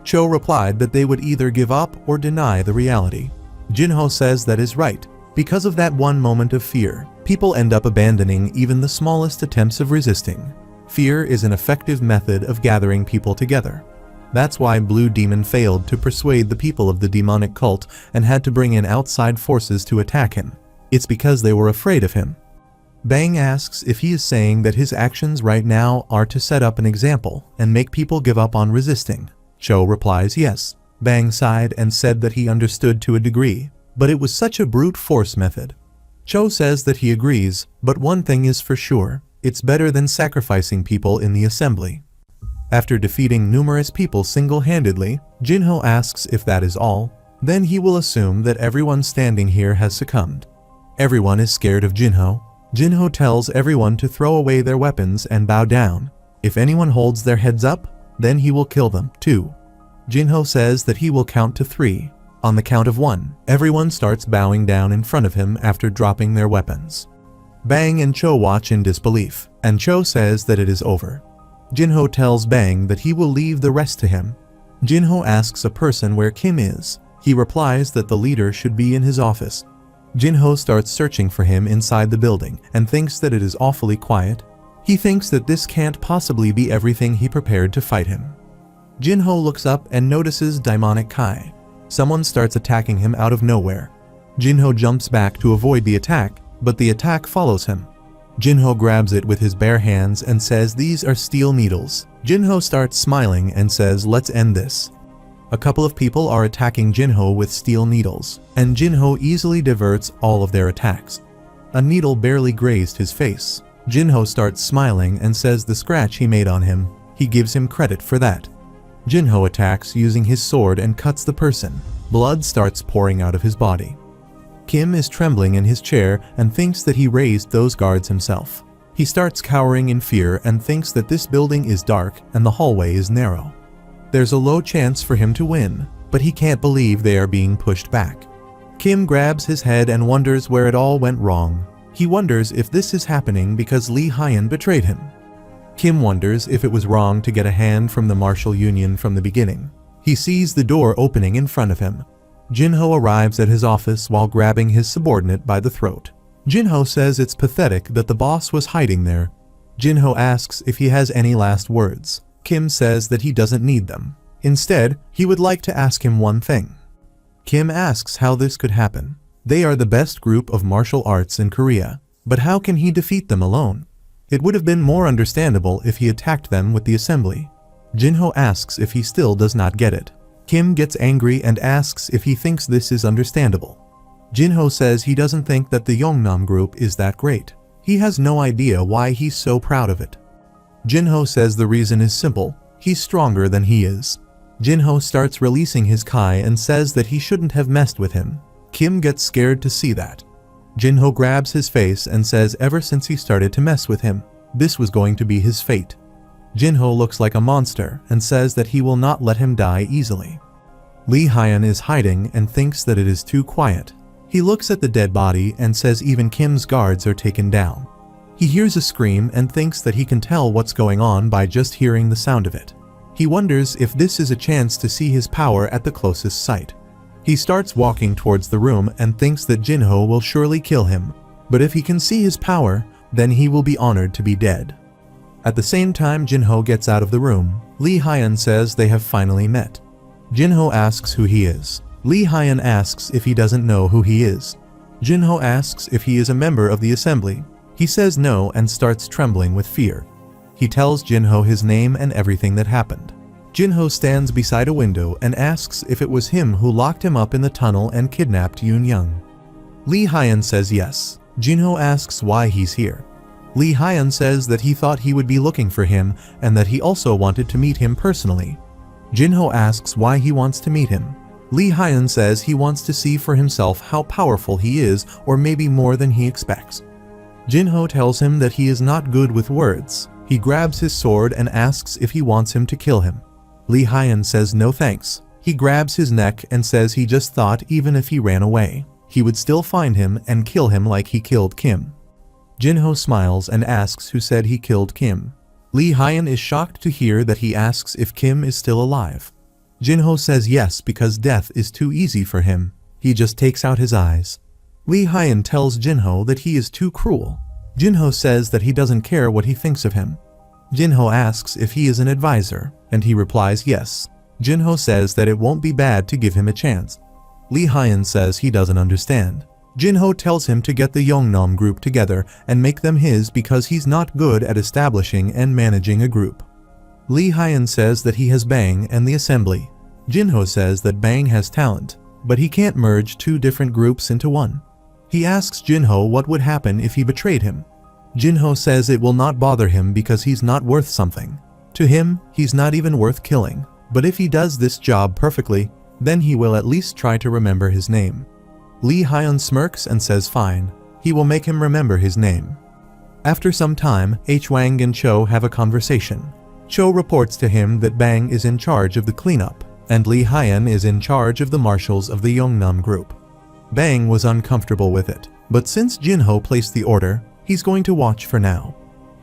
Cho replied that they would either give up or deny the reality. Jinho says that is right. Because of that one moment of fear, people end up abandoning even the smallest attempts of resisting. Fear is an effective method of gathering people together. That's why Blue Demon failed to persuade the people of the demonic cult and had to bring in outside forces to attack him. It's because they were afraid of him. Bang asks if he is saying that his actions right now are to set up an example and make people give up on resisting. Cho replies yes. Bang sighed and said that he understood to a degree, but it was such a brute force method. Cho says that he agrees, but one thing is for sure, it's better than sacrificing people in the assembly. After defeating numerous people single-handedly, Jinho asks if that is all, then he will assume that everyone standing here has succumbed. Everyone is scared of Jinho. Jinho tells everyone to throw away their weapons and bow down. If anyone holds their heads up, then he will kill them, too. Jinho says that he will count to 3. On the count of 1, everyone starts bowing down in front of him after dropping their weapons. Bang and Cho watch in disbelief, and Cho says that it is over. Jinho tells Bang that he will leave the rest to him. Jinho asks a person where Kim is. He replies that the leader should be in his office. Jinho starts searching for him inside the building and thinks that it is awfully quiet. He thinks that this can't possibly be everything he prepared to fight him. Jinho looks up and notices Daimonic Kai. Someone starts attacking him out of nowhere. Jinho jumps back to avoid the attack, but the attack follows him. Jinho grabs it with his bare hands and says these are steel needles. Jinho starts smiling and says let's end this. A couple of people are attacking Jinho with steel needles, and Jinho easily diverts all of their attacks. A needle barely grazed his face. Jinho starts smiling and says the scratch he made on him, he gives him credit for that. Jinho attacks using his sword and cuts the person. Blood starts pouring out of his body. Kim is trembling in his chair and thinks that he raised those guards himself. He starts cowering in fear and thinks that this building is dark and the hallway is narrow. There's a low chance for him to win, but he can't believe they are being pushed back. Kim grabs his head and wonders where it all went wrong. He wonders if this is happening because Lee Hyun betrayed him. Kim wonders if it was wrong to get a hand from the martial union from the beginning. He sees the door opening in front of him. Jinho arrives at his office while grabbing his subordinate by the throat. Jinho says it's pathetic that the boss was hiding there. Jinho asks if he has any last words. Kim says that he doesn't need them. Instead, he would like to ask him one thing. Kim asks how this could happen. They are the best group of martial arts in Korea, but how can he defeat them alone? It would have been more understandable if he attacked them with the assembly. Jinho asks if he still does not get it. Kim gets angry and asks if he thinks this is understandable. Jinho says he doesn't think that the Yongnam group is that great. He has no idea why he's so proud of it. Jinho says the reason is simple. He's stronger than he is. Jinho starts releasing his Kai and says that he shouldn't have messed with him. Kim gets scared to see that. Jinho grabs his face and says ever since he started to mess with him, this was going to be his fate. Jinho looks like a monster and says that he will not let him die easily. Lee Hyun is hiding and thinks that it is too quiet. He looks at the dead body and says even Kim's guards are taken down. He hears a scream and thinks that he can tell what's going on by just hearing the sound of it. He wonders if this is a chance to see his power at the closest sight. He starts walking towards the room and thinks that Jinho will surely kill him, but if he can see his power, then he will be honored to be dead. At the same time Jinho gets out of the room, Lee Hyun says they have finally met. Jinho asks who he is. Lee Hyun asks if he doesn't know who he is. Jinho asks if he is a member of the assembly. He says no and starts trembling with fear. He tells Jinho his name and everything that happened. Jinho stands beside a window and asks if it was him who locked him up in the tunnel and kidnapped Yoon Young. Lee Hyun says yes. Jinho asks why he's here. Lee Hyun says that he thought he would be looking for him and that he also wanted to meet him personally. Jinho asks why he wants to meet him. Lee Hyun says he wants to see for himself how powerful he is, or maybe more than he expects. Jinho tells him that he is not good with words. He grabs his sword and asks if he wants him to kill him. Lee Hyun says no thanks. He grabs his neck and says he just thought even if he ran away, he would still find him and kill him like he killed Kim. Jinho smiles and asks who said he killed Kim. Lee Hyun is shocked to hear that he asks if Kim is still alive. Jinho says yes because death is too easy for him. He just takes out his eyes. Lee Hyun tells Jinho that he is too cruel. Jinho says that he doesn't care what he thinks of him. Jinho asks if he is an advisor, and he replies yes. Jinho says that it won't be bad to give him a chance. Lee Hyun says he doesn't understand. Jinho tells him to get the Yongnam group together and make them his because he's not good at establishing and managing a group. Lee Hyun says that he has Bang and the assembly. Jinho says that Bang has talent, but he can't merge two different groups into one. He asks Jinho what would happen if he betrayed him. Jinho says it will not bother him because he's not worth something. To him, he's not even worth killing, but if he does this job perfectly, then he will at least try to remember his name. Lee Hyun smirks and says fine, he will make him remember his name. After some time, Hwang and Cho have a conversation. Cho reports to him that Bang is in charge of the cleanup, and Lee Hyun is in charge of the marshals of the Yongnam group. Bang was uncomfortable with it, but since Jinho placed the order, he's going to watch for now.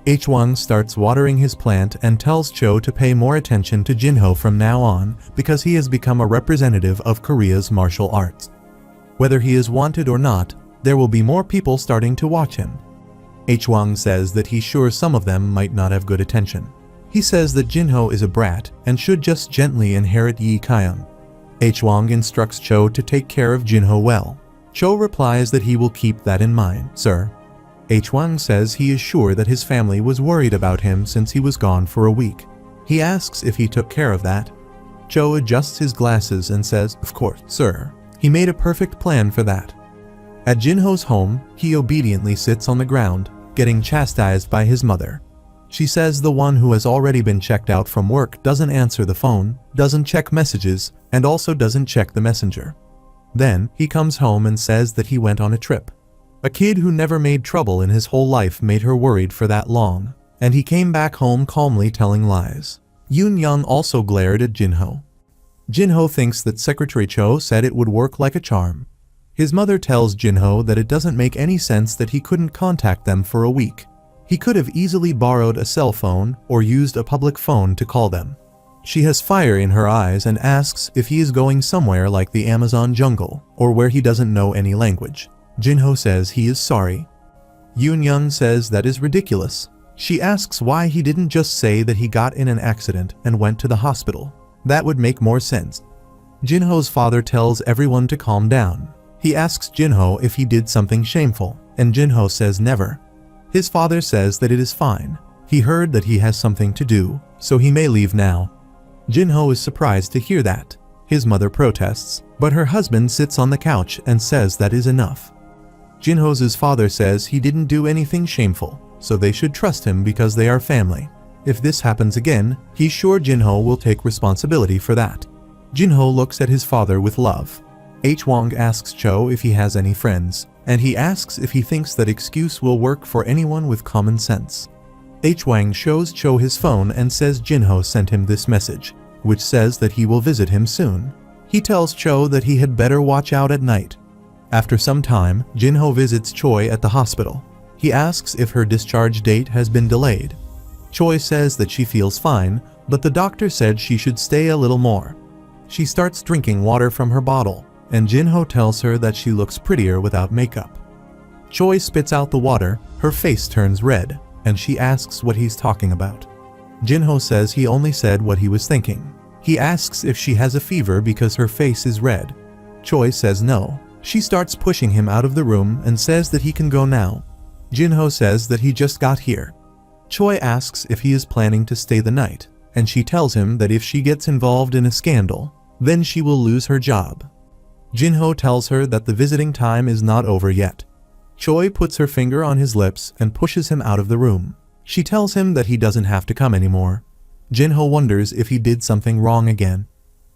Hwang starts watering his plant and tells Cho to pay more attention to Jinho from now on because he has become a representative of Korea's martial arts. Whether he is wanted or not, there will be more people starting to watch him. Hwang says that he's sure some of them might not have good attention. He says that Jinho is a brat and should just gently inherit Yi Kyung. Hwang instructs Cho to take care of Jinho well. Cho replies that he will keep that in mind, sir. Hwang says he is sure that his family was worried about him since he was gone for a week. He asks if he took care of that. Cho adjusts his glasses and says, of course, sir. He made a perfect plan for that. At Jinho's home, he obediently sits on the ground, getting chastised by his mother. She says the one who has already been checked out from work doesn't answer the phone, doesn't check messages, and also doesn't check the messenger. Then, he comes home and says that he went on a trip. A kid who never made trouble in his whole life made her worried for that long, and he came back home calmly telling lies. Yoon Young also glared at Jinho. Jinho thinks that Secretary Cho said it would work like a charm. His mother tells Jinho that it doesn't make any sense that he couldn't contact them for a week. He could have easily borrowed a cell phone or used a public phone to call them. She has fire in her eyes and asks if he is going somewhere like the Amazon jungle or where he doesn't know any language. Jinho says he is sorry. Yoon says that is ridiculous. She asks why he didn't just say that he got in an accident and went to the hospital. That would make more sense. Jinho's father tells everyone to calm down. He asks Jinho if he did something shameful, and Jinho says never. His father says that it is fine. He heard that he has something to do, so he may leave now. Jinho is surprised to hear that. His mother protests, but her husband sits on the couch and says that is enough. Jinho's father says he didn't do anything shameful, so they should trust him because they are family. If this happens again, he's sure Jinho will take responsibility for that. Jinho looks at his father with love. Hwang asks Cho if he has any friends, and he asks if he thinks that excuse will work for anyone with common sense. Hwang shows Cho his phone and says Jinho sent him this message, which says that he will visit him soon. He tells Cho that he had better watch out at night. After some time, Jinho visits Choi at the hospital. He asks if her discharge date has been delayed. Choi says that she feels fine, but the doctor said she should stay a little more. She starts drinking water from her bottle, and Jinho tells her that she looks prettier without makeup. Choi spits out the water, her face turns red, and she asks what he's talking about. Jinho says he only said what he was thinking. He asks if she has a fever because her face is red. Choi says no. She starts pushing him out of the room and says that he can go now. Jinho says that he just got here. Choi asks if he is planning to stay the night, and she tells him that if she gets involved in a scandal, then she will lose her job. Jinho tells her that the visiting time is not over yet. Choi puts her finger on his lips and pushes him out of the room. She tells him that he doesn't have to come anymore. Jinho wonders if he did something wrong again.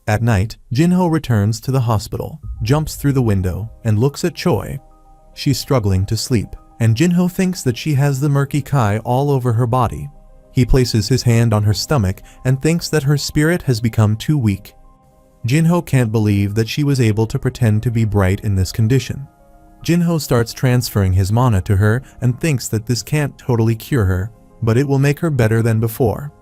At night, Jinho returns to the hospital, jumps through the window, and looks at Choi. She's struggling to sleep, and Jinho thinks that she has the murky Kai all over her body. He places his hand on her stomach and thinks that her spirit has become too weak. Jinho can't believe that she was able to pretend to be bright in this condition. Jinho starts transferring his mana to her and thinks that this can't totally cure her, but it will make her better than before.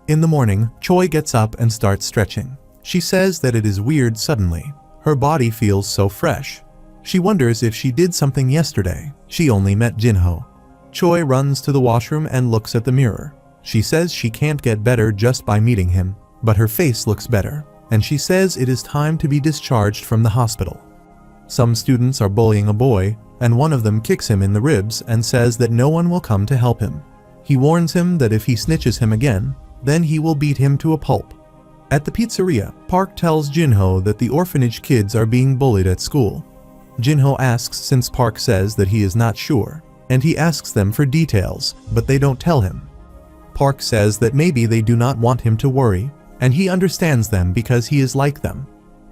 In the morning, Choi gets up and starts stretching. She says that it is weird suddenly. Her body feels so fresh. She wonders if she did something yesterday. She only met Jinho. Choi runs to the washroom and looks at the mirror. She says she can't get better just by meeting him, but her face looks better, and she says it is time to be discharged from the hospital. Some students are bullying a boy, and one of them kicks him in the ribs and says that no one will come to help him. He warns him that if he snitches him again, then he will beat him to a pulp. At the pizzeria, Park tells Jinho that the orphanage kids are being bullied at school. Jinho asks since Park says that he is not sure, and he asks them for details, but they don't tell him. Park says that maybe they do not want him to worry, and he understands them because he is like them.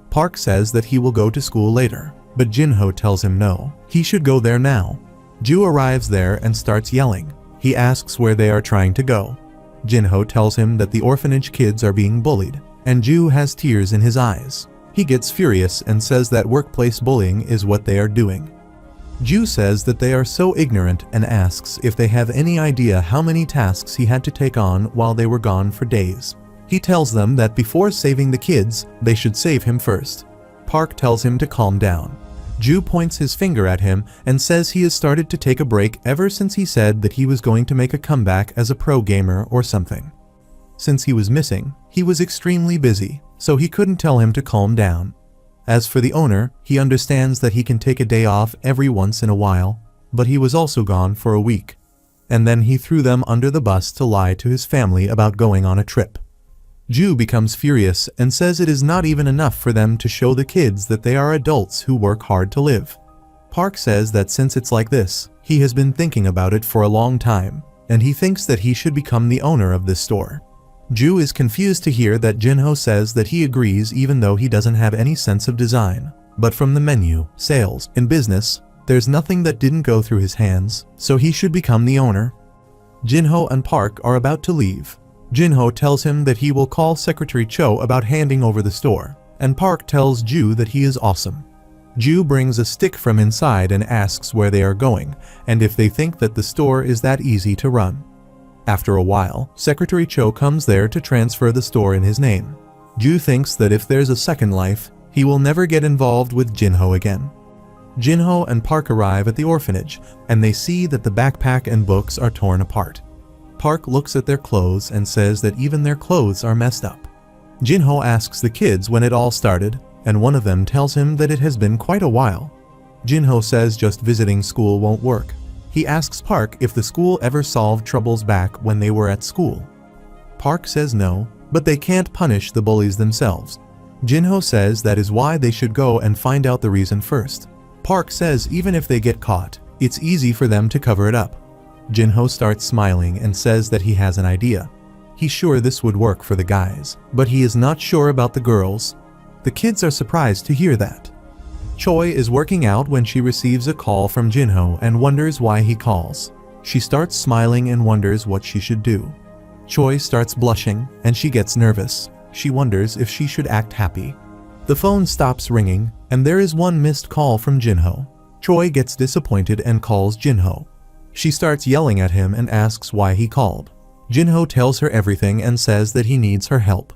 Park says that he will go to school later, but Jinho tells him no, he should go there now. Ju arrives there and starts yelling. He asks where they are trying to go. Jinho tells him that the orphanage kids are being bullied, and Ju has tears in his eyes. He gets furious and says that workplace bullying is what they are doing. Ju says that they are so ignorant and asks if they have any idea how many tasks he had to take on while they were gone for days. He tells them that before saving the kids, they should save him first. Park tells him to calm down. Ju points his finger at him and says he has started to take a break ever since he said that he was going to make a comeback as a pro gamer or something. Since he was missing, he was extremely busy, so he couldn't tell him to calm down. As for the owner, he understands that he can take a day off every once in a while, but he was also gone for a week. And then he threw them under the bus to lie to his family about going on a trip. Ju becomes furious and says it is not even enough for them to show the kids that they are adults who work hard to live. Park says that since it's like this, he has been thinking about it for a long time, and he thinks that he should become the owner of this store. Ju is confused to hear that Jinho says that he agrees even though he doesn't have any sense of design. But from the menu, sales, and business, there's nothing that didn't go through his hands, so he should become the owner. Jinho and Park are about to leave. Jinho tells him that he will call Secretary Cho about handing over the store, and Park tells Ju that he is awesome. Ju brings a stick from inside and asks where they are going, and if they think that the store is that easy to run. After a while, Secretary Cho comes there to transfer the store in his name. Ju thinks that if there's a second life, he will never get involved with Jinho again. Jinho and Park arrive at the orphanage, and they see that the backpack and books are torn apart. Park looks at their clothes and says that even their clothes are messed up. Jinho asks the kids when it all started, and one of them tells him that it has been quite a while. Jinho says just visiting school won't work. He asks Park if the school ever solved troubles back when they were at school. Park says no, but they can't punish the bullies themselves. Jinho says that is why they should go and find out the reason first. Park says even if they get caught, it's easy for them to cover it up. Jinho starts smiling and says that he has an idea. He's sure this would work for the guys, but he is not sure about the girls. The kids are surprised to hear that. Choi is working out when she receives a call from Jinho and wonders why he calls. She starts smiling and wonders what she should do. Choi starts blushing and she gets nervous. She wonders if she should act happy. The phone stops ringing and there is one missed call from Jinho. Choi gets disappointed and calls Jinho. She starts yelling at him and asks why he called. Jinho tells her everything and says that he needs her help.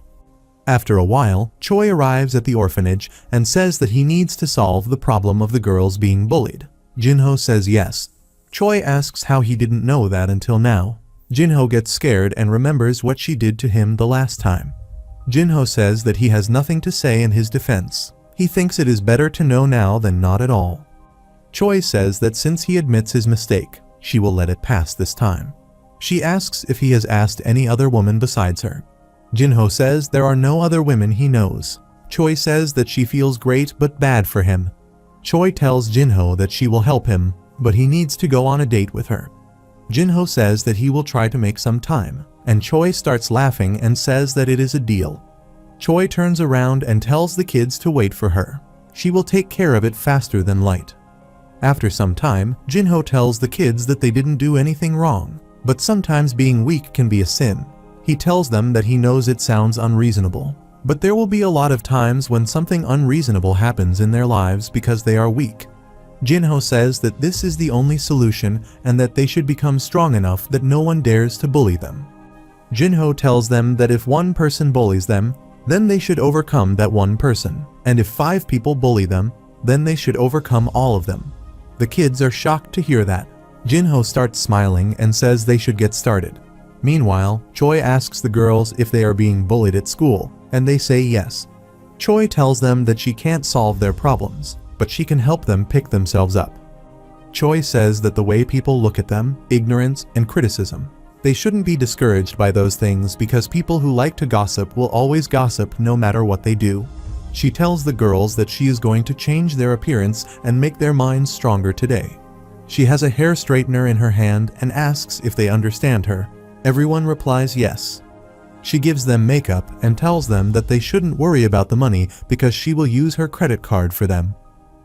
After a while, Choi arrives at the orphanage and says that he needs to solve the problem of the girls being bullied. Jinho says yes. Choi asks how he didn't know that until now. Jinho gets scared and remembers what she did to him the last time. Jinho says that he has nothing to say in his defense. He thinks it is better to know now than not at all. Choi says that since he admits his mistake, she will let it pass this time. She asks if he has asked any other woman besides her. Jinho says there are no other women he knows. Choi says that she feels great but bad for him. Choi tells Jinho that she will help him, but he needs to go on a date with her. Jinho says that he will try to make some time, and Choi starts laughing and says that it is a deal. Choi turns around and tells the kids to wait for her. She will take care of it faster than light. After some time, Jinho tells the kids that they didn't do anything wrong, but sometimes being weak can be a sin. He tells them that he knows it sounds unreasonable, but there will be a lot of times when something unreasonable happens in their lives because they are weak. Jinho says that this is the only solution and that they should become strong enough that no one dares to bully them. Jinho tells them that if one person bullies them, then they should overcome that one person, and if 5 people bully them, then they should overcome all of them. The kids are shocked to hear that. Jinho starts smiling and says they should get started. Meanwhile, Choi asks the girls if they are being bullied at school, and they say yes. Choi tells them that she can't solve their problems, but she can help them pick themselves up. Choi says that the way people look at them, ignorance and criticism, they shouldn't be discouraged by those things because people who like to gossip will always gossip no matter what they do. She tells the girls that she is going to change their appearance and make their minds stronger today. She has a hair straightener in her hand and asks if they understand her. Everyone replies yes. She gives them makeup and tells them that they shouldn't worry about the money because she will use her credit card for them.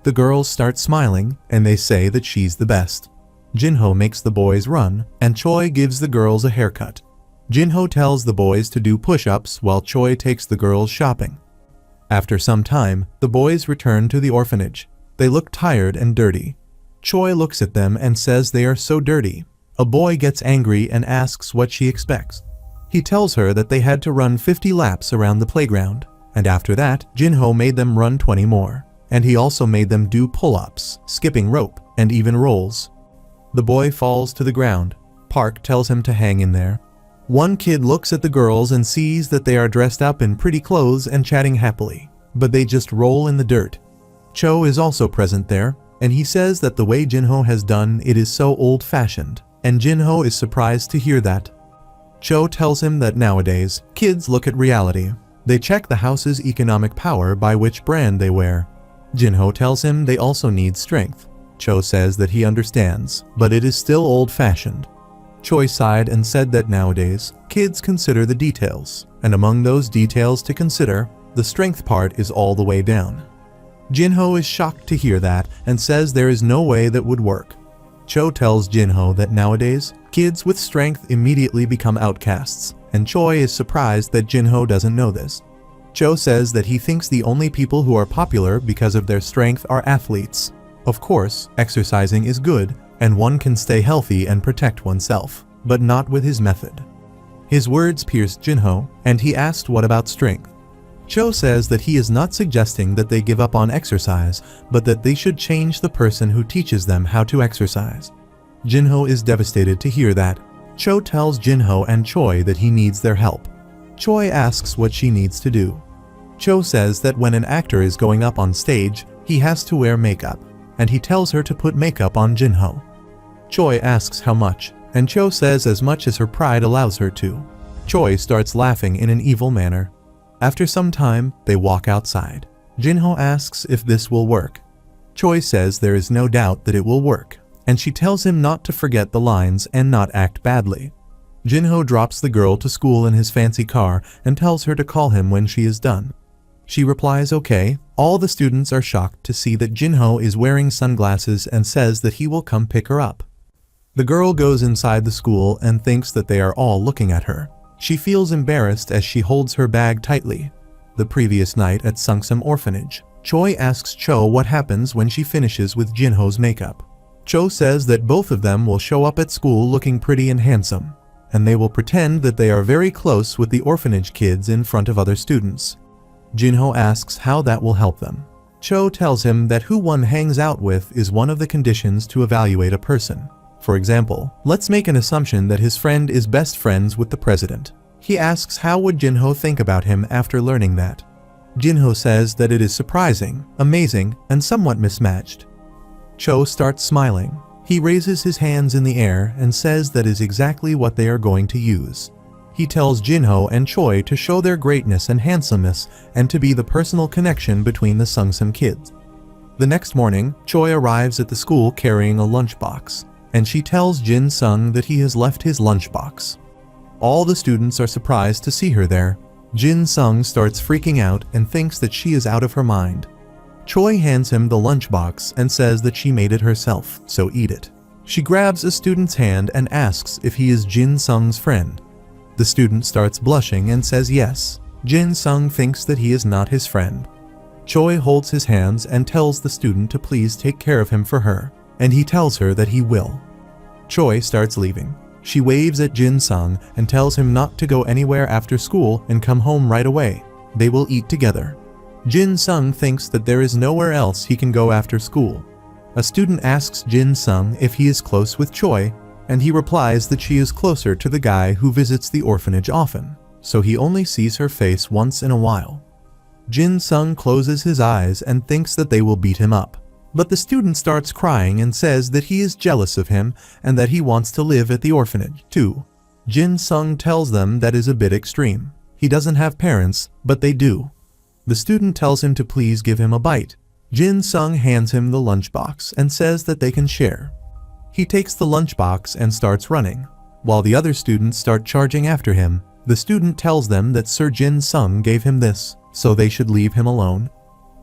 The girls start smiling and they say that she's the best. Jinho makes the boys run and Choi gives the girls a haircut. Jinho tells the boys to do push-ups while Choi takes the girls shopping. After some time, the boys return to the orphanage. They look tired and dirty. Choi looks at them and says they are so dirty. A boy gets angry and asks what she expects. He tells her that they had to run 50 laps around the playground, and after that, Jinho made them run 20 more. And he also made them do pull-ups, skipping rope, and even rolls. The boy falls to the ground. Park tells him to hang in there. One kid looks at the girls and sees that they are dressed up in pretty clothes and chatting happily, but they just roll in the dirt. Cho is also present there, and he says that the way Jinho has done it is so old-fashioned, and Jinho is surprised to hear that. Cho tells him that nowadays, kids look at reality. They check the house's economic power by which brand they wear. Jinho tells him they also need strength. Cho says that he understands, but it is still old-fashioned. Choi sighed and said that nowadays, kids consider the details, and among those details to consider, the strength part is all the way down. Jinho is shocked to hear that and says there is no way that would work. Cho tells Jinho that nowadays, kids with strength immediately become outcasts, and Choi is surprised that Jinho doesn't know this. Cho says that he thinks the only people who are popular because of their strength are athletes. Of course, exercising is good, and one can stay healthy and protect oneself. but not with his method. His words pierced Jinho, and he asked what about strength. Cho says that he is not suggesting that they give up on exercise, but that they should change the person who teaches them how to exercise. Jinho is devastated to hear that. Cho tells Jinho and Choi that he needs their help. Choi asks what she needs to do. Cho says that when an actor is going up on stage, he has to wear makeup, and he tells her to put makeup on Jinho. Choi asks how much, and Cho says as much as her pride allows her to. Choi starts laughing in an evil manner. After some time, they walk outside. Jinho asks if this will work. Choi says there is no doubt that it will work, and she tells him not to forget the lines and not act badly. Jinho drops the girl to school in his fancy car and tells her to call him when she is done. She replies okay. All the students are shocked to see that Jinho is wearing sunglasses and says that he will come pick her up. The girl goes inside the school and thinks that they are all looking at her. She feels embarrassed as she holds her bag tightly. The previous night at Sungsum Orphanage, Choi asks Cho what happens when she finishes with Jinho's makeup. Cho says that both of them will show up at school looking pretty and handsome, and they will pretend that they are very close with the orphanage kids in front of other students. Jinho asks how that will help them. Cho tells him that who one hangs out with is one of the conditions to evaluate a person. For example, let's make an assumption that his friend is best friends with the president. He asks how would Jinho think about him after learning that. Jinho says that it is surprising, amazing, and somewhat mismatched. Cho starts smiling. He raises his hands in the air and says that is exactly what they are going to use. He tells Jinho and Choi to show their greatness and handsomeness and to be the personal connection between the Sungsum kids. The next morning, Choi arrives at the school carrying a lunchbox, and she tells Jin Sung that he has left his lunchbox. All the students are surprised to see her there. Jin Sung starts freaking out and thinks that she is out of her mind. Choi hands him the lunchbox and says that she made it herself, so eat it. She grabs a student's hand and asks if he is Jin Sung's friend. The student starts blushing and says yes. Jin Sung thinks that he is not his friend. Choi holds his hands and tells the student to please take care of him for her, and he tells her that he will. Choi starts leaving. She waves at Jin Sung and tells him not to go anywhere after school and come home right away. They will eat together. Jin Sung thinks that there is nowhere else he can go after school. A student asks Jin Sung if he is close with Choi, and he replies that she is closer to the guy who visits the orphanage often, so he only sees her face once in a while. Jin Sung closes his eyes and thinks that they will beat him up. But the student starts crying and says that he is jealous of him and that he wants to live at the orphanage, too. Jin Sung tells them that is a bit extreme. He doesn't have parents, but they do. The student tells him to please give him a bite. Jin Sung hands him the lunchbox and says that they can share. He takes the lunchbox and starts running. While the other students start charging after him, the student tells them that Sir Jin Sung gave him this, so they should leave him alone.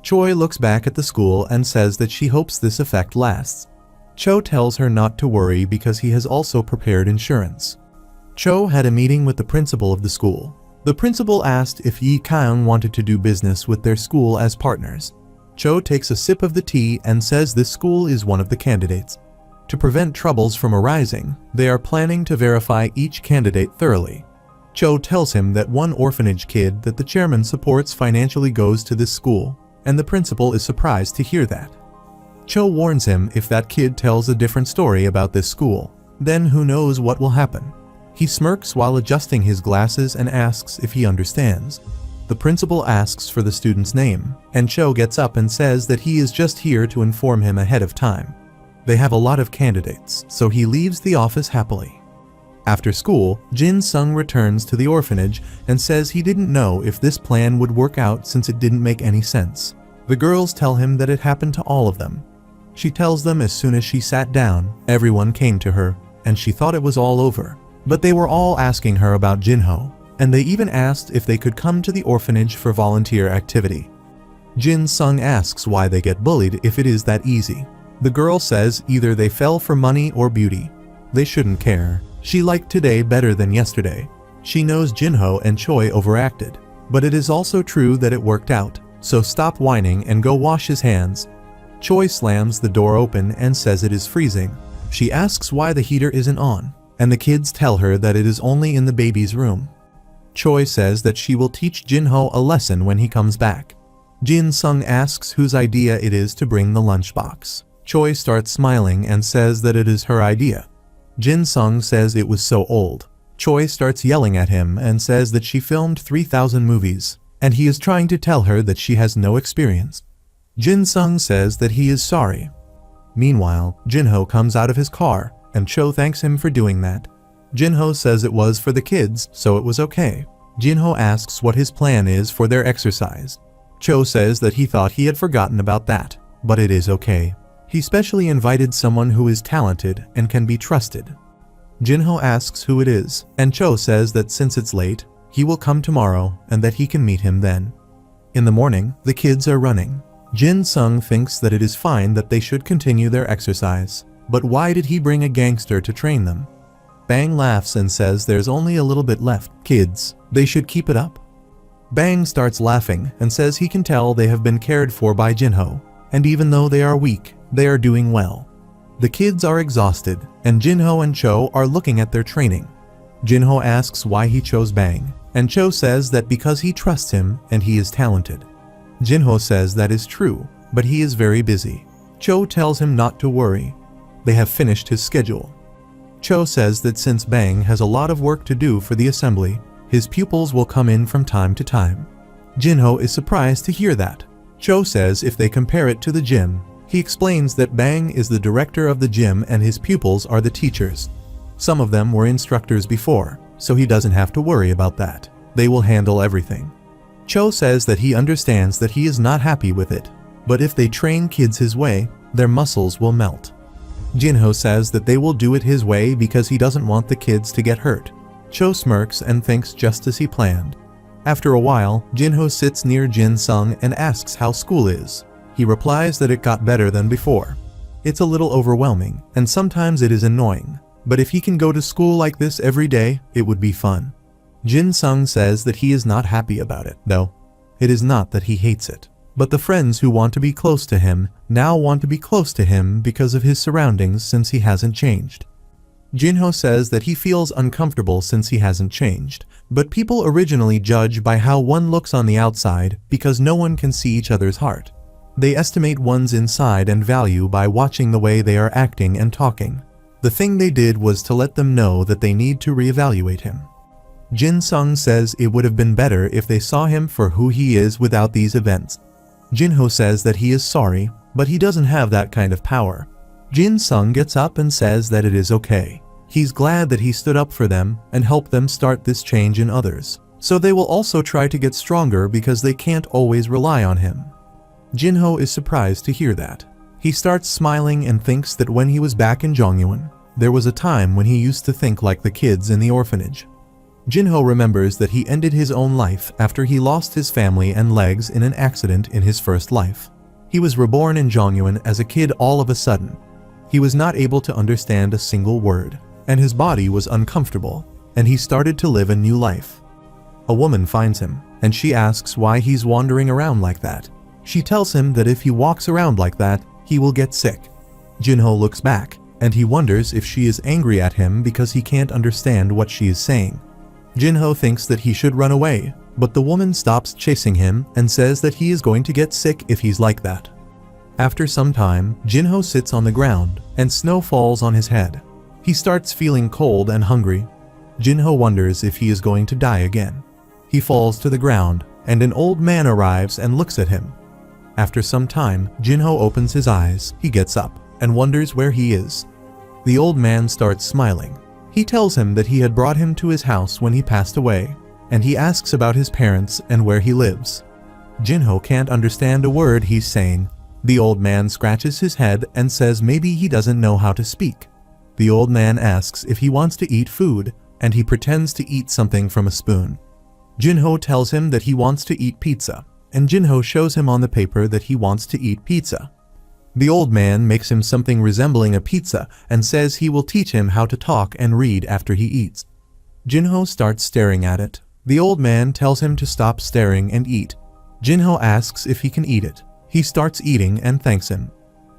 Choi looks back at the school and says that she hopes this effect lasts. Cho tells her not to worry because he has also prepared insurance. Cho had a meeting with the principal of the school. The principal asked if Yi Kaung wanted to do business with their school as partners. Cho takes a sip of the tea and says this school is one of the candidates. To prevent troubles from arising, they are planning to verify each candidate thoroughly. Cho tells him that one orphanage kid that the chairman supports financially goes to this school, and the principal is surprised to hear that. Cho warns him if that kid tells a different story about this school, then who knows what will happen. He smirks while adjusting his glasses and asks if he understands. The principal asks for the student's name, and Cho gets up and says that he is just here to inform him ahead of time. They have a lot of candidates, so he leaves the office happily. After school, Jin Sung returns to the orphanage and says he didn't know if this plan would work out since it didn't make any sense. The girls tell him that it happened to all of them. She tells them as soon as she sat down, everyone came to her, and she thought it was all over. But they were all asking her about Jinho, and they even asked if they could come to the orphanage for volunteer activity. Jin Sung asks why they get bullied if it is that easy. The girl says either they fell for money or beauty. They shouldn't care. She liked today better than yesterday. She knows Jinho and Choi overacted, but it is also true that it worked out, so stop whining and go wash his hands. Choi slams the door open and says it is freezing. She asks why the heater isn't on, and the kids tell her that it is only in the baby's room. Choi says that she will teach Jinho a lesson when he comes back. Jin Sung asks whose idea it is to bring the lunchbox. Choi starts smiling and says that it is her idea. Jin Sung says it was so old. Choi starts yelling at him and says that she filmed 3,000 movies, and he is trying to tell her that she has no experience. Jin Sung says that he is sorry. Meanwhile, Jinho comes out of his car, and Cho thanks him for doing that. Jinho says it was for the kids, so it was okay. Jinho asks what his plan is for their exercise. Cho says that he thought he had forgotten about that, but it is okay. He specially invited someone who is talented and can be trusted. Jinho asks who it is, and Cho says that since it's late, he will come tomorrow and that he can meet him then. In the morning, the kids are running. Jin Sung thinks that it is fine that they should continue their exercise, but why did he bring a gangster to train them? Bang laughs and says there's only a little bit left. Kids, they should keep it up. Bang starts laughing and says he can tell they have been cared for by Jinho, and even though they are weak, they are doing well. The kids are exhausted, and Jinho and Cho are looking at their training. Jinho asks why he chose Bang, and Cho says that because he trusts him and he is talented. Jinho says that is true, but he is very busy. Cho tells him not to worry. They have finished his schedule. Cho says that since Bang has a lot of work to do for the assembly, his pupils will come in from time to time. Jinho is surprised to hear that. Cho says if they compare it to the gym, he explains that Bang is the director of the gym and his pupils are the teachers. Some of them were instructors before, so he doesn't have to worry about that. They will handle everything. Cho says that he understands that he is not happy with it, but if they train kids his way, their muscles will melt. Jinho says that they will do it his way because he doesn't want the kids to get hurt. Cho smirks and thinks just as he planned. After a while, Jinho sits near Jin Sung and asks how school is. He replies that it got better than before. It's a little overwhelming, and sometimes it is annoying, but if he can go to school like this every day, it would be fun. Jin Sung says that he is not happy about it, though. It is not that he hates it, but the friends who want to be close to him now want to be close to him because of his surroundings since he hasn't changed. Jinho says that he feels uncomfortable since he hasn't changed, but people originally judge by how one looks on the outside because no one can see each other's heart. They estimate one's inside and value by watching the way they are acting and talking. The thing they did was to let them know that they need to reevaluate him. Jin Sung says it would have been better if they saw him for who he is without these events. Jinho says that he is sorry, but he doesn't have that kind of power. Jin Sung gets up and says that it is okay. He's glad that he stood up for them and helped them start this change in others, so they will also try to get stronger because they can't always rely on him. Jinho is surprised to hear that. He starts smiling and thinks that when he was back in Jongyuan, there was a time when he used to think like the kids in the orphanage. Jinho remembers that he ended his own life after he lost his family and legs in an accident in his first life. He was reborn in Jongyuan as a kid all of a sudden. He was not able to understand a single word, and his body was uncomfortable, and he started to live a new life. A woman finds him, and she asks why he's wandering around like that. She tells him that if he walks around like that, he will get sick. Jinho looks back, and he wonders if she is angry at him because he can't understand what she is saying. Jinho thinks that he should run away, but the woman stops chasing him and says that he is going to get sick if he's like that. After some time, Jinho sits on the ground, and snow falls on his head. He starts feeling cold and hungry. Jinho wonders if he is going to die again. He falls to the ground, and an old man arrives and looks at him. After some time, Jinho opens his eyes, he gets up, and wonders where he is. The old man starts smiling. He tells him that he had brought him to his house when he passed away, and he asks about his parents and where he lives. Jinho can't understand a word he's saying. The old man scratches his head and says maybe he doesn't know how to speak. The old man asks if he wants to eat food, and he pretends to eat something from a spoon. Jinho tells him that he wants to eat pizza, and Jinho shows him on the paper that he wants to eat pizza. The old man makes him something resembling a pizza and says he will teach him how to talk and read after he eats. Jinho starts staring at it. The old man tells him to stop staring and eat. Jinho asks if he can eat it. He starts eating and thanks him.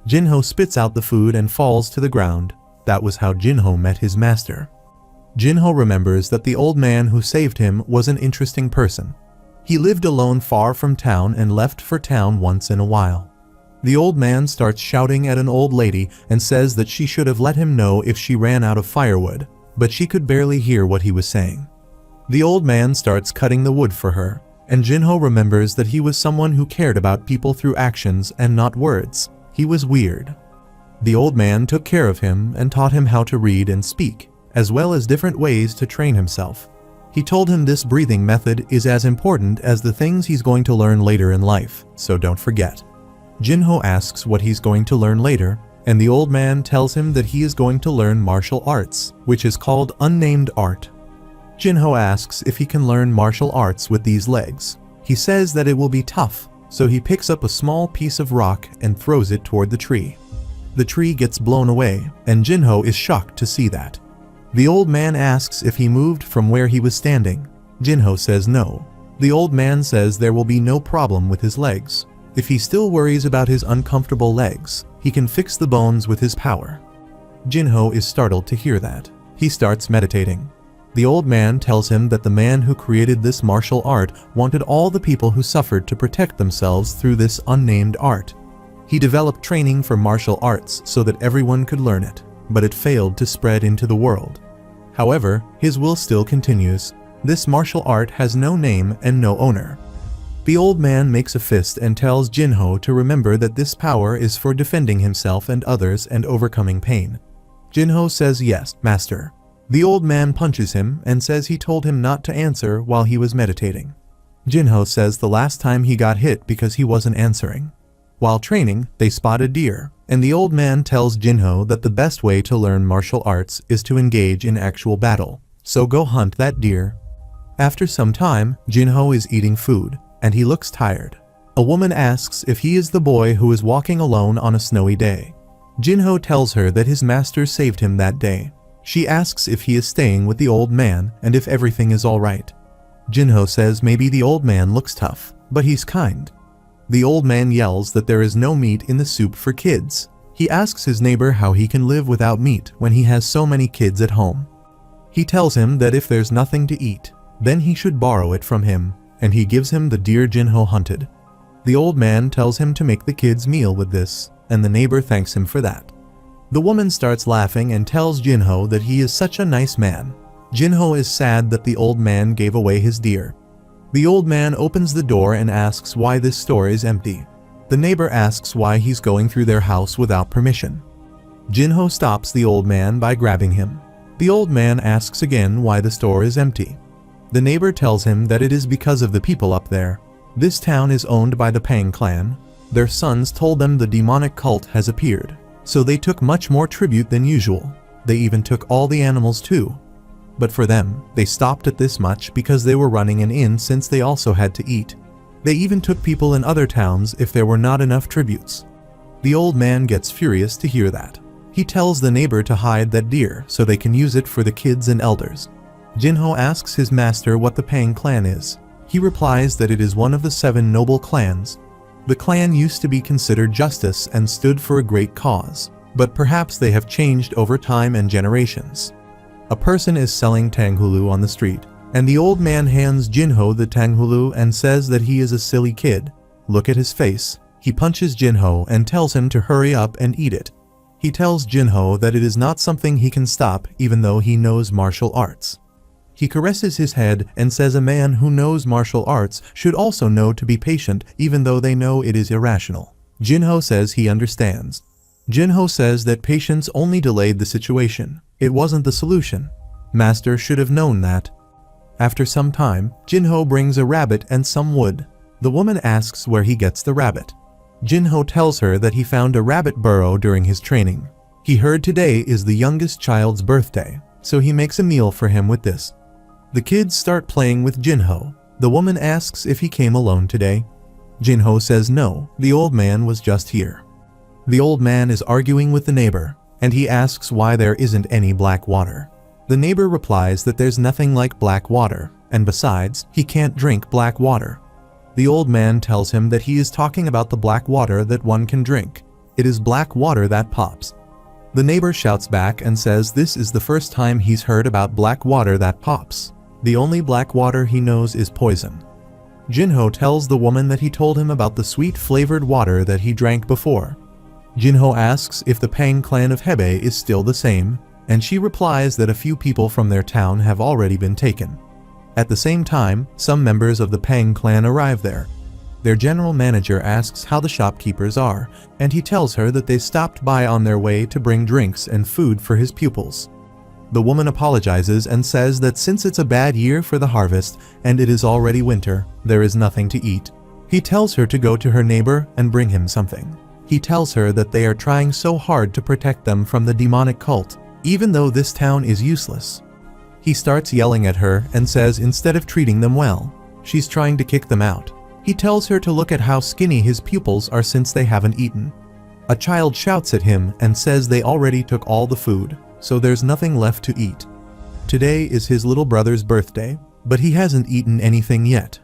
Jinho spits out the food and falls to the ground. That was how Jinho met his master. Jinho remembers that the old man who saved him was an interesting person. He lived alone far from town and left for town once in a while. The old man starts shouting at an old lady and says that she should have let him know if she ran out of firewood, but she could barely hear what he was saying. The old man starts cutting the wood for her, and Jinho remembers that he was someone who cared about people through actions and not words. He was weird. The old man took care of him and taught him how to read and speak, as well as different ways to train himself. He told him this breathing method is as important as the things he's going to learn later in life, so don't forget. Jinho asks what he's going to learn later, and the old man tells him that he is going to learn martial arts, which is called unnamed art. Jinho asks if he can learn martial arts with these legs. He says that it will be tough, so he picks up a small piece of rock and throws it toward the tree. The tree gets blown away, and Jinho is shocked to see that. The old man asks if he moved from where he was standing. Jinho says no. The old man says there will be no problem with his legs. If he still worries about his uncomfortable legs, he can fix the bones with his power. Jinho is startled to hear that. He starts meditating. The old man tells him that the man who created this martial art wanted all the people who suffered to protect themselves through this unnamed art. He developed training for martial arts so that everyone could learn it, but it failed to spread into the world. However, his will still continues. This martial art has no name and no owner. The old man makes a fist and tells Jinho to remember that this power is for defending himself and others and overcoming pain. Jinho says yes, master. The old man punches him and says he told him not to answer while he was meditating. Jinho says the last time he got hit because he wasn't answering. While training, they spot a deer, and the old man tells Jinho that the best way to learn martial arts is to engage in actual battle, so go hunt that deer. After some time, Jinho is eating food, and he looks tired. A woman asks if he is the boy who is walking alone on a snowy day. Jinho tells her that his master saved him that day. She asks if he is staying with the old man and if everything is alright. Jinho says maybe the old man looks tough, but he's kind. The old man yells that there is no meat in the soup for kids. He asks his neighbor how he can live without meat when he has so many kids at home. He tells him that if there's nothing to eat, then he should borrow it from him, and he gives him the deer Jinho hunted. The old man tells him to make the kids meal with this, and the neighbor thanks him for that. The woman starts laughing and tells Jinho that he is such a nice man. Jinho is sad that the old man gave away his deer. The old man opens the door and asks why this store is empty. The neighbor asks why he's going through their house without permission. Jinho stops the old man by grabbing him. The old man asks again why the store is empty. The neighbor tells him that it is because of the people up there. This town is owned by the Pang clan. Their sons told them the demonic cult has appeared, so they took much more tribute than usual. They even took all the animals too. But for them, they stopped at this much because they were running an inn since they also had to eat. They even took people in other towns if there were not enough tributes. The old man gets furious to hear that. He tells the neighbor to hide that deer so they can use it for the kids and elders. Jinho asks his master what the Pang clan is. He replies that it is one of the 7 noble clans. The clan used to be considered justice and stood for a great cause, but perhaps they have changed over time and generations. A person is selling tanghulu on the street, and the old man hands Jinho the tanghulu and says that he is a silly kid. Look at his face. He punches Jinho and tells him to hurry up and eat it. He tells Jinho that it is not something he can stop even though he knows martial arts. He caresses his head and says a man who knows martial arts should also know to be patient even though they know it is irrational. Jinho says he understands. Jinho says that patience only delayed the situation. It wasn't the solution. Master should have known that. After some time, Jinho brings a rabbit and some wood. The woman asks where he gets the rabbit. Jinho tells her that he found a rabbit burrow during his training. He heard today is the youngest child's birthday, so he makes a meal for him with this. The kids start playing with Jinho. The woman asks if he came alone today. Jinho says no, the old man was just here. The old man is arguing with the neighbor, and he asks why there isn't any black water. The neighbor replies that there's nothing like black water, and besides, he can't drink black water. The old man tells him that he is talking about the black water that one can drink. It is black water that pops. The neighbor shouts back and says this is the first time he's heard about black water that pops. The only black water he knows is poison. Jinho tells the woman that he told him about the sweet flavored water that he drank before. Jinho asks if the Pang clan of Hebei is still the same, and she replies that a few people from their town have already been taken. At the same time, some members of the Pang clan arrive there. Their general manager asks how the shopkeepers are, and he tells her that they stopped by on their way to bring drinks and food for his pupils. The woman apologizes and says that since it's a bad year for the harvest and it is already winter, there is nothing to eat. He tells her to go to her neighbor and bring him something. He tells her that they are trying so hard to protect them from the demonic cult, even though this town is useless. He starts yelling at her and says instead of treating them well, she's trying to kick them out. He tells her to look at how skinny his pupils are since they haven't eaten. A child shouts at him and says they already took all the food, so there's nothing left to eat. Today is his little brother's birthday, but he hasn't eaten anything yet.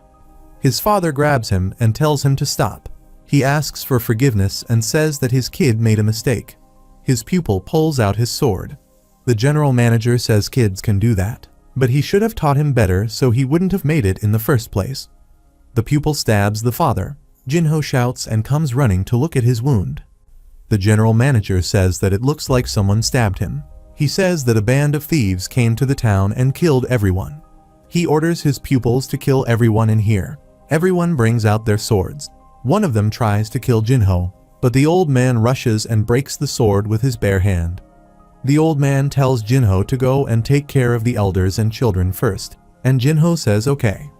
His father grabs him and tells him to stop. He asks for forgiveness and says that his kid made a mistake. His pupil pulls out his sword. The general manager says kids can do that, but he should have taught him better so he wouldn't have made it in the first place. The pupil stabs the father. Jinho shouts and comes running to look at his wound. The general manager says that it looks like someone stabbed him. He says that a band of thieves came to the town and killed everyone. He orders his pupils to kill everyone in here. Everyone brings out their swords. One of them tries to kill Jinho, but the old man rushes and breaks the sword with his bare hand. The old man tells Jinho to go and take care of the elders and children first, and Jinho says okay.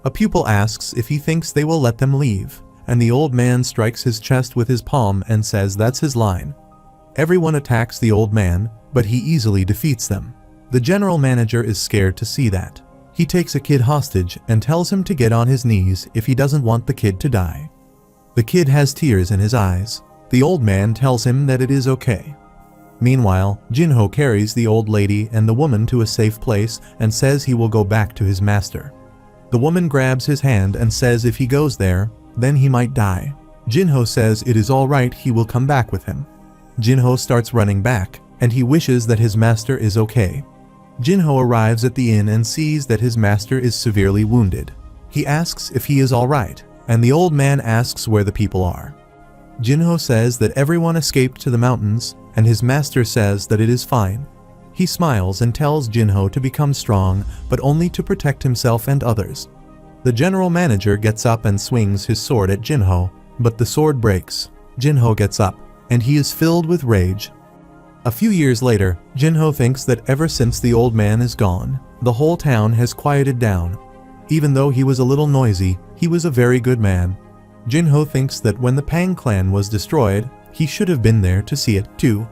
A pupil asks if he thinks they will let them leave, and the old man strikes his chest with his palm and says that's his line. Everyone attacks the old man, but he easily defeats them. The general manager is scared to see that. He takes a kid hostage and tells him to get on his knees if he doesn't want the kid to die. The kid has tears in his eyes. The old man tells him that it is okay. Meanwhile, Jinho carries the old lady and the woman to a safe place and says he will go back to his master. The woman grabs his hand and says if he goes there, then he might die. Jinho says it is all right, he will come back with him. Jinho starts running back, and he wishes that his master is okay. Jinho arrives at the inn and sees that his master is severely wounded. He asks if he is all right, and the old man asks where the people are. Jinho says that everyone escaped to the mountains, and his master says that it is fine. He smiles and tells Jinho to become strong, but only to protect himself and others. The general manager gets up and swings his sword at Jinho, but the sword breaks. Jinho gets up, and he is filled with rage. A few years later, Jinho thinks that ever since the old man is gone, the whole town has quieted down. Even though he was a little noisy, he was a very good man. Jinho thinks that when the Pang clan was destroyed, he should have been there to see it too.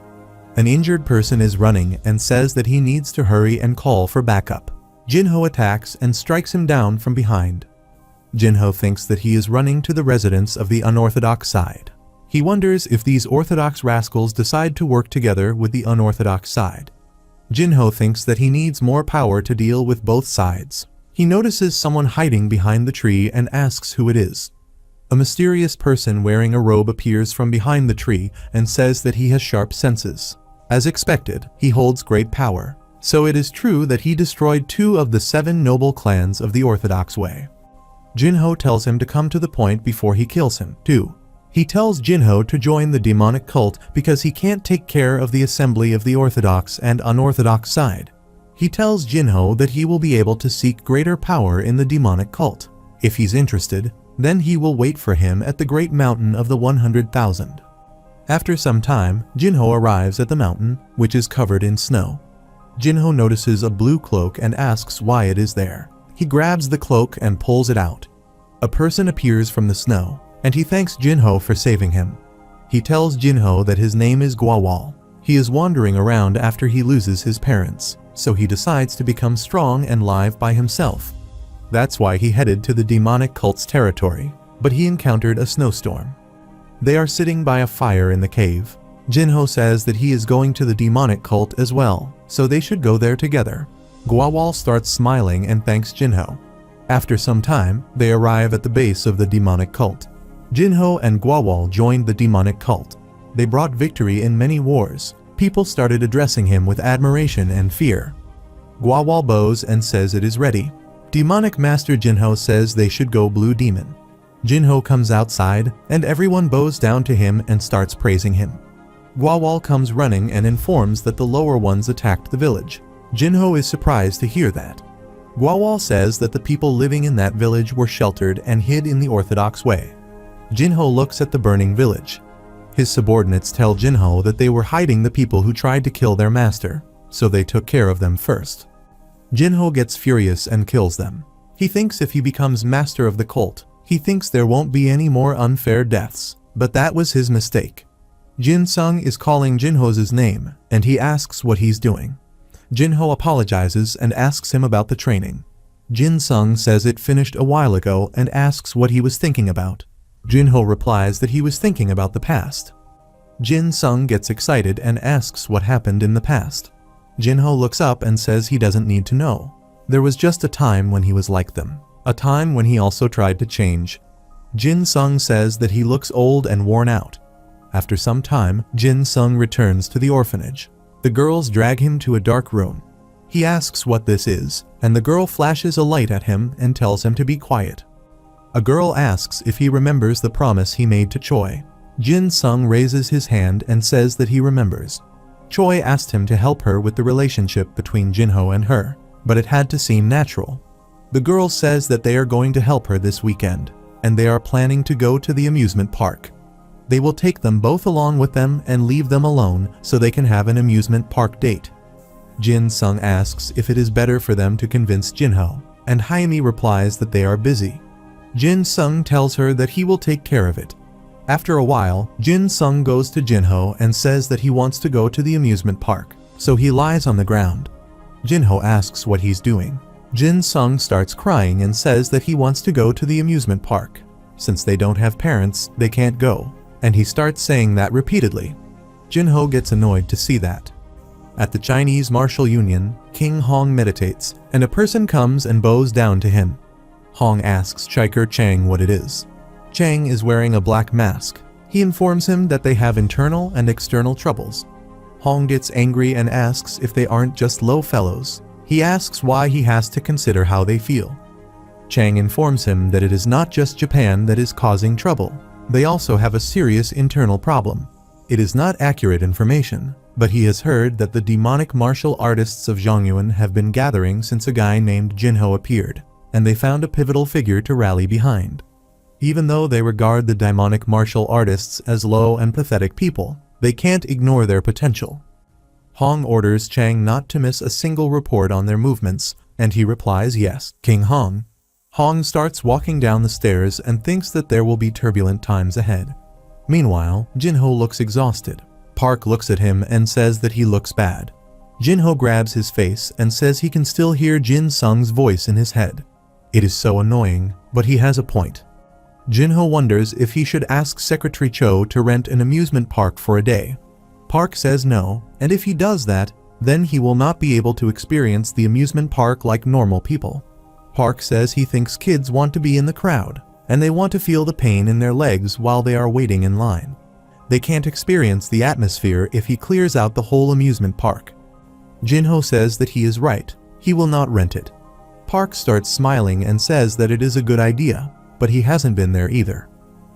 An injured person is running and says that he needs to hurry and call for backup. Jinho attacks and strikes him down from behind. Jinho thinks that he is running to the residence of the unorthodox side. He wonders if these orthodox rascals decide to work together with the unorthodox side. Jinho thinks that he needs more power to deal with both sides. He notices someone hiding behind the tree and asks who it is. A mysterious person wearing a robe appears from behind the tree and says that he has sharp senses. As expected, he holds great power. So it is true that he destroyed 2 of the 7 noble clans of the Orthodox way. Jinho tells him to come to the point before he kills him, too. He tells Jinho to join the demonic cult because he can't take care of the assembly of the Orthodox and unorthodox side. He tells Jinho that he will be able to seek greater power in the demonic cult. If he's interested, then he will wait for him at the great mountain of the 100,000. After some time, Jinho arrives at the mountain, which is covered in snow. Jinho notices a blue cloak and asks why it is there. He grabs the cloak and pulls it out. A person appears from the snow, and he thanks Jinho for saving him. He tells Jinho that his name is Guawal. He is wandering around after he loses his parents, so he decides to become strong and live by himself. That's why he headed to the demonic cult's territory, but he encountered a snowstorm. They are sitting by a fire in the cave. Jinho says that he is going to the demonic cult as well, so they should go there together. Guawal starts smiling and thanks Jinho. After some time, they arrive at the base of the demonic cult. Jinho and Guawal joined the demonic cult. They brought victory in many wars. People started addressing him with admiration and fear. Guawal bows and says it is ready. Demonic Master Jinho says they should go Blue Demon. Jinho comes outside, and everyone bows down to him and starts praising him. Guawal comes running and informs that the lower ones attacked the village. Jinho is surprised to hear that. Guawal says that the people living in that village were sheltered and hid in the orthodox way. Jinho looks at the burning village. His subordinates tell Jinho that they were hiding the people who tried to kill their master, so they took care of them first. Jinho gets furious and kills them. He thinks if he becomes master of the cult, he thinks there won't be any more unfair deaths, but that was his mistake. Jin Sung is calling Jinho's name, and he asks what he's doing. Jinho apologizes and asks him about the training. Jin Sung says it finished a while ago and asks what he was thinking about. Jinho replies that he was thinking about the past. Jin Sung gets excited and asks what happened in the past. Jinho looks up and says he doesn't need to know. There was just a time when he was like them. A time when he also tried to change. Jin Sung says that he looks old and worn out. After some time, Jin Sung returns to the orphanage. The girls drag him to a dark room. He asks what this is, and the girl flashes a light at him and tells him to be quiet. A girl asks if he remembers the promise he made to Choi. Jin Sung raises his hand and says that he remembers. Choi asked him to help her with the relationship between Jinho and her, but it had to seem natural. The girl says that they are going to help her this weekend, and they are planning to go to the amusement park. They will take them both along with them and leave them alone so they can have an amusement park date. Jin Sung asks if it is better for them to convince Jinho, and Haimi replies that they are busy. Jin Sung tells her that he will take care of it. After a while, Jin Sung goes to Jinho and says that he wants to go to the amusement park, so he lies on the ground. Jinho asks what he's doing. Jin Sung starts crying and says that he wants to go to the amusement park. Since they don't have parents, they can't go, and he starts saying that repeatedly. Jinho gets annoyed to see that. At the Chinese Martial Union, King Hong meditates, and a person comes and bows down to him. Hong asks Chiker Chang what it is. Chang is wearing a black mask. He informs him that they have internal and external troubles. Hong gets angry and asks if they aren't just low fellows. He asks why he has to consider how they feel. Chang informs him that it is not just Japan that is causing trouble. They also have a serious internal problem. It is not accurate information, but he has heard that the demonic martial artists of Zhongyuan have been gathering since a guy named Jinho appeared, and they found a pivotal figure to rally behind. Even though they regard the demonic martial artists as low and pathetic people, they can't ignore their potential. Hong orders Chang not to miss a single report on their movements, and he replies yes, King Hong. Hong starts walking down the stairs and thinks that there will be turbulent times ahead. Meanwhile, Jinho looks exhausted. Park looks at him and says that he looks bad. Jinho grabs his face and says he can still hear Jin Sung's voice in his head. It is so annoying, but he has a point. Jinho wonders if he should ask Secretary Cho to rent an amusement park for a day. Park says no, and if he does that, then he will not be able to experience the amusement park like normal people. Park says he thinks kids want to be in the crowd, and they want to feel the pain in their legs while they are waiting in line. They can't experience the atmosphere if he clears out the whole amusement park. Jinho says that he is right, he will not rent it. Park starts smiling and says that it is a good idea, but he hasn't been there either.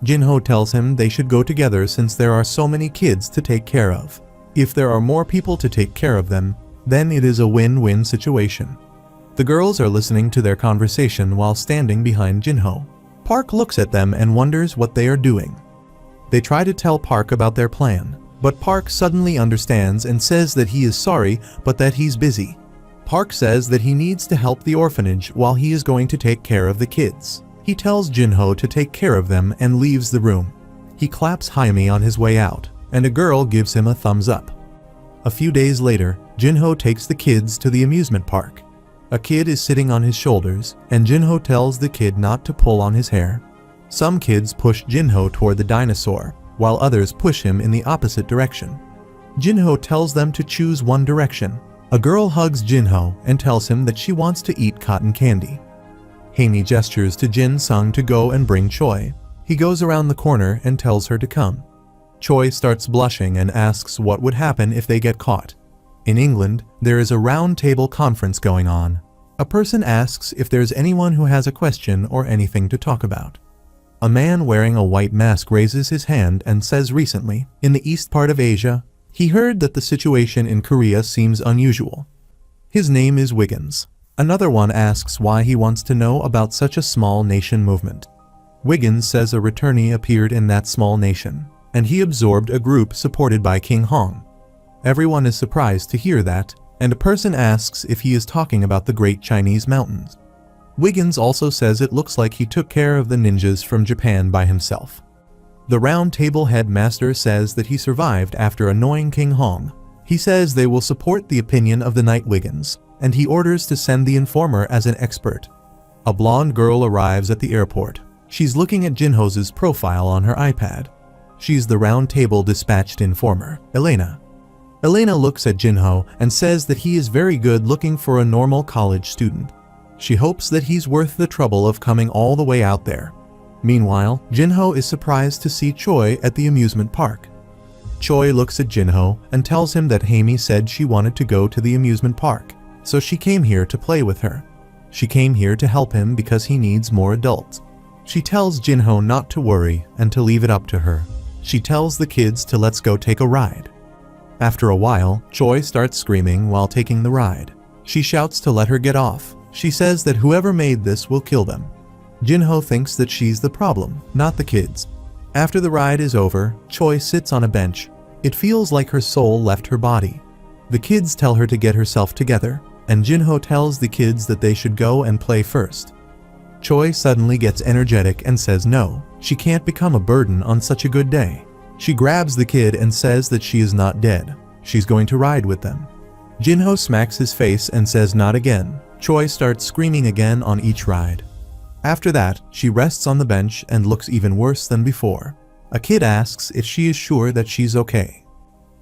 Jinho tells him they should go together since there are so many kids to take care of. If there are more people to take care of them, then it is a win-win situation. The girls are listening to their conversation while standing behind Jinho. Park looks at them and wonders what they are doing. They try to tell Park about their plan, but Park suddenly understands and says that he is sorry but that he's busy. Park says that he needs to help the orphanage while he is going to take care of the kids. He tells Jinho to take care of them and leaves the room. He claps Jaime on his way out, and a girl gives him a thumbs up. A few days later, Jinho takes the kids to the amusement park. A kid is sitting on his shoulders, and Jinho tells the kid not to pull on his hair. Some kids push Jinho toward the dinosaur, while others push him in the opposite direction. Jinho tells them to choose one direction. A girl hugs Jinho and tells him that she wants to eat cotton candy. Haimi gestures to Jin Sung to go and bring Choi. He goes around the corner and tells her to come. Choi starts blushing and asks what would happen if they get caught. In England, there is a round table conference going on. A person asks if there's anyone who has a question or anything to talk about. A man wearing a white mask raises his hand and says recently, in the east part of Asia, he heard that the situation in Korea seems unusual. His name is Wiggins. Another one asks why he wants to know about such a small nation movement. Wiggins says a returnee appeared in that small nation, and he absorbed a group supported by King Hong. Everyone is surprised to hear that, and a person asks if he is talking about the Great Chinese Mountains. Wiggins also says it looks like he took care of the ninjas from Japan by himself. The Round Table headmaster says that he survived after annoying King Hong. He says they will support the opinion of the Knight Wiggins, and he orders to send the informer as an expert. A blonde girl arrives at the airport. She's looking at Jinho's profile on her iPad. She's the Round Table dispatched informer, Elena. Elena looks at Jinho and says that he is very good looking for a normal college student. She hopes that he's worth the trouble of coming all the way out there. Meanwhile, Jinho is surprised to see Choi at the amusement park. Choi looks at Jinho and tells him that Haimi said she wanted to go to the amusement park, so she came here to play with her. She came here to help him because he needs more adults. She tells Jinho not to worry and to leave it up to her. She tells the kids to let's go take a ride. After a while, Choi starts screaming while taking the ride. She shouts to let her get off. She says that whoever made this will kill them. Jinho thinks that she's the problem, not the kids. After the ride is over, Choi sits on a bench. It feels like her soul left her body. The kids tell her to get herself together, and Jinho tells the kids that they should go and play first. Choi suddenly gets energetic and says no, she can't become a burden on such a good day. She grabs the kid and says that she is not dead. She's going to ride with them. Jinho smacks his face and says not again. Choi starts screaming again on each ride. After that, she rests on the bench and looks even worse than before. A kid asks if she is sure that she's okay.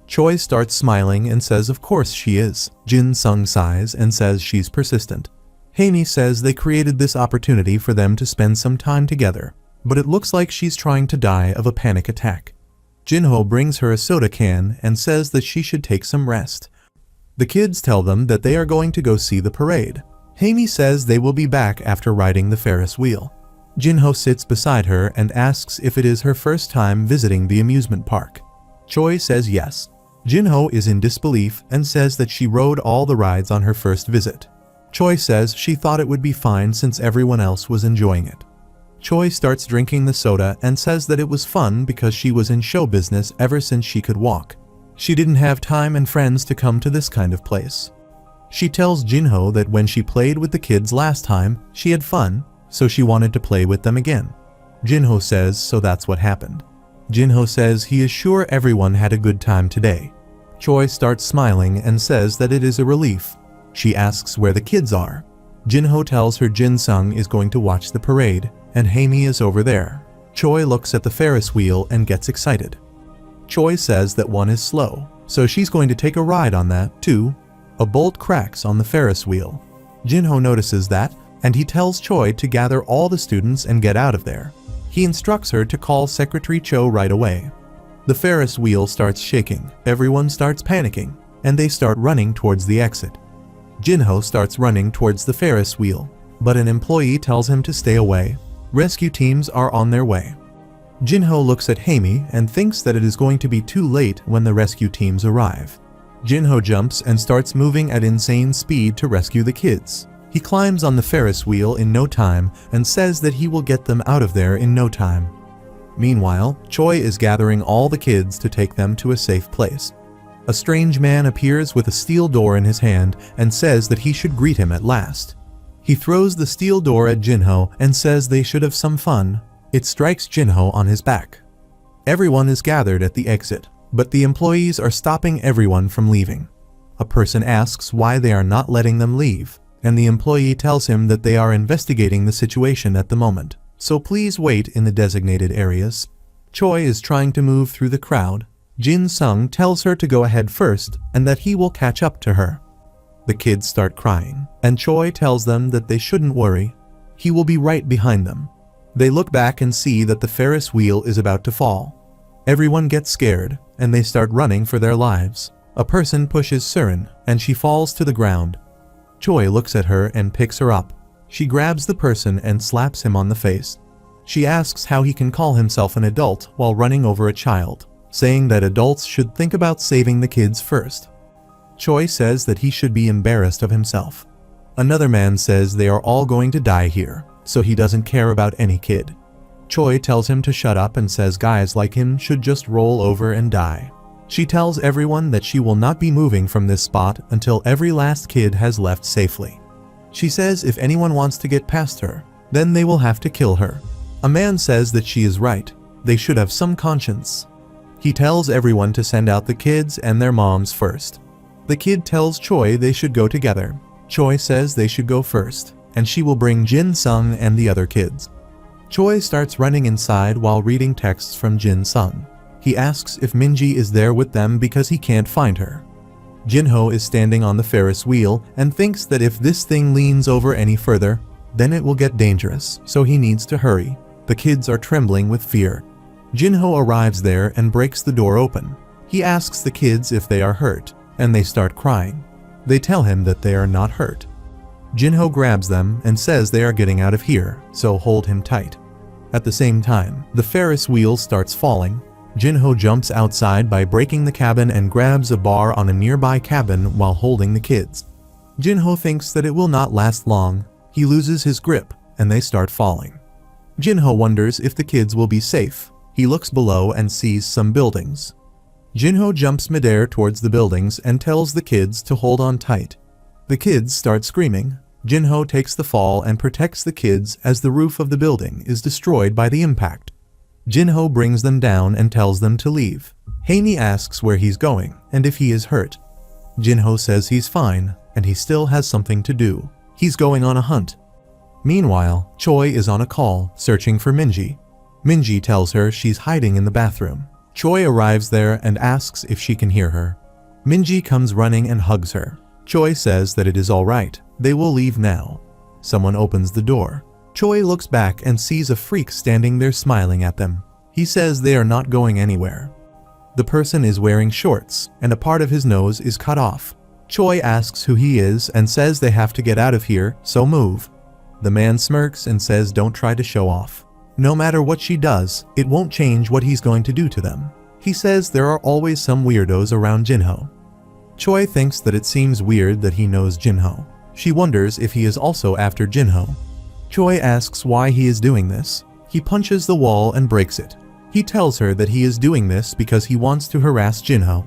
Choi starts smiling and says of course she is. Jin Sung sighs and says she's persistent. Haimi says they created this opportunity for them to spend some time together, but it looks like she's trying to die of a panic attack. Jinho brings her a soda can and says that she should take some rest. The kids tell them that they are going to go see the parade. Haimi says they will be back after riding the Ferris wheel. Jinho sits beside her and asks if it is her first time visiting the amusement park. Choi says yes. Jinho is in disbelief and says that she rode all the rides on her first visit. Choi says she thought it would be fine since everyone else was enjoying it. Choi starts drinking the soda and says that it was fun because she was in show business ever since she could walk. She didn't have time and friends to come to this kind of place. She tells Jinho that when she played with the kids last time, she had fun, so she wanted to play with them again. Jinho says so that's what happened. Jinho says he is sure everyone had a good time today. Choi starts smiling and says that it is a relief. She asks where the kids are. Jinho tells her Jin Sung is going to watch the parade, and Haimi is over there. Choi looks at the Ferris wheel and gets excited. Choi says that one is slow, so she's going to take a ride on that too. A bolt cracks on the Ferris wheel. Jinho notices that, and he tells Choi to gather all the students and get out of there. He instructs her to call Secretary Cho right away. The Ferris wheel starts shaking, everyone starts panicking, and they start running towards the exit. Jinho starts running towards the Ferris wheel, but an employee tells him to stay away. Rescue teams are on their way. Jinho looks at Haimi and thinks that it is going to be too late when the rescue teams arrive. Jinho jumps and starts moving at insane speed to rescue the kids. He climbs on the Ferris wheel in no time and says that he will get them out of there in no time. Meanwhile, Choi is gathering all the kids to take them to a safe place. A strange man appears with a steel door in his hand and says that he should greet him at last. He throws the steel door at Jinho and says they should have some fun. It strikes Jinho on his back. Everyone is gathered at the exit, but the employees are stopping everyone from leaving. A person asks why they are not letting them leave, and the employee tells him that they are investigating the situation at the moment, so please wait in the designated areas. Choi is trying to move through the crowd. Jin Sung tells her to go ahead first and that he will catch up to her. The kids start crying, and Choi tells them that they shouldn't worry. He will be right behind them. They look back and see that the Ferris wheel is about to fall. Everyone gets scared, and they start running for their lives. A person pushes Surin, and she falls to the ground. Choi looks at her and picks her up. She grabs the person and slaps him on the face. She asks how he can call himself an adult while running over a child, saying that adults should think about saving the kids first. Choi says that he should be embarrassed of himself. Another man says they are all going to die here, so he doesn't care about any kid. Choi tells him to shut up and says guys like him should just roll over and die. She tells everyone that she will not be moving from this spot until every last kid has left safely. She says if anyone wants to get past her, then they will have to kill her. A man says that she is right. They should have some conscience. He tells everyone to send out the kids and their moms first. The kid tells Choi they should go together. Choi says they should go first, and she will bring Jin Sung and the other kids. Choi starts running inside while reading texts from Jin Sung. He asks if Minji is there with them because he can't find her. Jinho is standing on the Ferris wheel and thinks that if this thing leans over any further, then it will get dangerous, so he needs to hurry. The kids are trembling with fear. Jinho arrives there and breaks the door open. He asks the kids if they are hurt, and they start crying. They tell him that they are not hurt. Jinho grabs them and says they are getting out of here, so hold him tight. At the same time, the Ferris wheel starts falling. Jinho jumps outside by breaking the cabin and grabs a bar on a nearby cabin while holding the kids. Jinho thinks that it will not last long. He loses his grip, and they start falling. Jinho wonders if the kids will be safe. He looks below and sees some buildings. Jinho jumps midair towards the buildings and tells the kids to hold on tight. The kids start screaming. Jinho takes the fall and protects the kids as the roof of the building is destroyed by the impact. Jinho brings them down and tells them to leave. Haney asks where he's going and if he is hurt. Jinho says he's fine and he still has something to do. He's going on a hunt. Meanwhile, Choi is on a call searching for Minji. Minji tells her she's hiding in the bathroom. Choi arrives there and asks if she can hear her. Minji comes running and hugs her. Choi says that it is all right. They will leave now. Someone opens the door. Choi looks back and sees a freak standing there smiling at them. He says they are not going anywhere. The person is wearing shorts, and a part of his nose is cut off. Choi asks who he is and says they have to get out of here, so move. The man smirks and says don't try to show off. No matter what she does, it won't change what he's going to do to them. He says there are always some weirdos around Jinho. Choi thinks that it seems weird that he knows Jinho. She wonders if he is also after Jinho. Choi asks why he is doing this. He punches the wall and breaks it. He tells her that he is doing this because he wants to harass Jinho.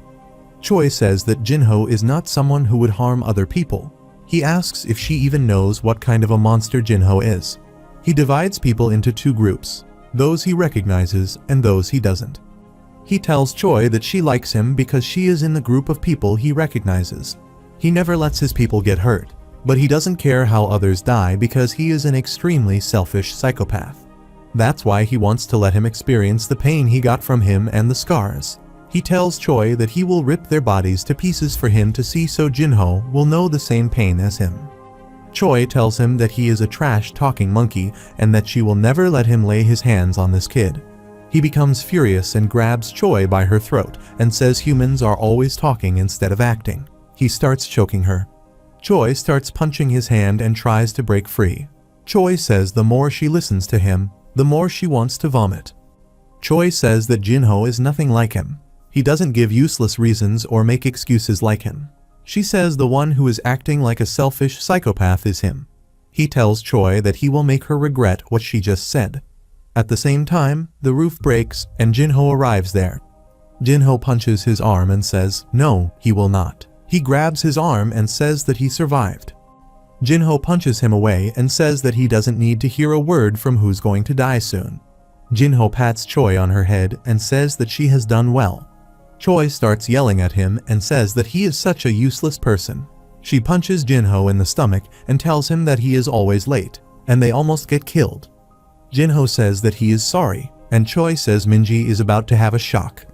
Choi says that Jinho is not someone who would harm other people. He asks if she even knows what kind of a monster Jinho is. He divides people into two groups, those he recognizes and those he doesn't. He tells Choi that she likes him because she is in the group of people he recognizes. He never lets his people get hurt, but he doesn't care how others die because he is an extremely selfish psychopath. That's why he wants to let him experience the pain he got from him and the scars. He tells Choi that he will rip their bodies to pieces for him to see so Jinho will know the same pain as him. Choi tells him that he is a trash-talking monkey and that she will never let him lay his hands on this kid. He becomes furious and grabs Choi by her throat and says humans are always talking instead of acting. He starts choking her. Choi starts punching his hand and tries to break free. Choi says the more she listens to him, the more she wants to vomit. Choi says that Jinho is nothing like him. He doesn't give useless reasons or make excuses like him. She says the one who is acting like a selfish psychopath is him. He tells Choi that he will make her regret what she just said. At the same time, the roof breaks and Jinho arrives there. Jinho punches his arm and says, no, he will not. He grabs his arm and says that he survived. Jinho punches him away and says that he doesn't need to hear a word from who's going to die soon. Jinho pats Choi on her head and says that she has done well. Choi starts yelling at him and says that he is such a useless person. She punches Jinho in the stomach and tells him that he is always late, and they almost get killed. Jinho says that he is sorry, and Choi says Minji is about to have a shock.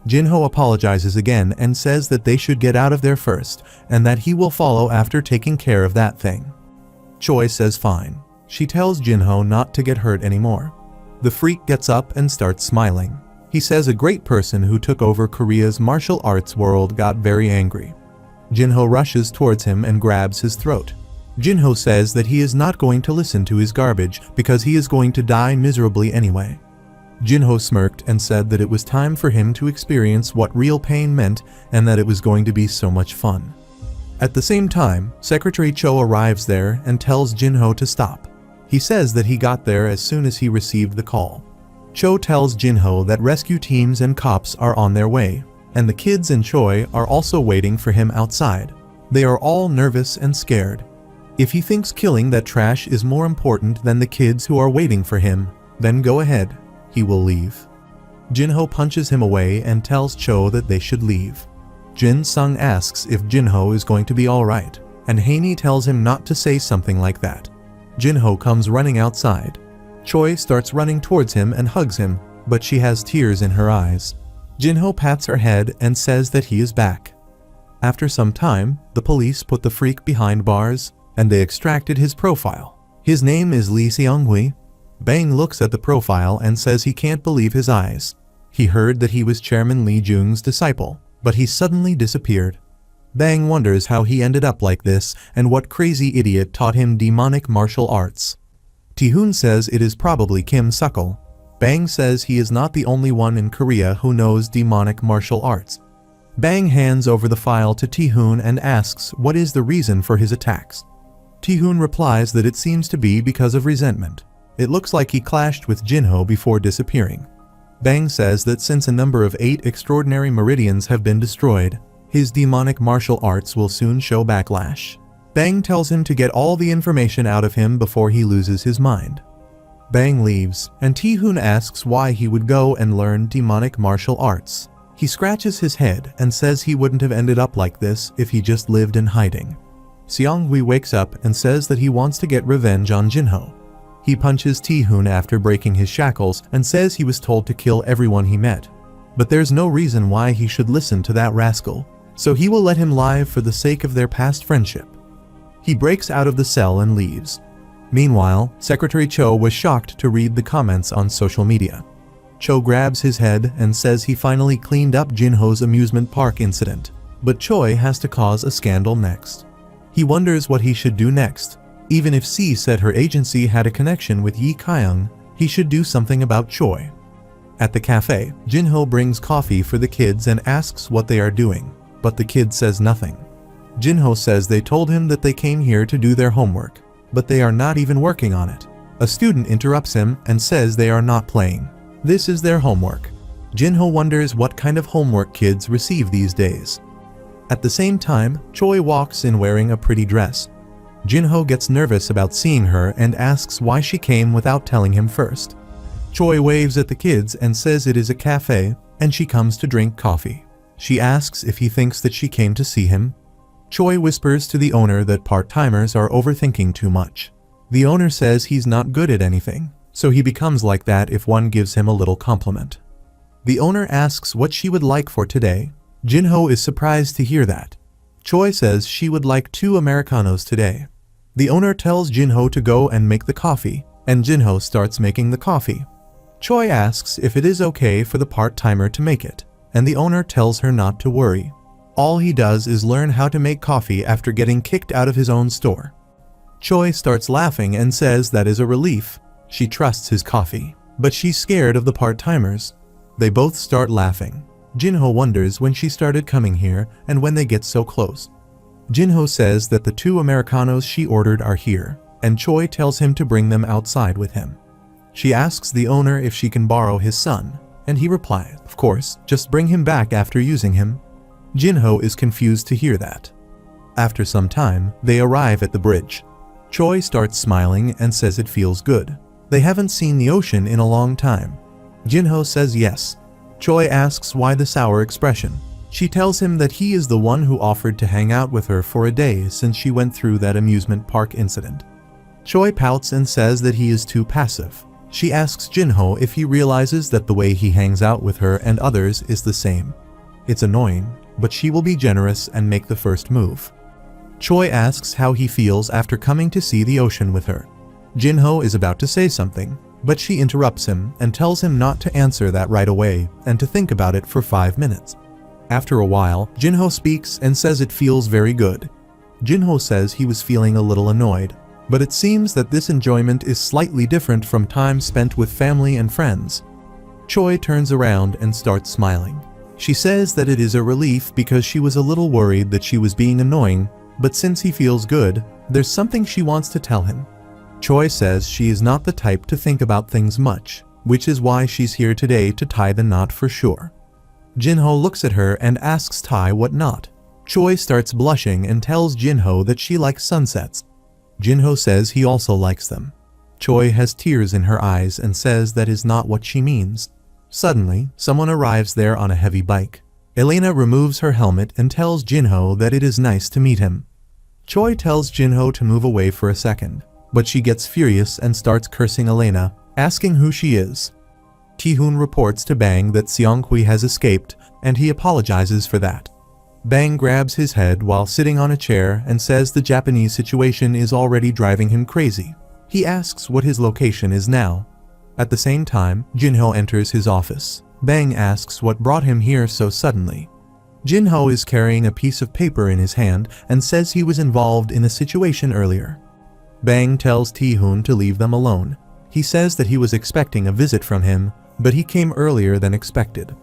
Jinho apologizes again and says that they should get out of there first, and that he will follow after taking care of that thing. Choi says fine. She tells Jinho not to get hurt anymore. The freak gets up and starts smiling. He says a great person who took over Korea's martial arts world got very angry. Jinho rushes towards him and grabs his throat. Jinho says that he is not going to listen to his garbage because he is going to die miserably anyway. Jinho smirked and said that it was time for him to experience what real pain meant and that it was going to be so much fun. At the same time, Secretary Cho arrives there and tells Jinho to stop. He says that he got there as soon as he received the call. Cho tells Jinho that rescue teams and cops are on their way, and the kids and Choi are also waiting for him outside. They are all nervous and scared. If he thinks killing that trash is more important than the kids who are waiting for him, then go ahead. He will leave. Jinho punches him away and tells Cho that they should leave. Jin Sung asks if Jinho is going to be alright, and Haney tells him not to say something like that. Jinho comes running outside. Choi starts running towards him and hugs him, but she has tears in her eyes. Jinho pats her head and says that he is back. After some time, the police put the freak behind bars, and they extracted his profile. His name is Lee Seung-hui. Bang looks at the profile and says he can't believe his eyes. He heard that he was Chairman Lee Jung's disciple, but he suddenly disappeared. Bang wonders how he ended up like this and what crazy idiot taught him demonic martial arts. Taehoon says it is probably Kim Sukkel. Bang says he is not the only one in Korea who knows demonic martial arts. Bang hands over the file to Taehoon and asks what is the reason for his attacks. Taehoon replies that it seems to be because of resentment. It looks like he clashed with Jinho before disappearing. Bang says that since a number of 8 extraordinary meridians have been destroyed, his demonic martial arts will soon show backlash. Bang tells him to get all the information out of him before he loses his mind. Bang leaves, and Taehoon asks why he would go and learn demonic martial arts. He scratches his head and says he wouldn't have ended up like this if he just lived in hiding. Seung-hui wakes up and says that he wants to get revenge on Jinho. He punches Taehoon after breaking his shackles and says he was told to kill everyone he met. But there's no reason why he should listen to that rascal, so he will let him live for the sake of their past friendship. He breaks out of the cell and leaves. Meanwhile, Secretary Cho was shocked to read the comments on social media. Cho grabs his head and says he finally cleaned up Jinho's amusement park incident, but Choi has to cause a scandal next. He wonders what he should do next. Even if C said her agency had a connection with Yi Kyung, he should do something about Choi. At the cafe, Jinho brings coffee for the kids and asks what they are doing, but the kid says nothing. Jinho says they told him that they came here to do their homework, but they are not even working on it. A student interrupts him and says they are not playing. This is their homework. Jinho wonders what kind of homework kids receive these days. At the same time, Choi walks in wearing a pretty dress. Jinho gets nervous about seeing her and asks why she came without telling him first. Choi waves at the kids and says it is a cafe, and she comes to drink coffee. She asks if he thinks that she came to see him. Choi whispers to the owner that part-timers are overthinking too much. The owner says he's not good at anything, so he becomes like that if one gives him a little compliment. The owner asks what she would like for today. Jinho is surprised to hear that. Choi says she would like 2 Americanos today. The owner tells Jinho to go and make the coffee, and Jinho starts making the coffee. Choi asks if it is okay for the part-timer to make it, and the owner tells her not to worry. All he does is learn how to make coffee after getting kicked out of his own store. Choi starts laughing and says that is a relief. She trusts his coffee, but she's scared of the part-timers. They both start laughing. Jinho wonders when she started coming here and when they get so close. Jinho says that the 2 Americanos she ordered are here, and Choi tells him to bring them outside with him. She asks the owner if she can borrow his son, and he replies, of course, just bring him back after using him. Jinho is confused to hear that. After some time, they arrive at the bridge. Choi starts smiling and says it feels good. They haven't seen the ocean in a long time. Jinho says yes. Choi asks why the sour expression. She tells him that he is the one who offered to hang out with her for a day since she went through that amusement park incident. Choi pouts and says that he is too passive. She asks Jinho if he realizes that the way he hangs out with her and others is the same. It's annoying, but she will be generous and make the first move. Choi asks how he feels after coming to see the ocean with her. Jinho is about to say something, But she interrupts him and tells him not to answer that right away and to think about it for 5 minutes. After a while, Jinho speaks and says it feels very good. Jinho says he was feeling a little annoyed, but it seems that this enjoyment is slightly different from time spent with family and friends. Choi turns around and starts smiling. She says that it is a relief because she was a little worried that she was being annoying, but since he feels good, there's something she wants to tell him. Choi says she is not the type to think about things much, which is why she's here today to tie the knot for sure. Jinho looks at her and asks Tai what knot. Choi starts blushing and tells Jinho that she likes sunsets. Jinho says he also likes them. Choi has tears in her eyes and says that is not what she means. Suddenly, someone arrives there on a heavy bike. Elena removes her helmet and tells Jinho that it is nice to meet him. Choi tells Jinho to move away for a second, but she gets furious and starts cursing Elena, asking who she is. Taehoon reports to Bang that Seonghui has escaped, and he apologizes for that. Bang grabs his head while sitting on a chair and says the Japanese situation is already driving him crazy. He asks what his location is now. At the same time, Jinho enters his office. Bang asks what brought him here so suddenly. Jinho is carrying a piece of paper in his hand and says he was involved in a situation earlier. Bang tells Taehoon to leave them alone. He says that he was expecting a visit from him, but he came earlier than expected.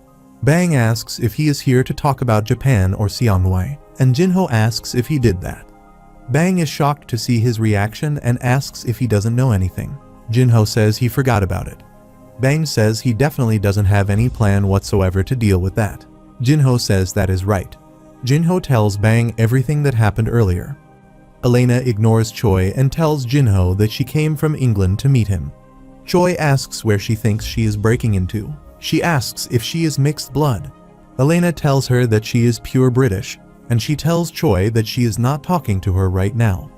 Bang asks if he is here to talk about Japan or Seonghui, and Jinho asks if he did that. Bang is shocked to see his reaction and asks if he doesn't know anything. Jinho says he forgot about it. Bang says he definitely doesn't have any plan whatsoever to deal with that. Jinho says that is right. Jinho tells Bang everything that happened earlier. Elena ignores Choi and tells Jinho that she came from England to meet him. Choi asks where she thinks she is breaking into. She asks if she is mixed blood. Elena tells her that she is pure British, and she tells Choi that she is not talking to her right now.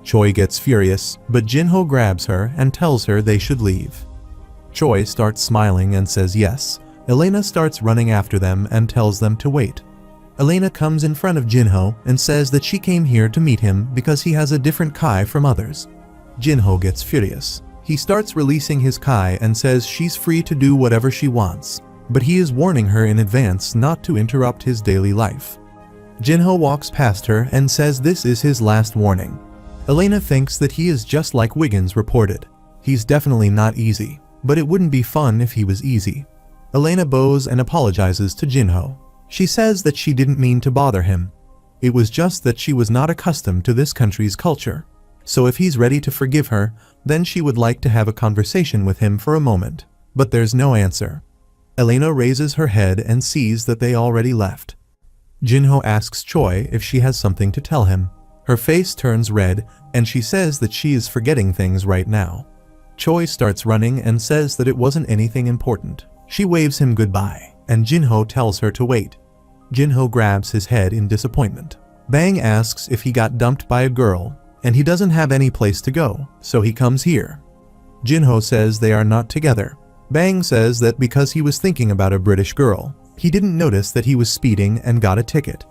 Choi gets furious, but Jinho grabs her and tells her they should leave. Choi starts smiling and says yes. Elena starts running after them and tells them to wait. Elena comes in front of Jinho and says that she came here to meet him because he has a different kai from others. Jinho gets furious. He starts releasing his kai and says she's free to do whatever she wants, but he is warning her in advance not to interrupt his daily life. Jinho walks past her and says this is his last warning. Elena thinks that he is just like Wiggins reported. He's definitely not easy, but it wouldn't be fun if he was easy. Elena bows and apologizes to Jinho. She says that she didn't mean to bother him. It was just that she was not accustomed to this country's culture. So if he's ready to forgive her, then she would like to have a conversation with him for a moment. But there's no answer. Elena raises her head and sees that they already left. Jinho asks Choi if she has something to tell him. Her face turns red and she says that she is forgetting things right now. Choi starts running and says that it wasn't anything important. She waves him goodbye, and Jinho tells her to wait. Jinho grabs his head in disappointment. Bang asks if he got dumped by a girl, and he doesn't have any place to go, so he comes here. Jinho says they are not together. Bang says that because he was thinking about a British girl, he didn't notice that he was speeding and got a ticket.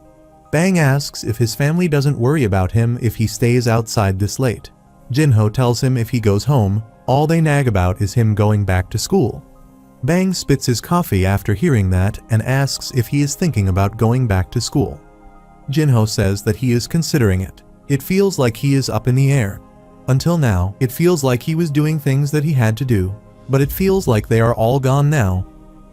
Bang asks if his family doesn't worry about him if he stays outside this late. Jinho tells him if he goes home, all they nag about is him going back to school. Bang spits his coffee after hearing that and asks if he is thinking about going back to school. Jinho says that he is considering it. It feels like he is up in the air. Until now, it feels like he was doing things that he had to do, but it feels like they are all gone now.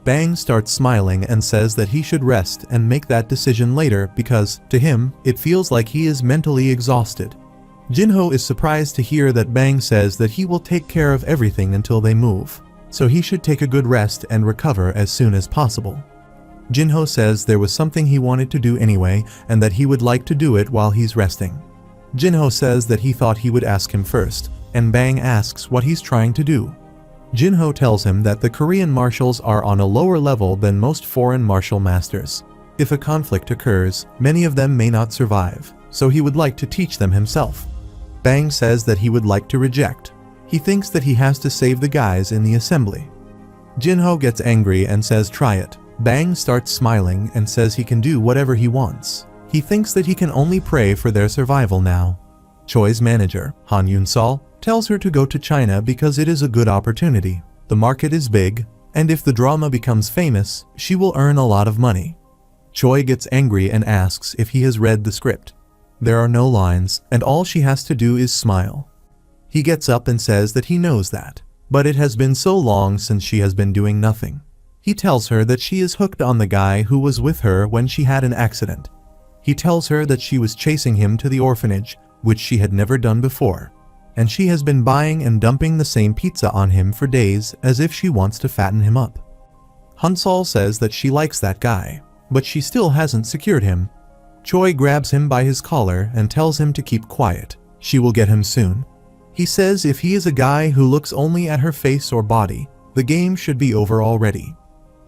Bang starts smiling and says that he should rest and make that decision later because, to him, it feels like he is mentally exhausted. Jinho is surprised to hear that Bang says that he will take care of everything until they move, so he should take a good rest and recover as soon as possible. Jinho says there was something he wanted to do anyway and that he would like to do it while he's resting. Jinho says that he thought he would ask him first, and Bang asks what he's trying to do. Jinho tells him that the Korean marshals are on a lower level than most foreign martial masters. If a conflict occurs, many of them may not survive, so he would like to teach them himself. Bang says that he would like to reject. He thinks that he has to save the guys in the assembly. Jinho gets angry and says try it. Bang starts smiling and says he can do whatever he wants. He thinks that he can only pray for their survival now. Choi's manager, Han Yun-sol, tells her to go to China because it is a good opportunity. The market is big, and if the drama becomes famous, she will earn a lot of money. Choi gets angry and asks if he has read the script. There are no lines, and all she has to do is smile. He gets up and says that he knows that, but it has been so long since she has been doing nothing. He tells her that she is hooked on the guy who was with her when she had an accident. He tells her that she was chasing him to the orphanage, which she had never done before, and she has been buying and dumping the same pizza on him for days as if she wants to fatten him up. Hansol says that she likes that guy, but she still hasn't secured him. Choi grabs him by his collar and tells him to keep quiet. She will get him soon. He says if he is a guy who looks only at her face or body, the game should be over already.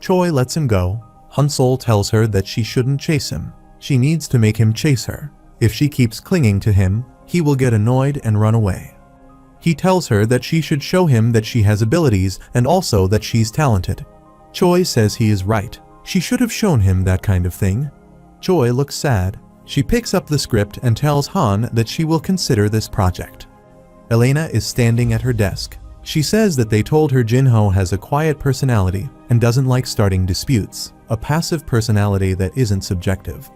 Choi lets him go. Hansol tells her that she shouldn't chase him. She needs to make him chase her. If she keeps clinging to him, he will get annoyed and run away. He tells her that she should show him that she has abilities and also that she's talented. Choi says he is right. She should have shown him that kind of thing. Choi looks sad. She picks up the script and tells Han that she will consider this project. Elena is standing at her desk. She says that they told her Jinho has a quiet personality and doesn't like starting disputes, a passive personality that isn't subjective.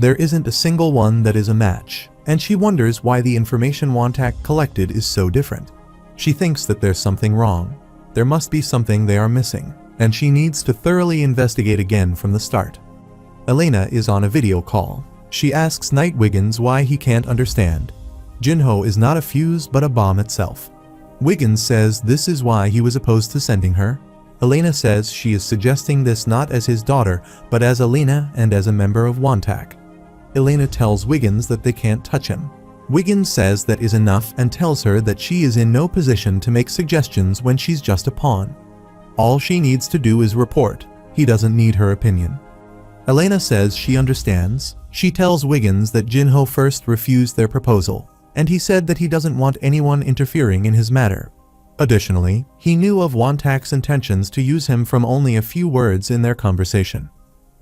There isn't a single one that is a match, and she wonders why the information Wontak collected is so different. She thinks that there's something wrong. There must be something they are missing, and she needs to thoroughly investigate again from the start. Elena is on a video call. She asks Knight Wiggins why he can't understand. Jinho is not a fuse but a bomb itself. Wiggins says this is why he was opposed to sending her. Elena says she is suggesting this not as his daughter, but as Elena and as a member of Wontak. Elena tells Wiggins that they can't touch him. Wiggins says that is enough and tells her that she is in no position to make suggestions when she's just a pawn. All she needs to do is report. He doesn't need her opinion. Elena says she understands. She tells Wiggins that Jinho first refused their proposal, and he said that he doesn't want anyone interfering in his matter. Additionally, he knew of Wontak's intentions to use him from only a few words in their conversation.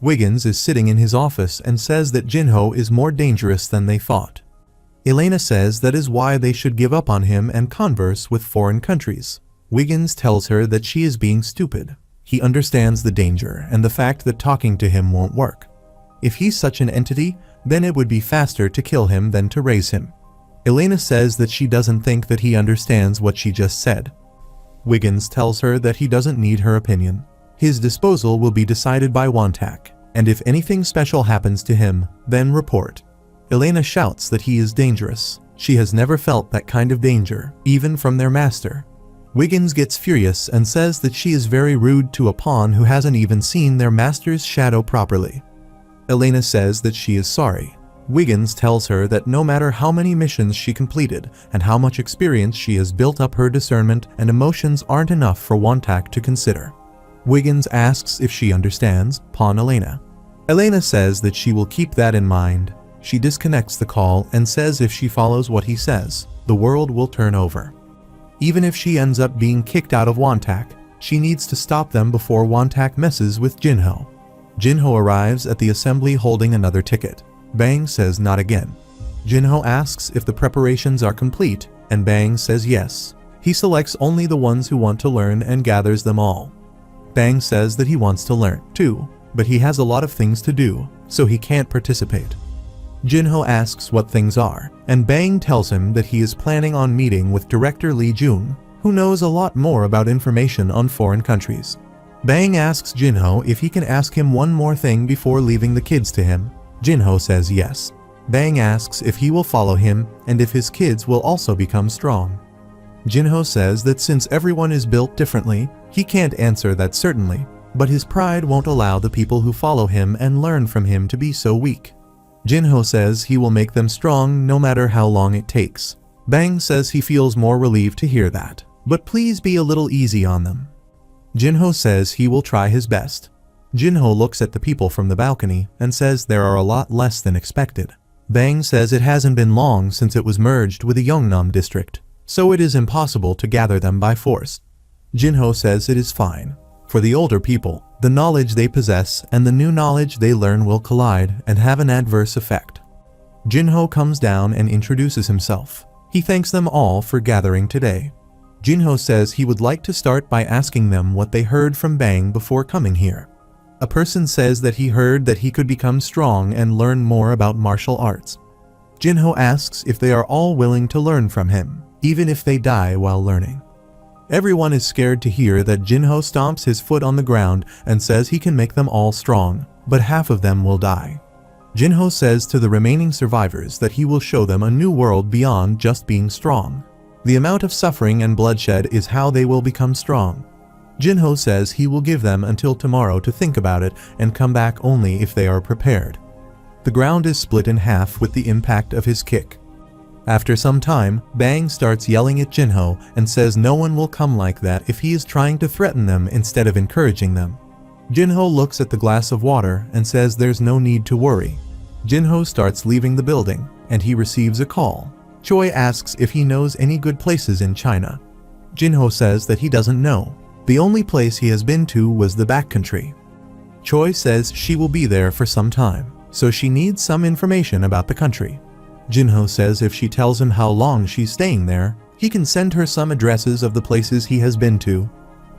Wiggins is sitting in his office and says that Jinho is more dangerous than they thought. Elena says that is why they should give up on him and converse with foreign countries. Wiggins tells her that she is being stupid. He understands the danger and the fact that talking to him won't work. If he's such an entity, then it would be faster to kill him than to raise him. Elena says that she doesn't think that he understands what she just said. Wiggins tells her that he doesn't need her opinion. His disposal will be decided by Wontak, and if anything special happens to him, then report. Elena shouts that he is dangerous. She has never felt that kind of danger, even from their master. Wiggins gets furious and says that she is very rude to a pawn who hasn't even seen their master's shadow properly. Elena says that she is sorry. Wiggins tells her that no matter how many missions she completed and how much experience she has built up, her discernment and emotions aren't enough for Wontak to consider. Wiggins asks if she understands Pawn Elena. Elena says that she will keep that in mind. She disconnects the call and says if she follows what he says, the world will turn over. Even if she ends up being kicked out of Wontak, she needs to stop them before Wontak messes with Jinho. Jinho arrives at the assembly holding another ticket. Bang says not again. Jinho asks if the preparations are complete, and Bang says yes. He selects only the ones who want to learn and gathers them all. Bang says that he wants to learn too, but he has a lot of things to do, so he can't participate. Jinho asks what things are, and Bang tells him that he is planning on meeting with director Lee Jun, who knows a lot more about information on foreign countries. Bang asks Jinho if he can ask him one more thing before leaving the kids to him. Jinho says yes. Bang asks if he will follow him and if his kids will also become strong. Jinho says that since everyone is built differently, he can't answer that certainly, but his pride won't allow the people who follow him and learn from him to be so weak. Jinho says he will make them strong no matter how long it takes. Bang says he feels more relieved to hear that, but please be a little easy on them. Jinho says he will try his best. Jinho looks at the people from the balcony and says there are a lot less than expected. Bang says it hasn't been long since it was merged with the Yeongnam district, so it is impossible to gather them by force. Jinho says it is fine. For the older people, the knowledge they possess and the new knowledge they learn will collide and have an adverse effect. Jinho comes down and introduces himself. He thanks them all for gathering today. Jinho says he would like to start by asking them what they heard from Bang before coming here. A person says that he heard that he could become strong and learn more about martial arts. Jinho asks if they are all willing to learn from him, even if they die while learning. Everyone is scared to hear that Jinho stomps his foot on the ground and says he can make them all strong, but half of them will die. Jinho says to the remaining survivors that he will show them a new world beyond just being strong. The amount of suffering and bloodshed is how they will become strong. Jinho says he will give them until tomorrow to think about it and come back only if they are prepared. The ground is split in half with the impact of his kick. After some time, Bang starts yelling at Jinho and says no one will come like that if he is trying to threaten them instead of encouraging them. Jinho looks at the glass of water and says there's no need to worry. Jinho starts leaving the building, and he receives a call. Choi asks if he knows any good places in China. Jinho says that he doesn't know. The only place he has been to was the backcountry. Choi says she will be there for some time, so she needs some information about the country. Jinho says if she tells him how long she's staying there, he can send her some addresses of the places he has been to.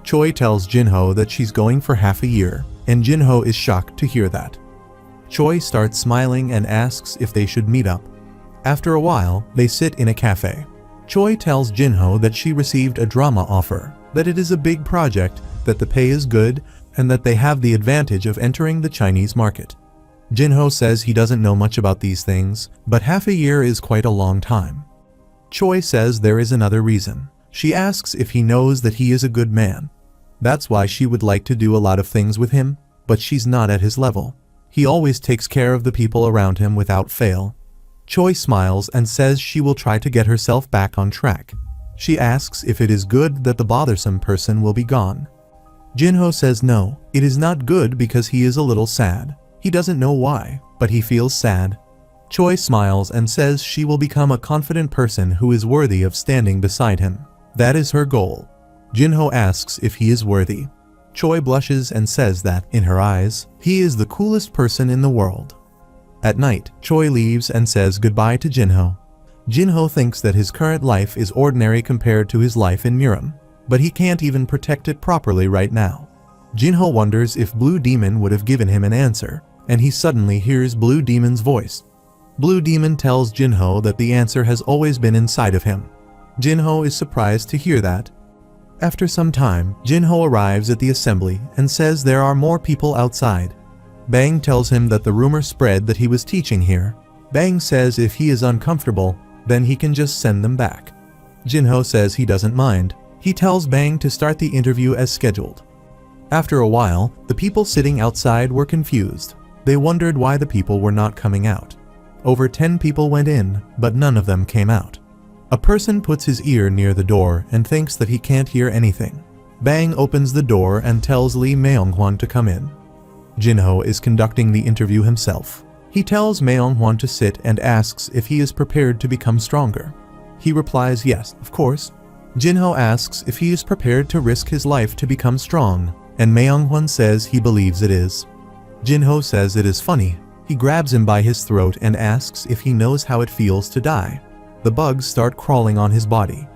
Choi tells Jinho that she's going for half a year, and Jinho is shocked to hear that. Choi starts smiling and asks if they should meet up. After a while, they sit in a cafe. Choi tells Jinho that she received a drama offer, that it is a big project, that the pay is good, and that they have the advantage of entering the Chinese market. Jinho says he doesn't know much about these things, but half a year is quite a long time. Choi says there is another reason. She asks if he knows that he is a good man. That's why she would like to do a lot of things with him, but she's not at his level. He always takes care of the people around him without fail. Choi smiles and says she will try to get herself back on track. She asks if it is good that the bothersome person will be gone. Jinho says no, it is not good because he is a little sad. He doesn't know why, but he feels sad. Choi smiles and says she will become a confident person who is worthy of standing beside him. That is her goal. Jinho asks if he is worthy. Choi blushes and says that, in her eyes, he is the coolest person in the world. At night, Choi leaves and says goodbye to Jinho. Jinho thinks that his current life is ordinary compared to his life in Miram, but he can't even protect it properly right now. Jinho wonders if Blue Demon would have given him an answer, and he suddenly hears Blue Demon's voice. Blue Demon tells Jinho that the answer has always been inside of him. Jinho is surprised to hear that. After some time, Jinho arrives at the assembly and says there are more people outside. Bang tells him that the rumor spread that he was teaching here. Bang says if he is uncomfortable, then he can just send them back. Jinho says he doesn't mind. He tells Bang to start the interview as scheduled. After a while, the people sitting outside were confused. They wondered why the people were not coming out. Over 10 people went in, but none of them came out. A person puts his ear near the door and thinks that he can't hear anything. Bang opens the door and tells Lee Mayoung-hwan to come in. Jinho is conducting the interview himself. He tells Mayoung-hwan to sit and asks if he is prepared to become stronger. He replies yes, of course. Jinho asks if he is prepared to risk his life to become strong, and Mayoung-hwan says he believes it is. Jinho says it is funny. He grabs him by his throat and asks if he knows how it feels to die. The bugs start crawling on his body.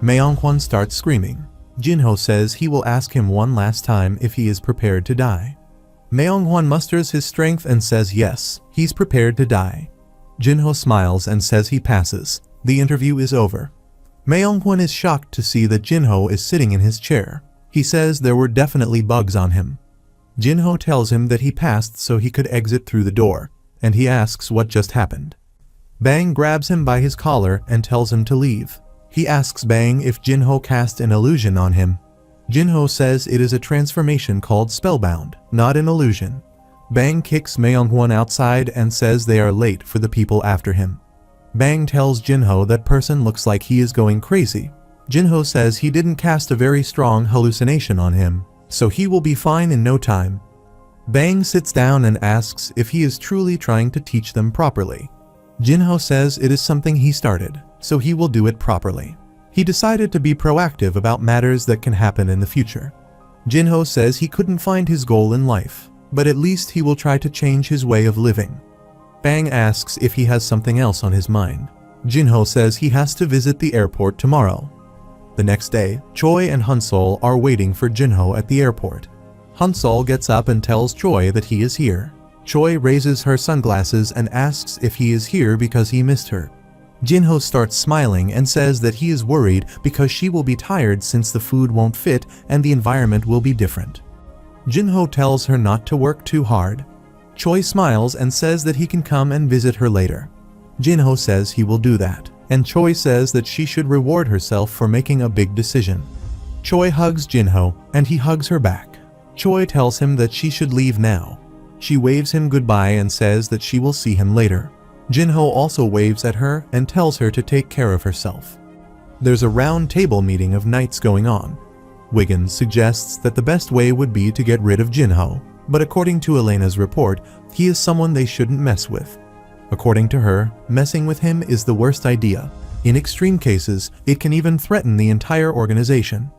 Mayoung-hwan starts screaming. Jinho says he will ask him one last time if he is prepared to die. Mayoung-hwan musters his strength and says yes, he's prepared to die. Jinho smiles and says he passes. The interview is over. Mayoung-hwan is shocked to see that Jinho is sitting in his chair. He says there were definitely bugs on him. Jinho tells him that he passed so he could exit through the door, and he asks what just happened. Bang grabs him by his collar and tells him to leave. He asks Bang if Jinho cast an illusion on him. Jinho says it is a transformation called Spellbound, not an illusion. Bang kicks Mayoung-hwan outside and says they are late for the people after him. Bang tells Jinho that person looks like he is going crazy. Jinho says he didn't cast a very strong hallucination on him, so he will be fine in no time. Bang sits down and asks if he is truly trying to teach them properly. Jinho says it is something he started, so he will do it properly. He decided to be proactive about matters that can happen in the future. Jinho says he couldn't find his goal in life, but at least he will try to change his way of living. Bang asks if he has something else on his mind. Jinho says he has to visit the airport tomorrow. The next day, Choi and Hunsol are waiting for Jinho at the airport. Hunsol gets up and tells Choi that he is here. Choi raises her sunglasses and asks if he is here because he missed her. Jinho starts smiling and says that he is worried because she will be tired since the food won't fit and the environment will be different. Jinho tells her not to work too hard. Choi smiles and says that he can come and visit her later. Jinho says he will do that, and Choi says that she should reward herself for making a big decision. Choi hugs Jinho, and he hugs her back. Choi tells him that she should leave now. She waves him goodbye and says that she will see him later. Jinho also waves at her and tells her to take care of herself. There's a round table meeting of knights going on. Wiggins suggests that the best way would be to get rid of Jinho, but according to Elena's report, he is someone they shouldn't mess with. According to her, messing with him is the worst idea. In extreme cases, it can even threaten the entire organization.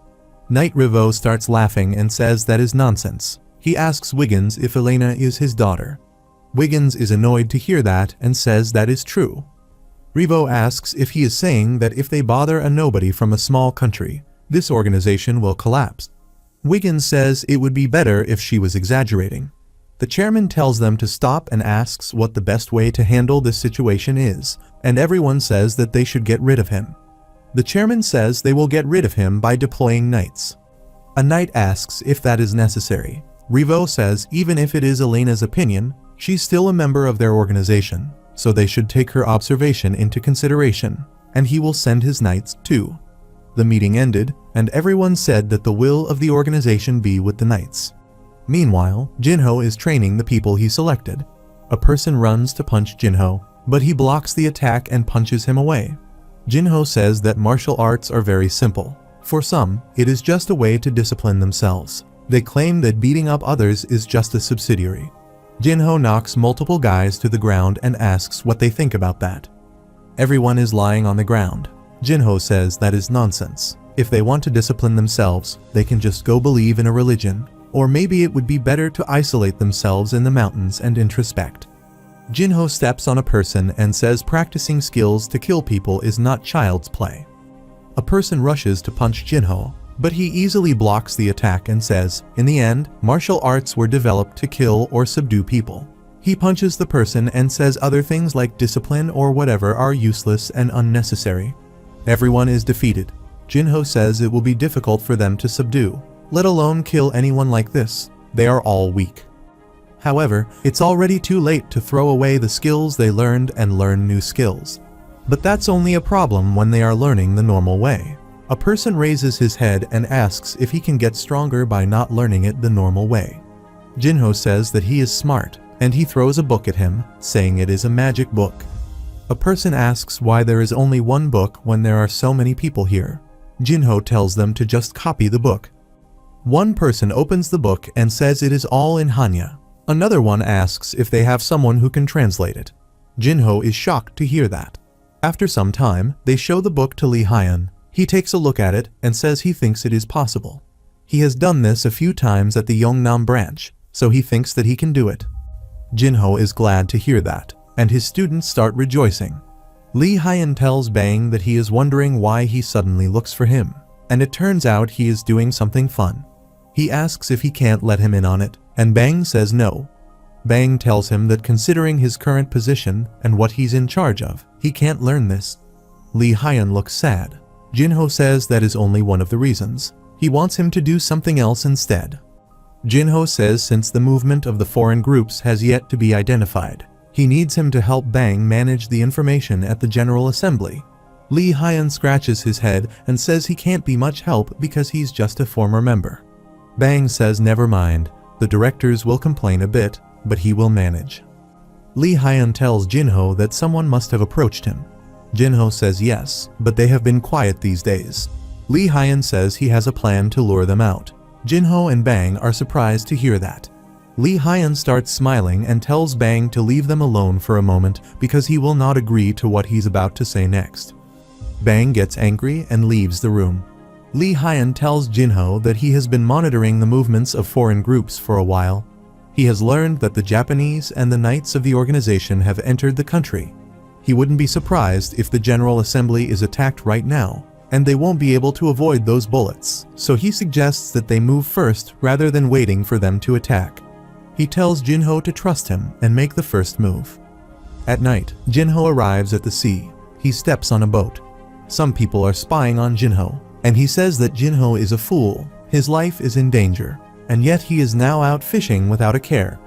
Knight Rivo starts laughing and says that is nonsense. He asks Wiggins if Elena is his daughter. Wiggins is annoyed to hear that and says that is true. Rivo asks if he is saying that if they bother a nobody from a small country, this organization will collapse. Wiggins says it would be better if she was exaggerating. The chairman tells them to stop and asks what the best way to handle this situation is, and everyone says that they should get rid of him. The chairman says they will get rid of him by deploying knights. A knight asks if that is necessary. Rivo says even if it is Elena's opinion, she's still a member of their organization, so they should take her observation into consideration, and he will send his knights too. The meeting ended, and everyone said that the will of the organization be with the knights. Meanwhile, Jinho is training the people he selected. A person runs to punch Jinho, but he blocks the attack and punches him away. Jinho says that martial arts are very simple. For some, it is just a way to discipline themselves. They claim that beating up others is just a subsidiary. Jinho knocks multiple guys to the ground and asks what they think about that. Everyone is lying on the ground. Jinho says that is nonsense. If they want to discipline themselves, they can just go believe in a religion, or maybe it would be better to isolate themselves in the mountains and introspect. Jinho steps on a person and says practicing skills to kill people is not child's play. A person rushes to punch Jinho, but he easily blocks the attack and says, in the end, martial arts were developed to kill or subdue people. He punches the person and says other things like discipline or whatever are useless and unnecessary. Everyone is defeated. Jinho says it will be difficult for them to subdue, let alone kill anyone like this. They are all weak. However, it's already too late to throw away the skills they learned and learn new skills. But that's only a problem when they are learning the normal way. A person raises his head and asks if he can get stronger by not learning it the normal way. Jinho says that he is smart, and he throws a book at him, saying it is a magic book. A person asks why there is only one book when there are so many people here. Jinho tells them to just copy the book. One person opens the book and says it is all in Hanja. Another one asks if they have someone who can translate it. Jinho is shocked to hear that. After some time, they show the book to Lee Hyun. He takes a look at it and says he thinks it is possible. He has done this a few times at the Yongnam branch, so he thinks that he can do it. Jinho is glad to hear that, and his students start rejoicing. Lee Hyun tells Bang that he is wondering why he suddenly looks for him, and it turns out he is doing something fun. He asks if he can't let him in on it, and Bang says no. Bang tells him that considering his current position and what he's in charge of, he can't learn this. Lee Hyun looks sad. Jinho says that is only one of the reasons. He wants him to do something else instead. Jinho says since the movement of the foreign groups has yet to be identified, he needs him to help Bang manage the information at the General Assembly. Lee Hyun scratches his head and says he can't be much help because he's just a former member. Bang says never mind, the directors will complain a bit, but he will manage. Lee Hyun tells Jinho that someone must have approached him. Jinho says yes, but they have been quiet these days. Lee Hyun says he has a plan to lure them out. Jinho and Bang are surprised to hear that. Lee Hyun starts smiling and tells Bang to leave them alone for a moment because he will not agree to what he's about to say next. Bang gets angry and leaves the room. Lee Hyun tells Jinho that he has been monitoring the movements of foreign groups for a while. He has learned that the Japanese and the knights of the organization have entered the country. He wouldn't be surprised if the General Assembly is attacked right now, and they won't be able to avoid those bullets, so he suggests that they move first rather than waiting for them to attack. He tells Jinho to trust him and make the first move. At night, Jinho arrives at the sea. He steps on a boat. Some people are spying on Jinho, and he says that Jinho is a fool. His life is in danger, and yet he is now out fishing without a care.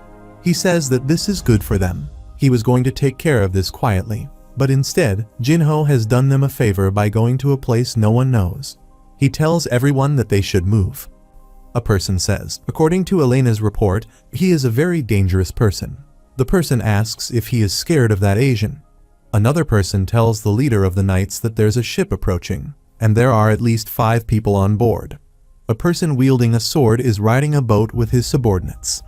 He says that this is good for them. He was going to take care of this quietly, but instead, Jinho has done them a favor by going to a place no one knows. He tells everyone that they should move. A person says, according to Elena's report, he is a very dangerous person. The person asks if he is scared of that Asian. Another person tells the leader of the knights that there's a ship approaching, and there are at least 5 people on board. A person wielding a sword is riding a boat with his subordinates.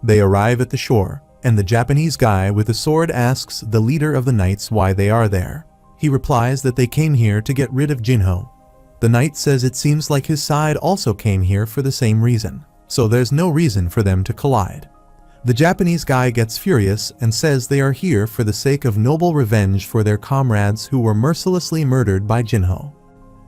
They arrive at the shore, and the Japanese guy with the sword asks the leader of the knights why they are there. He replies that they came here to get rid of Jinho. The knight says it seems like his side also came here for the same reason, so there's no reason for them to collide. The Japanese guy gets furious and says they are here for the sake of noble revenge for their comrades who were mercilessly murdered by Jinho.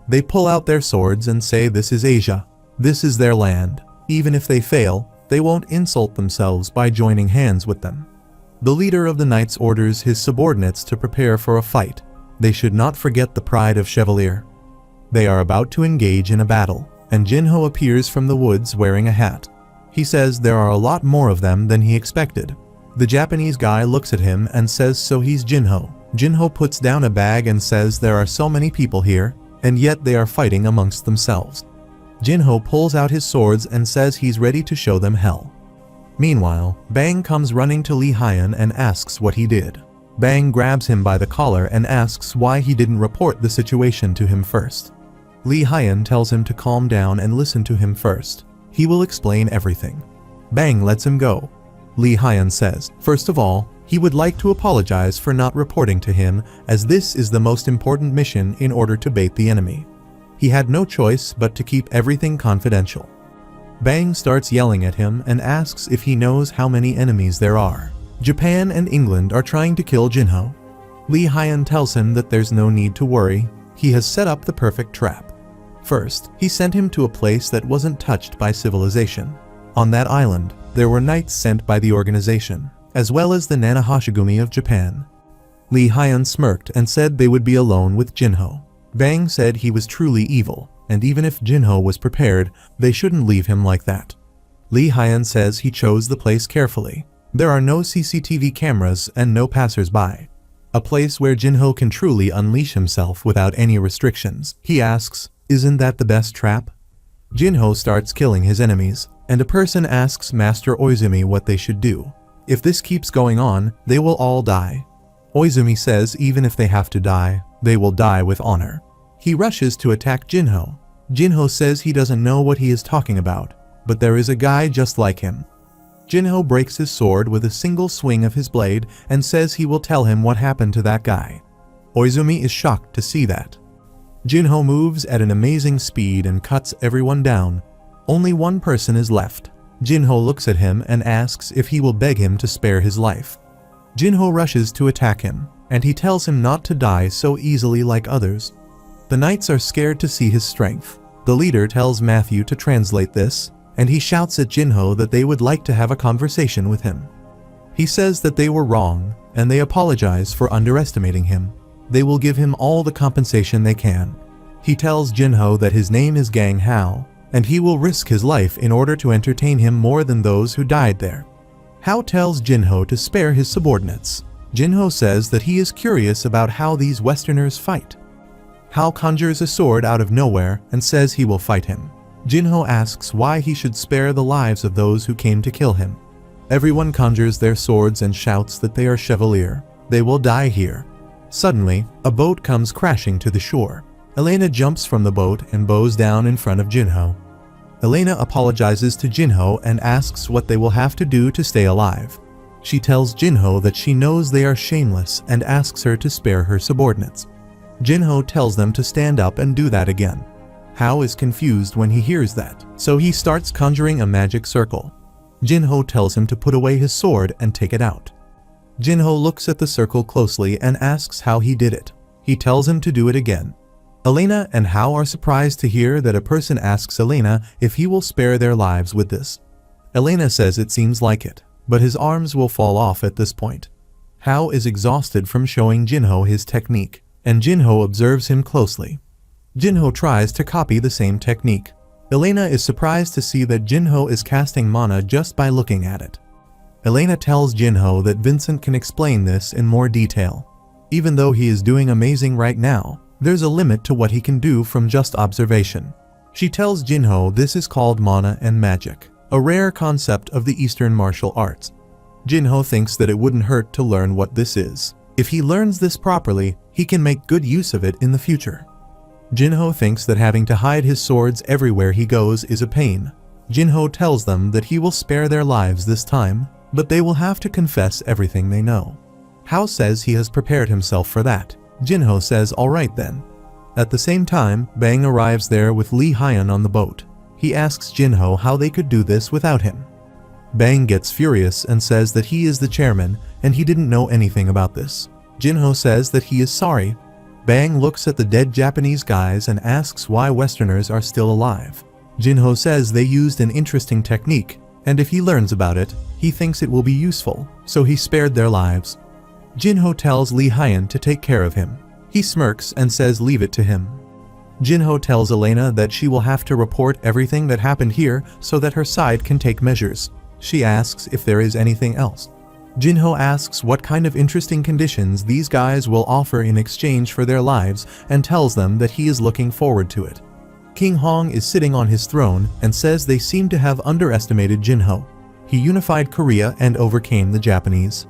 They pull out their swords and say this is Asia. This is their land. Even if they fail, they won't insult themselves by joining hands with them. The leader of the knights orders his subordinates to prepare for a fight. They should not forget the pride of Chevalier. They are about to engage in a battle, and Jinho appears from the woods wearing a hat. He says there are a lot more of them than he expected. The Japanese guy looks at him and says so he's Jinho. Jinho puts down a bag and says there are so many people here, and yet they are fighting amongst themselves. Jinho pulls out his swords and says he's ready to show them hell. Meanwhile, Bang comes running to Li Haiyan and asks what he did. Bang grabs him by the collar and asks why he didn't report the situation to him first. Li Haiyan tells him to calm down and listen to him first. He will explain everything. Bang lets him go. Li Haiyan says, first of all, he would like to apologize for not reporting to him, as this is the most important mission in order to bait the enemy. He had no choice but to keep everything confidential. Bang starts yelling at him and asks if he knows how many enemies there are. Japan and England are trying to kill Jinho. Li Haiyan tells him that there's no need to worry. He has set up the perfect trap. First, he sent him to a place that wasn't touched by civilization. On that island, there were knights sent by the organization, as well as the Nana Hashigumi of Japan. Li Haiyan smirked and said they would be alone with Jinho. Bang said he was truly evil, and even if Jinho was prepared, they shouldn't leave him like that. Li Haiyan says he chose the place carefully. There are no CCTV cameras and no passers-by. A place where Jinho can truly unleash himself without any restrictions. He asks, isn't that the best trap? Jinho starts killing his enemies, and a person asks Master Oizumi what they should do. If this keeps going on, they will all die. Oizumi says even if they have to die, they will die with honor. He rushes to attack Jinho. Jinho says he doesn't know what he is talking about, but there is a guy just like him. Jinho breaks his sword with a single swing of his blade and says he will tell him what happened to that guy. Oizumi is shocked to see that. Jinho moves at an amazing speed and cuts everyone down. Only one person is left. Jinho looks at him and asks if he will beg him to spare his life. Jinho rushes to attack him, and he tells him not to die so easily like others. The knights are scared to see his strength. The leader tells Matthew to translate this, and he shouts at Jinho that they would like to have a conversation with him. He says that they were wrong, and they apologize for underestimating him. They will give him all the compensation they can. He tells Jinho that his name is Gang Hao, and he will risk his life in order to entertain him more than those who died there. Hao tells Jinho to spare his subordinates. Jinho says that he is curious about how these Westerners fight. Hao conjures a sword out of nowhere and says he will fight him. Jinho asks why he should spare the lives of those who came to kill him. Everyone conjures their swords and shouts that they are Chevalier. They will die here. Suddenly, a boat comes crashing to the shore. Elena jumps from the boat and bows down in front of Jinho. Elena apologizes to Jinho and asks what they will have to do to stay alive. She tells Jinho that she knows they are shameless and asks her to spare her subordinates. Jinho tells them to stand up and do that again. Hao is confused when he hears that, so he starts conjuring a magic circle. Jinho tells him to put away his sword and take it out. Jinho looks at the circle closely and asks how he did it. He tells him to do it again. Elena and Hao are surprised to hear that a person asks Elena if he will spare their lives with this. Elena says it seems like it, but his arms will fall off at this point. Hao is exhausted from showing Jinho his technique, and Jinho observes him closely. Jinho tries to copy the same technique. Elena is surprised to see that Jinho is casting mana just by looking at it. Elena tells Jinho that Vincent can explain this in more detail. Even though he is doing amazing right now, there's a limit to what he can do from just observation. She tells Jinho this is called mana and magic, a rare concept of the Eastern martial arts. Jinho thinks that it wouldn't hurt to learn what this is. If he learns this properly, he can make good use of it in the future. Jinho thinks that having to hide his swords everywhere he goes is a pain. Jinho tells them that he will spare their lives this time, but they will have to confess everything they know. Hao says he has prepared himself for that. Jinho says alright then. At the same time, Bang arrives there with Li Haiyan on the boat. He asks Jinho how they could do this without him. Bang gets furious and says that he is the chairman and he didn't know anything about this. Jinho says that he is sorry. Bang looks at the dead Japanese guys and asks why Westerners are still alive. Jinho says they used an interesting technique, and if he learns about it, he thinks it will be useful, so he spared their lives. Jinho tells Li Haiyan to take care of him. He smirks and says leave it to him. Jinho tells Elena that she will have to report everything that happened here so that her side can take measures. She asks if there is anything else. Jinho asks what kind of interesting conditions these guys will offer in exchange for their lives and tells them that he is looking forward to it. King Hong is sitting on his throne and says they seem to have underestimated Jinho. He unified Korea and overcame the Japanese.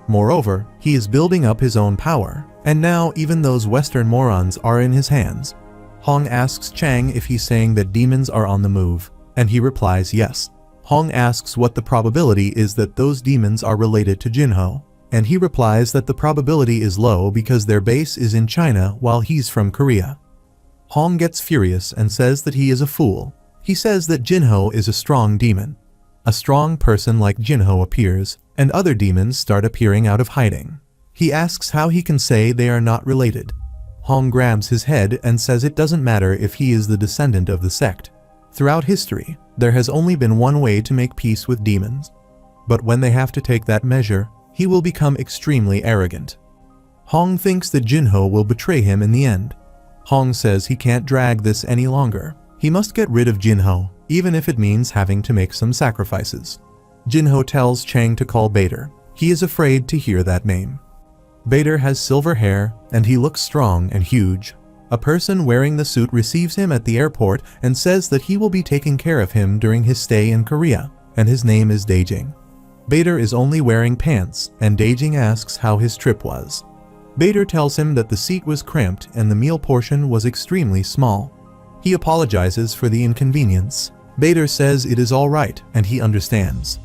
Moreover, he is building up his own power, and now even those Western morons are in his hands. Hong asks Chang if he's saying that demons are on the move, and he replies yes. Hong asks what the probability is that those demons are related to Jinho, and he replies that the probability is low because their base is in China while he's from Korea. Hong gets furious and says that he is a fool. He says that Jinho is a strong demon. A strong person like Jinho appears, and other demons start appearing out of hiding. He asks how he can say they are not related. Hong grabs his head and says it doesn't matter if he is the descendant of the sect. Throughout history, there has only been one way to make peace with demons. But when they have to take that measure, he will become extremely arrogant. Hong thinks that Jinho will betray him in the end. Hong says he can't drag this any longer. He must get rid of Jinho, even if it means having to make some sacrifices. Jinho tells Chang to call Bader. He is afraid to hear that name. Bader has silver hair, and he looks strong and huge. A person wearing the suit receives him at the airport and says that he will be taking care of him during his stay in Korea, and his name is Daejing. Bader is only wearing pants, and Daejing asks how his trip was. Bader tells him that the seat was cramped and the meal portion was extremely small. He apologizes for the inconvenience. Bader says it is all right and he understands.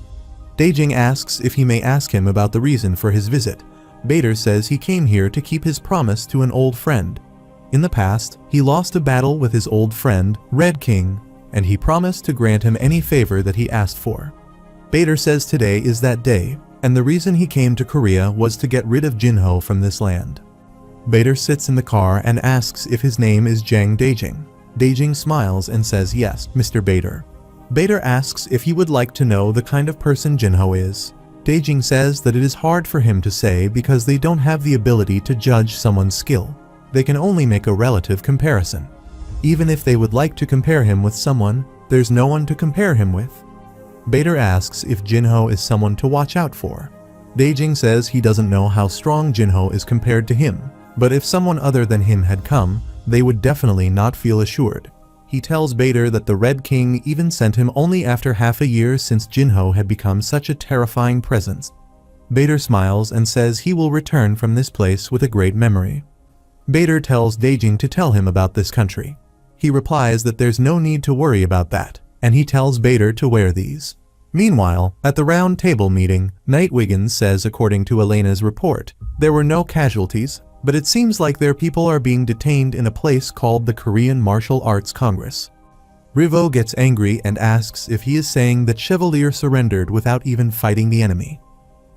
Daejing asks if he may ask him about the reason for his visit. Bader says he came here to keep his promise to an old friend. In the past, he lost a battle with his old friend, Red King, and he promised to grant him any favor that he asked for. Bader says today is that day, and the reason he came to Korea was to get rid of Jinho from this land. Bader sits in the car and asks if his name is Jang Daejing. Daejing smiles and says yes, Mr. Bader. Bader asks if he would like to know the kind of person Jinho is. Daejing says that it is hard for him to say because they don't have the ability to judge someone's skill. They can only make a relative comparison. Even if they would like to compare him with someone, there's no one to compare him with. Bader asks if Jinho is someone to watch out for. Daejing says he doesn't know how strong Jinho is compared to him, but if someone other than him had come, they would definitely not feel assured. He tells Bader that the Red King even sent him only after half a year since Jinho had become such a terrifying presence. Bader smiles and says he will return from this place with a great memory. Bader tells Daejing to tell him about this country. He replies that there's no need to worry about that, and he tells Bader to wear these. Meanwhile, at the round table meeting, Knight Wiggins says according to Elena's report, there were no casualties, but it seems like their people are being detained in a place called the Korean Martial Arts Congress. Rivo gets angry and asks if he is saying that Chevalier surrendered without even fighting the enemy.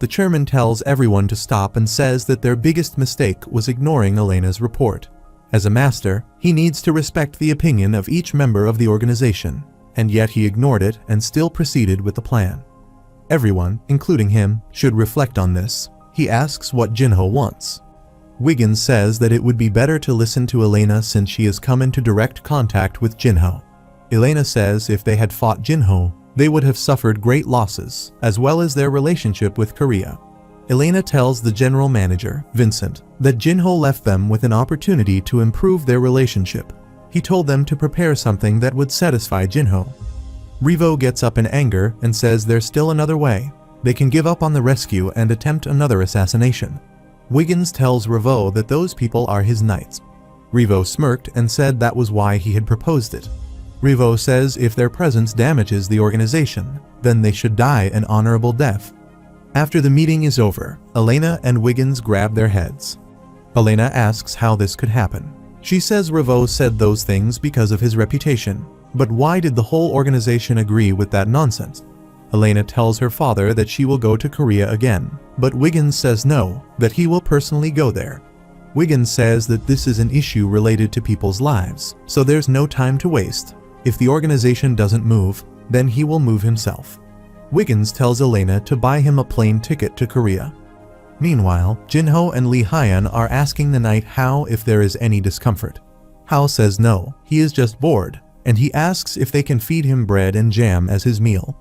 The chairman tells everyone to stop and says that their biggest mistake was ignoring Elena's report. As a master, he needs to respect the opinion of each member of the organization, and yet he ignored it and still proceeded with the plan. Everyone, including him, should reflect on this. He asks what Jinho wants. Wiggins says that it would be better to listen to Elena since she has come into direct contact with Jinho. Elena says if they had fought Jinho, they would have suffered great losses, as well as their relationship with Korea. Elena tells the general manager, Vincent, that Jinho left them with an opportunity to improve their relationship. He told them to prepare something that would satisfy Jinho. Revo gets up in anger and says there's still another way. They can give up on the rescue and attempt another assassination. Wiggins tells Revo that those people are his knights. Revo smirked and said that was why he had proposed it. Revo says if their presence damages the organization, then they should die an honorable death. After the meeting is over, Elena and Wiggins grab their heads. Elena asks how this could happen. She says Revo said those things because of his reputation, but why did the whole organization agree with that nonsense? Elena tells her father that she will go to Korea again, but Wiggins says no, that he will personally go there. Wiggins says that this is an issue related to people's lives, so there's no time to waste. If the organization doesn't move, then he will move himself. Wiggins tells Elena to buy him a plane ticket to Korea. Meanwhile, Jinho and Lee Hyun are asking the knight Hao if there is any discomfort. Hao says no, he is just bored, and he asks if they can feed him bread and jam as his meal.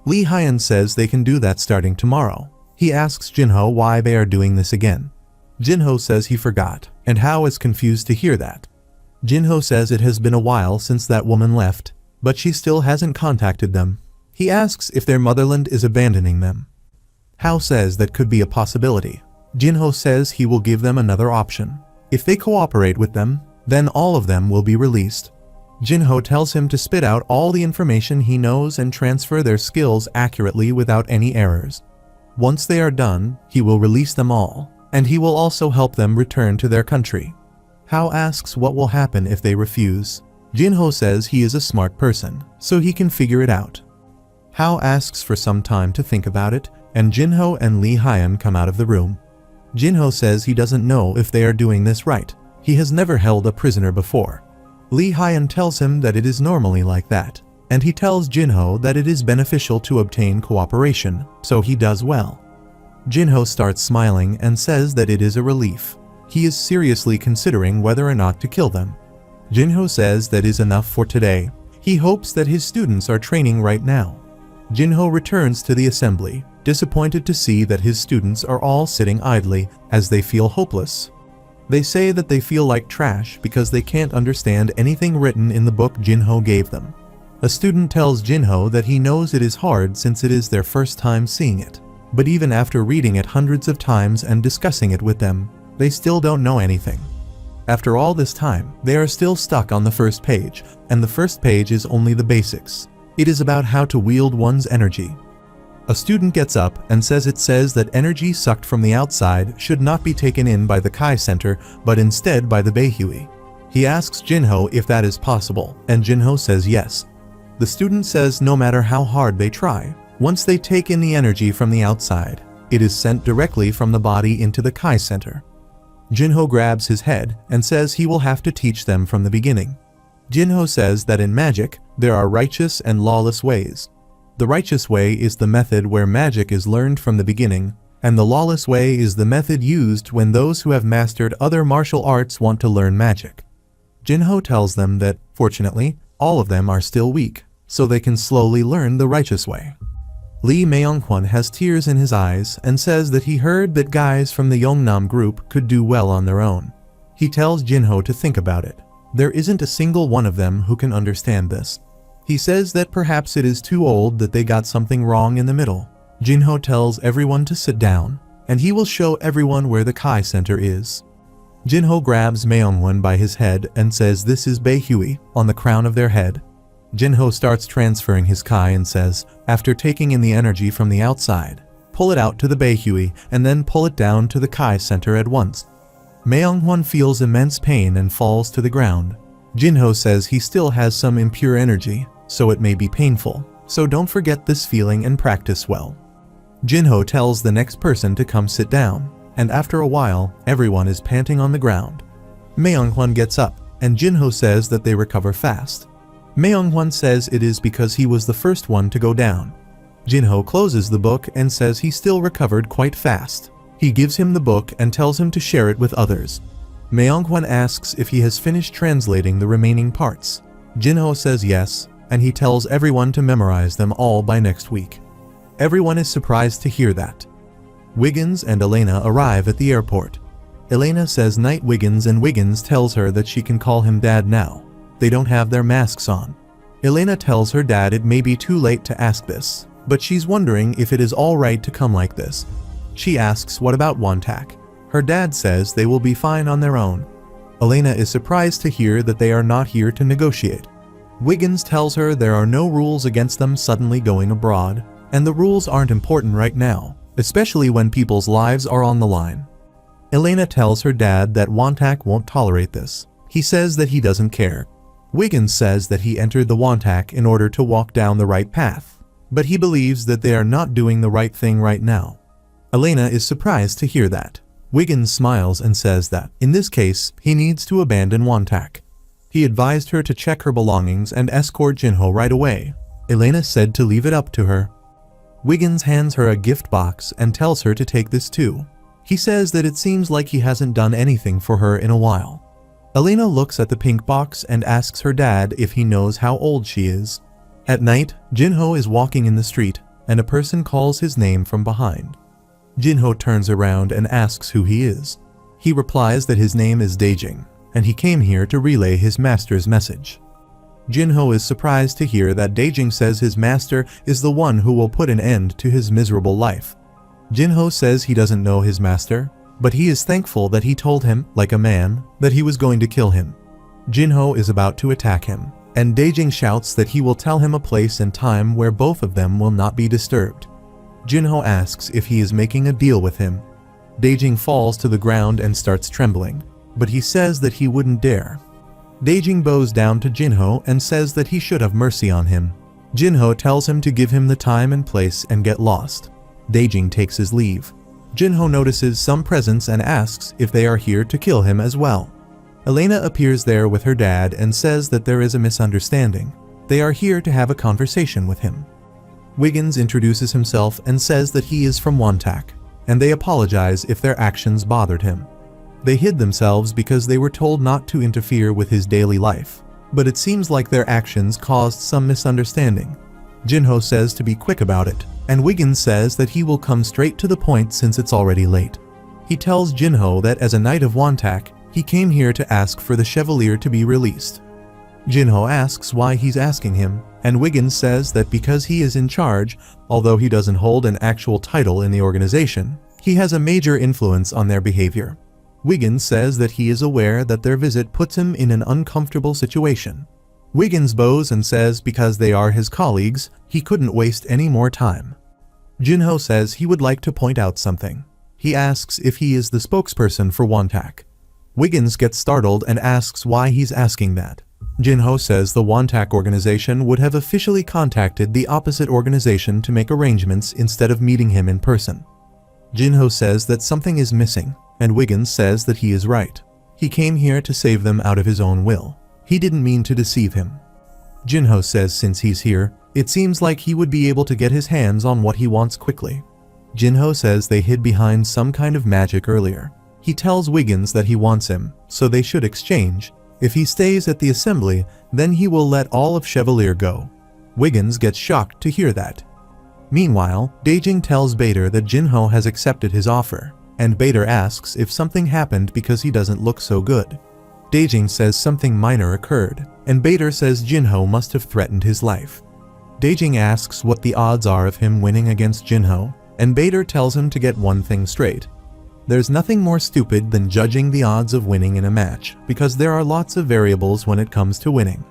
Lee Hyun says they can do that starting tomorrow. He asks Jinho why they are doing this again. Jinho says he forgot, and Hao is confused to hear that. Jinho says it has been a while since that woman left, but she still hasn't contacted them. He asks if their motherland is abandoning them. Hao says that could be a possibility. Jinho says he will give them another option. If they cooperate with them, then all of them will be released. Jinho tells him to spit out all the information he knows and transfer their skills accurately without any errors. Once they are done, he will release them all, and he will also help them return to their country. Hao asks what will happen if they refuse. Jinho says he is a smart person, so he can figure it out. Hao asks for some time to think about it, and Jinho and Lee Hyun come out of the room. Jinho says he doesn't know if they are doing this right. He has never held a prisoner before. Lee Hyun tells him that it is normally like that, and he tells Jinho that it is beneficial to obtain cooperation, so he does well. Jinho starts smiling and says that it is a relief. He is seriously considering whether or not to kill them. Jinho says that is enough for today. He hopes that his students are training right now. Jinho returns to the assembly, disappointed to see that his students are all sitting idly as they feel hopeless. They say that they feel like trash because they can't understand anything written in the book Jinho gave them. A student tells Jinho that he knows it is hard since it is their first time seeing it. But even after reading it hundreds of times and discussing it with them, they still don't know anything. After all this time, they are still stuck on the first page, and the first page is only the basics. It is about how to wield one's energy. A student gets up and says it says that energy sucked from the outside should not be taken in by the Kai Center, but instead by the Beihui. He asks Jinho if that is possible, and Jinho says yes. The student says no matter how hard they try, once they take in the energy from the outside, it is sent directly from the body into the Kai Center. Jinho grabs his head and says he will have to teach them from the beginning. Jinho says that in magic, there are righteous and lawless ways. The righteous way is the method where magic is learned from the beginning, and the lawless way is the method used when those who have mastered other martial arts want to learn magic. Jinho tells them that, fortunately, all of them are still weak, so they can slowly learn the righteous way. Lee Myung-hwan has tears in his eyes and says that he heard that guys from the Yongnam group could do well on their own. He tells Jinho to think about it. There isn't a single one of them who can understand this. He says that perhaps it is too old that they got something wrong in the middle. Jinho tells everyone to sit down, and he will show everyone where the Kai Center is. Jinho grabs Myung-hwan by his head and says this is Beihui on the crown of their head. Jinho starts transferring his Kai and says, after taking in the energy from the outside, pull it out to the Beihui and then pull it down to the Kai Center at once. Myung-hwan feels immense pain and falls to the ground. Jinho says he still has some impure energy, so it may be painful, so don't forget this feeling and practice well. Jinho tells the next person to come sit down, and after a while, everyone is panting on the ground. Myung-hwan gets up, and Jinho says that they recover fast. Myung-hwan says it is because he was the first one to go down. Jinho closes the book and says he still recovered quite fast. He gives him the book and tells him to share it with others. Myung-hwan asks if he has finished translating the remaining parts. Jinho says yes, and he tells everyone to memorize them all by next week. Everyone is surprised to hear that. Wiggins and Elena arrive at the airport. Elena says night Wiggins, and Wiggins tells her that she can call him dad now. They don't have their masks on. Elena tells her dad it may be too late to ask this, but she's wondering if it is all right to come like this. She asks what about Wontak. Her dad says they will be fine on their own. Elena is surprised to hear that they are not here to negotiate. Wiggins tells her there are no rules against them suddenly going abroad, and the rules aren't important right now, especially when people's lives are on the line. Elena tells her dad that Wontak won't tolerate this. He says that he doesn't care. Wiggins says that he entered the Wontak in order to walk down the right path, but he believes that they are not doing the right thing right now. Elena is surprised to hear that. Wiggins smiles and says that, in this case, he needs to abandon Wontak. He advised her to check her belongings and escort Jinho right away. Elena said to leave it up to her. Wiggins hands her a gift box and tells her to take this too. He says that it seems like he hasn't done anything for her in a while. Elena looks at the pink box and asks her dad if he knows how old she is. At night, Jinho is walking in the street, and a person calls his name from behind. Jinho turns around and asks who he is. He replies that his name is Daejing, and he came here to relay his master's message. Jinho is surprised to hear that Daejing says his master is the one who will put an end to his miserable life. Jinho says he doesn't know his master, but he is thankful that he told him, like a man, that he was going to kill him. Jinho is about to attack him, and Daejing shouts that he will tell him a place and time where both of them will not be disturbed. Jinho asks if he is making a deal with him. Daejing falls to the ground and starts trembling, but he says that he wouldn't dare. Daejing bows down to Jinho and says that he should have mercy on him. Jinho tells him to give him the time and place and get lost. Daejing takes his leave. Jinho notices some presents and asks if they are here to kill him as well. Elena appears there with her dad and says that there is a misunderstanding. They are here to have a conversation with him. Wiggins introduces himself and says that he is from Wontak, and they apologize if their actions bothered him. They hid themselves because they were told not to interfere with his daily life, but it seems like their actions caused some misunderstanding. Jinho says to be quick about it, and Wiggins says that he will come straight to the point since it's already late. He tells Jinho that as a knight of Wontak, he came here to ask for the Chevalier to be released. Jinho asks why he's asking him, and Wiggins says that because he is in charge, although he doesn't hold an actual title in the organization, he has a major influence on their behavior. Wiggins says that he is aware that their visit puts him in an uncomfortable situation. Wiggins bows and says because they are his colleagues, he couldn't waste any more time. Jinho says he would like to point out something. He asks if he is the spokesperson for Wontak. Wiggins gets startled and asks why he's asking that. Jinho says the Wontak organization would have officially contacted the opposite organization to make arrangements instead of meeting him in person. Jinho says that something is missing, and Wiggins says that he is right. He came here to save them out of his own will. He didn't mean to deceive him. Jinho says since he's here, it seems like he would be able to get his hands on what he wants quickly. Jinho says they hid behind some kind of magic earlier. He tells Wiggins that he wants him, so they should exchange. If he stays at the assembly, then he will let all of Chevalier go. Wiggins gets shocked to hear that. Meanwhile, Daejing tells Bader that Jinho has accepted his offer, and Bader asks if something happened because he doesn't look so good. Daejing says something minor occurred, and Bader says Jinho must have threatened his life. Daejing asks what the odds are of him winning against Jinho, and Bader tells him to get one thing straight. There's nothing more stupid than judging the odds of winning in a match, because there are lots of variables when it comes to winning.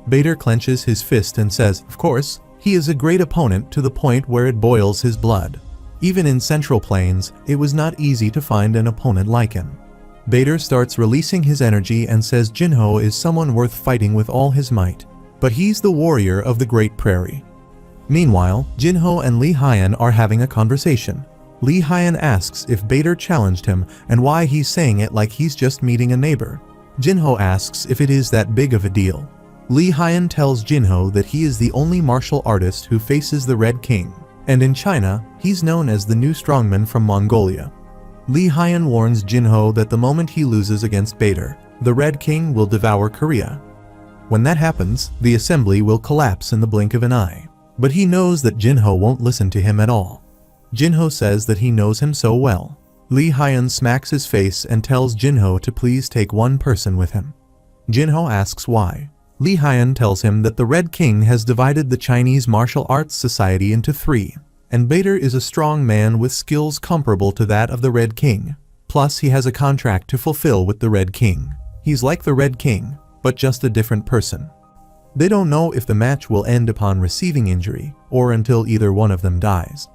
Bader clenches his fist and says, of course, he is a great opponent to the point where it boils his blood. Even in Central Plains, it was not easy to find an opponent like him. Bader starts releasing his energy and says Jinho is someone worth fighting with all his might, but he's the warrior of the Great Prairie. Meanwhile, Jinho and Li Haiyan are having a conversation. Li Haiyan asks if Bader challenged him and why he's saying it like he's just meeting a neighbor. Jinho asks if it is that big of a deal. Li Haiyan tells Jinho that he is the only martial artist who faces the Red King, and in China, he's known as the new strongman from Mongolia. Li Haiyan warns Jinho that the moment he loses against Bader, the Red King will devour Korea. When that happens, the assembly will collapse in the blink of an eye. But he knows that Jinho won't listen to him at all. Jinho says that he knows him so well. Li Haiyan smacks his face and tells Jinho to please take one person with him. Jinho asks why. Li Haiyan tells him that the Red King has divided the Chinese martial arts society into 3, and Bader is a strong man with skills comparable to that of the Red King. Plus, he has a contract to fulfill with the Red King. He's like the Red King, but just a different person. They don't know if the match will end upon receiving injury, or until either one of them dies.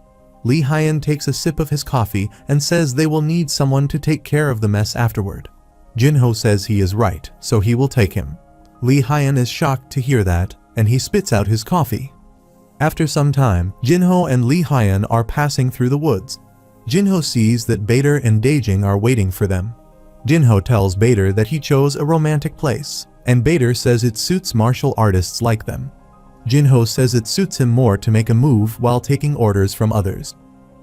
Li Haiyan takes a sip of his coffee and says they will need someone to take care of the mess afterward. Jinho says he is right, so he will take him. Li Haiyan is shocked to hear that, and he spits out his coffee. After some time, Jinho and Li Haiyan are passing through the woods. Jinho sees that Bader and Daejing are waiting for them. Jinho tells Bader that he chose a romantic place, and Bader says it suits martial artists like them. Jinho says it suits him more to make a move while taking orders from others.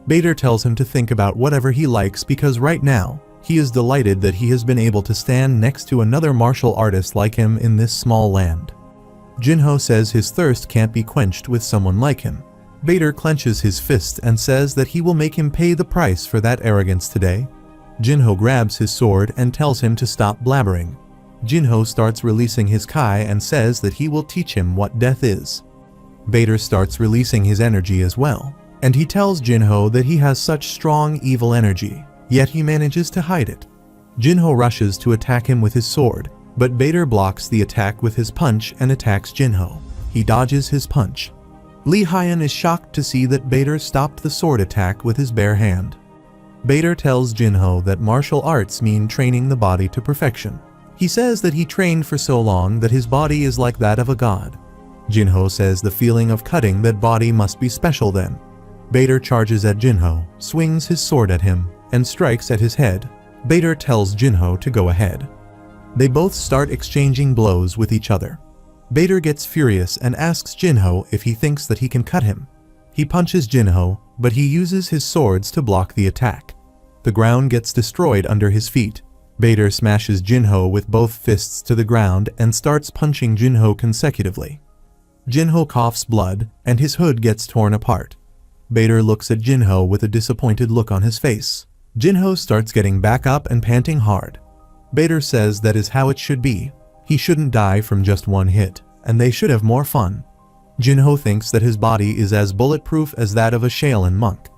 Bader tells him to think about whatever he likes because right now, he is delighted that he has been able to stand next to another martial artist like him in this small land. Jinho says his thirst can't be quenched with someone like him. Bader clenches his fist and says that he will make him pay the price for that arrogance today. Jinho grabs his sword and tells him to stop blabbering. Jinho starts releasing his Kai and says that he will teach him what death is. Bader starts releasing his energy as well, and he tells Jinho that he has such strong evil energy, yet he manages to hide it. Jinho rushes to attack him with his sword, but Bader blocks the attack with his punch and attacks Jinho. He dodges his punch. Li Haiyan is shocked to see that Bader stopped the sword attack with his bare hand. Bader tells Jinho that martial arts mean training the body to perfection. He says that he trained for so long that his body is like that of a god. Jinho says the feeling of cutting that body must be special then. Bader charges at Jinho, swings his sword at him, and strikes at his head. Bader tells Jinho to go ahead. They both start exchanging blows with each other. Bader gets furious and asks Jinho if he thinks that he can cut him. He punches Jinho, but he uses his swords to block the attack. The ground gets destroyed under his feet. Bader smashes Jinho with both fists to the ground and starts punching Jinho consecutively. Jinho coughs blood, and his hood gets torn apart. Bader looks at Jinho with a disappointed look on his face. Jinho starts getting back up and panting hard. Bader says that is how it should be. He shouldn't die from just one hit, and they should have more fun. Jinho thinks that his body is as bulletproof as that of a Shaolin monk.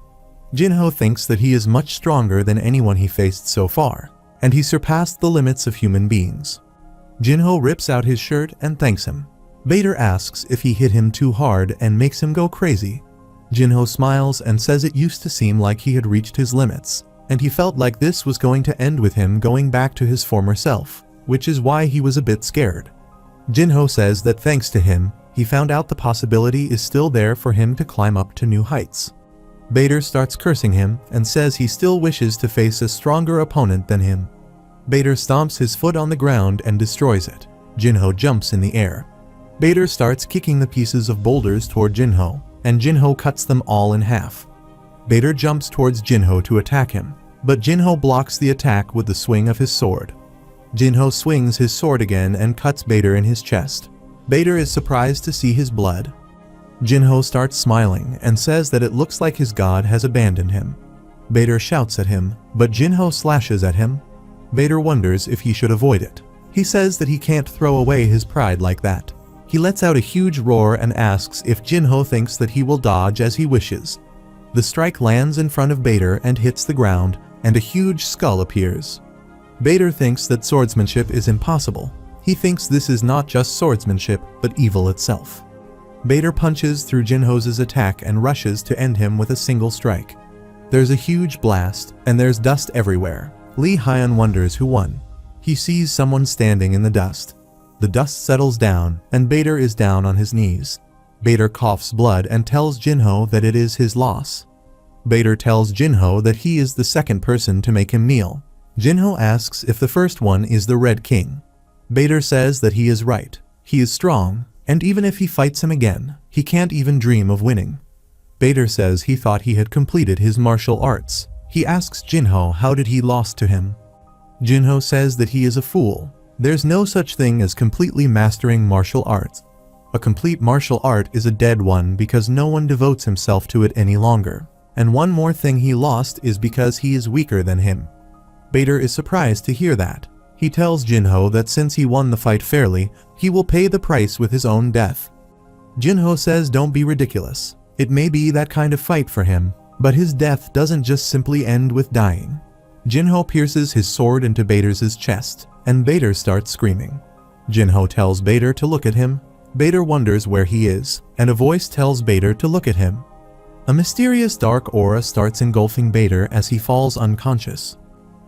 Jinho thinks that he is much stronger than anyone he faced so far, and he surpassed the limits of human beings. Jinho rips out his shirt and thanks him. Bader asks if he hit him too hard and makes him go crazy. Jinho smiles and says it used to seem like he had reached his limits, and he felt like this was going to end with him going back to his former self, which is why he was a bit scared. Jinho says that thanks to him, he found out the possibility is still there for him to climb up to new heights. Bader starts cursing him and says he still wishes to face a stronger opponent than him. Bader stomps his foot on the ground and destroys it. Jinho jumps in the air. Bader starts kicking the pieces of boulders toward Jinho, and Jinho cuts them all in half. Bader jumps towards Jinho to attack him, but Jinho blocks the attack with the swing of his sword. Jinho swings his sword again and cuts Bader in his chest. Bader is surprised to see his blood. Jinho starts smiling and says that it looks like his god has abandoned him. Bader shouts at him, but Jinho slashes at him. Bader wonders if he should avoid it. He says that he can't throw away his pride like that. He lets out a huge roar and asks if Jinho thinks that he will dodge as he wishes. The strike lands in front of Bader and hits the ground, and a huge skull appears. Bader thinks that swordsmanship is impossible. He thinks this is not just swordsmanship, but evil itself. Bader punches through Jinho's attack and rushes to end him with a single strike. There's a huge blast, and there's dust everywhere. Li Haiyan wonders who won. He sees someone standing in the dust. The dust settles down, and Bader is down on his knees. Bader coughs blood and tells Jinho that it is his loss. Bader tells Jinho that he is the second person to make him kneel. Jinho asks if the first one is the Red King. Bader says that he is right. He is strong, and even if he fights him again, he can't even dream of winning. Bader says he thought he had completed his martial arts. He asks Jinho how did he lost to him. Jinho says that he is a fool. There's no such thing as completely mastering martial arts. A complete martial art is a dead one because no one devotes himself to it any longer. And one more thing, he lost is because he is weaker than him. Bader is surprised to hear that. He tells Jinho that since he won the fight fairly, he will pay the price with his own death. Jinho says don't be ridiculous. It may be that kind of fight for him, but his death doesn't just simply end with dying. Jinho pierces his sword into Bader's chest, and Bader starts screaming. Jinho tells Bader to look at him. Bader wonders where he is, and a voice tells Bader to look at him. A mysterious dark aura starts engulfing Bader as he falls unconscious.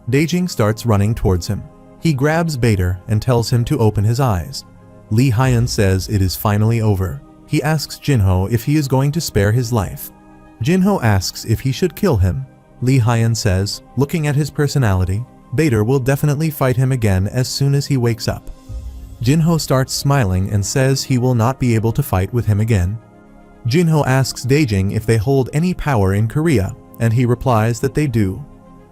Daejing starts running towards him. He grabs Bader and tells him to open his eyes. Lee Hyun says it is finally over. He asks Jinho if he is going to spare his life. Jinho asks if he should kill him. Lee Hyun says, looking at his personality, Bader will definitely fight him again as soon as he wakes up. Jinho starts smiling and says he will not be able to fight with him again. Jinho asks Daejing if they hold any power in Korea, and he replies that they do.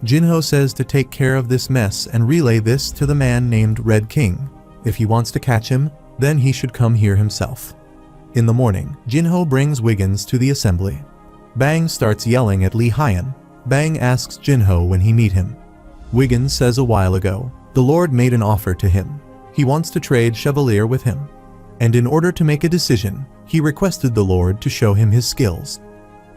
Jinho says to take care of this mess and relay this to the man named Red King. If he wants to catch him, then he should come here himself. In the morning, Jinho brings Wiggins to the assembly. Bang starts yelling at Lee Hyun. Bang asks Jinho when he meet him. Wiggins says a while ago, the Lord made an offer to him. He wants to trade Chevalier with him. And in order to make a decision, he requested the Lord to show him his skills.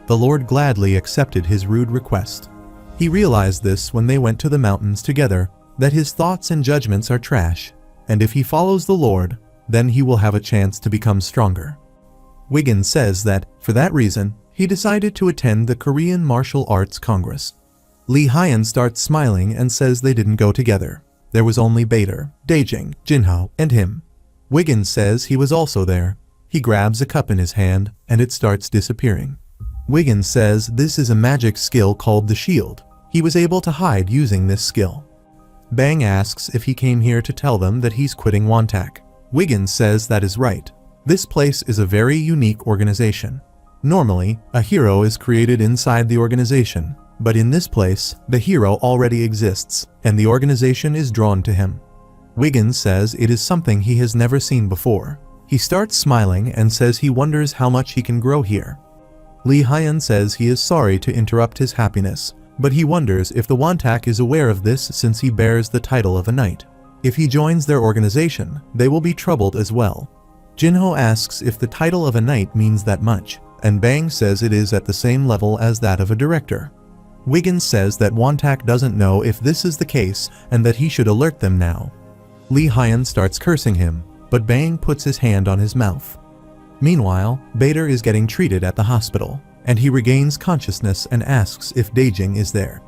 The Lord gladly accepted his rude request. He realized this when they went to the mountains together, that his thoughts and judgments are trash, and if he follows the Lord, then he will have a chance to become stronger. Wiggins says that, for that reason, he decided to attend the Korean Martial Arts Congress. Lee Hyun starts smiling and says they didn't go together. There was only Bader, Daejing, Jinho, and him. Wiggins says he was also there. He grabs a cup in his hand, and it starts disappearing. Wiggins says this is a magic skill called the shield. He was able to hide using this skill. Bang asks if he came here to tell them that he's quitting Wontak. Wiggins says that is right. This place is a very unique organization. Normally, a hero is created inside the organization, but in this place, the hero already exists, and the organization is drawn to him. Wiggins says it is something he has never seen before. He starts smiling and says he wonders how much he can grow here. Lee Hyun says he is sorry to interrupt his happiness, but he wonders if the Wontak is aware of this since he bears the title of a knight. If he joins their organization, they will be troubled as well. Jinho asks if the title of a knight means that much, and Bang says it is at the same level as that of a director. Wiggins says that Wontak doesn't know if this is the case and that he should alert them now. Lee Hyun starts cursing him, but Bang puts his hand on his mouth. Meanwhile, Bader is getting treated at the hospital, and he regains consciousness and asks if Daejing is there.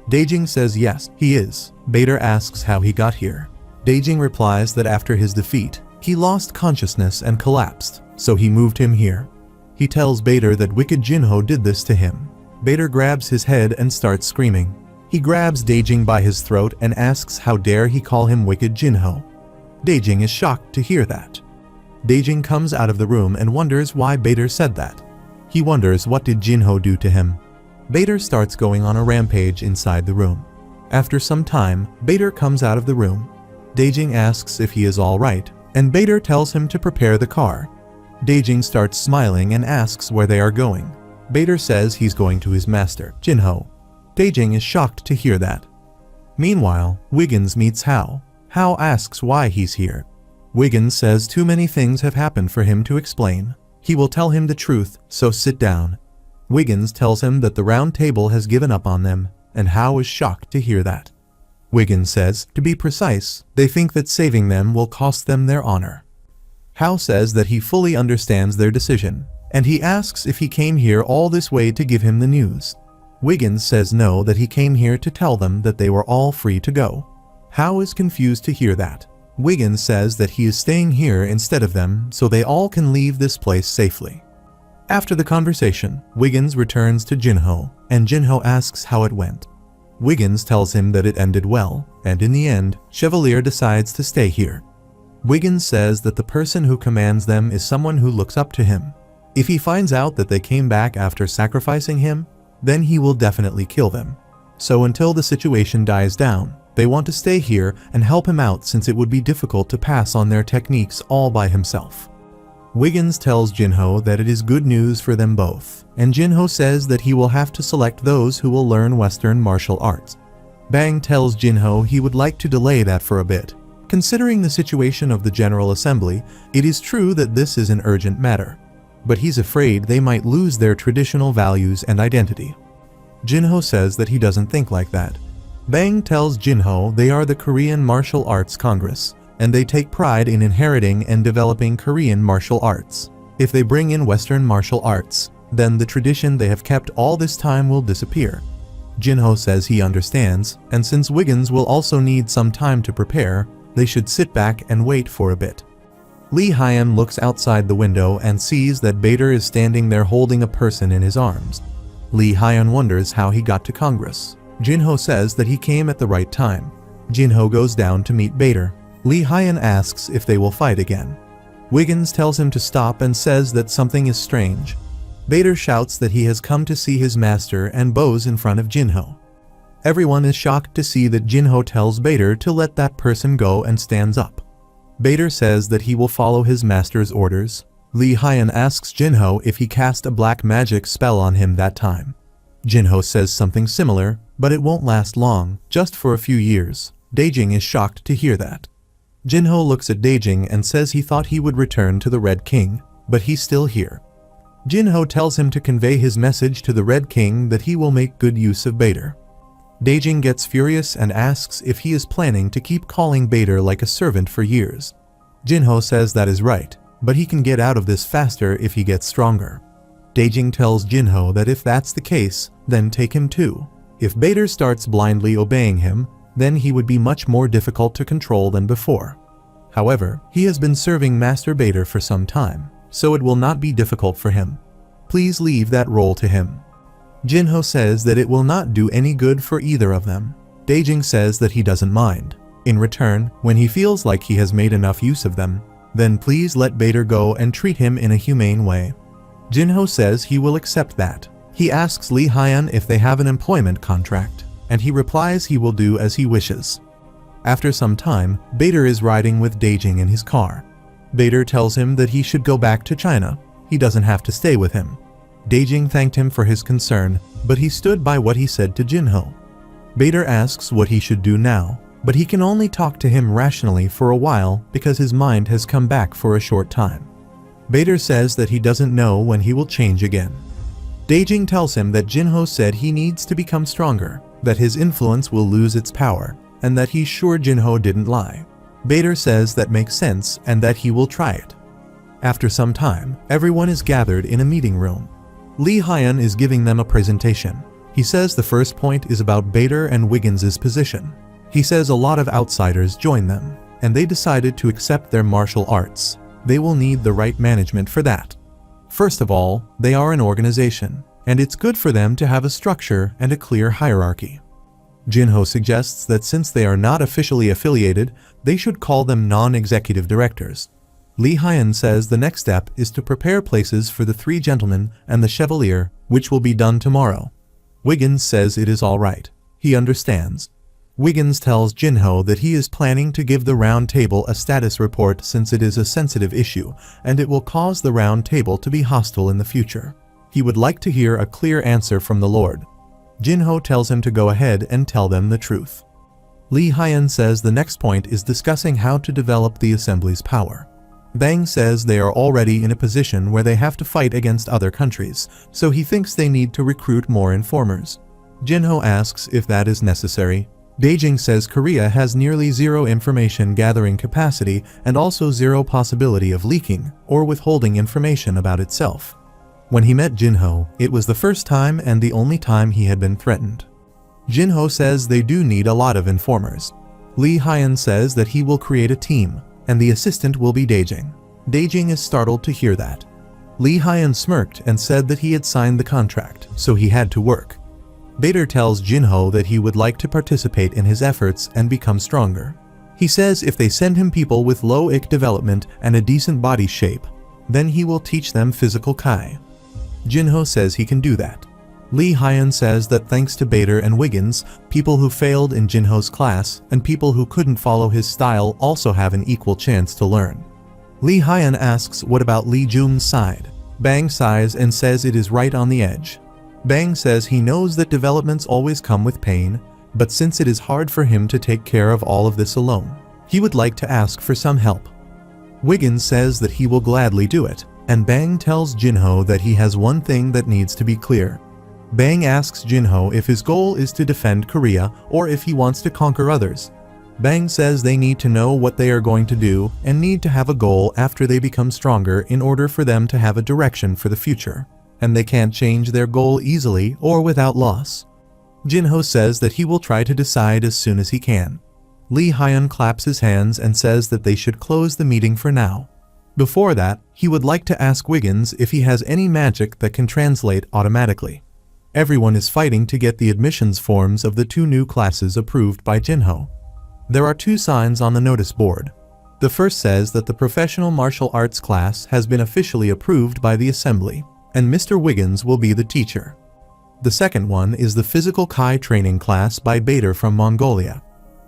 Daejing says yes, he is. Bader asks how he got here. Daejing replies that after his defeat, he lost consciousness and collapsed, so he moved him here. He tells Bader that Wicked Jinho did this to him. Bader grabs his head and starts screaming. He grabs Daejing by his throat and asks how dare he call him Wicked Jinho. Daejing is shocked to hear that. Daejing comes out of the room and wonders why Bader said that. He wonders what did Jinho do to him. Bader starts going on a rampage inside the room. After some time, Bader comes out of the room. Daejing asks if he is alright, and Bader tells him to prepare the car. Daejing starts smiling and asks where they are going. Bader says he's going to his master, Jinho. Daejing is shocked to hear that. Meanwhile, Wiggins meets Hao. Hao asks why he's here. Wiggins says too many things have happened for him to explain. He will tell him the truth, so sit down. Wiggins tells him that the round table has given up on them, and Hao is shocked to hear that. Wiggins says, to be precise, they think that saving them will cost them their honor. Hao says that he fully understands their decision, and he asks if he came here all this way to give him the news. Wiggins says no, that he came here to tell them that they were all free to go. Hao is confused to hear that. Wiggins says that he is staying here instead of them so they all can leave this place safely. After the conversation, Wiggins returns to Jinho, and Jinho asks how it went. Wiggins tells him that it ended well, and in the end, Chevalier decides to stay here. Wiggins says that the person who commands them is someone who looks up to him. If he finds out that they came back after sacrificing him, then he will definitely kill them. So until the situation dies down, they want to stay here and help him out since it would be difficult to pass on their techniques all by himself. Wiggins tells Jinho that it is good news for them both, and Jinho says that he will have to select those who will learn Western martial arts. Bang tells Jinho he would like to delay that for a bit. Considering the situation of the General Assembly, it is true that this is an urgent matter, but he's afraid they might lose their traditional values and identity. Jinho says that he doesn't think like that. Bang tells Jinho they are the Korean Martial Arts Congress, and they take pride in inheriting and developing Korean martial arts. If they bring in Western martial arts, then the tradition they have kept all this time will disappear. Jinho says he understands, and since Wiggins will also need some time to prepare, they should sit back and wait for a bit. Lee Hyun looks outside the window and sees that Bader is standing there holding a person in his arms. Lee Hyun wonders how he got to Congress. Jinho says that he came at the right time. Jinho goes down to meet Bader. Lee Hyun asks if they will fight again. Wiggins tells him to stop and says that something is strange. Bader shouts that he has come to see his master and bows in front of Jinho. Everyone is shocked to see that Jinho tells Bader to let that person go and stands up. Bader says that he will follow his master's orders. Lee Hyun asks Jinho if he cast a black magic spell on him that time. Jinho says something similar, but it won't last long, just for a few years. Daejing is shocked to hear that. Jinho looks at Daejing and says he thought he would return to the Red King, but he's still here. Jinho tells him to convey his message to the Red King that he will make good use of Bader. Daejing gets furious and asks if he is planning to keep calling Bader like a servant for years. Jinho says that is right, but he can get out of this faster if he gets stronger. Daejing tells Jinho that if that's the case, then take him too. If Bader starts blindly obeying him, then he would be much more difficult to control than before. However, he has been serving Master Bader for some time, so it will not be difficult for him. Please leave that role to him. Jinho says that it will not do any good for either of them. Daejing says that he doesn't mind. In return, when he feels like he has made enough use of them, then please let Bader go and treat him in a humane way. Jinho says he will accept that. He asks Lee Hyun if they have an employment contract, and he replies he will do as he wishes. After some time, Bader is riding with Daejing in his car. Bader tells him that he should go back to China. He doesn't have to stay with him. Daejing thanked him for his concern, but he stood by what he said to Jinho. Bader asks what he should do now, but he can only talk to him rationally for a while because his mind has come back for a short time. Bader says that he doesn't know when he will change again. Daejing tells him that Jinho said he needs to become stronger, that his influence will lose its power, and that he's sure Jinho didn't lie. Bader says that makes sense and that he will try it. After some time, everyone is gathered in a meeting room. Lee Hyun is giving them a presentation. He says the first point is about Bader and Wiggins' position. He says a lot of outsiders join them, and they decided to accept their martial arts. They will need the right management for that. First of all, they are an organization, and it's good for them to have a structure and a clear hierarchy. Jinho suggests that since they are not officially affiliated, they should call them non-executive directors. Lee Hyun says the next step is to prepare places for the three gentlemen and the Chevalier, which will be done tomorrow. Wiggins says it is all right. He understands. Wiggins tells Jinho that he is planning to give the Round Table a status report since it is a sensitive issue, and it will cause the Round Table to be hostile in the future. He would like to hear a clear answer from the Lord. Jinho tells him to go ahead and tell them the truth. Lee Hyun says the next point is discussing how to develop the Assembly's power. Bang says they are already in a position where they have to fight against other countries, so he thinks they need to recruit more informers. Jinho asks if that is necessary. Daejing says Korea has nearly zero information gathering capacity and also zero possibility of leaking or withholding information about itself. When he met Jinho, it was the first time and the only time he had been threatened. Jinho says they do need a lot of informers. Lee Hyun says that he will create a team, and the assistant will be Daejing. Daejing is startled to hear that. Lee Hyun smirked and said that he had signed the contract, so he had to work. Bader tells Jinho that he would like to participate in his efforts and become stronger. He says if they send him people with low IQ development and a decent body shape, then he will teach them physical Kai. Jinho says he can do that. Lee Hyun says that thanks to Bader and Wiggins, people who failed in Jinho's class and people who couldn't follow his style also have an equal chance to learn. Lee Hyun asks what about Lee Jung's side. Bang sighs and says it is right on the edge. Bang says he knows that developments always come with pain, but since it is hard for him to take care of all of this alone, he would like to ask for some help. Wiggins says that he will gladly do it, and Bang tells Jinho that he has one thing that needs to be clear. Bang asks Jinho if his goal is to defend Korea or if he wants to conquer others. Bang says they need to know what they are going to do and need to have a goal after they become stronger in order for them to have a direction for the future, and they can't change their goal easily or without loss. Jinho says that he will try to decide as soon as he can. Lee Hyun claps his hands and says that they should close the meeting for now. Before that, he would like to ask Wiggins if he has any magic that can translate automatically. Everyone is fighting to get the admissions forms of the 2 new classes approved by Jinho. There are 2 signs on the notice board. The first says that the professional martial arts class has been officially approved by the assembly, and Mr. Wiggins will be the teacher. The second one is the physical Kai training class by Bader from Mongolia.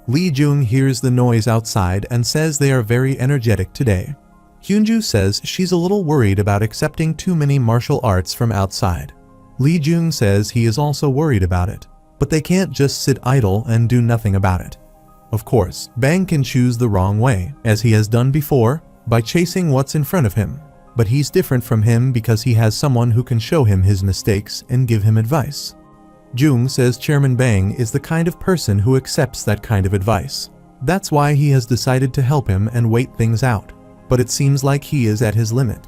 Lee Jung hears the noise outside and says they are very energetic today. Hyunju says she's a little worried about accepting too many martial arts from outside. Lee Jung says he is also worried about it, but they can't just sit idle and do nothing about it. Of course, Bang can choose the wrong way, as he has done before, by chasing what's in front of him, but he's different from him because he has someone who can show him his mistakes and give him advice. Jung says Chairman Bang is the kind of person who accepts that kind of advice. That's why he has decided to help him and wait things out, but it seems like he is at his limit.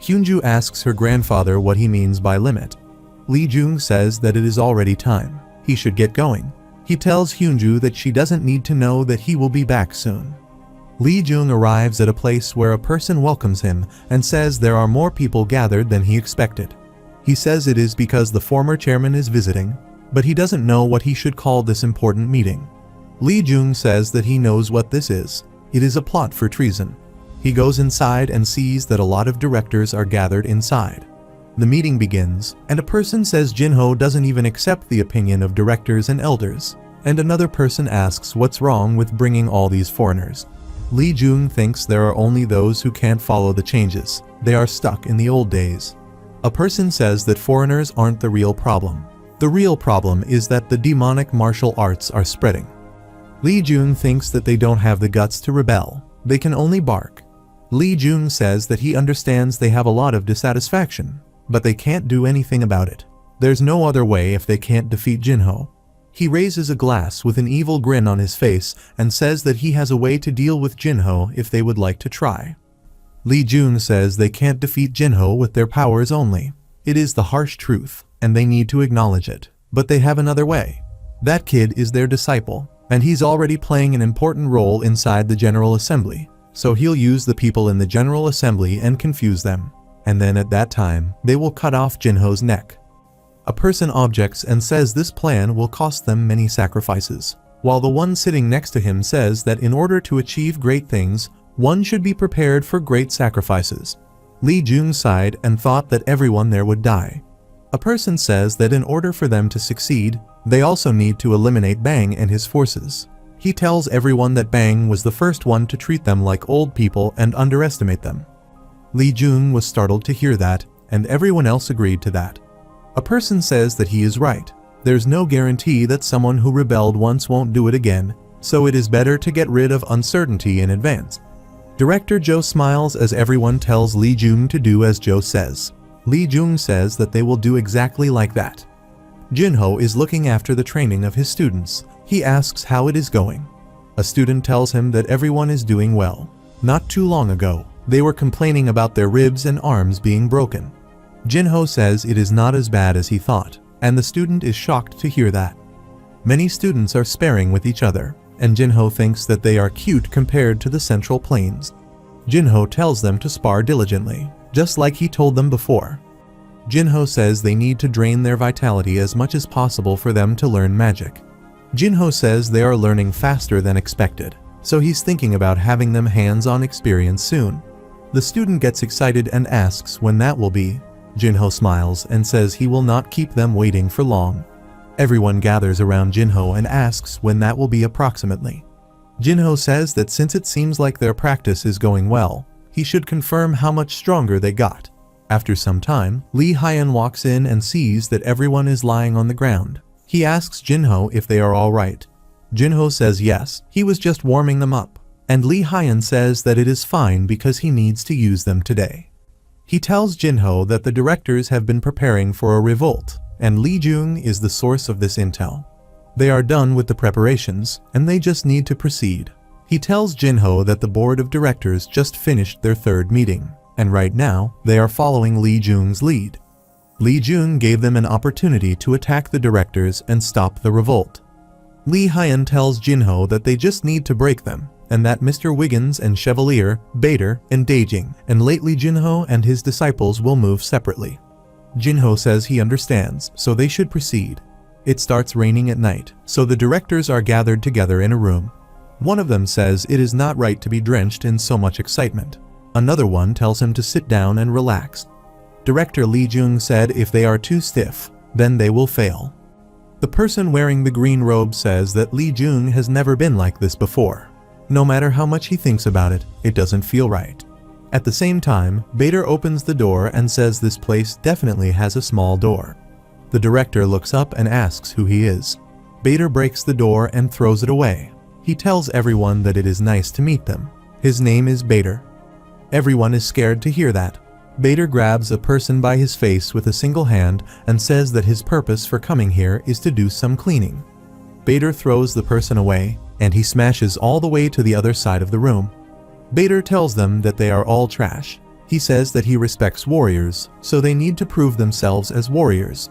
Hyunju asks her grandfather what he means by limit. Lee Jung says that it is already time. He should get going. He tells Hyunju that she doesn't need to know that he will be back soon. Lee Jung arrives at a place where a person welcomes him and says there are more people gathered than he expected. He says it is because the former chairman is visiting, but he doesn't know what he should call this important meeting. Lee Jung says that he knows what this is. It is a plot for treason. He goes inside and sees that a lot of directors are gathered inside. The meeting begins, and a person says Jinho doesn't even accept the opinion of directors and elders, and another person asks what's wrong with bringing all these foreigners. Lee Jung thinks there are only those who can't follow the changes. They are stuck in the old days. A person says that foreigners aren't the real problem. The real problem is that the demonic martial arts are spreading. Lee Jung thinks that they don't have the guts to rebel. They can only bark. Lee Jung says that he understands they have a lot of dissatisfaction, but they can't do anything about it. There's no other way if they can't defeat Jinho. He raises a glass with an evil grin on his face and says that he has a way to deal with Jinho if they would like to try. Lee Jung says they can't defeat Jinho with their powers only. It is the harsh truth, and they need to acknowledge it. But they have another way. That kid is their disciple, and he's already playing an important role inside the General Assembly, so he'll use the people in the General Assembly and confuse them. And then at that time, they will cut off Jinho's neck. A person objects and says this plan will cost them many sacrifices, while the one sitting next to him says that in order to achieve great things, one should be prepared for great sacrifices. Lee Jung sighed and thought that everyone there would die. A person says that in order for them to succeed, they also need to eliminate Bang and his forces. He tells everyone that Bang was the first one to treat them like old people and underestimate them. Lee Jung was startled to hear that, and everyone else agreed to that. A person says that he is right. There's no guarantee that someone who rebelled once won't do it again, so it is better to get rid of uncertainty in advance. Director Joe smiles as everyone tells Lee Jung to do as Joe says. Lee Jung says that they will do exactly like that. Jinho is looking after the training of his students. He asks how it is going. A student tells him that everyone is doing well. Not too long ago, they were complaining about their ribs and arms being broken. Jinho says it is not as bad as he thought, and the student is shocked to hear that. Many students are sparring with each other, and Jinho thinks that they are cute compared to the Central Plains. Jinho tells them to spar diligently, just like he told them before. Jinho says they need to drain their vitality as much as possible for them to learn magic. Jinho says they are learning faster than expected, so he's thinking about having them hands-on experience soon. The student gets excited and asks when that will be. Jinho smiles and says he will not keep them waiting for long. Everyone gathers around Jinho and asks when that will be approximately. Jinho says that since it seems like their practice is going well, he should confirm how much stronger they got. After some time, Lee Hyun walks in and sees that everyone is lying on the ground. He asks Jinho if they are all right. Jinho says yes, he was just warming them up. And Lee Hyun says that it is fine because he needs to use them today. He tells Jinho that the directors have been preparing for a revolt, and Lee Jung is the source of this intel. They are done with the preparations, and they just need to proceed. He tells Jinho that the board of directors just finished their third meeting, and right now, they are following Lee Jung's lead. Lee Jung gave them an opportunity to attack the directors and stop the revolt. Lee Hyun tells Jinho that they just need to break them, and that Mr. Wiggins and Chevalier, Bader, and Daejing, and lately Jinho and his disciples will move separately. Jinho says he understands, so they should proceed. It starts raining at night, so the directors are gathered together in a room. One of them says it is not right to be drenched in so much excitement. Another one tells him to sit down and relax. Director Lee Jung said if they are too stiff, then they will fail. The person wearing the green robe says that Lee Jung has never been like this before. No matter how much he thinks about it, it doesn't feel right. At the same time, Bader opens the door and says this place definitely has a small door. The director looks up and asks who he is. Bader breaks the door and throws it away. He tells everyone that it is nice to meet them. His name is Bader. Everyone is scared to hear that. Bader grabs a person by his face with a single hand and says that his purpose for coming here is to do some cleaning. Bader throws the person away, and he smashes all the way to the other side of the room. Bader tells them that they are all trash. He says that he respects warriors, so they need to prove themselves as warriors.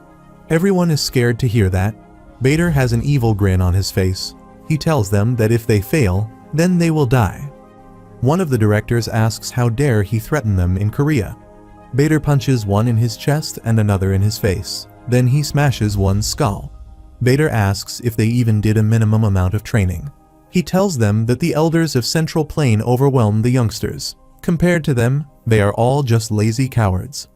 Everyone is scared to hear that. Bader has an evil grin on his face. He tells them that if they fail, then they will die. One of the directors asks how dare he threaten them in Korea. Bader punches one in his chest and another in his face. Then he smashes one's skull. Bader asks if they even did a minimum amount of training. He tells them that the elders of Central Plain overwhelmed the youngsters. Compared to them, they are all just lazy cowards.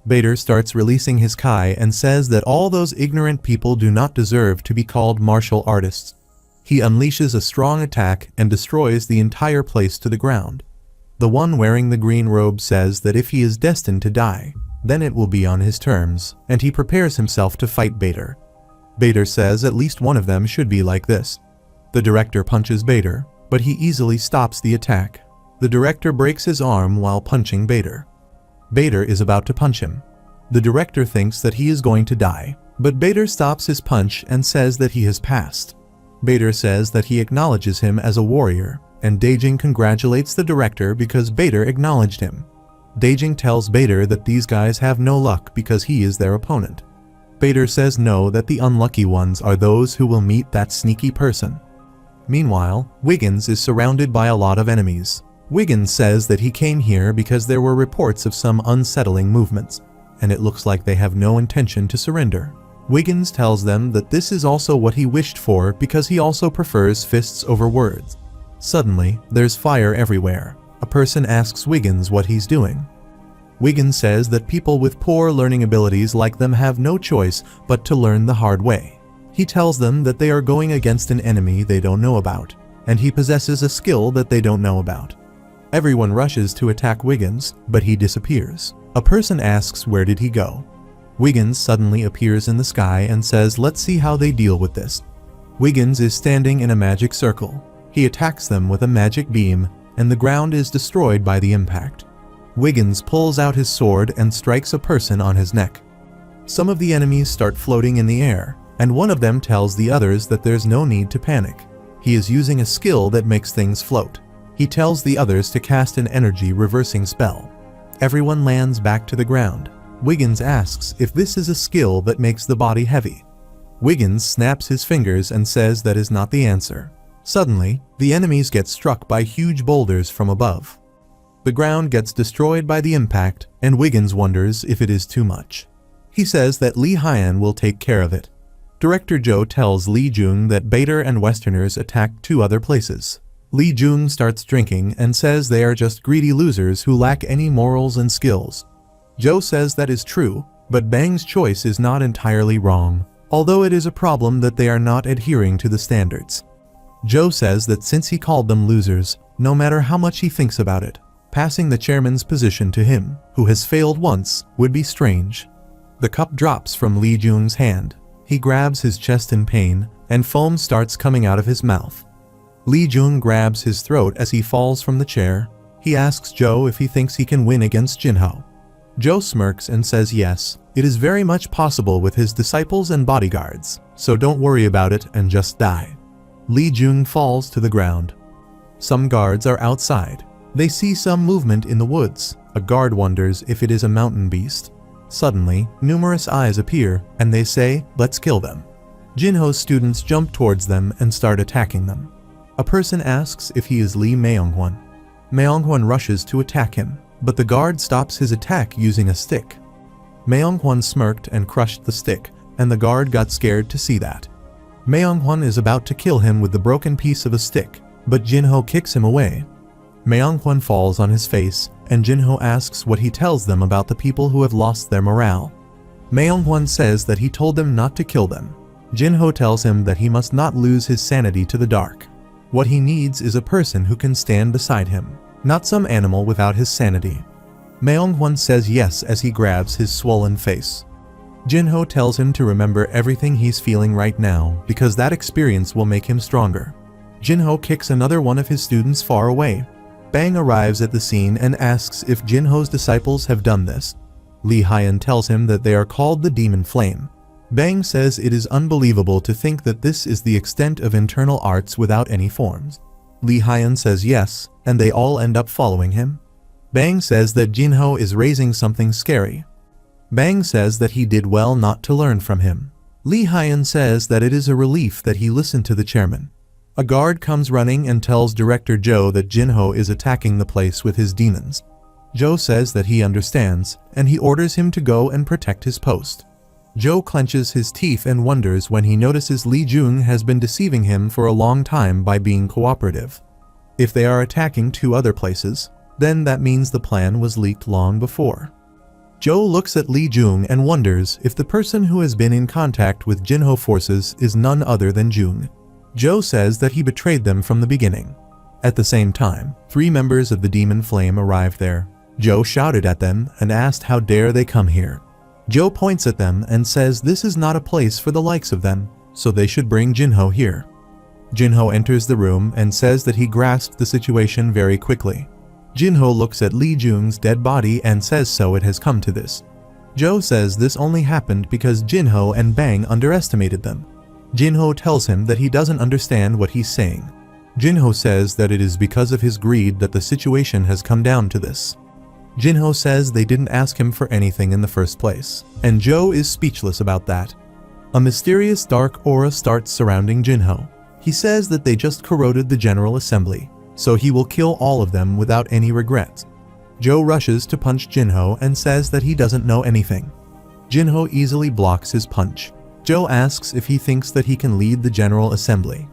Bader starts releasing his Kai and says that all those ignorant people do not deserve to be called martial artists. He unleashes a strong attack and destroys the entire place to the ground. The one wearing the green robe says that if he is destined to die, then it will be on his terms, and he prepares himself to fight Bader. Bader says at least one of them should be like this. The director punches Bader, but he easily stops the attack. The director breaks his arm while punching Bader. Bader is about to punch him. The director thinks that he is going to die, but Bader stops his punch and says that he has passed. Bader says that he acknowledges him as a warrior, and Daejing congratulates the director because Bader acknowledged him. Daejing tells Bader that these guys have no luck because he is their opponent. Bader says no, that the unlucky ones are those who will meet that sneaky person. Meanwhile, Wiggins is surrounded by a lot of enemies. Wiggins says that he came here because there were reports of some unsettling movements, and it looks like they have no intention to surrender. Wiggins tells them that this is also what he wished for because he also prefers fists over words. Suddenly, there's fire everywhere. A person asks Wiggins what he's doing. Wiggins says that people with poor learning abilities like them have no choice but to learn the hard way. He tells them that they are going against an enemy they don't know about, and he possesses a skill that they don't know about. Everyone rushes to attack Wiggins, but he disappears. A person asks where did he go. Wiggins suddenly appears in the sky and says let's see how they deal with this. Wiggins is standing in a magic circle. He attacks them with a magic beam, and the ground is destroyed by the impact. Wiggins pulls out his sword and strikes a person on his neck. Some of the enemies start floating in the air, and one of them tells the others that there's no need to panic. He is using a skill that makes things float. He tells the others to cast an energy reversing spell. Everyone lands back to the ground. Wiggins asks if this is a skill that makes the body heavy. Wiggins snaps his fingers and says that is not the answer. Suddenly, the enemies get struck by huge boulders from above. The ground gets destroyed by the impact, and Wiggins wonders if it is too much. He says that Lee Hyun will take care of it. Director Joe tells Lee Jung that Bader and Westerners attacked 2 other places. Lee Jung starts drinking and says they are just greedy losers who lack any morals and skills. Joe says that is true, but Bang's choice is not entirely wrong, although it is a problem that they are not adhering to the standards. Joe says that since he called them losers, no matter how much he thinks about it, passing the chairman's position to him, who has failed once, would be strange. The cup drops from Lee Jung's hand. He grabs his chest in pain, and foam starts coming out of his mouth. Lee Jung grabs his throat as he falls from the chair. He asks Joe if he thinks he can win against Jinho. Joe smirks and says yes, it is very much possible with his disciples and bodyguards, so don't worry about it and just die. Lee Jung falls to the ground. Some guards are outside. They see some movement in the woods. A guard wonders if it is a mountain beast. Suddenly, numerous eyes appear, and they say, "Let's kill them." Jinho's students jump towards them and start attacking them. A person asks if he is Lee Myung-hwan. Myung-hwan rushes to attack him, but the guard stops his attack using a stick. Myung-hwan smirked and crushed the stick, and the guard got scared to see that. Myung-hwan is about to kill him with the broken piece of a stick, but Jinho kicks him away. Myung-hwan falls on his face, and Jinho asks what he tells them about the people who have lost their morale. Myung-hwan says that he told them not to kill them. Jinho tells him that he must not lose his sanity to the dark. What he needs is a person who can stand beside him, not some animal without his sanity. Myung-hwan says yes as he grabs his swollen face. Jinho tells him to remember everything he's feeling right now because that experience will make him stronger. Jinho kicks another one of his students far away. Bang arrives at the scene and asks if Jinho's disciples have done this. Lee Hyun tells him that they are called the Demon Flame. Bang says it is unbelievable to think that this is the extent of internal arts without any forms. Lee Hyun says yes, and they all end up following him. Bang says that Jinho is raising something scary. Bang says that he did well not to learn from him. Lee Hyun says that it is a relief that he listened to the chairman. A guard comes running and tells Director Joe that Jinho is attacking the place with his demons. Joe says that he understands, and he orders him to go and protect his post. Joe clenches his teeth and wonders when he notices Lee Jung has been deceiving him for a long time by being cooperative. If they are attacking 2 other places, then that means the plan was leaked long before. Joe looks at Lee Jung and wonders if the person who has been in contact with Jinho forces is none other than Jung. Joe says that he betrayed them from the beginning. At the same time, 3 members of the Demon Flame arrived there. Joe shouted at them and asked how dare they come here. Joe points at them and says this is not a place for the likes of them, so they should bring Jinho here. Jinho enters the room and says that he grasped the situation very quickly. Jinho looks at Lee Jung's dead body and says so it has come to this. Joe says this only happened because Jinho and Bang underestimated them. Jinho tells him that he doesn't understand what he's saying. Jinho says that it is because of his greed that the situation has come down to this. Jinho says they didn't ask him for anything in the first place, and Joe is speechless about that. A mysterious dark aura starts surrounding Jinho. He says that they just corroded the General Assembly, so he will kill all of them without any regrets. Joe rushes to punch Jinho and says that he doesn't know anything. Jinho easily blocks his punch. Joe asks if he thinks that he can lead the General Assembly.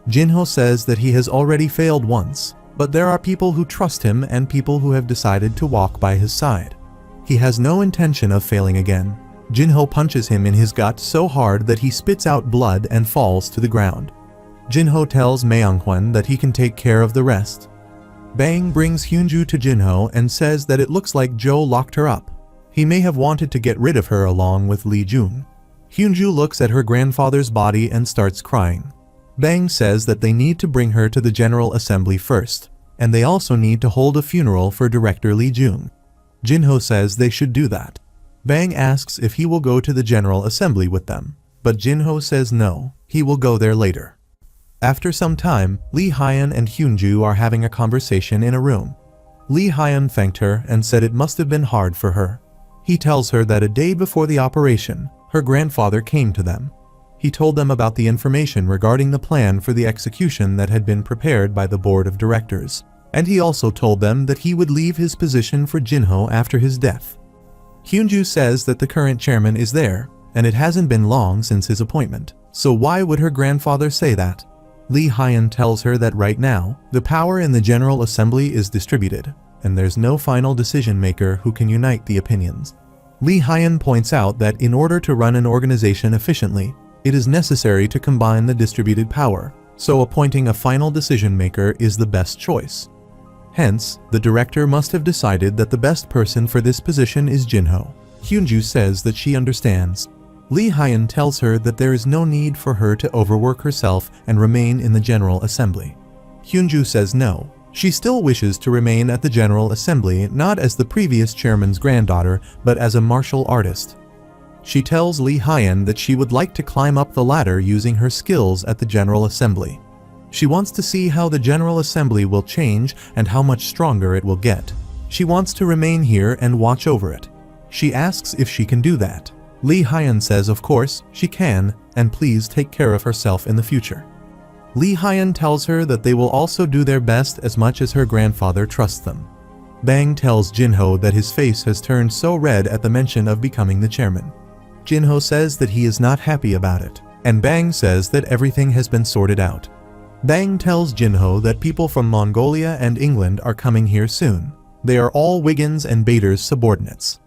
Jinho says that he has already failed once, but there are people who trust him and people who have decided to walk by his side. He has no intention of failing again. Jinho punches him in his gut so hard that he spits out blood and falls to the ground. Jinho tells Myung-hwan that he can take care of the rest. Bang brings Hyunju to Jinho and says that it looks like Joe locked her up. He may have wanted to get rid of her along with Lee Jung. Hyunju looks at her grandfather's body and starts crying. Bang says that they need to bring her to the General Assembly first, and they also need to hold a funeral for Director Lee Jung. Jinho says they should do that. Bang asks if he will go to the General Assembly with them, but Jinho says no, he will go there later. After some time, Lee Hyun and Hyunju are having a conversation in a room. Lee Hyun thanked her and said it must have been hard for her. He tells her that a day before the operation, her grandfather came to them. He told them about the information regarding the plan for the execution that had been prepared by the board of directors, And he also told them that he would leave his position for Jinho after his death. Hyunju says that the current chairman is there, and it hasn't been long since his appointment, so why would her grandfather say that? Lee Hyun tells her that right now, the power in the General Assembly is distributed, and there's no final decision maker who can unite the opinions. Lee Hyun points out that in order to run an organization efficiently, it is necessary to combine the distributed power, so appointing a final decision maker is the best choice. Hence, the director must have decided that the best person for this position is Jinho. Hyunju says that she understands. Lee Hyun tells her that there is no need for her to overwork herself and remain in the General Assembly. Hyunju says no. She still wishes to remain at the General Assembly not as the previous chairman's granddaughter, but as a martial artist. She tells Lee Hyun that she would like to climb up the ladder using her skills at the General Assembly. She wants to see how the General Assembly will change and how much stronger it will get. She wants to remain here and watch over it. She asks if she can do that. Lee Hyun says of course she can, and please take care of herself in the future. Lee Hyun tells her that they will also do their best as much as her grandfather trusts them. Bang tells Jinho that his face has turned so red at the mention of becoming the chairman. Jinho says that he is not happy about it, and Bang says that everything has been sorted out. Bang tells Jinho that people from Mongolia and England are coming here soon. They are all Wiggins and Bader's subordinates.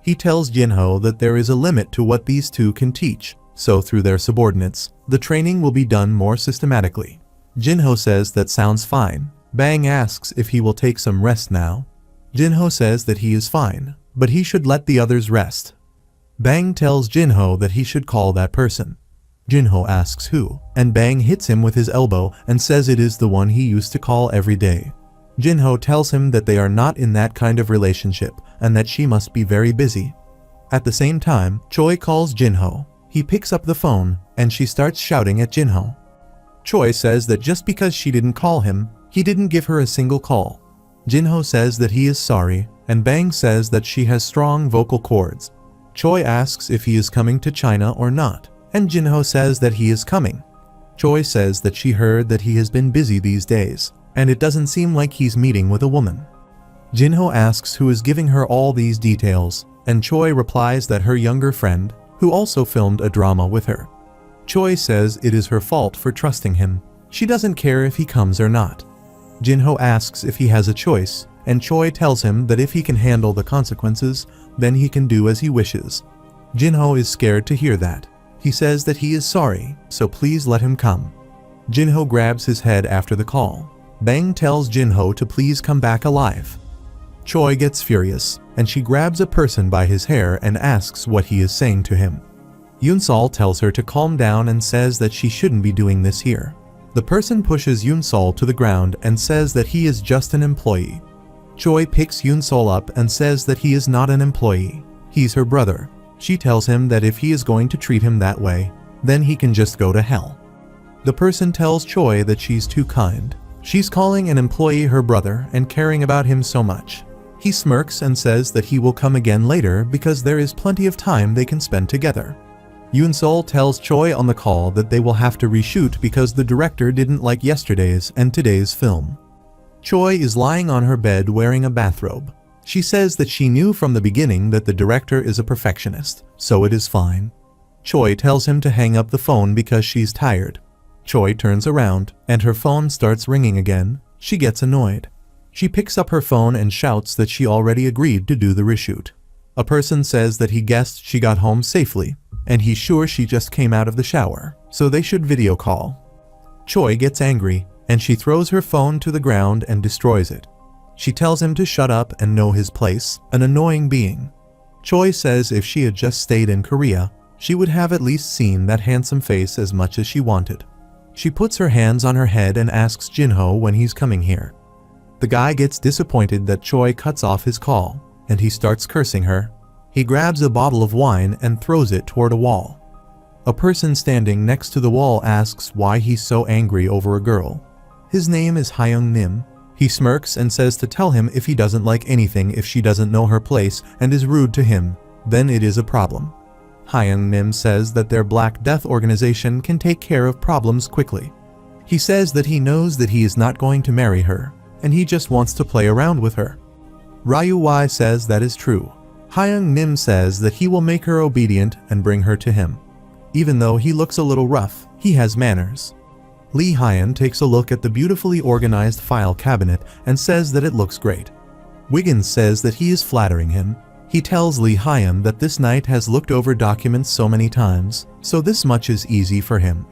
He tells Jinho that there is a limit to what these two can teach, so through their subordinates, the training will be done more systematically. Jinho says that sounds fine. Bang asks if he will take some rest now. Jinho says that he is fine, but he should let the others rest. Bang tells Jinho that he should call that person. Jinho asks who, and Bang hits him with his elbow and says it is the one he used to call every day. Jinho tells him that they are not in that kind of relationship and that she must be very busy. At the same time, Choi calls Jinho. He picks up the phone and she starts shouting at Jinho. Choi says that just because she didn't call him, he didn't give her a single call. Jinho says that he is sorry, and Bang says that she has strong vocal cords. Choi asks if he is coming to China or not, and Jinho says that he is coming. Choi says that she heard that he has been busy these days, and it doesn't seem like he's meeting with a woman. Jinho asks who is giving her all these details, and Choi replies that her younger friend, who also filmed a drama with her. Choi says it is her fault for trusting him. She doesn't care if he comes or not. Jinho asks if he has a choice, and Choi tells him that if he can handle the consequences, then he can do as he wishes. Jinho is scared to hear that. He says that he is sorry, so please let him come. Jinho grabs his head after the call. Bang tells Jinho to please come back alive. Choi gets furious, and she grabs a person by his hair and asks what he is saying to him. Yunsol tells her to calm down and says that she shouldn't be doing this here. The person pushes Yunsol to the ground and says that he is just an employee. Choi picks Yunsol up and says that he is not an employee. He's her brother. She tells him that if he is going to treat him that way, then he can just go to hell. The person tells Choi that she's too kind. She's calling an employee her brother and caring about him so much. He smirks and says that he will come again later because there is plenty of time they can spend together. Yunsol tells Choi on the call that they will have to reshoot because the director didn't like yesterday's and today's film. Choi is lying on her bed wearing a bathrobe. She says that she knew from the beginning that the director is a perfectionist, so it is fine. Choi tells him to hang up the phone because she's tired. Choi turns around, and her phone starts ringing again. She gets annoyed. She picks up her phone and shouts that she already agreed to do the reshoot. A person says that he guessed she got home safely, and he's sure she just came out of the shower, so they should video call. Choi gets angry, and she throws her phone to the ground and destroys it. She tells him to shut up and know his place, an annoying being. Choi says if she had just stayed in Korea, she would have at least seen that handsome face as much as she wanted. She puts her hands on her head and asks Jinho when he's coming here. The guy gets disappointed that Choi cuts off his call, and he starts cursing her. He grabs a bottle of wine and throws it toward a wall. A person standing next to the wall asks why he's so angry over a girl. His name is Hyung Nim. He smirks and says to tell him if he doesn't like anything if she doesn't know her place and is rude to him, then it is a problem. Hyung Nim says that their Black Death organization can take care of problems quickly. He says that he knows that he is not going to marry her, and he just wants to play around with her. Ryu Y says that is true. Hyung Nim says that he will make her obedient and bring her to him. Even though he looks a little rough, he has manners. Lee Hyun takes a look at the beautifully organized file cabinet and says that it looks great. Wiggins says that he is flattering him. He tells Lee Hyun that this knight has looked over documents so many times, so this much is easy for him.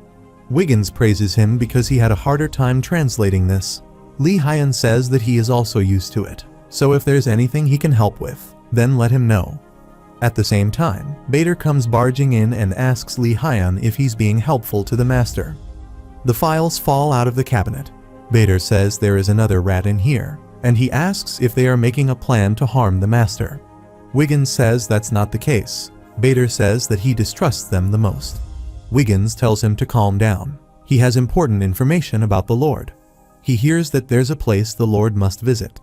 Wiggins praises him because he had a harder time translating this. Lee Hyun says that he is also used to it, so if there's anything he can help with, then let him know. At the same time, Bader comes barging in and asks Lee Hyun if he's being helpful to the master. The files fall out of the cabinet. Bader says there is another rat in here, and he asks if they are making a plan to harm the master. Wiggins says that's not the case. Bader says that he distrusts them the most. Wiggins tells him to calm down. He has important information about the Lord. He hears that there's a place the Lord must visit.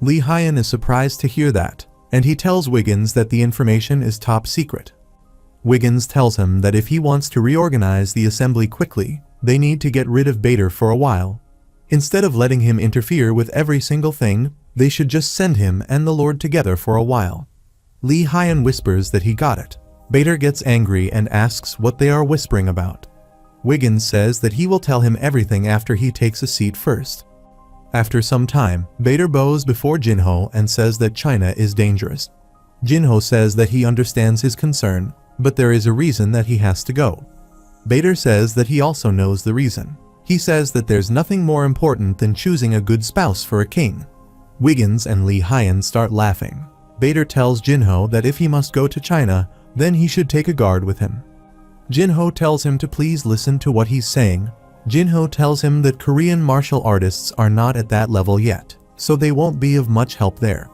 Lee Hyun is surprised to hear that, and he tells Wiggins that the information is top secret. Wiggins tells him that if he wants to reorganize the assembly quickly, they need to get rid of Bader for a while. Instead of letting him interfere with every single thing, they should just send him and the Lord together for a while. Lee Hyun whispers that he got it. Bader gets angry and asks what they are whispering about. Wiggins says that he will tell him everything after he takes a seat first. After some time, Bader bows before Jinho and says that China is dangerous. Jinho says that he understands his concern, but there is a reason that he has to go. Bader says that he also knows the reason. He says that there's nothing more important than choosing a good spouse for a king. Wiggins and Lee Hyun start laughing. Bader tells Jinho that if he must go to China, then he should take a guard with him. Jinho tells him to please listen to what he's saying. Jinho tells him that Korean martial artists are not at that level yet, so they won't be of much help there.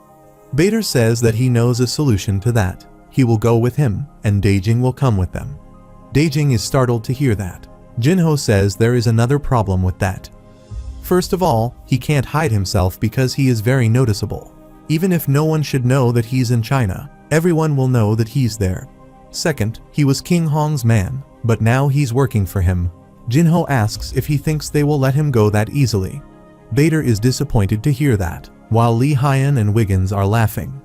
Bader says that he knows a solution to that. He will go with him, and Daejing will come with them. Daejing is startled to hear that. Jinho says there is another problem with that. First of all, he can't hide himself because he is very noticeable. Even if no one should know that he's in China, everyone will know that he's there. Second, he was King Hong's man, but now he's working for him. Jinho asks if he thinks they will let him go that easily. Bader is disappointed to hear that, while Lee Hyun and Wiggins are laughing.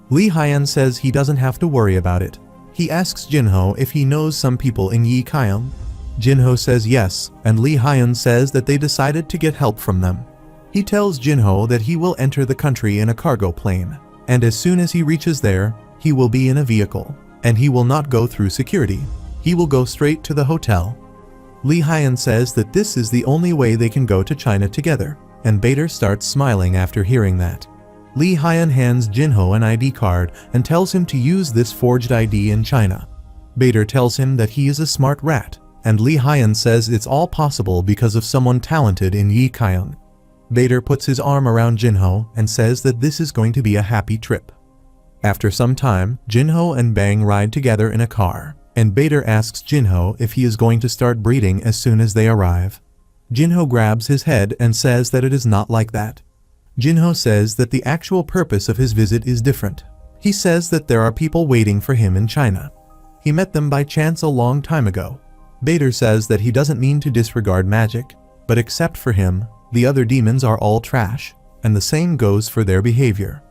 Lee Hyun says he doesn't have to worry about it. He asks Jinho if he knows some people in Yi Kyung. Jinho says yes, and Lee Hyun says that they decided to get help from them. He tells Jinho that he will enter the country in a cargo plane, and as soon as he reaches there, he will be in a vehicle, and he will not go through security. He will go straight to the hotel. Lee Hyun says that this is the only way they can go to China together, and Bader starts smiling after hearing that. Lee Hyun hands Jinho an ID card and tells him to use this forged ID in China. Bader tells him that he is a smart rat, and Lee Hyun says it's all possible because of someone talented in Yi Kyung. Bader puts his arm around Jinho and says that this is going to be a happy trip. After some time, Jinho and Bang ride together in a car, and Bader asks Jinho if he is going to start breeding as soon as they arrive. Jinho grabs his head and says that it is not like that. Jinho says that the actual purpose of his visit is different. He says that there are people waiting for him in China. He met them by chance a long time ago. Bader says that he doesn't mean to disregard magic, but except for him, the other demons are all trash, and the same goes for their behavior.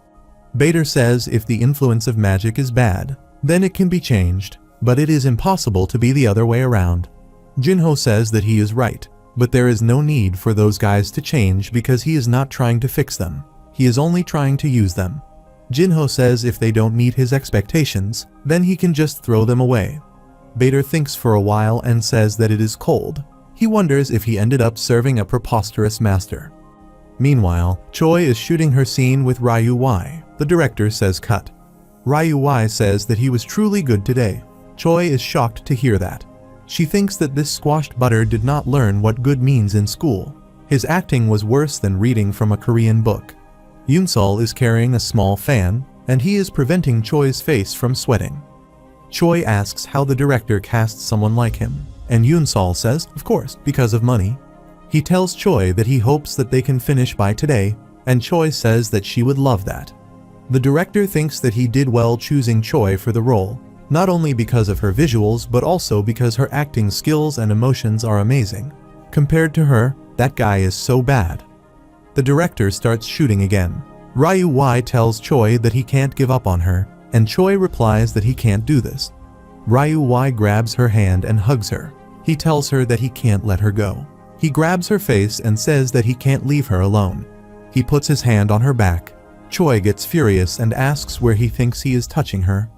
Bader says if the influence of magic is bad, then it can be changed, but it is impossible to be the other way around. Jinho says that he is right, but there is no need for those guys to change because he is not trying to fix them. He is only trying to use them. Jinho says if they don't meet his expectations, then he can just throw them away. Bader thinks for a while and says that it is cold. He wonders if he ended up serving a preposterous master. Meanwhile, Choi is shooting her scene with Ryu Y. The director says cut. Ryu Y says that he was truly good today. Choi is shocked to hear that. She thinks that this squashed butter did not learn what good means in school. His acting was worse than reading from a Korean book. Yoon-sol is carrying a small fan, and he is preventing Choi's face from sweating. Choi asks how the director cast someone like him, and Yoon-sol says, of course, because of money. He tells Choi that he hopes that they can finish by today, and Choi says that she would love that. The director thinks that he did well choosing Choi for the role, not only because of her visuals but also because her acting skills and emotions are amazing. Compared to her, that guy is so bad. The director starts shooting again. Ryu Y tells Choi that he can't give up on her, and Choi replies that he can't do this. Ryu Y grabs her hand and hugs her. He tells her that he can't let her go. He grabs her face and says that he can't leave her alone. He puts his hand on her back. Choi gets furious and asks where he thinks he is touching her.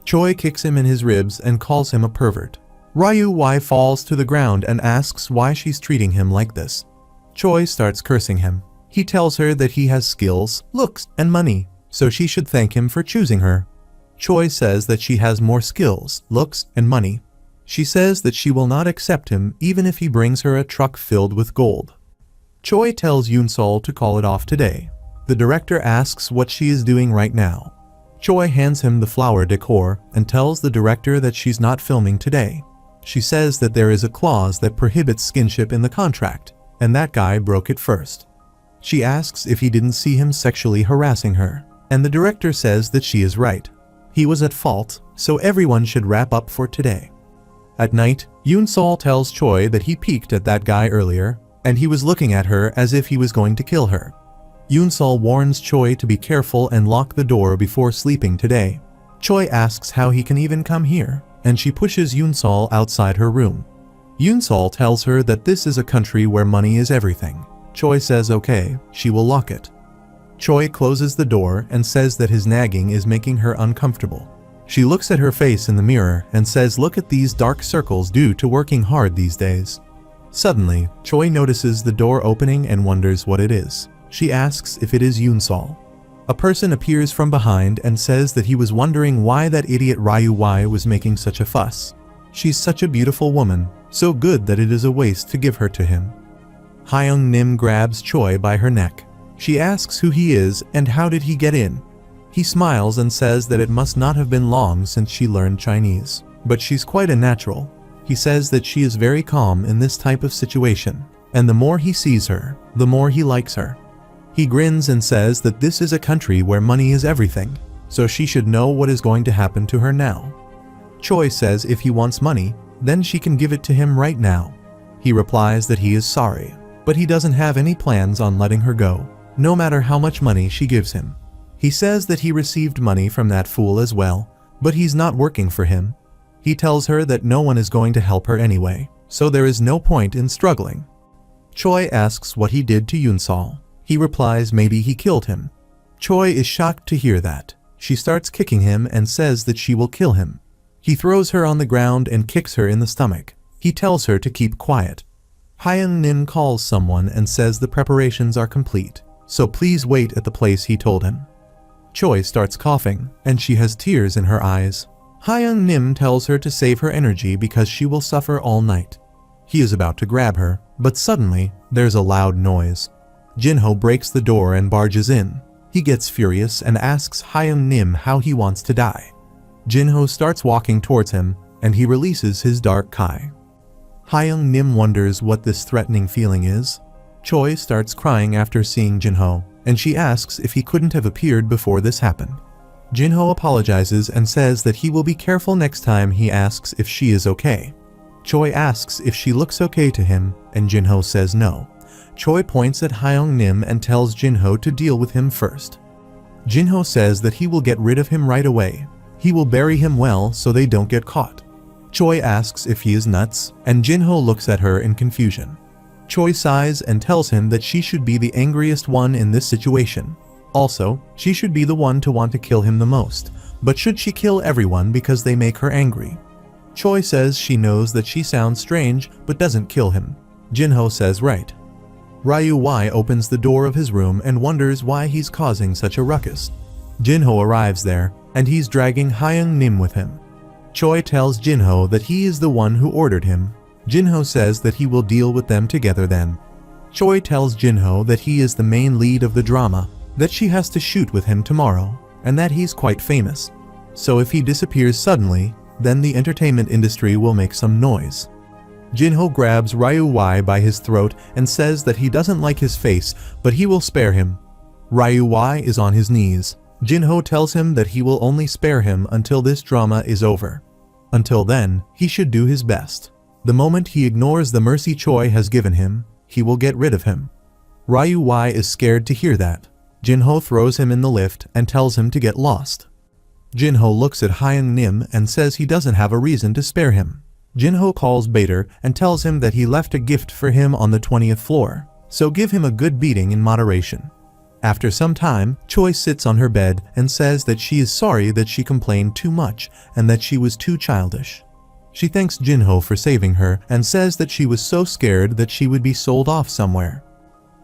Choi kicks him in his ribs and calls him a pervert. Ryu Y falls to the ground and asks why she's treating him like this. Choi starts cursing him. He tells her that he has skills, looks, and money, so she should thank him for choosing her. Choi says that she has more skills, looks, and money. She says that she will not accept him even if he brings her a truck filled with gold. Choi tells Yoon-sol to call it off today. The director asks what she is doing right now. Choi hands him the flower decor and tells the director that she's not filming today. She says that there is a clause that prohibits skinship in the contract, and that guy broke it first. She asks if he didn't see him sexually harassing her, and the director says that she is right. He was at fault, so everyone should wrap up for today. At night, Yoon-sol tells Choi that he peeked at that guy earlier, and he was looking at her as if he was going to kill her. Yoon-sol warns Choi to be careful and lock the door before sleeping today. Choi asks how he can even come here, and she pushes Yoon-sol outside her room. Yoon-sol tells her that this is a country where money is everything. Choi says okay, she will lock it. Choi closes the door and says that his nagging is making her uncomfortable. She looks at her face in the mirror and says, "Look at these dark circles due to working hard these days." Suddenly, Choi notices the door opening and wonders what it is. She asks if it is Yoon-sol. A person appears from behind and says that he was wondering why that idiot Ryu Y was making such a fuss. She's such a beautiful woman, so good that it is a waste to give her to him. Hyung Nim grabs Choi by her neck. She asks who he is and how did he get in. He smiles and says that it must not have been long since she learned Chinese, but she's quite a natural. He says that she is very calm in this type of situation, and the more he sees her, the more he likes her. He grins and says that this is a country where money is everything, so she should know what is going to happen to her now. Choi says if he wants money, then she can give it to him right now. He replies that he is sorry, but he doesn't have any plans on letting her go, no matter how much money she gives him. He says that he received money from that fool as well, but he's not working for him. He tells her that no one is going to help her anyway, so there is no point in struggling. Choi asks what he did to Yoon-sol. He replies maybe he killed him. Choi is shocked to hear that. She starts kicking him and says that she will kill him. He throws her on the ground and kicks her in the stomach. He tells her to keep quiet. Hyun Nim calls someone and says the preparations are complete, so please wait at the place he told him. Choi starts coughing, and she has tears in her eyes. Hyun Nim tells her to save her energy because she will suffer all night. He is about to grab her, but suddenly, there's a loud noise. Jinho breaks the door and barges in. He gets furious and asks Hyun Nim how he wants to die. Jinho starts walking towards him, and he releases his dark Kai. Hyun Nim wonders what this threatening feeling is. Choi starts crying after seeing Jinho, and she asks if he couldn't have appeared before this happened. Jinho apologizes and says that he will be careful next time. He asks if she is okay. Choi asks if she looks okay to him, and Jinho says no. Choi points at Hyun Nim and tells Jinho to deal with him first. Jinho says that he will get rid of him right away. He will bury him well so they don't get caught. Choi asks if he is nuts, and Jinho looks at her in confusion. Choi sighs and tells him that she should be the angriest one in this situation. Also, she should be the one to want to kill him the most, but should she kill everyone because they make her angry? Choi says she knows that she sounds strange but doesn't kill him. Jinho says right. Ryu Y opens the door of his room and wonders why he's causing such a ruckus. Jinho arrives there, and he's dragging Hyun Nim with him. Choi tells Jinho that he is the one who ordered him. Jinho says that he will deal with them together then. Choi tells Jinho that he is the main lead of the drama, that she has to shoot with him tomorrow, and that he's quite famous. So if he disappears suddenly, then the entertainment industry will make some noise. Jinho grabs Ryu Y by his throat and says that he doesn't like his face, but he will spare him. Ryu Y is on his knees. Jinho tells him that he will only spare him until this drama is over. Until then, he should do his best. The moment he ignores the mercy Choi has given him, he will get rid of him. Ryu Y is scared to hear that. Jinho throws him in the lift and tells him to get lost. Jinho looks at Hyun Nim and says he doesn't have a reason to spare him. Jinho calls Bader and tells him that he left a gift for him on the 20th floor, so give him a good beating in moderation. After some time, Choi sits on her bed and says that she is sorry that she complained too much and that she was too childish. She thanks Jinho for saving her and says that she was so scared that she would be sold off somewhere.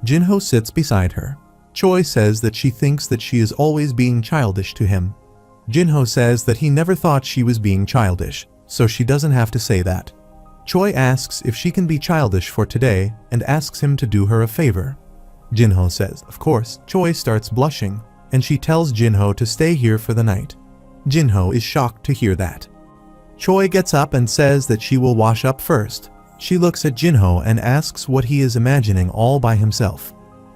Jinho sits beside her. Choi says that she thinks that she is always being childish to him. Jinho says that he never thought she was being childish, so she doesn't have to say that. Choi asks if she can be childish for today and asks him to do her a favor. Jinho says, of course. Choi starts blushing, and she tells Jinho to stay here for the night. Jinho is shocked to hear that. Choi gets up and says that she will wash up first. She looks at Jinho and asks what he is imagining all by himself.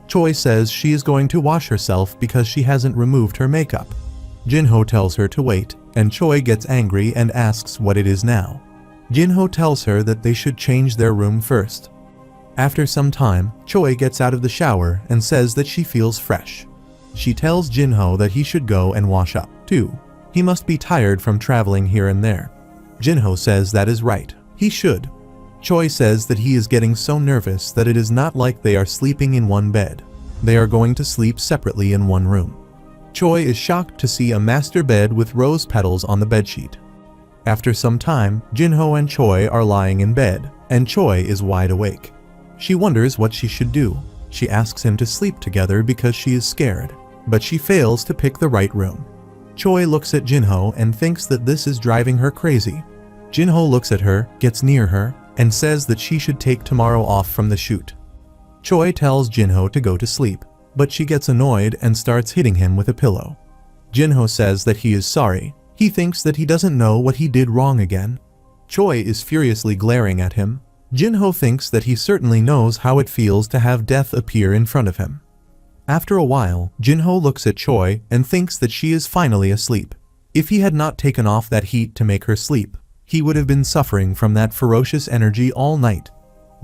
Choi says she is going to wash herself because she hasn't removed her makeup. Jinho tells her to wait, and Choi gets angry and asks what it is now. Jinho tells her that they should change their room first. After some time, Choi gets out of the shower and says that she feels fresh. She tells Jinho that he should go and wash up, too. He must be tired from traveling here and there. Jinho says that is right, he should. Choi says that he is getting so nervous that it is not like they are sleeping in one bed. They are going to sleep separately in one room. Choi is shocked to see a master bed with rose petals on the bedsheet. After some time, Jinho and Choi are lying in bed, and Choi is wide awake. She wonders what she should do. She asks him to sleep together because she is scared, but she fails to pick the right room. Choi looks at Jinho and thinks that this is driving her crazy. Jinho looks at her, gets near her, and says that she should take tomorrow off from the shoot. Choi tells Jinho to go to sleep, but she gets annoyed and starts hitting him with a pillow. Jinho says that he is sorry. He thinks that he doesn't know what he did wrong again. Choi is furiously glaring at him. Jinho thinks that he certainly knows how it feels to have death appear in front of him. After a while, Jinho looks at Choi and thinks that she is finally asleep. If he had not taken off that heat to make her sleep, he would have been suffering from that ferocious energy all night.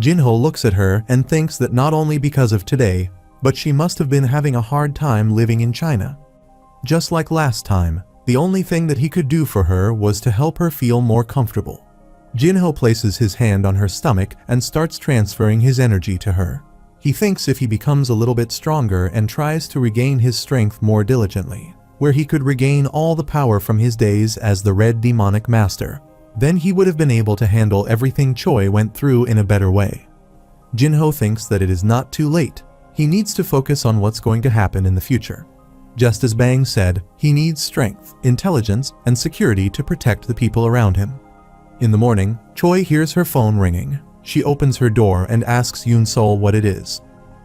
Jinho looks at her and thinks that not only because of today, but she must have been having a hard time living in China. Just like last time, the only thing that he could do for her was to help her feel more comfortable. Jinho places his hand on her stomach and starts transferring his energy to her. He thinks if he becomes a little bit stronger and tries to regain his strength more diligently, where he could regain all the power from his days as the Red Demonic Master, then he would have been able to handle everything Choi went through in a better way. Jinho thinks that it is not too late. He needs to focus on what's going to happen in the future. Just as Bang said, he needs strength, intelligence, and security to protect the people around him. In the morning, Choi hears her phone ringing. She opens her door and asks Yoon-sol what it is.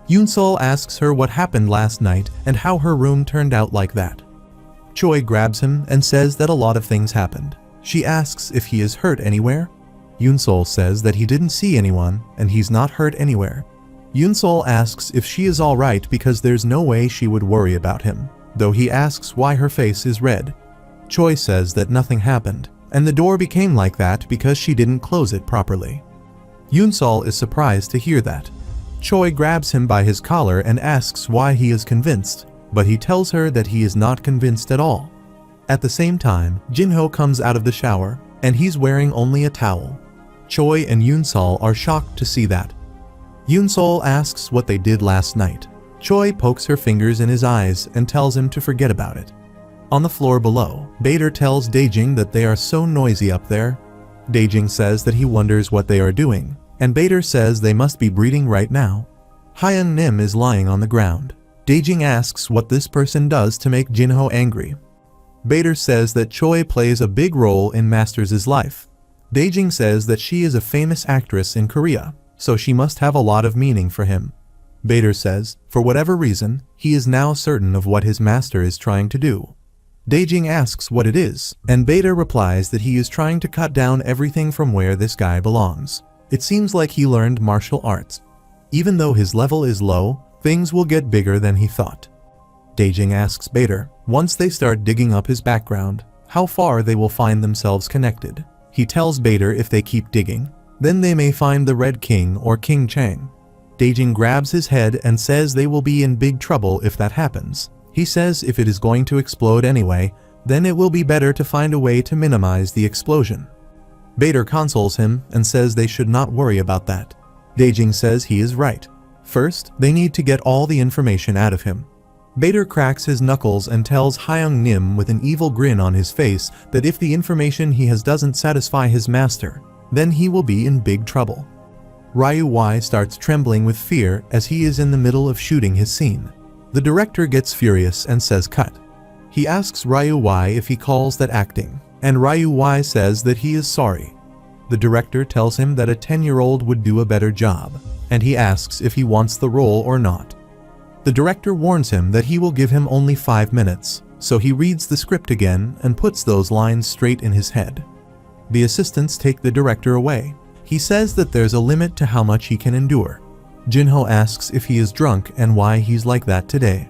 Yoon-sol asks her what happened last night and how her room turned out like that. Choi grabs him and says that a lot of things happened. She asks if he is hurt anywhere. Yoon-sol says that he didn't see anyone and he's not hurt anywhere. Yoon-sol asks if she is alright because there's no way she would worry about him, though he asks why her face is red. Choi says that nothing happened, and the door became like that because she didn't close it properly. Yoon-sol is surprised to hear that. Choi grabs him by his collar and asks why he is convinced, but he tells her that he is not convinced at all. At the same time, Jinho comes out of the shower, and he's wearing only a towel. Choi and Yoon-sol are shocked to see that. Yoon-sol asks what they did last night. Choi pokes her fingers in his eyes and tells him to forget about it. On the floor below, Bader tells Daejing that they are so noisy up there. Daejing says that he wonders what they are doing, and Bader says they must be breeding right now. Hyun Nim is lying on the ground. Daejing asks what this person does to make Jinho angry. Bader says that Choi plays a big role in Masters' life. Daejing says that she is a famous actress in Korea, so she must have a lot of meaning for him. Bader says, for whatever reason, he is now certain of what his master is trying to do. Daejing asks what it is, and Bader replies that he is trying to cut down everything from where this guy belongs. It seems like he learned martial arts. Even though his level is low, things will get bigger than he thought. Daejing asks Bader, once they start digging up his background, how far they will find themselves connected. He tells Bader if they keep digging, then they may find the Red King or King Chang. Daejing grabs his head and says they will be in big trouble if that happens. He says if it is going to explode anyway, then it will be better to find a way to minimize the explosion. Bader consoles him and says they should not worry about that. Daejing says he is right. First, they need to get all the information out of him. Bader cracks his knuckles and tells Hyung Nim with an evil grin on his face that if the information he has doesn't satisfy his master, then he will be in big trouble. Ryu Y starts trembling with fear as he is in the middle of shooting his scene. The director gets furious and says cut. He asks Ryu Y if he calls that acting, and Ryu Y says that he is sorry. The director tells him that a 10-year-old would do a better job, and he asks if he wants the role or not. The director warns him that he will give him only 5 minutes, so he reads the script again and puts those lines straight in his head. The assistants take the director away. He says that there's a limit to how much he can endure. Jinho asks if he is drunk and why he's like that today.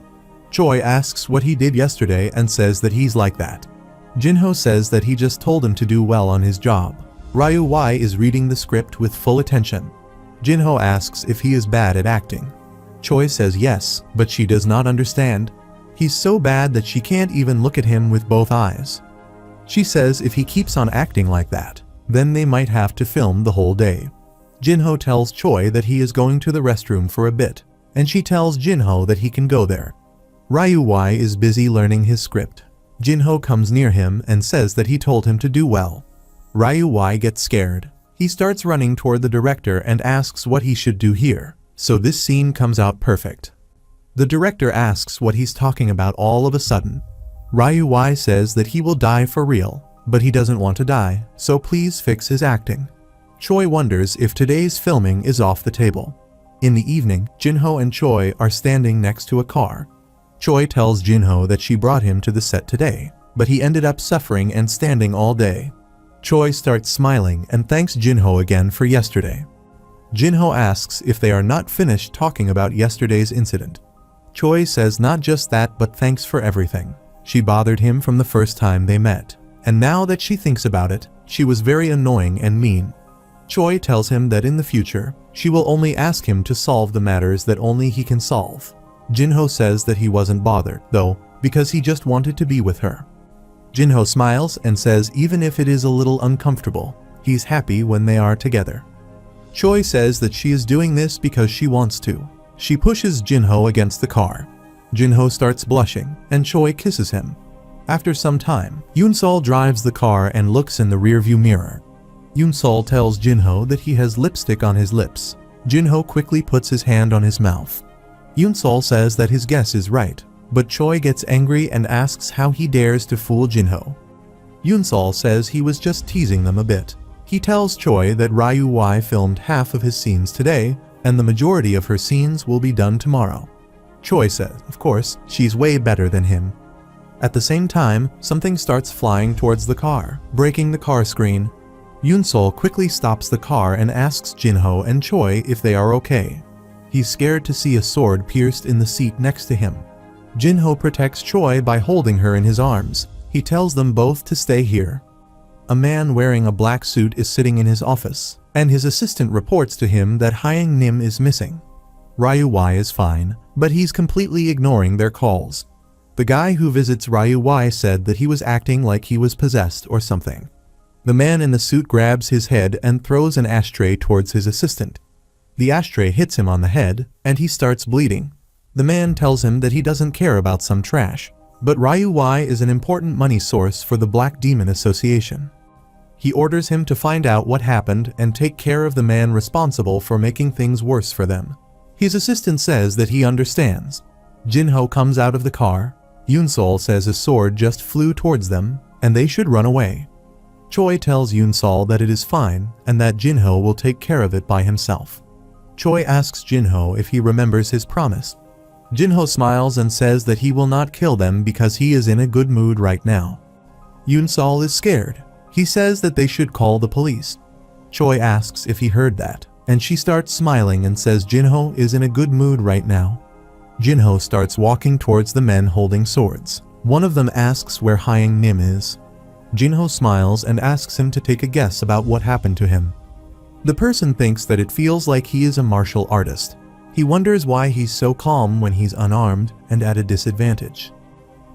Choi asks what he did yesterday and says that he's like that. Jinho says that he just told him to do well on his job. Ryu Y is reading the script with full attention. Jinho asks if he is bad at acting. Choi says yes, but she does not understand. He's so bad that she can't even look at him with both eyes. She says if he keeps on acting like that, then they might have to film the whole day. Jinho tells Choi that he is going to the restroom for a bit, and she tells Jinho that he can go there. Ryu Y is busy learning his script. Jinho comes near him and says that he told him to do well. Ryu Y gets scared. He starts running toward the director and asks what he should do here. So this scene comes out perfect. The director asks what he's talking about all of a sudden. Ryu Y says that he will die for real, but he doesn't want to die, so please fix his acting. Choi wonders if today's filming is off the table. In the evening, Jinho and Choi are standing next to a car. Choi tells Jinho that she brought him to the set today, but he ended up suffering and standing all day. Choi starts smiling and thanks Jinho again for yesterday. Jinho asks if they are not finished talking about yesterday's incident. Choi says not just that but thanks for everything. She bothered him from the first time they met, and now that she thinks about it, she was very annoying and mean. Choi tells him that in the future, she will only ask him to solve the matters that only he can solve. Jinho says that he wasn't bothered, though, because he just wanted to be with her. Jinho smiles and says even if it is a little uncomfortable, he's happy when they are together. Choi says that she is doing this because she wants to. She pushes Jinho against the car. Jinho starts blushing, and Choi kisses him. After some time, Yoonsol drives the car and looks in the rearview mirror. Yoonsol tells Jinho that he has lipstick on his lips. Jinho quickly puts his hand on his mouth. Yoonsol says that his guess is right, but Choi gets angry and asks how he dares to fool Jinho. Yoonsol says he was just teasing them a bit. He tells Choi that Ryu Y filmed half of his scenes today, and the majority of her scenes will be done tomorrow. Choi says, of course, she's way better than him. At the same time, something starts flying towards the car, breaking the car screen. Yoonsol quickly stops the car and asks Jinho and Choi if they are okay. He's scared to see a sword pierced in the seat next to him. Jinho protects Choi by holding her in his arms. He tells them both to stay here. A man wearing a black suit is sitting in his office, and his assistant reports to him that Hyung Nim is missing. Ryu Y is fine, but he's completely ignoring their calls. The guy who visits Ryu Y said that he was acting like he was possessed or something. The man in the suit grabs his head and throws an ashtray towards his assistant. The ashtray hits him on the head, and he starts bleeding. The man tells him that he doesn't care about some trash, but Ryu Y is an important money source for the Black Demon Association. He orders him to find out what happened and take care of the man responsible for making things worse for them. His assistant says that he understands. Jinho comes out of the car. Yoonsol says a sword just flew towards them, and they should run away. Choi tells Yoonsol that it is fine and that Jinho will take care of it by himself. Choi asks Jinho if he remembers his promise. Jinho smiles and says that he will not kill them because he is in a good mood right now. Yoonsol is scared. He says that they should call the police. Choi asks if he heard that, and she starts smiling and says Jinho is in a good mood right now. Jinho starts walking towards the men holding swords. One of them asks where Hyung Nim is. Jinho smiles and asks him to take a guess about what happened to him. The person thinks that it feels like he is a martial artist. He wonders why he's so calm when he's unarmed and at a disadvantage.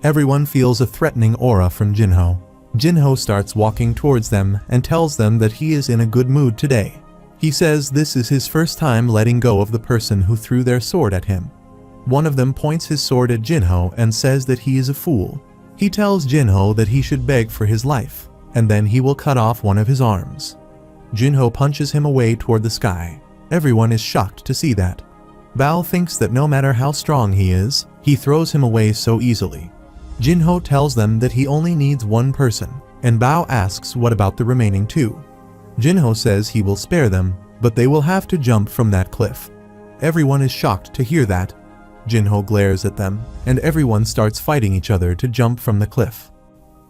Everyone feels a threatening aura from Jinho. Jinho starts walking towards them and tells them that he is in a good mood today. He says this is his first time letting go of the person who threw their sword at him. One of them points his sword at Jinho and says that he is a fool. He tells Jinho that he should beg for his life, and then he will cut off one of his arms. Jinho punches him away toward the sky. Everyone is shocked to see that. Bao thinks that no matter how strong he is, he throws him away so easily. Jinho tells them that he only needs one person, and Bao asks what about the remaining two. Jinho says he will spare them, but they will have to jump from that cliff. Everyone is shocked to hear that. Jinho glares at them, and everyone starts fighting each other to jump from the cliff.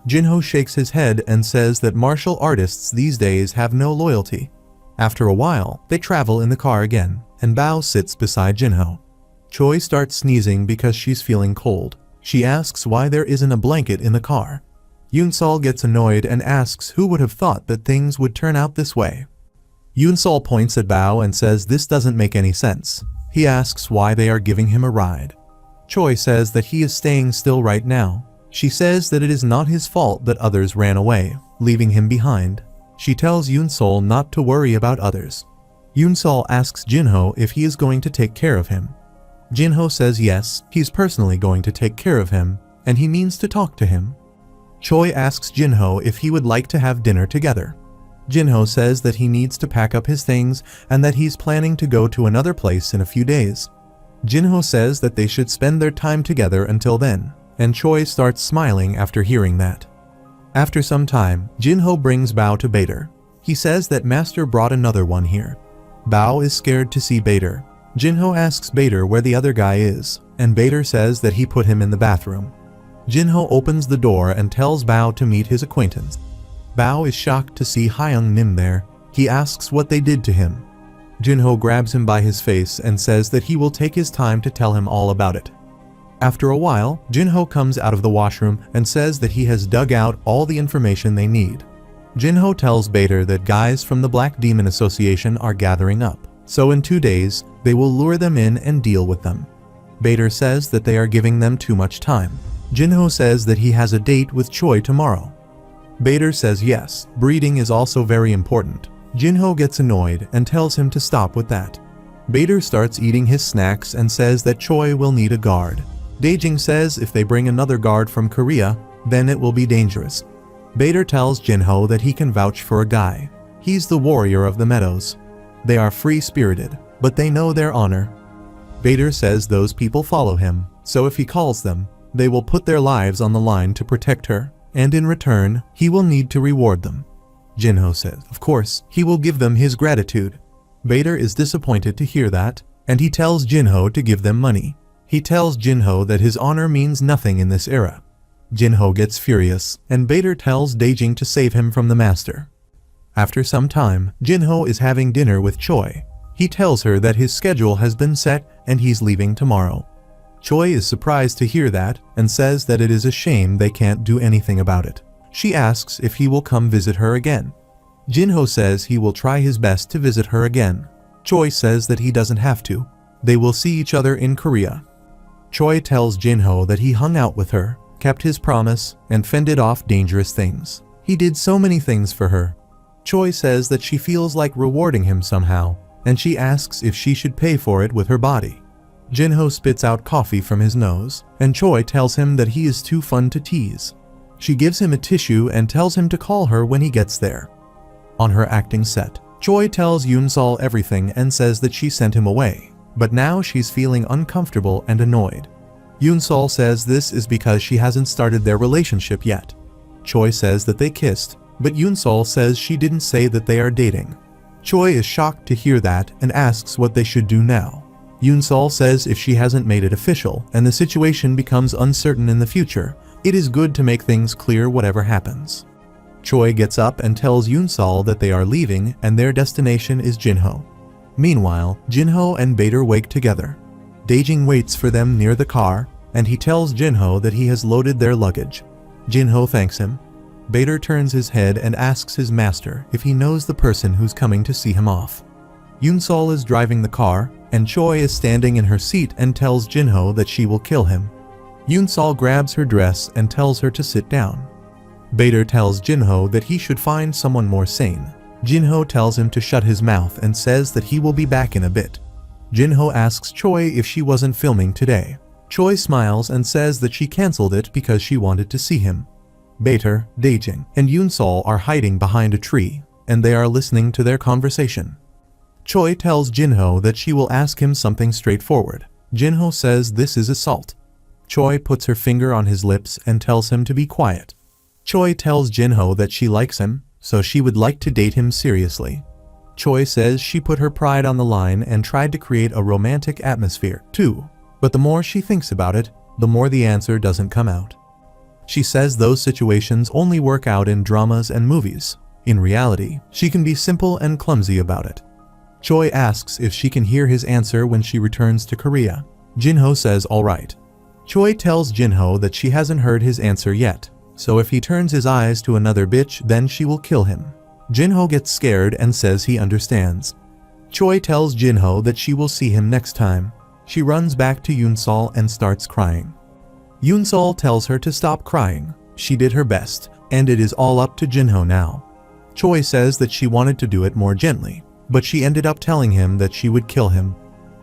Jinho shakes his head and says that martial artists these days have no loyalty. After a while, they travel in the car again, and Bao sits beside Jinho. Choi starts sneezing because she's feeling cold. She asks why there isn't a blanket in the car. Yoon-sol gets annoyed and asks who would have thought that things would turn out this way. Yoon-sol points at Bao and says this doesn't make any sense. He asks why they are giving him a ride. Choi says that he is staying still right now. She says that it is not his fault that others ran away, leaving him behind. She tells Yoon-sol not to worry about others. Yoon-sol asks Jinho if he is going to take care of him. Jinho says yes, he's personally going to take care of him, and he means to talk to him. Choi asks Jinho if he would like to have dinner together. Jinho says that he needs to pack up his things and that he's planning to go to another place in a few days. Jinho says that they should spend their time together until then, and Choi starts smiling after hearing that. After some time, Jinho brings Bao to Bader. He says that Master brought another one here. Bao is scared to see Bader. Jinho asks Bader where the other guy is, and Bader says that he put him in the bathroom. Jinho opens the door and tells Bao to meet his acquaintance. Bao is shocked to see Hyung Nim there. He asks what they did to him. Jinho grabs him by his face and says that he will take his time to tell him all about it. After a while, Jinho comes out of the washroom and says that he has dug out all the information they need. Jinho tells Bader that guys from the Black Demon Association are gathering up, so in 2 days, they will lure them in and deal with them. Bader says that they are giving them too much time. Jinho says that he has a date with Choi tomorrow. Bader says yes, breeding is also very important. Jinho gets annoyed and tells him to stop with that. Bader starts eating his snacks and says that Choi will need a guard. Daejing says if they bring another guard from Korea, then it will be dangerous. Bader tells Jinho that he can vouch for a guy. He's the warrior of the meadows. They are free-spirited, but they know their honor. Bader says those people follow him, so if he calls them, they will put their lives on the line to protect her, and in return, he will need to reward them. Jinho says, of course, he will give them his gratitude. Bader is disappointed to hear that, and he tells Jinho to give them money. He tells Jinho that his honor means nothing in this era. Jinho gets furious, and Bader tells Daejing to save him from the master. After some time, Jinho is having dinner with Choi. He tells her that his schedule has been set and he's leaving tomorrow. Choi is surprised to hear that and says that it is a shame they can't do anything about it. She asks if he will come visit her again. Jinho says he will try his best to visit her again. Choi says that he doesn't have to. They will see each other in Korea. Choi tells Jinho that he hung out with her, kept his promise, and fended off dangerous things. He did so many things for her. Choi says that she feels like rewarding him somehow, and she asks if she should pay for it with her body. Jinho spits out coffee from his nose, and Choi tells him that he is too fun to tease. She gives him a tissue and tells him to call her when he gets there. On her acting set, Choi tells Yoon-sol everything and says that she sent him away, but now she's feeling uncomfortable and annoyed. Yoon-sol says this is because she hasn't started their relationship yet. Choi says that they kissed, but Yoon-sol says she didn't say that they are dating. Choi is shocked to hear that and asks what they should do now. Yoon-sol says if she hasn't made it official and the situation becomes uncertain in the future, it is good to make things clear whatever happens. Choi gets up and tells Yoon-sol that they are leaving and their destination is Jinho. Meanwhile, Jinho and Bader wake together. Daejing waits for them near the car, and he tells Jinho that he has loaded their luggage. Jinho thanks him. Bader turns his head and asks his master if he knows the person who's coming to see him off. Yoon-sol is driving the car, and Choi is standing in her seat and tells Jinho that she will kill him. Yoon-sol grabs her dress and tells her to sit down. Bader tells Jinho that he should find someone more sane. Jinho tells him to shut his mouth and says that he will be back in a bit. Jinho asks Choi if she wasn't filming today. Choi smiles and says that she cancelled it because she wanted to see him. Bader, Daejing, and Yoon-sol are hiding behind a tree, and they are listening to their conversation. Choi tells Jinho that she will ask him something straightforward. Jinho says this is assault. Choi puts her finger on his lips and tells him to be quiet. Choi tells Jinho that she likes him, so she would like to date him seriously. Choi says she put her pride on the line and tried to create a romantic atmosphere, too. But the more she thinks about it, the more the answer doesn't come out. She says those situations only work out in dramas and movies. In reality, she can be simple and clumsy about it. Choi asks if she can hear his answer when she returns to Korea. Jinho says alright. Choi tells Jinho that she hasn't heard his answer yet, so if he turns his eyes to another bitch, then she will kill him. Jinho gets scared and says he understands. Choi tells Jinho that she will see him next time. She runs back to Yoon-sol and starts crying. Yoon-sol tells her to stop crying. She did her best, and it is all up to Jinho now. Choi says that she wanted to do it more gently, but she ended up telling him that she would kill him.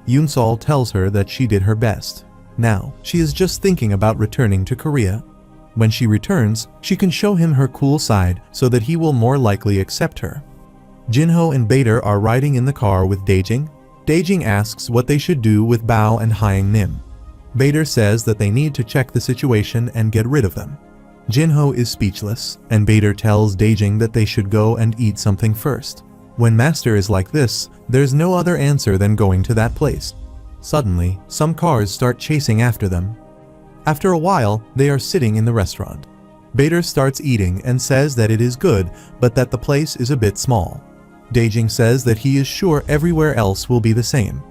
Yoon-sol tells her that she did her best. Now, she is just thinking about returning to Korea. When she returns, she can show him her cool side so that he will more likely accept her. Jinho and Bader are riding in the car with Daejing. Daejing asks what they should do with Bao and Hyang Nim. Bader says that they need to check the situation and get rid of them. Jinho is speechless, and Bader tells Daejing that they should go and eat something first. When Master is like this, there's no other answer than going to that place. Suddenly, some cars start chasing after them. After a while, they are sitting in the restaurant. Bader starts eating and says that it is good, but that the place is a bit small. Daejing says that he is sure everywhere else will be the same.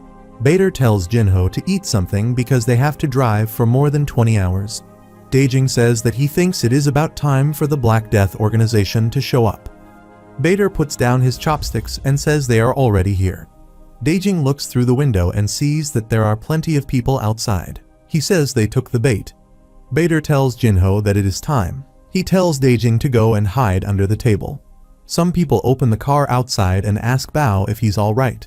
Bader tells Jinho to eat something because they have to drive for more than 20 hours. Daejing says that he thinks it is about time for the Black Death organization to show up. Bader puts down his chopsticks and says they are already here. Daejing looks through the window and sees that there are plenty of people outside. He says they took the bait. Bader tells Jinho that it is time. He tells Daejing to go and hide under the table. Some people open the car outside and ask Bao if he's alright.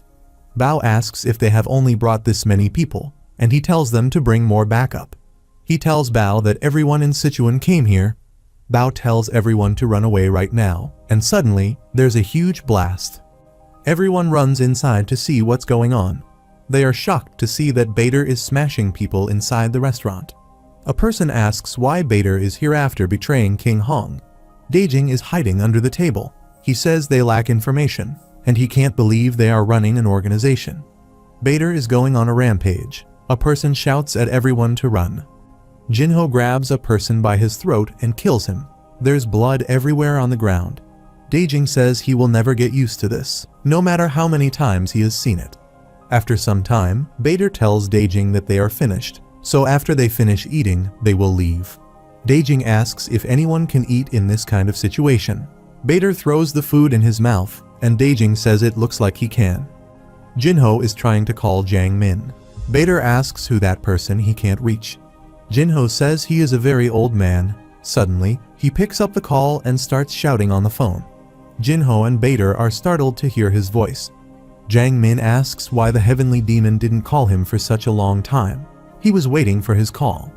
Bao asks if they have only brought this many people, and he tells them to bring more backup. He tells Bao that everyone in Sichuan came here. Bao tells everyone to run away right now, and suddenly, there's a huge blast. Everyone runs inside to see what's going on. They are shocked to see that Bader is smashing people inside the restaurant. A person asks why Bader is here after betraying King Hong. Daejing is hiding under the table. He says they lack information, and he can't believe they are running an organization. Bader is going on a rampage. A person shouts at everyone to run. Jinho grabs a person by his throat and kills him. There's blood everywhere on the ground. Daejing says he will never get used to this, no matter how many times he has seen it. After some time, Bader tells Daejing that they are finished, so after they finish eating, they will leave. Daejing asks if anyone can eat in this kind of situation. Bader throws the food in his mouth, and Daejing says it looks like he can. Jinho is trying to call Jang Min. Bader asks who that person he can't reach. Jinho says he is a very old man. Suddenly, he picks up the call and starts shouting on the phone. Jinho and Bader are startled to hear his voice. Jang Min asks why the heavenly demon didn't call him for such a long time. He was waiting for his call.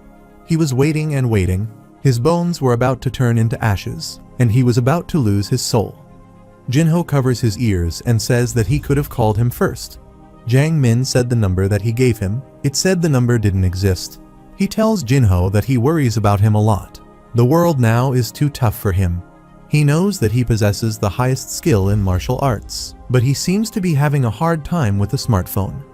He was waiting and waiting. His bones were about to turn into ashes, and he was about to lose his soul. Jinho covers his ears and says that he could have called him first. Jang Min said the number that he gave him. It said the number didn't exist. He tells Jinho that he worries about him a lot. The world now is too tough for him. He knows that he possesses the highest skill in martial arts, but he seems to be having a hard time with the smartphone.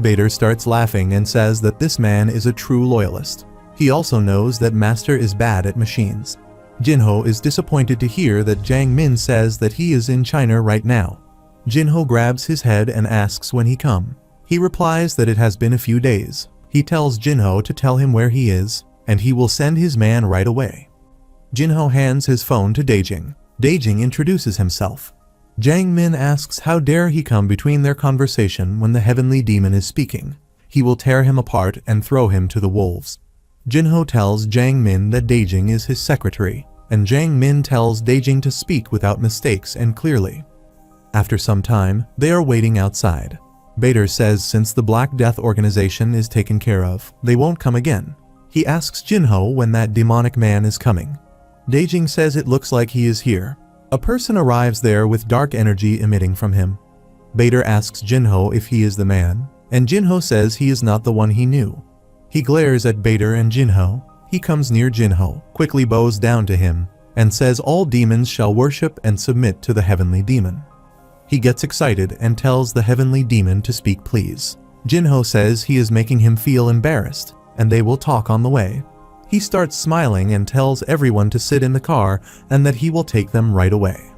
Bader starts laughing and says that this man is a true loyalist. He also knows that Master is bad at machines. Jinho is disappointed to hear that Jang Min says that he is in China right now. Jinho grabs his head and asks when he come. He replies that it has been a few days. He tells Jinho to tell him where he is, and he will send his man right away. Jinho hands his phone to Daejing. Daejing introduces himself. Jiang Min asks how dare he come between their conversation when the heavenly demon is speaking. He will tear him apart and throw him to the wolves. Jinho tells Jiang Min that Daijing is his secretary, and Jiang Min tells Daijing to speak without mistakes and clearly. After some time, they are waiting outside. Bader says since the Black Death organization is taken care of, they won't come again. He asks Jinho when that demonic man is coming. Daijing says it looks like he is here. A person arrives there with dark energy emitting from him. Bader asks Jinho if he is the man, and Jinho says he is not the one he knew. He glares at Bader and Jinho. He comes near Jinho, quickly bows down to him, and says all demons shall worship and submit to the heavenly demon. He gets excited and tells the heavenly demon to speak please. Jinho says he is making him feel embarrassed, and they will talk on the way. He starts smiling and tells everyone to sit in the car and that he will take them right away.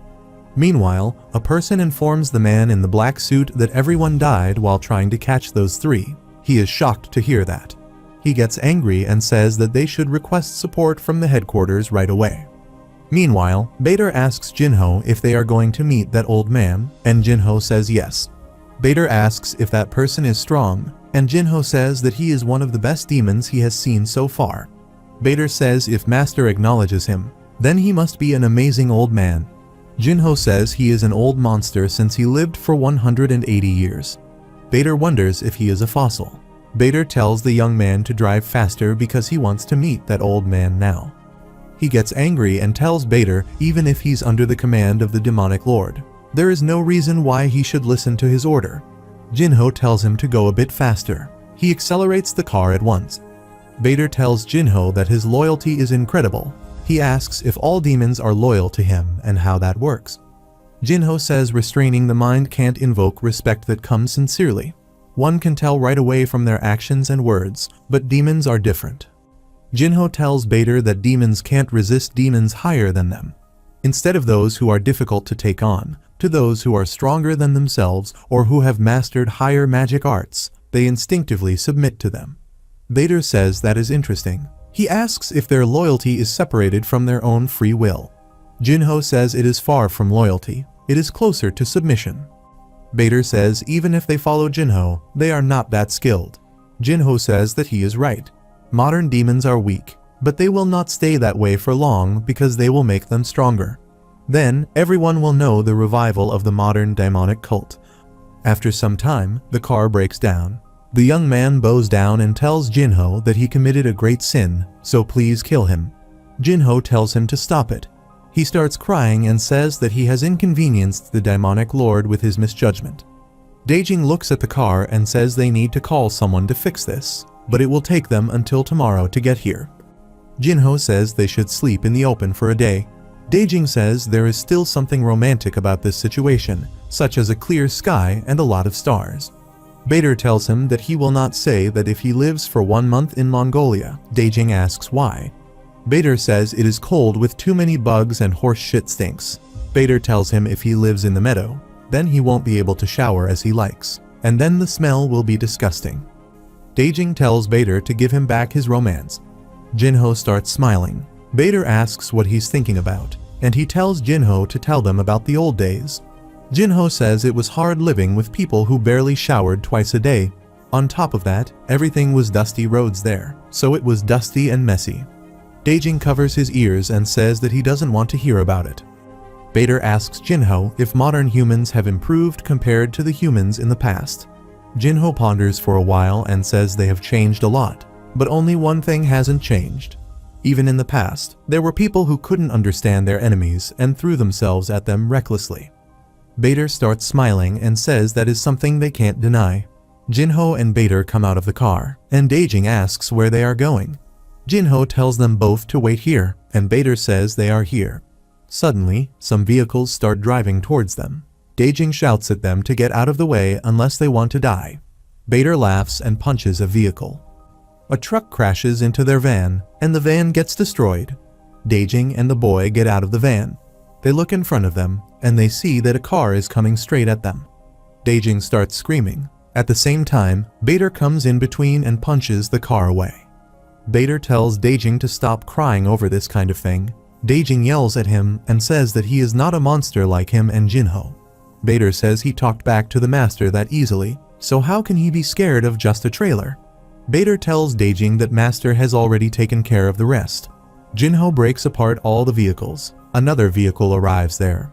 Meanwhile, a person informs the man in the black suit that everyone died while trying to catch those three. He is shocked to hear that. He gets angry and says that they should request support from the headquarters right away. Meanwhile, Bader asks Jinho if they are going to meet that old man, and Jinho says yes. Bader asks if that person is strong, and Jinho says that he is one of the best demons he has seen so far. Bader says if Master acknowledges him, then he must be an amazing old man. Jinho says he is an old monster since he lived for 180 years. Bader wonders if he is a fossil. Bader tells the young man to drive faster because he wants to meet that old man now. He gets angry and tells Bader even if he's under the command of the demonic lord, there is no reason why he should listen to his order. Jinho tells him to go a bit faster. He accelerates the car at once. Bader tells Jinho that his loyalty is incredible. He asks if all demons are loyal to him and how that works. Jinho says restraining the mind can't invoke respect that comes sincerely. One can tell right away from their actions and words, but demons are different. Jinho tells Bader that demons can't resist demons higher than them. Instead of those who are difficult to take on, to those who are stronger than themselves or who have mastered higher magic arts, they instinctively submit to them. Bader says that is interesting. He asks if their loyalty is separated from their own free will. Jinho says it is far from loyalty. It is closer to submission. Bader says even if they follow Jinho, they are not that skilled. Jinho says that he is right. Modern demons are weak, but they will not stay that way for long because they will make them stronger. Then, everyone will know the revival of the modern demonic cult. After some time, the car breaks down. The young man bows down and tells Jinho that he committed a great sin, so please kill him. Jinho tells him to stop it. He starts crying and says that he has inconvenienced the demonic lord with his misjudgment. Daijing looks at the car and says they need to call someone to fix this, but it will take them until tomorrow to get here. Jinho says they should sleep in the open for a day. Daijing says there is still something romantic about this situation, such as a clear sky and a lot of stars. Bader tells him that he will not say that if he lives for 1 month in Mongolia. Daijing asks why. Bader says it is cold with too many bugs and horse shit stinks. Bader tells him if he lives in the meadow, then he won't be able to shower as he likes, and then the smell will be disgusting. Daijing tells Bader to give him back his romance. Jinho starts smiling. Bader asks what he's thinking about, and he tells Jinho to tell them about the old days. Jinho says it was hard living with people who barely showered twice a day. On top of that, everything was dusty roads there, so it was dusty and messy. Daijing covers his ears and says that he doesn't want to hear about it. Bader asks Jinho if modern humans have improved compared to the humans in the past. Jinho ponders for a while and says they have changed a lot, but only one thing hasn't changed. Even in the past, there were people who couldn't understand their enemies and threw themselves at them recklessly. Bader starts smiling and says that is something they can't deny. Jinho and Bader come out of the car, and Daijing asks where they are going. Jinho tells them both to wait here, and Bader says they are here. Suddenly, some vehicles start driving towards them. Daijing shouts at them to get out of the way unless they want to die. Bader laughs and punches a vehicle. A truck crashes into their van, and the van gets destroyed. Daijing and the boy get out of the van. They look in front of them, and they see that a car is coming straight at them. Daijing starts screaming. At the same time, Bader comes in between and punches the car away. Bader tells Daijing to stop crying over this kind of thing. Daijing yells at him and says that he is not a monster like him and Jinho. Bader says he talked back to the master that easily, so how can he be scared of just a trailer? Bader tells Daejing that master has already taken care of the rest. Jinho breaks apart all the vehicles. Another vehicle arrives there.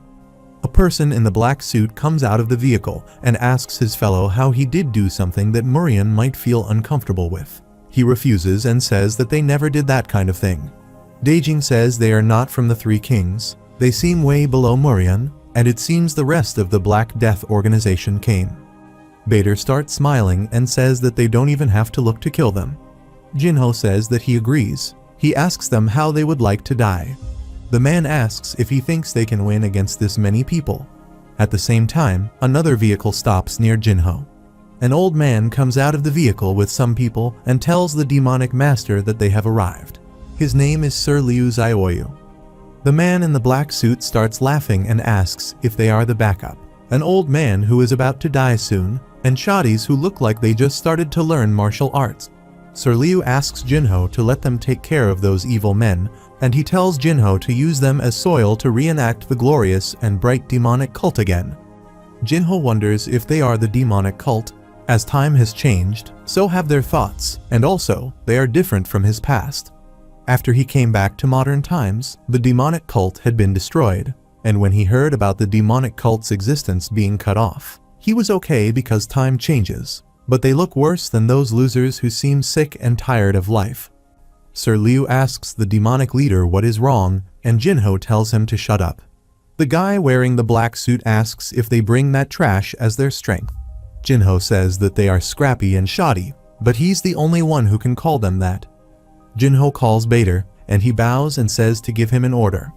A person in the black suit comes out of the vehicle and asks his fellow how he did do something that Murian might feel uncomfortable with. He refuses and says that they never did that kind of thing. Daejing says they are not from the Three Kings. They seem way below Murian, and it seems the rest of the Black Death organization came. Bader starts smiling and says that they don't even have to look to kill them. Jinho says that he agrees. He asks them how they would like to die. The man asks if he thinks they can win against this many people. At the same time, another vehicle stops near Jinho. An old man comes out of the vehicle with some people and tells the demonic master that they have arrived. His name is Sir Liu Zioyu. The man in the black suit starts laughing and asks if they are the backup. An old man who is about to die soon, and shoddies who look like they just started to learn martial arts. Sir Liu asks Jinho to let them take care of those evil men, and he tells Jinho to use them as soil to reenact the glorious and bright demonic cult again. Jinho wonders if they are the demonic cult. As time has changed, so have their thoughts, and also, they are different from his past. After he came back to modern times, the demonic cult had been destroyed, and when he heard about the demonic cult's existence being cut off, he was okay because time changes, but they look worse than those losers who seem sick and tired of life. Sir Liu asks the demonic leader what is wrong, and Jinho tells him to shut up. The guy wearing the black suit asks if they bring that trash as their strength. Jinho says that they are scrappy and shoddy, but he's the only one who can call them that. Jinho calls Bader, and he bows and says to give him an order.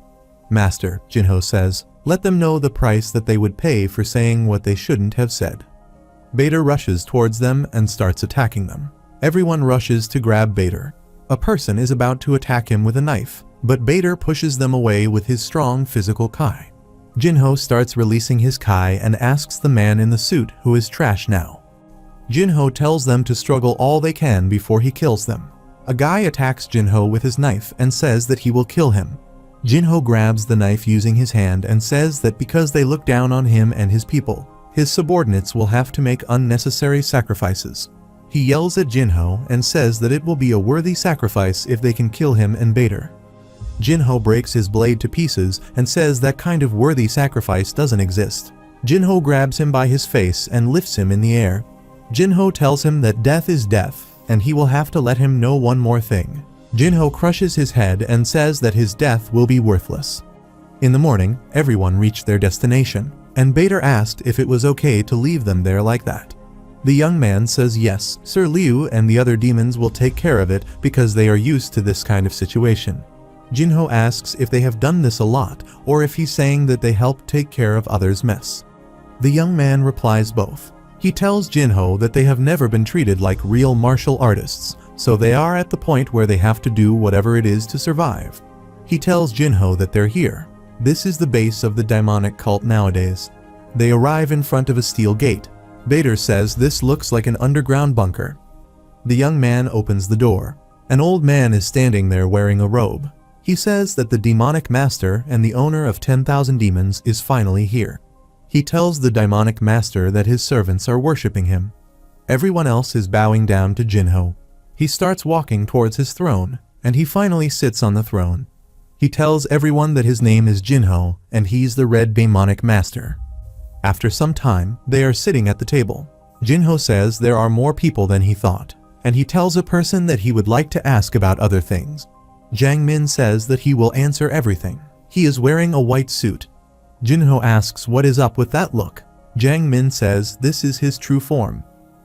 Master, Jinho says, let them know the price that they would pay for saying what they shouldn't have said. Bader rushes towards them and starts attacking them. Everyone rushes to grab Bader. A person is about to attack him with a knife, but Bader pushes them away with his strong physical kai. Jinho starts releasing his kai and asks the man in the suit who is trash now. Jinho tells them to struggle all they can before he kills them. A guy attacks Jinho with his knife and says that he will kill him. Jinho grabs the knife using his hand and says that because they look down on him and his people, his subordinates will have to make unnecessary sacrifices. He yells at Jinho and says that it will be a worthy sacrifice if they can kill him and Bader. Jinho breaks his blade to pieces and says that kind of worthy sacrifice doesn't exist. Jinho grabs him by his face and lifts him in the air. Jinho tells him that death is death, and he will have to let him know one more thing. Jinho crushes his head and says that his death will be worthless. In the morning, everyone reached their destination, and Bader asked if it was okay to leave them there like that. The young man says yes, Sir Liu and the other demons will take care of it because they are used to this kind of situation. Jinho asks if they have done this a lot, or if he's saying that they help take care of others' mess. The young man replies both. He tells Jinho that they have never been treated like real martial artists, so they are at the point where they have to do whatever it is to survive. He tells Jinho that they're here. This is the base of the demonic cult nowadays. They arrive in front of a steel gate. Bader says this looks like an underground bunker. The young man opens the door. An old man is standing there wearing a robe. He says that the demonic master and the owner of 10,000 demons is finally here. He tells the demonic master that his servants are worshipping him. Everyone else is bowing down to Jinho. He starts walking towards his throne, and he finally sits on the throne. He tells everyone that his name is Jinho, and he's the Red Demonic Master. After some time, they are sitting at the table. Jinho says there are more people than he thought, and he tells a person that he would like to ask about other things. Jiang Min says that he will answer everything. He is wearing a white suit. Jinho asks what is up with that look. Jiang Min says this is his true form.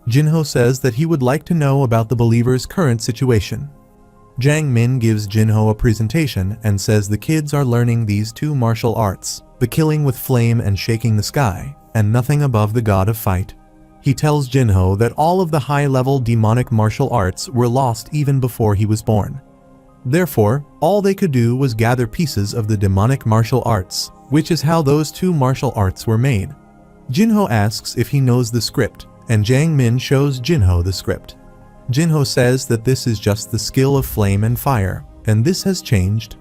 Jinho says that he would like to know about the believer's current situation. Jiang Min gives Jinho a presentation and says the kids are learning these two martial arts, the killing with flame and shaking the sky, and nothing above the god of fight. He tells Jinho that all of the high-level demonic martial arts were lost even before he was born. Therefore, all they could do was gather pieces of the demonic martial arts, which is how those two martial arts were made. Jinho asks if he knows the script, and Jiang Min shows Jinho the script. Jinho says that this is just the skill of flame and fire, and this has changed.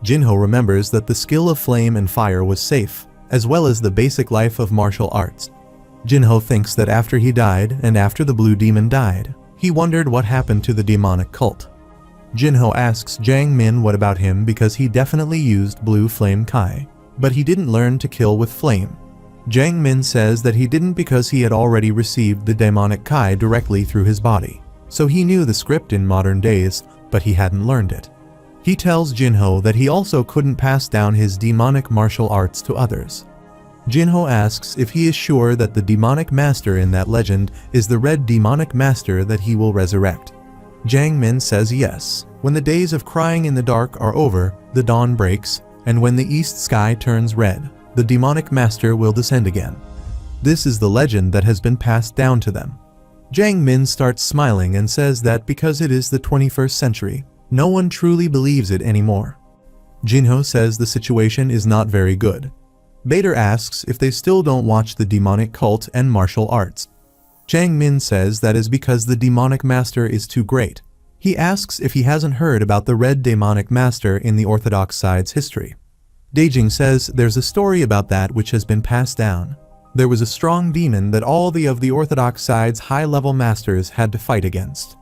Jinho remembers that the skill of flame and fire was safe, as well as the basic life of martial arts. Jinho thinks that after he died and after the blue demon died, he wondered what happened to the demonic cult. Jinho asks Jiang Min what about him because he definitely used blue flame kai, but he didn't learn to kill with flame. Jiang Min says that he didn't because he had already received the demonic kai directly through his body, so he knew the script in modern days, but he hadn't learned it. He tells Jinho that he also couldn't pass down his demonic martial arts to others. Jinho asks if he is sure that the demonic master in that legend is the red demonic master that he will resurrect. Jiang Min says yes. When the days of crying in the dark are over, the dawn breaks, and when the east sky turns red, the demonic master will descend again. This is the legend that has been passed down to them. Jiang Min starts smiling and says that because it is the 21st century, no one truly believes it anymore. Jinho says the situation is not very good. Bader asks if they still don't watch the demonic cult and martial arts. Jiang Min says that is because the demonic master is too great. He asks if he hasn't heard about the red demonic master in the orthodox side's history. Daejing says there's a story about that which has been passed down. There was a strong demon that all of the orthodox side's high-level masters had to fight against.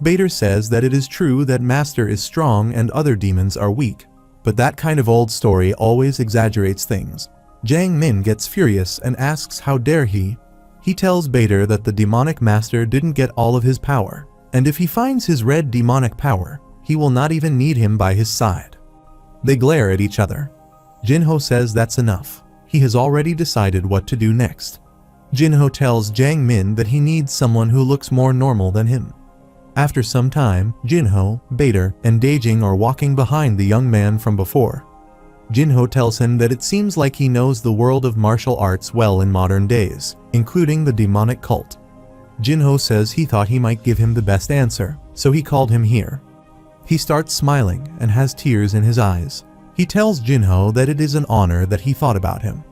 Bader says that it is true that master is strong and other demons are weak, but that kind of old story always exaggerates things. Jiang Min gets furious and asks how dare he. He tells Bader that the demonic master didn't get all of his power, and if he finds his red demonic power, he will not even need him by his side. They glare at each other. Jinho says that's enough. He has already decided what to do next. Jinho tells Jiang Min that he needs someone who looks more normal than him. After some time, Jinho, Bader, and Daejing are walking behind the young man from before. Jinho tells him that it seems like he knows the world of martial arts well in modern days, including the demonic cult. Jinho says he thought he might give him the best answer, so he called him here. He starts smiling and has tears in his eyes. He tells Jinho that it is an honor that he thought about him.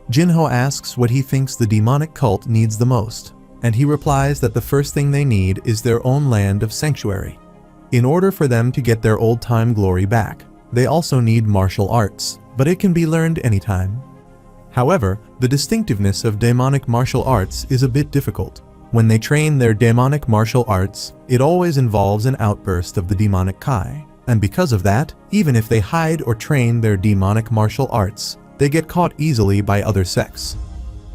Jinho asks what he thinks the demonic cult needs the most, and he replies that the first thing they need is their own land of sanctuary. In order for them to get their old-time glory back, they also need martial arts, but it can be learned anytime. However, the distinctiveness of demonic martial arts is a bit difficult. When they train their demonic martial arts, it always involves an outburst of the demonic kai, and because of that, even if they hide or train their demonic martial arts, they get caught easily by other sects.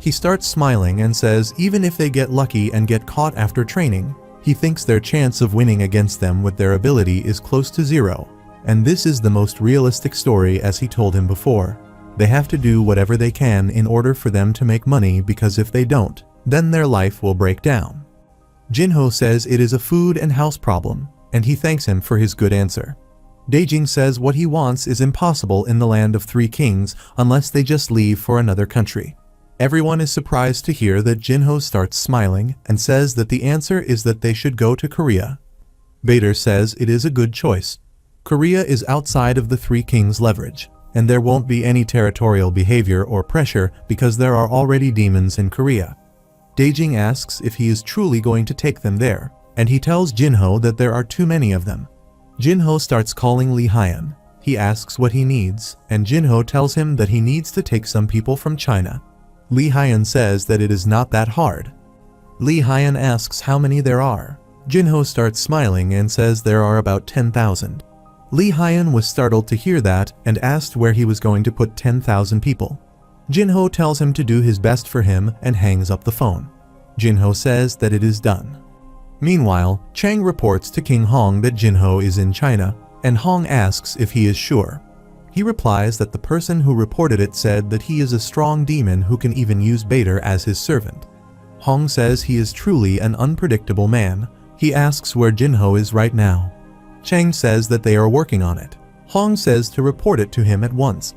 He starts smiling and says even if they get lucky and get caught after training, he thinks their chance of winning against them with their ability is close to zero. And this is the most realistic story, as he told him before. They have to do whatever they can in order for them to make money, because if they don't, then their life will break down. Jinho says it is a food and house problem, and he thanks him for his good answer. Daejing says what he wants is impossible in the land of three kings unless they just leave for another country. Everyone is surprised to hear that Jinho starts smiling and says that the answer is that they should go to Korea. Bader says it is a good choice. Korea is outside of the Three Kings' leverage, and there won't be any territorial behavior or pressure because there are already demons in Korea. Daejing asks if he is truly going to take them there, and he tells Jinho that there are too many of them. Jinho starts calling Li Hyan. He asks what he needs, and Jinho tells him that he needs to take some people from China. Li Hyan says that it is not that hard. Li Hyan asks how many there are. Jinho starts smiling and says there are about 10,000. Li Hyan was startled to hear that and asked where he was going to put 10,000 people. Jinho tells him to do his best for him and hangs up the phone. Jinho says that it is done. Meanwhile, Chang reports to King Hong that Jinho is in China, and Hong asks if he is sure. He replies that the person who reported it said that he is a strong demon who can even use Bader as his servant. Hong says he is truly an unpredictable man. He asks where Jinho is right now. Chang says that they are working on it. Hong says to report it to him at once.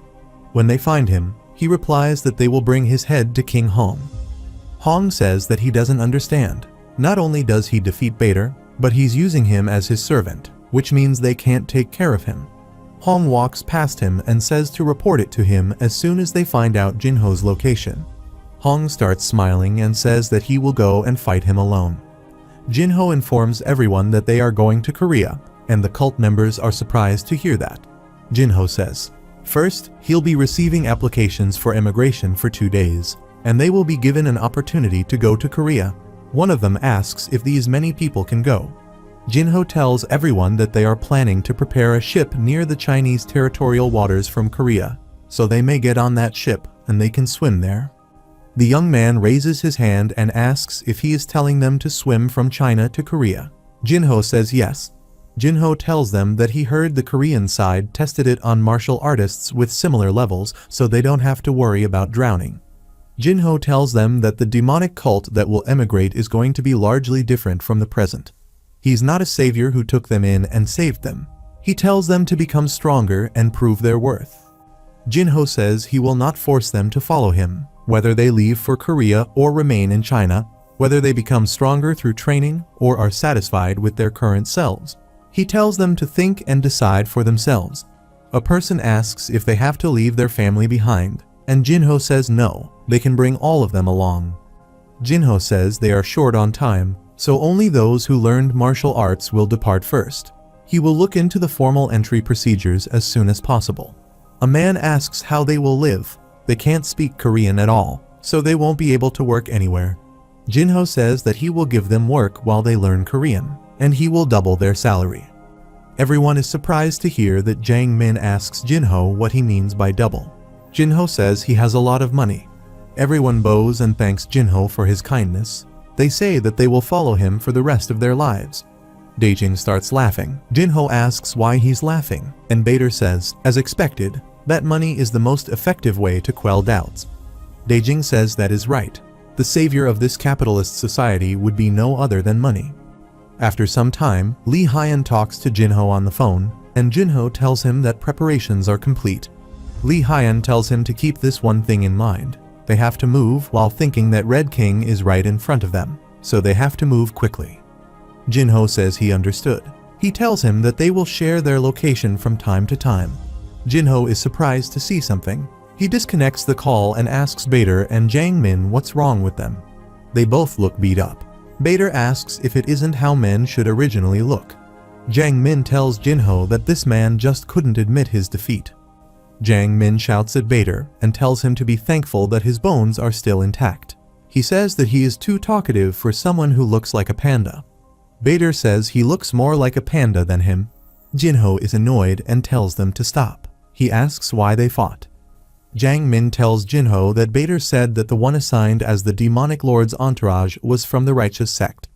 When they find him, he replies that they will bring his head to King Hong. Hong says that he doesn't understand. Not only does he defeat Bader, but he's using him as his servant, which means they can't take care of him. Hong walks past him and says to report it to him as soon as they find out Jinho's location. Hong starts smiling and says that he will go and fight him alone. Jinho informs everyone that they are going to Korea, and the cult members are surprised to hear that. Jinho says, First, he'll be receiving applications for immigration for 2 days, and they will be given an opportunity to go to Korea. One of them asks if these many people can go. Jinho tells everyone that they are planning to prepare a ship near the Chinese territorial waters from Korea, so they may get on that ship and they can swim there. The young man raises his hand and asks if he is telling them to swim from China to Korea. Jinho says yes. Jinho tells them that he heard the Korean side tested it on martial artists with similar levels, so they don't have to worry about drowning. Jinho tells them that the demonic cult that will emigrate is going to be largely different from the present. He's not a savior who took them in and saved them. He tells them to become stronger and prove their worth. Jinho says he will not force them to follow him, whether they leave for Korea or remain in China, whether they become stronger through training or are satisfied with their current selves. He tells them to think and decide for themselves. A person asks if they have to leave their family behind, and Jinho says no, they can bring all of them along. Jinho says they are short on time, so only those who learned martial arts will depart first. He will look into the formal entry procedures as soon as possible. A man asks how they will live. They can't speak Korean at all, so they won't be able to work anywhere. Jinho says that he will give them work while they learn Korean, and he will double their salary. Everyone is surprised to hear that Jang Min asks Jinho what he means by double. Jinho says he has a lot of money. Everyone bows and thanks Jinho for his kindness. They say that they will follow him for the rest of their lives. Daejing starts laughing. Jinho asks why he's laughing, and Bader says, as expected, that money is the most effective way to quell doubts. Daejing says that is right. The savior of this capitalist society would be no other than money. After some time, Lee Hyun talks to Jinho on the phone, and Jinho tells him that preparations are complete. Lee Hyun tells him to keep this one thing in mind. They have to move while thinking that Red King is right in front of them, so they have to move quickly. Jinho says he understood. He tells him that they will share their location from time to time. Jinho is surprised to see something. He disconnects the call and asks Bader and Jang Min what's wrong with them. They both look beat up. Bader asks if it isn't how men should originally look. Jang Min tells Jinho that this man just couldn't admit his defeat. Jang Min shouts at Bader and tells him to be thankful that his bones are still intact. He says that he is too talkative for someone who looks like a panda. Bader says he looks more like a panda than him. Jinho is annoyed and tells them to stop. He asks why they fought. Jang Min tells Jinho that Bader said that the one assigned as the demonic lord's entourage was from the righteous sect.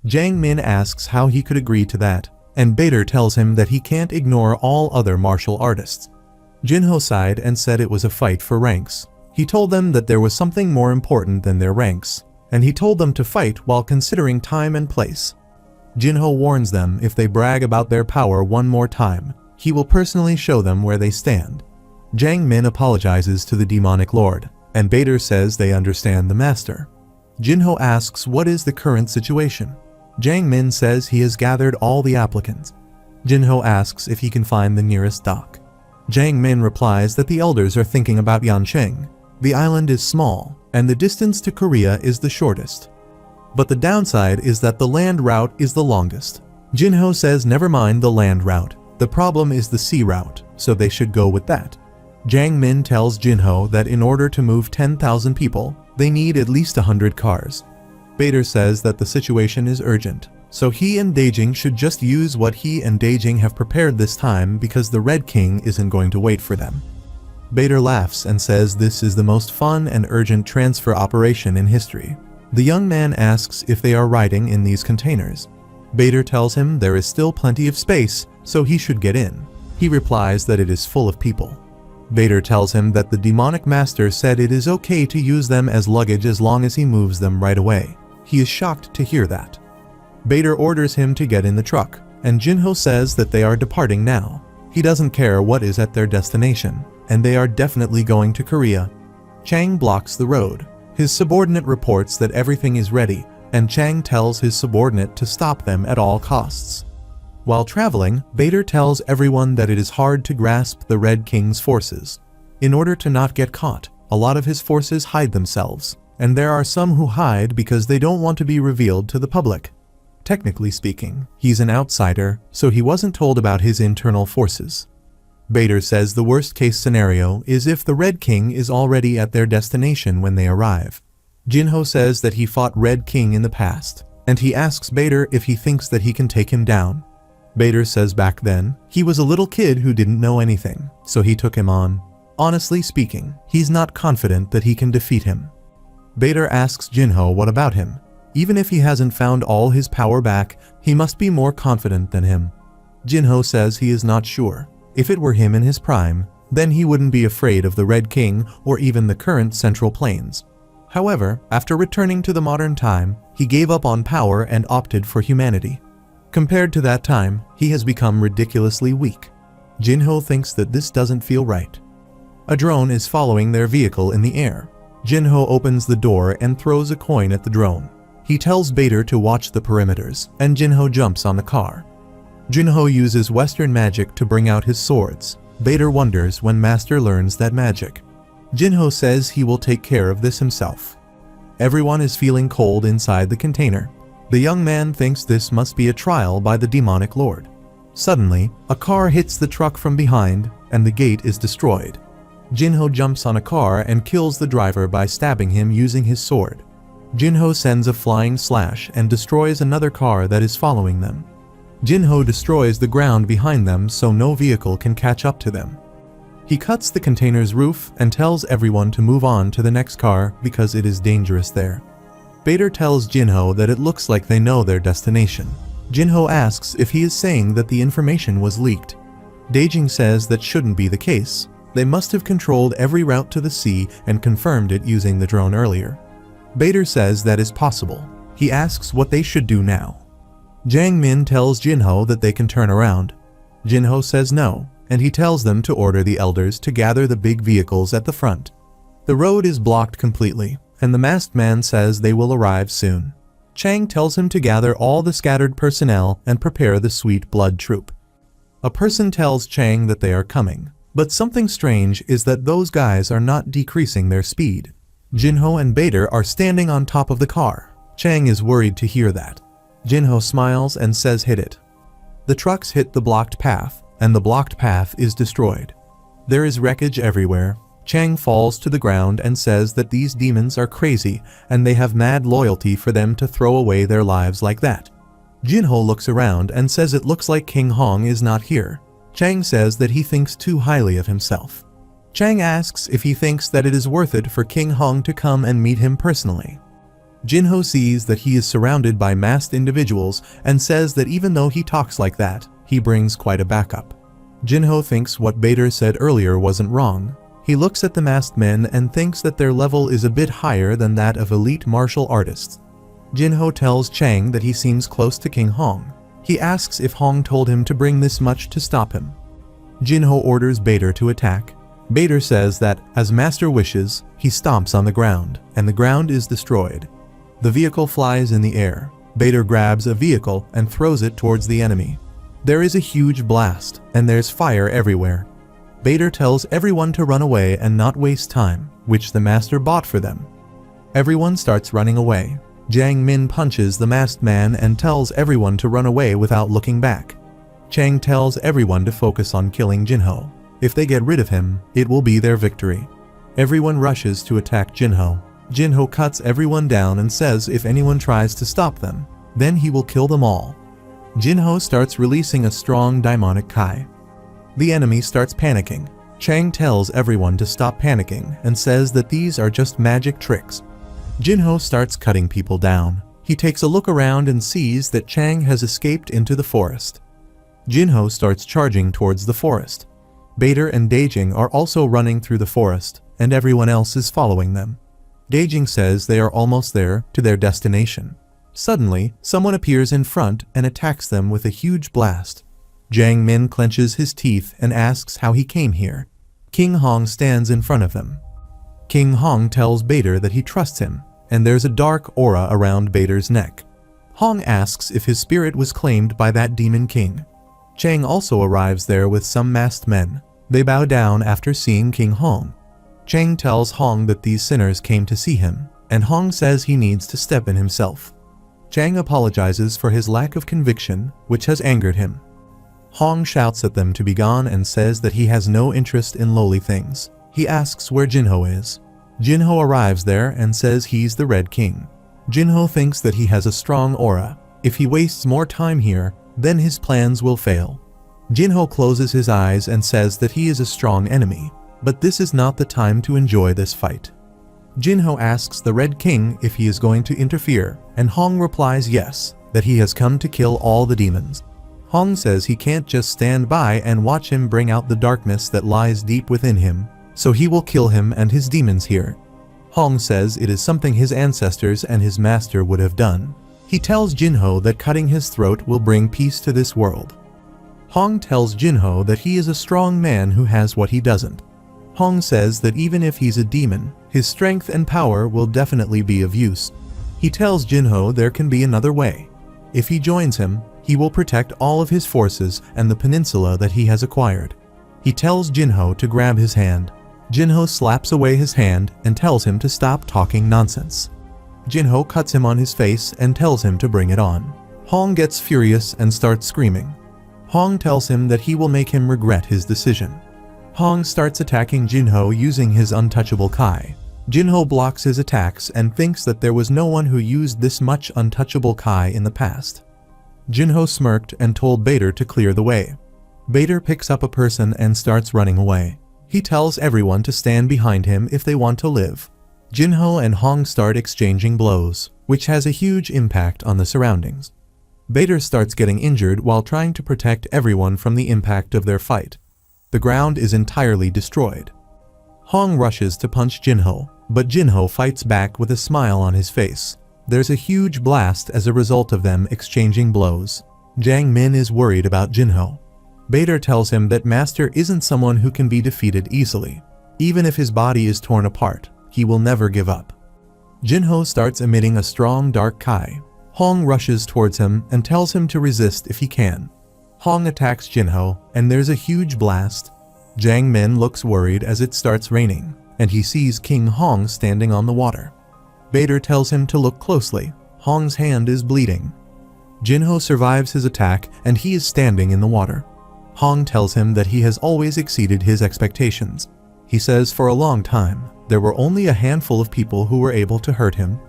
Jang Min asks how he could agree to that, and Bader tells him that he can't ignore all other martial artists. Jinho sighed and said it was a fight for ranks. He told them that there was something more important than their ranks, and he told them to fight while considering time and place. Jinho warns them if they brag about their power one more time, he will personally show them where they stand. Jang Min apologizes to the demonic lord, and Bader says they understand the master. Jinho asks what is the current situation. Jang Min says he has gathered all the applicants. Jinho asks if he can find the nearest dock. Jang Min replies that the elders are thinking about Yancheng. The island is small, and the distance to Korea is the shortest. But the downside is that the land route is the longest. Jinho says never mind the land route. The problem is the sea route, so they should go with that. Jang Min tells Jinho that in order to move 10,000 people, they need at least 100 cars. Bader says that the situation is urgent, so he and Daejing should just use what he and Daejing have prepared this time because the Red King isn't going to wait for them. Bader laughs and says this is the most fun and urgent transfer operation in history. The young man asks if they are riding in these containers. Bader tells him there is still plenty of space, so he should get in. He replies that it is full of people. Bader tells him that the demonic master said it is okay to use them as luggage as long as he moves them right away. He is shocked to hear that. Bader orders him to get in the truck, and Jinho says that they are departing now. He doesn't care what is at their destination, and they are definitely going to Korea. Chang blocks the road. His subordinate reports that everything is ready, and Chang tells his subordinate to stop them at all costs. While traveling, Bader tells everyone that it is hard to grasp the Red King's forces. In order to not get caught, a lot of his forces hide themselves, and there are some who hide because they don't want to be revealed to the public. Technically speaking, he's an outsider, so he wasn't told about his internal forces. Bader says the worst case scenario is if the Red King is already at their destination when they arrive. Jinho says that he fought Red King in the past, and he asks Bader if he thinks that he can take him down. Bader says back then, he was a little kid who didn't know anything, so he took him on. Honestly speaking, he's not confident that he can defeat him. Bader asks Jinho what about him. Even if he hasn't found all his power back, he must be more confident than him. Jinho says he is not sure. If it were him in his prime, then he wouldn't be afraid of the Red King or even the current Central Plains. However, after returning to the modern time, he gave up on power and opted for humanity. Compared to that time, he has become ridiculously weak. Jinho thinks that this doesn't feel right. A drone is following their vehicle in the air. Jinho opens the door and throws a coin at the drone. He tells Bader to watch the perimeters, and Jinho jumps on the car. Jinho uses Western magic to bring out his swords. Bader wonders when Master learns that magic. Jinho says he will take care of this himself. Everyone is feeling cold inside the container. The young man thinks this must be a trial by the demonic lord. Suddenly, a car hits the truck from behind, and the gate is destroyed. Jinho jumps on a car and kills the driver by stabbing him using his sword. Jinho sends a flying slash and destroys another car that is following them. Jinho destroys the ground behind them so no vehicle can catch up to them. He cuts the container's roof and tells everyone to move on to the next car because it is dangerous there. Bader tells Jinho that it looks like they know their destination. Jinho asks if he is saying that the information was leaked. Daejing says that shouldn't be the case. They must have controlled every route to the sea and confirmed it using the drone earlier. Bader says that is possible. He asks what they should do now. Jiang Min tells Jinho that they can turn around. Jinho says no, and he tells them to order the elders to gather the big vehicles at the front. The road is blocked completely, and the masked man says they will arrive soon. Chang tells him to gather all the scattered personnel and prepare the Sweet Blood troop. A person tells Chang that they are coming, but something strange is that those guys are not decreasing their speed. Jinho and Bader are standing on top of the car. Chang is worried to hear that. Jinho smiles and says hit it. The trucks hit the blocked path, and the blocked path is destroyed. There is wreckage everywhere. Chang falls to the ground and says that these demons are crazy and they have mad loyalty for them to throw away their lives like that. Jinho looks around and says it looks like King Hong is not here. Chang says that he thinks too highly of himself. Chang asks if he thinks that it is worth it for King Hong to come and meet him personally. Jinho sees that he is surrounded by masked individuals and says that even though he talks like that, he brings quite a backup. Jinho thinks what Bader said earlier wasn't wrong. He looks at the masked men and thinks that their level is a bit higher than that of elite martial artists. Jinho tells Chang that he seems close to King Hong. He asks if Hong told him to bring this much to stop him. Jinho orders Bader to attack. Bader says that, as Master wishes, he stomps on the ground, and the ground is destroyed. The vehicle flies in the air. Bader grabs a vehicle and throws it towards the enemy. There is a huge blast, and there's fire everywhere. Bader tells everyone to run away and not waste time, which the master bought for them. Everyone starts running away. Jiang Min punches the masked man and tells everyone to run away without looking back. Chang tells everyone to focus on killing Jinho. If they get rid of him, it will be their victory. Everyone rushes to attack Jinho. Jinho cuts everyone down and says if anyone tries to stop them, then he will kill them all. Jinho starts releasing a strong demonic Kai. The enemy starts panicking. Chang tells everyone to stop panicking and says that these are just magic tricks. Jinho starts cutting people down. He takes a look around and sees that Chang has escaped into the forest. Jinho starts charging towards the forest. Bader and Daejing are also running through the forest, and everyone else is following them. Daejing says they are almost there to their destination. Suddenly, someone appears in front and attacks them with a huge blast. Jiang Min clenches his teeth and asks how he came here. King Hong stands in front of them. King Hong tells Bader that he trusts him, and there's a dark aura around Bader's neck. Hong asks if his spirit was claimed by that demon king. Chang also arrives there with some masked men. They bow down after seeing King Hong. Chang tells Hong that these sinners came to see him, and Hong says he needs to step in himself. Chang apologizes for his lack of conviction, which has angered him. Hong shouts at them to be gone and says that he has no interest in lowly things. He asks where Jinho is. Jinho arrives there and says he's the Red King. Jinho thinks that he has a strong aura. If he wastes more time here, then his plans will fail. Jinho closes his eyes and says that he is a strong enemy, but this is not the time to enjoy this fight. Jinho asks the Red King if he is going to interfere, and Hong replies yes, that he has come to kill all the demons. Hong says he can't just stand by and watch him bring out the darkness that lies deep within him, so he will kill him and his demons here. Hong says it is something his ancestors and his master would have done. He tells Jinho that cutting his throat will bring peace to this world. Hong tells Jinho that he is a strong man who has what he doesn't. Hong says that even if he's a demon, his strength and power will definitely be of use. He tells Jinho there can be another way. If he joins him, he will protect all of his forces and the peninsula that he has acquired. He tells Jinho to grab his hand. Jinho slaps away his hand and tells him to stop talking nonsense. Jinho cuts him on his face and tells him to bring it on. Hong gets furious and starts screaming. Hong tells him that he will make him regret his decision. Hong starts attacking Jinho using his untouchable Kai. Jinho blocks his attacks and thinks that there was no one who used this much untouchable Kai in the past. Jinho smirked and told Bader to clear the way. Bader picks up a person and starts running away. He tells everyone to stand behind him if they want to live. Jinho and Hong start exchanging blows, which has a huge impact on the surroundings. Bader starts getting injured while trying to protect everyone from the impact of their fight. The ground is entirely destroyed. Hong rushes to punch Jinho, but Jinho fights back with a smile on his face. There's a huge blast as a result of them exchanging blows. Jiang Min is worried about Jinho. Bader tells him that Master isn't someone who can be defeated easily. Even if his body is torn apart, he will never give up. Jinho starts emitting a strong dark Kai. Hong rushes towards him and tells him to resist if he can. Hong attacks Jinho, and there's a huge blast. Jiang Min looks worried as it starts raining, and he sees King Hong standing on the water. Bader tells him to look closely. Hong's hand is bleeding. Jinho survives his attack and he is standing in the water. Hong tells him that he has always exceeded his expectations. He says for a long time, there were only a handful of people who were able to hurt him.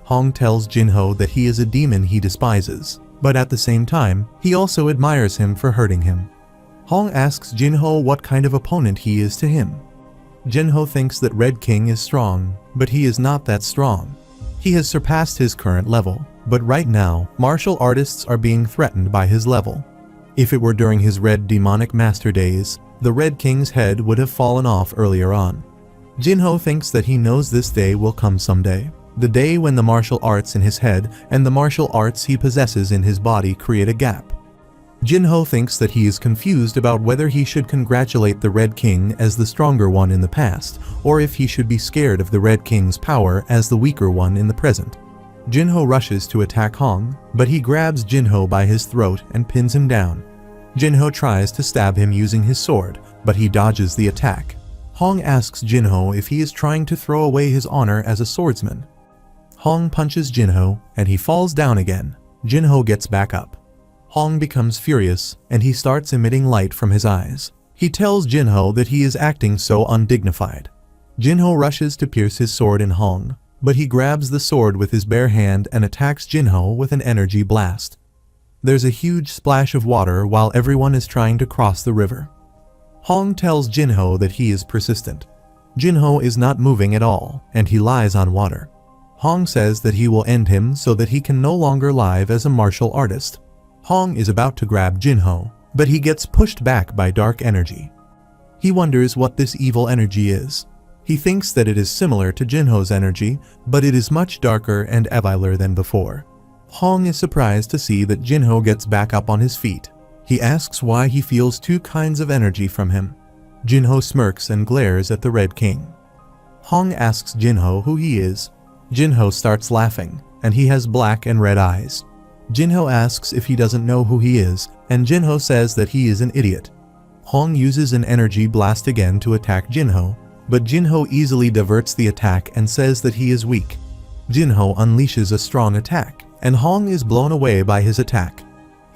Hong tells Jinho that he is a demon he despises, but at the same time, he also admires him for hurting him. Hong asks Jinho what kind of opponent he is to him. Jinho thinks that Red King is strong, but he is not that strong. He has surpassed his current level, but right now, martial artists are being threatened by his level. If it were during his Red Demonic Master days, the Red King's head would have fallen off earlier on. Jinho thinks that he knows this day will come someday. The day when the martial arts in his head and the martial arts he possesses in his body create a gap. Jinho thinks that he is confused about whether he should congratulate the Red King as the stronger one in the past, or if he should be scared of the Red King's power as the weaker one in the present. Jinho rushes to attack Hong, but he grabs Jinho by his throat and pins him down. Jinho tries to stab him using his sword, but he dodges the attack. Hong asks Jinho if he is trying to throw away his honor as a swordsman. Hong punches Jinho, and he falls down again. Jinho gets back up. Hong becomes furious, and he starts emitting light from his eyes. He tells Jinho that he is acting so undignified. Jinho rushes to pierce his sword in Hong, but he grabs the sword with his bare hand and attacks Jinho with an energy blast. There's a huge splash of water while everyone is trying to cross the river. Hong tells Jinho that he is persistent. Jinho is not moving at all, and he lies on water. Hong says that he will end him so that he can no longer live as a martial artist. Hong is about to grab Jinho, but he gets pushed back by dark energy. He wonders what this evil energy is. He thinks that it is similar to Jinho's energy, but it is much darker and eviler than before. Hong is surprised to see that Jinho gets back up on his feet. He asks why he feels two kinds of energy from him. Jinho smirks and glares at the Red King. Hong asks Jinho who he is. Jinho starts laughing, and he has black and red eyes. Jinho asks if he doesn't know who he is, and Jinho says that he is an idiot. Hong uses an energy blast again to attack Jinho, but Jinho easily diverts the attack and says that he is weak. Jinho unleashes a strong attack, and Hong is blown away by his attack.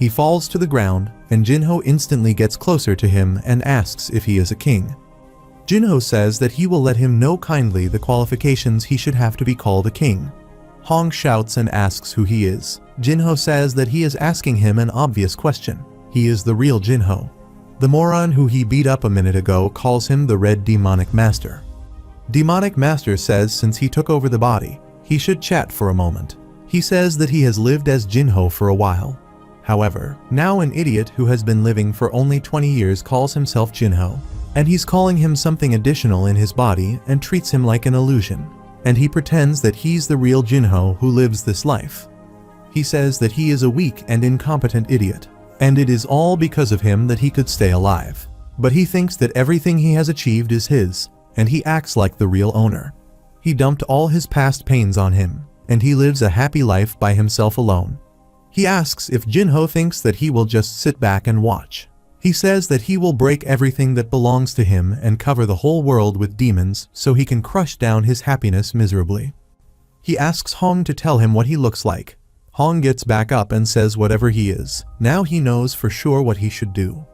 He falls to the ground, and Jinho instantly gets closer to him and asks if he is a king. Jinho says that he will let him know kindly the qualifications he should have to be called a king. Hong shouts and asks who he is. Jinho says that he is asking him an obvious question. He is the real Jinho. The moron who he beat up a minute ago calls him the Red Demonic Master. Demonic Master says since he took over the body, he should chat for a moment. He says that he has lived as Jinho for a while. However, now an idiot who has been living for only 20 years calls himself Jinho, and he's calling him something additional in his body and treats him like an illusion. And he pretends that he's the real Jinho who lives this life. He says that he is a weak and incompetent idiot, and it is all because of him that he could stay alive. But he thinks that everything he has achieved is his, and he acts like the real owner. He dumped all his past pains on him, and he lives a happy life by himself alone. He asks if Jinho thinks that he will just sit back and watch. He says that he will break everything that belongs to him and cover the whole world with demons so he can crush down his happiness miserably. He asks Hong to tell him what he looks like. Hong gets back up and says whatever he is. Now he knows for sure what he should do.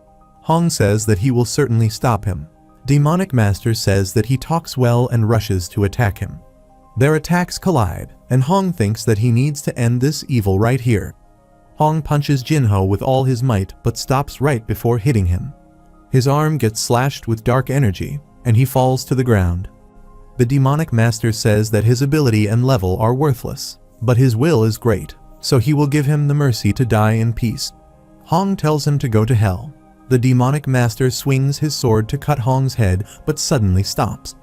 Hong says that he will certainly stop him. Demonic Master says that he talks well and rushes to attack him. Their attacks collide, and Hong thinks that he needs to end this evil right here. Hong punches Jinho with all his might but stops right before hitting him. His arm gets slashed with dark energy, and he falls to the ground. The Demonic Master says that his ability and level are worthless, but his will is great, so he will give him the mercy to die in peace. Hong tells him to go to hell. The Demonic Master swings his sword to cut Hong's head but suddenly stops.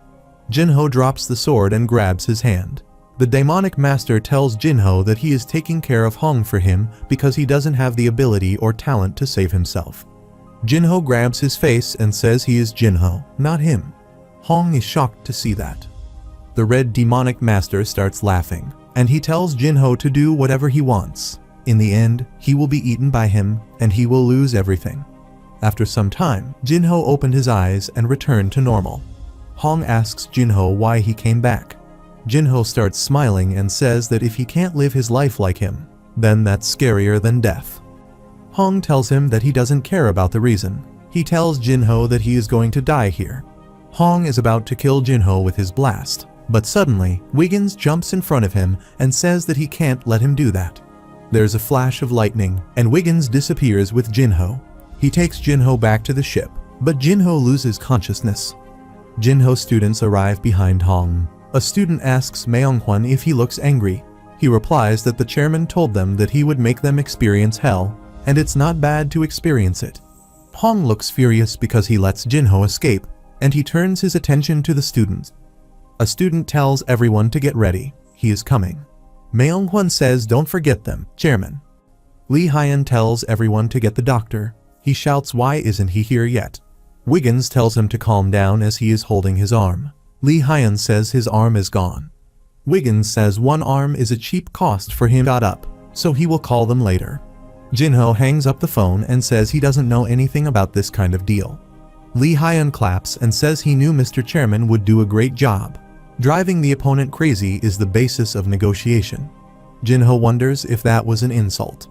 Jinho drops the sword and grabs his hand. The Demonic Master tells Jinho that he is taking care of Hong for him because he doesn't have the ability or talent to save himself. Jinho grabs his face and says he is Jinho, not him. Hong is shocked to see that. The Red Demonic Master starts laughing, and he tells Jinho to do whatever he wants. In the end, he will be eaten by him, and he will lose everything. After some time, Jinho opened his eyes and returned to normal. Hong asks Jinho why he came back. Jinho starts smiling and says that if he can't live his life like him, then that's scarier than death. Hong tells him that he doesn't care about the reason. He tells Jinho that he is going to die here. Hong is about to kill Jinho with his blast, but suddenly, Wiggins jumps in front of him and says that he can't let him do that. There's a flash of lightning, and Wiggins disappears with Jinho. He takes Jinho back to the ship, but Jinho loses consciousness. Jinho students arrive behind Hong. A student asks Myung-hwan if he looks angry. He replies that the chairman told them that he would make them experience hell, and it's not bad to experience it. Hong looks furious because he lets Jinho escape, and he turns his attention to the students. A student tells everyone to get ready. He is coming. Myung-hwan says don't forget them, chairman. Lee Hyun tells everyone to get the doctor. He shouts why isn't he here yet? Wiggins tells him to calm down as he is holding his arm. Lee Hyun says his arm is gone. Wiggins says one arm is a cheap cost for him. Up, so he will call them later. Jinho hangs up the phone and says he doesn't know anything about this kind of deal. Lee Hyun claps and says he knew Mr. Chairman would do a great job. Driving the opponent crazy is the basis of negotiation. Jinho wonders if that was an insult.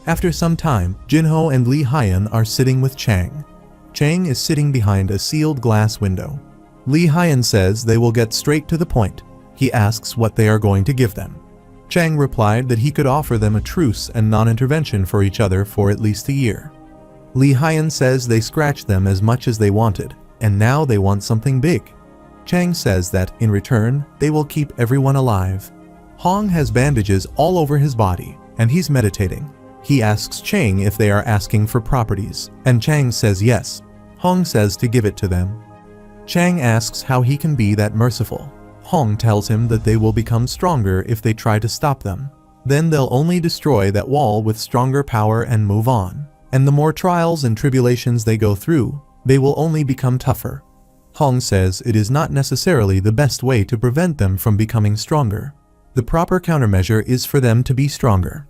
After some time, Jinho and Lee Hyun are sitting with Chang. Chang is sitting behind a sealed glass window. Lee Hyun says they will get straight to the point. He asks what they are going to give them. Chang replied that he could offer them a truce and non-intervention for each other for at least a year. Lee Hyun says they scratched them as much as they wanted, and now they want something big. Chang says that, in return, they will keep everyone alive. Hong has bandages all over his body, and he's meditating. He asks Chang if they are asking for properties, and Chang says yes. Hong says to give it to them. Chang asks how he can be that merciful. Hong tells him that they will become stronger if they try to stop them. Then they'll only destroy that wall with stronger power and move on. And the more trials and tribulations they go through, they will only become tougher. Hong says it is not necessarily the best way to prevent them from becoming stronger. The proper countermeasure is for them to be stronger.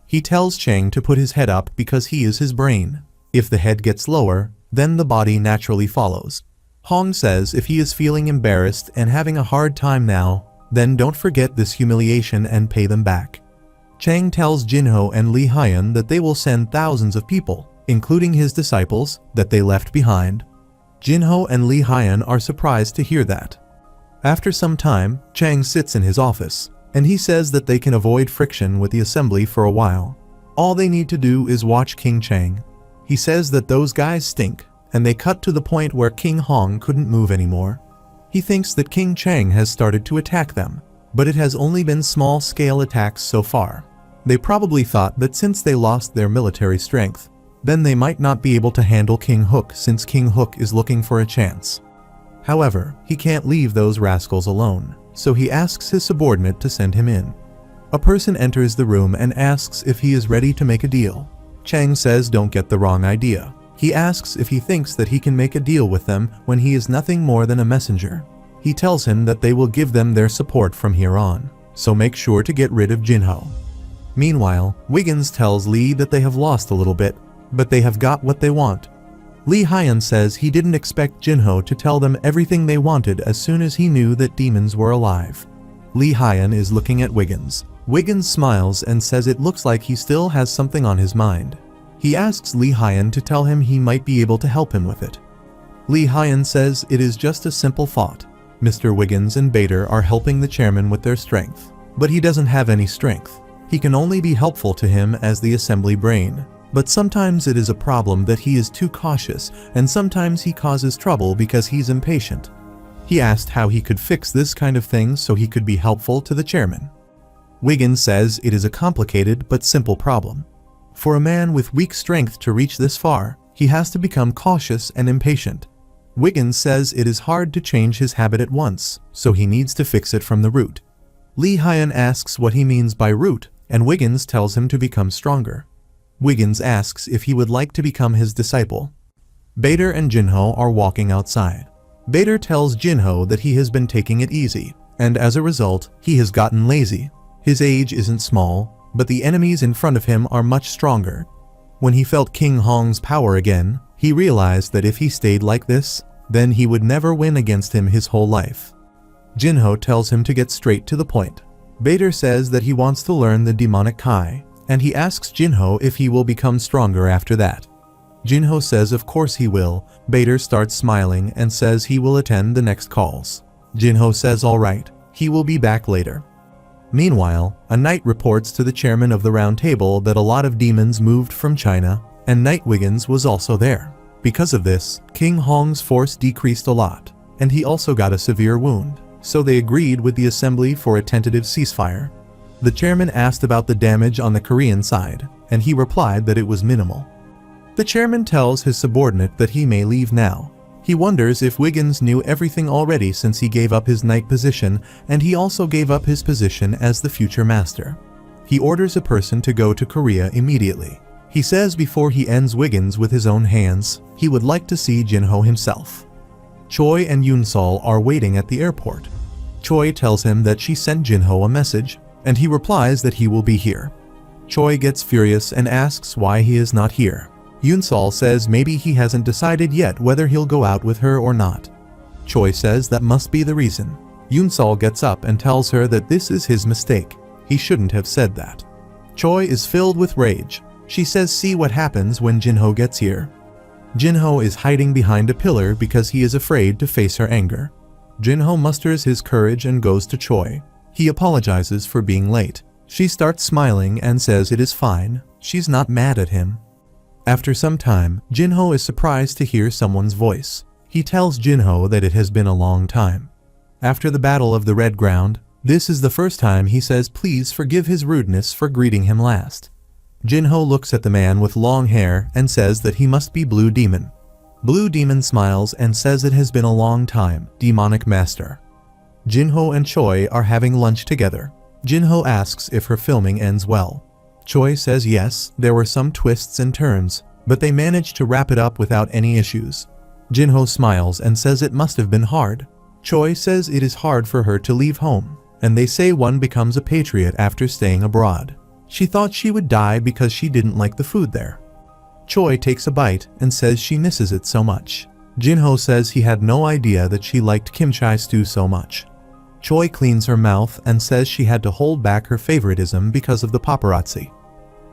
He tells Chang to put his head up because he is his brain. If the head gets lower, then the body naturally follows. Hong says if he is feeling embarrassed and having a hard time now, then don't forget this humiliation and pay them back. Chang tells Jinho and Li Haiyan that they will send thousands of people, including his disciples, that they left behind. Jinho and Li Haiyan are surprised to hear that. After some time, Chang sits in his office, and he says that they can avoid friction with the assembly for a while. All they need to do is watch King Chang. He says that those guys stink, and they cut to the point where King Hong couldn't move anymore. He thinks that King Chang has started to attack them, but it has only been small-scale attacks so far. They probably thought that since they lost their military strength, then they might not be able to handle King Hook since King Hook is looking for a chance. However, he can't leave those rascals alone, so he asks his subordinate to send him in. A person enters the room and asks if he is ready to make a deal. Chang says don't get the wrong idea. He asks if he thinks that he can make a deal with them when he is nothing more than a messenger. He tells him that they will give them their support from here on, so make sure to get rid of Jinho. Meanwhile, Wiggins tells Lee that they have lost a little bit, but they have got what they want. Li Haiyan says he didn't expect Jinho to tell them everything they wanted as soon as he knew that demons were alive. Li Haiyan is looking at Wiggins. Wiggins smiles and says it looks like he still has something on his mind. He asks Li Haiyan to tell him he might be able to help him with it. Li Haiyan says it is just a simple thought. Mr. Wiggins and Bader are helping the chairman with their strength, but he doesn't have any strength. He can only be helpful to him as the assembly brain. But sometimes it is a problem that he is too cautious, and sometimes he causes trouble because he's impatient. He asked how he could fix this kind of thing so he could be helpful to the chairman. Wiggins says it is a complicated but simple problem. For a man with weak strength to reach this far, he has to become cautious and impatient. Wiggins says it is hard to change his habit at once, so he needs to fix it from the root. Li Haiyan asks what he means by root, and Wiggins tells him to become stronger. Wiggins asks if he would like to become his disciple. Bader and Jinho are walking outside. Bader tells Jinho that he has been taking it easy, and as a result, he has gotten lazy. His age isn't small, but the enemies in front of him are much stronger. When he felt King Hong's power again, he realized that if he stayed like this, then he would never win against him his whole life. Jinho tells him to get straight to the point. Bader says that he wants to learn the demonic Kai, and he asks Jinho if he will become stronger after that. Jinho says of course he will. Bader starts smiling and says he will attend the next calls. Jinho says alright, he will be back later. Meanwhile, a knight reports to the chairman of the round table that a lot of demons moved from China, and Knight Wiggins was also there. Because of this, King Hong's force decreased a lot, and he also got a severe wound, so they agreed with the assembly for a tentative ceasefire. The chairman asked about the damage on the Korean side, and he replied that it was minimal. The chairman tells his subordinate that he may leave now. He wonders if Wiggins knew everything already since he gave up his knight position, and he also gave up his position as the future master. He orders a person to go to Korea immediately. He says before he ends Wiggins with his own hands, he would like to see Jinho himself. Choi and Yunsol are waiting at the airport. Choi tells him that she sent Jinho a message, and he replies that he will be here. Choi gets furious and asks why he is not here. Yunsol says maybe he hasn't decided yet whether he'll go out with her or not. Choi says that must be the reason. Yunsol gets up and tells her that this is his mistake. He shouldn't have said that. Choi is filled with rage. She says see what happens when Jinho gets here. Jinho is hiding behind a pillar because he is afraid to face her anger. Jinho musters his courage and goes to Choi. He apologizes for being late. She starts smiling and says it is fine. She's not mad at him. After some time, Jinho is surprised to hear someone's voice. He tells Jinho that it has been a long time. After the Battle of the Red Ground, this is the first time he says please forgive his rudeness for greeting him last. Jinho looks at the man with long hair and says that he must be Blue Demon. Blue Demon smiles and says it has been a long time, Demonic Master. Jinho and Choi are having lunch together. Jinho asks if her filming ends well. Choi says yes, there were some twists and turns, but they managed to wrap it up without any issues. Jinho smiles and says it must have been hard. Choi says it is hard for her to leave home, and they say one becomes a patriot after staying abroad. She thought she would die because she didn't like the food there. Choi takes a bite and says she misses it so much. Jinho says he had no idea that she liked kimchi stew so much. Choi cleans her mouth and says she had to hold back her favoritism because of the paparazzi.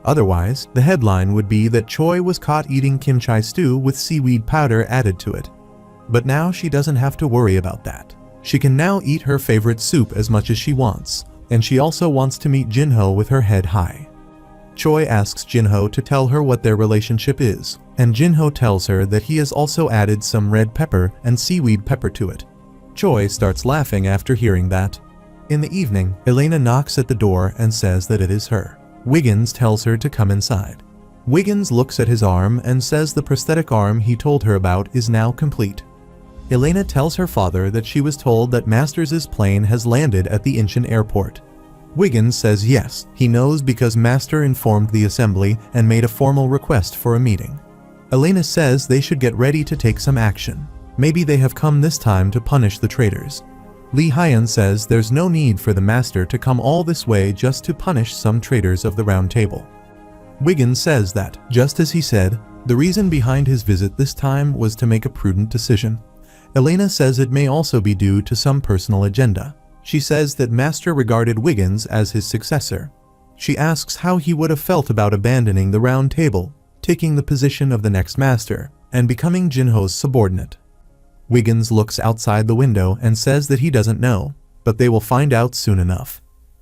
Otherwise, the headline would be that Choi was caught eating kimchi stew with seaweed powder added to it. But now she doesn't have to worry about that. She can now eat her favorite soup as much as she wants, and she also wants to meet Jinho with her head high. Choi asks Jinho to tell her what their relationship is, and Jinho tells her that he has also added some red pepper and seaweed pepper to it. Choi starts laughing after hearing that. In the evening, Elena knocks at the door and says that it is her. Wiggins tells her to come inside. Wiggins looks at his arm and says the prosthetic arm he told her about is now complete. Elena tells her father that she was told that Masters' plane has landed at the Incheon airport. Wiggins says yes, he knows because Master informed the assembly and made a formal request for a meeting. Elena says they should get ready to take some action. Maybe they have come this time to punish the traitors. Lee Hyun says there's no need for the Master to come all this way just to punish some traitors of the Round Table. Wiggins says that, just as he said, the reason behind his visit this time was to make a prudent decision. Elena says it may also be due to some personal agenda. She says that Master regarded Wiggins as his successor. She asks how he would have felt about abandoning the Round Table, taking the position of the next Master, and becoming Jinho's subordinate. Wiggins looks outside the window and says that he doesn't know, but they will find out soon enough.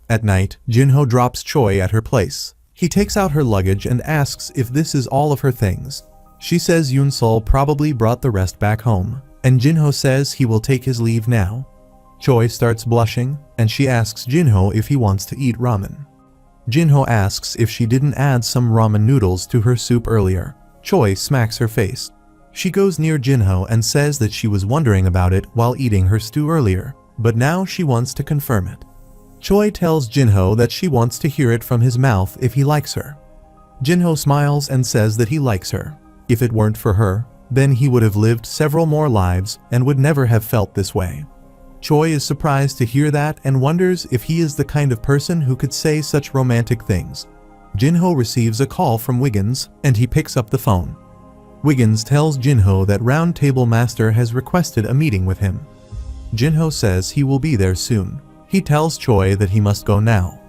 At night, Jinho drops Choi at her place. He takes out her luggage and asks if this is all of her things. She says Yoon-sol probably brought the rest back home, and Jinho says he will take his leave now. Choi starts blushing, and she asks Jinho if he wants to eat ramen. Jinho asks if she didn't add some ramen noodles to her soup earlier. Choi smacks her face. She goes near Jinho and says that she was wondering about it while eating her stew earlier, but now she wants to confirm it. Choi tells Jinho that she wants to hear it from his mouth if he likes her. Jinho smiles and says that he likes her. If it weren't for her, then he would have lived several more lives and would never have felt this way. Choi is surprised to hear that and wonders if he is the kind of person who could say such romantic things. Jinho receives a call from Wiggins, and he picks up the phone. Wiggins tells Jinho that Round Table Master has requested a meeting with him. Jinho says he will be there soon. He tells Choi that he must go now.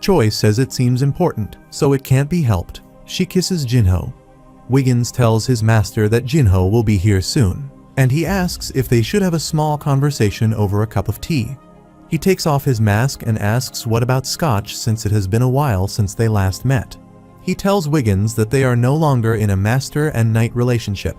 Choi says it seems important, so it can't be helped. She kisses Jinho. Wiggins tells his master that Jinho will be here soon, and he asks if they should have a small conversation over a cup of tea. He takes off his mask and asks what about scotch since it has been a while since they last met. He tells Wiggins that they are no longer in a master and knight relationship.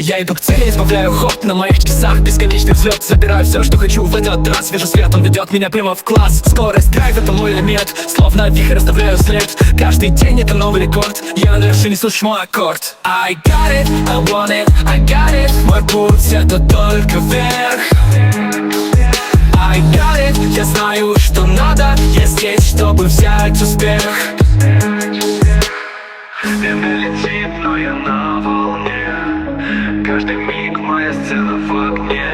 Я иду к цели, избавляю ход на моих часах. Бесконечный взлет, забираю все, что хочу в этот раз. Вижу свет, он ведет меня прямо в класс. Скорость, драйв, это мой элемент. Словно вихрь оставляю след. Каждый день это новый рекорд. Я на вершине, слышу мой аккорд. I got it, I want it, I got it. Мой путь это только вверх. I got it, я знаю, что надо. Я здесь, чтобы взять успех. Время летит, но я на волне. Каждый миг моя сцена в огне.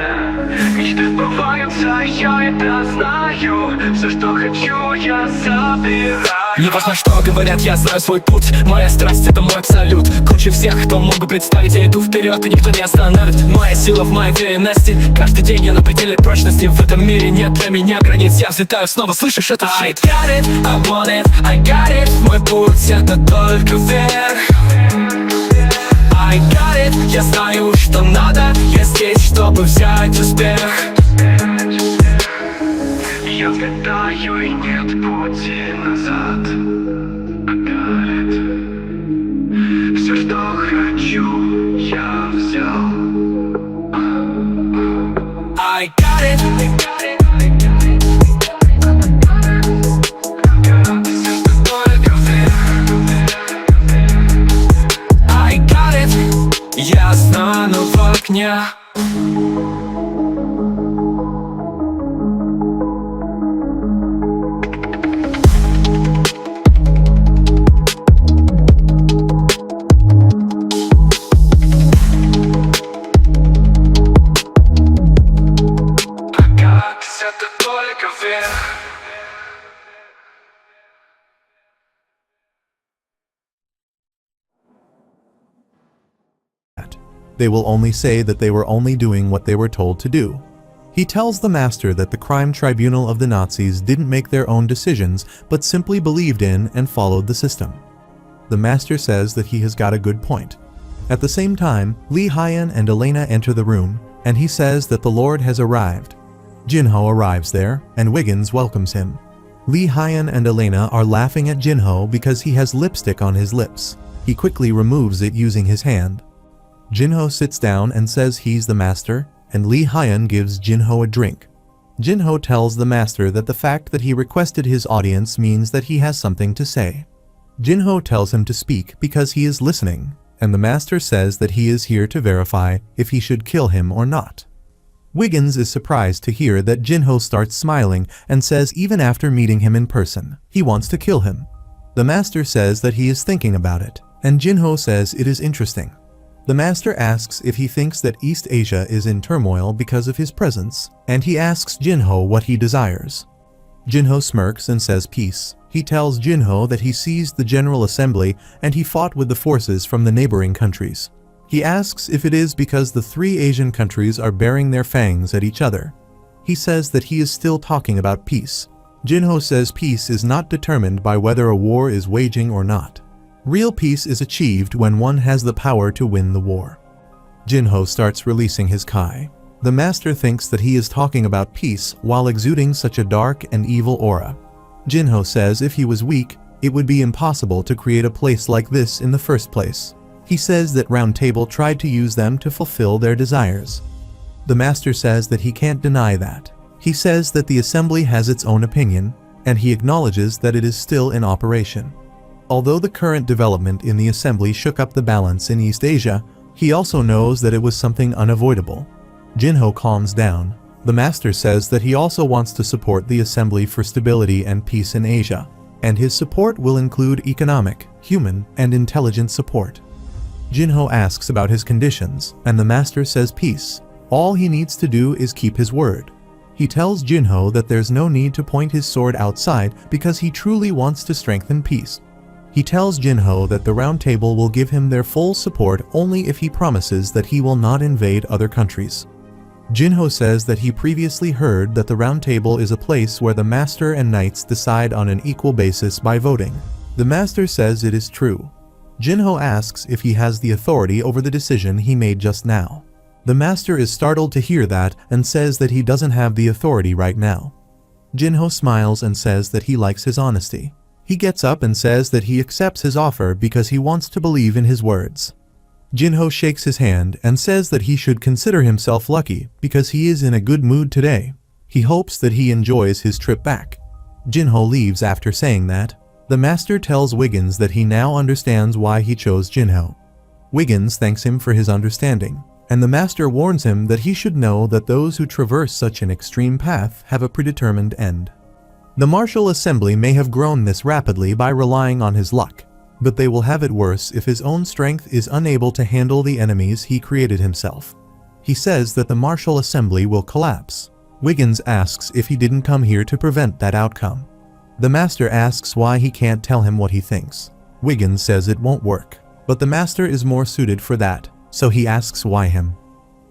Мечты сбываются, я это знаю. Все, что хочу, я забираю. Не важно, что говорят, я знаю свой путь. Моя страсть — это мой абсолют. Круче всех, кто мог бы представить, я иду вперед, и никто не остановит. Моя сила в моей уверенности. Каждый день я на пределе прочности. В этом мире нет для меня границ. Я взлетаю снова, слышишь это? I got it, I want it, I got it. Мой путь — это только вверх. I got it, я знаю, что надо. Я здесь, чтобы взять успех. Я взлетаю, и нет пути назад. I got it. Все, что хочу, я взял. I got it, I got it, I got it. Я стану в окне. Как это только вверх. They will only say that they were only doing what they were told to do. He tells the master that the crime tribunal of the Nazis didn't make their own decisions, but simply believed in and followed the system. The master says that he has got a good point. At the same time, Lee Hyun and Elena enter the room, and he says that the Lord has arrived. Jinho arrives there, and Wiggins welcomes him. Lee Hyun and Elena are laughing at Jinho because he has lipstick on his lips. He quickly removes it using his hand. Jinho sits down and says he's the master, and Lee Hyun gives Jinho a drink. Jinho tells the master that the fact that he requested his audience means that he has something to say. Jinho tells him to speak because he is listening, and the master says that he is here to verify if he should kill him or not. Wiggins is surprised to hear that Jinho starts smiling and says even after meeting him in person, he wants to kill him. The master says that he is thinking about it, and Jinho says it is interesting. The master asks if he thinks that East Asia is in turmoil because of his presence, and he asks Jinho what he desires. Jinho smirks and says peace. He tells Jinho that he seized the General Assembly and he fought with the forces from the neighboring countries. He asks if it is because the 3 Asian countries are baring their fangs at each other. He says that he is still talking about peace. Jinho says peace is not determined by whether a war is waging or not. Real peace is achieved when one has the power to win the war. Jinho starts releasing his Kai. The master thinks that he is talking about peace while exuding such a dark and evil aura. Jinho says if he was weak, it would be impossible to create a place like this in the first place. He says that Round Table tried to use them to fulfill their desires. The master says that he can't deny that. He says that the assembly has its own opinion, and he acknowledges that it is still in operation. Although the current development in the assembly shook up the balance in East Asia, he also knows that it was something unavoidable. Jinho calms down. The master says that he also wants to support the assembly for stability and peace in Asia, and his support will include economic, human, and intelligence support. Jinho asks about his conditions, and the master says peace. All he needs to do is keep his word. He tells Jinho that there's no need to point his sword outside because he truly wants to strengthen peace. He tells Jinho that the Round Table will give him their full support only if he promises that he will not invade other countries. Jinho says that he previously heard that the Round Table is a place where the master and knights decide on an equal basis by voting. The master says it is true. Jinho asks if he has the authority over the decision he made just now. The master is startled to hear that and says that he doesn't have the authority right now. Jinho smiles and says that he likes his honesty. He gets up and says that he accepts his offer because he wants to believe in his words. Jinho shakes his hand and says that he should consider himself lucky because he is in a good mood today. He hopes that he enjoys his trip back. Jinho leaves after saying that. The master tells Wiggins that he now understands why he chose Jinho. Wiggins thanks him for his understanding, and the master warns him that he should know that those who traverse such an extreme path have a predetermined end. The Martial Assembly may have grown this rapidly by relying on his luck, but they will have it worse if his own strength is unable to handle the enemies he created himself. He says that the Martial Assembly will collapse. Wiggins asks if he didn't come here to prevent that outcome. The master asks why he can't tell him what he thinks. Wiggins says it won't work, but the master is more suited for that, so he asks why him.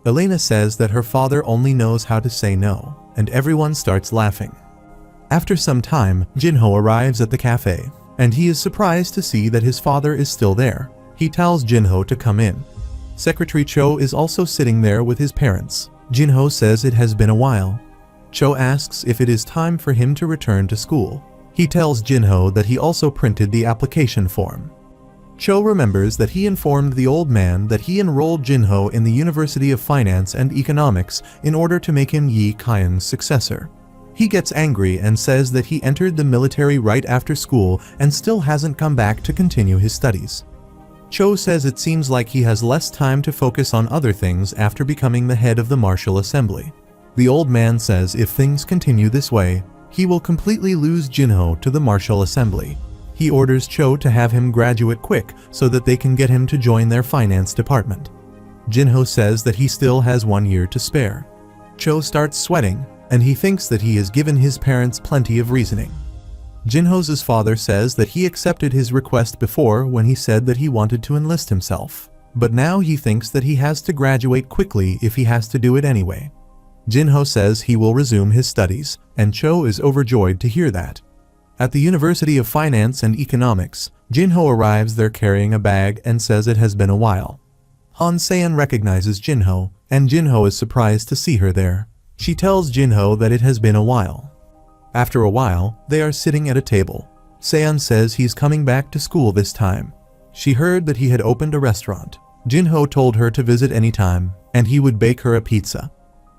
Elena says that her father only knows how to say no, and everyone starts laughing. After some time, Jinho arrives at the cafe, and he is surprised to see that his father is still there. He tells Jinho to come in. Secretary Cho is also sitting there with his parents. Jinho says it has been a while. Cho asks if it is time for him to return to school. He tells Jinho that he also printed the application form. Cho remembers that he informed the old man that he enrolled Jinho in the University of Finance and Economics in order to make him Yi Kaien's successor. He gets angry and says that he entered the military right after school and still hasn't come back to continue his studies. Cho says it seems like he has less time to focus on other things after becoming the head of the Martial Assembly. The old man says if things continue this way, he will completely lose Jinho to the Martial Assembly. He orders Cho to have him graduate quick so that they can get him to join their finance department. Jinho says that he still has 1 year to spare. Cho starts sweating, and he thinks that he has given his parents plenty of reasoning. Jinho's father says that he accepted his request before when he said that he wanted to enlist himself. but now he thinks that he has to graduate quickly if he has to do it anyway. Jinho says he will resume his studies, and Cho is overjoyed to hear that. At the University of Finance and Economics, Jinho arrives there carrying a bag and says it has been a while. Han Se-yeon recognizes Jinho, and Jinho is surprised to see her there. She tells Jinho that it has been a while. After a while, they are sitting at a table. Se-yeon says he's coming back to school this time. She heard that he had opened a restaurant. Jinho told her to visit anytime, and he would bake her a pizza.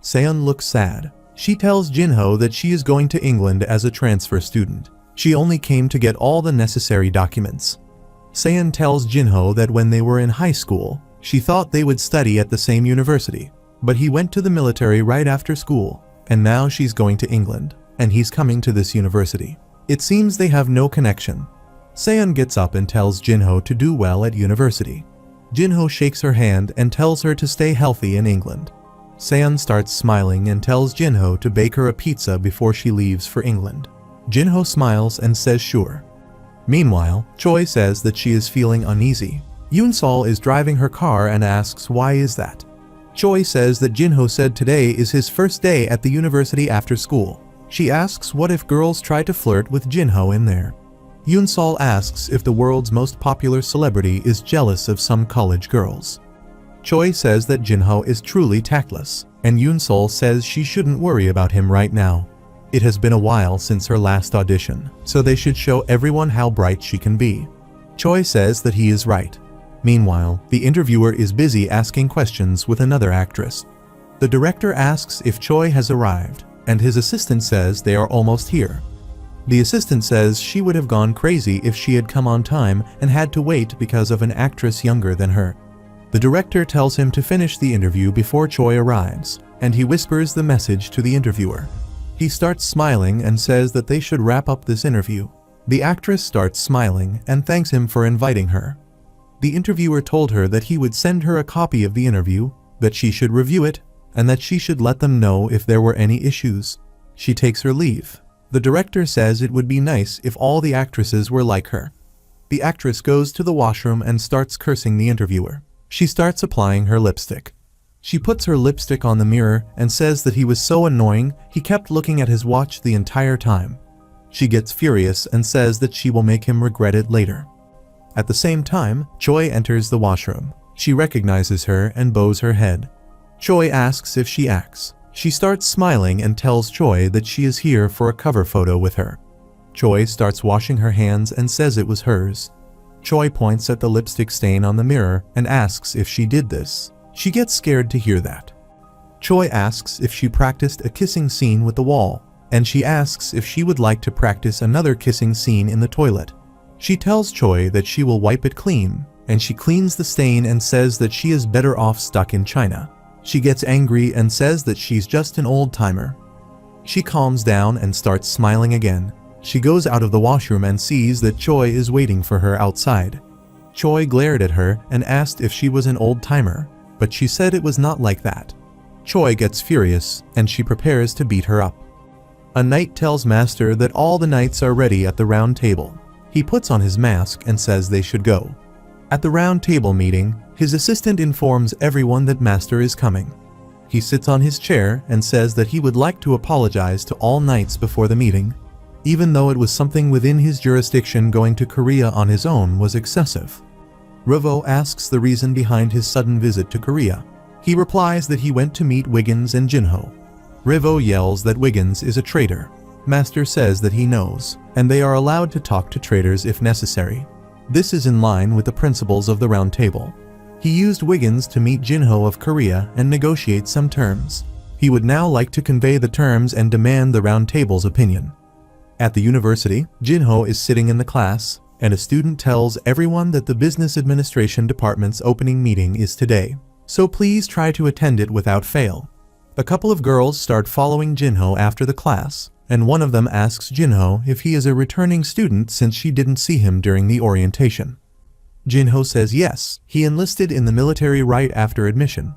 Se-yeon looks sad. She tells Jinho that she is going to England as a transfer student. She only came to get all the necessary documents. Se-yeon tells Jinho that when they were in high school, she thought they would study at the same university, but he went to the military right after school, and now she's going to England, and he's coming to this university. It seems they have no connection. Se-yeon gets up and tells Jinho to do well at university. Jinho shakes her hand and tells her to stay healthy in England. Se-yeon starts smiling and tells Jinho to bake her a pizza before she leaves for England. Jinho smiles and says sure. Meanwhile, Choi says that she is feeling uneasy. Yoon-sol is driving her car and asks why is that. Choi says that Jinho said today is his first day at the university after school. She asks what if girls try to flirt with Jinho in there. Yoon-sol asks if the world's most popular celebrity is jealous of some college girls. Choi says that Jinho is truly tactless, and Yoon-sol says she shouldn't worry about him right now. It has been a while since her last audition, so they should show everyone how bright she can be. Choi says that he is right. Meanwhile, the interviewer is busy asking questions with another actress. The director asks if Choi has arrived, and his assistant says they are almost here. The assistant says she would have gone crazy if she had come on time and had to wait because of an actress younger than her. The director tells him to finish the interview before Choi arrives, and he whispers the message to the interviewer. He starts smiling and says that they should wrap up this interview. The actress starts smiling and thanks him for inviting her. The interviewer told her that he would send her a copy of the interview, that she should review it, and that she should let them know if there were any issues. She takes her leave. The director says it would be nice if all the actresses were like her. The actress goes to the washroom and starts cursing the interviewer. She starts applying her lipstick. She puts her lipstick on the mirror and says that he was so annoying he kept looking at his watch the entire time. She gets furious and says that she will make him regret it later. At the same time, Choi enters the washroom. She recognizes her and bows her head. Choi asks if she acts. She starts smiling and tells Choi that she is here for a cover photo with her. Choi starts washing her hands and says it was hers. Choi points at the lipstick stain on the mirror and asks if she did this. She gets scared to hear that. Choi asks if she practiced a kissing scene with the wall, and she asks if she would like to practice another kissing scene in the toilet. She tells Choi that she will wipe it clean, and she cleans the stain and says that she is better off stuck in China. She gets angry and says that she's just an old-timer. She calms down and starts smiling again. She goes out of the washroom and sees that Choi is waiting for her outside. Choi glared at her and asked if she was an old-timer, but she said it was not like that. Choi gets furious and she prepares to beat her up. A knight tells Master that all the knights are ready at the round table. He puts on his mask and says they should go. At the round table meeting, his assistant informs everyone that Master is coming. He sits on his chair and says that he would like to apologize to all knights before the meeting. Even though it was something within his jurisdiction, going to Korea on his own was excessive. Revo asks the reason behind his sudden visit to Korea. He replies that he went to meet Wiggins and Jinho. Revo yells that Wiggins is a traitor. Master says that he knows, and they are allowed to talk to traitors if necessary. This is in line with the principles of the Round Table. He used Wiggins to meet Jinho of Korea and negotiate some terms. He would now like to convey the terms and demand the Round Table's opinion. At the university, Jinho is sitting in the class, and a student tells everyone that the Business Administration Department's opening meeting is today, so please try to attend it without fail. A couple of girls start following Jinho after the class, and one of them asks Jinho if he is a returning student since she didn't see him during the orientation. Jinho says yes, he enlisted in the military right after admission.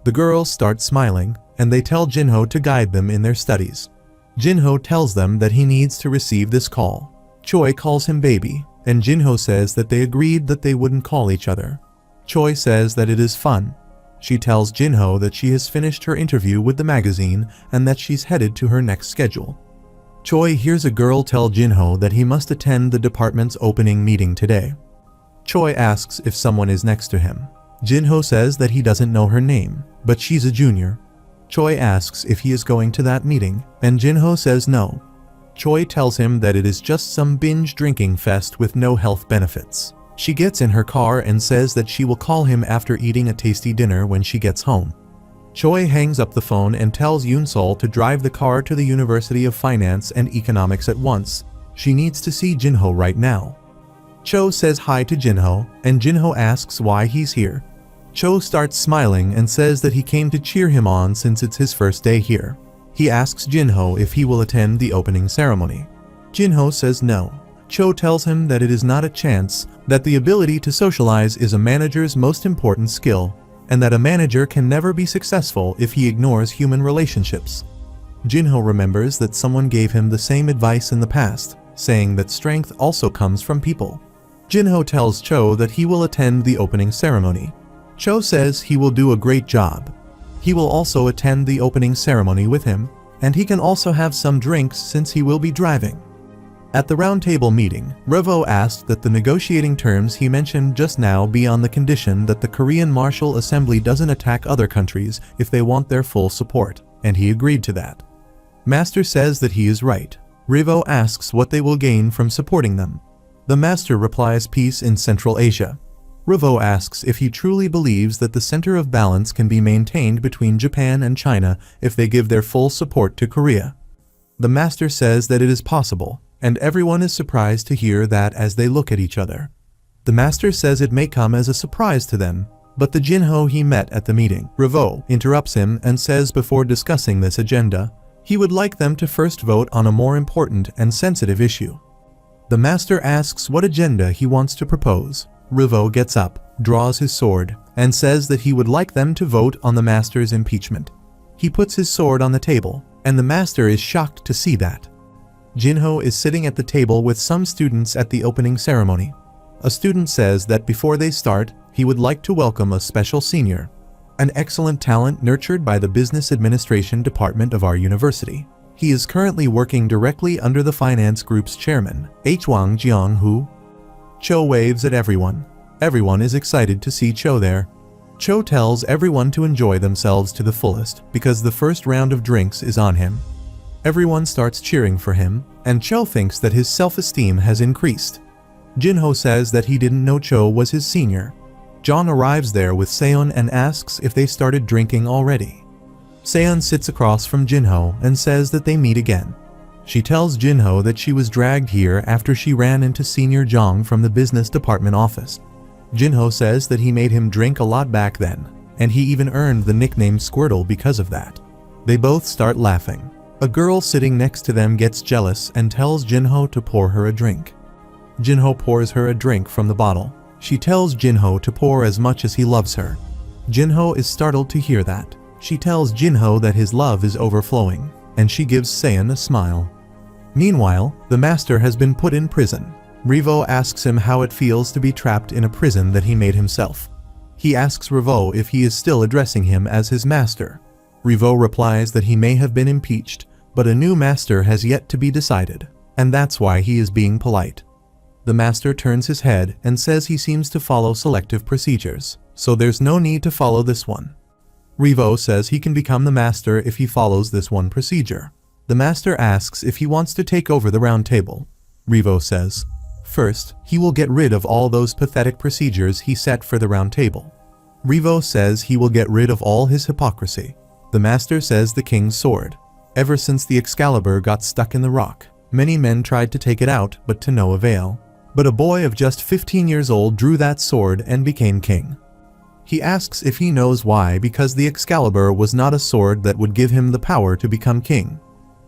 The girls start smiling, and they tell Jinho to guide them in their studies. Jinho tells them that he needs to receive this call. Choi calls him baby, and Jinho says that they agreed that they wouldn't call each other. Choi says that it is fun. She tells Jinho that she has finished her interview with the magazine and that she's headed to her next schedule. Choi hears a girl tell Jinho that he must attend the department's opening meeting today. Choi asks if someone is next to him. Jinho says that he doesn't know her name, but she's a junior. Choi asks if he is going to that meeting, and Jinho says no. Choi tells him that it is just some binge drinking fest with no health benefits. She gets in her car and says that she will call him after eating a tasty dinner when she gets home. Choi hangs up the phone and tells Yoon-sol to drive the car to the University of Finance and Economics at once. She needs to see Jinho right now. Cho says hi to Jinho, and Jinho asks why he's here. Cho starts smiling and says that he came to cheer him on since it's his first day here. He asks Jinho if he will attend the opening ceremony. Jinho says no. Cho tells him that it is not a chance, that the ability to socialize is a manager's most important skill, and that a manager can never be successful if he ignores human relationships. Jinho remembers that someone gave him the same advice in the past, saying that strength also comes from people. Jinho tells Cho that he will attend the opening ceremony. Cho says he will do a great job. He will also attend the opening ceremony with him, and he can also have some drinks since he will be driving. At the roundtable meeting, Revo asked that the negotiating terms he mentioned just now be on the condition that the Korean Martial Assembly doesn't attack other countries if they want their full support, and he agreed to that. Master says that he is right. Revo asks what they will gain from supporting them. The Master replies peace in Central Asia. Revo asks if he truly believes that the center of balance can be maintained between Japan and China if they give their full support to Korea. The Master says that it is possible, and everyone is surprised to hear that as they look at each other. The Master says it may come as a surprise to them, but the Jinho he met at the meeting, Revo, interrupts him and says before discussing this agenda, he would like them to first vote on a more important and sensitive issue. The Master asks what agenda he wants to propose. Revo gets up, draws his sword, and says that he would like them to vote on the Master's impeachment. He puts his sword on the table, and the Master is shocked to see that. Jinho is sitting at the table with some students at the opening ceremony. A student says that before they start, he would like to welcome a special senior, an excellent talent nurtured by the Business Administration Department of our university. He is currently working directly under the finance group's chairman, Hwang Jiang-hu. Cho waves at everyone. Everyone is excited to see Cho there. Cho tells everyone to enjoy themselves to the fullest because the first round of drinks is on him. Everyone starts cheering for him, and Cho thinks that his self-esteem has increased. Jinho says that he didn't know Cho was his senior. John arrives there with Seon and asks if they started drinking already. Seon sits across from Jinho and says that they meet again. She tells Jinho that she was dragged here after she ran into Senior Jong from the business department office. Jinho says that he made him drink a lot back then, and he even earned the nickname Squirtle because of that. They both start laughing. A girl sitting next to them gets jealous and tells Jinho to pour her a drink. Jinho pours her a drink from the bottle. She tells Jinho to pour as much as he loves her. Jinho is startled to hear that. She tells Jinho that his love is overflowing, and she gives Seon a smile. Meanwhile, the Master has been put in prison. Revo asks him how it feels to be trapped in a prison that he made himself. He asks Revo if he is still addressing him as his master. Revo replies that he may have been impeached, but a new master has yet to be decided, and that's why he is being polite. The Master turns his head and says he seems to follow selective procedures, so there's no need to follow this one. Revo says he can become the Master if he follows this one procedure. The Master asks if he wants to take over the round table. Revo says, first, he will get rid of all those pathetic procedures he set for the round table. Revo says he will get rid of all his hypocrisy. The Master says the king's sword. Ever since the Excalibur got stuck in the rock, many men tried to take it out, but to no avail. But a boy of just 15 years old drew that sword and became king. He asks if he knows why, because the Excalibur was not a sword that would give him the power to become king.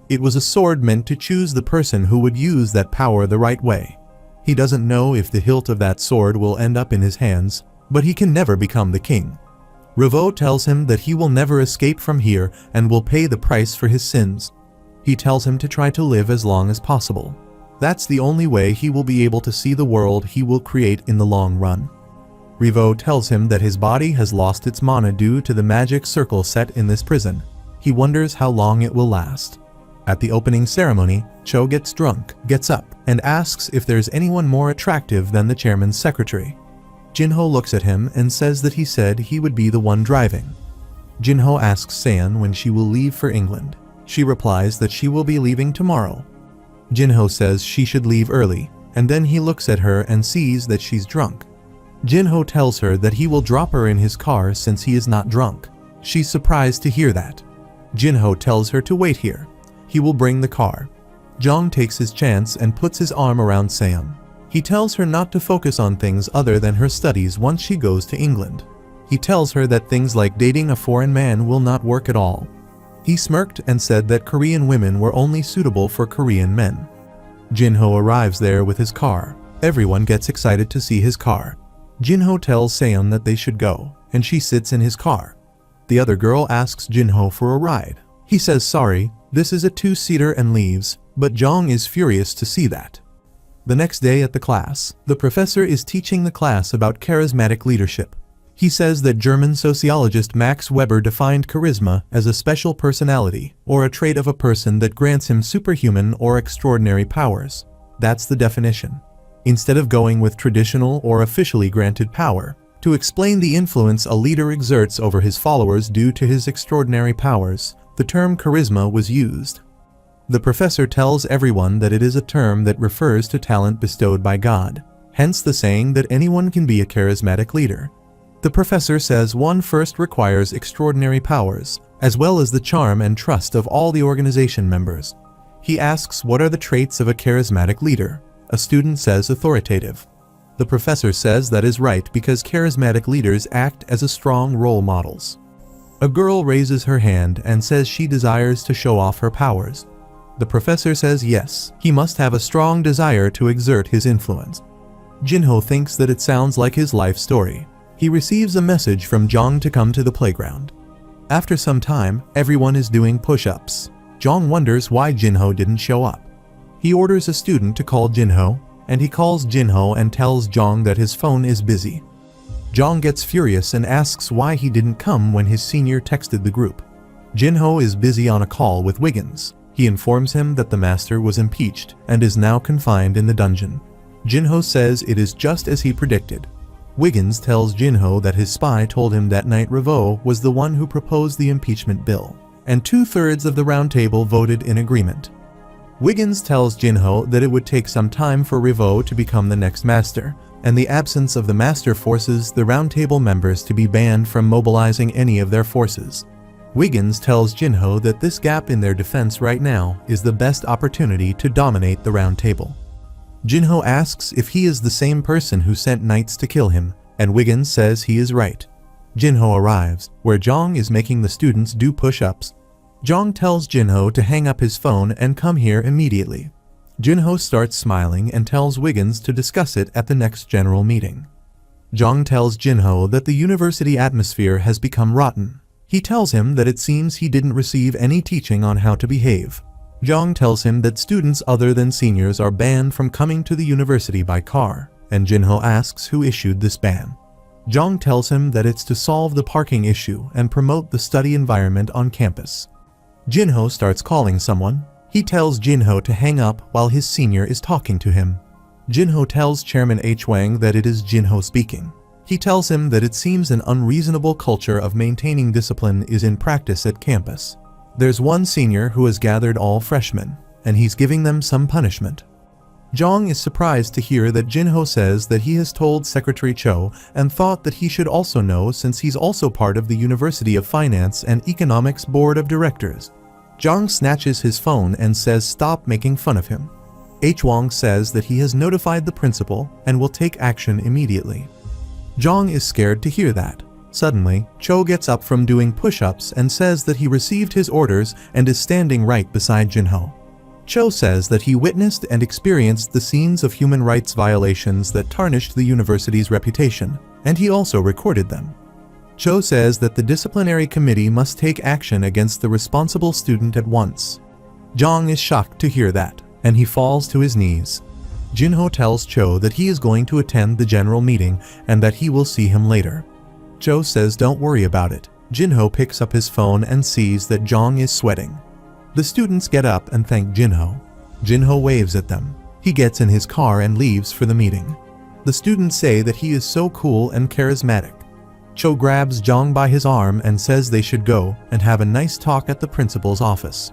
It was a sword meant to choose the person who would use that power the right way. He doesn't know if the hilt of that sword will end up in his hands, but he can never become the king. Revo tells him that he will never escape from here and will pay the price for his sins. He tells him to try to live as long as possible. That's the only way he will be able to see the world he will create in the long run. Revo tells him that his body has lost its mana due to the magic circle set in this prison. He wonders how long it will last. At the opening ceremony, Cho gets drunk, gets up, and asks if there's anyone more attractive than the chairman's secretary. Jinho looks at him and says that he said he would be the one driving. Jinho asks Seon when she will leave for England. She replies that she will be leaving tomorrow. Jinho says she should leave early, and then he looks at her and sees that she's drunk. Jinho tells her that he will drop her in his car since he is not drunk. She's surprised to hear that. Jinho tells her to wait here. He will bring the car. Jong takes his chance and puts his arm around Seon. He tells her not to focus on things other than her studies once she goes to England. He tells her that things like dating a foreign man will not work at all. He smirked and said that Korean women were only suitable for Korean men. Jinho arrives there with his car. Everyone gets excited to see his car. Jinho tells Seon that they should go, and she sits in his car. The other girl asks Jinho for a ride. He says sorry, this is a two-seater and leaves, but Jong is furious to see that. The next day at the class, the professor is teaching the class about charismatic leadership. He says that German sociologist Max Weber defined charisma as a special personality, or a trait of a person that grants him superhuman or extraordinary powers. That's the definition. Instead of going with traditional or officially granted power, to explain the influence a leader exerts over his followers due to his extraordinary powers, the term charisma was used. The professor tells everyone that it is a term that refers to talent bestowed by God, hence the saying that anyone can be a charismatic leader. The professor says one first requires extraordinary powers, as well as the charm and trust of all the organization members. He asks what are the traits of a charismatic leader. A student says authoritative. The professor says that is right because charismatic leaders act as strong role models. A girl raises her hand and says she desires to show off her powers. The professor says yes, he must have a strong desire to exert his influence. Jinho thinks that it sounds like his life story. He receives a message from Jong to come to the playground. After some time, everyone is doing push-ups. Jong wonders why Jinho didn't show up. He orders a student to call Jinho, and he calls Jinho and tells Jong that his phone is busy. Jong gets furious and asks why he didn't come when his senior texted the group. Jinho is busy on a call with Wiggins. He informs him that the master was impeached and is now confined in the dungeon. Jinho says it is just as he predicted. Wiggins tells Jinho that his spy told him that night Revo was the one who proposed the impeachment bill, and 2/3 of the round table voted in agreement. Wiggins tells Jinho that it would take some time for Revo to become the next master, and the absence of the master forces the round table members to be banned from mobilizing any of their forces. Wiggins tells Jinho that this gap in their defense right now is the best opportunity to dominate the round table. Jinho asks if he is the same person who sent knights to kill him, and Wiggins says he is right. Jinho arrives, where Jong is making the students do push-ups. Jong tells Jinho to hang up his phone and come here immediately. Jinho starts smiling and tells Wiggins to discuss it at the next general meeting. Jong tells Jinho that the university atmosphere has become rotten. He tells him that it seems he didn't receive any teaching on how to behave. Jong tells him that students other than seniors are banned from coming to the university by car, and Jinho asks who issued this ban. Jong tells him that it's to solve the parking issue and promote the study environment on campus. Jinho starts calling someone. He tells Jinho to hang up while his senior is talking to him. Jinho tells Chairman H. Wang that it is Jinho speaking. He tells him that it seems an unreasonable culture of maintaining discipline is in practice at campus. There's one senior who has gathered all freshmen, and he's giving them some punishment. Jong is surprised to hear that Jinho says that he has told Secretary Cho and thought that he should also know since he's also part of the University of Finance and Economics Board of Directors. Jong snatches his phone and says stop making fun of him. H. Wang says that he has notified the principal and will take action immediately. Jong is scared to hear that. Suddenly, Cho gets up from doing push-ups and says that he received his orders and is standing right beside Jinho. Cho says that he witnessed and experienced the scenes of human rights violations that tarnished the university's reputation, and he also recorded them. Cho says that the disciplinary committee must take action against the responsible student at once. Jong is shocked to hear that, and he falls to his knees. Jinho tells Cho that he is going to attend the general meeting and that he will see him later. Cho says don't worry about it. Jinho picks up his phone and sees that Jong is sweating. The students get up and thank Jinho. Jinho waves at them. He gets in his car and leaves for the meeting. The students say that he is so cool and charismatic. Cho grabs Jong by his arm and says they should go and have a nice talk at the principal's office.